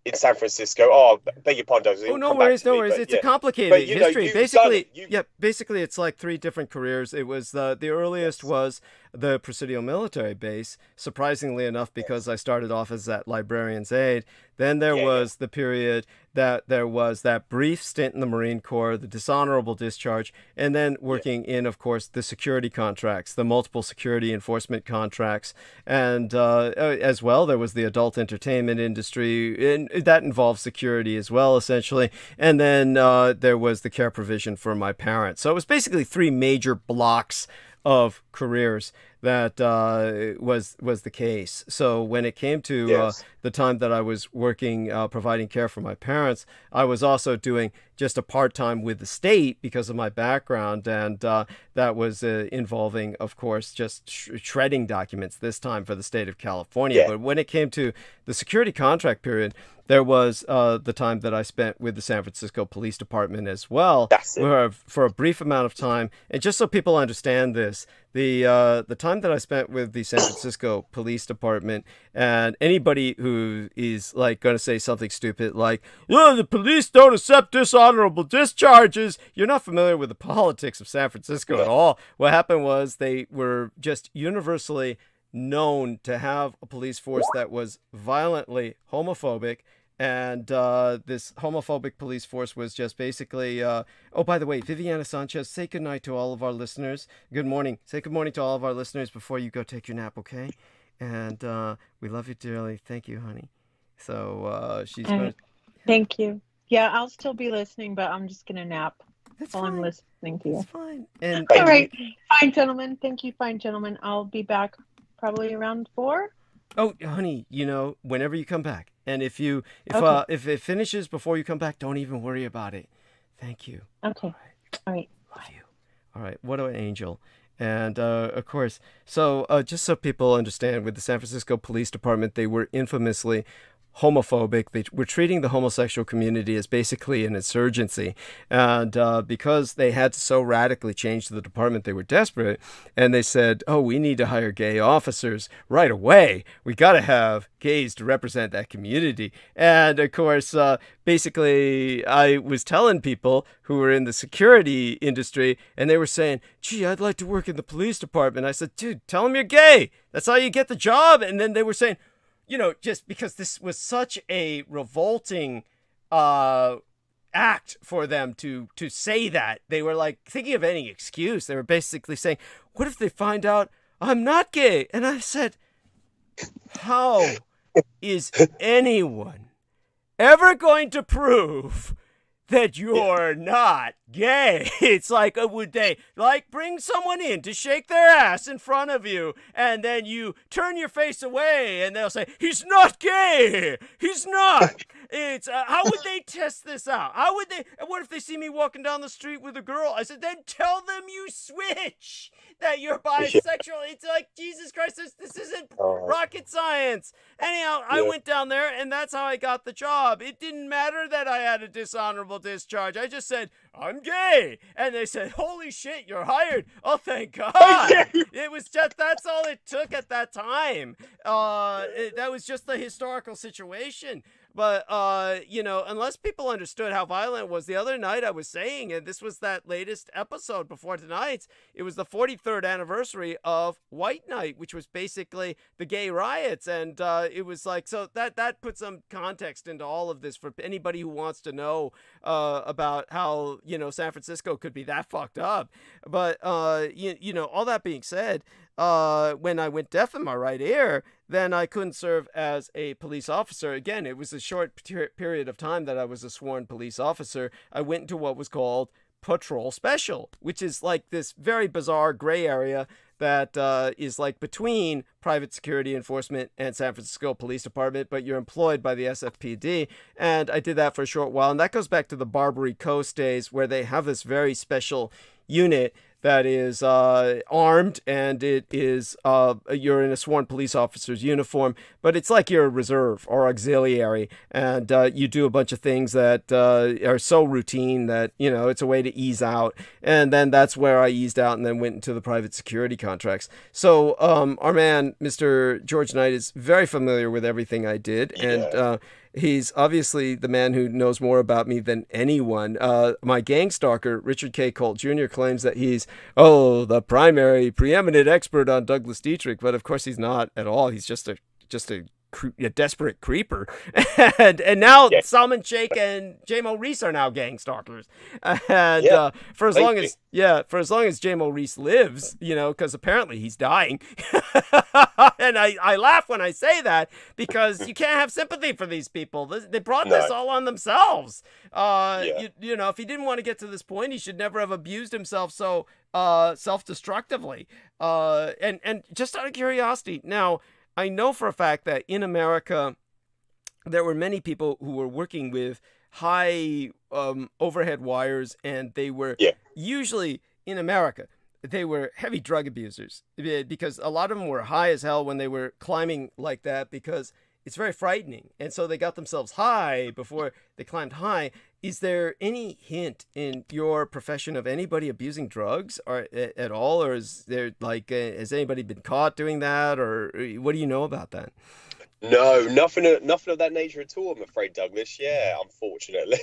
in San Francisco. Oh, beg your pardon, Douglas. Oh, no worries. It's a complicated history. Basically, it's like 3 different careers. It was the earliest was the Presidio military base, surprisingly enough, because I started off as that librarian's aide. Then there was the period that there was that brief stint in the Marine Corps, the dishonorable discharge, and then working in, of course, the security contracts, the multiple security enforcement contracts. And as well, there was the adult entertainment industry, and that involved security as well, essentially. And then there was the care provision for my parents. So it was basically 3 major blocks of careers that was the case. So when it came to the time that I was working, providing care for my parents, I was also doing just a part-time with the state because of my background, and that was involving, of course, just shredding documents, this time for the state of California. But when it came to the security contract period, there was the time that I spent with the San Francisco Police Department as well, where for a brief amount of time. And just so people understand this, the time that I spent with the San Francisco Police Department, and anybody who is like going to say something stupid like, the police don't accept dishonorable discharges, you're not familiar with the politics of San Francisco at all. What happened was they were just universally known to have a police force that was violently homophobic. And this homophobic police force was just basically, by the way, Viviana Sanchez, say goodnight to all of our listeners. Good morning. Say good morning to all of our listeners before you go take your nap, okay? And we love you dearly. Thank you, honey. So she's going to... Thank you. Yeah, I'll still be listening, but I'm just going to nap while fine. I'm listening to you. That's fine. And all right. Fine, gentlemen. Thank you, fine, gentlemen. I'll be back probably around 4. Oh, honey, whenever you come back. And if it finishes before you come back, don't even worry about it. Thank you. Okay. All right. Love you. All right. What an angel. And of course, so just so people understand, with the San Francisco Police Department, they were infamously homophobic. They were treating the homosexual community as basically an insurgency. And because they had to so radically change the department, they were desperate. And they said, we need to hire gay officers right away. We got to have gays to represent that community. And of course, basically, I was telling people who were in the security industry, and they were saying, gee, I'd like to work in the police department. I said, dude, tell them you're gay. That's how you get the job. And then they were saying, just because this was such a revolting act for them to say that, they were like thinking of any excuse. They were basically saying, what if they find out I'm not gay? And I said, how is anyone ever going to prove that you're not gay? It's like, would they bring someone in to shake their ass in front of you, and then you turn your face away and they'll say, he's not gay, he's not. It's how would they test this out? How would they? What if they see me walking down the street with a girl? I said, then tell them you switch, that you're bisexual. It's like, Jesus Christ, this isn't rocket science. Anyhow, I went down there, and that's how I got the job. It didn't matter that I had a dishonorable discharge. I just said, I'm gay. And they said, holy shit, you're hired. Oh, thank God. It was just, that's all it took at that time. That was just the historical situation. But, unless people understood how violent it was, the other night I was saying, and this was that latest episode before tonight's, it was the 43rd anniversary of White Night, which was basically the gay riots. And it was like, so that puts some context into all of this for anybody who wants to know about how, San Francisco could be that fucked up. But, all that being said, when I went deaf in my right ear, then I couldn't serve as a police officer. Again, it was a short period of time that I was a sworn police officer. I went into what was called patrol special, which is like this very bizarre gray area that is like between private security enforcement and San Francisco Police Department, but you're employed by the SFPD. And I did that for a short while. And that goes back to the Barbary Coast days, where they have this very special unit that is armed, and it is you're in a sworn police officer's uniform, but it's like you're a reserve or auxiliary, and you do a bunch of things that are so routine that it's a way to ease out. And then that's where I eased out and then went into the private security contracts. So our man, Mr. George Knight, is very familiar with everything I did, and he's obviously the man who knows more about me than anyone. My gang stalker, Richard K. Colt Jr., claims that he's, the primary preeminent expert on Douglas Dietrich, but of course he's not at all. He's just a desperate creeper. and now Salman Sheikh and J-Mo Reese are now gang stalkers. And for as long as J-Mo Reese lives, because apparently he's dying. And I laugh when I say that, because you can't have sympathy for these people. They brought this all on themselves. If he didn't want to get to this point, he should never have abused himself so self-destructively. And just out of curiosity, now, I know for a fact that in America, there were many people who were working with high overhead wires, and they were usually, in America, they were heavy drug abusers, because a lot of them were high as hell when they were climbing like that, because it's very frightening. And so they got themselves high before they climbed high. Is there any hint in your profession of anybody abusing drugs or at all? Or is there has anybody been caught doing that? Or what do you know about that? No, nothing of that nature at all, I'm afraid, Douglas. Yeah, unfortunately.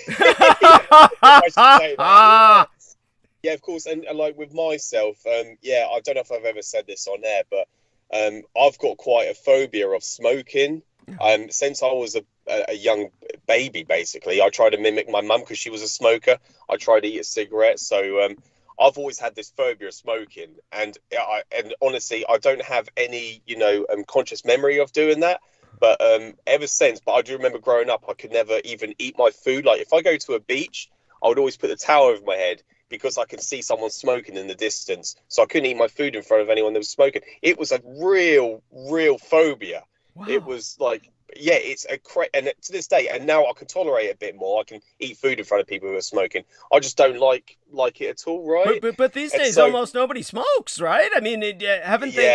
Yeah, of course. And like with myself, I don't know if I've ever said this on air, but I've got quite a phobia of smoking. Since I was a young baby, basically, I tried to mimic my mum because she was a smoker. I tried to eat a cigarette. So I've always had this phobia of smoking. And honestly, I don't have any, conscious memory of doing that. But ever since, but I do remember growing up, I could never even eat my food. Like if I go to a beach, I would always put the towel over my head because I can see someone smoking in the distance. So I couldn't eat my food in front of anyone that was smoking. It was a real phobia. Wow. It was like, it's and to this day, and now I can tolerate it a bit more. I can eat food in front of people who are smoking. I just don't like it at all, right? But these days, almost nobody smokes, right? I mean, haven't they?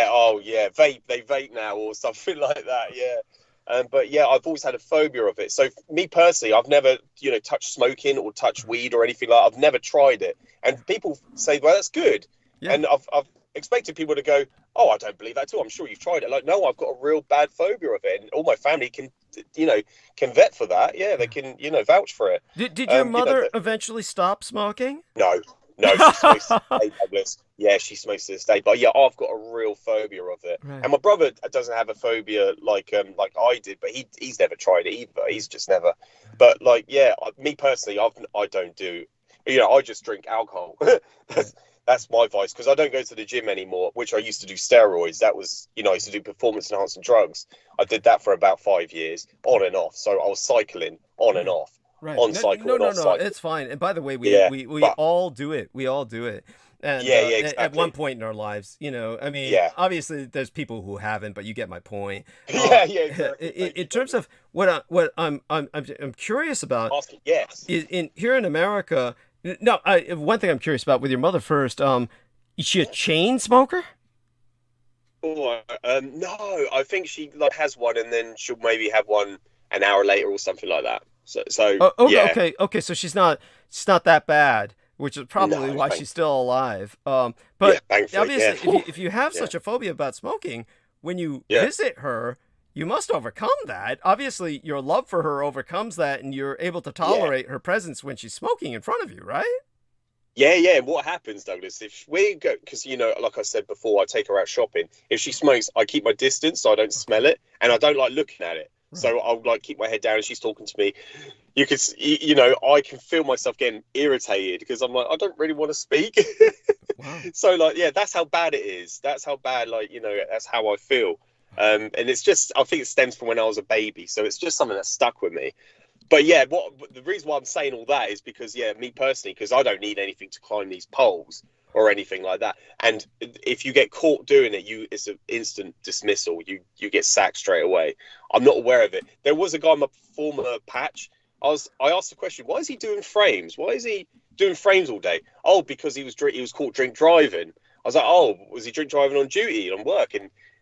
Yeah, they vape now or something like that, yeah. But yeah, I've always had a phobia of it. So me personally, I've never, touched smoking or touched weed or anything like that. I've never tried it. And people say, well, that's good. Yeah. And I've expected people to go, oh, I don't believe that at all. I'm sure you've tried it. Like, no, I've got a real bad phobia of it. And all my family can vet for that. Yeah, they can, vouch for it. Did your mother eventually stop smoking? No, she smokes to this day, Douglas. Yeah, she smokes to this day. But yeah, I've got a real phobia of it. Right. And my brother doesn't have a phobia like I did, but he's never tried it either. He's just never. But me personally, I don't do. I just drink alcohol. That's my vice, because I don't go to the gym anymore, which I used to do steroids. That was, I used to do performance enhancing drugs. I did that for about 5 years, on and off. So I was cycling on and off. Right. On cycle and off cycle. It's fine. And by the way, we all do it. We all do it. And exactly. At one point in our lives, obviously there's people who haven't, but you get my point. Exactly. In terms of what I'm curious about, is here in America. No, one thing I'm curious about with your mother first. Is she a chain smoker? No, I think she has one, and then she'll maybe have one an hour later or something like that. So okay. So she's not that bad. which is probably why she's still alive. But obviously, if you have such a phobia about smoking, when you visit her, you must overcome that. Obviously, your love for her overcomes that, and you're able to tolerate her presence when she's smoking in front of you, right? Yeah. What happens, Douglas, if we go, because, you know, like I said before, I take her out shopping. If she smokes, I keep my distance so I don't smell it, and I don't like looking at it. Right. So I'll like keep my head down and she's talking to me. You can, you know, I can feel myself getting irritated because I'm like, I don't really want to speak. Wow. So like, yeah, that's how bad it is. That's how bad, like, you know, that's how I feel. And it's just, I think it stems from when I was a baby. So it's just something that stuck with me. But yeah, the reason why I'm saying all that is because, yeah, me personally, because I don't need anything to climb these poles or anything like that. And if you get caught doing it, it's an instant dismissal. You get sacked straight away. I'm not aware of it. There was a guy in my former patch. I asked the question, why is he doing frames? Why is he doing frames all day? Oh, because he was caught drink driving. I was like, oh, was he drink driving on duty and on work?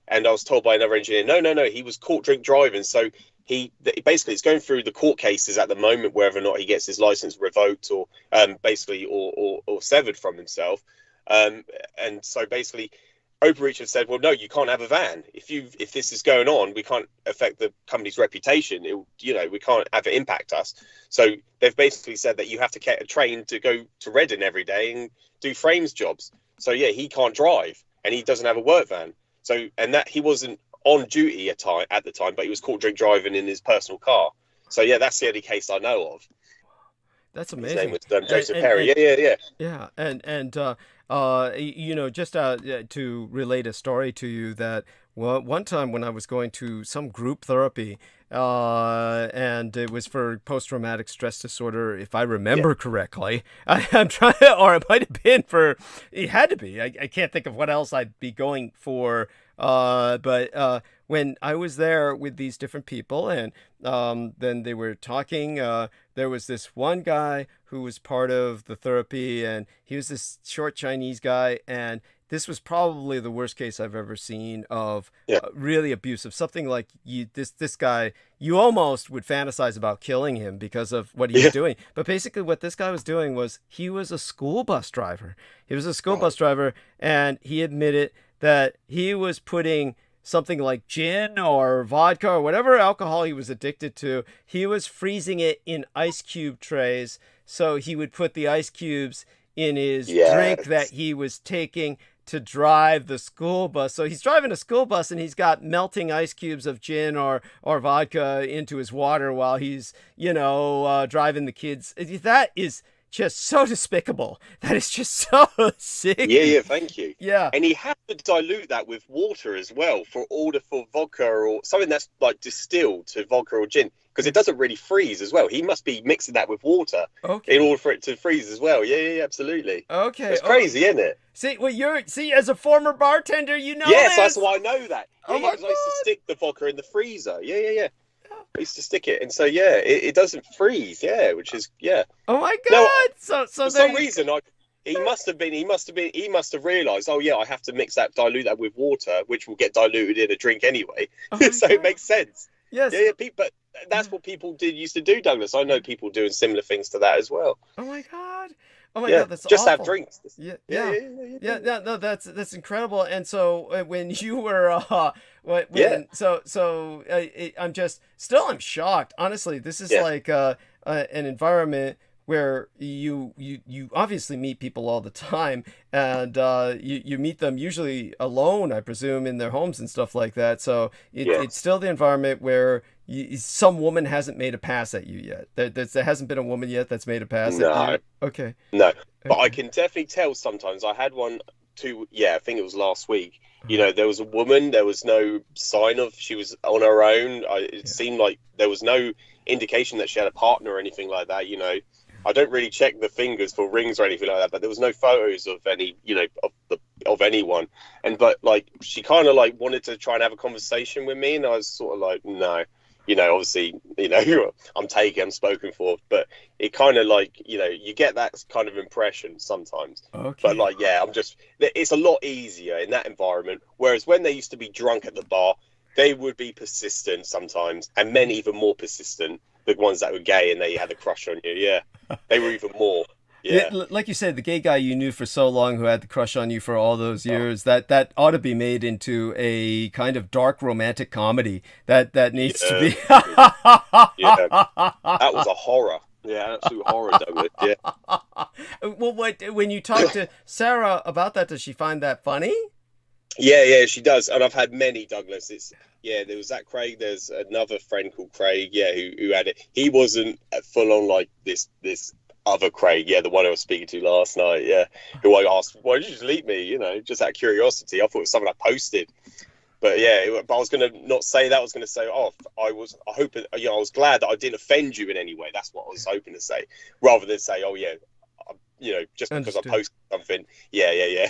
And I was told by another engineer, no, he was caught drink driving. So basically it's going through the court cases at the moment, whether or not he gets his license revoked or or severed from himself. And so basically Overreach have said, well, no, you can't have a van. If this is going on, we can't affect the company's reputation. We can't have it impact us. So they've basically said that you have to get a train to go to Reading every day and do frames jobs. So yeah, he can't drive and he doesn't have a work van. So, and that he wasn't on duty at the time, but he was caught drink driving in his personal car. So yeah, that's the only case I know of. That's amazing. His name was Joseph Perry. Yeah. Yeah, and you know, just to relate a story to you, that one time when I was going to some group therapy, and it was for post-traumatic stress disorder, if I remember correctly. I'm trying, or it might have been it had to be. I can't think of what else I'd be going for. But when I was there with these different people, and then they were talking, there was this one guy who was part of the therapy, and he was this short Chinese guy, and this was probably the worst case I've ever seen of really abusive. Something like this guy, you almost would fantasize about killing him because of what he was doing. But basically what this guy was doing was he was a school bus driver. He was a school bus driver, and he admitted that he was putting something like gin or vodka or whatever alcohol he was addicted to, he was freezing it in ice cube trays. So he would put the ice cubes in his drink that he was taking to drive the school bus. So he's driving a school bus and he's got melting ice cubes of gin or vodka into his water while he's, driving the kids. That is just so despicable. That is just so sick. Yeah, thank you. Yeah. And he had to dilute that with water as well for vodka or something that's like distilled to vodka or gin, because it doesn't really freeze as well. He must be mixing that with water in order for it to freeze as well. Yeah, absolutely. Okay. It's crazy, isn't it? See, as a former bartender, you know Yes, this. that's why I know that. Yeah, I used to stick the vodka in the freezer. Yeah. I used to stick it, and so it doesn't freeze. Yeah, which is Oh my God! No, for some reason, he must have realised. Oh yeah, I have to dilute that with water, which will get diluted in a drink anyway. So it makes sense. Yes. Yeah. But that's what people used to do, Douglas. I know people doing similar things to that as well. Oh my God! Oh my God, that's just awful. have drinks. Yeah. No, that's incredible. And so when you were, I'm shocked. Honestly, this is like an environment where you obviously meet people all the time, and you meet them usually alone, I presume, in their homes and stuff like that. So it's still the environment where some woman hasn't made a pass at you yet. There hasn't been a woman yet that's made a pass at you. Okay. No, but I can definitely tell sometimes. I had one I think it was last week. There was a woman, there was no sign of, she was on her own. It seemed like there was no indication that she had a partner or anything like that. I don't really check the fingers for rings or anything like that, but there was no photos of any, of anyone. But like, she kind of like wanted to try and have a conversation with me, and I was sort of like, no, obviously, I'm spoken for, but it kind of like, you get that kind of impression sometimes. Okay. But like, it's a lot easier in that environment. Whereas when they used to be drunk at the bar, they would be persistent sometimes, and men even more persistent. The ones that were gay and they had a crush on you, they were even more. Yeah. Like you said, the gay guy you knew for so long who had the crush on you for all those years, that ought to be made into a kind of dark romantic comedy that needs to be. Yeah, that was a horror. Yeah, absolute horror, Douglas. Yeah. Well, when you talk to Sarah about that, does she find that funny? Yeah, she does. And I've had many, Douglas. There was that Craig. There's another friend called Craig, who had it. He wasn't full on like this other Craig, the one I was speaking to last night, who I asked, why did you delete me? Just out of curiosity. I thought it was something I posted. But but I was going to not say that. I was going to say, I was glad that I didn't offend you in any way. That's what I was hoping to say, rather than say, just because I posted something. Yeah.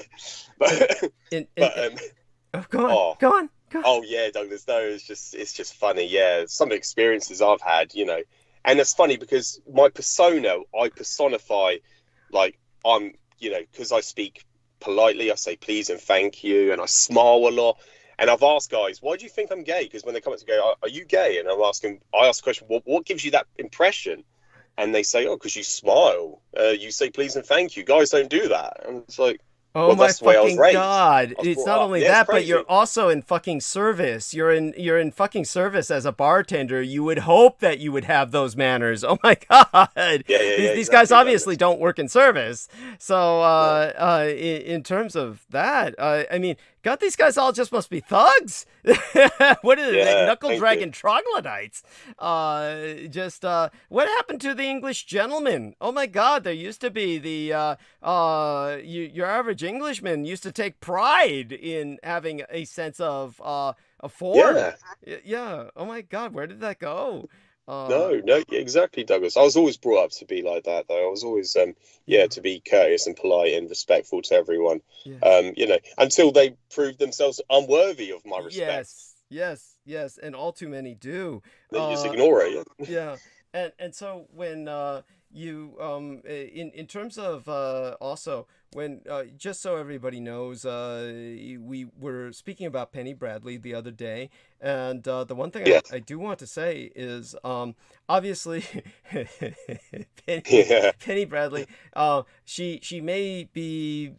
Go on. Oh yeah, Douglas. No, it's just funny. Yeah, some experiences I've had, and it's funny because my persona, I personify, like I'm, because I speak politely, I say please and thank you, and I smile a lot. And I've asked guys, why do you think I'm gay? Because when they come up to go, are you gay? And I ask the question, what gives you that impression? And they say, because you smile, you say please and thank you. Guys don't do that. And it's like, oh my fucking God. It's not only that, but you're also in fucking service. You're in fucking service as a bartender. You would hope that you would have those manners. Oh my God. These guys obviously don't work in service. So in terms of that, I mean, God, these guys all just must be thugs. What are they? Knuckle dragon troglodytes. What happened to the English gentleman? Oh my God, there used to be your average Englishman used to take pride in having a sense of form. Yeah. Oh my God, where did that go? No, exactly, Douglas. I was always brought up to be like that, though. I was always, to be courteous and polite and respectful to everyone. Until they proved themselves unworthy of my respect. Yes, and all too many do. They just ignore it. Yeah, and so when you in terms of also when just so everybody knows, we were speaking about Penny Bradley the other day, and the one thing I do want to say is obviously Penny Bradley, she may be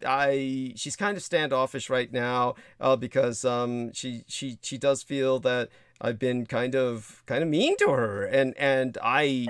she's kind of standoffish right now because she does feel that I've been kind of mean to her, and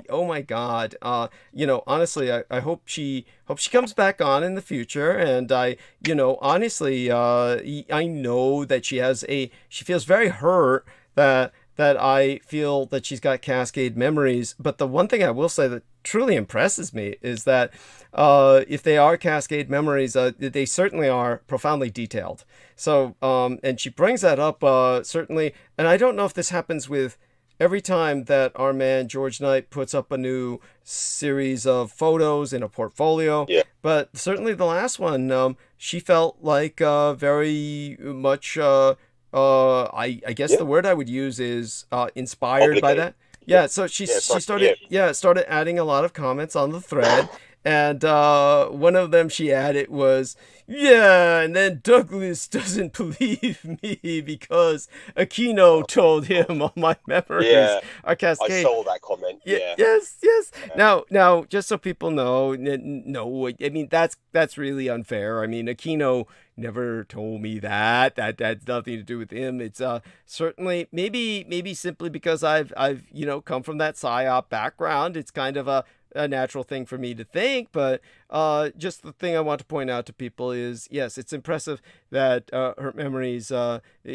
oh my God, honestly, I hope she comes back on in the future, and honestly, I know that she feels very hurt that I feel that she's got cascade memories, but the one thing I will say that truly impresses me is that if they are cascade memories, they certainly are profoundly detailed. So, and she brings that up certainly, and I don't know if this happens with every time that our man George Knight puts up a new series of photos in a portfolio, but certainly the last one, she felt like very much, I guess the word I would use is inspired by that. Yeah, so she started adding a lot of comments on the thread, and one of them she added was, and then Douglas doesn't believe me because Aquino told him all my memories are cascade. I saw that comment. Yes. Now, just so people know, no, I mean that's really unfair. I mean, Aquino never told me that. That's nothing to do with him. It's certainly maybe simply because I've come from that PSYOP background. It's kind of a natural thing for me to think, but just the thing I want to point out to people is, yes, it's impressive that her memories,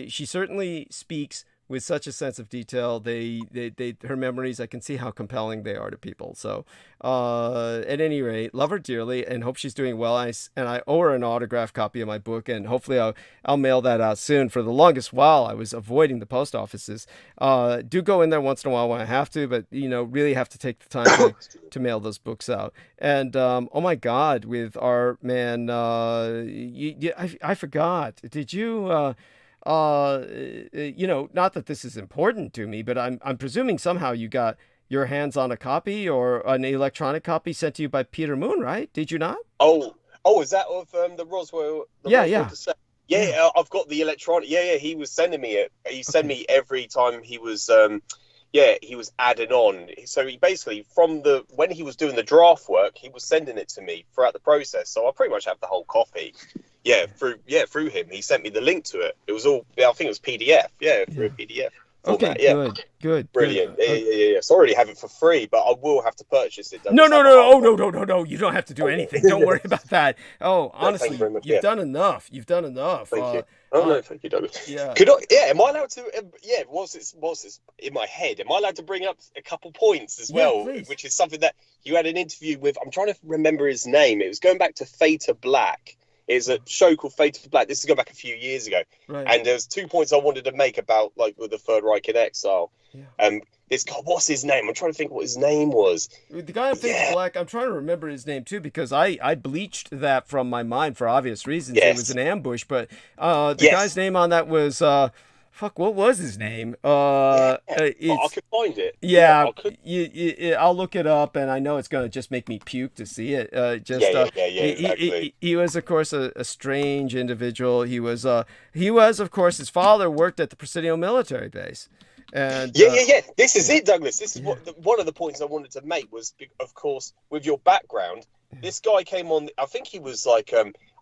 she certainly speaks with such a sense of detail. Her memories, I can see how compelling they are to people. So at any rate, love her dearly and hope she's doing well. And I owe her an autographed copy of my book, and hopefully I'll mail that out soon. For the longest while, I was avoiding the post offices. Do go in there once in a while when I have to, but really have to take the time to mail those books out. And oh my God, with our man, I forgot. Did you? Not that this is important to me, but I'm presuming somehow you got your hands on a copy or an electronic copy sent to you by Peter Moon, right? Did you not? Oh, is that of the Roswell? Cassette? Yeah, I've got the electronic. Yeah, he was sending me it. He sent me every time he was, he was adding on. So he basically, when he was doing the draft work, he was sending it to me throughout the process. So I pretty much have the whole copy. Through him. He sent me the link to it. It was all, I think it was PDF. Through a PDF. Okay, good. Brilliant. Yeah. So I already have it for free, but I will have to purchase it. No. No. You don't have to do anything. Don't worry about that. Oh, honestly, thank you very much. You've done enough. Thank you. No, thank you, Douglas. Yeah. Am I allowed to? What's this in my head? Am I allowed to bring up a couple points as well? Please. Which is something that you had an interview with. I'm trying to remember his name. It was going back to Theta Black. It's a show called Theta Black. This is going back a few years ago. Right. And there's 2 points I wanted to make about, like, with the Third Reich in exile. Yeah. This guy, what's his name? I'm trying to think what his name was. The guy in Theta Black, I'm trying to remember his name too, because I bleached that from my mind for obvious reasons. It was an ambush, but the guy's name on that was what was his name? I could find it. Yeah, I'll look it up, and I know it's going to just make me puke to see it. Exactly. He was, of course, a strange individual. He was, of course, his father worked at the Presidio military base. And, This is it, Douglas. This is one of the points I wanted to make was, of course, with your background, this guy came on. I think he was like,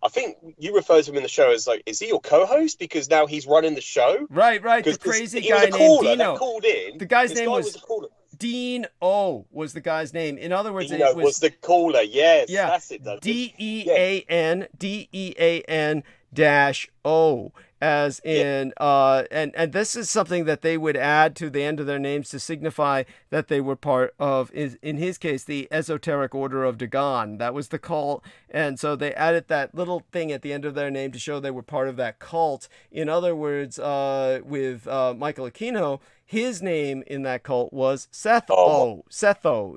I think you referred to him in the show as like, is he your co-host? Because now he's running the show. Right. The crazy guy named Dino. That called in. The guy's name was Dean O. Was the guy's name. In other words, Dino was the caller. Yes, that's it. Douglas. DEAN-O. As in, and this is something that they would add to the end of their names to signify that they were part of, in his case, the Esoteric Order of Dagon. That was the cult. And so they added that little thing at the end of their name to show they were part of that cult. In other words, with Michael Aquino, his name in that cult was Setho, Seth-O.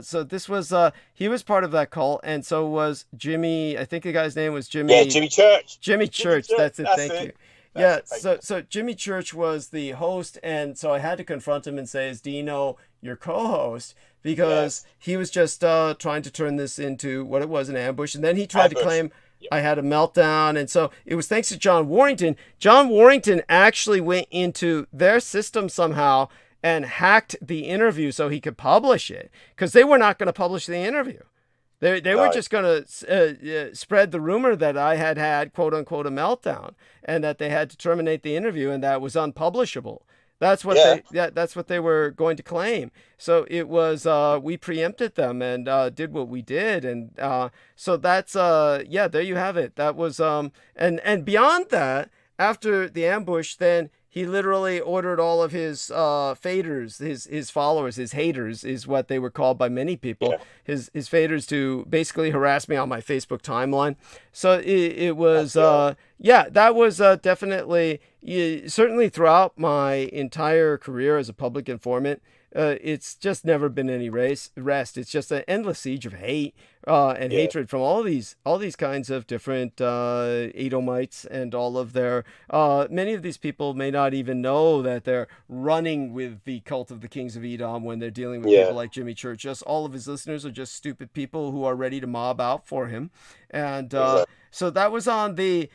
So this was, he was part of that cult, and so was Jimmy, I think the guy's name was Jimmy. Yeah, Jimmy Church. Jimmy Church, that's it, thank you. So Jimmy Church was the host, and so I had to confront him and say, is Dino your co-host? Because he was just trying to turn this into what it was, an ambush, and then he tried to claim I had a meltdown, and so it was thanks to John Warrington. John Warrington actually went into their system somehow and hacked the interview so he could publish it, because they were not going to publish the interview. They were just going to spread the rumor that I had quote unquote a meltdown, and that they had to terminate the interview, and that was unpublishable. That's what that's what they were going to claim. So it was we preempted them and did what we did, and so that's there you have it. That was and beyond that, after the ambush, then he literally ordered all of his faders, his followers, his haters is what they were called by many people, his faders, to basically harass me on my Facebook timeline. So it was that was definitely, certainly throughout my entire career as a public informant, it's just never been any rest. It's just an endless siege of hate and hatred from all these kinds of different Edomites and all of their. Many of these people may not even know that they're running with the cult of the kings of Edom when they're dealing with people like Jimmy Church. Just all of his listeners are just stupid people who are ready to mob out for him, and so that was on the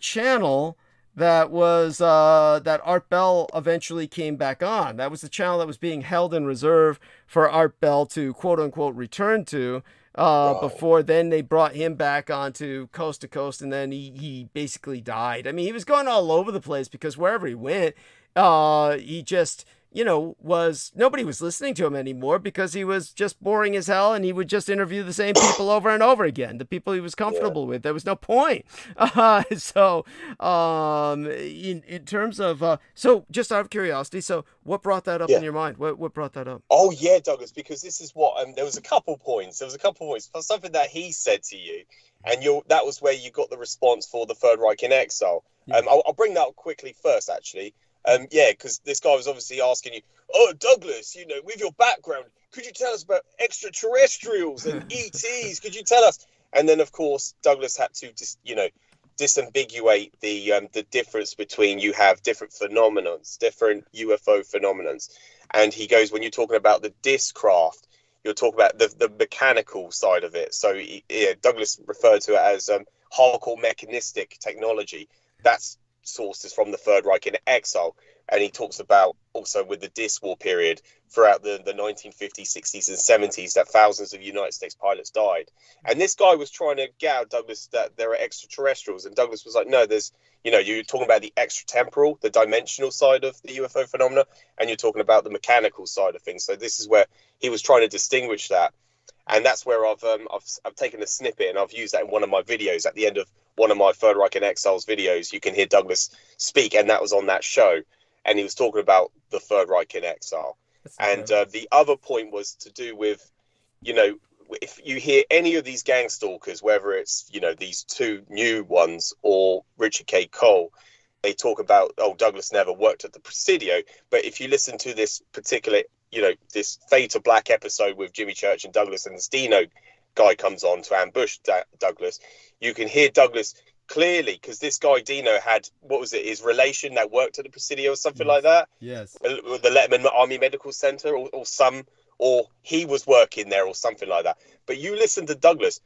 channel. That was that Art Bell eventually came back on. That was the channel that was being held in reserve for Art Bell to quote unquote return to before then they brought him back onto Coast to Coast, and then he basically died. I mean, he was going all over the place because wherever he went, he just nobody was listening to him anymore because he was just boring as hell, and he would just interview the same people over and over again, the people he was comfortable with. There was no point. So in terms of, so just out of curiosity, so what brought that up in your mind? What brought that up? Oh yeah, Douglas, because this is what, there was a couple points for something that he said to you, and that was where you got the response for the Third Reich in exile. I'll bring that up quickly first, actually. Because this guy was obviously asking you, oh, Douglas, with your background, could you tell us about extraterrestrials and ETs? Could you tell us? And then, of course, Douglas had to disambiguate the difference between, you have different phenomenons, different UFO phenomenons. And he goes, when you're talking about the discraft, you're talking about the mechanical side of it. So Douglas referred to it as hardcore mechanistic technology. That's sourced is from the Third Reich in exile, and he talks about also with the Dis War period throughout the 1950s, 60s, and 70s that thousands of United States pilots died. And this guy was trying to get out Douglas that there are extraterrestrials, and Douglas was like, no, there's, you know, you're talking about the extratemporal, the dimensional side of the UFO phenomena, and you're talking about the mechanical side of things. So this is where he was trying to distinguish that. And that's where I've taken a snippet and I've used that in one of my videos. At the end of one of my Third Reich in Exiles videos, you can hear Douglas speak, and that was on that show. And he was talking about the Third Reich in exile. And the other point was to do with, you know, if you hear any of these gang stalkers, whether it's, you know, these two new ones or Richard K. Cole, they talk about, oh, Douglas never worked at the Presidio. But if you listen to this particular, you know, this Fade to Black episode with Jimmy Church and Douglas, and this Dino guy comes on to ambush Douglas, you can hear Douglas clearly, because this guy Dino had, what was it, his relation that worked at the Presidio or something like that? Yes. The Letterman Army Medical Center or he was working there or something like that. But you listen to Douglas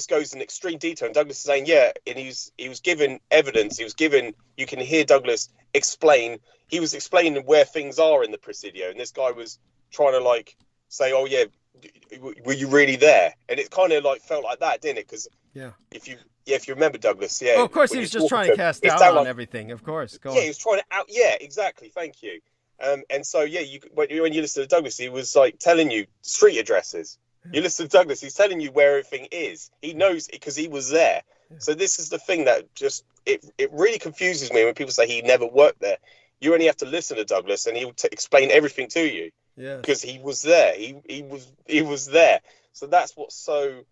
goes in extreme detail, and Douglas is saying, yeah, and he was given evidence, you can hear Douglas explain, he was explaining where things are in the Presidio, and this guy was trying to like say, oh yeah, were you really there? And it kind of like felt like that, didn't it? Because if you remember Douglas, oh, of course he was just trying to cast doubt on everything, of course. Go on. He was trying to exactly, thank you. And so when you listen to Douglas, he was like telling you street addresses. You listen to Douglas, he's telling you where everything is. He knows because he was there. So this is the thing that just it really confuses me when people say he never worked there. You only have to listen to Douglas, and he'll explain everything to you. Yeah, because he was there. He was there. So that's what's so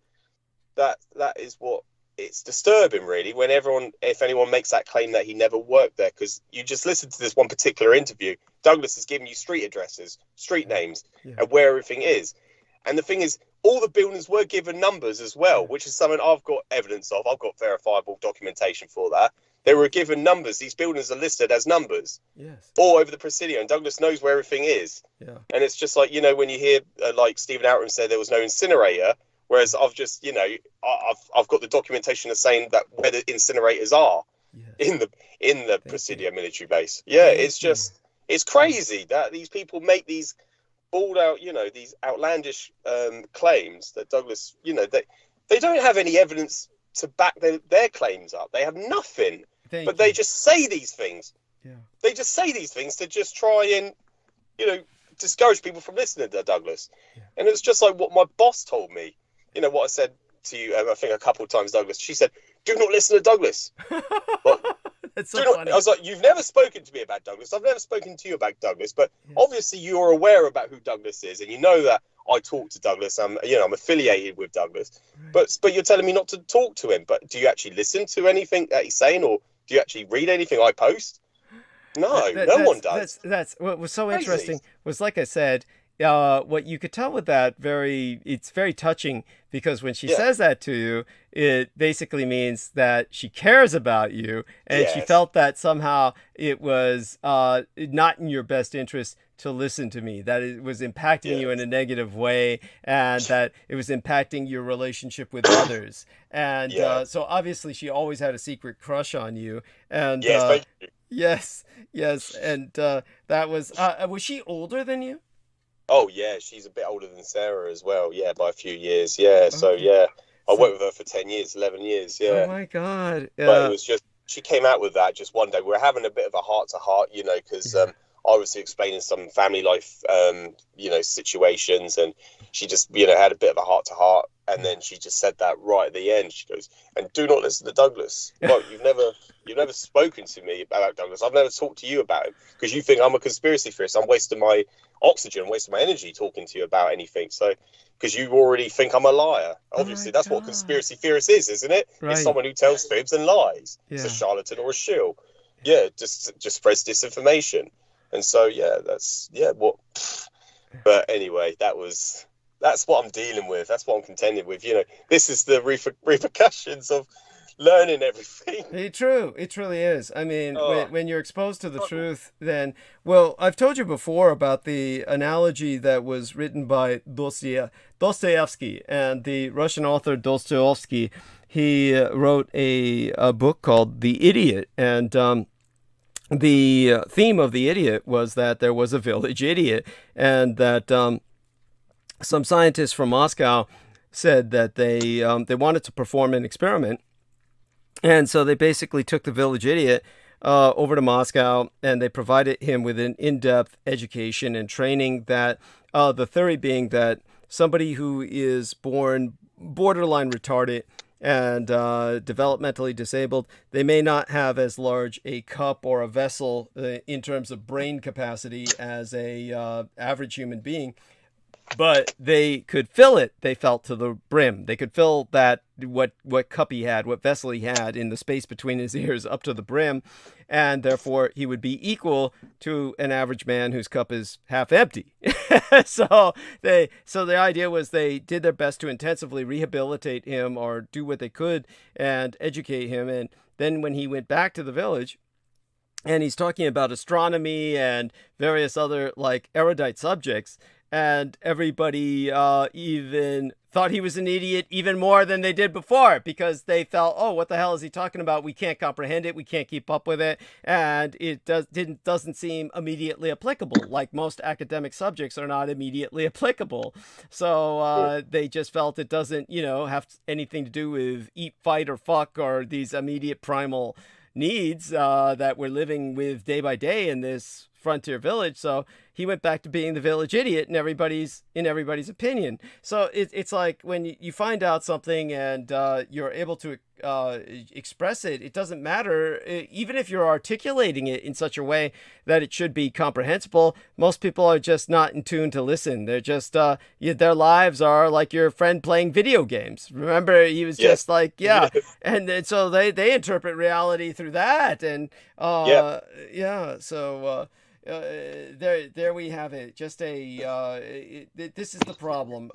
that is what it's disturbing, really, when if anyone makes that claim that he never worked there, because you just listen to this one particular interview. Douglas is giving you street addresses, street names, and where everything is. And the thing is, all the buildings were given numbers as well, which is something I've got evidence of. I've got verifiable documentation for that. They were given numbers. These buildings are listed as numbers all over the Presidio, and Douglas knows where everything is. Yeah. And it's just like, you know, when you hear like Stephen Outram said there was no incinerator, whereas I've just, you know, I've got the documentation of saying that where the incinerators are in the Presidio military base. Yeah, it's just, it's crazy that these people make these balled out, you know, these outlandish claims that Douglas, you know, they don't have any evidence to back their claims up. They have nothing, they just say these things. Yeah. They just say these things to just try and, you know, discourage people from listening to Douglas. Yeah. And it was just like what my boss told me. You know, what I said to you, I think a couple of times, Douglas. She said, do not listen to Douglas. That's so funny. I was like, you've never spoken to me about Douglas. I've never spoken to you about Douglas. But obviously you're aware about who Douglas is. And you know that I talk to Douglas. I'm affiliated with Douglas. Right. But you're telling me not to talk to him. But do you actually listen to anything that he's saying? Or do you actually read anything I post? No, no one does. That's what was so interesting was, like I said, what you could tell with that, it's very touching, because when she says that to you, it basically means that she cares about you, and she felt that somehow it was not in your best interest to listen to me, that it was impacting you in a negative way, and that it was impacting your relationship with others. And so obviously she always had a secret crush on you. And thank you. Yes. And that was she older than you? Oh yeah, she's a bit older than Sarah as well. Yeah, by a few years. Yeah, so I worked with her for 10 years, 11 years. Yeah. Oh my God. But it was just, she came out with that just one day. We were having a bit of a heart to heart, you know, because I was explaining some family life, situations, and she just, you know, had a bit of a heart to heart. And then she just said that right at the end. She goes, and do not listen to Douglas. Well, you've never spoken to me about Douglas. I've never talked to you about him, because you think I'm a conspiracy theorist. I'm wasting my oxygen, wasting my energy talking to you about anything. So, because you already think I'm a liar. Obviously, that's what a conspiracy theorist is, isn't it? Right. It's someone who tells fibs and lies. Yeah. It's a charlatan or a shill. Yeah, just spreads disinformation. And so, but anyway, that's what I'm dealing with. That's what I'm contending with. You know, this is the repercussions of learning everything. It truly is. I mean, when you're exposed to the truth, then, well, I've told you before about the analogy that was written by Dostoevsky, and the Russian author Dostoevsky. He wrote a book called The Idiot, and the theme of the idiot was that there was a village idiot, and that some scientists from Moscow said that they wanted to perform an experiment, and so they basically took the village idiot over to Moscow, and they provided him with an in-depth education and training. That the theory being that somebody who is born borderline retarded and developmentally disabled, they may not have as large a cup or a vessel in terms of brain capacity as a average human being, but they could fill it, they felt, to the brim. They could fill that, what cup he had, what vessel he had, in the space between his ears up to the brim, and therefore he would be equal to an average man whose cup is half empty. So the idea was they did their best to intensively rehabilitate him, or do what they could and educate him. And then when he went back to the village, and he's talking about astronomy and various other like erudite subjects, and everybody even thought he was an idiot even more than they did before, because they felt, oh, what the hell is he talking about? We can't comprehend it. We can't keep up with it. And it doesn't seem immediately applicable. Like most academic subjects are not immediately applicable. So they just felt it doesn't, have anything to do with eat, fight, or fuck, or these immediate primal needs that we're living with day by day in this frontier village. So he went back to being the village idiot in everybody's opinion. So it's like when you find out something and you're able to express it, it doesn't matter, even if you're articulating it in such a way that it should be comprehensible. Most people are just not in tune to listen. They're just their lives are like your friend playing video games. Remember, he was just like, and so they interpret reality through that. And so there we have it. Just this is the problem.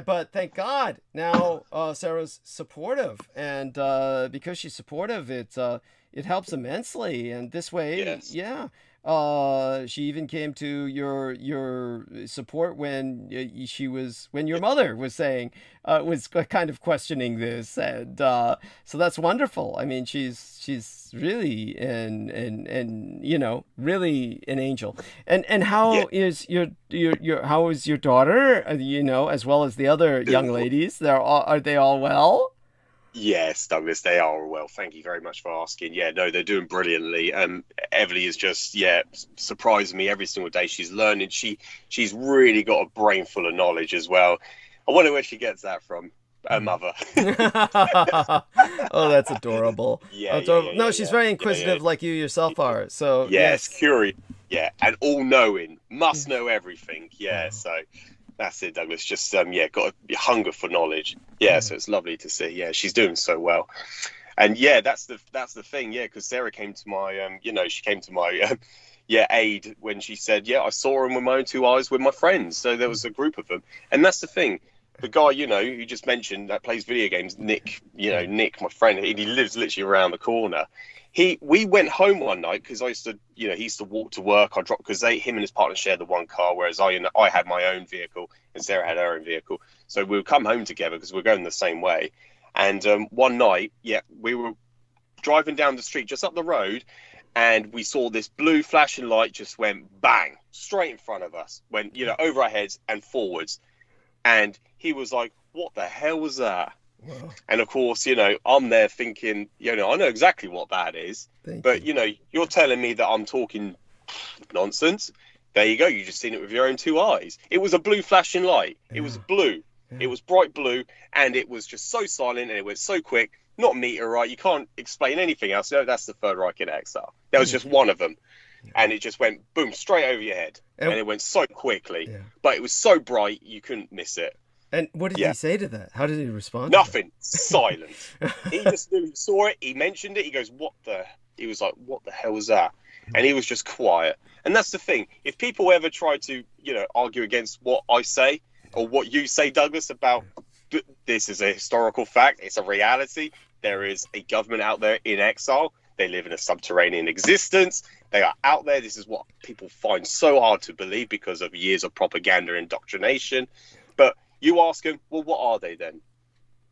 But thank God now Sarah's supportive, and because she's supportive, it helps immensely. And this way, she even came to your support when your mother was saying was kind of questioning this, and so that's wonderful. I mean, she's really and really an angel. And how is how is your daughter? As well as the other young ladies, are they all well? Yes, Douglas, they are well. Thank you very much for asking. Yeah, no, they're doing brilliantly. Everly is just, surprising me every single day. She's learning. She's really got a brain full of knowledge as well. I wonder where she gets that from. Her mother. Oh, that's adorable. She's very inquisitive, like you yourself are. So yes, curious. Yeah, and all-knowing. Must know everything. Yeah, so... That's it, Douglas. Just got a hunger for knowledge. So it's lovely to see. Yeah, she's doing so well. And that's the thing. Yeah, because Sarah came to my she came to my aid when she said, I saw him with my own two eyes with my friends. So there was a group of them, and that's the thing. The guy you just mentioned that plays video games, Nick. Nick, my friend, he lives literally around the corner. We went home one night because I used to, he used to walk to work. I dropped because him and his partner shared the one car, whereas I had my own vehicle and Sarah had her own vehicle. So we would come home together because we're going the same way. And one night, we were driving down the street just up the road, and we saw this blue flashing light just went bang straight in front of us, went over our heads and forwards. And he was like, "What the hell was that?" Wow. And of course, I'm there thinking, I know exactly what that is. But you're telling me that I'm talking nonsense. There you go. You just seen it with your own two eyes. It was a blue flashing light. Yeah. It was blue. Yeah. It was bright blue, and it was just so silent, and it went so quick. Not meteorite. You can't explain anything else. No, that's the Third Reich in exile. That was just one of them. Yeah. And it just went boom straight over your head, and it went so quickly. Yeah. But it was so bright you couldn't miss it. And what did he say to that? How did he respond? Nothing. Silent. He just knew he saw it. He mentioned it. He goes, he was like, "What the hell was that?" And he was just quiet. And that's the thing. If people ever try to, argue against what I say or what you say, Douglas, about this is a historical fact. It's a reality. There is a government out there in exile. They live in a subterranean existence. They are out there. This is what people find so hard to believe because of years of propaganda and indoctrination. But you ask them, well, what are they then?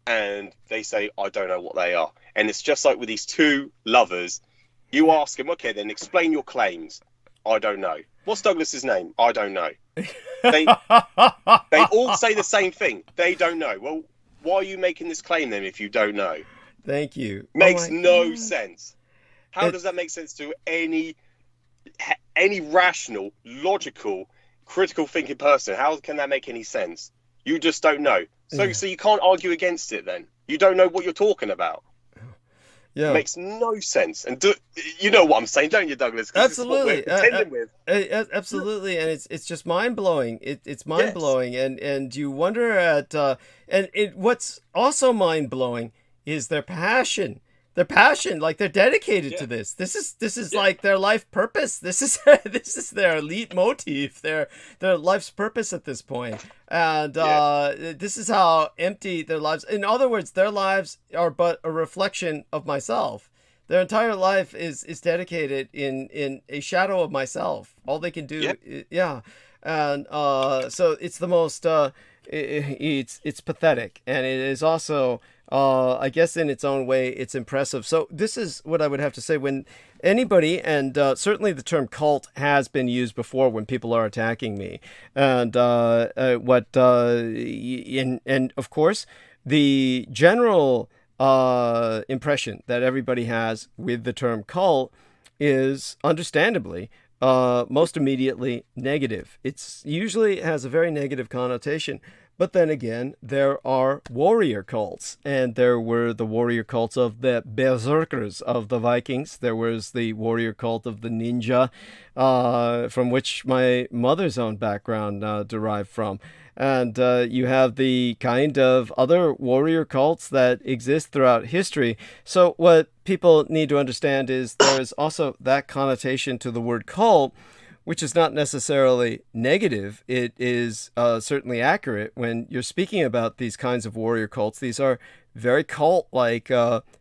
And they say, I don't know what they are. And it's just like with these two lovers, You ask them, okay, then explain your claims. I don't know. What's Douglas's name? I don't know. They all say the same thing. They don't know. Well, why are you making this claim then if you don't know? Thank you. Makes no sense. How does that make sense to any rational, logical, critical thinking person? How can that make any sense? You just don't know. So you can't argue against it then. You don't know what you're talking about. Yeah. It makes no sense. And you know what I'm saying, don't you, Douglas? Absolutely. Absolutely. And it's just mind-blowing. It's mind-blowing. Yes. And you wonder at what's also mind-blowing is their passion. Their passion, like they're dedicated to this. This is like their life purpose. This is their leitmotif, their life's purpose at this point. And this is how empty their lives. In other words, their lives are but a reflection of myself. Their entire life is dedicated in a shadow of myself. All they can do, And so it's the most. It's pathetic, and it is also. I guess in its own way, it's impressive. So this is what I would have to say when anybody, and certainly the term cult has been used before when people are attacking me. And and of course, the general impression that everybody has with the term cult is understandably most immediately negative. It's usually has a very negative connotation. But then again, there are warrior cults, and there were the warrior cults of the berserkers of the Vikings. There was the warrior cult of the ninja, from which my mother's own background derived from. And you have the kind of other warrior cults that exist throughout history. So what people need to understand is there is also that connotation to the word cult, which is not necessarily negative. It is certainly accurate when you're speaking about these kinds of warrior cults. These are very cult-like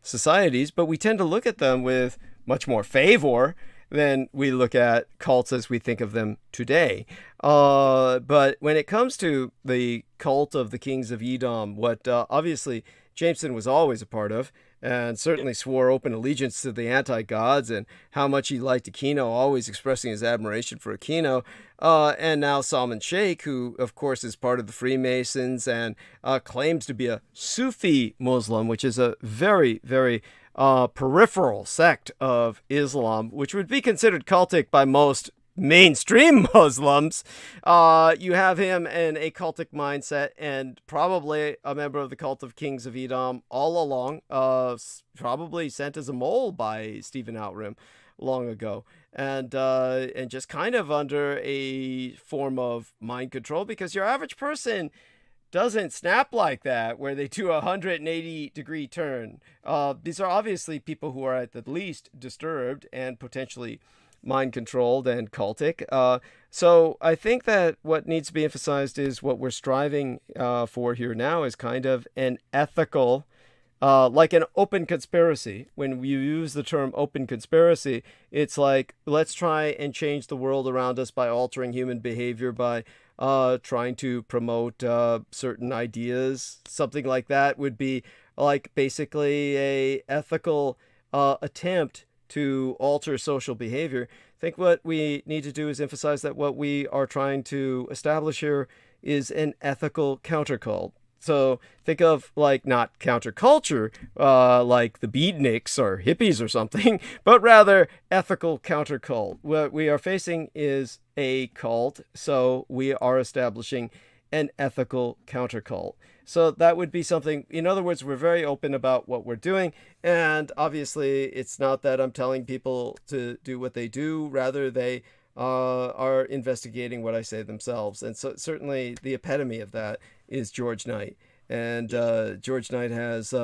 societies, but we tend to look at them with much more favor than we look at cults as we think of them today. But when it comes to the cult of the kings of Edom, what obviously Jameson was always a part of, and certainly swore open allegiance to the anti-gods, and how much he liked Aquino, always expressing his admiration for Aquino. And now Salman Sheikh, who of course is part of the Freemasons and claims to be a Sufi Muslim, which is a very, very peripheral sect of Islam, which would be considered cultic by most mainstream Muslims. You have him in a cultic mindset, and probably a member of the cult of Kings of Edom all along, probably sent as a mole by Stephen Outram long ago, and just kind of under a form of mind control, because your average person doesn't snap like that, where they do a 180-degree turn. These are obviously people who are at the least disturbed and potentially mind-controlled and cultic. So I think that what needs to be emphasized is what we're striving for here now is kind of an ethical, like an open conspiracy. When you use the term open conspiracy, it's like, let's try and change the world around us by altering human behavior, by trying to promote certain ideas. Something like that would be like basically a ethical attempt to alter social behavior. I think what we need to do is emphasize that what we are trying to establish here is an ethical countercult. So think of like not counterculture, like the beatniks or hippies or something, but rather ethical countercult. What we are facing is a cult, so we are establishing an ethical countercult. So that would be something, in other words, we're very open about what we're doing. And obviously, it's not that I'm telling people to do what they do. Rather, they are investigating what I say themselves. And so certainly the epitome of that is George Knight. And George Knight has, this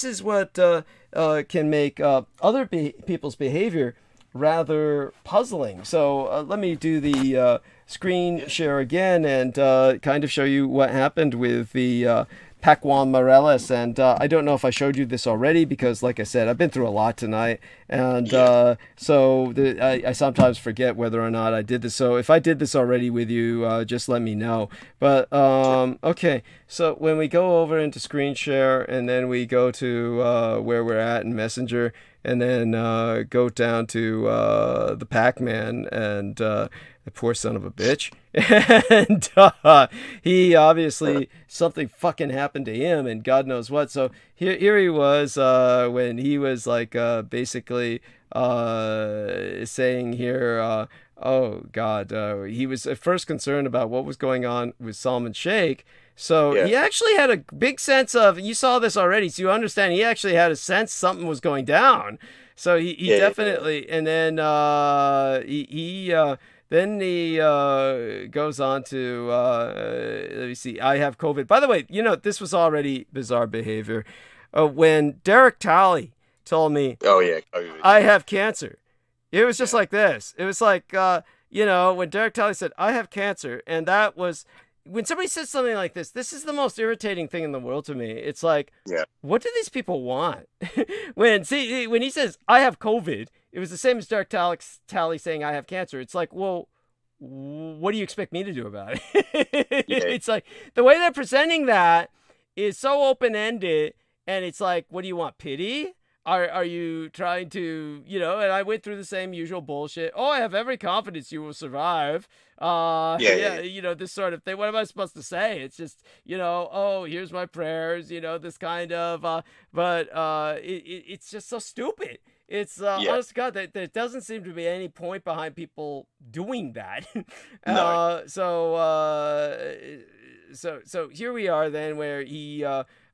is what can make other people's behavior rather puzzling. So let me do the screen share again and kind of show you what happened with the Pacuan Morelis, and I don't know if I showed you this already because, like I said, I've been through a lot tonight, and so I sometimes forget whether or not I did this. So if I did this already with you, just let me know. But okay, so when we go over into screen share, and then we go to where we're at in Messenger, and then go down to the Pac-Man, and the poor son of a bitch. And he obviously, something fucking happened to him, and God knows what. So here he was when he was like basically saying here, oh God, he was at first concerned about what was going on with Salman Sheikh. So he actually had a big sense of, you saw this already, so you understand, he actually had a sense something was going down. So he definitely, and then then he goes on to, let me see, I have COVID. By the way, you know, this was already bizarre behavior. When Derek Talley told me, COVID. I have cancer, it was just like this. It was like, you know, when Derek Talley said, I have cancer, and that was, when somebody says something like this is the most irritating thing in the world to me. It's like, what do these people want? when he says, I have COVID, it was the same as Derek Talley saying, I have cancer. It's like, well, what do you expect me to do about it? It's like, the way they're presenting that is so open-ended, and it's like, what do you want, pity? Are you trying to, you know, and I went through the same usual bullshit. Oh, I have every confidence you will survive. You know, this sort of thing. What am I supposed to say? It's just, you know, oh, here's my prayers, you know, this kind of, it's just so stupid. It's, honest to God, there doesn't seem to be any point behind people doing that. No. So here we are then, where he,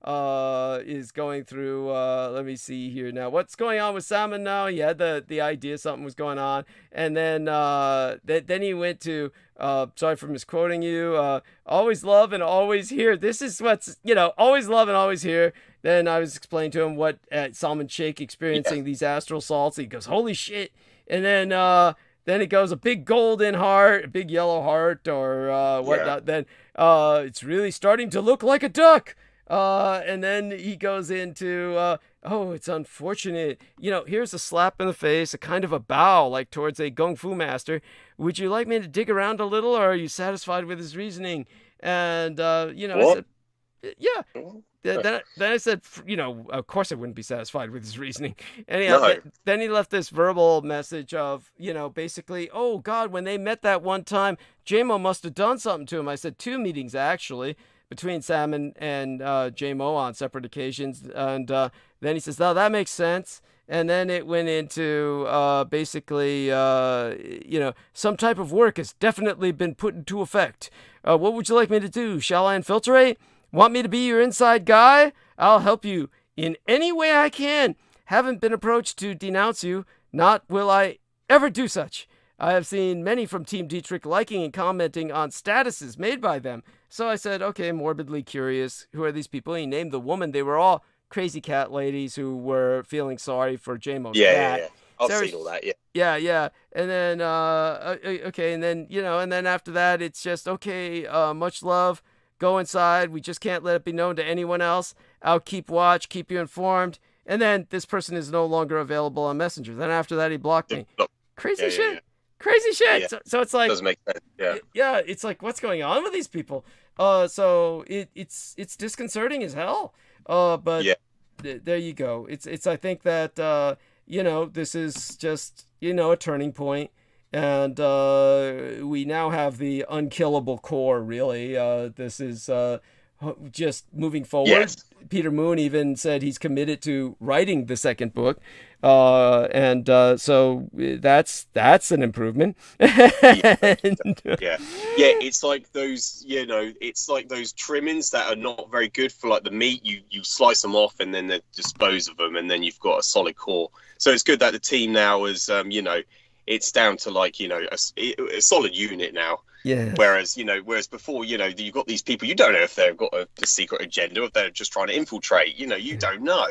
is going through, let me see here now, what's going on with Salman now. He had the idea something was going on, and then then he went to, sorry for misquoting you, always love and always hear. This is what's, you know, always love and always hear. Then I was explaining to him what Salman Sheikh experiencing these astral assaults. He goes, holy shit. And then it goes, a big golden heart, a big yellow heart, or whatnot. Then it's really starting to look like a duck. And then he goes into, oh, it's unfortunate. You know, here's a slap in the face, a kind of a bow, like towards a Kung Fu master. Would you like me to dig around a little, or are you satisfied with his reasoning? And, you know, What? I said, yeah. Then I said, you know, of course I wouldn't be satisfied with his reasoning. Anyhow, then he left this verbal message of, you know, basically, oh, God, when they met that one time, J-Mo must have done something to him. I said 2 meetings, actually, between Sam and J-Mo on separate occasions. And then he says, oh, that makes sense. And then it went into basically, you know, some type of work has definitely been put into effect. What would you like me to do? Shall I infiltrate? Want me to be your inside guy? I'll help you in any way I can. Haven't been approached to denounce you. Not will I ever do such. I have seen many from Team Dietrich liking and commenting on statuses made by them. So I said, okay, morbidly curious. Who are these people? He named the woman. They were all crazy cat ladies who were feeling sorry for J-Mo's cat. Yeah. I've seen all that, Yeah. And then, okay, and then, you know, and then after that, it's just, okay, much love. Go inside. We just can't let it be known to anyone else. I'll keep watch, keep you informed. And then this person is no longer available on Messenger. Then after that, he blocked me. Crazy shit. Yeah. Crazy shit. Yeah. So it's like, doesn't make sense. Yeah. It's like, what's going on with these people? So it's disconcerting as hell. But there you go. It's I think that you know, this is just, you know, a turning point. And we now have the unkillable core, really. This is just moving forward. Yes. Peter Moon even said he's committed to writing the second book. So that's an improvement. It's like those, you know, it's like those trimmings that are not very good for like the meat. You slice them off and then they dispose of them, and then you've got a solid core. So it's good that the team now is, you know, it's down to like, you know, a solid unit now. Yeah. Whereas before, you know, you've got these people, you don't know if they've got a secret agenda, or if they're just trying to infiltrate. You know, you don't know.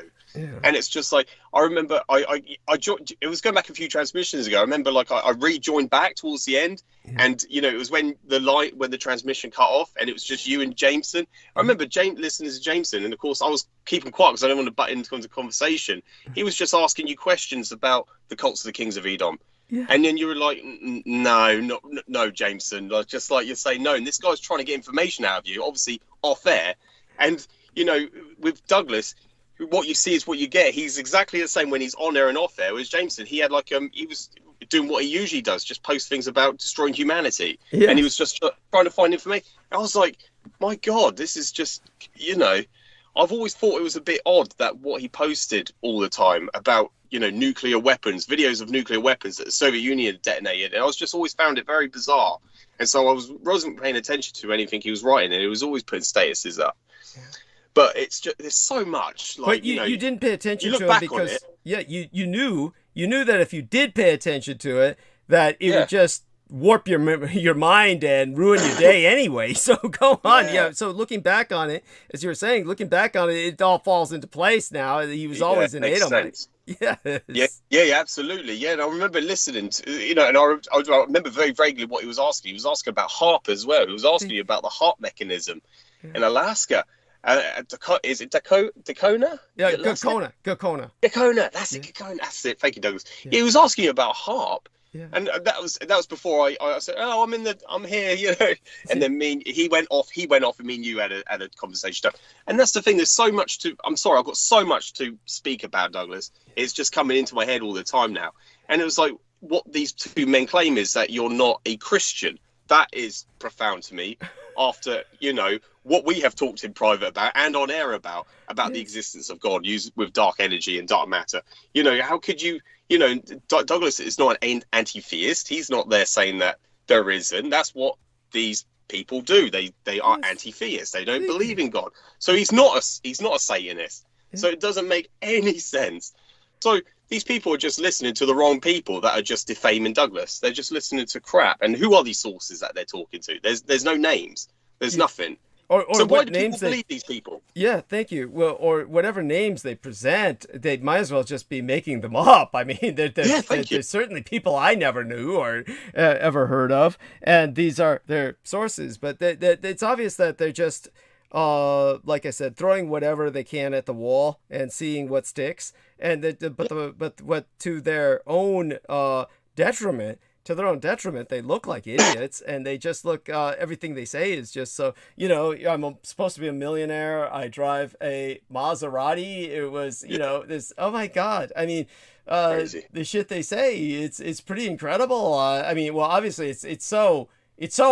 And it's just like, I remember I joined, it was going back a few transmissions ago. I remember like I rejoined back towards the end, and it was when the transmission cut off, and it was just you and Jameson. I remember listening to Jameson, and of course I was keeping quiet because I didn't want to butt into the conversation. He was just asking you questions about the cults of the Kings of Edom. Yeah. And then you were like, no, Jameson, like, just like you say no. And this guy's trying to get information out of you, obviously off air. And, with Douglas, what you see is what you get. He's exactly the same when he's on air and off air. Whereas Jameson, he had like, he was doing what he usually does, just post things about destroying humanity. Yeah. And he was just trying to find information. I was like, my God, this is just, I've always thought it was a bit odd that what he posted all the time about, nuclear weapons, videos of nuclear weapons that the Soviet Union had detonated. And I was just always found it very bizarre. And so I wasn't paying attention to anything he was writing, and it was always putting statuses up. Yeah. But it's just, there's so much. Like, but you didn't pay attention to it because, you knew that if you did pay attention to it, that it would just warp your mind and ruin your day anyway. So go on. Yeah. So looking back on it, as you were saying, it all falls into place now. He was always an Edom. Yes. Yeah, absolutely. Yeah, and I remember listening to, and I remember very vaguely what he was asking. He was asking about HAARP as well. He was asking you about the HAARP mechanism in Alaska. Is it Dakota? Yeah, Gakona. Dakota. That's it. Gakona. That's it. Thank you, Douglas. Yeah. He was asking you about HAARP. Yeah. And that was before I said, I'm here, and then he went off, and me and you had a conversation. And that's the thing, there's so much I'm sorry, I've got so much to speak about, Douglas. It's just coming into my head all the time now. And it was like, what these two men claim is that you're not a Christian. That is profound to me, after, what we have talked in private about and on air about the existence of God used with dark energy and dark matter. How could you, Douglas is not an anti-theist. He's not there saying that there isn't. That's what these people do. They are anti-theists. They don't believe in God. So he's not a Satanist. So it doesn't make any sense. So these people are just listening to the wrong people that are just defaming Douglas. They're just listening to crap. And who are these sources that they're talking to? There's no names. There's nothing. Or so why what do names people believe these people? Yeah, thank you. Well, or whatever names they present, they might as well just be making them up. I mean, there's certainly people I never knew or ever heard of, and these are their sources. But it's obvious that they're just, like I said, throwing whatever they can at the wall and seeing what sticks. And but what to their own detriment. To their own detriment, they look like idiots, and they just look, everything they say is just so, I'm supposed to be a millionaire. I drive a Maserati. It was, this, oh my God. I mean, the shit they say, it's pretty incredible. Obviously it's so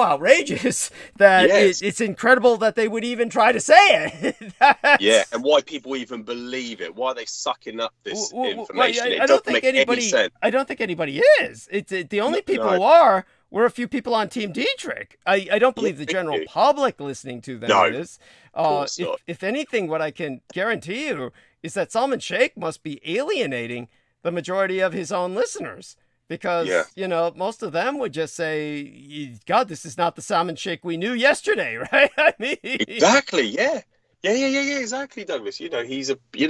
outrageous that it's incredible that they would even try to say it. And why people even believe it? Why are they sucking up this information? It doesn't make any sense. I don't think anybody is. It's the only people who are were a few people on Team Dietrich. I don't believe the general public listening to them is. If anything, what I can guarantee you is that Salman Sheikh must be alienating the majority of his own listeners. Because, most of them would just say, God, this is not the Salman Sheikh we knew yesterday, right? I mean... Exactly, yeah, exactly, Douglas. He's what do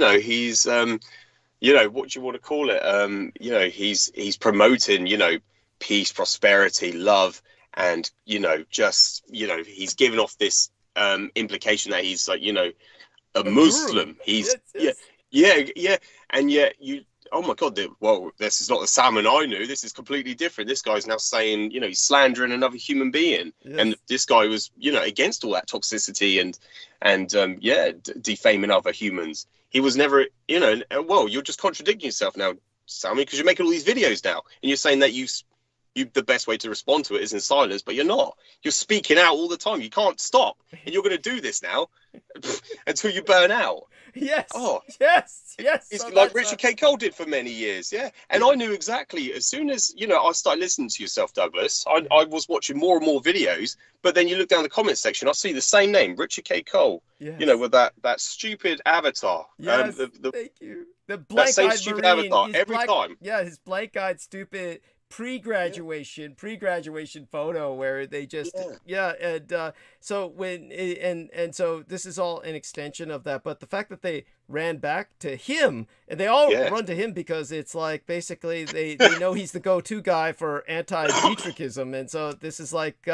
you want to call it? He's promoting, peace, prosperity, love, and, he's giving off this implication that he's like, a Muslim. He's, and yet oh my God, this is not the Salmon I knew. This is completely different. This guy's now saying, he's slandering another human being. Yes. And this guy was, against all that toxicity and defaming other humans. He was never, you're just contradicting yourself now, Salmon, because you're making all these videos now. And you're saying that the best way to respond to it is in silence, but you're not. You're speaking out all the time. You can't stop. And you're going to do this now until you burn out. Yes. Oh, yes. It's so like Richard K. Cole did for many years. Yeah. And I knew exactly as soon as, I started listening to yourself, Douglas, I was watching more and more videos, but then you look down the comment section, I see the same name, Richard K. Cole, with that stupid avatar. Yes, thank you. The blank-eyed stupid avatar every time. Yeah, his blank-eyed stupid pre-graduation photo where they just and so when and so this is all an extension of that, but the fact that they ran back to him, and they all run to him because it's like basically they know he's the go-to guy for anti-Dietrichism, and so this is like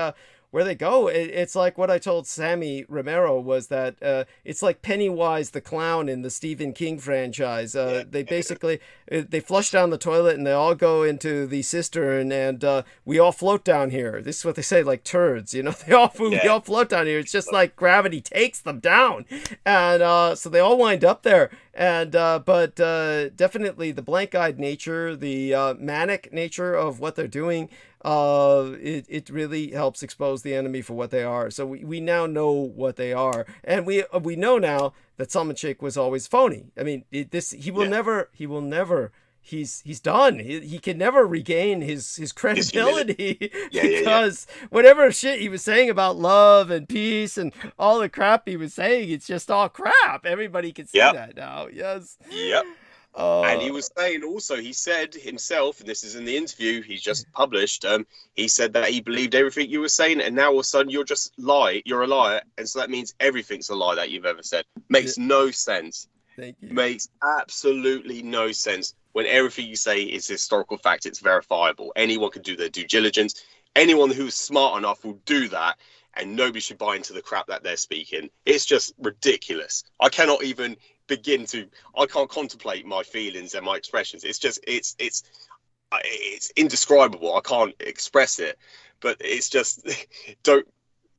where they go. It's like what I told Sammy Romero was that it's like Pennywise the clown in the Stephen King franchise. They basically they flush down the toilet and they all go into the cistern, and we all float down here. This is what they say, like turds, you know. We all float down here. It's just like gravity takes them down, and so they all wind up there. And but definitely the blank-eyed nature, the manic nature of what they're doing, it really helps expose the enemy for what they are. So we now know what they are, and we know now that Salman Sheikh was always phony. I mean, he will never. He's done. He can never regain his credibility because whatever shit he was saying about love and peace and all the crap he was saying, it's just all crap. Everybody can see that now. Yes. Yep. And he was saying also, he said himself, and this is in the interview he's just published, he said that he believed everything you were saying, and now all of a sudden you're a liar, and so that means everything's a lie that you've ever said. Makes no sense. Thank you. Makes absolutely no sense when everything you say is historical fact. It's verifiable. Anyone can do their due diligence. Anyone who's smart enough will do that, and nobody should buy into the crap that they're speaking. It's just ridiculous. I cannot even I can't contemplate my feelings and my expressions. It's just it's indescribable. I can't express it, but it's just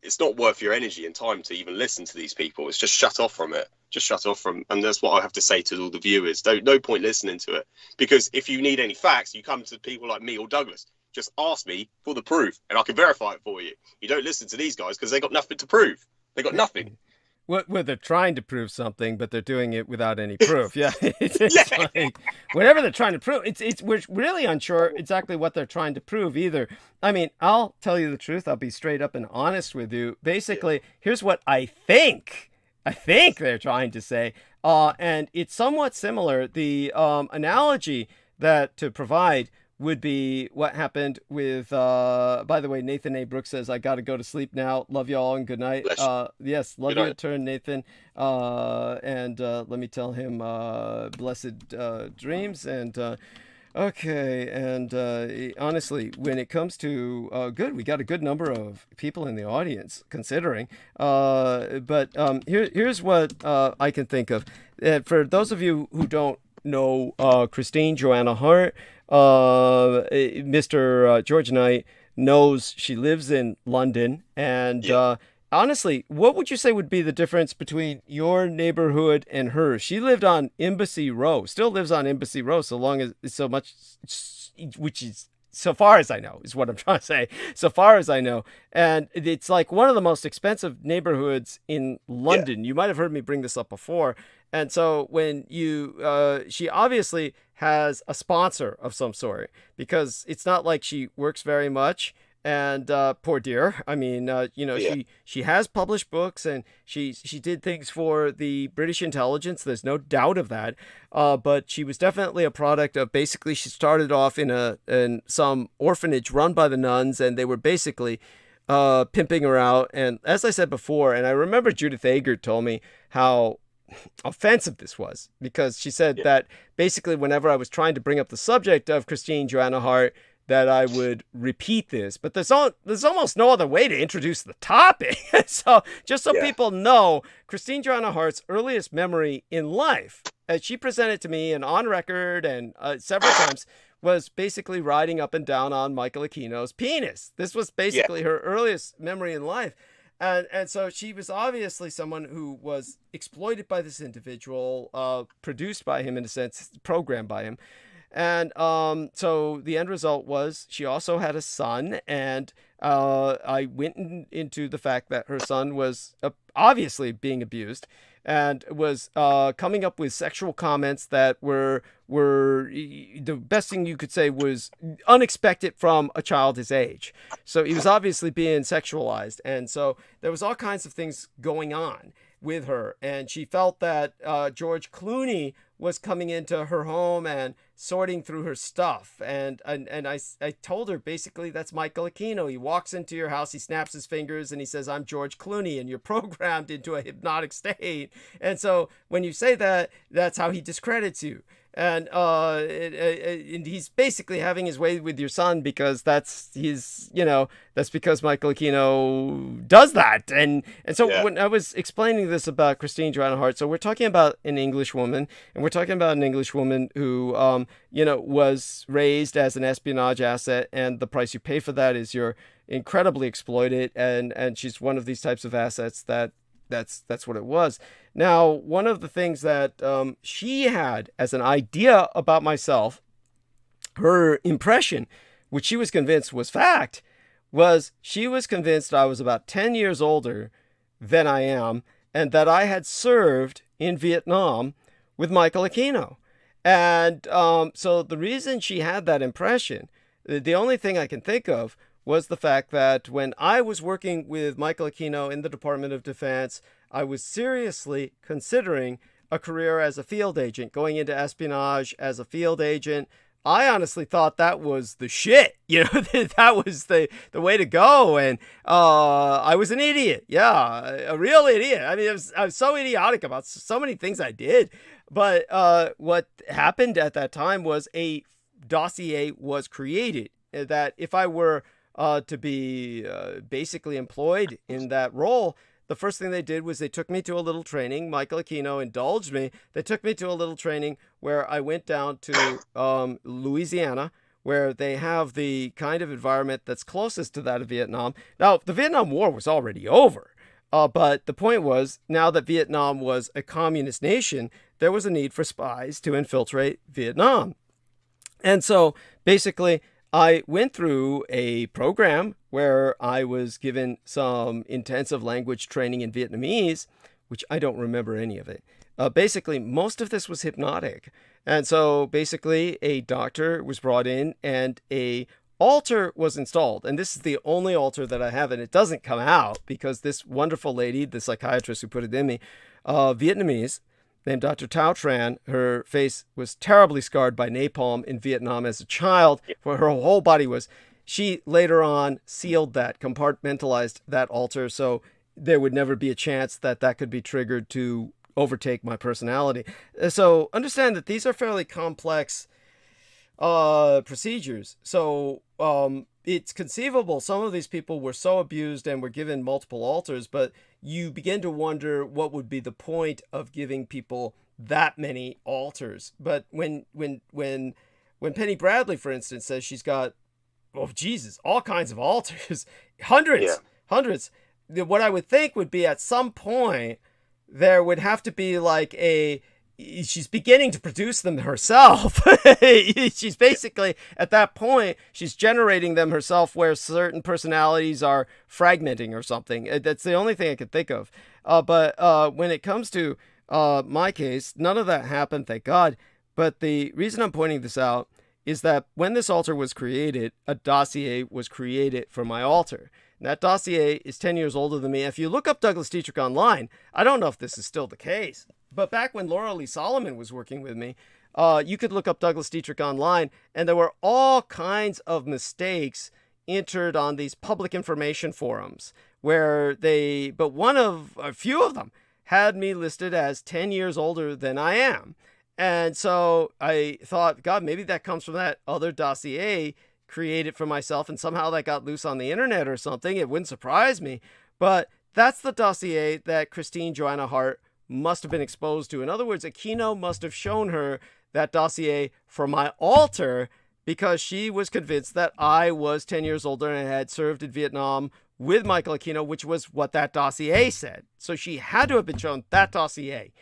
it's not worth your energy and time to even listen to these people. It's just shut off from it. And that's what I have to say to all the viewers. No point listening to it, because if you need any facts, you come to people like me or Douglas. Just ask me for the proof, and I can verify it for you. You don't listen to these guys because they got nothing to prove. They got nothing. Well, they're trying to prove something, but they're doing it without any proof. Yeah, it's like, whatever they're trying to prove, we're really unsure exactly what they're trying to prove either. I mean, I'll tell you the truth. I'll be straight up and honest with you. Basically, here's what I think they're trying to say, and it's somewhat similar. The analogy that to provide would be what happened with, by the way, Nathan A. Brooks says, I got to go to sleep now. Love you all and good night. Yes, love you in turn, Nathan. And let me tell him blessed dreams. And okay, and honestly, when it comes to good, we got a good number of people in the audience, considering. But here's what I can think of. For those of you who don't know Christine Joanna Hart, Mr. George Knight knows she lives in London, and honestly, what would you say would be the difference between your neighborhood and hers? She lived on Embassy Row, still lives on Embassy Row, which is, so far as I know, is what I'm trying to say. So far as I know. And it's like one of the most expensive neighborhoods in London. You might have heard me bring this up before. And so when she obviously has a sponsor of some sort, because it's not like she works very much. And poor dear, I mean, she has published books, and she did things for the British intelligence. There's no doubt of that. But she was definitely a product of, basically, she started off in some orphanage run by the nuns, and they were basically pimping her out. And as I said before, and I remember Judith Agert told me how offensive this was, because she said that basically whenever I was trying to bring up the subject of Christine Joanna Hart, that I would repeat this, but there's almost no other way to introduce the topic. So just so people know, Christine Joanna Hart's earliest memory in life, as she presented to me and on record and several times, was basically riding up and down on Michael Aquino's penis. This was basically her earliest memory in life. And so she was obviously someone who was exploited by this individual, produced by him in a sense, programmed by him. And so the end result was she also had a son, and I went into the fact that her son was obviously being abused and was coming up with sexual comments that were the best thing you could say was unexpected from a child his age. So he was obviously being sexualized, and so there was all kinds of things going on with her, and she felt that George Clooney was coming into her home and sorting through her stuff. And I told her, basically, that's Michael Aquino. He walks into your house, he snaps his fingers, and he says, I'm George Clooney, and you're programmed into a hypnotic state. And so when you say that, that's how he discredits you. And he's basically having his way with your son because that's because Michael Aquino does that. And so when I was explaining this about Christine Joanna Hart, so we're talking about an English woman, and we're talking about an English woman who, was raised as an espionage asset, and the price you pay for that is you're incredibly exploited. And she's one of these types of assets that's what it was. Now, one of the things that she had as an idea about myself, her impression, which she was convinced was fact, was she was convinced I was about 10 years older than I am, and that I had served in Vietnam with Michael Aquino. And so the reason she had that impression, the only thing I can think of, was the fact that when I was working with Michael Aquino in the Department of Defense, I was seriously considering a career as a field agent, going into espionage as a field agent. I honestly thought that was the shit, that was the way to go. And I was an idiot. Yeah, a real idiot. I mean, I was so idiotic about so many things I did. But what happened at that time was a dossier was created that if I were to be basically employed in that role, the first thing they did was they took me to a little training. Michael Aquino indulged me. They took me to a little training where I went down to Louisiana, where they have the kind of environment that's closest to that of Vietnam. Now, the Vietnam War was already over. But the point was, now that Vietnam was a communist nation, there was a need for spies to infiltrate Vietnam. And so basically, I went through a program where I was given some intensive language training in Vietnamese, which I don't remember any of it. Basically, most of this was hypnotic. And so basically, a doctor was brought in and a altar was installed. And this is the only altar that I have, and it doesn't come out because this wonderful lady, the psychiatrist who put it in me, Vietnamese, named Dr. Tao Tran, her face was terribly scarred by napalm in Vietnam as a child, where her whole body was. She later on sealed that, compartmentalized that altar, so there would never be a chance that that could be triggered to overtake my personality. So understand that these are fairly complex procedures. So it's conceivable some of these people were so abused and were given multiple altars, but you begin to wonder what would be the point of giving people that many altars. But when Penny Bradley, for instance, says she's got, oh Jesus, all kinds of altars, hundreds, what I would think would be at some point there would have to be like she's beginning to produce them herself. She's basically, at that point, she's generating them herself where certain personalities are fragmenting or something. That's the only thing I could think of. But when it comes to my case, none of that happened, thank God. But the reason I'm pointing this out is that when this altar was created, a dossier was created for my altar. And that dossier is 10 years older than me. If you look up Douglas Dietrich online, I don't know if this is still the case, but back when Laura Lee Solomon was working with me, you could look up Douglas Dietrich online, and there were all kinds of mistakes entered on these public information forums where a few of them had me listed as 10 years older than I am. And so I thought, God, maybe that comes from that other dossier created for myself, and somehow that got loose on the internet or something. It wouldn't surprise me. But that's the dossier that Christine Joanna Hart must have been exposed to. In other words, Aquino must have shown her that dossier for my altar because she was convinced that I was 10 years older and had served in Vietnam with Michael Aquino, which was what that dossier said. So she had to have been shown that dossier.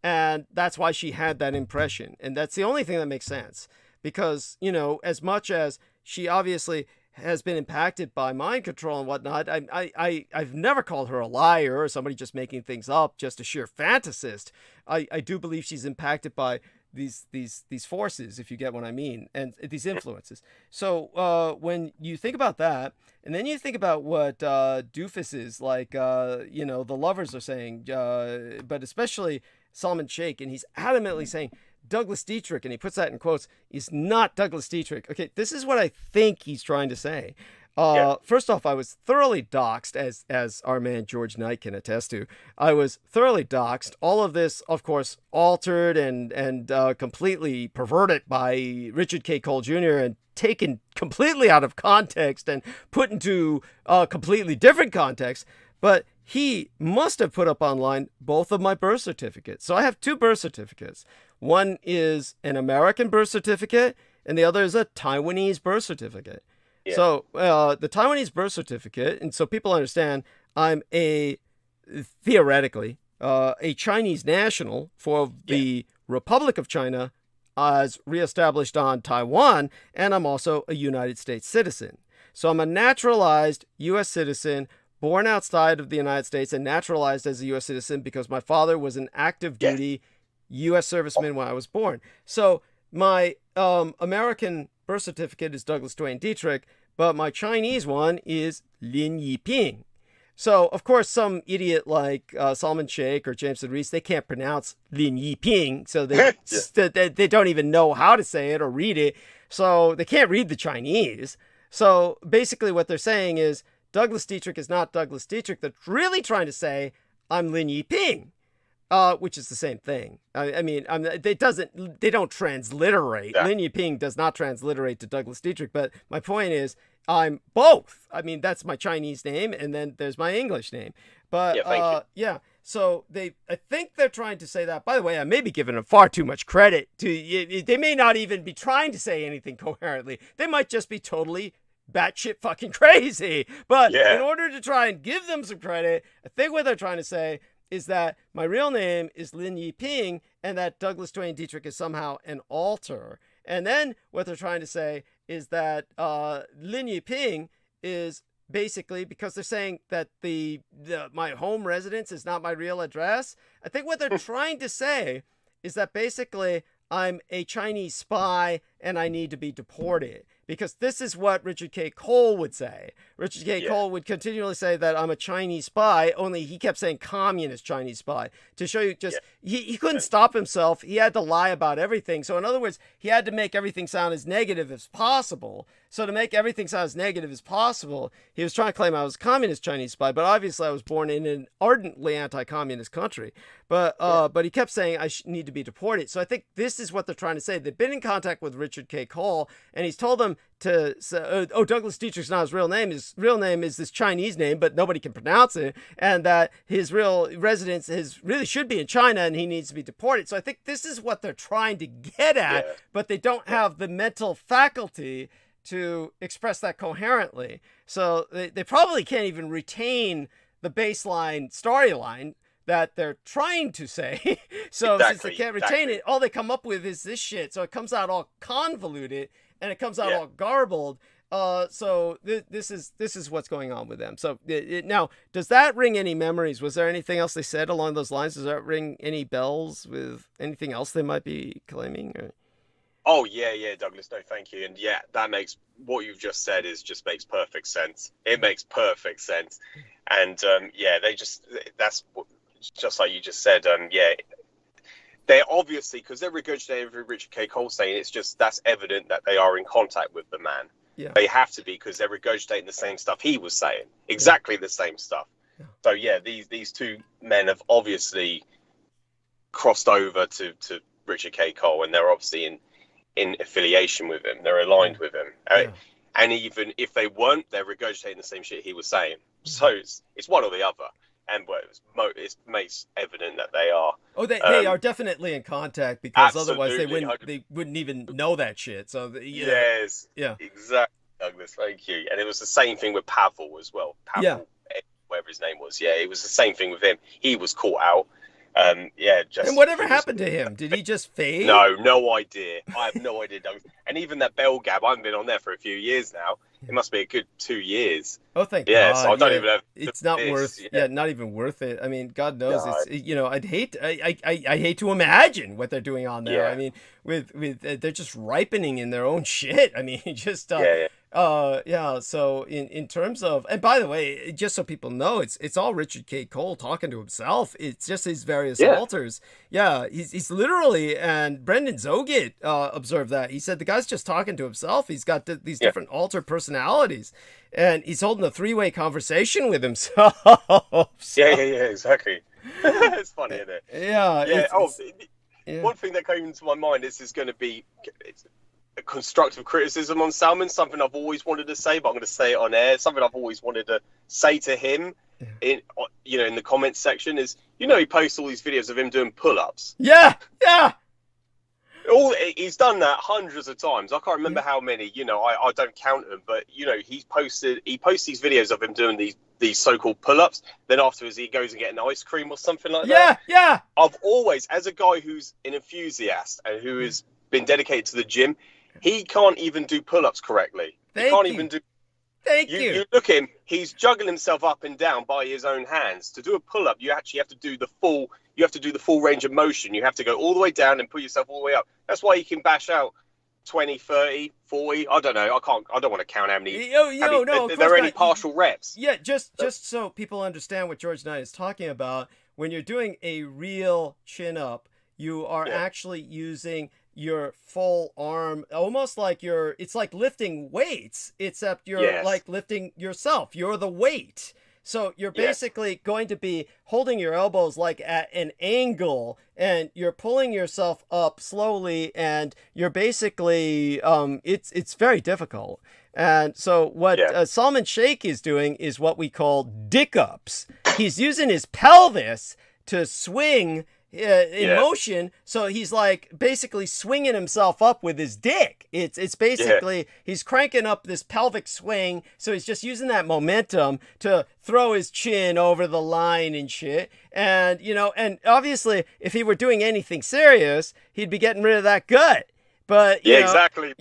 And that's why she had that impression. And that's the only thing that makes sense. Because, as much as she obviously has been impacted by mind control and whatnot, I've never called her a liar or somebody just making things up, just a sheer fantasist. I do believe she's impacted by these forces, if you get what I mean, and these influences. So when you think about that, and then you think about what doofuses like, the lovers are saying, but especially Salman Sheikh, and he's adamantly saying Douglas Dietrich, and he puts that in quotes, is not Douglas Dietrich. Okay, this is what I think he's trying to say. First off, I was thoroughly doxxed, as our man George Knight can attest to. I was thoroughly doxxed. All of this, of course, altered and completely perverted by Richard K. Cole Jr. and taken completely out of context and put into a completely different context. But he must have put up online both of my birth certificates. So I have 2 birth certificates. One is an American birth certificate, and the other is a Taiwanese birth certificate. Yeah. So the Taiwanese birth certificate, and so people understand, I'm theoretically a Chinese national for the Republic of China as reestablished on Taiwan, and I'm also a United States citizen. So I'm a naturalized U.S. citizen, born outside of the United States and naturalized as a U.S. citizen because my father was an active duty U.S. serviceman when I was born. So my American birth certificate is Douglas Duane Dietrich, but my Chinese one is Lin Yiping. So, of course, some idiot like Salman Sheikh or Jameson Reese, they can't pronounce Lin Yiping, so they don't even know how to say it or read it, so they can't read the Chinese. So, basically what they're saying is, Douglas Dietrich is not Douglas Dietrich. They're really trying to say, I'm Lin Yiping. Which is the same thing. I mean, they don't transliterate. Lin Yiping does not transliterate to Douglas Dietrich, but my point is, I'm both. I mean, that's my Chinese name, and then there's my English name. But so I think they're trying to say that. By the way, I may be giving them far too much credit. They may not even be trying to say anything coherently. They might just be totally batshit fucking crazy. But in order to try and give them some credit, I think what they're trying to say is that my real name is Lin Yiping and that Douglas Duane Dietrich is somehow an alter. And then what they're trying to say is that Lin Yiping is basically, because they're saying that my home residence is not my real address. I think what they're trying to say is that basically I'm a Chinese spy and I need to be deported. Because this is what Richard K. Cole would say. Richard K. Cole would continually say that I'm a Chinese spy, only he kept saying communist Chinese spy. To show you he couldn't stop himself. He had to lie about everything. So in other words, he had to make everything sound as negative as possible. So to make everything sound as negative as possible, he was trying to claim I was a communist Chinese spy, but obviously I was born in an ardently anti-communist country. But he kept saying I need to be deported. So I think this is what they're trying to say. They've been in contact with Richard K. Cole, and he's told them to say, Douglas Dietrich's not his real name. His real name is this Chinese name, but nobody can pronounce it, and that his real residence really should be in China, and he needs to be deported. So I think this is what they're trying to get at, but they don't have the mental faculty to express that coherently. So they probably can't even retain the baseline storyline that they're trying to say. So since they can't retain it, all they come up with is this shit. So it comes out all convoluted and it comes out all garbled. So this is what's going on with them. So now, does that ring any memories? Was there anything else they said along those lines? Does that ring any bells with anything else they might be claiming? Or? Oh yeah, Douglas. No, thank you. And that makes what you've just said makes perfect sense. It makes perfect sense. And that's just like you just said. They're obviously, because they're regurgitating every Richard K. Cole saying, that's evident that they are in contact with the man. Yeah. They have to be, because they're regurgitating the same stuff he was saying, exactly the same stuff. Yeah. So these two men have obviously crossed over to Richard K. Cole, and they're obviously in affiliation with him. They're aligned with him. And even if they weren't, they're regurgitating the same shit he was saying. So it's one or the other. And it makes evident that they are. Oh, they are definitely in contact, because otherwise they wouldn't even know that shit. So yes, exactly, Douglas. Thank you. And it was the same thing with Pavel as well. Pavel, whatever his name was. Yeah, it was the same thing with him. He was caught out. And whatever happened to him? Did he just fade? No idea. I have no idea, Douglas. And even that Bell Gab, I haven't been on there for a few years now. It must be a good 2 years. Oh, thank God. So I don't even have. It's not worth. Not even worth it. I mean, God knows. I'd hate. I hate to imagine what they're doing on there. I mean, with they're just ripening in their own shit. I mean, just. Yeah. So in terms of, and by the way, just so people know, it's all Richard K. Cole talking to himself. It's just his various alters. Yeah. He's literally, and Brendan Zogit observed that. He said the guy's just talking to himself. He's got these different alter personalities, and he's holding a three-way conversation with himself. Yeah, exactly. It's funny, isn't it? Yeah. One thing that came into my mind is going to be a constructive criticism on Salmon, something I've always wanted to say, but I'm going to say it on air. Something I've always wanted to say to him in the comments section is, he posts all these videos of him doing pull-ups. Yeah. He's done that hundreds of times. I can't remember how many. I don't count them, but he posts these videos of him doing these so-called pull-ups. Then afterwards, he goes and get an ice cream or something like that. Yeah. I've always, as a guy who's an enthusiast and who has been dedicated to the gym, he can't even do pull-ups correctly. Thank you. You look at him; he's juggling himself up and down by his own hands. To do a pull-up, you actually have to do the full. You have to do the full range of motion. You have to go all the way down and put yourself all the way up. That's why he can bash out 20, 30, 40. I don't know. I don't want to count how many. No. There are any partial reps. Yeah, just so people understand what George Knight is talking about. When you're doing a real chin-up, you are actually using your full arm, almost like it's like lifting weights, except you're like lifting yourself. You're the weight. So you're basically going to be holding your elbows like at an angle, and you're pulling yourself up slowly, and you're basically, it's very difficult. And so what Salman Sheikh is doing is what we call dick ups. He's using his pelvis to swing in motion, so he's like basically swinging himself up with his dick. It's basically he's cranking up this pelvic swing, so he's just using that momentum to throw his chin over the line and shit. And and obviously if he were doing anything serious, he'd be getting rid of that gut. But exactly.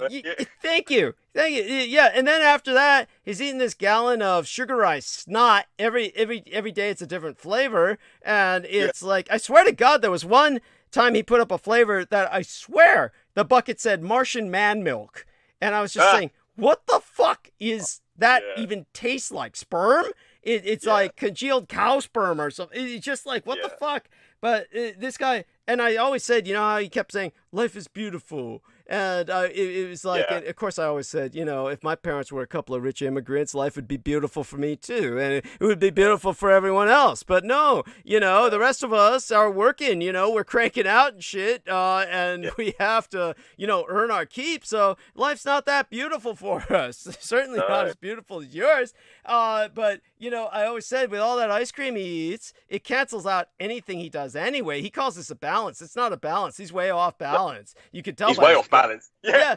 Thank you. Yeah, and then after that, he's eating this gallon of sugarized snot every day. It's a different flavor, and it's like, I swear to God, there was one time he put up a flavor that I swear the bucket said Martian man milk, and I was just saying, what the fuck is that even taste like? Sperm? It's like congealed cow sperm or something. It's just like, what the fuck? But this guy, and I always said, how he kept saying, life is beautiful. And it was like, and of course, I always said, if my parents were a couple of rich immigrants, life would be beautiful for me too. And it would be beautiful for everyone else. But no, the rest of us are working, we're cranking out and shit. And we have to, earn our keep. So life's not that beautiful for us. Certainly not as beautiful as yours. But, I always said with all that ice cream he eats, it cancels out anything he does anyway. He calls this a balance. It's not a balance. He's way off balance. You can tell he's way off balance. Yeah.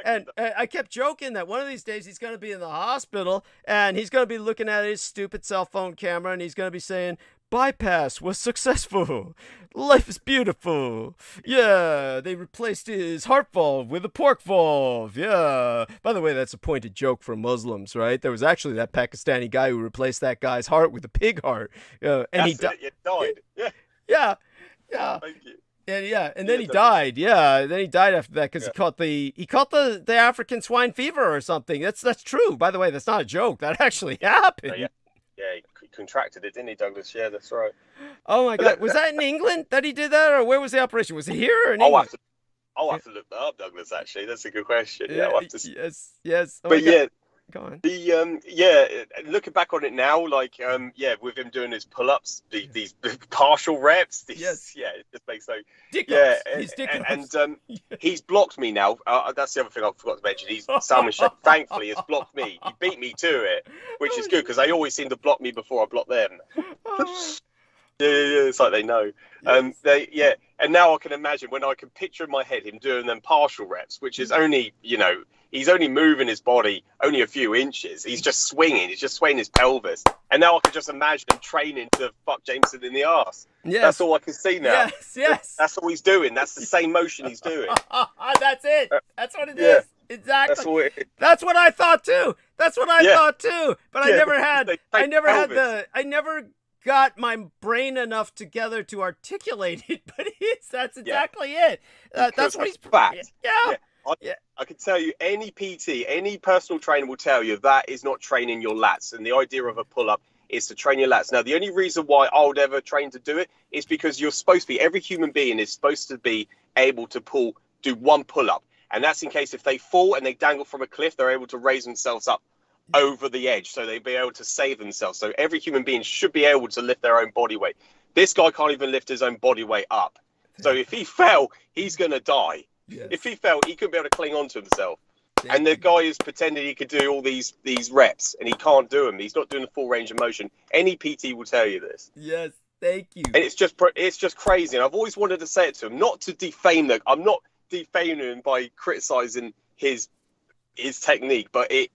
And I kept joking that one of these days he's going to be in the hospital and he's going to be looking at his stupid cell phone camera and he's going to be saying, bypass was successful. Life is beautiful. Yeah, they replaced his heart valve with a pork valve. Yeah. By the way, that's a pointed joke for Muslims, right? There was actually that Pakistani guy who replaced that guy's heart with a pig heart. And he died. Yeah. Thank you. And then he died. Yeah, then he died after that because he caught the African swine fever or something. That's true. By the way, that's not a joke. That actually happened. He contracted it, didn't he, Douglas? Yeah, that's right. Oh my God, was that in England that he did that, or where was the operation? Was it here or in England? I'll have to look that up, Douglas. Actually, that's a good question. Yes. Oh, but go on. Looking back on it now, like with him doing his pull-ups, these partial reps, it just makes no he's blocked me now. That's the other thing I forgot to mention. Salman Sheikh thankfully has blocked me. He beat me to it, which is good because they always seem to block me before I block them. It's like they know. Yes. And now I can imagine when I can picture in my head him doing them partial reps, which is only, he's only moving his body only a few inches. He's just swinging. He's just swaying his pelvis. And now I can just imagine him training to fuck Jameson in the arse. Yes. That's all I can see now. Yes. That's all he's doing. That's the same motion he's doing. That's it. That's what it is. Exactly. That's what I thought too. But I never got my brain enough together to articulate it, but that's exactly it. That's what he's fact. I can tell you, any PT, any personal trainer will tell you that is not training your lats. And the idea of a pull-up is to train your lats. Now, the only reason why I would ever train to do it is because you're supposed to be, every human being is supposed to be able to do one pull-up. And that's in case if they fall and they dangle from a cliff, they're able to raise themselves up over the edge. So they'd be able to save themselves. So every human being should be able to lift their own body weight. This guy can't even lift his own body weight up. So if he fell, he's going to die. Yes. If he fell, he couldn't be able to cling on to himself. And the guy is pretending he could do all these reps, and he can't do them. He's not doing the full range of motion. Any PT will tell you this. Yes, thank you. And it's just crazy. And I've always wanted to say it to him, not to defame them. I'm not defaming him by criticizing his technique, but it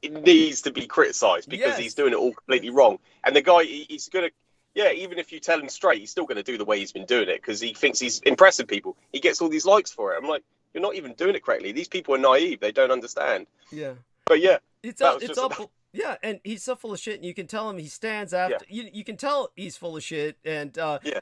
needs to be criticized because he's doing it all completely wrong. And the guy, he's gonna. Yeah, even if you tell him straight, he's still going to do the way he's been doing it because he thinks he's impressing people. He gets all these likes for it. I'm like, you're not even doing it correctly. These people are naive. They don't understand. Yeah. But yeah. Yeah, and he's so full of shit, and you can tell him he stands after. Yeah. You can tell he's full of shit, and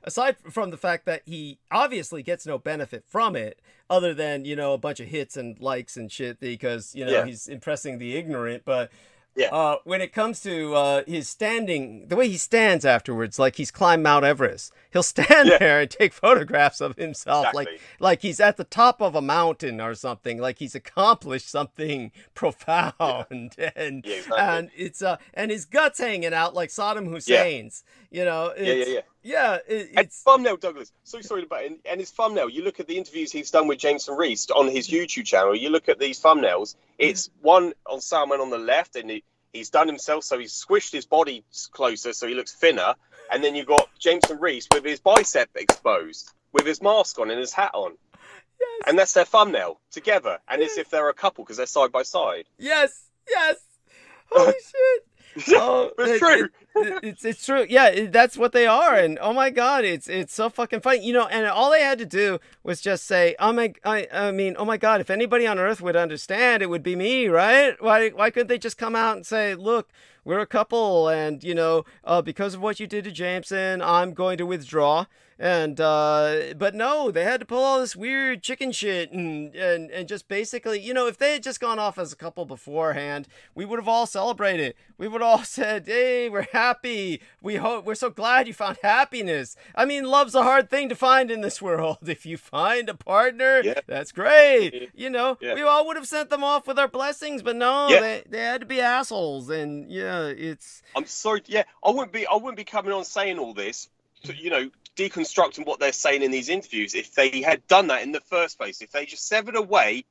aside from the fact that he obviously gets no benefit from it, other than, a bunch of hits and likes and shit because, he's impressing the ignorant, but... Yeah. When it comes to his standing, the way he stands afterwards, like he's climbed Mount Everest, he'll stand there and take photographs of himself, like he's at the top of a mountain or something, like he's accomplished something profound, and it's and his guts hanging out like Saddam Hussein's, It's thumbnail, Douglas. So sorry about it. And his thumbnail, you look at the interviews he's done with Jameson Reese on his YouTube channel, you look at these thumbnails, it's one on Salman on the left, and he's done himself, so he's squished his body closer so he looks thinner. And then you've got Jameson Reese with his bicep exposed, with his mask on and his hat on. Yes. And that's their thumbnail together. And it's if they're a couple because they're side by side. Yes. Holy shit. Oh, it's true. It's true. Yeah, that's what they are. And oh my God, it's so fucking funny. And all they had to do was just say, oh my God, if anybody on earth would understand, it would be me, right? Why couldn't they just come out and say, look, we're a couple, and because of what you did to Jameson, I'm going to withdraw. And but no, they had to pull all this weird chicken shit and just basically, if they had just gone off as a couple beforehand, we would have all celebrated. We would all said, hey, we're happy. We're so glad you found happiness. I mean, love's a hard thing to find in this world. If you find a partner, that's great. We all would have sent them off with our blessings, but no, they had to be assholes. And I'm sorry. Yeah, I wouldn't be coming on saying all this to, deconstructing what they're saying in these interviews if they had done that in the first place. If they just severed away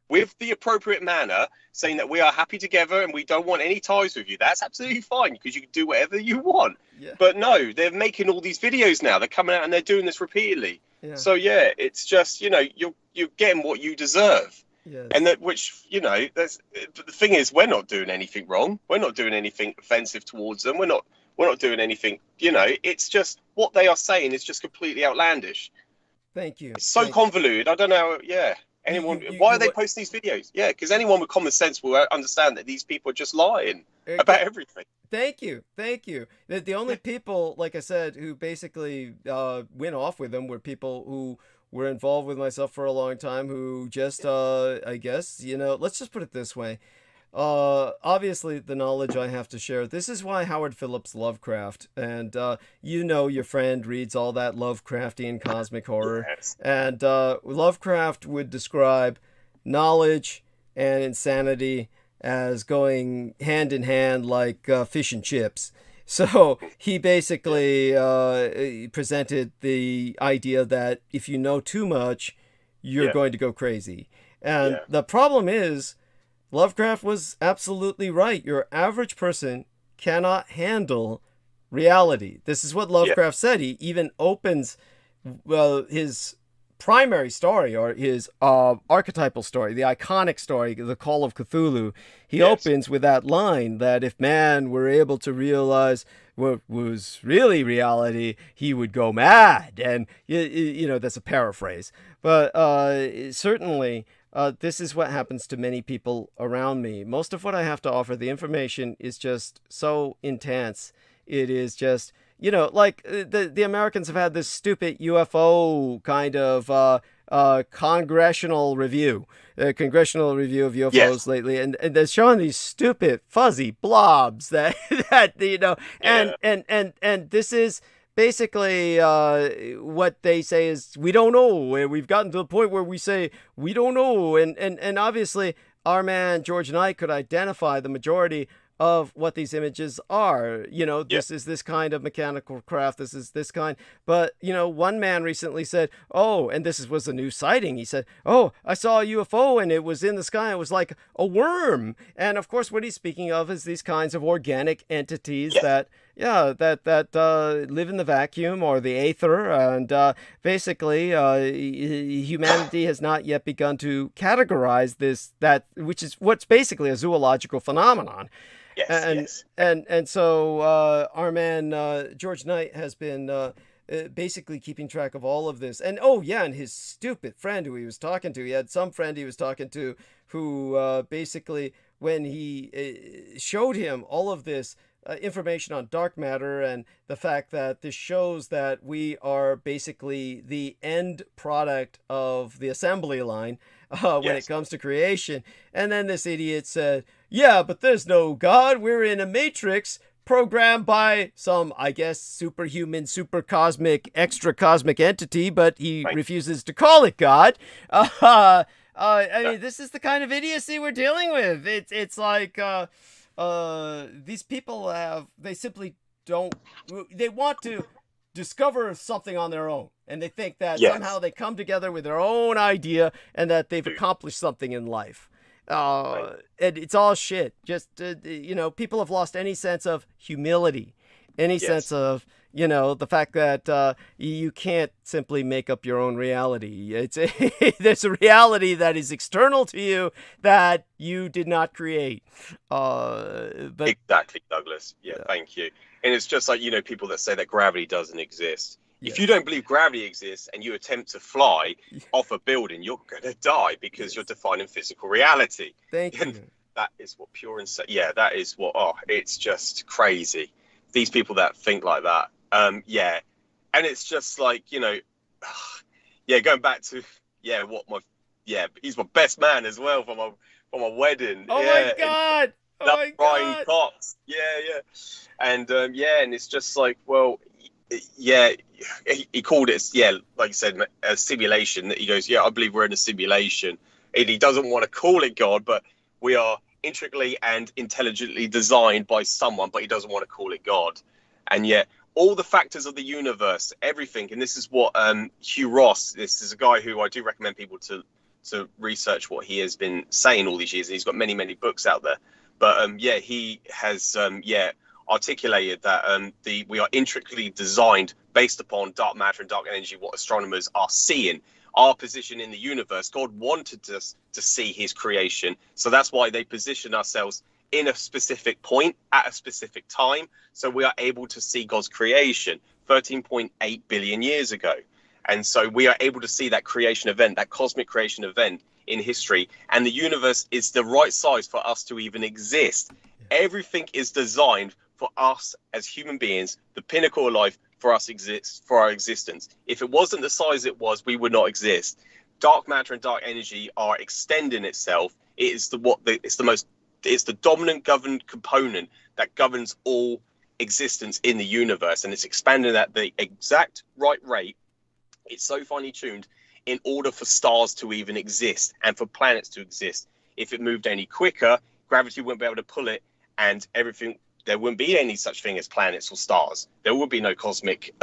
with the appropriate manner, saying that we are happy together and we don't want any ties with you, that's absolutely fine because you can do whatever you want. But no, they're making all these videos now. They're coming out and they're doing this repeatedly. So it's just, you're getting what you deserve. And that, which, that's the thing is, we're not doing anything wrong. We're not doing anything offensive towards them. We're not doing anything, it's just what they are saying is just completely outlandish. Thank you. It's so convoluted. I don't know. Anyone, why are they posting these videos? Because anyone with common sense will understand that these people are just lying about everything. Thank you. The only people, like I said, who basically went off with them were people who were involved with myself for a long time, who just, I guess, let's just put it this way. Obviously the knowledge I have to share, this is why Howard Phillips Lovecraft, and your friend reads all that Lovecraftian cosmic horror, and Lovecraft would describe knowledge and insanity as going hand in hand like fish and chips. So he basically presented the idea that if you know too much, you're going to go crazy. And the problem is, Lovecraft was absolutely right. Your average person cannot handle reality. This is what Lovecraft said. He even opens his primary story, or his archetypal story, the iconic story, the Call of Cthulhu. He opens with that line that if man were able to realize what was really reality, he would go mad. And, that's a paraphrase. But certainly... this is what happens to many people around me. Most of what I have to offer, the information is just so intense. It is just, like the Americans have had this stupid UFO kind of congressional review of UFOs Yes. lately, and they're showing these stupid fuzzy blobs that and this is basically what they say is we don't know, and we've gotten to the point where we say we don't know, and obviously our man George Knight could identify the majority of what these images are. This is this kind of mechanical craft, this is this kind. But one man recently said, and this was a new sighting, he said, I saw a UFO and it was in the sky, it was like a worm. And of course what he's speaking of is these kinds of organic entities that live in the vacuum or the aether, and basically humanity has not yet begun to categorize which is what's basically a zoological phenomenon. And so our man George Knight has been basically keeping track of all of this. And and his stupid friend who he was talking to, he had some friend he was talking to who basically, when he showed him all of this information on dark matter and the fact that this shows that we are basically the end product of the assembly line when it comes to creation. And then this idiot said, but there's no God. We're in a matrix programmed by some, I guess, superhuman, super cosmic, extra cosmic entity, but he refuses to call it God. I mean, this is the kind of idiocy we're dealing with. It's like these people they simply don't, they want to discover something on their own, and they think that somehow they come together with their own idea and that they've accomplished something in life. And it's all shit. Just people have lost any sense of humility, any sense of the fact that you can't simply make up your own reality. There's a reality that is external to you that you did not create. But exactly, Douglas. Thank you. And it's just like people that say that gravity doesn't exist. If you don't believe gravity exists and you attempt to fly off a building, you're gonna die because you're defining physical reality. Thank you. That is what pure and that is what. It's just crazy. These people that think like that. And it's just like going back to he's my best man as well for my wedding. My God! Brian Cox. And and it's just like, well, he called it like you said, a simulation. That he goes, I believe we're in a simulation. And he doesn't want to call it God, but we are intricately and intelligently designed by someone, but he doesn't want to call it God. And yet all the factors of the universe, everything, and this is what Hugh Ross, this is a guy who I do recommend people to research what he has been saying all these years, and he's got many books out there. But he has articulated that we are intricately designed based upon dark matter and dark energy, what astronomers are seeing, our position in the universe. God wanted us to see his creation, so that's why they position ourselves in a specific point at a specific time, so we are able to see God's creation 13.8 billion years ago. And so we are able to see that creation event, that cosmic creation event in history, and the universe is the right size for us to even exist. Everything is designed for us as human beings, the pinnacle of life, for us for our existence. If it wasn't the size it was, we would not exist. Dark matter and dark energy are extending itself. It's the dominant governed component that governs all existence in the universe, and it's expanding at the exact right rate. It's so finely tuned in order for stars to even exist and for planets to exist. If it moved any quicker, gravity wouldn't be able to pull it, and everything, there wouldn't be any such thing as planets or stars. There would be no cosmic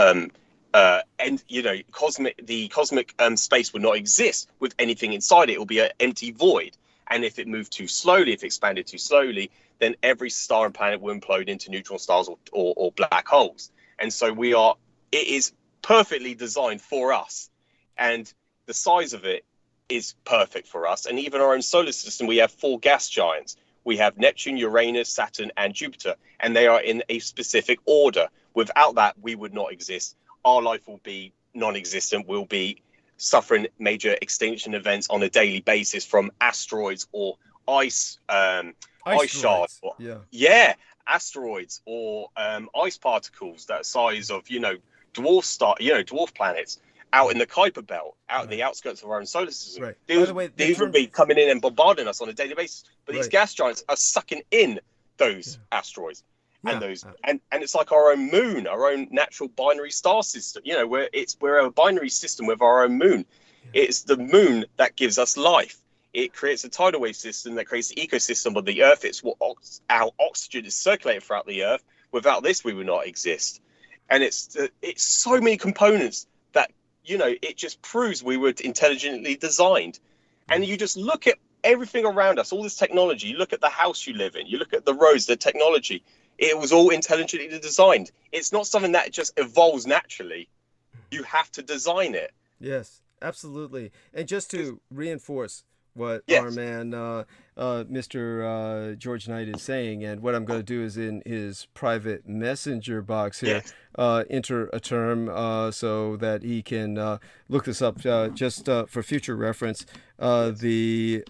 cosmic space would not exist with anything inside it. It will be an empty void. And if it moved too slowly, if it expanded too slowly, then every star and planet will implode into neutron stars or black holes. And so it is perfectly designed for us. And the size of it is perfect for us. And even our own solar system, we have 4 gas giants. We have Neptune, Uranus, Saturn, and Jupiter, and they are in a specific order. Without that, we would not exist. Our life will be non-existent. We'll be suffering major extinction events on a daily basis from asteroids or ice shards. Asteroids or ice particles that size of dwarf planets. out in the Kuiper belt, out in the outskirts of our own solar system. Right. These, By the way, these would be coming in and bombarding us on a daily basis. But these gas giants are sucking in those asteroids. And and it's like our own moon, our own natural binary star system. You know, we're a binary system with our own moon. It's the moon that gives us life. It creates a tidal wave system that creates the ecosystem of the Earth. It's what our oxygen is circulating throughout the Earth. Without this, we would not exist. And it's so many components that, you know, it just proves we were intelligently designed. And you just look at everything around us, all this technology. You look at the house you live in. You look at the roads, the technology. It was all intelligently designed. It's not something that just evolves naturally. You have to design it. Yes, absolutely. And just to reinforce what our man, Mr. George Knight is saying, and what I'm going to do is in his private messenger box here, enter a term so that he can look this up just for future reference. The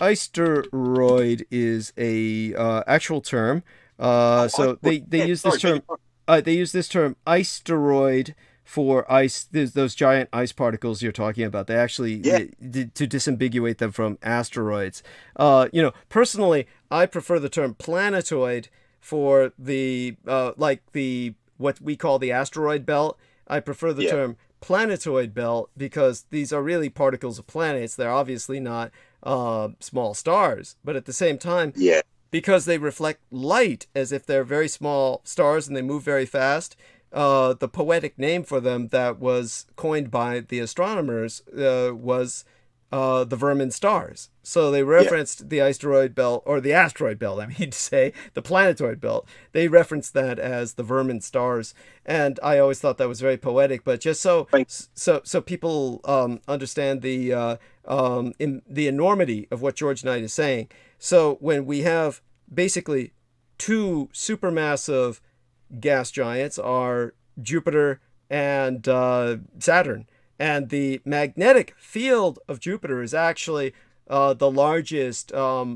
asteroid is a actual term. So they use this term. They use this term asteroid for ice. Those giant ice particles you're talking about. They actually to disambiguate them from asteroids. You know, personally, I prefer the term planetoid for the what we call the asteroid belt. I prefer the term planetoid belt because these are really particles of planets. They're obviously not small stars, but at the same time, because they reflect light as if they're very small stars and they move very fast. The poetic name for them that was coined by the astronomers was the vermin stars. So they referenced the asteroid belt, or the asteroid belt, I mean to say, the planetoid belt. They referenced that as the vermin stars. And I always thought that was very poetic, but just so people understand the enormity of what George Knight is saying. So when we have basically two supermassive gas giants are Jupiter and Saturn, and the magnetic field of Jupiter is actually the largest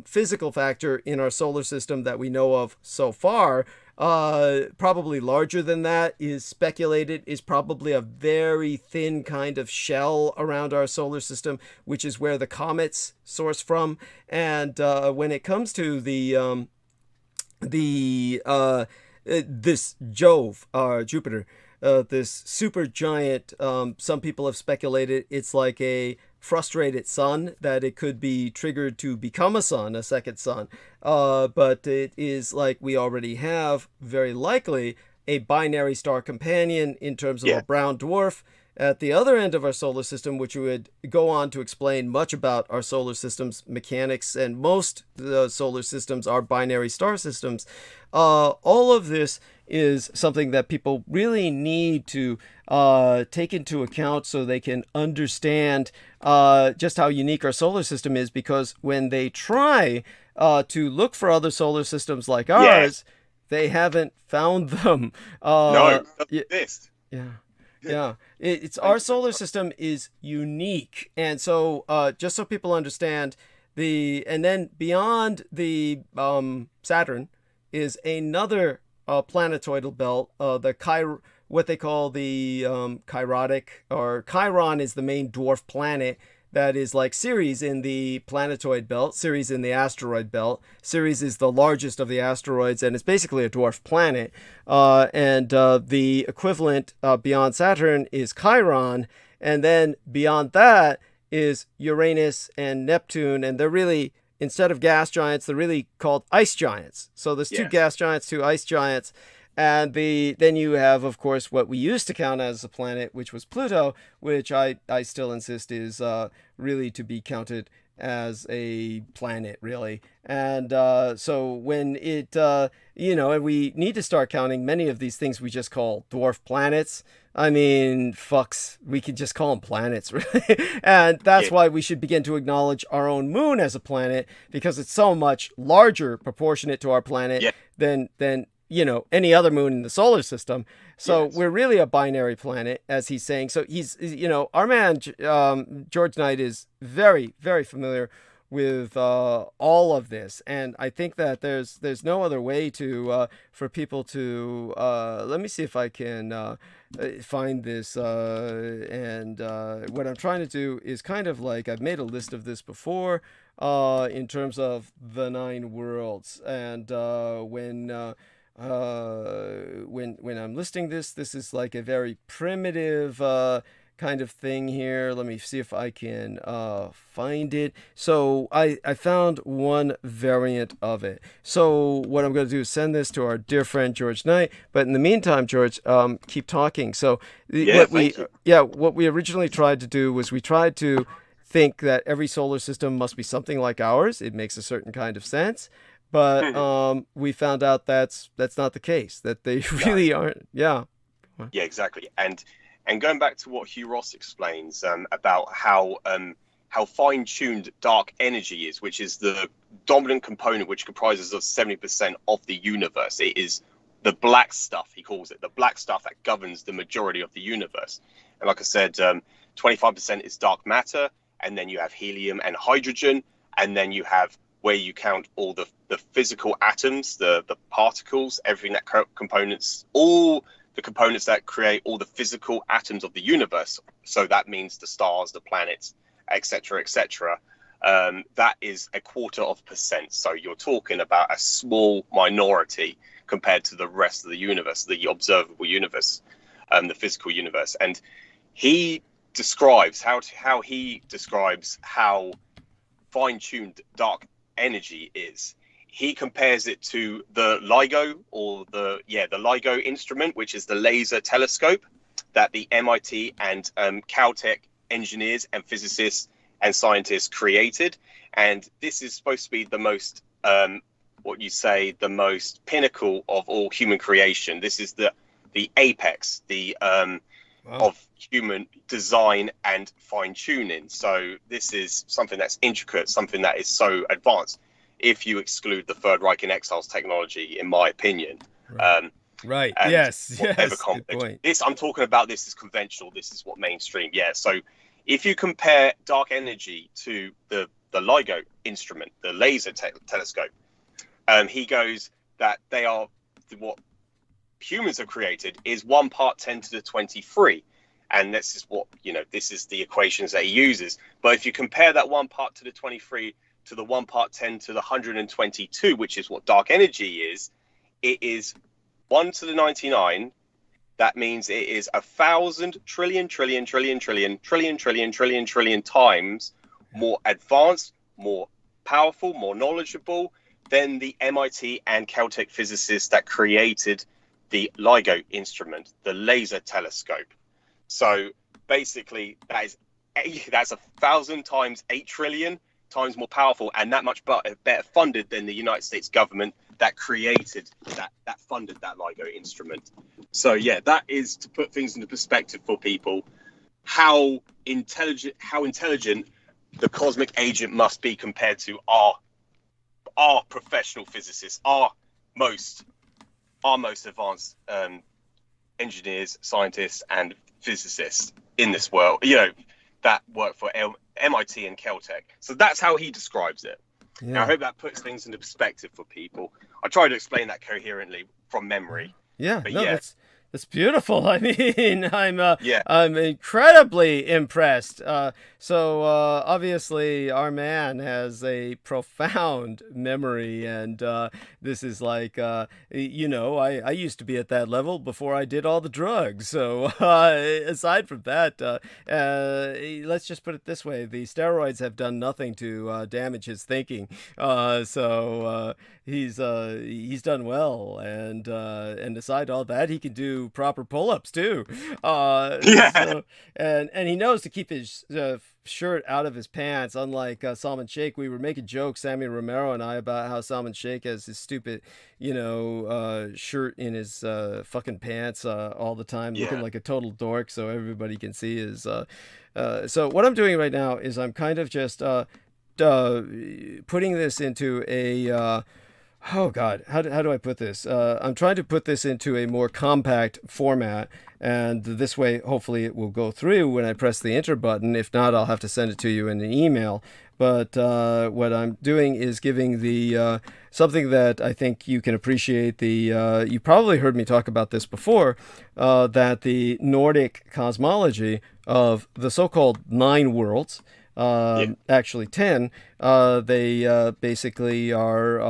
physical factor in our solar system that we know of so far. Probably larger than that is speculated is probably a very thin kind of shell around our solar system, which is where the comets source from. And when it comes to this Jove, Jupiter, this super giant, some people have speculated it's like a frustrated sun, that it could be triggered to become a sun, a second sun. But it is like we already have, very likely, a binary star companion in terms of a brown dwarf at the other end of our solar system, which would go on to explain much about our solar system's mechanics, and most solar systems are binary star systems. All of this is something that people really need to take into account so they can understand just how unique our solar system is, because when they try to look for other solar systems like ours, they haven't found them. No, it doesn't exist. Yeah, it's our solar system is unique, and so just so people understand, and then beyond the Saturn is another planetoidal belt, what they call the Chirotic, or Chiron is the main dwarf planet that is like Ceres in the planetoid belt, Ceres in the asteroid belt. Ceres is the largest of the asteroids, and it's basically a dwarf planet. And the equivalent beyond Saturn is Chiron, and then beyond that is Uranus and Neptune, and they're really, instead of gas giants, they're really called ice giants. So there's two gas giants, two ice giants. And then you have, of course, what we used to count as a planet, which was Pluto, which I still insist is really to be counted as a planet, really. And so when it, and we need to start counting many of these things we just call dwarf planets. I mean, we could just call them planets, really. And that's why we should begin to acknowledge our own moon as a planet, because it's so much larger proportionate to our planet than any other moon in the solar system. So we're really a binary planet, as he's saying. So he's, our man, George Knight, is very, very familiar with all of this. And I think that there's no other way to for people to let me see if I can find this. And what I'm trying to do is kind of like, I've made a list of this before in terms of the 9 worlds. And when I'm listing this is like a very primitive kind of thing here. Let me see if I can find it. So I found one variant of it. So what I'm going to do is send this to our dear friend George Knight. But in the meantime, George, keep talking. So what we originally tried to do was we tried to think that every solar system must be something like ours. It makes a certain kind of sense. But we found out that's not the case, that they really aren't. Yeah. Yeah, exactly. And going back to what Hugh Ross explains about how fine-tuned dark energy is, which is the dominant component which comprises of 70% of the universe. It is the black stuff, he calls it, the black stuff that governs the majority of the universe. And like I said, 25% is dark matter, and then you have helium and hydrogen, and then you have where you count all the physical atoms, the particles, everything that components, all the components that create all the physical atoms of the universe. So that means the stars, the planets, etc., etc. That is 0.25%. So you're talking about a small minority compared to the rest of the universe, the observable universe, the physical universe. And he describes how fine-tuned dark energy is. He compares it to the LIGO, or the LIGO instrument, which is the laser telescope that the MIT and Caltech engineers and physicists and scientists created. And this is supposed to be the most, the most pinnacle of all human creation. This is the apex, of human design and fine tuning. So this is something that's intricate, something that is so advanced, if you exclude the Third Reich and Exiles technology, in my opinion. Right. Yes. Good point. This I'm talking about. This is conventional. This is what mainstream. Yeah. So if you compare dark energy to the LIGO instrument, the laser telescope, he goes that they are what humans have created is 1 part 10 to the 23. And this is what, this is the equations that he uses. But if you compare that 1 part to the 23 to the 1 part 10 to the 122, which is what dark energy is, it is 1 to the 99. That means it is 1,000 trillion times more advanced, more powerful, more knowledgeable than the MIT and Caltech physicists that created the LIGO instrument, the laser telescope. So basically, that's 1,000 times 8 trillion times more powerful, and that much better funded than the United States government that created that funded that LIGO instrument. So yeah, that is to put things into perspective for people, how intelligent the cosmic agent must be compared to our professional physicists, our most advanced engineers, scientists, and physicists in this world, that work for MIT and Caltech. So that's how he describes it. Yeah. Now, I hope that puts things into perspective for people. I try to explain that coherently from memory. Yeah, It's beautiful. I mean, I'm incredibly impressed. So obviously, our man has a profound memory, and this is like, I used to be at that level before I did all the drugs. So aside from that, let's just put it this way: the steroids have done nothing to damage his thinking. So he's done well, and aside all that, he can do proper pull-ups too. So, and he knows to keep his shirt out of his pants, unlike Salman Sheikh. We were making jokes, Sammy Romero and I, about how Salman Sheikh has his stupid shirt in his fucking pants all the time, looking like a total dork, so everybody can see his so what I'm doing right now is I'm kind of just putting this into a oh God, how do I put this? I'm trying to put this into a more compact format, and this way, hopefully, it will go through when I press the enter button. If not, I'll have to send it to you in an email. But what I'm doing is giving the something that I think you can appreciate. You probably heard me talk about this before, that the Nordic cosmology of the so-called 9 worlds, actually 10, they basically are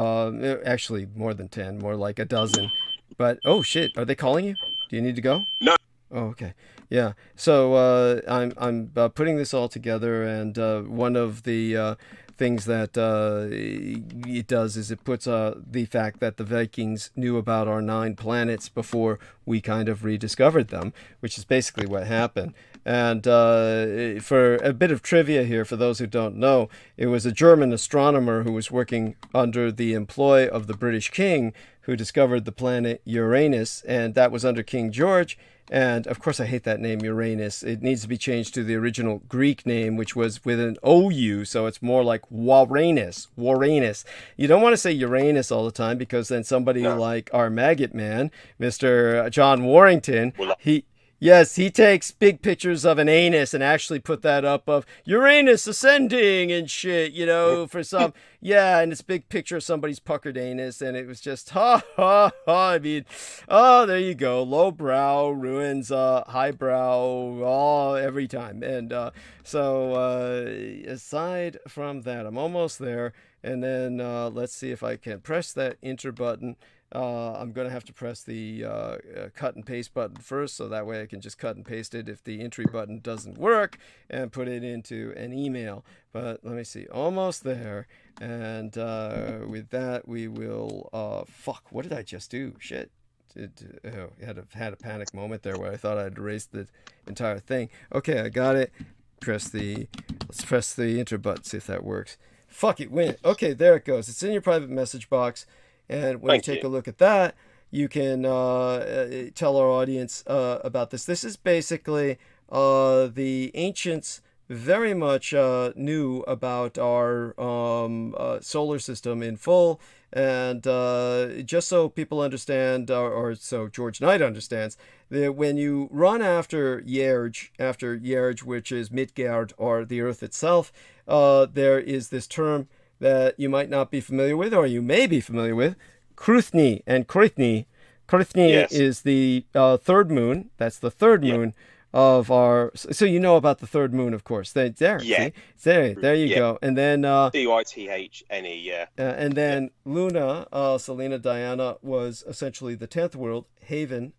actually more than 10, more like a dozen. But oh shit, are they calling you? Do you need to go? No. Oh, okay. Yeah. So I'm putting this all together, and one of the things that it does is it puts the fact that the Vikings knew about our 9 planets before we kind of rediscovered them, which is basically what happened. And for a bit of trivia here, for those who don't know, it was a German astronomer who was working under the employ of the British king who discovered the planet Uranus, and that was under King George. And of course, I hate that name, Uranus. It needs to be changed to the original Greek name, which was with an OU, so it's more like Waranus. You don't want to say Uranus all the time, because then somebody like our maggot man, Mr. John Warrington, he takes big pictures of an anus and actually put that up of Uranus ascending and shit, for some, and it's a big picture of somebody's puckered anus, and it was just, ha, ha, ha, I mean, there you go, lowbrow ruins highbrow every time, and so aside from that, I'm almost there, and then let's see if I can press that enter button. I'm going to have to press the cut and paste button first, so that way I can just cut and paste it if the entry button doesn't work, and put it into an email. But let me see, almost there. And with that, we will, fuck, what did I just do? Shit. Had a panic moment there where I thought I'd erased the entire thing. Okay, I got it. Let's press the enter button, see if that works. Fuck, it went. Okay, there it goes. It's in your private message box. And when you take a look at that, you can tell our audience about this. This is basically the ancients very much knew about our solar system in full. And just so people understand, or so George Knight understands, that when you run after Yerj, which is Midgard, or the Earth itself, there is this term that you might not be familiar with, or you may be familiar with, Kruthni. And Kruthni is the third moon. That's the third moon of our... So you know about the third moon, of course. There you go. And then... Dithne, and then Luna, Selena Diana, was essentially the 10th world, Haven,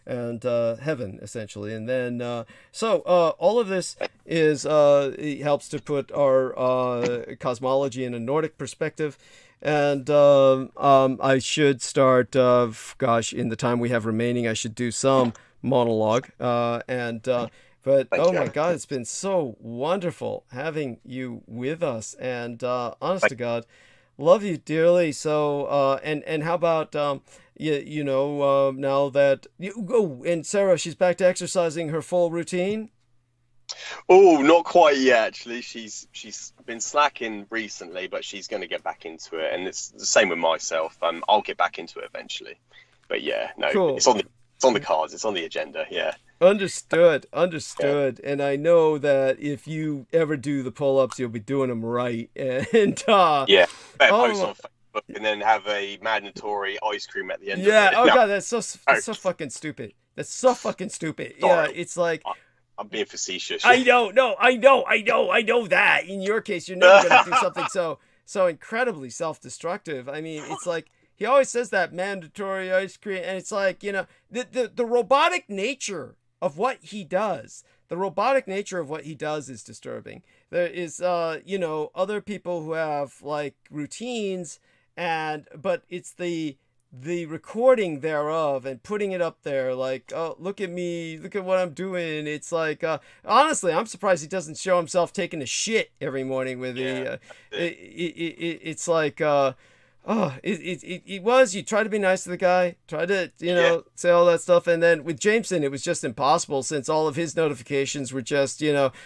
and heaven, essentially. And then so all of this is it helps to put our cosmology in a Nordic perspective. And I should start, in the time we have remaining, I should do some monologue. But oh my God, it's been so wonderful having you with us. And honest to God, love you dearly. So and how about now that you go, and Sarah, she's back to exercising her full routine. Oh, not quite yet, actually. She's been slacking recently, but she's going to get back into it, and it's the same with myself. I'll get back into it eventually. But yeah, no, cool. It's on the cards. It's on the agenda. Yeah. Understood. Yeah. And I know that if you ever do the pull-ups, you'll be doing them right. And better post on Facebook and then have a mandatory ice cream at the end. Yeah. Of it. God, that's so fucking stupid. That's so fucking stupid. Sorry. Yeah, it's like. I'm being facetious. I know that. In your case, you're never going to do something so incredibly self-destructive. I mean, it's like he always says that mandatory ice cream, and it's like, the robotic nature of what he does. The robotic nature of what he does is disturbing. There is, other people who have like routines, but it's the recording thereof and putting it up there like, oh, look at me, look at what I'm doing. It's like, honestly, I'm surprised he doesn't show himself taking a shit every morning with it's like, Oh, it was. You try to be nice to the guy, try to, say all that stuff. And then with Jameson, it was just impossible since all of his notifications were just,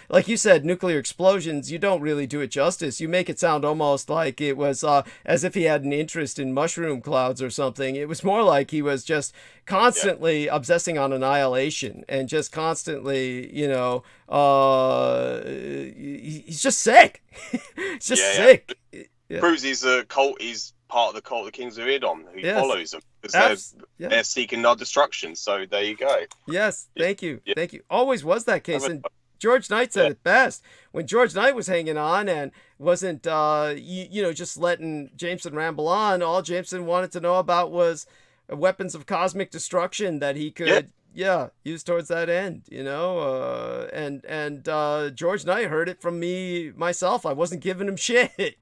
like you said, nuclear explosions. You don't really do it justice. You make it sound almost like it was as if he had an interest in mushroom clouds or something. It was more like he was just constantly obsessing on annihilation and just constantly, he's just sick. He's just sick. Yeah. Proves he's a cult. He's part of the cult of the Kings of Edom, who follows them because they're seeking our destruction. So there you go. Yes, thank you. Always was that case, and George Knight said it best when George Knight was hanging on and wasn't, just letting Jameson ramble on. All Jameson wanted to know about was weapons of cosmic destruction that he could. Use towards that end, and George Knight heard it from me myself. I wasn't giving him shit,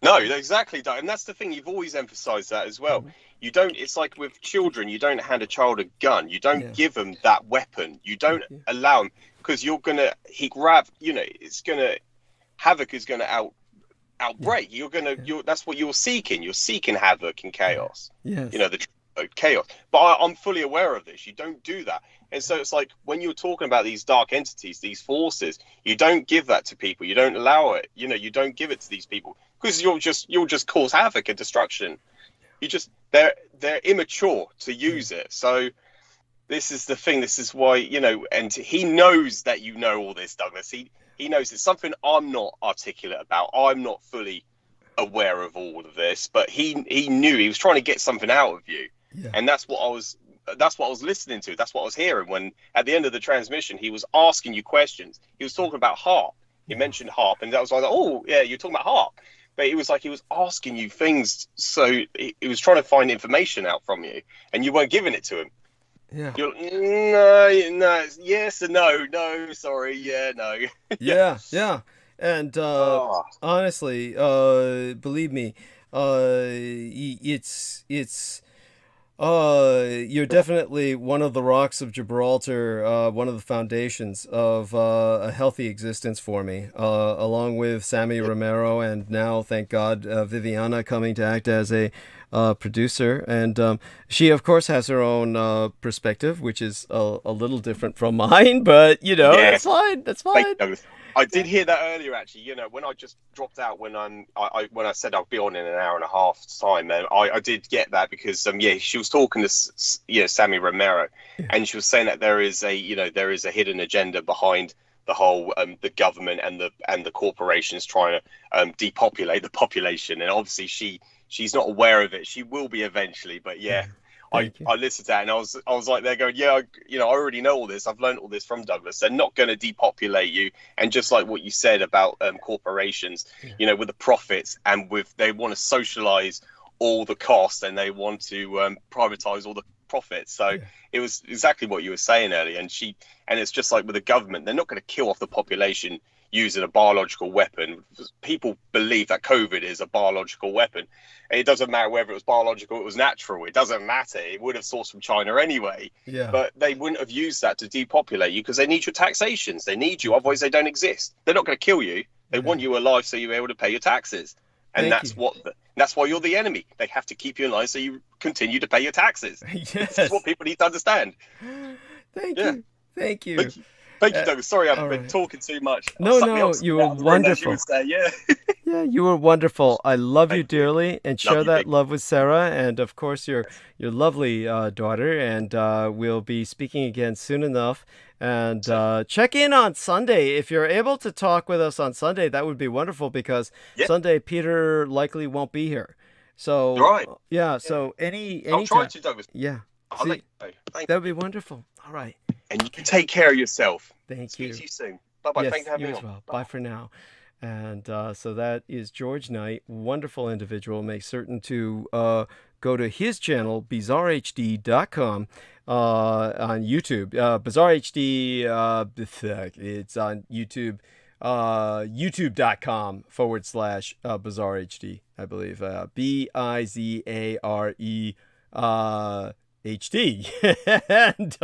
No, exactly, and that's the thing. You've always emphasized that as well. You don't. It's like with children. You don't hand a child a gun. You don't give them that weapon. You don't allow him because havoc is gonna outbreak. That's what you're seeking. You're seeking havoc and chaos. Yes. Chaos, but I'm fully aware of this. You don't do that, and so it's like when you're talking about these dark entities, these forces, you don't give that to people. You don't allow it. You don't give it to these people because you'll just cause havoc and destruction. They're immature to use it. So this is the thing. This is why and he knows that all this, Douglas. He knows it's something I'm not articulate about. I'm not fully aware of all of this, but he knew he was trying to get something out of you. And that's what I was listening to. That's what I was hearing when at the end of the transmission he was asking you questions. He was talking about harp. He mentioned harp, and that was like, oh yeah, you're talking about harp. But it was like he was asking you things, so he was trying to find information out from you, and you weren't giving it to him. Yeah. You're like, no, yes and no, sorry, no. Yeah. And honestly, believe me, it's you're definitely one of the rocks of Gibraltar, one of the foundations of a healthy existence for me, along with Sammy Romero, and now, thank God, Viviana coming to act as a producer. And she, of course, has her own perspective, which is a little different from mine, but, that's fine. That's fine. I did hear that earlier, actually. When I just dropped out, when I said I'll be on in an hour and a half's time, I did get that because she was talking to Sammy Romero, and she was saying that there is a hidden agenda behind the whole the government and the corporations trying to depopulate the population, and obviously she's not aware of it. She will be eventually, but I listened to that and I was like there going, I already know all this. I've learned all this from Douglas. They're not going to depopulate you. And just like what you said about corporations, with the profits and they want to socialize all the costs and they want to privatize all the profits. So it was exactly what you were saying earlier. And it's just like with the government, they're not going to kill off the population using a biological weapon. People believe that COVID is a biological weapon. And it doesn't matter whether it was biological or it was natural. It doesn't matter. It would have sourced from China anyway. Yeah. But they wouldn't have used that to depopulate you because they need your taxations. They need you. Otherwise, they don't exist. They're not going to kill you. They want you alive so you're able to pay your taxes. And that's why you're the enemy. They have to keep you alive so you continue to pay your taxes. Yes. That's what people need to understand. Thank you. Thank you, Douglas. Sorry, I've been talking too much. No, you were wonderful. Yeah, you were wonderful. I love you dearly, and share that love with Sarah, and of course your lovely daughter. And we'll be speaking again soon enough. And check in on Sunday if you're able to talk with us on Sunday. That would be wonderful because Sunday Peter likely won't be here. So So any I'll try to, Douglas. Yeah. That would be wonderful. All right. And you can take care of yourself. Thank Speak you. to you soon. Bye-bye. Yes, Thanks for having you me as on. well. Bye for now. And so that is George Knight, wonderful individual. Make certain to go to his channel, bizarrehd.com, on YouTube. BizarreHD, it's on YouTube, youtube.com/bizarrehd, I believe. BIZARE HD. And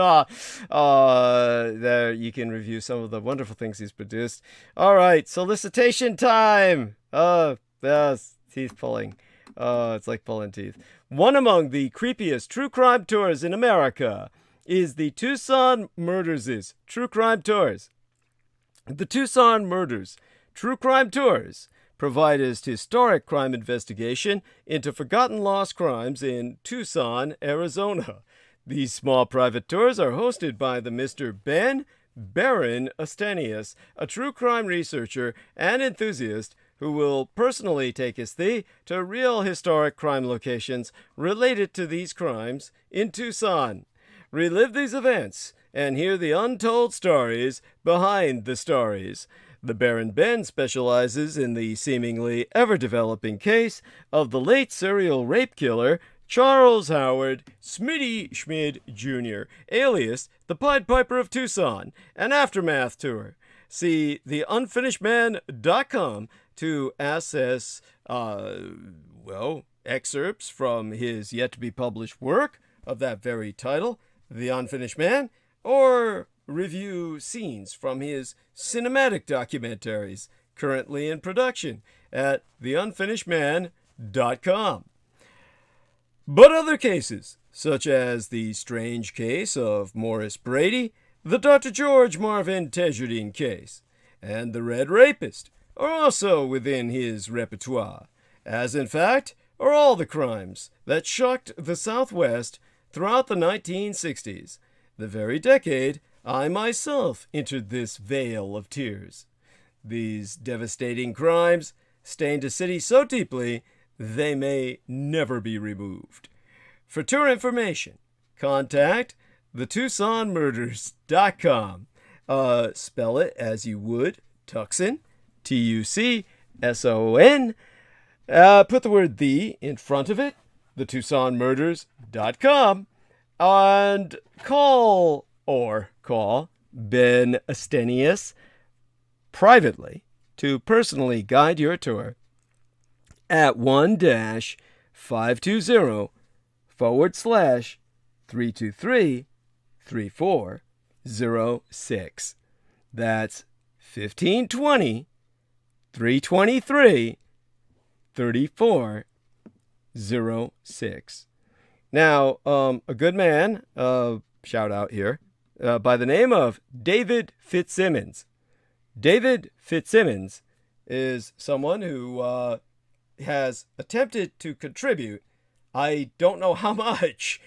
there you can review some of the wonderful things he's produced. All right, solicitation time. Yes. Teeth pulling. It's like pulling teeth. One among the creepiest true crime tours in America is the Tucson Murders' True Crime Tours. The Tucson Murders True Crime Tours provide a historic crime investigation into forgotten lost crimes in Tucson, Arizona. These small private tours are hosted by the Mr. Ben Baron Astenius, a true crime researcher and enthusiast who will personally take us thee to real historic crime locations related to these crimes in Tucson. Relive these events and hear the untold stories behind the stories. The Baron Ben specializes in the seemingly ever-developing case of the late serial rape killer Charles Howard Smitty Schmid Jr., alias the Pied Piper of Tucson, an aftermath tour. See theunfinishedman.com to access, excerpts from his yet-to-be-published work of that very title, The Unfinished Man, or review scenes from his cinematic documentaries currently in production at theunfinishedman.com. But other cases, such as the strange case of Morris Brady, the Dr. George Marvin Tejardine case, and the Red Rapist, are also within his repertoire, as in fact are all the crimes that shocked the Southwest throughout the 1960s, the very decade I myself entered this vale of tears. These devastating crimes stained a city so deeply they may never be removed. For tour information, contact thetucsonmurders.com. Spell it as you would Tucson, Tucson. Put the word "the" in front of it, thetucsonmurders.com, and call Ben Astenius privately to personally guide your tour at 1-520/323-3406. That's 1520-323-3406. Now, a good man, shout out here, by the name of David Fitzsimmons. David Fitzsimmons is someone who has attempted to contribute. I don't know how much.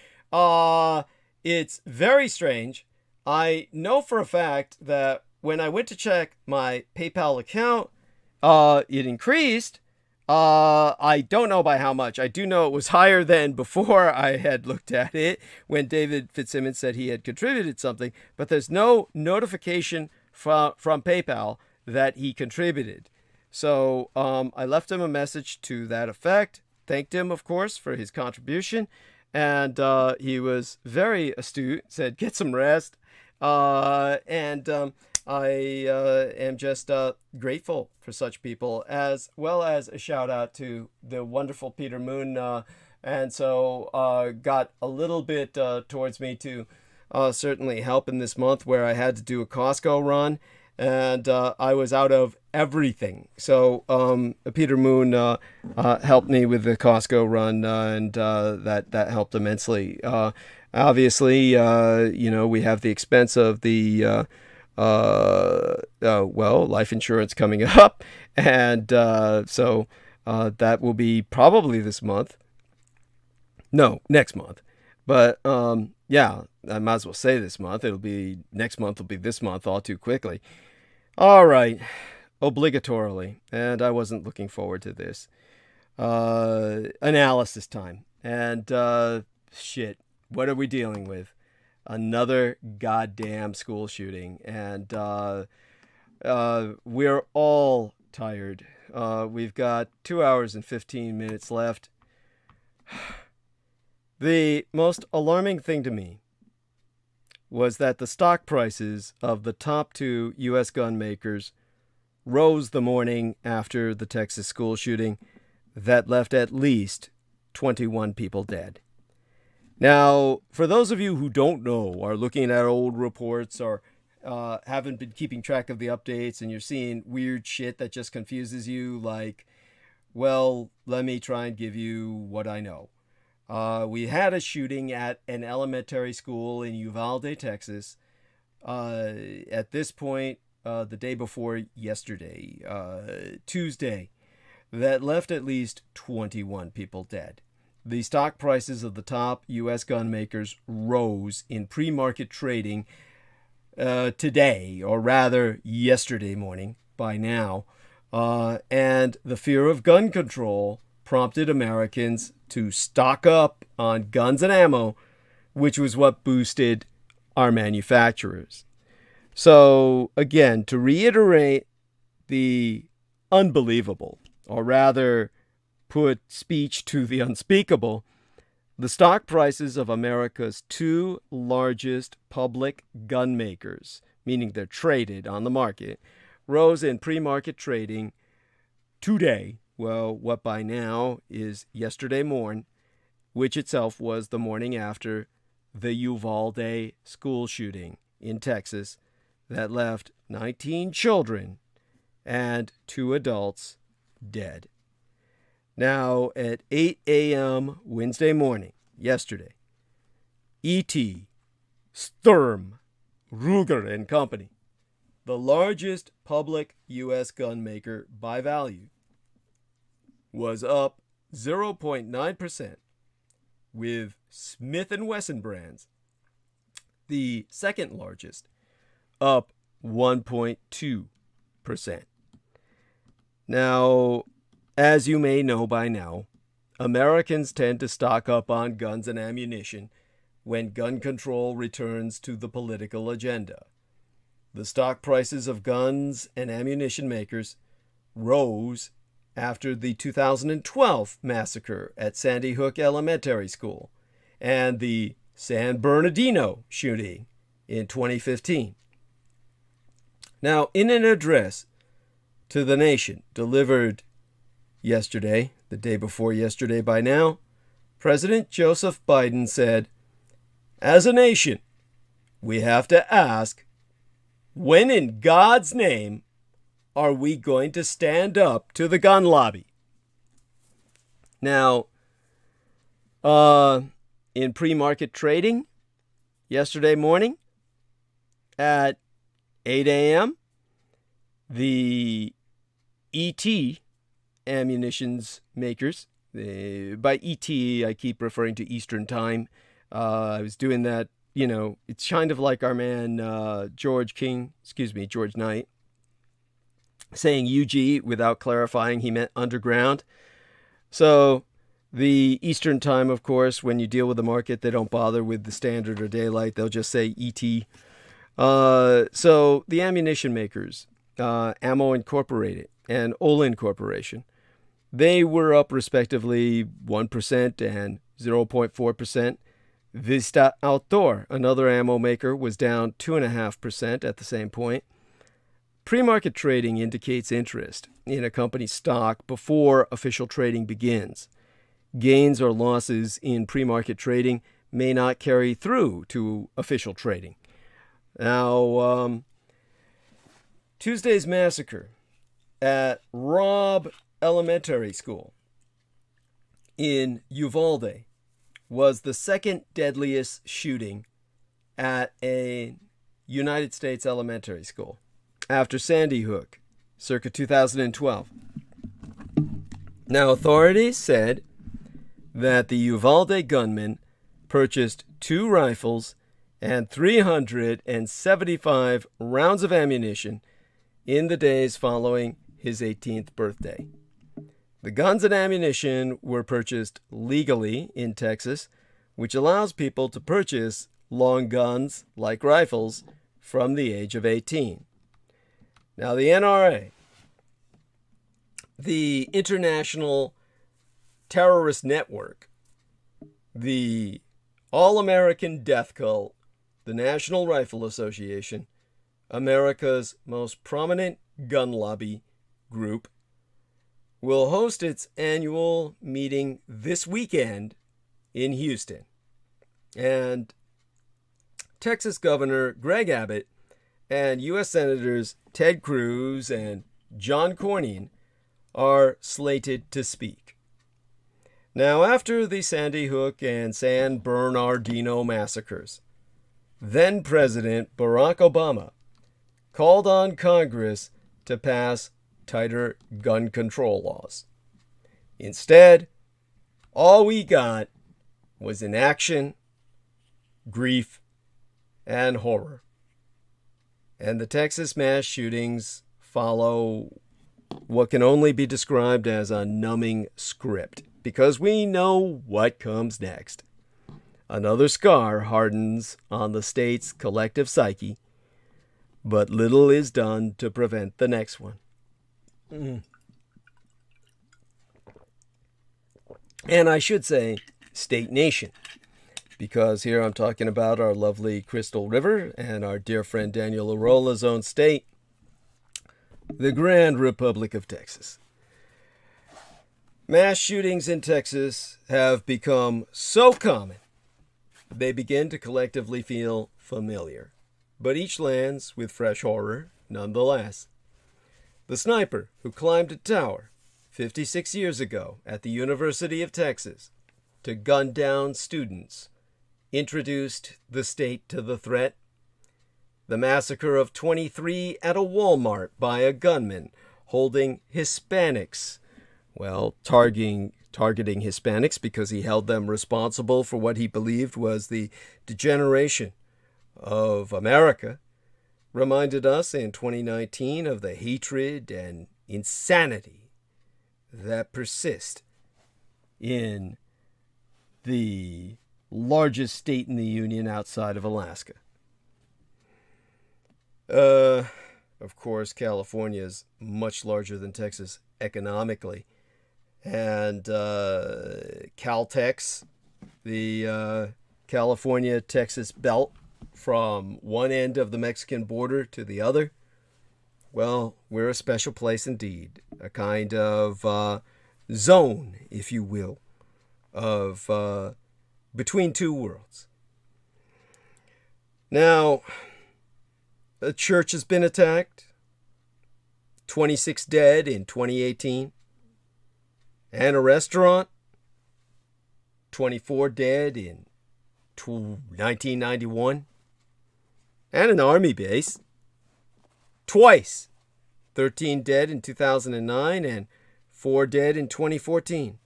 It's very strange. I know for a fact that when I went to check my PayPal account, it increased. I don't know by how much. I do know it was higher than before I had looked at it when David Fitzsimmons said he had contributed something, but there's no notification from PayPal that he contributed. So I left him a message to that effect, thanked him, of course, for his contribution, and he was very astute, said, get some rest, and I am just grateful for such people, as well as a shout out to the wonderful Peter Moon, and so got a little bit towards me to certainly help in this month where I had to do a Costco run, and I was out of everything. So Peter Moon helped me with the Costco run, and that helped immensely. Obviously, we have the expense of the life insurance coming up, and so that will be probably this month. No, next month. But yeah, I might as well say this month. Next month will be this month all too quickly. All right, obligatorily, and I wasn't looking forward to this. Analysis time, and shit, what are we dealing with? Another goddamn school shooting, and we're all tired. We've got 2 hours and 15 minutes left. The most alarming thing to me was that the stock prices of the top two U.S. gun makers rose the morning after the Texas school shooting that left at least 21 people dead. Now, for those of you who don't know, are looking at old reports, or haven't been keeping track of the updates, and you're seeing weird shit that just confuses you, like Well, let me try and give you what I know. We had a shooting at an elementary school in Uvalde, Texas. At this point, the day before yesterday, Tuesday, that left at least 21 people dead. The stock prices of the top U.S. gun makers rose in pre-market trading today, or rather yesterday morning by now, and the fear of gun control prompted Americans to stock up on guns and ammo, which was what boosted our manufacturers. So, again, to reiterate the unbelievable, or rather put speech to the unspeakable, the stock prices of America's two largest public gun makers, meaning they're traded on the market, rose in pre-market trading today, well, what by now is yesterday morn, which itself was the morning after the Uvalde school shooting in Texas that left 19 children and 2 adults dead. Now, at 8 a.m. Wednesday morning, yesterday, E.T. Sturm, Ruger and Company, the largest public U.S. gun maker by value, was up 0.9%, with Smith & Wesson brands, the second largest, up 1.2%. Now, as you may know by now, Americans tend to stock up on guns and ammunition when gun control returns to the political agenda. The stock prices of guns and ammunition makers rose after the 2012 massacre at Sandy Hook Elementary School and the San Bernardino shooting in 2015. Now, in an address to the nation delivered yesterday, the day before yesterday by now, President Joseph Biden said, "As a nation, we have to ask, when in God's name are we going to stand up to the gun lobby?" Now, in pre-market trading yesterday morning at 8 a.m., the ET ammunitions makers, by ET I keep referring to Eastern Time. I was doing that, it's kind of like our man George Knight, saying UG without clarifying he meant underground. So the Eastern Time, of course, when you deal with the market, they don't bother with the standard or daylight. They'll just say ET. So the ammunition makers, Ammo Incorporated and Olin Corporation, they were up respectively 1% and 0.4%. Vista Outdoor, another ammo maker, was down 2.5% at the same point. Pre-market trading indicates interest in a company's stock before official trading begins. Gains or losses in pre-market trading may not carry through to official trading. Now, Tuesday's massacre at Robb Elementary School in Uvalde was the second deadliest shooting at a United States elementary school after Sandy Hook, circa 2012. Now, authorities said that the Uvalde gunman purchased 2 rifles and 375 rounds of ammunition in the days following his 18th birthday. The guns and ammunition were purchased legally in Texas, which allows people to purchase long guns, like rifles, from the age of 18. Now, the NRA, the International Terrorist Network, the All-American Death Cult, the National Rifle Association, America's most prominent gun lobby group, will host its annual meeting this weekend in Houston. And Texas Governor Greg Abbott and U.S. Senators Ted Cruz and John Cornyn are slated to speak. Now, after the Sandy Hook and San Bernardino massacres, then President Barack Obama called on Congress to pass tighter gun control laws. Instead, all we got was inaction, grief, and horror. And the Texas mass shootings follow what can only be described as a numbing script, because we know what comes next. Another scar hardens on the state's collective psyche, but little is done to prevent the next one. And I should say state nation, because here I'm talking about our lovely Crystal River and our dear friend Daniel Arola's own state, the Grand Republic of Texas. Mass shootings in Texas have become so common, they begin to collectively feel familiar, but each lands with fresh horror nonetheless. The sniper who climbed a tower 56 years ago at the University of Texas to gun down students introduced the state to the threat. The massacre of 23 at a Walmart by a gunman holding Hispanics, targeting Hispanics because he held them responsible for what he believed was the degeneration of America, reminded us in 2019 of the hatred and insanity that persist in the largest state in the Union outside of Alaska. Of course, California is much larger than Texas economically. And Caltex, the California-Texas belt from one end of the Mexican border to the other, well, we're a special place indeed. A kind of zone, if you will, of between two worlds. Now, a church has been attacked. 26 dead in 2018. And a restaurant. 24 dead in 1991. And an army base. Twice. 13 dead in 2009 and 4 dead in 2014.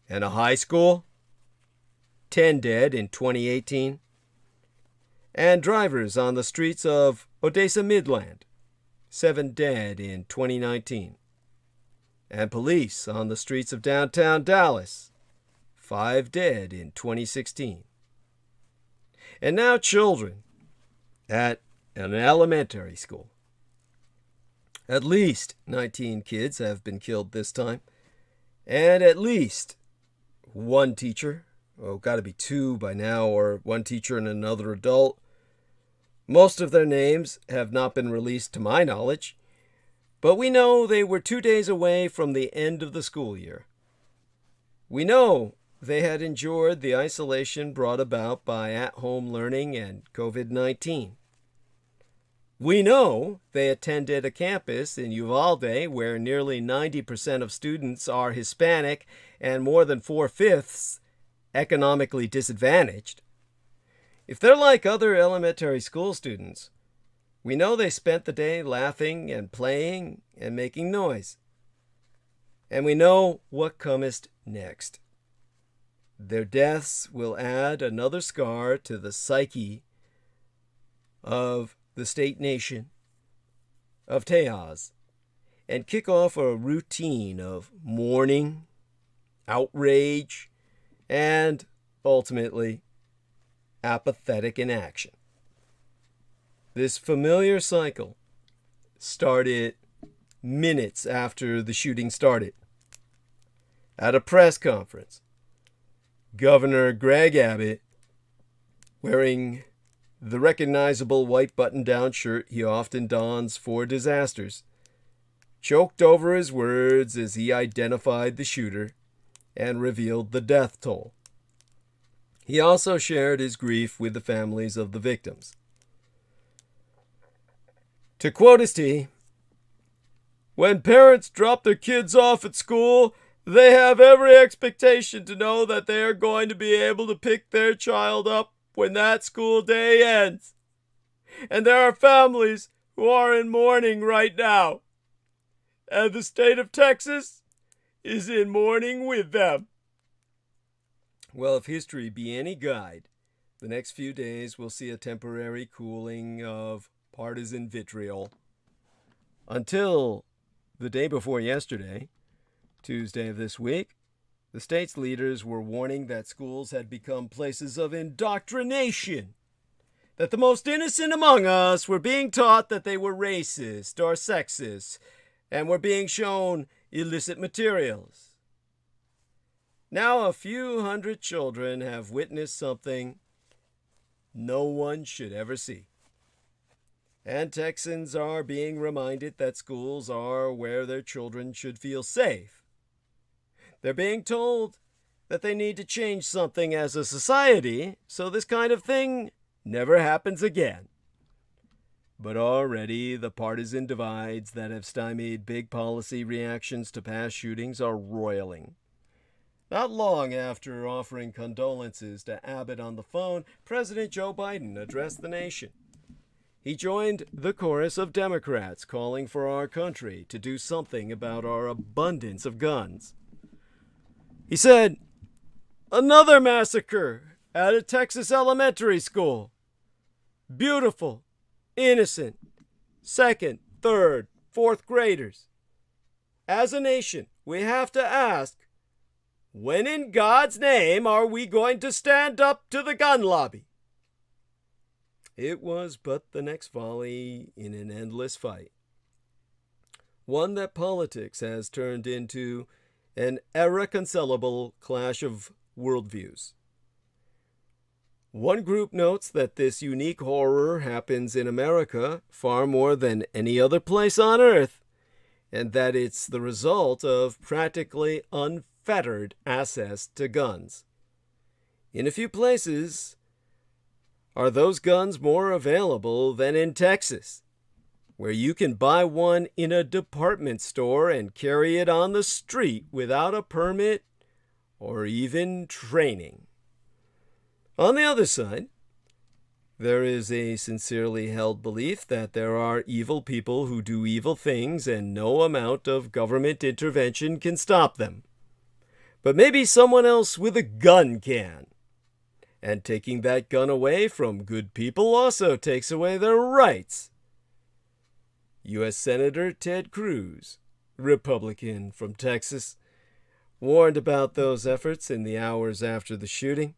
And a high school. 10 dead in 2018. And drivers on the streets of Odessa Midland, 7 dead in 2019. And police on the streets of downtown Dallas, 5 dead in 2016. And now children at an elementary school. At least 19 kids have been killed this time, and at least one teacher, got to be 2 by now, or one teacher and another adult. Most of their names have not been released to my knowledge, but we know they were 2 days away from the end of the school year. We know they had endured the isolation brought about by at-home learning and COVID-19. We know they attended a campus in UVALDE where nearly 90% of students are Hispanic and more than 4/5 economically disadvantaged. If they're like other elementary school students, we know they spent the day laughing and playing and making noise. And we know what cometh next. Their deaths will add another scar to the psyche of the state nation of Tejas and kick off a routine of mourning, outrage, and ultimately apathetic inaction. This familiar cycle started minutes after the shooting started. At a press conference, Governor Greg Abbott, wearing the recognizable white button-down shirt he often dons for disasters, choked over his words as he identified the shooter and revealed the death toll. He also shared his grief with the families of the victims. To quote his tea, When parents drop their kids off at school, they have every expectation to know that they are going to be able to pick their child up when that school day ends. And there are families who are in mourning right now. And the state of Texas is in mourning with them. Well, if history be any guide, the next few days will see a temporary cooling of partisan vitriol. Until the day before yesterday, Tuesday of this week, the state's leaders were warning that schools had become places of indoctrination, that the most innocent among us were being taught that they were racist or sexist, and were being shown illicit materials. Now a few hundred children have witnessed something no one should ever see. And Texans are being reminded that schools are where their children should feel safe. They're being told that they need to change something as a society so this kind of thing never happens again. But already the partisan divides that have stymied big policy reactions to past shootings are roiling. Not long after offering condolences to Abbott on the phone, President Joe Biden addressed the nation. He joined the chorus of Democrats calling for our country to do something about our abundance of guns. He said, "Another massacre at a Texas elementary school. Beautiful, innocent, second, third, fourth graders. As a nation, we have to ask, when in God's name are we going to stand up to the gun lobby?" It was but the next volley in an endless fight. One that politics has turned into an irreconcilable clash of worldviews. One group notes that this unique horror happens in America far more than any other place on earth, and that it's the result of practically unfettered access to guns. In a few places, are those guns more available than in Texas, where you can buy one in a department store and carry it on the street without a permit or even training. On the other side, there is a sincerely held belief that there are evil people who do evil things and no amount of government intervention can stop them. But maybe someone else with a gun can. And taking that gun away from good people also takes away their rights. U.S. Senator Ted Cruz, Republican from Texas, warned about those efforts in the hours after the shooting.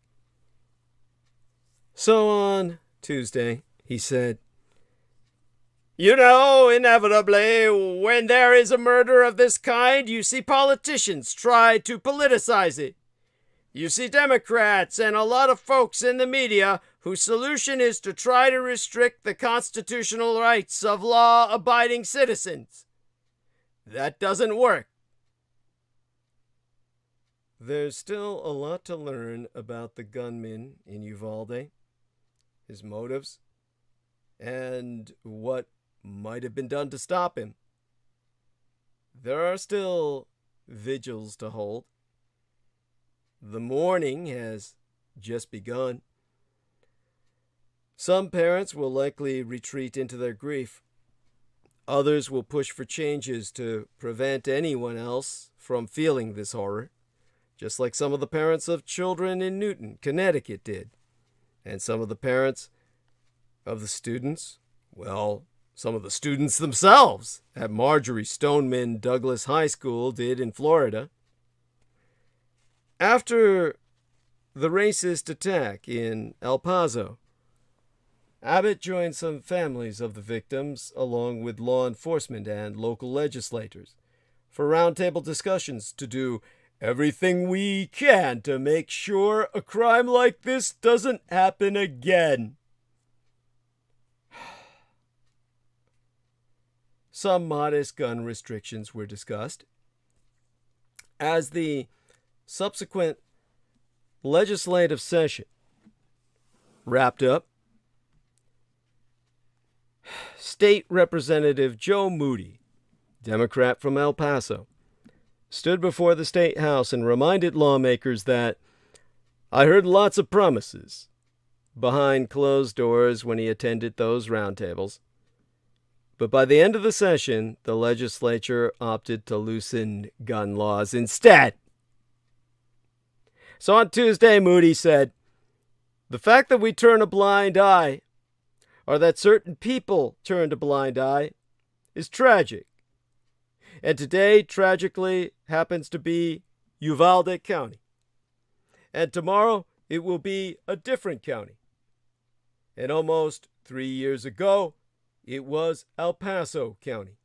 So on Tuesday, he said, "You know, inevitably, when there is a murder of this kind, you see politicians try to politicize it. You see Democrats and a lot of folks in the media whose solution is to try to restrict the constitutional rights of law-abiding citizens. That doesn't work." There's still a lot to learn about the gunman in Uvalde, his motives, and what might have been done to stop him. There are still vigils to hold. The mourning has just begun. Some parents will likely retreat into their grief. Others will push for changes to prevent anyone else from feeling this horror, just like some of the parents of children in Newton, Connecticut did. And some of the parents of the students, well, some of the students themselves at Marjorie Stoneman Douglas High School did in Florida. After the racist attack in El Paso, Abbott joined some families of the victims, along with law enforcement and local legislators, for roundtable discussions to do everything we can to make sure a crime like this doesn't happen again. Some modest gun restrictions were discussed. As the subsequent legislative session wrapped up, State Representative Joe Moody Democrat from El Paso, stood before the State House and reminded lawmakers that I heard lots of promises behind closed doors when he attended those roundtables. But by the end of the session, the legislature opted to loosen gun laws instead. So on Tuesday, Moody said, the fact that we turn a blind eye, or that certain people turned a blind eye, is tragic. And today, tragically, happens to be Uvalde County. And tomorrow, it will be a different county. And almost 3 years ago, it was El Paso County.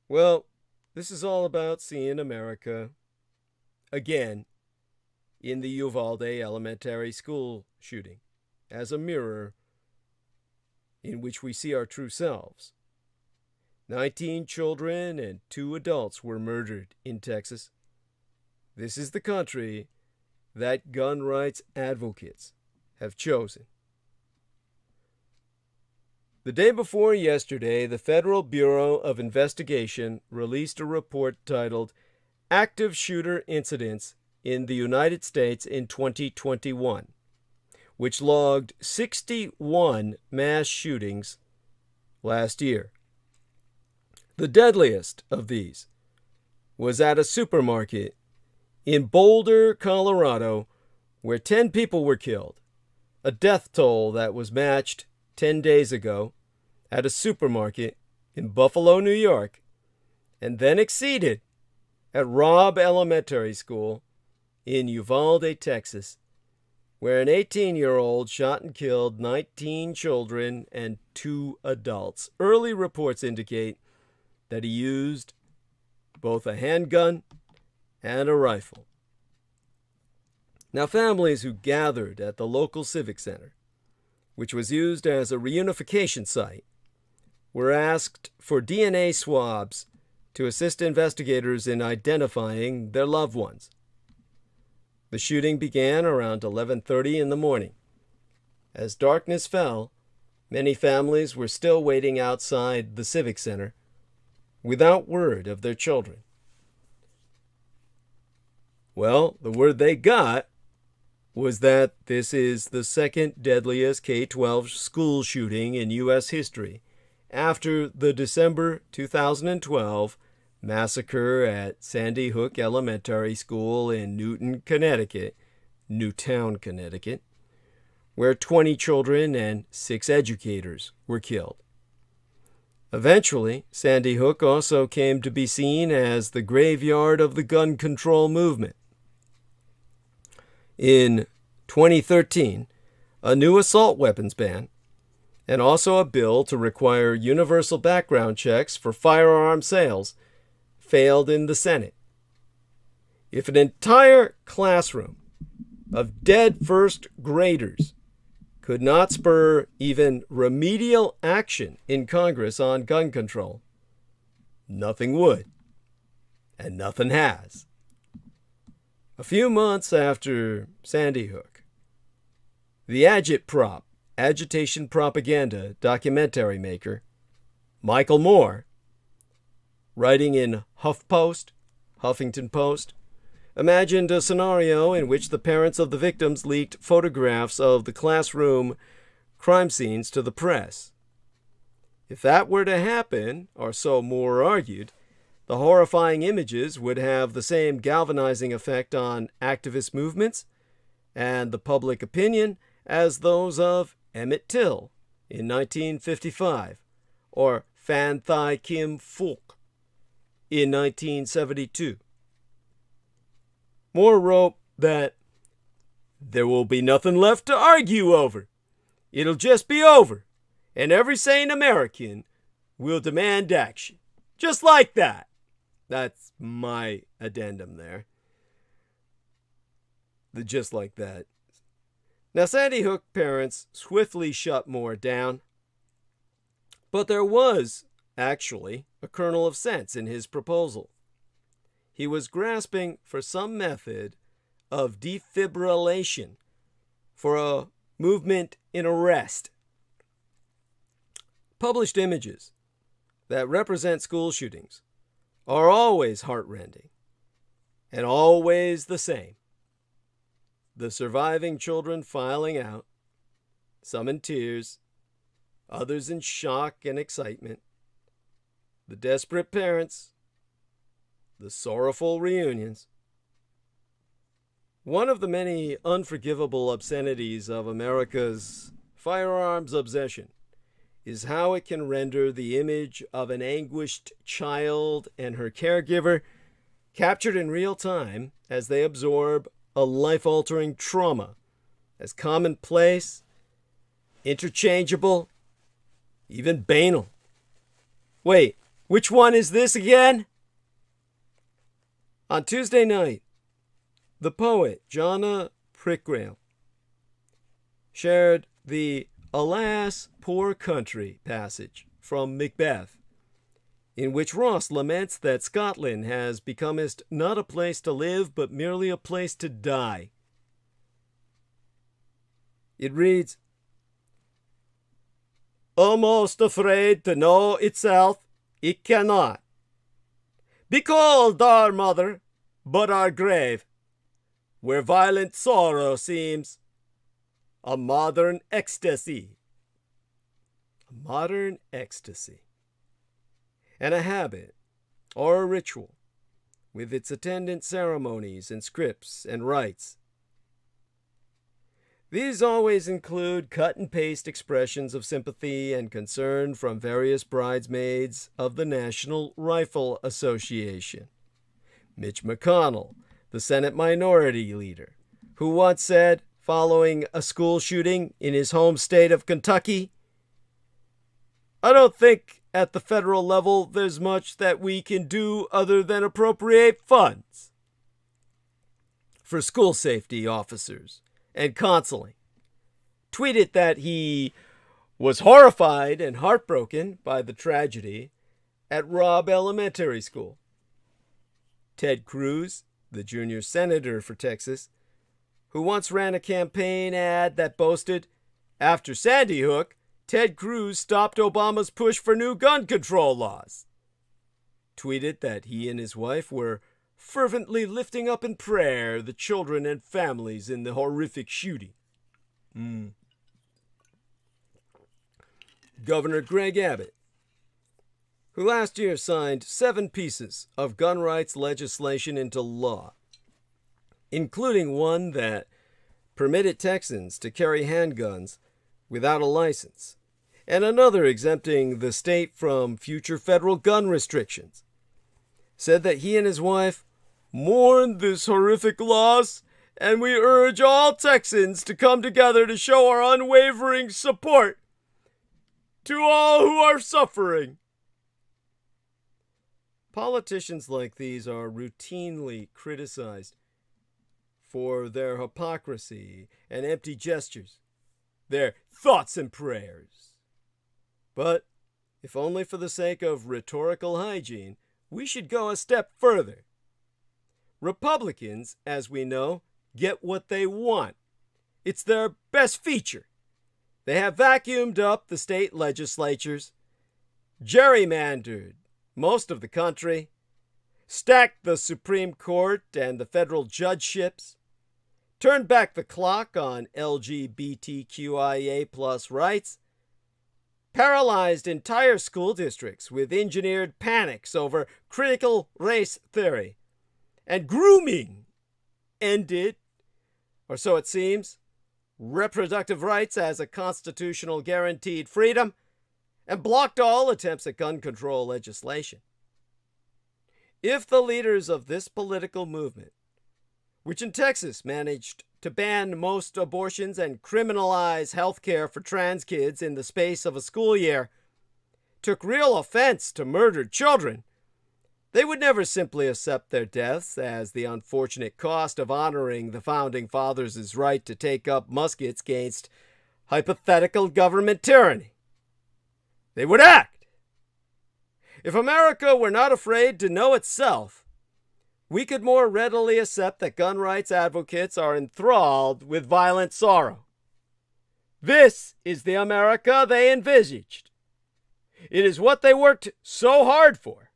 Well, this is all about seeing America again in the Uvalde Elementary School shooting as a mirror in which we see our true selves. 19 children and 2 adults were murdered in Texas. This is the country that gun rights advocates have chosen. The day before yesterday, the Federal Bureau of Investigation released a report titled Active Shooter Incidents in the United States in 2021, which logged 61 mass shootings last year. The deadliest of these was at a supermarket in Boulder, Colorado, where 10 people were killed, a death toll that was matched 10 days ago at a supermarket in Buffalo, New York, and then exceeded at Robb Elementary School in Uvalde, Texas, where an 18-year-old shot and killed 19 children and 2 adults. Early reports indicate that he used both a handgun and a rifle. Now, families who gathered at the local civic center, which was used as a reunification site, were asked for DNA swabs to assist investigators in identifying their loved ones. The shooting began around 11:30 in the morning. As darkness fell, many families were still waiting outside the civic center without word of their children. Well, the word they got was that this is the second deadliest K-12 school shooting in U.S. history after the December 2012 massacre at Sandy Hook Elementary School in Newtown, Connecticut, where 20 children and 6 educators were killed. Eventually, Sandy Hook also came to be seen as the graveyard of the gun control movement. In 2013, a new assault weapons ban and also a bill to require universal background checks for firearm sales failed in the Senate. If an entire classroom of dead first graders could not spur even remedial action in Congress on gun control, nothing would, and nothing has. A few months after Sandy Hook, the agitation propaganda documentary maker, Michael Moore, writing in Huffington Post, imagined a scenario in which the parents of the victims leaked photographs of the classroom crime scenes to the press. If that were to happen, or so Moore argued, the horrifying images would have the same galvanizing effect on activist movements and the public opinion as those of Emmett Till in 1955 or Phan Thai Kim Phuc in 1972. Moore wrote that there will be nothing left to argue over. It'll just be over, and every sane American will demand action. Just like that. That's my addendum there. The just like that. Now, Sandy Hook parents swiftly shut Moore down, but there was actually a kernel of sense in his proposal. He was grasping for some method of defibrillation for a movement in arrest. Published images that represent school shootings are always heartrending and always the same. The surviving children filing out, some in tears, others in shock and excitement, the desperate parents, the sorrowful reunions. One of the many unforgivable obscenities of America's firearms obsession is how it can render the image of an anguished child and her caregiver, captured in real time as they absorb a life-altering trauma, as commonplace, interchangeable, even banal. Wait, which one is this again? On Tuesday night, the poet Jonna Prickrail shared the "Alas, Poor Country" passage from Macbeth, in which Ross laments that Scotland has becomest not a place to live, but merely a place to die. It reads, "Almost afraid to know itself, it cannot. Be cold, our mother, but our grave, where violent sorrow seems a modern ecstasy." A modern ecstasy. And a habit, or a ritual, with its attendant ceremonies and scripts and rites. These always include cut-and-paste expressions of sympathy and concern from various bridesmaids of the National Rifle Association. Mitch McConnell, the Senate Minority Leader, who once said, following a school shooting in his home state of Kentucky, "I don't think at the federal level there's much that we can do other than appropriate funds for school safety officers and counseling." Tweeted that he was horrified and heartbroken by the tragedy at Robb Elementary School. Ted Cruz, the junior senator for Texas, who once ran a campaign ad that boasted, "After Sandy Hook, Ted Cruz stopped Obama's push for new gun control laws," tweeted that he and his wife were fervently lifting up in prayer the children and families in the horrific shooting. Governor Greg Abbott, who last year signed 7 pieces of gun rights legislation into law, including one that permitted Texans to carry handguns without a license, and another exempting the state from future federal gun restrictions, said that he and his wife mourn this horrific loss, and we urge all Texans to come together to show our unwavering support to all who are suffering. Politicians like these are routinely criticized for their hypocrisy and empty gestures, their thoughts and prayers. But, if only for the sake of rhetorical hygiene, we should go a step further. Republicans, as we know, get what they want. It's their best feature. They have vacuumed up the state legislatures, gerrymandered most of the country, stacked the Supreme Court and the federal judgeships, turned back the clock on LGBTQIA+ rights, paralyzed entire school districts with engineered panics over critical race theory, and grooming ended, or so it seems, reproductive rights as a constitutional guaranteed freedom, and blocked all attempts at gun control legislation. If the leaders of this political movement, which in Texas managed to ban most abortions and criminalize health care for trans kids in the space of a school year, took real offense to murdered children, they would never simply accept their deaths as the unfortunate cost of honoring the Founding Fathers' right to take up muskets against hypothetical government tyranny. They would act. If America were not afraid to know itself, we could more readily accept that gun rights advocates are enthralled with violent sorrow. This is the America they envisaged. It is what they worked so hard for.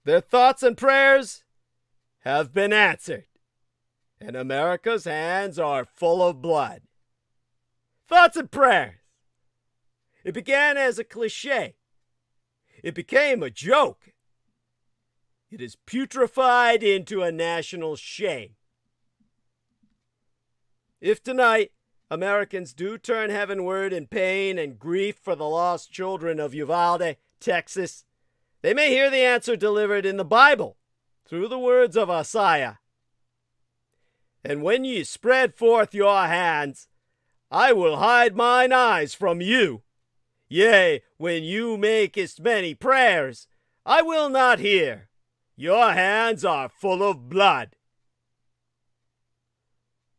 Their thoughts and prayers have been answered, and America's hands are full of blood. Thoughts and prayers. It began as a cliche. It became a joke. It is putrefied into a national shame. If tonight Americans do turn heavenward in pain and grief for the lost children of Uvalde, Texas, they may hear the answer delivered in the Bible through the words of Isaiah. And when ye spread forth your hands, I will hide mine eyes from you. Yea, when you makest many prayers, I will not hear. Your hands are full of blood.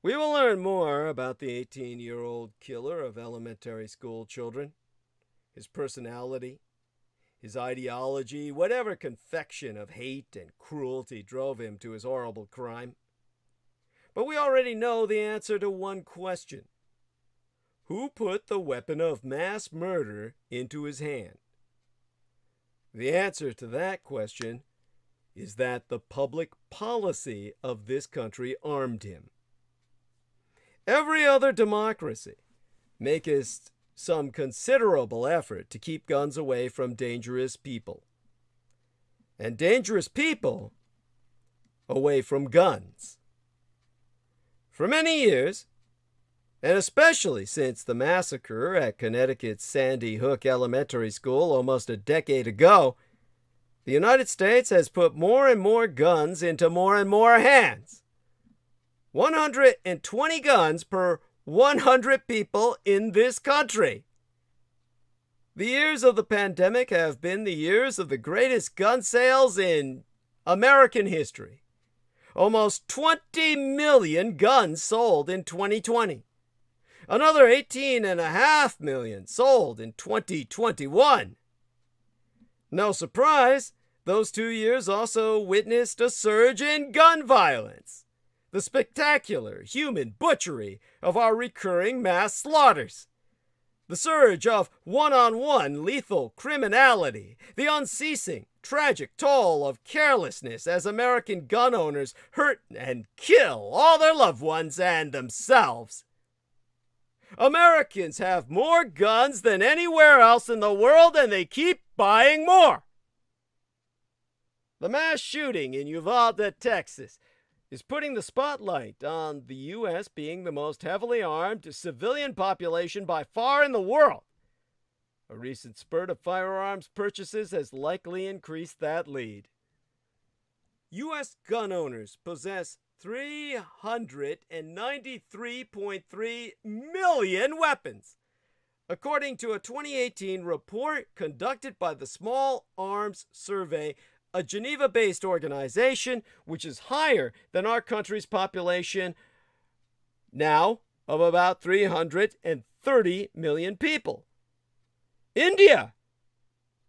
We will learn more about the 18-year-old killer of elementary school children, his personality, his ideology, whatever confection of hate and cruelty drove him to his horrible crime. But we already know the answer to one question. Who put the weapon of mass murder into his hand? The answer to that question is that the public policy of this country armed him. Every other democracy maketh some considerable effort to keep guns away from dangerous people, and dangerous people away from guns. For many years, and especially since the massacre at Connecticut's Sandy Hook Elementary School almost a decade ago, the United States has put more and more guns into more and more hands. 120 guns per 100 people in this country. The years of the pandemic have been the years of the greatest gun sales in American history. Almost 20 million guns sold in 2020. Another 18.5 million sold in 2021. No surprise, those 2 years also witnessed a surge in gun violence. The spectacular human butchery of our recurring mass slaughters. The surge of one-on-one lethal criminality. The unceasing, tragic toll of carelessness as American gun owners hurt and kill all their loved ones and themselves. Americans have more guns than anywhere else in the world, and they keep buying more. The mass shooting in Uvalde, Texas, is putting the spotlight on the U.S. being the most heavily armed civilian population by far in the world. A recent spurt of firearms purchases has likely increased that lead. U.S. gun owners possess 393.3 million weapons, according to a 2018 report conducted by the Small Arms Survey, a Geneva-based organization which is higher than our country's population now of about 330 million people. India,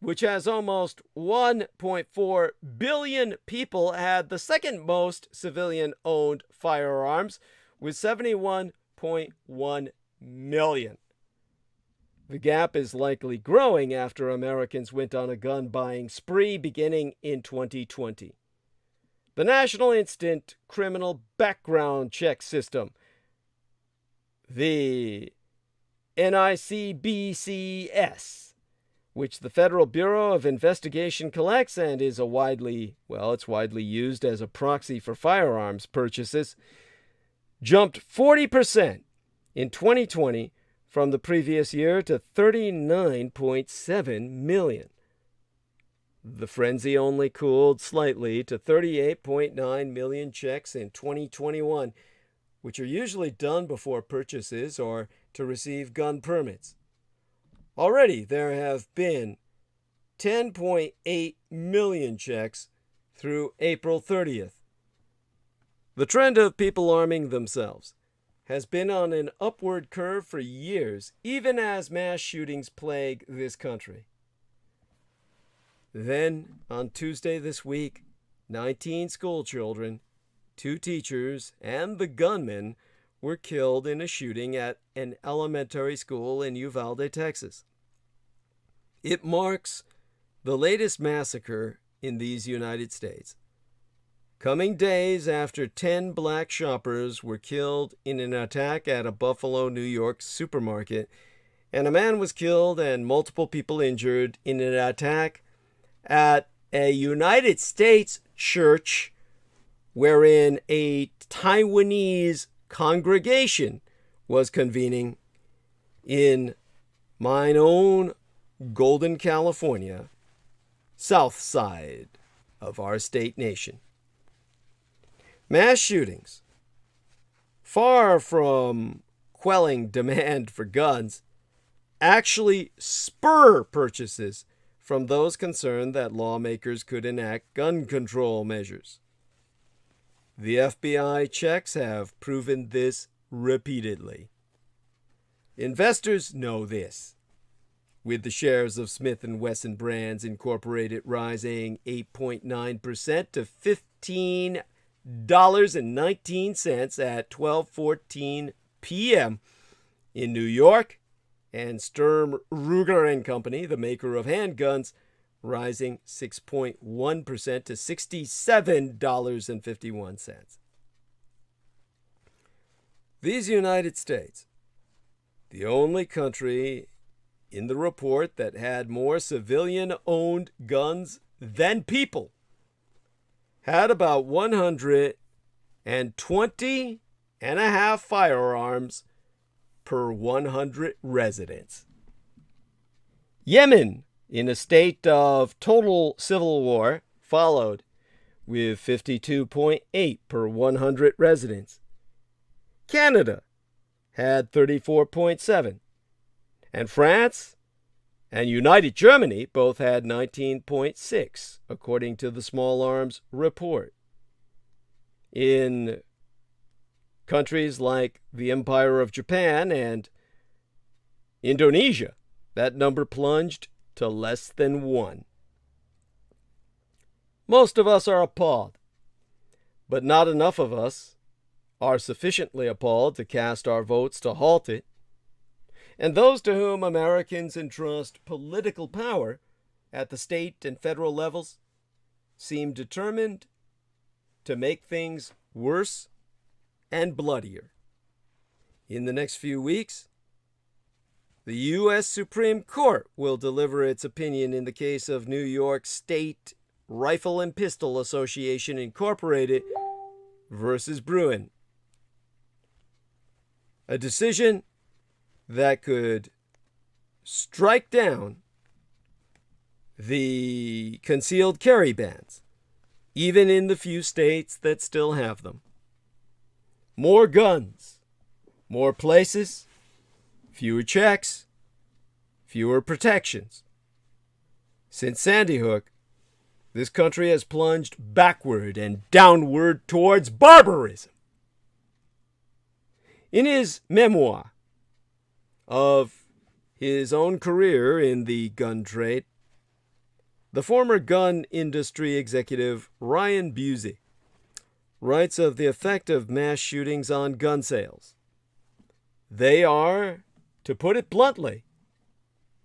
which has almost 1.4 billion people, had the second most civilian-owned firearms with 71.1 million. The gap is likely growing after Americans went on a gun-buying spree beginning in 2020. The National Instant Criminal Background Check System, the NICBCS, which the Federal Bureau of Investigation collects and is it's widely used as a proxy for firearms purchases, jumped 40% in 2020 from the previous year to 39.7 million. The frenzy only cooled slightly to 38.9 million checks in 2021, which are usually done before purchases or to receive gun permits. Already there have been 10.8 million checks through April 30th. The trend of people arming themselves has been on an upward curve for years, even as mass shootings plague this country. Then, on Tuesday this week, 19 school children, 2 teachers, and the gunman were killed in a shooting at an elementary school in Uvalde, Texas. It marks the latest massacre in these United States, coming days after 10 black shoppers were killed in an attack at a Buffalo, New York supermarket, and a man was killed and multiple people injured in an attack at a United States church wherein a Taiwanese congregation was convening in mine own Golden, California, south side of our state nation. Mass shootings, far from quelling demand for guns, actually spur purchases from those concerned that lawmakers could enact gun control measures. The FBI checks have proven this repeatedly. Investors know this, with the shares of Smith & Wesson Brands Incorporated rising 8.9% to $15.19 at 12:14 p.m. in New York, and Sturm Ruger & Company, the maker of handguns, rising 6.1% to $67.51. These United States, the only country in the report that had more civilian-owned guns than people, had about 120 and a half firearms per 100 residents. Yemen, in a state of total civil war, followed with 52.8 per 100 residents. Canada had 34.7. And France and United Germany both had 19.6, according to the Small Arms Report. In countries like the Empire of Japan and Indonesia, that number plunged to less than 1. Most of us are appalled, but not enough of us are sufficiently appalled to cast our votes to halt it. And those to whom Americans entrust political power at the state and federal levels seem determined to make things worse and bloodier. In the next few weeks, the U.S. Supreme Court will deliver its opinion in the case of New York State Rifle and Pistol Association Incorporated versus Bruin. A decision that could strike down the concealed carry bans, even in the few states that still have them. More guns, more places, fewer checks, fewer protections. Since Sandy Hook, this country has plunged backward and downward towards barbarism. In his memoir of his own career in the gun trade, the former gun industry executive Ryan Busey writes of the effect of mass shootings on gun sales. They are, to put it bluntly,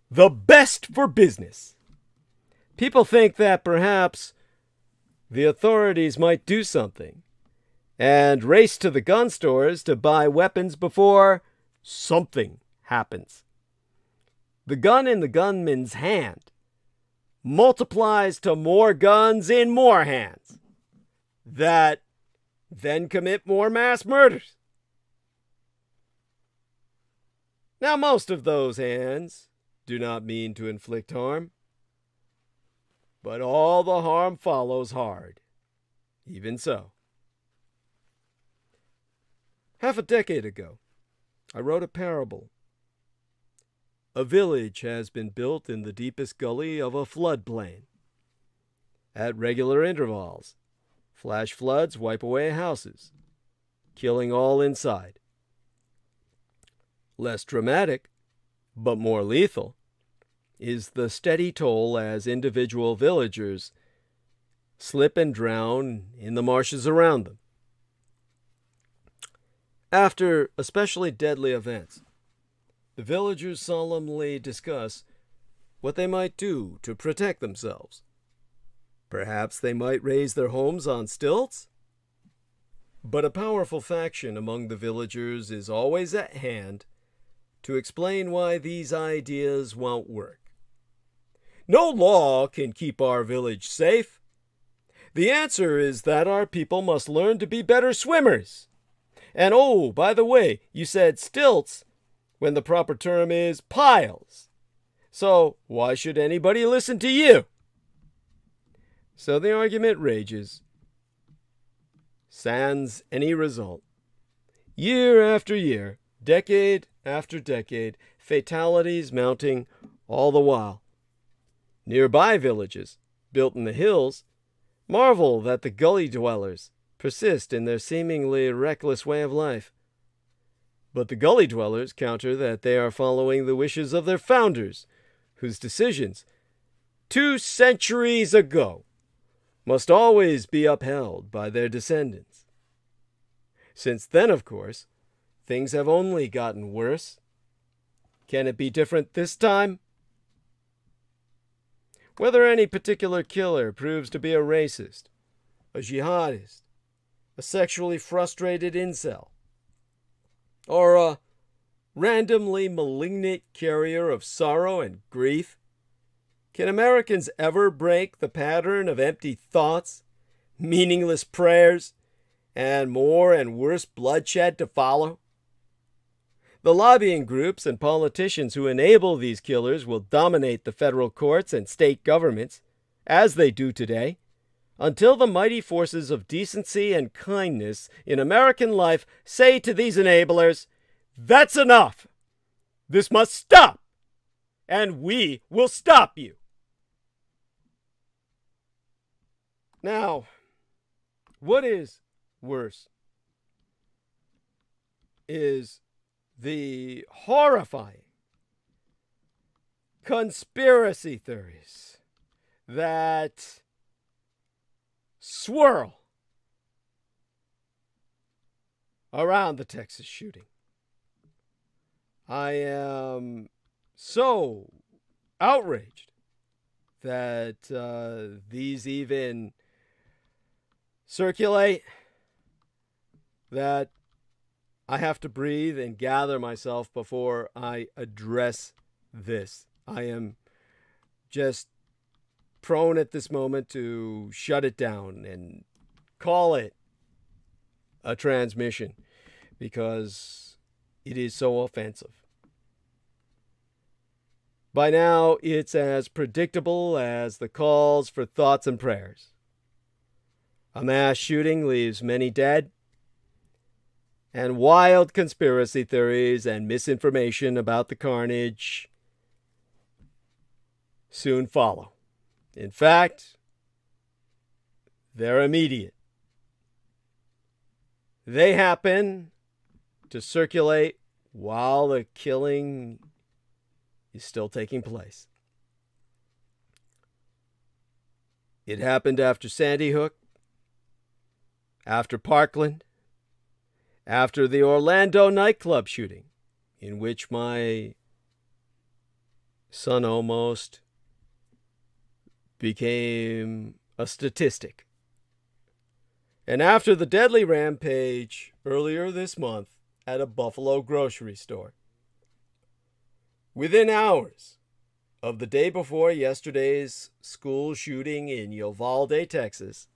the best for business. People think that perhaps the authorities might do something and race to the gun stores to buy weapons before something happens. The gun in the gunman's hand multiplies to more guns in more hands that then commit more mass murders. Now, most of those hands do not mean to inflict harm, but all the harm follows hard. Even so. Half a decade ago, I wrote a parable. A village has been built in the deepest gully of a floodplain. At regular intervals, flash floods wipe away houses, killing all inside. Less dramatic, but more lethal, is the steady toll as individual villagers slip and drown in the marshes around them. After especially deadly events, the villagers solemnly discuss what they might do to protect themselves. Perhaps they might raise their homes on stilts? But a powerful faction among the villagers is always at hand to explain why these ideas won't work. No law can keep our village safe. The answer is that our people must learn to be better swimmers. And oh, by the way, you said stilts when the proper term is piles. So why should anybody listen to you? So the argument rages. Sans any result. Year after year, decade after decade, fatalities mounting all the while. Nearby villages, built in the hills, marvel that the gully dwellers persist in their seemingly reckless way of life. But the gully dwellers counter that they are following the wishes of their founders, whose decisions, 2 centuries ago, must always be upheld by their descendants. Since then, of course, things have only gotten worse. Can it be different this time? Whether any particular killer proves to be a racist, a jihadist, a sexually frustrated incel, or a randomly malignant carrier of sorrow and grief, can Americans ever break the pattern of empty thoughts, meaningless prayers, and more and worse bloodshed to follow? The lobbying groups and politicians who enable these killers will dominate the federal courts and state governments, as they do today, until the mighty forces of decency and kindness in American life say to these enablers, "That's enough! This must stop! And we will stop you!" Now, what is worse is the horrifying conspiracy theories that swirl around the Texas shooting. I am so outraged that these even circulate that I have to breathe and gather myself before I address this. I am just prone at this moment to shut it down and call it a transmission because it is so offensive. By now, it's as predictable as the calls for thoughts and prayers. A mass shooting leaves many dead, and wild conspiracy theories and misinformation about the carnage soon follow. In fact, they're immediate. They happen to circulate while the killing is still taking place. It happened after Sandy Hook, after Parkland, after the Orlando nightclub shooting, in which my son almost became a statistic, and after the deadly rampage earlier this month at a Buffalo grocery store. Within hours of the day before yesterday's school shooting in UVALDE, Texas,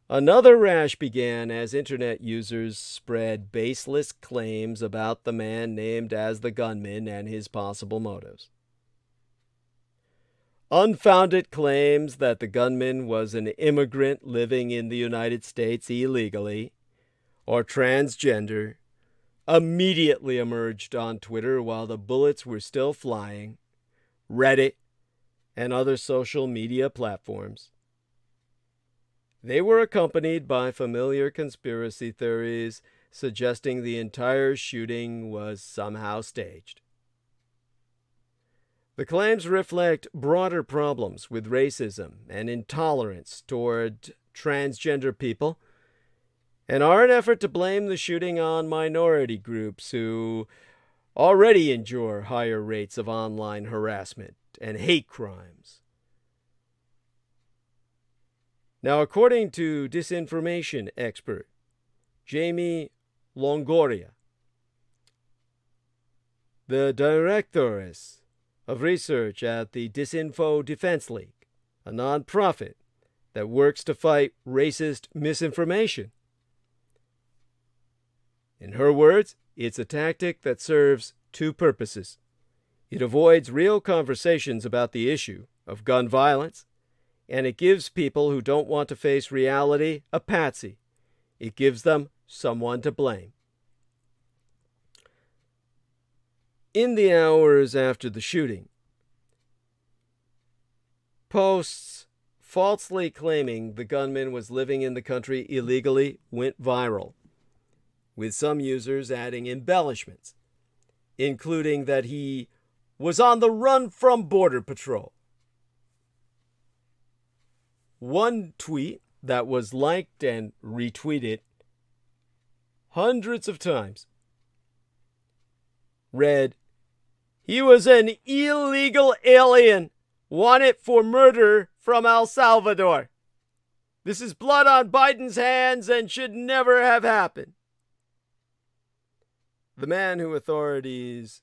another rash began as internet users spread baseless claims about the man named as the gunman and his possible motives. Unfounded claims that the gunman was an immigrant living in the United States illegally or transgender immediately emerged on Twitter while the bullets were still flying, Reddit, and other social media platforms. They were accompanied by familiar conspiracy theories suggesting the entire shooting was somehow staged. The claims reflect broader problems with racism and intolerance toward transgender people, and are an effort to blame the shooting on minority groups who already endure higher rates of online harassment and hate crimes. Now, according to disinformation expert Jamie Longoria, the directress of research at the Disinfo Defense League, a nonprofit that works to fight racist misinformation. In her words, it's a tactic that serves two purposes. It avoids real conversations about the issue of gun violence, and it gives people who don't want to face reality a patsy. It gives them someone to blame. In the hours after the shooting, posts falsely claiming the gunman was living in the country illegally went viral, with some users adding embellishments, including that he was on the run from Border Patrol. One tweet that was liked and retweeted hundreds of times read, "He was an illegal alien wanted for murder from El Salvador. This is blood on Biden's hands and should never have happened." The man who authorities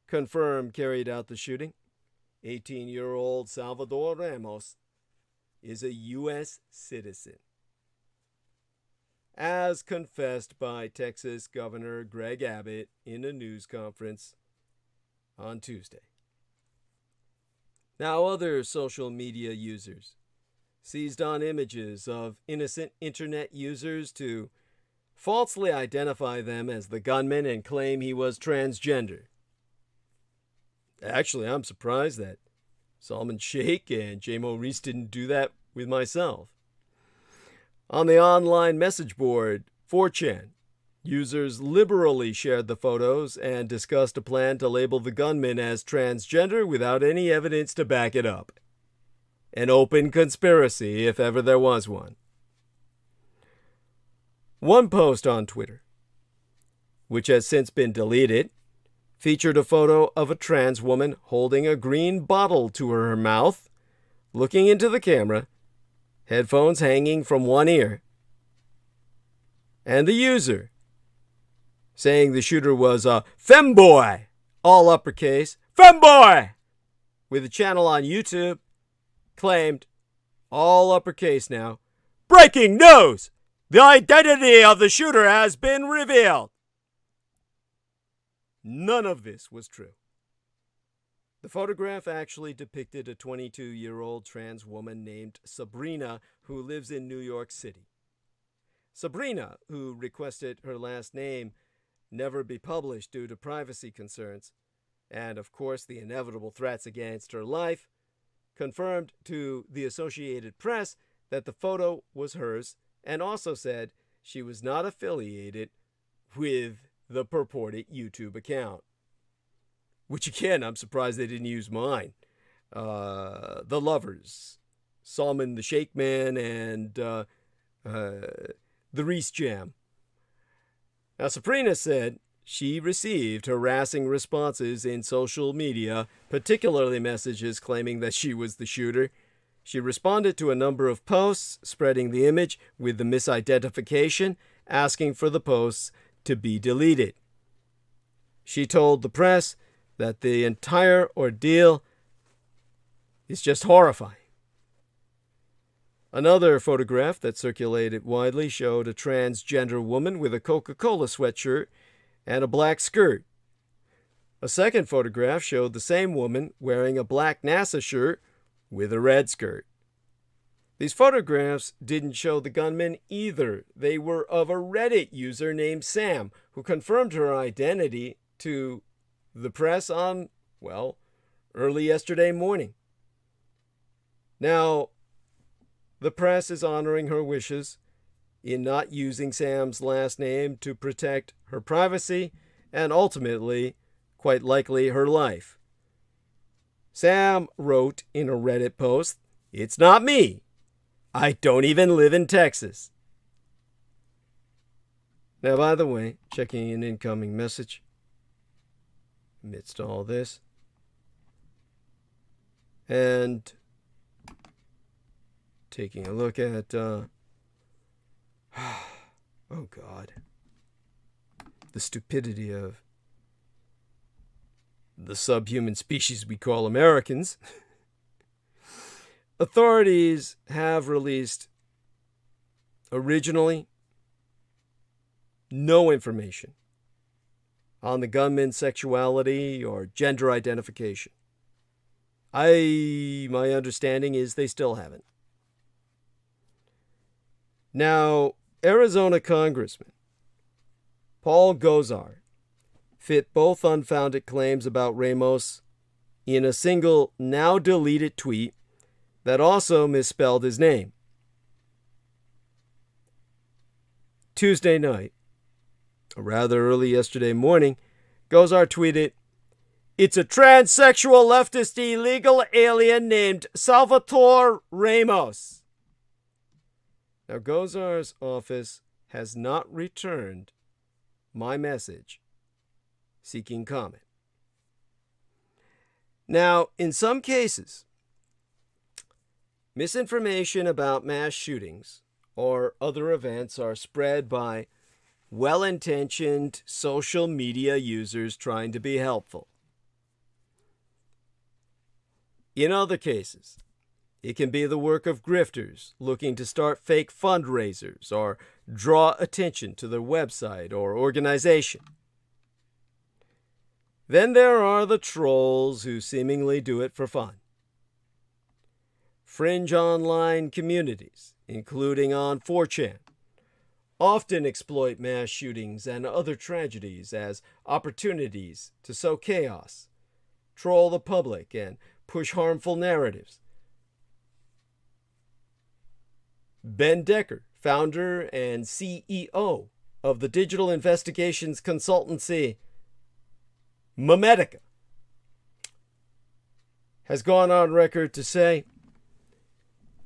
confirmed carried out the shooting, 18-year-old Salvador Ramos, is a U.S. citizen, as confessed by Texas Governor Greg Abbott in a news conference on Tuesday. Now, other social media users seized on images of innocent internet users to falsely identify them as the gunman and claim he was transgender. Actually, I'm surprised that Salman Sheikh and Jay Maurice didn't do that with myself. On the online message board, 4chan, users liberally shared the photos and discussed a plan to label the gunman as transgender without any evidence to back it up. An open conspiracy, if ever there was one. One post on Twitter, which has since been deleted, featured a photo of a trans woman holding a green bottle to her mouth, looking into the camera, headphones hanging from one ear, and the user saying the shooter was a femboy, all uppercase, femboy, with a channel on YouTube, claimed, all uppercase now, breaking news! The identity of the shooter has been revealed. None of this was true. The photograph actually depicted a 22-year-old trans woman named Sabrina who lives in New York City. Sabrina, who requested her last name never be published due to privacy concerns, and of course the inevitable threats against her life, confirmed to the Associated Press that the photo was hers and also said she was not affiliated with the purported YouTube account. Which again, I'm surprised they didn't use mine. The Lovers, Salman the Shake Man, and the Reese Jam. Now, Sabrina said she received harassing responses in social media, particularly messages claiming that she was the shooter. She responded to a number of posts spreading the image with the misidentification, asking for the posts to be deleted. She told the press that the entire ordeal is just horrifying. Another photograph that circulated widely showed a transgender woman with a Coca-Cola sweatshirt and a black skirt. A second photograph showed the same woman wearing a black NASA shirt with a red skirt. These photographs didn't show the gunman either. They were of a Reddit user named Sam, who confirmed her identity to the press on, well, early yesterday morning. Now, the press is honoring her wishes in not using Sam's last name to protect her privacy and ultimately, quite likely, her life. Sam wrote in a Reddit post, "It's not me. I don't even live in Texas." Now, by the way, checking an incoming message amidst all this. And taking a look at, oh God, the stupidity of the subhuman species we call Americans. Authorities have released originally no information on the gunman's sexuality or gender identification. My understanding is they still haven't. Now, Arizona Congressman Paul Gosar fit both unfounded claims about Ramos in a single, now deleted tweet that also misspelled his name. Tuesday night, or rather early yesterday morning, Gosar tweeted, "It's a transsexual leftist illegal alien named Salvatore Ramos." Now, Gosar's office has not returned my message seeking comment. Now, in some cases, misinformation about mass shootings or other events are spread by well-intentioned social media users trying to be helpful. In other cases, it can be the work of grifters looking to start fake fundraisers or draw attention to their website or organization. Then there are the trolls who seemingly do it for fun. Fringe online communities, including on 4chan, often exploit mass shootings and other tragedies as opportunities to sow chaos, troll the public, and push harmful narratives. Ben Decker, founder and CEO of the digital investigations consultancy Memetica, has gone on record to say,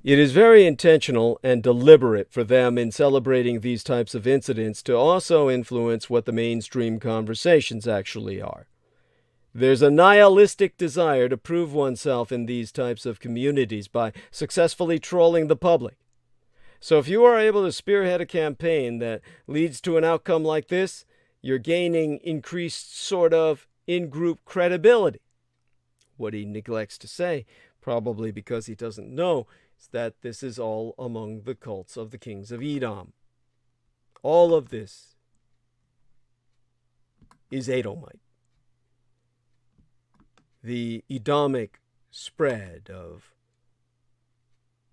"It is very intentional and deliberate for them in celebrating these types of incidents to also influence what the mainstream conversations actually are. There's a nihilistic desire to prove oneself in these types of communities by successfully trolling the public. So if you are able to spearhead a campaign that leads to an outcome like this, you're gaining increased sort of in-group credibility." What he neglects to say, probably because he doesn't know, is that this is all among the cults of the kings of Edom. All of this is Edomite. The Edomic spread of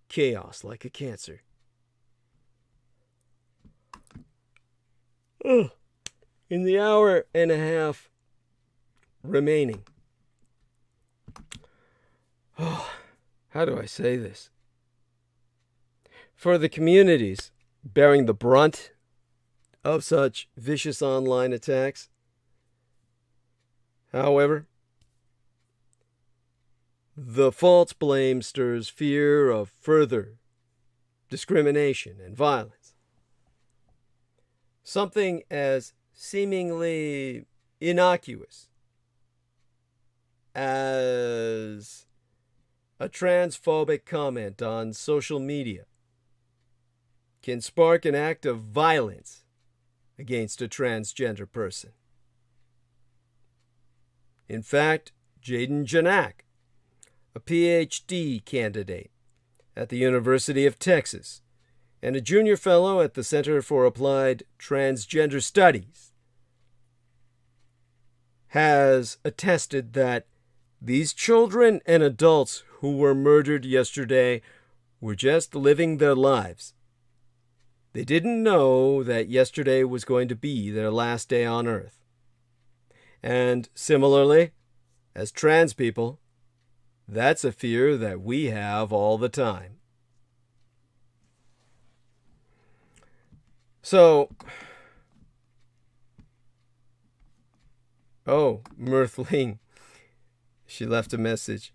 chaos like a cancer. In the hour and a half remaining, how do I say this? For the communities bearing the brunt of such vicious online attacks, however, the false blame stirs fear of further discrimination and violence. Something as seemingly innocuous as a transphobic comment on social media can spark an act of violence against a transgender person. In fact, Jaden Janak, a PhD candidate at the University of Texas and a junior fellow at the Center for Applied Transgender Studies, has attested that these children and adults who were murdered yesterday were just living their lives. They didn't know that yesterday was going to be their last day on Earth. And similarly, as trans people, that's a fear that we have all the time. So, Mirthling, she left a message.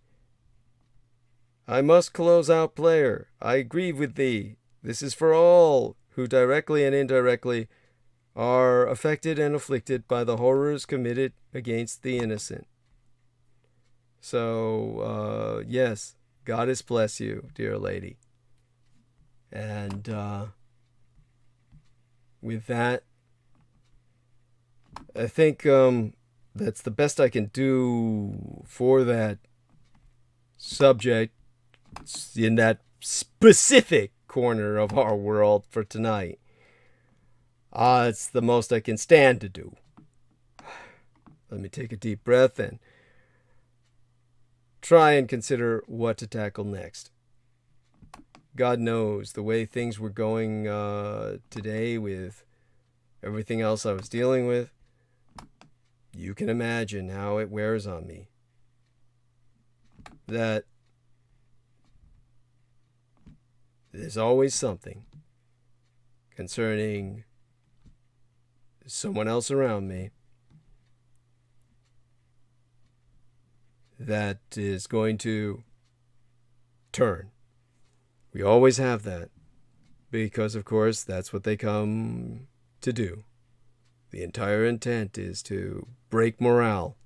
"I must close out, player. I agree with thee. This is for all who directly and indirectly are affected and afflicted by the horrors committed against the innocent." So, yes, Goddess bless you, dear lady. And with that, I think that's the best I can do for that subject in that specific corner of our world for tonight. It's the most I can stand to do. Let me take a deep breath and try and consider what to tackle next. God knows the way things were going today with everything else I was dealing with. You can imagine how it wears on me. That there's always something concerning someone else around me that is going to turn. We always have that because, of course, that's what they come to do. The entire intent is to break morale.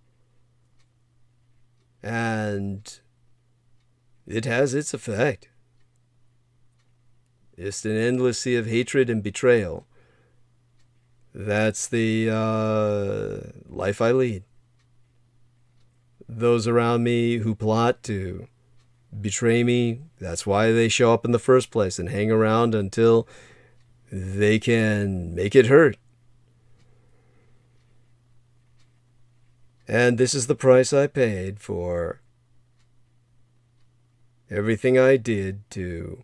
And it has its effect. Just an endless sea of hatred and betrayal. That's the life I lead. Those around me who plot to betray me, that's why they show up in the first place and hang around until they can make it hurt. And this is the price I paid for everything I did to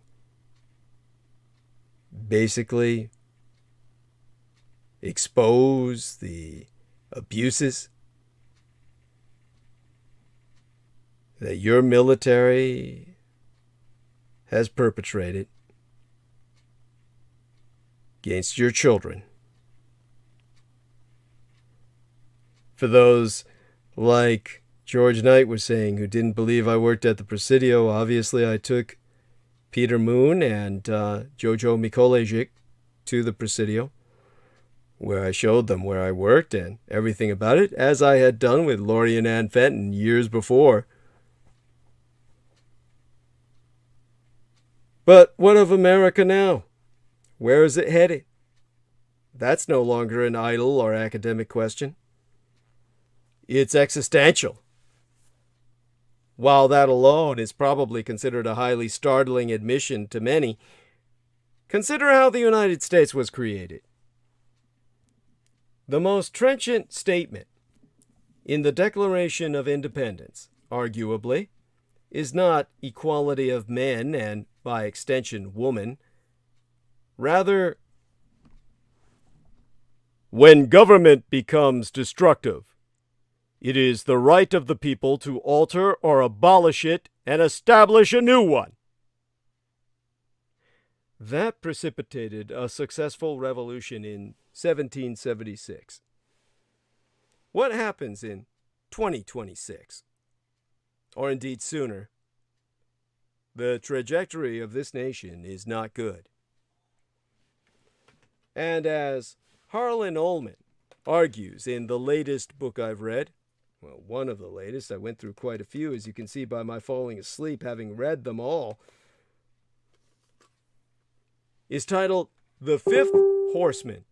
basically expose the abuses that your military has perpetrated against your children. For those like George Knight was saying who didn't believe I worked at the Presidio, obviously I took Peter Moon and Jojo Mikolejic to the Presidio, where I showed them where I worked and everything about it, as I had done with Laurie and Ann Fenton years before. But what of America now? Where is it headed? That's no longer an idle or academic question. It's existential. While that alone is probably considered a highly startling admission to many, consider how the United States was created. The most trenchant statement in the Declaration of Independence, arguably, is not equality of men and, by extension, woman. Rather, when government becomes destructive, it is the right of the people to alter or abolish it and establish a new one. That precipitated a successful revolution in 1776. What happens in 2026? Or indeed sooner? The trajectory of this nation is not good. And as Harlan Ullman argues in the latest book I've read, well, one of the latest, I went through quite a few, as you can see by my falling asleep, having read them all, is titled The Fifth Horseman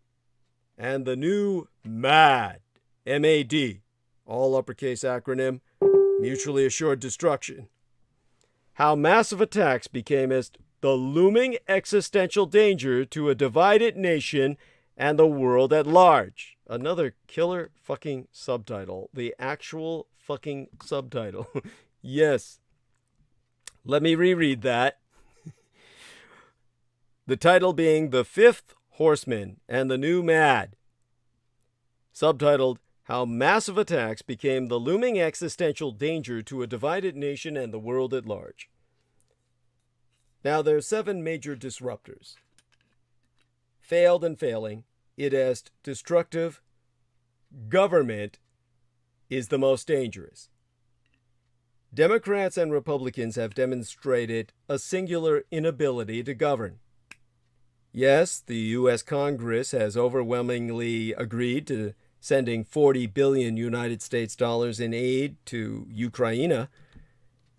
and the New MAD, M-A-D, all uppercase acronym, Mutually Assured Destruction. How massive attacks became as the looming existential danger to a divided nation and the world at large. Another killer fucking subtitle. The actual fucking subtitle. Yes. Let me reread that. The title being The Fifth Horseman and the New MAD. Subtitled, How Massive Attacks Became the Looming Existential Danger to a Divided Nation and the World at Large. Now, there are 7 major disruptors. Failed and failing. It is destructive. Government is the most dangerous. Democrats and Republicans have demonstrated a singular inability to govern. Yes, the U.S. Congress has overwhelmingly agreed to sending 40 billion United States dollars in aid to Ukraine.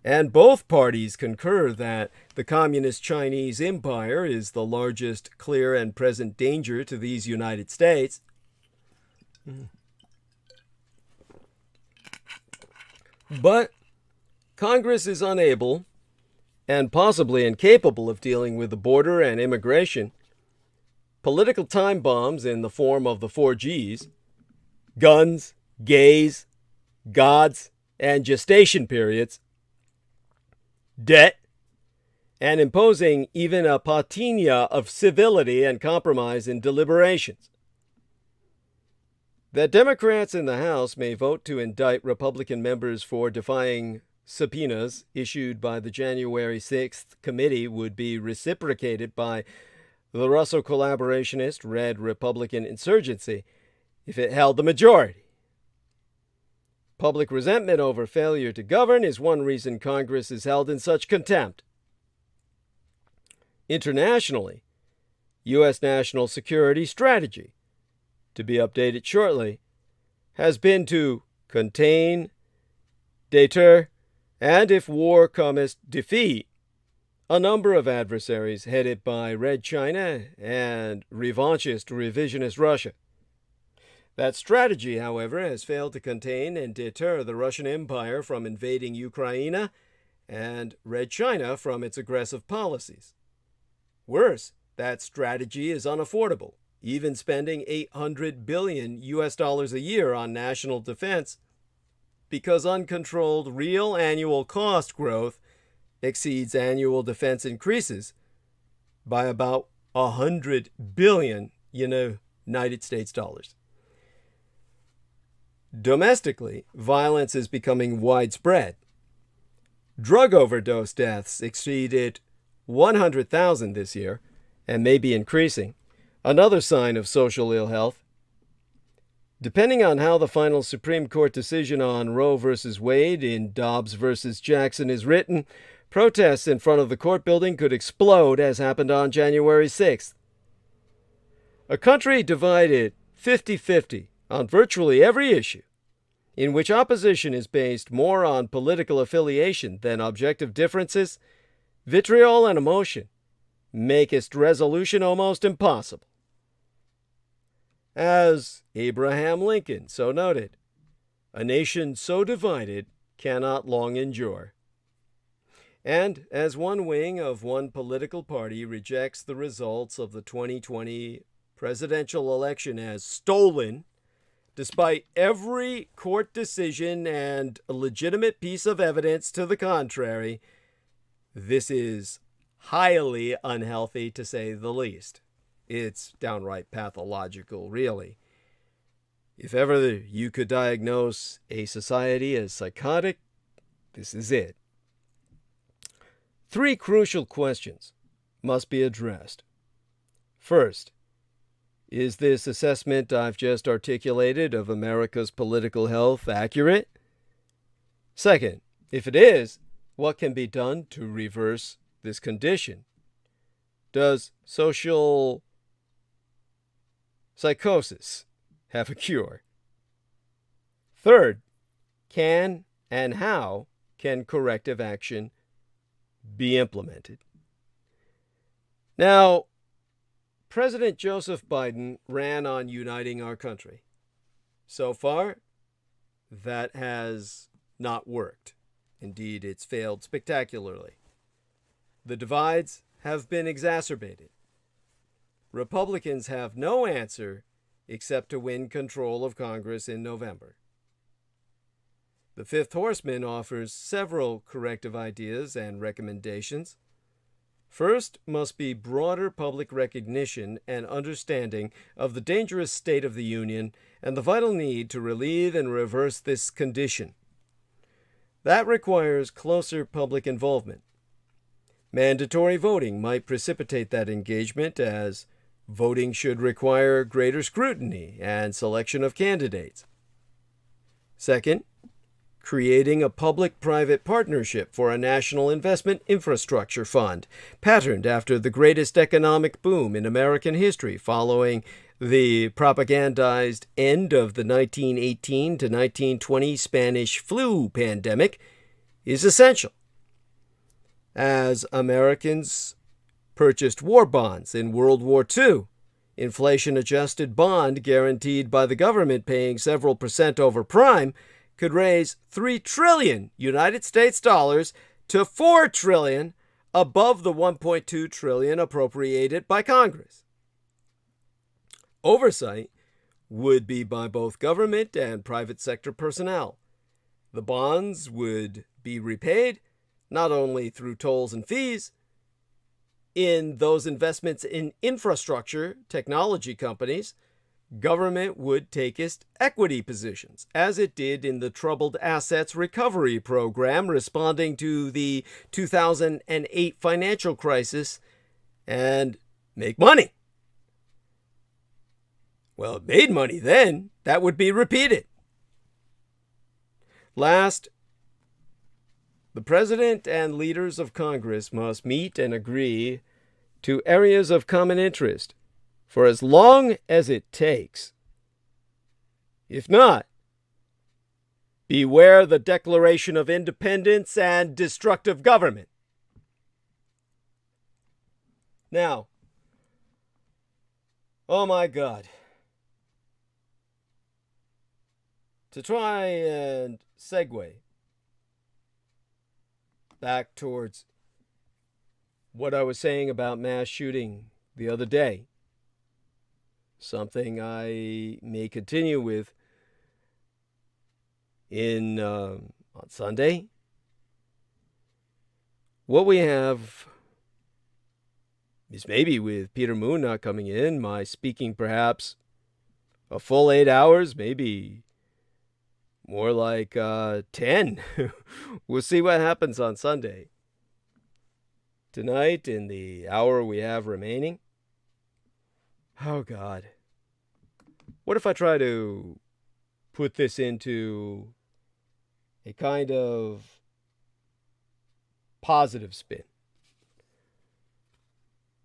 And both parties concur that the Communist Chinese Empire is the largest clear and present danger to these United States. But Congress is unable and possibly incapable of dealing with the border and immigration. Political time bombs in the form of the 4Gs, guns, gays, gods, and gestation periods, debt, and imposing even a patina of civility and compromise in deliberations. That Democrats in the House may vote to indict Republican members for defying subpoenas issued by the January 6th committee would be reciprocated by the Russo collaborationist Red Republican insurgency if it held the majority. Public resentment over failure to govern is one reason Congress is held in such contempt. Internationally, U.S. national security strategy, to be updated shortly, has been to contain, deter, and if war cometh, defeat a number of adversaries headed by Red China and revanchist revisionist Russia. That strategy, however, has failed to contain and deter the Russian Empire from invading Ukraine and Red China from its aggressive policies. Worse, that strategy is unaffordable, even spending $800 billion a year on national defense, because uncontrolled real annual cost growth exceeds annual defense increases by about $100 billion United States dollars. Domestically, violence is becoming widespread. Drug overdose deaths exceeded 100,000 this year and may be increasing, another sign of social ill health. Depending on how the final Supreme Court decision on Roe v. Wade in Dobbs v. Jackson is written, protests in front of the court building could explode, as happened on January 6th. A country divided 50-50 on virtually every issue, in which opposition is based more on political affiliation than objective differences, vitriol and emotion makest resolution almost impossible. As Abraham Lincoln so noted, a nation so divided cannot long endure. And as one wing of one political party rejects the results of the 2020 presidential election as stolen, despite every court decision and a legitimate piece of evidence to the contrary, this is highly unhealthy, to say the least. It's downright pathological, really. If ever you could diagnose a society as psychotic, this is it. 3 crucial questions must be addressed. First, is this assessment I've just articulated of America's political health accurate? Second, if it is, what can be done to reverse this condition? Does social psychosis have a cure? Third, can and how can corrective action be implemented? Now, President Joseph Biden ran on uniting our country. So far, that has not worked. Indeed, it's failed spectacularly. The divides have been exacerbated. Republicans have no answer except to win control of Congress in November. The Fifth Horseman offers several corrective ideas and recommendations. First must be broader public recognition and understanding of the dangerous state of the Union and the vital need to relieve and reverse this condition. That requires closer public involvement. Mandatory voting might precipitate that engagement, as voting should require greater scrutiny and selection of candidates. Second, creating a public-private partnership for a national investment infrastructure fund, patterned after the greatest economic boom in American history following The propagandized end of the 1918 to 1920 Spanish flu pandemic is essential, as Americans purchased war bonds in World War II, inflation-adjusted bond guaranteed by the government paying several percent over prime could raise $3 trillion United States dollars to $4 trillion above the $1.2 trillion appropriated by Congress. Oversight would be by both government and private sector personnel. The bonds would be repaid not only through tolls and fees. In those investments in infrastructure technology companies, government would take its equity positions, as it did in the Troubled Assets Recovery Program responding to the 2008 financial crisis, and make money. Well, it made money then. That would be repeated. Last, the President and leaders of Congress must meet and agree to areas of common interest for as long as it takes. If not, beware the Declaration of Independence and destructive government. Now, oh my God. To try and segue back towards what I was saying about mass shooting the other day, something I may continue with on Sunday. What we have is, maybe with Peter Moon not coming in, my speaking perhaps a full 8 hours, maybe more like 10. We'll see what happens on Sunday. Tonight, in the hour we have remaining, oh God, what if I try to put this into a kind of positive spin?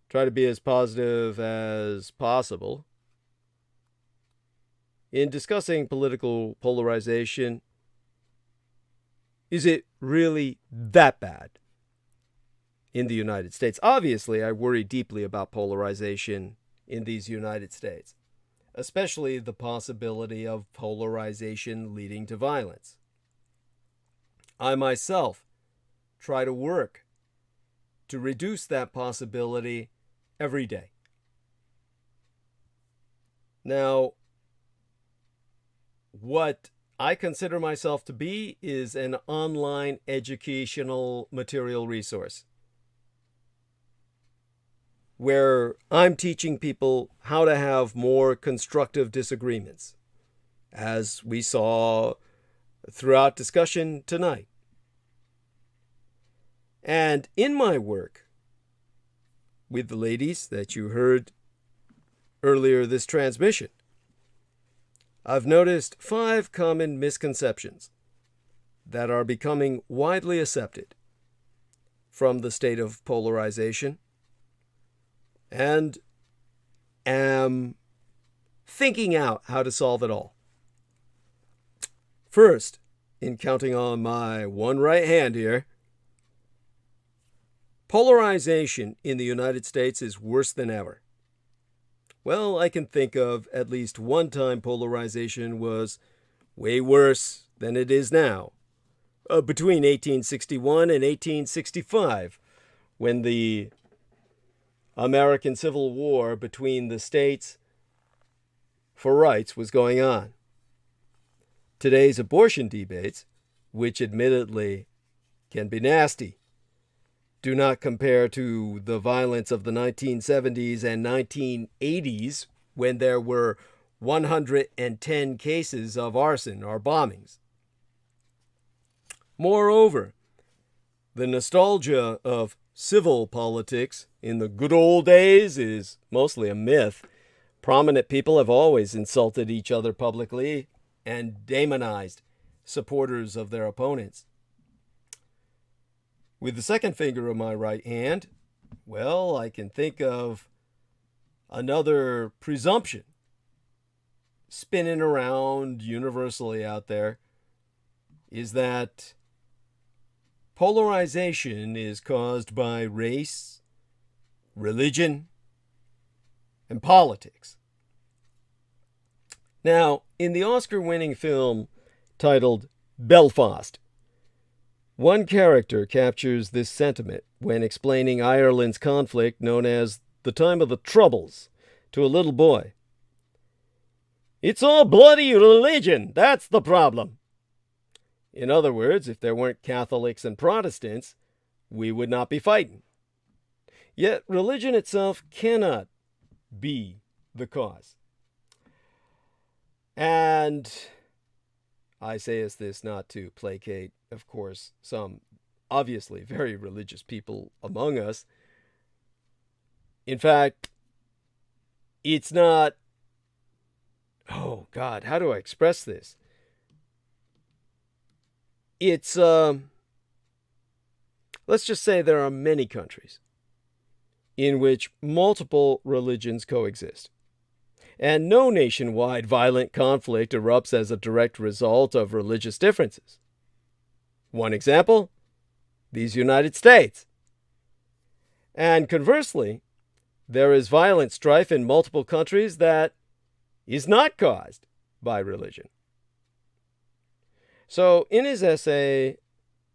Try to be as positive as possible in discussing political polarization. Is it really that bad in the United States? Obviously, I worry deeply about polarization in these United States, especially the possibility of polarization leading to violence. I myself try to work to reduce that possibility every day. Now, what I consider myself to be is an online educational material resource, where I'm teaching people how to have more constructive disagreements, as we saw throughout discussion tonight. And in my work with the ladies that you heard earlier this transmission, I've noticed 5 common misconceptions that are becoming widely accepted from the state of polarization, and am thinking out how to solve it all. First, in counting on my one right hand here, polarization in the United States is worse than ever. Well, I can think of at least one time polarization was way worse than it is now, between 1861 and 1865, when the American Civil War between the states for rights was going on. Today's abortion debates, which admittedly can be nasty, do not compare to the violence of the 1970s and 1980s, when there were 110 cases of arson or bombings. Moreover, the nostalgia of civil politics in the good old days is mostly a myth. Prominent people have always insulted each other publicly and demonized supporters of their opponents. With the second finger of my right hand, well, I can think of another presumption spinning around universally out there is that polarization is caused by race, religion, and politics. Now, in the Oscar-winning film titled Belfast, one character captures this sentiment when explaining Ireland's conflict known as the Time of the Troubles to a little boy. It's all bloody religion, that's the problem. In other words, if there weren't Catholics and Protestants, we would not be fighting. Yet religion itself cannot be the cause. And I say this not to placate, of course, some obviously very religious people among us. In fact, it's not, oh God, how do I express this? It's, let's just say there are many countries in which multiple religions coexist. And no nationwide violent conflict erupts as a direct result of religious differences. One example, these United States. And conversely, there is violent strife in multiple countries that is not caused by religion. So, in his essay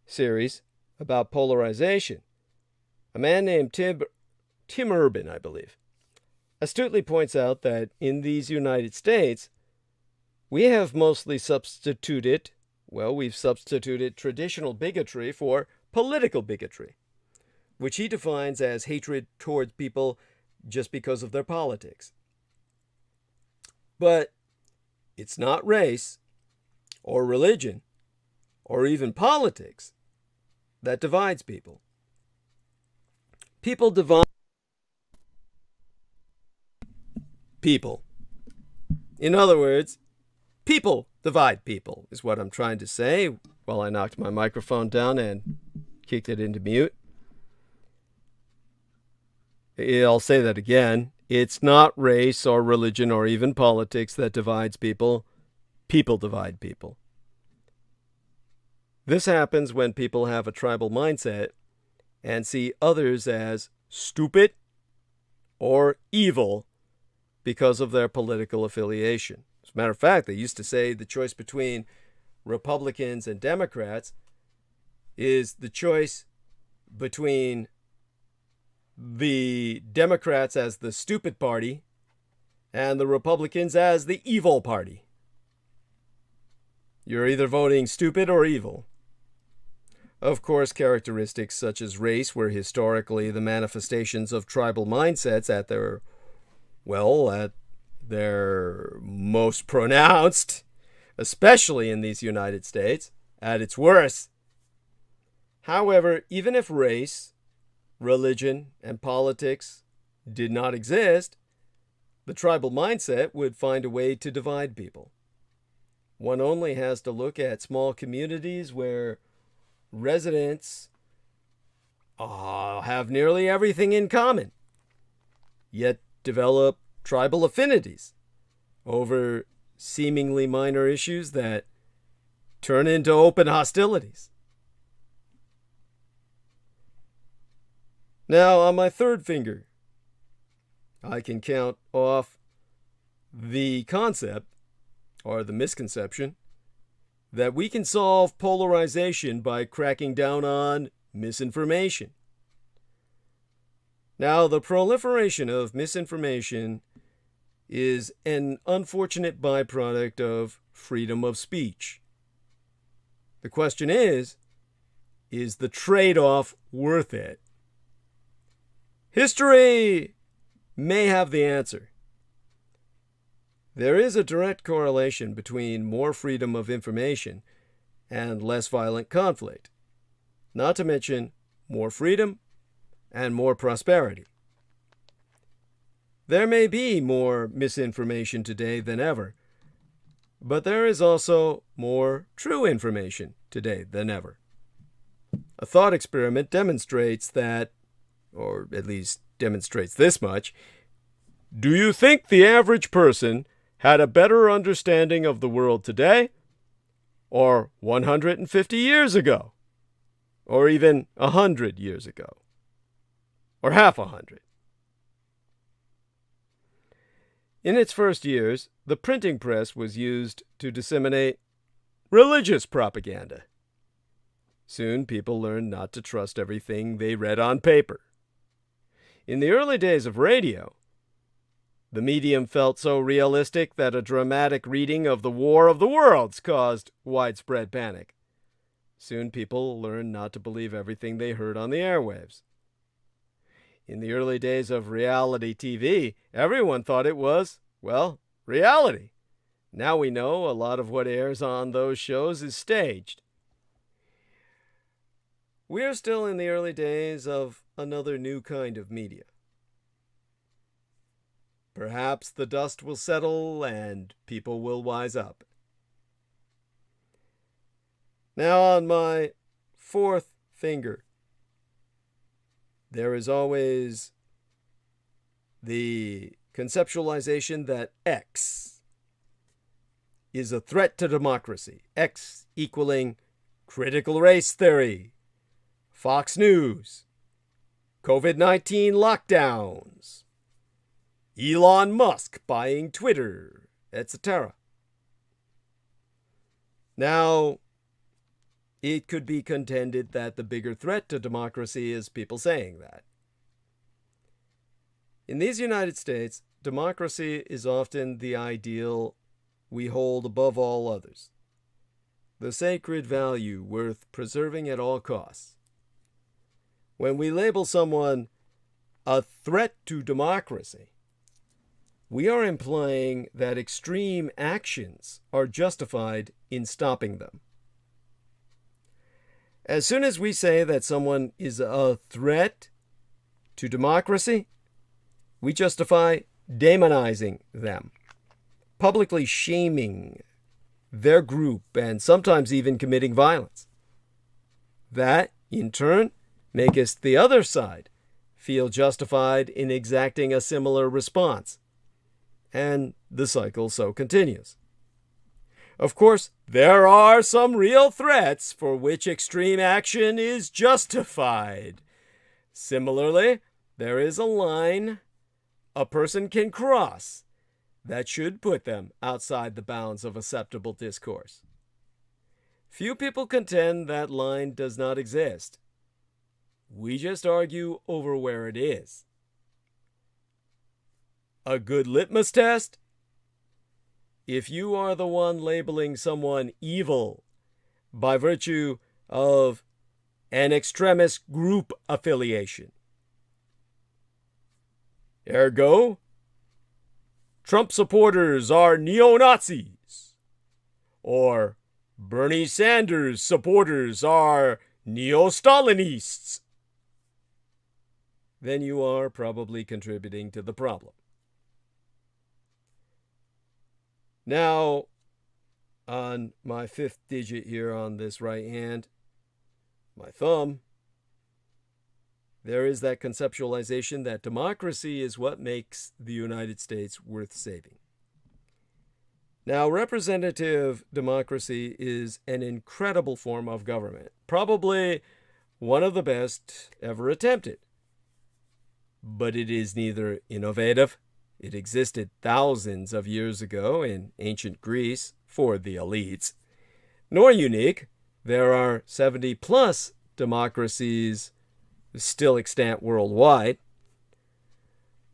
series about polarization, a man named Tim Urban, I believe, astutely points out that in these United States, we've substituted traditional bigotry for political bigotry, which he defines as hatred towards people just because of their politics. But it's not race or religion or even politics that divides people. People divide people. In other words, people divide people, is what I'm trying to say while I knocked my microphone down and kicked it into mute. I'll say that again. It's not race or religion or even politics that divides people. People divide people. This happens when people have a tribal mindset and see others as stupid or evil because of their political affiliation. As a matter of fact, they used to say the choice between Republicans and Democrats is the choice between the Democrats as the stupid party and the Republicans as the evil party. You're either voting stupid or evil. Of course, characteristics such as race were historically the manifestations of tribal mindsets at their most pronounced, especially in these United States, at its worst. However, even if race, religion, and politics did not exist, the tribal mindset would find a way to divide people. One only has to look at small communities where residents have nearly everything in common, yet develop tribal affinities over seemingly minor issues that turn into open hostilities. Now, on my third finger, I can count off the concept, or the misconception, that we can solve polarization by cracking down on misinformation. Now, the proliferation of misinformation is an unfortunate byproduct of freedom of speech. The question is the trade-off worth it? History may have the answer. There is a direct correlation between more freedom of information and less violent conflict, not to mention more freedom and more prosperity. There may be more misinformation today than ever, but there is also more true information today than ever. A thought experiment demonstrates that, or at least demonstrates this much: do you think the average person had a better understanding of the world today, or 150 years ago, or even 100 years ago, or half 100. In its first years, the printing press was used to disseminate religious propaganda. Soon people learned not to trust everything they read on paper. In the early days of radio, the medium felt so realistic that a dramatic reading of the War of the Worlds caused widespread panic. Soon people learned not to believe everything they heard on the airwaves. In the early days of reality TV, everyone thought it was, well, reality. Now we know a lot of what airs on those shows is staged. We are still in the early days of another new kind of media. Perhaps the dust will settle and people will wise up. Now on my fourth finger, there is always the conceptualization that X is a threat to democracy. X equaling critical race theory, Fox News, COVID-19 lockdowns, Elon Musk buying Twitter, etc. Now, it could be contended that the bigger threat to democracy is people saying that. In these United States, democracy is often the ideal we hold above all others, the sacred value worth preserving at all costs. When we label someone a threat to democracy, we are implying that extreme actions are justified in stopping them. As soon as we say that someone is a threat to democracy, we justify demonizing them, publicly shaming their group, and sometimes even committing violence. That, in turn, makes the other side feel justified in exacting a similar response. And the cycle so continues. Of course, there are some real threats for which extreme action is justified. Similarly, there is a line a person can cross that should put them outside the bounds of acceptable discourse. Few people contend that line does not exist. We just argue over where it is. A good litmus test? If you are the one labeling someone evil by virtue of an extremist group affiliation, ergo, Trump supporters are neo-Nazis, or Bernie Sanders supporters are neo-Stalinists, then you are probably contributing to the problem. Now, on my fifth digit here on this right hand, my thumb, there is that conceptualization that democracy is what makes the United States worth saving. Now, representative democracy is an incredible form of government, probably one of the best ever attempted. But it is neither innovative, it existed thousands of years ago in ancient Greece for the elites, nor unique. There are 70+ democracies still extant worldwide.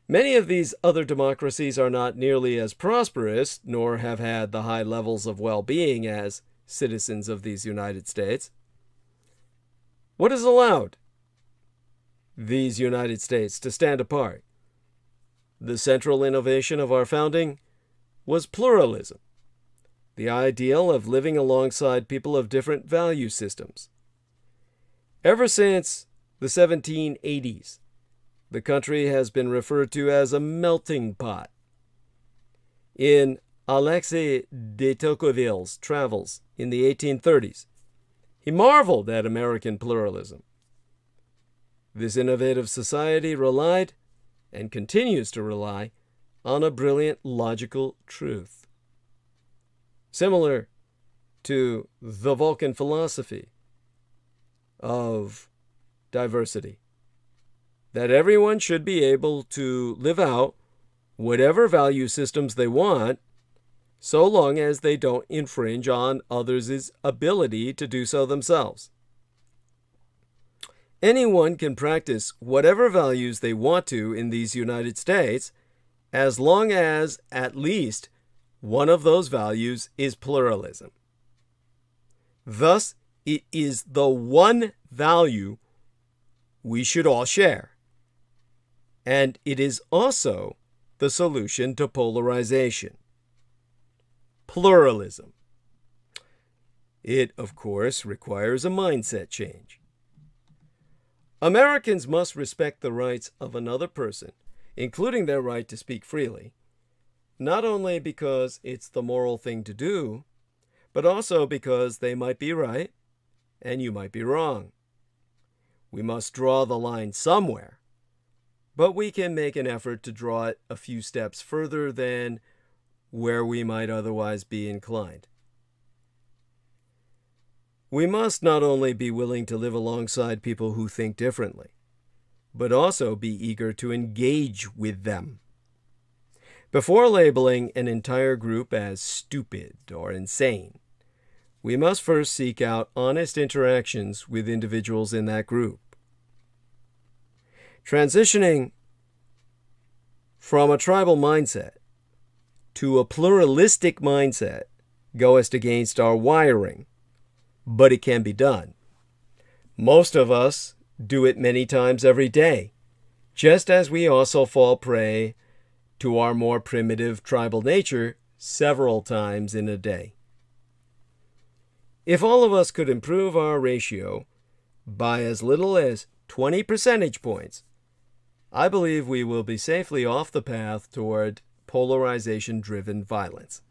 Many of these other democracies are not nearly as prosperous, nor have had the high levels of well-being as citizens of these United States. What has allowed these United States to stand apart? The central innovation of our founding was pluralism, the ideal of living alongside people of different value systems. Ever since the 1780s, the country has been referred to as a melting pot. In Alexis de Tocqueville's travels in the 1830s, he marveled at American pluralism. This innovative society relied, and continues to rely, on a brilliant logical truth. Similar to the Vulcan philosophy of diversity, that everyone should be able to live out whatever value systems they want, so long as they don't infringe on others' ability to do so themselves. Anyone can practice whatever values they want to in these United States, as long as at least one of those values is pluralism. Thus, it is the one value we should all share. And it is also the solution to polarization. Pluralism. It, of course, requires a mindset change. Americans must respect the rights of another person, including their right to speak freely, not only because it's the moral thing to do, but also because they might be right and you might be wrong. We must draw the line somewhere, but we can make an effort to draw it a few steps further than where we might otherwise be inclined. We must not only be willing to live alongside people who think differently, but also be eager to engage with them. Before labeling an entire group as stupid or insane, we must first seek out honest interactions with individuals in that group. Transitioning from a tribal mindset to a pluralistic mindset goeth against our wiring, but it can be done. Most of us do it many times every day, just as we also fall prey to our more primitive tribal nature several times in a day. If all of us could improve our ratio by as little as 20 percentage points, I believe we will be safely off the path toward polarization-driven violence.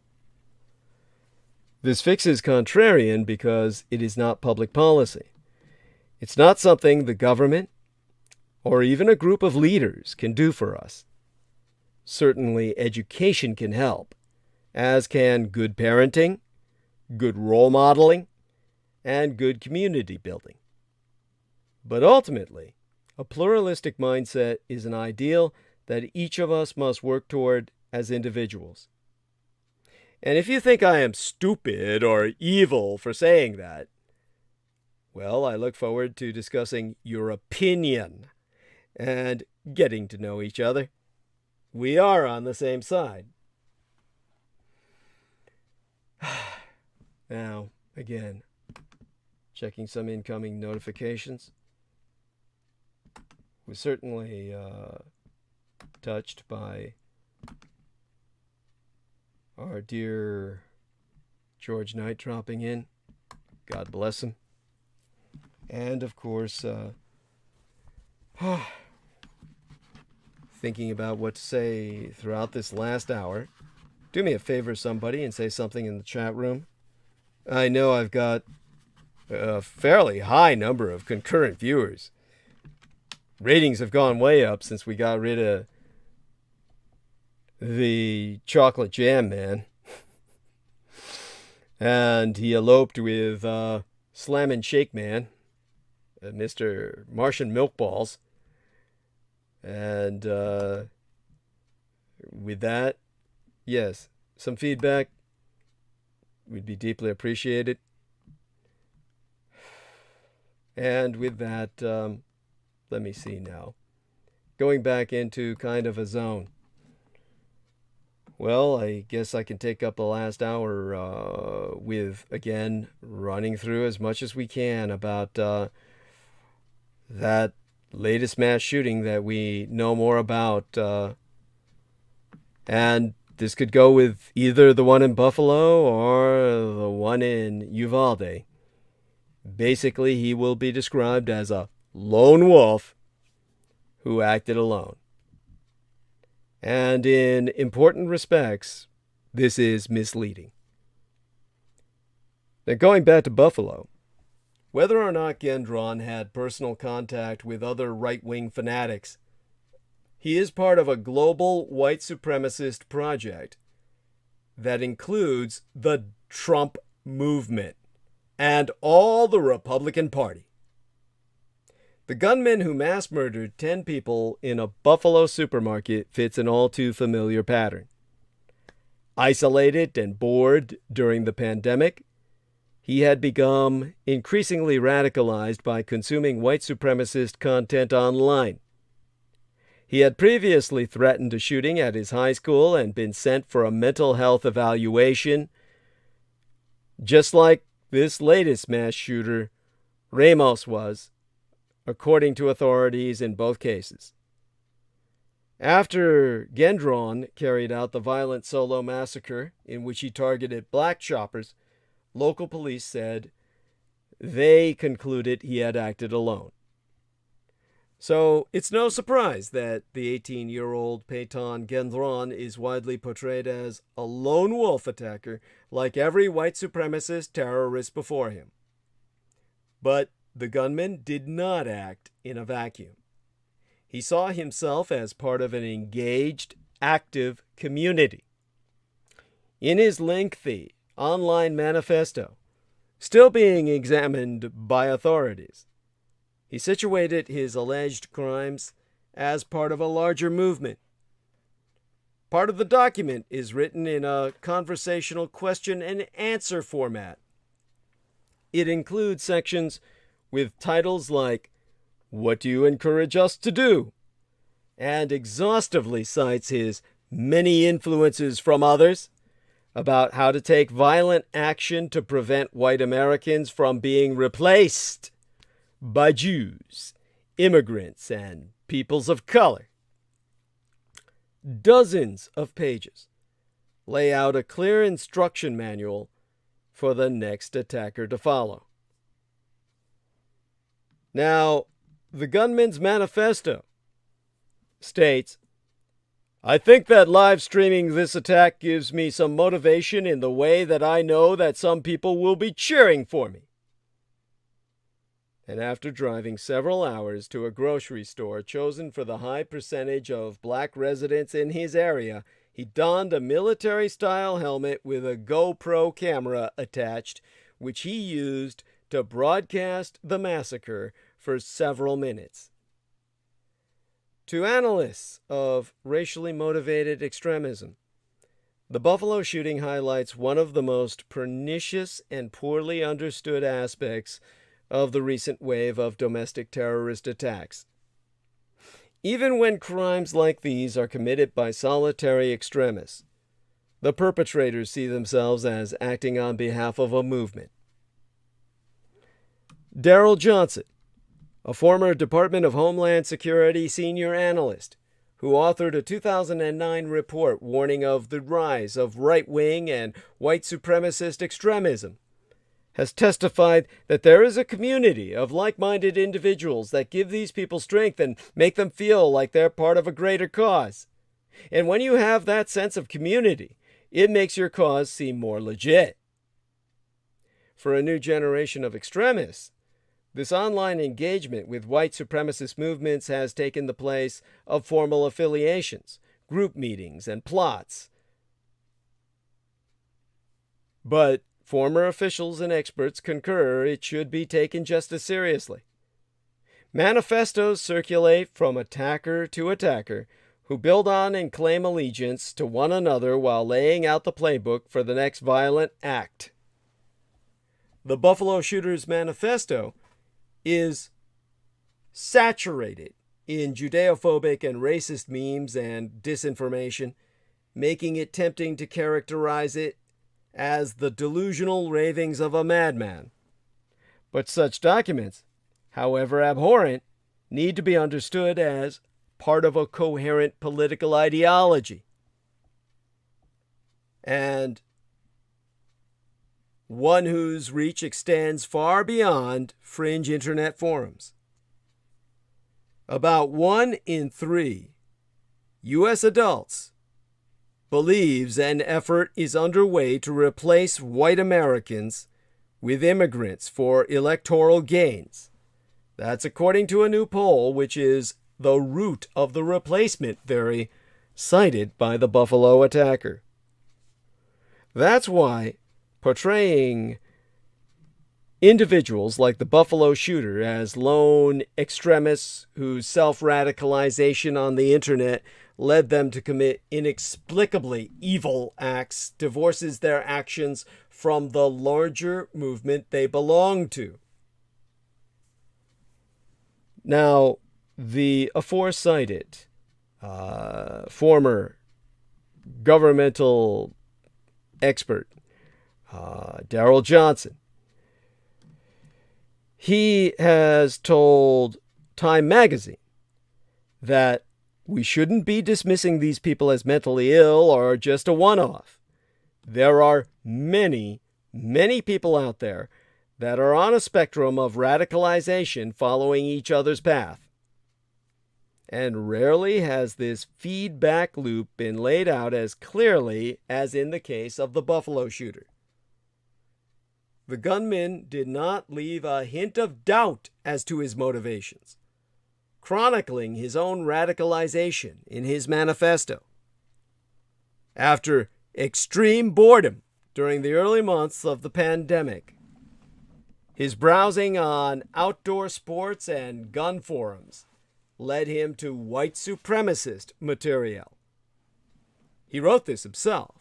This fix is contrarian because it is not public policy. It's not something the government or even a group of leaders can do for us. Certainly education can help, as can good parenting, good role modeling, and good community building. But ultimately, a pluralistic mindset is an ideal that each of us must work toward as individuals. And if you think I am stupid or evil for saying that, well, I look forward to discussing your opinion and getting to know each other. We are on the same side. Now, again, checking some incoming notifications. Was certainly touched by our dear George Knight dropping in. God bless him. And, of course, thinking about what to say throughout this last hour. Do me a favor, somebody, and say something in the chat room. I know I've got a fairly high number of concurrent viewers. Ratings have gone way up since we got rid of the chocolate jam man. And he eloped with Slam and Shake Man, Mr. Martian Milkballs. And with that, yes, some feedback would be deeply appreciated. And with that, let me see now. Going back into kind of a zone. Well, I guess I can take up the last hour with, again, running through as much as we can about that latest mass shooting that we know more about. And this could go with either the one in Buffalo or the one in Uvalde. Basically, he will be described as a lone wolf who acted alone. And in important respects, this is misleading. Now, going back to Buffalo, whether or not Gendron had personal contact with other right-wing fanatics, He is part of a global white supremacist project that includes the Trump movement and all the Republican Party. The gunman who mass murdered 10 people in a Buffalo supermarket fits an all too familiar pattern. Isolated and bored during the pandemic, he had become increasingly radicalized by consuming white supremacist content online. He had previously threatened a shooting at his high school and been sent for a mental health evaluation, just like this latest mass shooter, Ramos, was, according to authorities in both cases. After Gendron carried out the violent solo massacre in which he targeted black shoppers, local police said they concluded he had acted alone. So it's no surprise that the 18-year-old Peyton Gendron is widely portrayed as a lone wolf attacker like every white supremacist terrorist before him. But the gunman did not act in a vacuum. He saw himself as part of an engaged, active community. In his lengthy online manifesto, still being examined by authorities, he situated his alleged crimes as part of a larger movement. Part of the document is written in a conversational question and answer format. It includes sections with titles like, "What do you encourage us to do?" and exhaustively cites his many influences from others about how to take violent action to prevent white Americans from being replaced by Jews, immigrants, and peoples of color. Dozens of pages lay out a clear instruction manual for the next attacker to follow. Now, the gunman's manifesto states, "I think that live streaming this attack gives me some motivation in the way that I know that some people will be cheering for me." And after driving several hours to a grocery store chosen for the high percentage of black residents in his area, he donned a military-style helmet with a GoPro camera attached, which he used to broadcast the massacre for several minutes. To analysts of racially motivated extremism, the Buffalo shooting highlights one of the most pernicious and poorly understood aspects of the recent wave of domestic terrorist attacks. Even when crimes like these are committed by solitary extremists, the perpetrators see themselves as acting on behalf of a movement. Daryl Johnson, a former Department of Homeland Security senior analyst who authored a 2009 report warning of the rise of right-wing and white supremacist extremism, has testified that there is a community of like-minded individuals that give these people strength and make them feel like they're part of a greater cause. And when you have that sense of community, it makes your cause seem more legit. For a new generation of extremists, this online engagement with white supremacist movements has taken the place of formal affiliations, group meetings, and plots. But former officials and experts concur it should be taken just as seriously. Manifestos circulate from attacker to attacker who build on and claim allegiance to one another while laying out the playbook for the next violent act. The Buffalo Shooters Manifesto is saturated in Judeophobic and racist memes and disinformation, making it tempting to characterize it as the delusional ravings of a madman. But such documents, however abhorrent, need to be understood as part of a coherent political ideology. And one whose reach extends far beyond fringe internet forums. About 1 in 3 U.S. adults believes an effort is underway to replace white Americans with immigrants for electoral gains. That's according to a new poll, which is the root of the replacement theory cited by the Buffalo attacker. That's why portraying individuals like the Buffalo shooter as lone extremists whose self-radicalization on the internet led them to commit inexplicably evil acts divorces their actions from the larger movement they belong to. Now, the aforecited former governmental expert, Darrell Johnson, he has told Time magazine that we shouldn't be dismissing these people as mentally ill or just a one-off. There are many, many people out there that are on a spectrum of radicalization following each other's path. And rarely has this feedback loop been laid out as clearly as in the case of the Buffalo shooter. The gunman did not leave a hint of doubt as to his motivations, chronicling his own radicalization in his manifesto. After extreme boredom during the early months of the pandemic, his browsing on outdoor sports and gun forums led him to white supremacist material. He wrote this himself.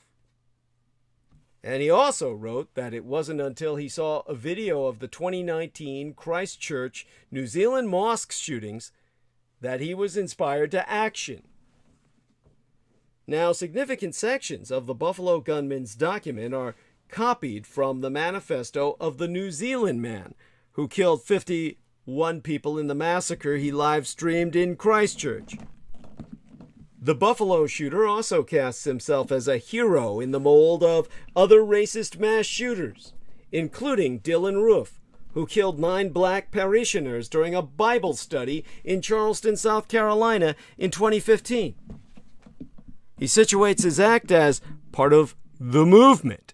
And he also wrote that it wasn't until he saw a video of the 2019 Christchurch, New Zealand mosque shootings that he was inspired to action. Now, significant sections of the Buffalo gunman's document are copied from the manifesto of the New Zealand man who killed 51 people in the massacre he live-streamed in Christchurch. The Buffalo shooter also casts himself as a hero in the mold of other racist mass shooters, including Dylan Roof, who killed 9 black parishioners during a Bible study in Charleston, South Carolina in 2015. He situates his act as part of the movement,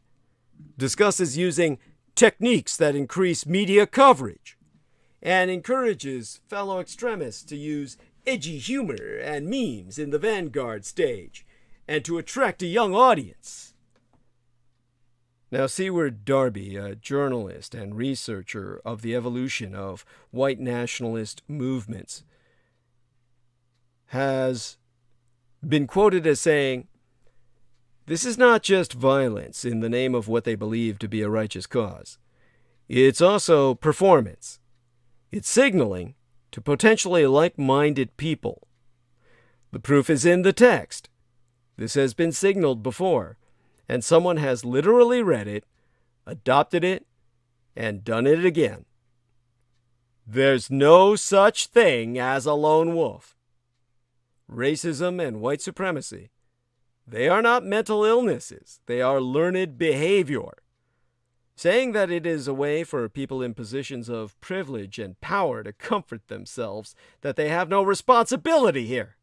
discusses using techniques that increase media coverage, and encourages fellow extremists to use edgy humor and memes in the vanguard stage, and to attract a young audience. Now, Seward Darby, a journalist and researcher of the evolution of white nationalist movements, has been quoted as saying, "This is not just violence in the name of what they believe to be a righteous cause. It's also performance. It's signaling to potentially like-minded people. The proof is in the text. This has been signaled before, and someone has literally read it, adopted it, and done it again. There's no such thing as a lone wolf. Racism and white supremacy, they are not mental illnesses. They are learned behavior. Saying that it is a way for people in positions of privilege and power to comfort themselves that they have no responsibility here."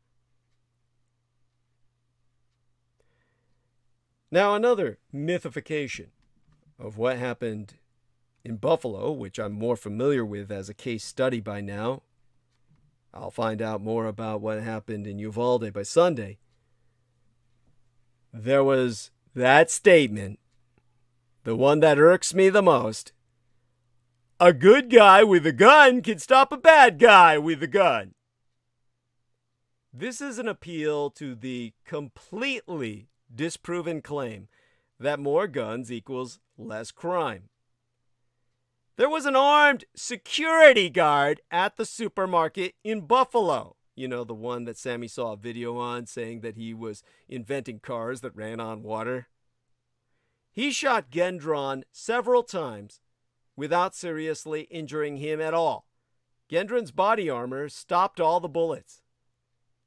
Now, another mythification of what happened in Buffalo, which I'm more familiar with as a case study by now. I'll find out more about what happened in Uvalde by Sunday. There was that statement, the one that irks me the most. A good guy with a gun can stop a bad guy with a gun. This is an appeal to the completely disproven claim that more guns equals less crime. There was an armed security guard at the supermarket in Buffalo. You know, the one that Sammy saw a video on saying that he was inventing cars that ran on water. He shot Gendron several times without seriously injuring him at all. Gendron's body armor stopped all the bullets.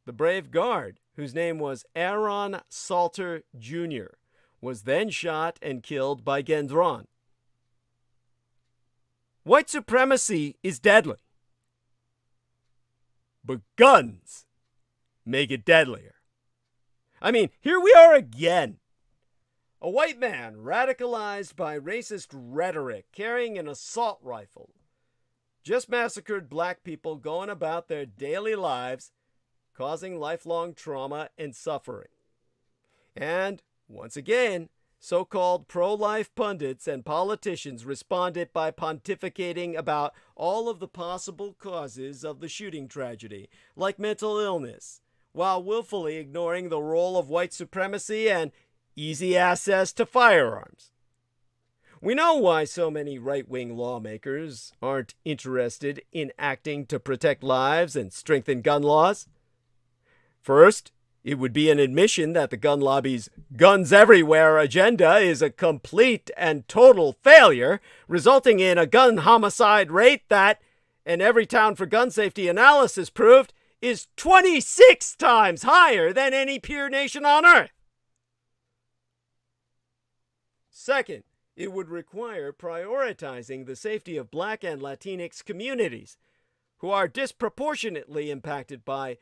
The brave guard, whose name was Aaron Salter Jr., was then shot and killed by Gendron. White supremacy is deadly, but guns make it deadlier. I mean, here we are again. A white man radicalized by racist rhetoric, carrying an assault rifle, just massacred black people going about their daily lives causing lifelong trauma and suffering. And, once again, so-called pro-life pundits and politicians responded by pontificating about all of the possible causes of the shooting tragedy, like mental illness, while willfully ignoring the role of white supremacy and easy access to firearms. We know why so many right-wing lawmakers aren't interested in acting to protect lives and strengthen gun laws. First, it would be an admission that the gun lobby's guns everywhere agenda is a complete and total failure, resulting in a gun homicide rate that, and Everytown for Gun Safety analysis proved, is 26 times higher than any peer nation on Earth. Second, it would require prioritizing the safety of Black and Latinx communities, who are disproportionately impacted by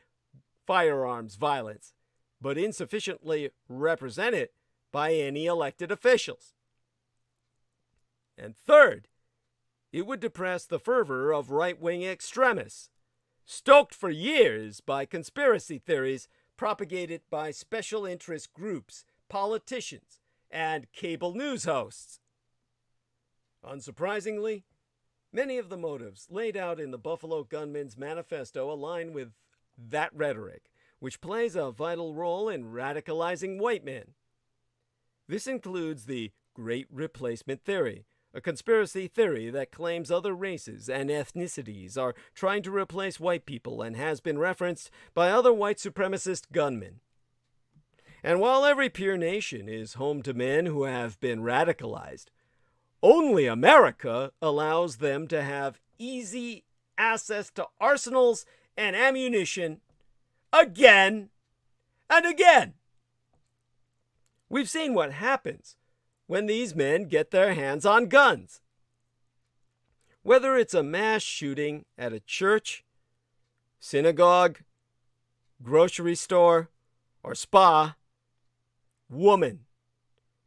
firearms violence, but insufficiently represented by any elected officials. And third, it would depress the fervor of right-wing extremists, stoked for years by conspiracy theories propagated by special interest groups, politicians, and cable news hosts. Unsurprisingly, many of the motives laid out in the Buffalo Gunman's manifesto align with that rhetoric, which plays a vital role in radicalizing white men. This includes the Great Replacement Theory, a conspiracy theory that claims other races and ethnicities are trying to replace white people and has been referenced by other white supremacist gunmen. And while every peer nation is home to men who have been radicalized, only America allows them to have easy access to arsenals and ammunition again and again. We've seen what happens when these men get their hands on guns. Whether it's a mass shooting at a church, synagogue, grocery store, or spa, women,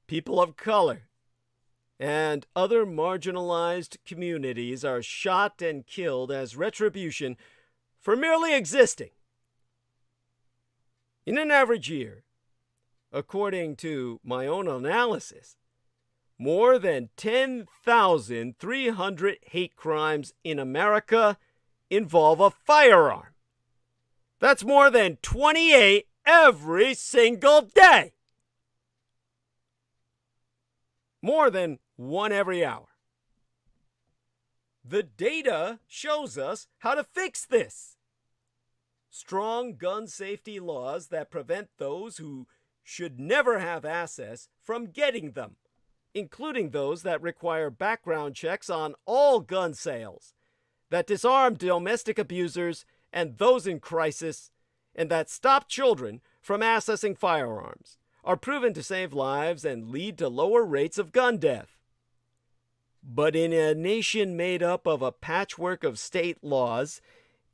people of color, and other marginalized communities are shot and killed as retribution for merely existing. In an average year, according to my own analysis, more than 10,300 hate crimes in America involve a firearm. That's more than 28 every single day. More than one every hour. The data shows us how to fix this. Strong gun safety laws that prevent those who should never have access from getting them, including those that require background checks on all gun sales, that disarm domestic abusers and those in crisis, and that stop children from accessing firearms, are proven to save lives and lead to lower rates of gun death. But in a nation made up of a patchwork of state laws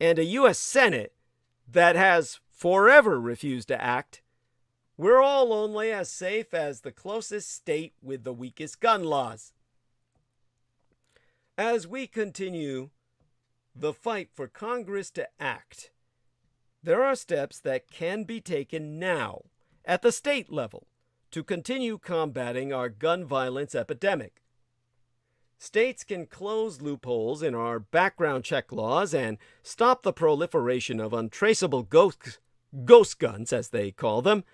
and a U.S. Senate that has forever refused to act, we're all only as safe as the closest state with the weakest gun laws. As we continue the fight for Congress to act, there are steps that can be taken now at the state level to continue combating our gun violence epidemic. States can close loopholes in our background check laws and stop the proliferation of untraceable ghost guns, as they call them,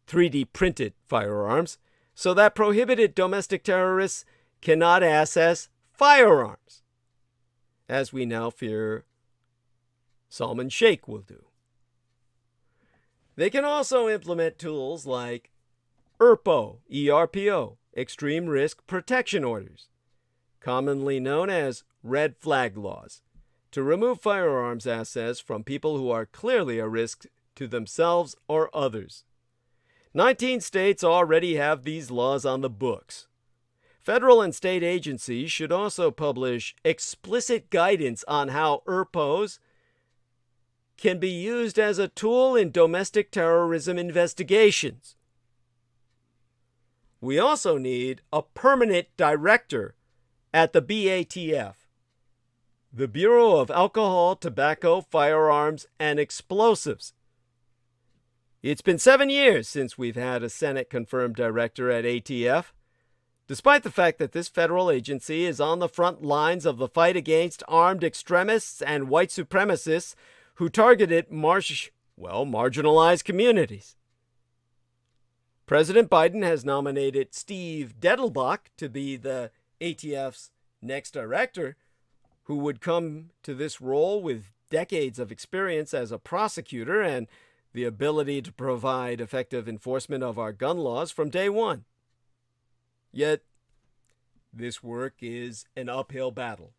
3D printed firearms, so that prohibited domestic terrorists cannot access firearms, as we now fear Salman Sheikh will do. They can also implement tools like ERPO, Extreme Risk Protection Orders, commonly known as red flag laws, to remove firearms access from people who are clearly a risk to themselves or others. 19 states already have these laws on the books. Federal and state agencies should also publish explicit guidance on how ERPOs can be used as a tool in domestic terrorism investigations. We also need a permanent director at the BATF the Bureau of Alcohol, Tobacco, Firearms, and Explosives. It's been 7 years since we've had a Senate-confirmed director at ATF. Despite the fact that this federal agency is on the front lines of the fight against armed extremists and white supremacists who targeted marginalized communities. President Biden has nominated Steve Dettelbach to be the ATF's next director, who would come to this role with decades of experience as a prosecutor and the ability to provide effective enforcement of our gun laws from day one. Yet, this work is an uphill battle.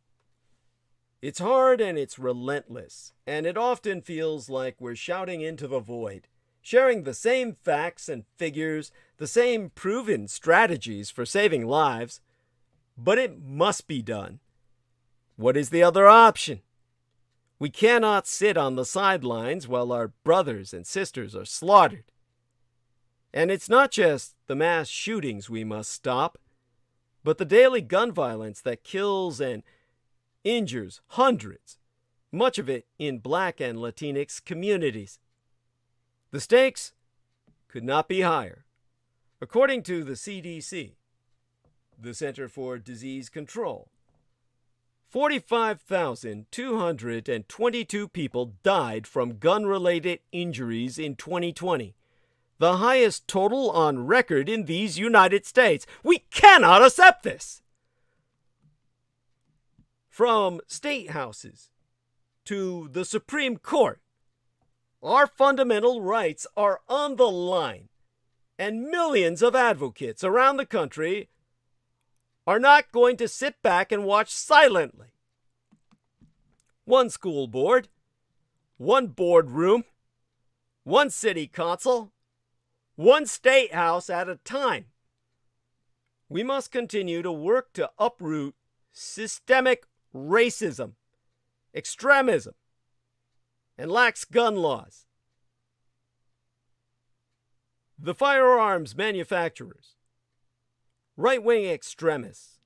It's hard and it's relentless, and it often feels like we're shouting into the void, sharing the same facts and figures, the same proven strategies for saving lives, but it must be done. What is the other option? We cannot sit on the sidelines while our brothers and sisters are slaughtered. And it's not just the mass shootings we must stop, but the daily gun violence that kills and injures hundreds, much of it in Black and Latinx communities. The stakes could not be higher. According to the CDC, the Center for Disease Control, 45,222 people died from gun-related injuries in 2020, the highest total on record in these United States. We cannot accept this! From state houses to the Supreme Court, our fundamental rights are on the line, and millions of advocates around the country are not going to sit back and watch silently. One school board, one boardroom, one city council, one state house at a time. We must continue to work to uproot systemic racism, extremism, and lax gun laws. The firearms manufacturers, right-wing extremists,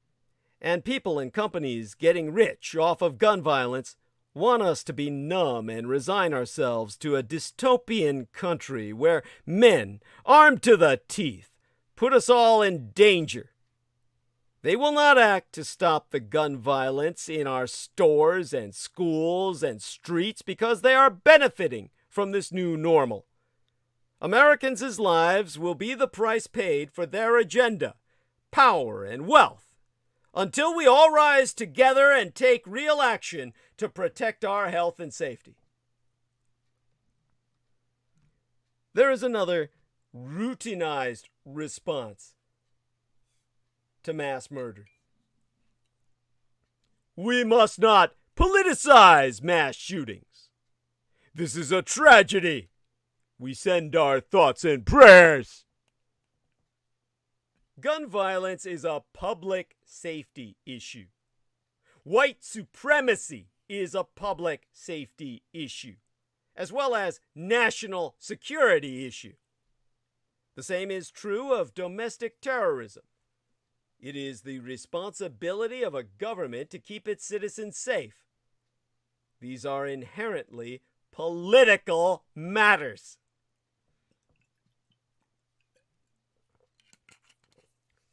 and people and companies getting rich off of gun violence want us to be numb and resign ourselves to a dystopian country where men, armed to the teeth, put us all in danger. They will not act to stop the gun violence in our stores and schools and streets because they are benefiting from this new normal. Americans' lives will be the price paid for their agenda, power, and wealth, until we all rise together and take real action to protect our health and safety. There is another routinized response to mass murder. We must not politicize mass shootings. This is a tragedy. We send our thoughts and prayers. Gun violence is a public safety issue. White supremacy is a public safety issue, as well as national security issue. The same is true of domestic terrorism. It is the responsibility of a government to keep its citizens safe. These are inherently political matters.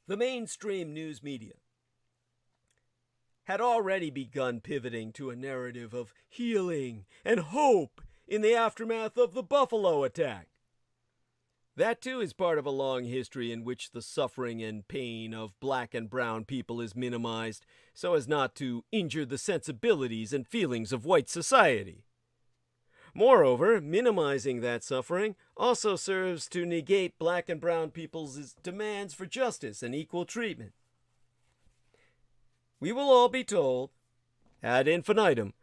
The mainstream news media had already begun pivoting to a narrative of healing and hope in the aftermath of the Buffalo attack. That too is part of a long history in which the suffering and pain of Black and brown people is minimized so as not to injure the sensibilities and feelings of white society. Moreover, minimizing that suffering also serves to negate Black and brown people's demands for justice and equal treatment. We will all be told, ad infinitum,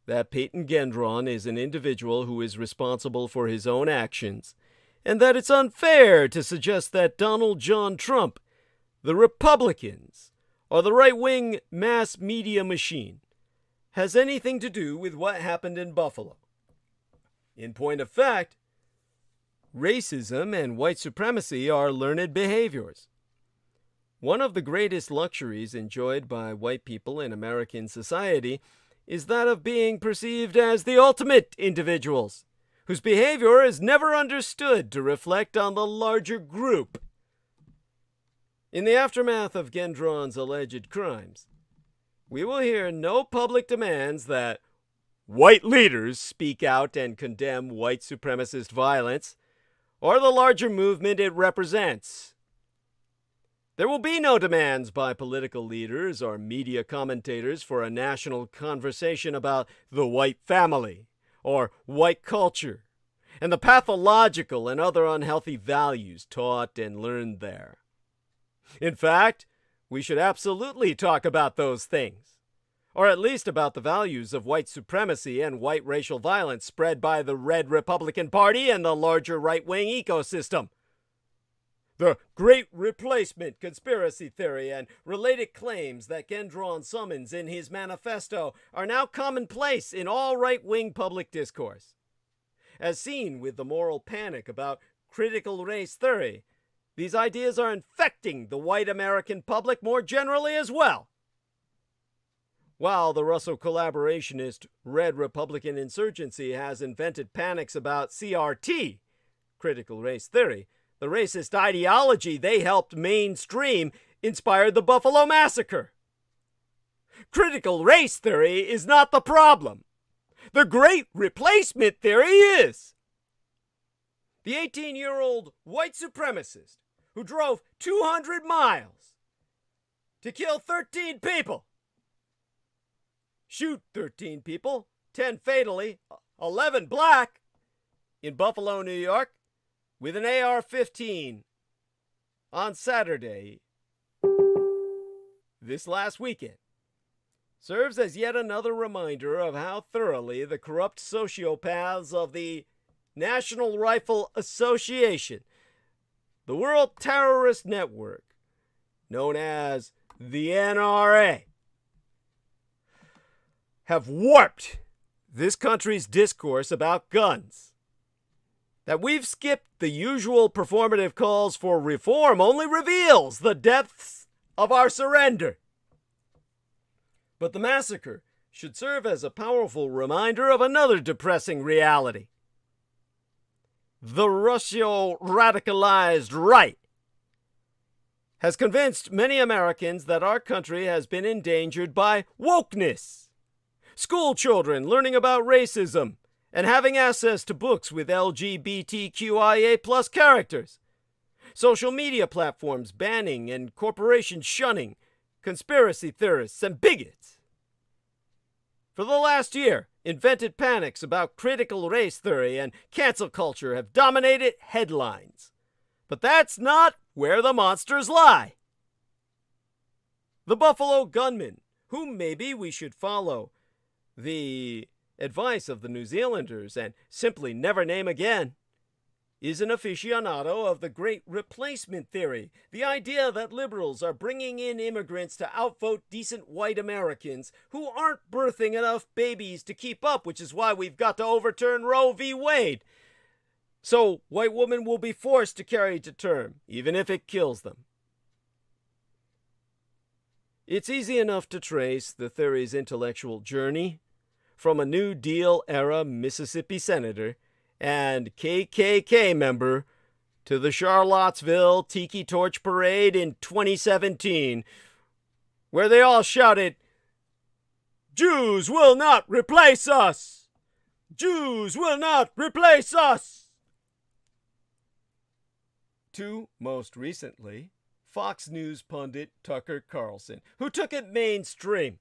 that Peyton Gendron is an individual who is responsible for his own actions, and that it's unfair to suggest that Donald John Trump, the Republicans, or the right-wing mass media machine has anything to do with what happened in Buffalo. In point of fact, racism and white supremacy are learned behaviors. One of the greatest luxuries enjoyed by white people in American society is that of being perceived as the ultimate individuals, whose behavior is never understood to reflect on the larger group. In the aftermath of Gendron's alleged crimes, we will hear no public demands that white leaders speak out and condemn white supremacist violence or the larger movement it represents. There will be no demands by political leaders or media commentators for a national conversation about the white family or white culture and the pathological and other unhealthy values taught and learned there. In fact, we should absolutely talk about those things, or at least about the values of white supremacy and white racial violence spread by the Red Republican Party and the larger right-wing ecosystem. The Great Replacement conspiracy theory and related claims that Gendron summons in his manifesto are now commonplace in all right-wing public discourse. As seen with the moral panic about critical race theory, these ideas are infecting the white American public more generally as well. While the Russo collaborationist Red Republican insurgency has invented panics about CRT, critical race theory, the racist ideology they helped mainstream inspired the Buffalo Massacre. Critical race theory is not the problem. The Great Replacement theory is. The 18-year-old white supremacist who drove 200 miles to kill 13 people, shoot 13 people, 10 fatally, 11 black, in Buffalo, New York, with an AR-15 on Saturday, this last weekend, serves as yet another reminder of how thoroughly the corrupt sociopaths of the National Rifle Association, the World Terrorist Network, known as the NRA, have warped this country's discourse about guns. That we've skipped the usual performative calls for reform only reveals the depths of our surrender. But the massacre should serve as a powerful reminder of another depressing reality. The Russo-radicalized right has convinced many Americans that our country has been endangered by wokeness. School children learning about racism and having access to books with LGBTQIA plus characters. Social media platforms banning and corporations shunning conspiracy theorists and bigots. For the last year, invented panics about critical race theory and cancel culture have dominated headlines. But that's not where the monsters lie. The Buffalo gunman, whom maybe we should follow the advice of the New Zealanders and simply never name again, is an aficionado of the Great Replacement theory, the idea that liberals are bringing in immigrants to outvote decent white Americans who aren't birthing enough babies to keep up, which is why we've got to overturn Roe v. Wade. So white women will be forced to carry to term, even if it kills them. It's easy enough to trace the theory's intellectual journey from a New Deal-era Mississippi senator and KKK member to the Charlottesville Tiki Torch Parade in 2017, where they all shouted, "Jews will not replace us! Jews will not replace us!" To, most recently, Fox News pundit Tucker Carlson, who took it mainstream.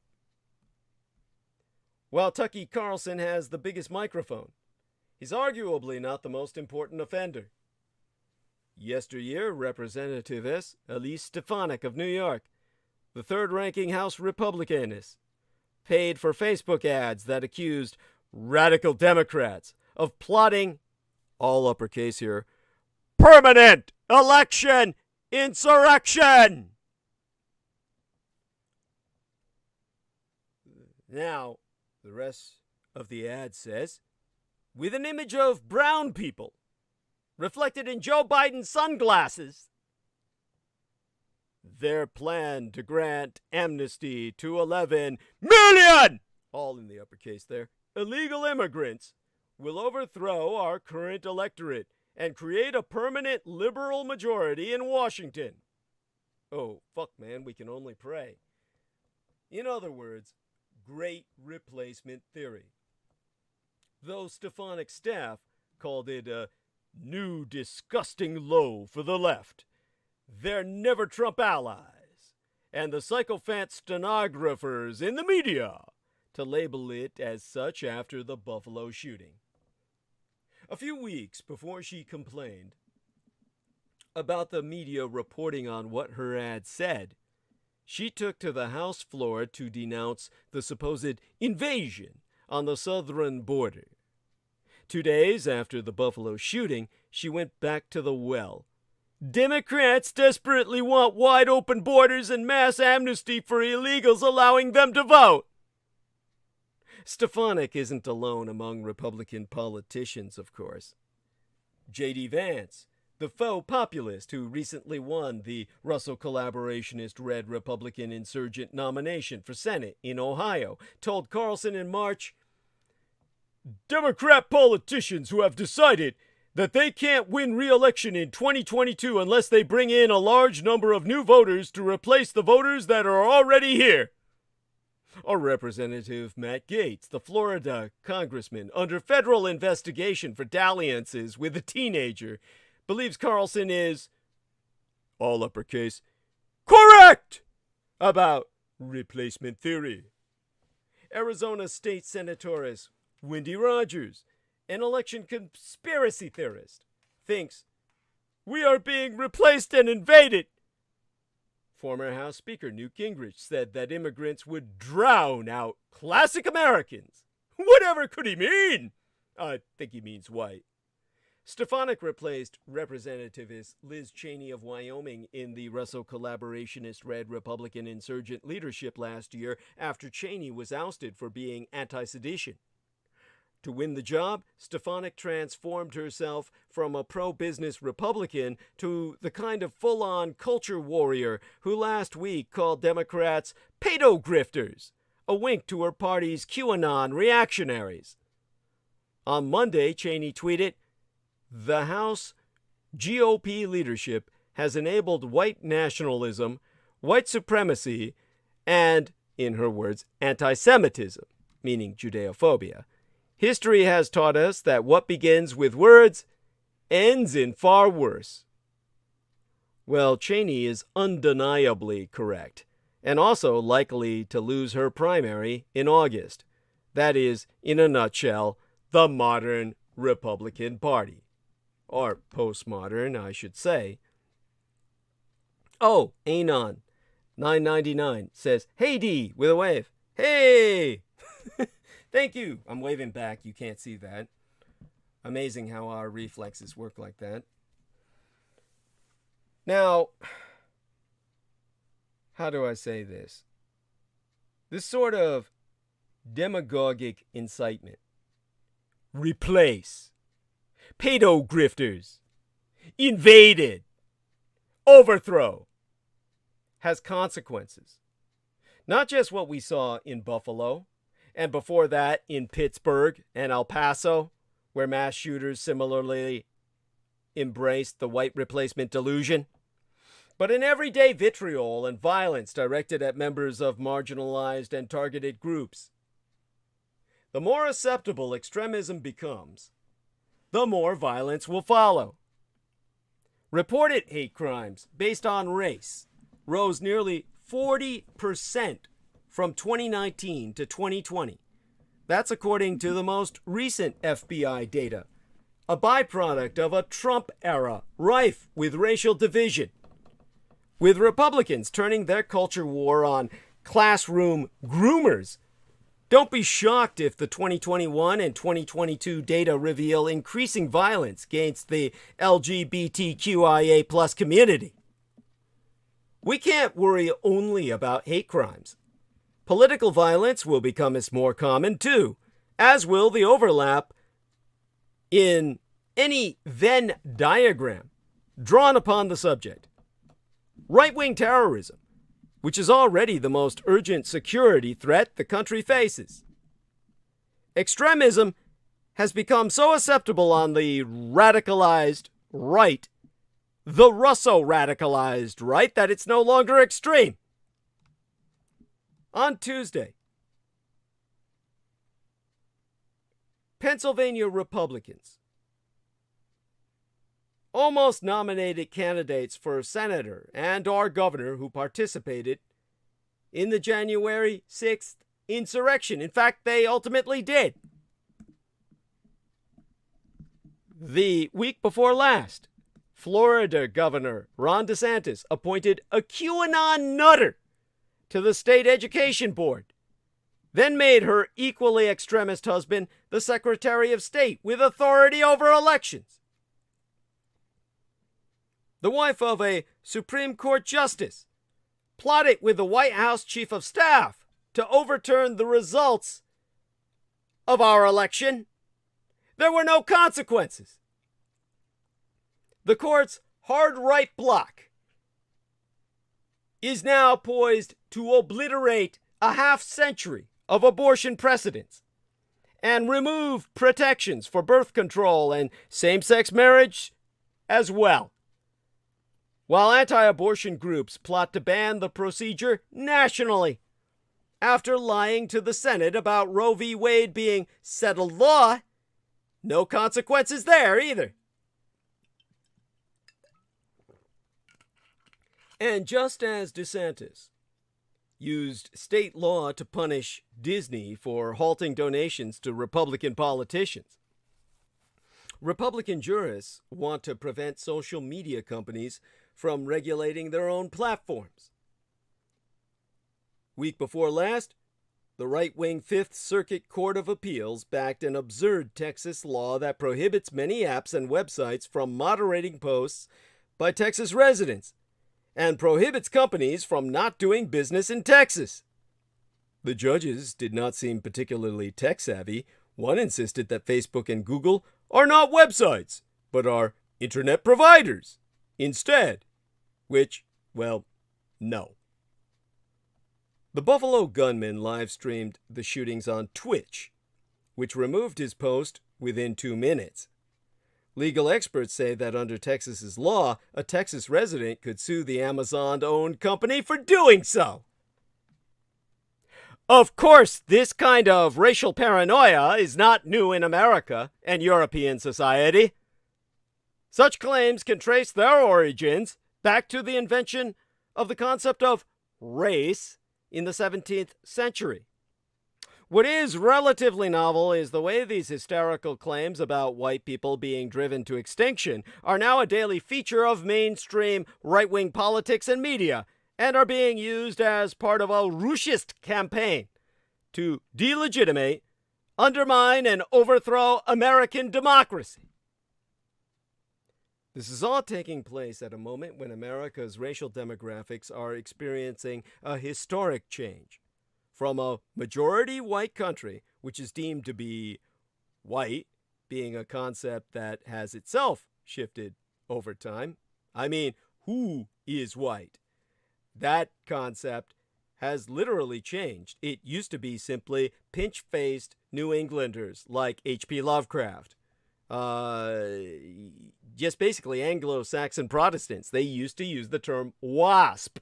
While Tucky Carlson has the biggest microphone, he's arguably not the most important offender. Yesteryear, Representativess Elise Stefanik of New York, the third-ranking House Republicaness, paid for Facebook ads that accused radical Democrats of plotting, all uppercase here, permanent election insurrection. Now, the rest of the ad says, with an image of brown people reflected in Joe Biden's sunglasses, their plan to grant amnesty to 11 million all in the uppercase there, illegal immigrants will overthrow our current electorate and create a permanent liberal majority in Washington. Oh, fuck, man, we can only pray. In other words, great replacement theory. Though Stefanik's staff called it a new disgusting low for the left, they're never Trump allies, and the sycophant stenographers in the media to label it as such after the Buffalo shooting. A few weeks before she complained about the media reporting on what her ad said, she took to the House floor to denounce the supposed invasion on the southern border. 2 days after the Buffalo shooting, she went back to the well. Democrats desperately want wide open borders and mass amnesty for illegals, allowing them to vote. Stefanik isn't alone among Republican politicians, of course. J.D. Vance, the faux populist who recently won the Russell collaborationist Red Republican insurgent nomination for Senate in Ohio, told Carlson in March, Democrat politicians who have decided that they can't win re-election in 2022 unless they bring in a large number of new voters to replace the voters that are already here. Or Representative Matt Gaetz, the Florida congressman under federal investigation for dalliances with a teenager, believes Carlson is, all uppercase, correct about replacement theory. Arizona State Senatoress Wendy Rogers, an election conspiracy theorist, thinks we are being replaced and invaded. Former House Speaker Newt Gingrich said that immigrants would drown out classic Americans. Whatever could he mean? I think he means white. Stefanik replaced Representative Liz Cheney of Wyoming in the Russell collaborationist Red Republican insurgent leadership last year after Cheney was ousted for being anti-sedition. To win the job, Stefanik transformed herself from a pro-business Republican to the kind of full-on culture warrior who last week called Democrats pedo-grifters, a wink to her party's QAnon reactionaries. On Monday, Cheney tweeted, "The House GOP leadership has enabled white nationalism, white supremacy, and, in her words, anti-Semitism," meaning Judeophobia. History has taught us that what begins with words ends in far worse. Well, Cheney is undeniably correct, and also likely to lose her primary in August. That is, in a nutshell, the modern Republican Party. Or postmodern, I should say. Oh, Anon, 999, says, "Hey, D," with a wave. Hey! Thank you. I'm waving back. You can't see that. Amazing how our reflexes work like that. Now, how do I say this? This sort of demagogic incitement. Replace. Pedo-grifters. Invaded. Overthrow. Has consequences. Not just what we saw in Buffalo, and before that in Pittsburgh and El Paso, where mass shooters similarly embraced the white replacement delusion, but in everyday vitriol and violence directed at members of marginalized and targeted groups. The more acceptable extremism becomes, the more violence will follow. Reported hate crimes based on race rose nearly 40% from 2019 to 2020. That's according to the most recent FBI data, a byproduct of a Trump era rife with racial division, with Republicans turning their culture war on classroom groomers. Don't be shocked if the 2021 and 2022 data reveal increasing violence against the LGBTQIA+ community. We can't worry only about hate crimes. Political violence will become more common too, as will the overlap in any Venn diagram drawn upon the subject. Right-wing terrorism, which is already the most urgent security threat the country faces. extremism has become so acceptable on the radicalized right, the Russo-radicalized right, that it's no longer extreme. On Tuesday, Pennsylvania Republicans almost nominated candidates for senator and or governor who participated in the January 6th insurrection. In fact, they ultimately did. The week before last, Florida Governor Ron DeSantis appointed a QAnon nutter to the state education board, then made her equally extremist husband the Secretary of State with authority over elections. The wife of a Supreme Court justice plotted with the White House Chief of Staff to overturn the results of our election. There were no consequences. The court's hard right bloc is now poised to obliterate a half-century of abortion precedents and remove protections for birth control and same-sex marriage as well, while anti-abortion groups plot to ban the procedure nationally after lying to the Senate about Roe v. Wade being settled law. No consequences there either. And just as DeSantis used state law to punish Disney for halting donations to Republican politicians, Republican jurists want to prevent social media companies from regulating their own platforms. Week before last, the right-wing Fifth Circuit Court of Appeals backed an absurd Texas law that prohibits many apps and websites from moderating posts by Texas residents and prohibits companies from not doing business in Texas. The judges did not seem particularly tech-savvy. One insisted that Facebook and Google are not websites, but are internet providers instead, which, well, no. The Buffalo gunman live-streamed the shootings on Twitch, which removed his post within 2 minutes. Legal experts say that under Texas's law, a Texas resident could sue the Amazon-owned company for doing so. Of course, this kind of racial paranoia is not new in America and European society. Such claims can trace their origins back to the invention of the concept of race in the 17th century. What is relatively novel is the way these hysterical claims about white people being driven to extinction are now a daily feature of mainstream right-wing politics and media, and are being used as part of a Rushist campaign to delegitimate, undermine, and overthrow American democracy. This is all taking place at a moment when America's racial demographics are experiencing a historic change from a majority white country, which is deemed to be white, being a concept that has itself shifted over time. I mean, who is white? That concept has literally changed. It used to be simply pinch-faced New Englanders like H.P. Lovecraft. Just basically Anglo-Saxon Protestants. They used to use the term WASP.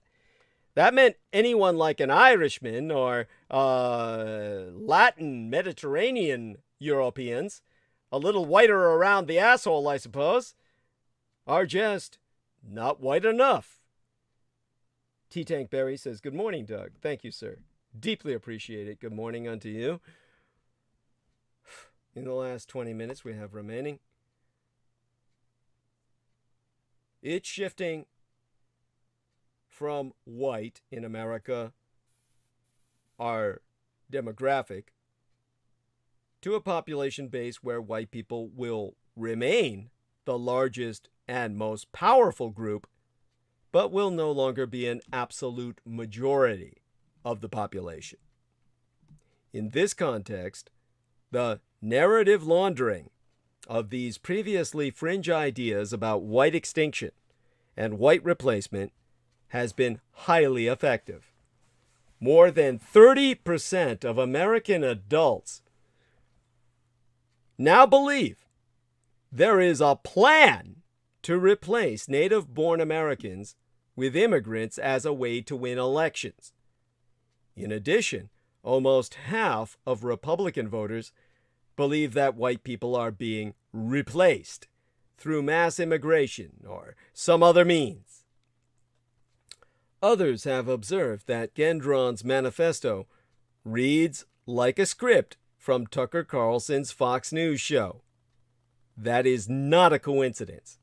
That meant anyone like an Irishman or Latin, Mediterranean Europeans, a little whiter around the asshole, I suppose, are just not white enough. T-Tank Berry says, "Good morning, Doug." Thank you, sir. Deeply appreciate it. Good morning unto you. In the last 20 minutes we have remaining, it's shifting from white in America, our demographic, to a population base where white people will remain the largest and most powerful group, but will no longer be an absolute majority of the population. In this context, the narrative laundering of these previously fringe ideas about white extinction and white replacement has been highly effective. More than 30% of American adults now believe there is a plan to replace native-born Americans with immigrants as a way to win elections. In addition, almost half of Republican voters believe that white people are being replaced through mass immigration or some other means. Others have observed that Gendron's manifesto reads like a script from Tucker Carlson's Fox News show. That is not a coincidence.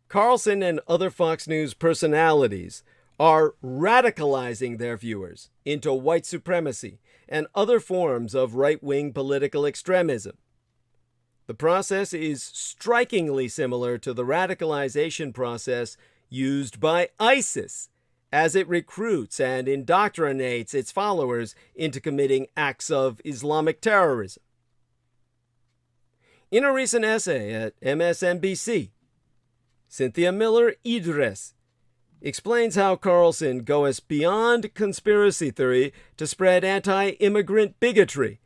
Carlson and other Fox News personalities are radicalizing their viewers into white supremacy and other forms of right-wing political extremism. The process is strikingly similar to the radicalization process used by ISIS as it recruits and indoctrinates its followers into committing acts of Islamic terrorism. In a recent essay at MSNBC, Cynthia Miller Idris explains how Carlson goes beyond conspiracy theory to spread anti-immigrant bigotry,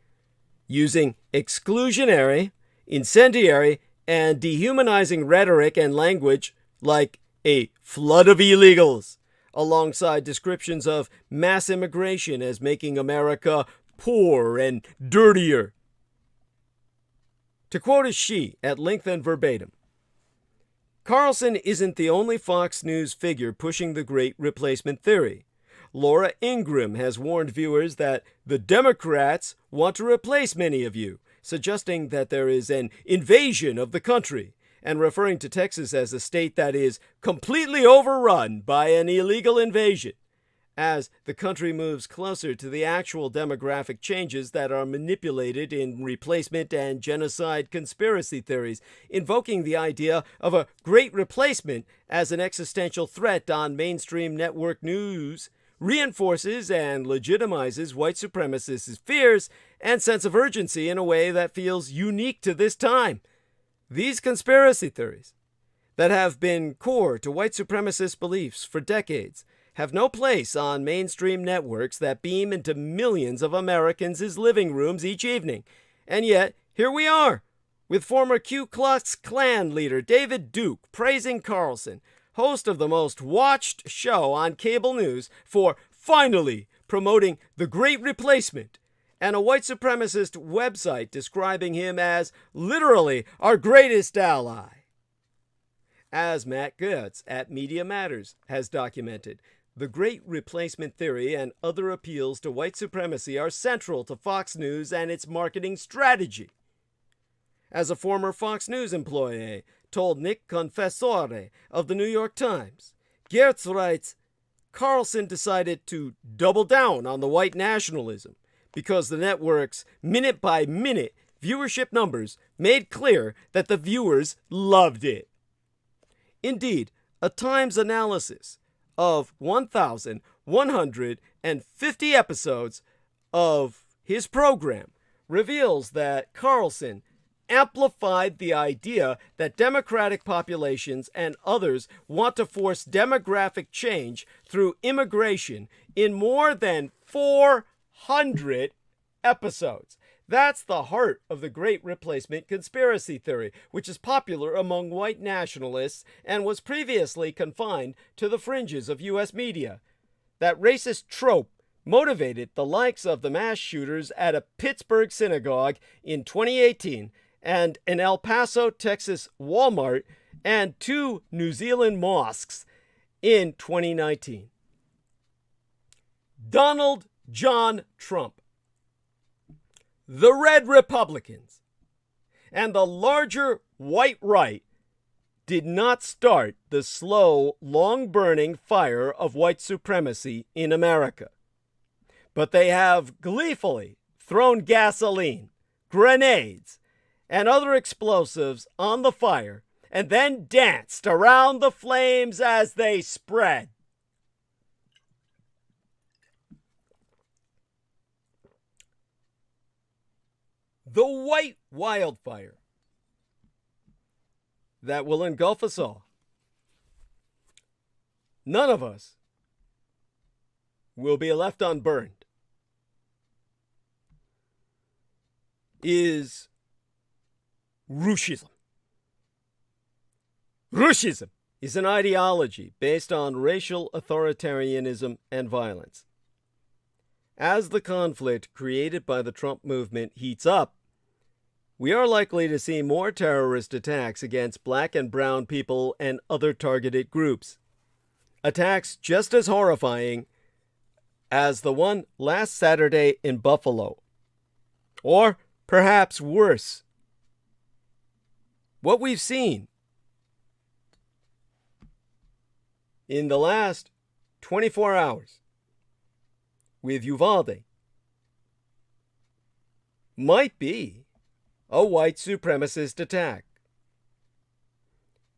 using exclusionary, incendiary, and dehumanizing rhetoric and language like a flood of illegals, alongside descriptions of mass immigration as making America poor and dirtier. To quote a she at length and verbatim, Carlson isn't the only Fox News figure pushing the Great Replacement theory. Laura Ingraham has warned viewers that the Democrats want to replace many of you, suggesting that there is an invasion of the country, and referring to Texas as a state that is completely overrun by an illegal invasion, as the country moves closer to the actual demographic changes that are manipulated in replacement and genocide conspiracy theories, invoking the idea of a great replacement as an existential threat on mainstream network news, reinforces and legitimizes white supremacists' fears and sense of urgency in a way that feels unique to this time. These conspiracy theories, that have been core to white supremacist beliefs for decades, have no place on mainstream networks that beam into millions of Americans' living rooms each evening. And yet, here we are, with former Ku Klux Klan leader David Duke praising Carlson, host of the most watched show on cable news, for finally promoting the Great Replacement, and a white supremacist website describing him as literally our greatest ally. As Matt Goetz at Media Matters has documented, the Great Replacement theory and other appeals to white supremacy are central to Fox News and its marketing strategy. As a former Fox News employee told Nick Confessore of the New York Times, Goetz writes, Carlson decided to double down on the white nationalism because the network's minute-by-minute viewership numbers made clear that the viewers loved it. Indeed, a Times analysis of 1,150 episodes of his program reveals that Carlson amplified the idea that democratic populations and others want to force demographic change through immigration in more than 400 episodes. That's the heart of the Great Replacement conspiracy theory, which is popular among white nationalists and was previously confined to the fringes of U.S. media. That racist trope motivated the likes of the mass shooters at a Pittsburgh synagogue in 2018 and an El Paso, Texas Walmart and 2 New Zealand mosques in 2019. Donald John Trump, the Red Republicans, and the larger white right did not start the slow, long-burning fire of white supremacy in America. But they have gleefully thrown gasoline, grenades, and other explosives on the fire and then danced around the flames as they spread. The white wildfire that will engulf us all. None of us will be left unburned. Is Rushism. Rushism is an ideology based on racial authoritarianism and violence. As the conflict created by the Trump movement heats up, we are likely to see more terrorist attacks against black and brown people and other targeted groups. Attacks just as horrifying as the one last Saturday in Buffalo. Or perhaps worse. What we've seen in the last 24 hours with UVALDE might be a white supremacist attack.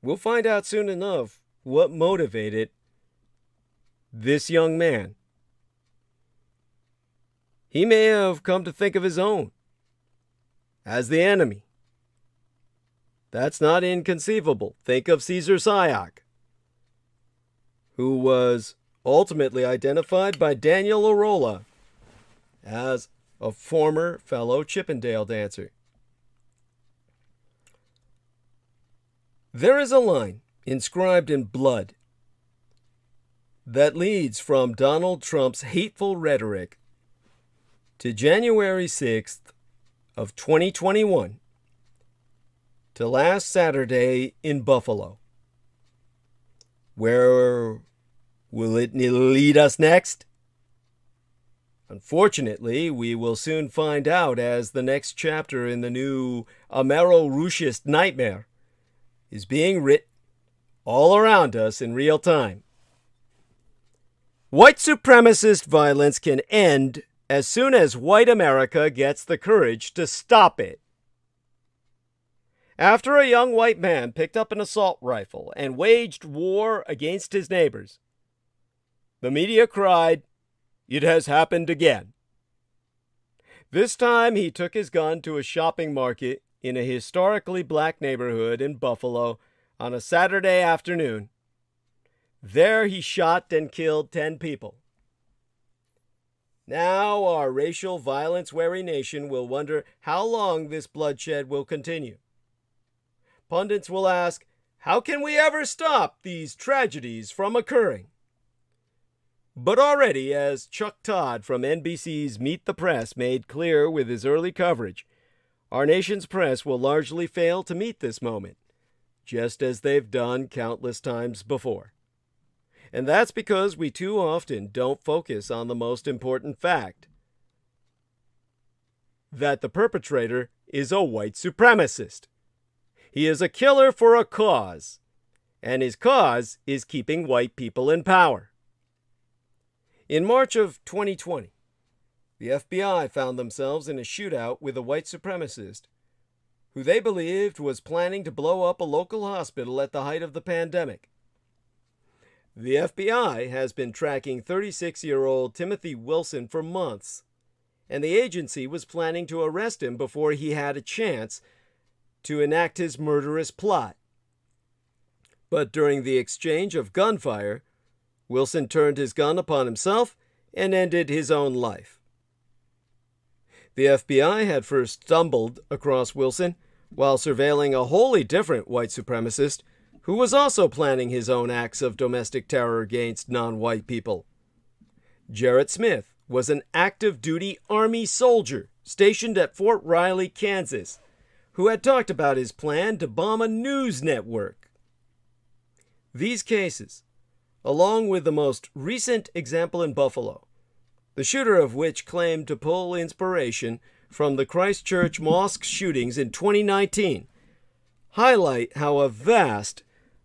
We'll find out soon enough what motivated this young man. He may have come to think of his own as the enemy. That's not inconceivable. Think of Caesar Sayoc, who was ultimately identified by Daniel Arola as a former fellow Chippendale dancer. There is a line inscribed in blood that leads from Donald Trump's hateful rhetoric to January 6th of 2021 to last Saturday in Buffalo. Where will it lead us next? Unfortunately, we will soon find out as the next chapter in the new Amero-Rushist nightmare is being written all around us in real time. White supremacist violence can end as soon as white America gets the courage to stop it. After a young white man picked up an assault rifle and waged war against his neighbors, the media cried, "It has happened again." This time he took his gun to a shopping market in a historically black neighborhood in Buffalo on a Saturday afternoon. There he shot and killed 10 people. Now our racial violence-weary nation will wonder how long this bloodshed will continue. Pundits will ask, how can we ever stop these tragedies from occurring? But already, as Chuck Todd from NBC's Meet the Press made clear with his early coverage, our nation's press will largely fail to meet this moment, just as they've done countless times before. And that's because we too often don't focus on the most important fact: that the perpetrator is a white supremacist. He is a killer for a cause, and his cause is keeping white people in power. In March of 2020, the FBI found themselves in a shootout with a white supremacist who they believed was planning to blow up a local hospital at the height of the pandemic. The FBI has been tracking 36-year-old Timothy Wilson for months, and the agency was planning to arrest him before he had a chance to enact his murderous plot. But during the exchange of gunfire, Wilson turned his gun upon himself and ended his own life. The FBI had first stumbled across Wilson while surveilling a wholly different white supremacist who was also planning his own acts of domestic terror against non-white people. Jarrett Smith was an active-duty Army soldier stationed at Fort Riley, Kansas, who had talked about his plan to bomb a news network. These cases, along with the most recent example in Buffalo, the shooter of which claimed to pull inspiration from the Christchurch mosque shootings in 2019, highlight how a vast,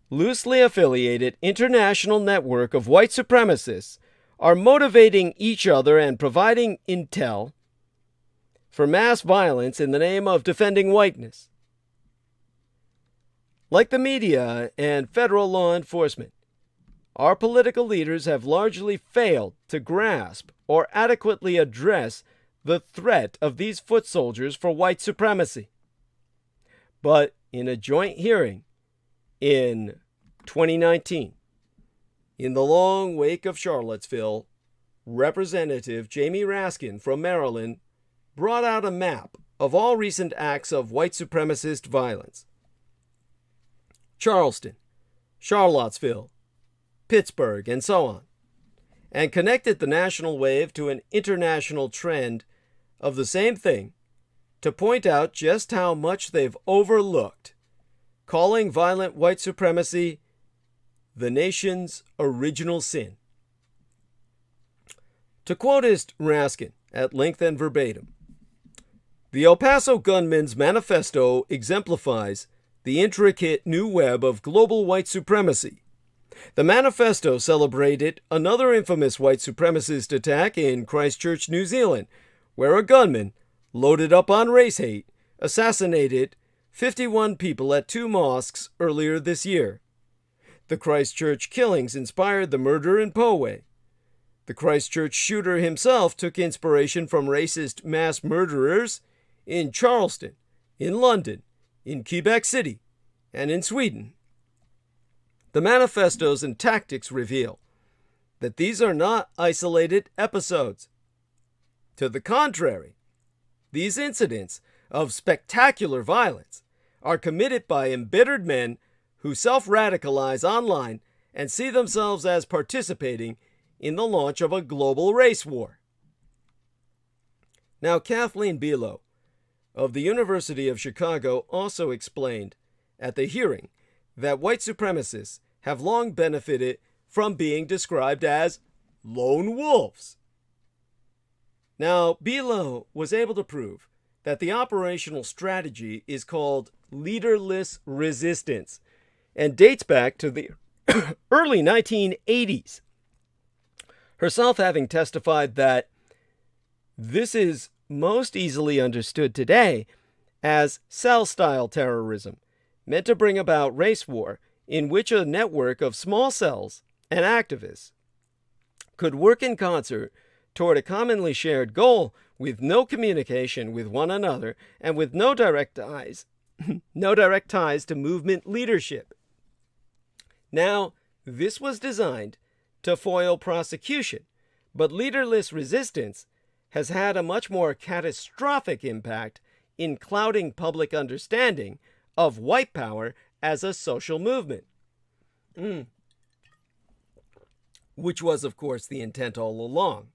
loosely affiliated international network of white supremacists are motivating each other and providing intel for mass violence in the name of defending whiteness. Like the media and federal law enforcement, our political leaders have largely failed to grasp or adequately address the threat of these foot soldiers for white supremacy. But in a joint hearing in 2019, in the long wake of Charlottesville, Representative Jamie Raskin from Maryland brought out a map of all recent acts of white supremacist violence. Charleston, Charlottesville, Pittsburgh, and so on, and connected the national wave to an international trend of the same thing to point out just how much they've overlooked, calling violent white supremacy the nation's original sin. To quoteist Raskin at length and verbatim, the El Paso gunman's manifesto exemplifies the intricate new web of global white supremacy. The manifesto celebrated another infamous white supremacist attack in Christchurch, New Zealand, where a gunman, loaded up on race hate, assassinated 51 people at 2 mosques earlier this year. The Christchurch killings inspired the murder in Poway. The Christchurch shooter himself took inspiration from racist mass murderers in Charleston, in London, in Quebec City, and in Sweden. The manifestos and tactics reveal that these are not isolated episodes. To the contrary, these incidents of spectacular violence are committed by embittered men who self-radicalize online and see themselves as participating in the launch of a global race war. Now, Kathleen Belo of the University of Chicago also explained at the hearing that white supremacists have long benefited from being described as lone wolves. Now, Belo was able to prove that the operational strategy is called leaderless resistance and dates back to the early 1980s. Herself having testified that this is most easily understood today as cell-style terrorism, meant to bring about race war in which a network of small cells and activists could work in concert toward a commonly shared goal with no communication with one another and with no direct ties to movement leadership. Now, this was designed to foil prosecution, but leaderless resistance has had a much more catastrophic impact in clouding public understanding of white power as a social movement. Which was, of course, the intent all along.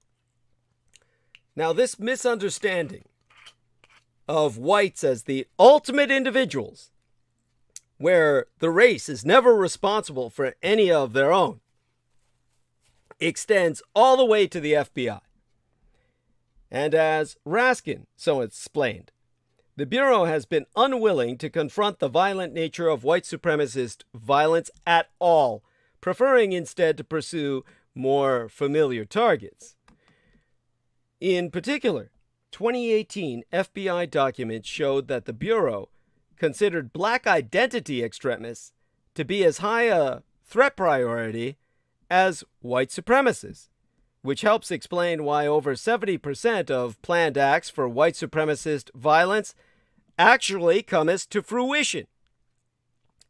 Now, this misunderstanding of whites as the ultimate individuals, where the race is never responsible for any of their own, extends all the way to the FBI. And as Raskin so explained, the Bureau has been unwilling to confront the violent nature of white supremacist violence at all, preferring instead to pursue more familiar targets. In particular, 2018 FBI documents showed that the Bureau considered black identity extremists to be as high a threat priority as white supremacists, which helps explain why over 70% of planned acts for white supremacist violence actually comes to fruition.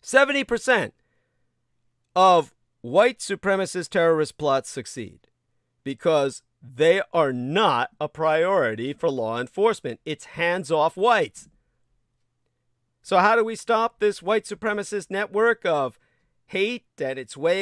70% of white supremacist terrorist plots succeed because they are not a priority for law enforcement. It's hands-off whites. So how do we stop this white supremacist network of hate and its waves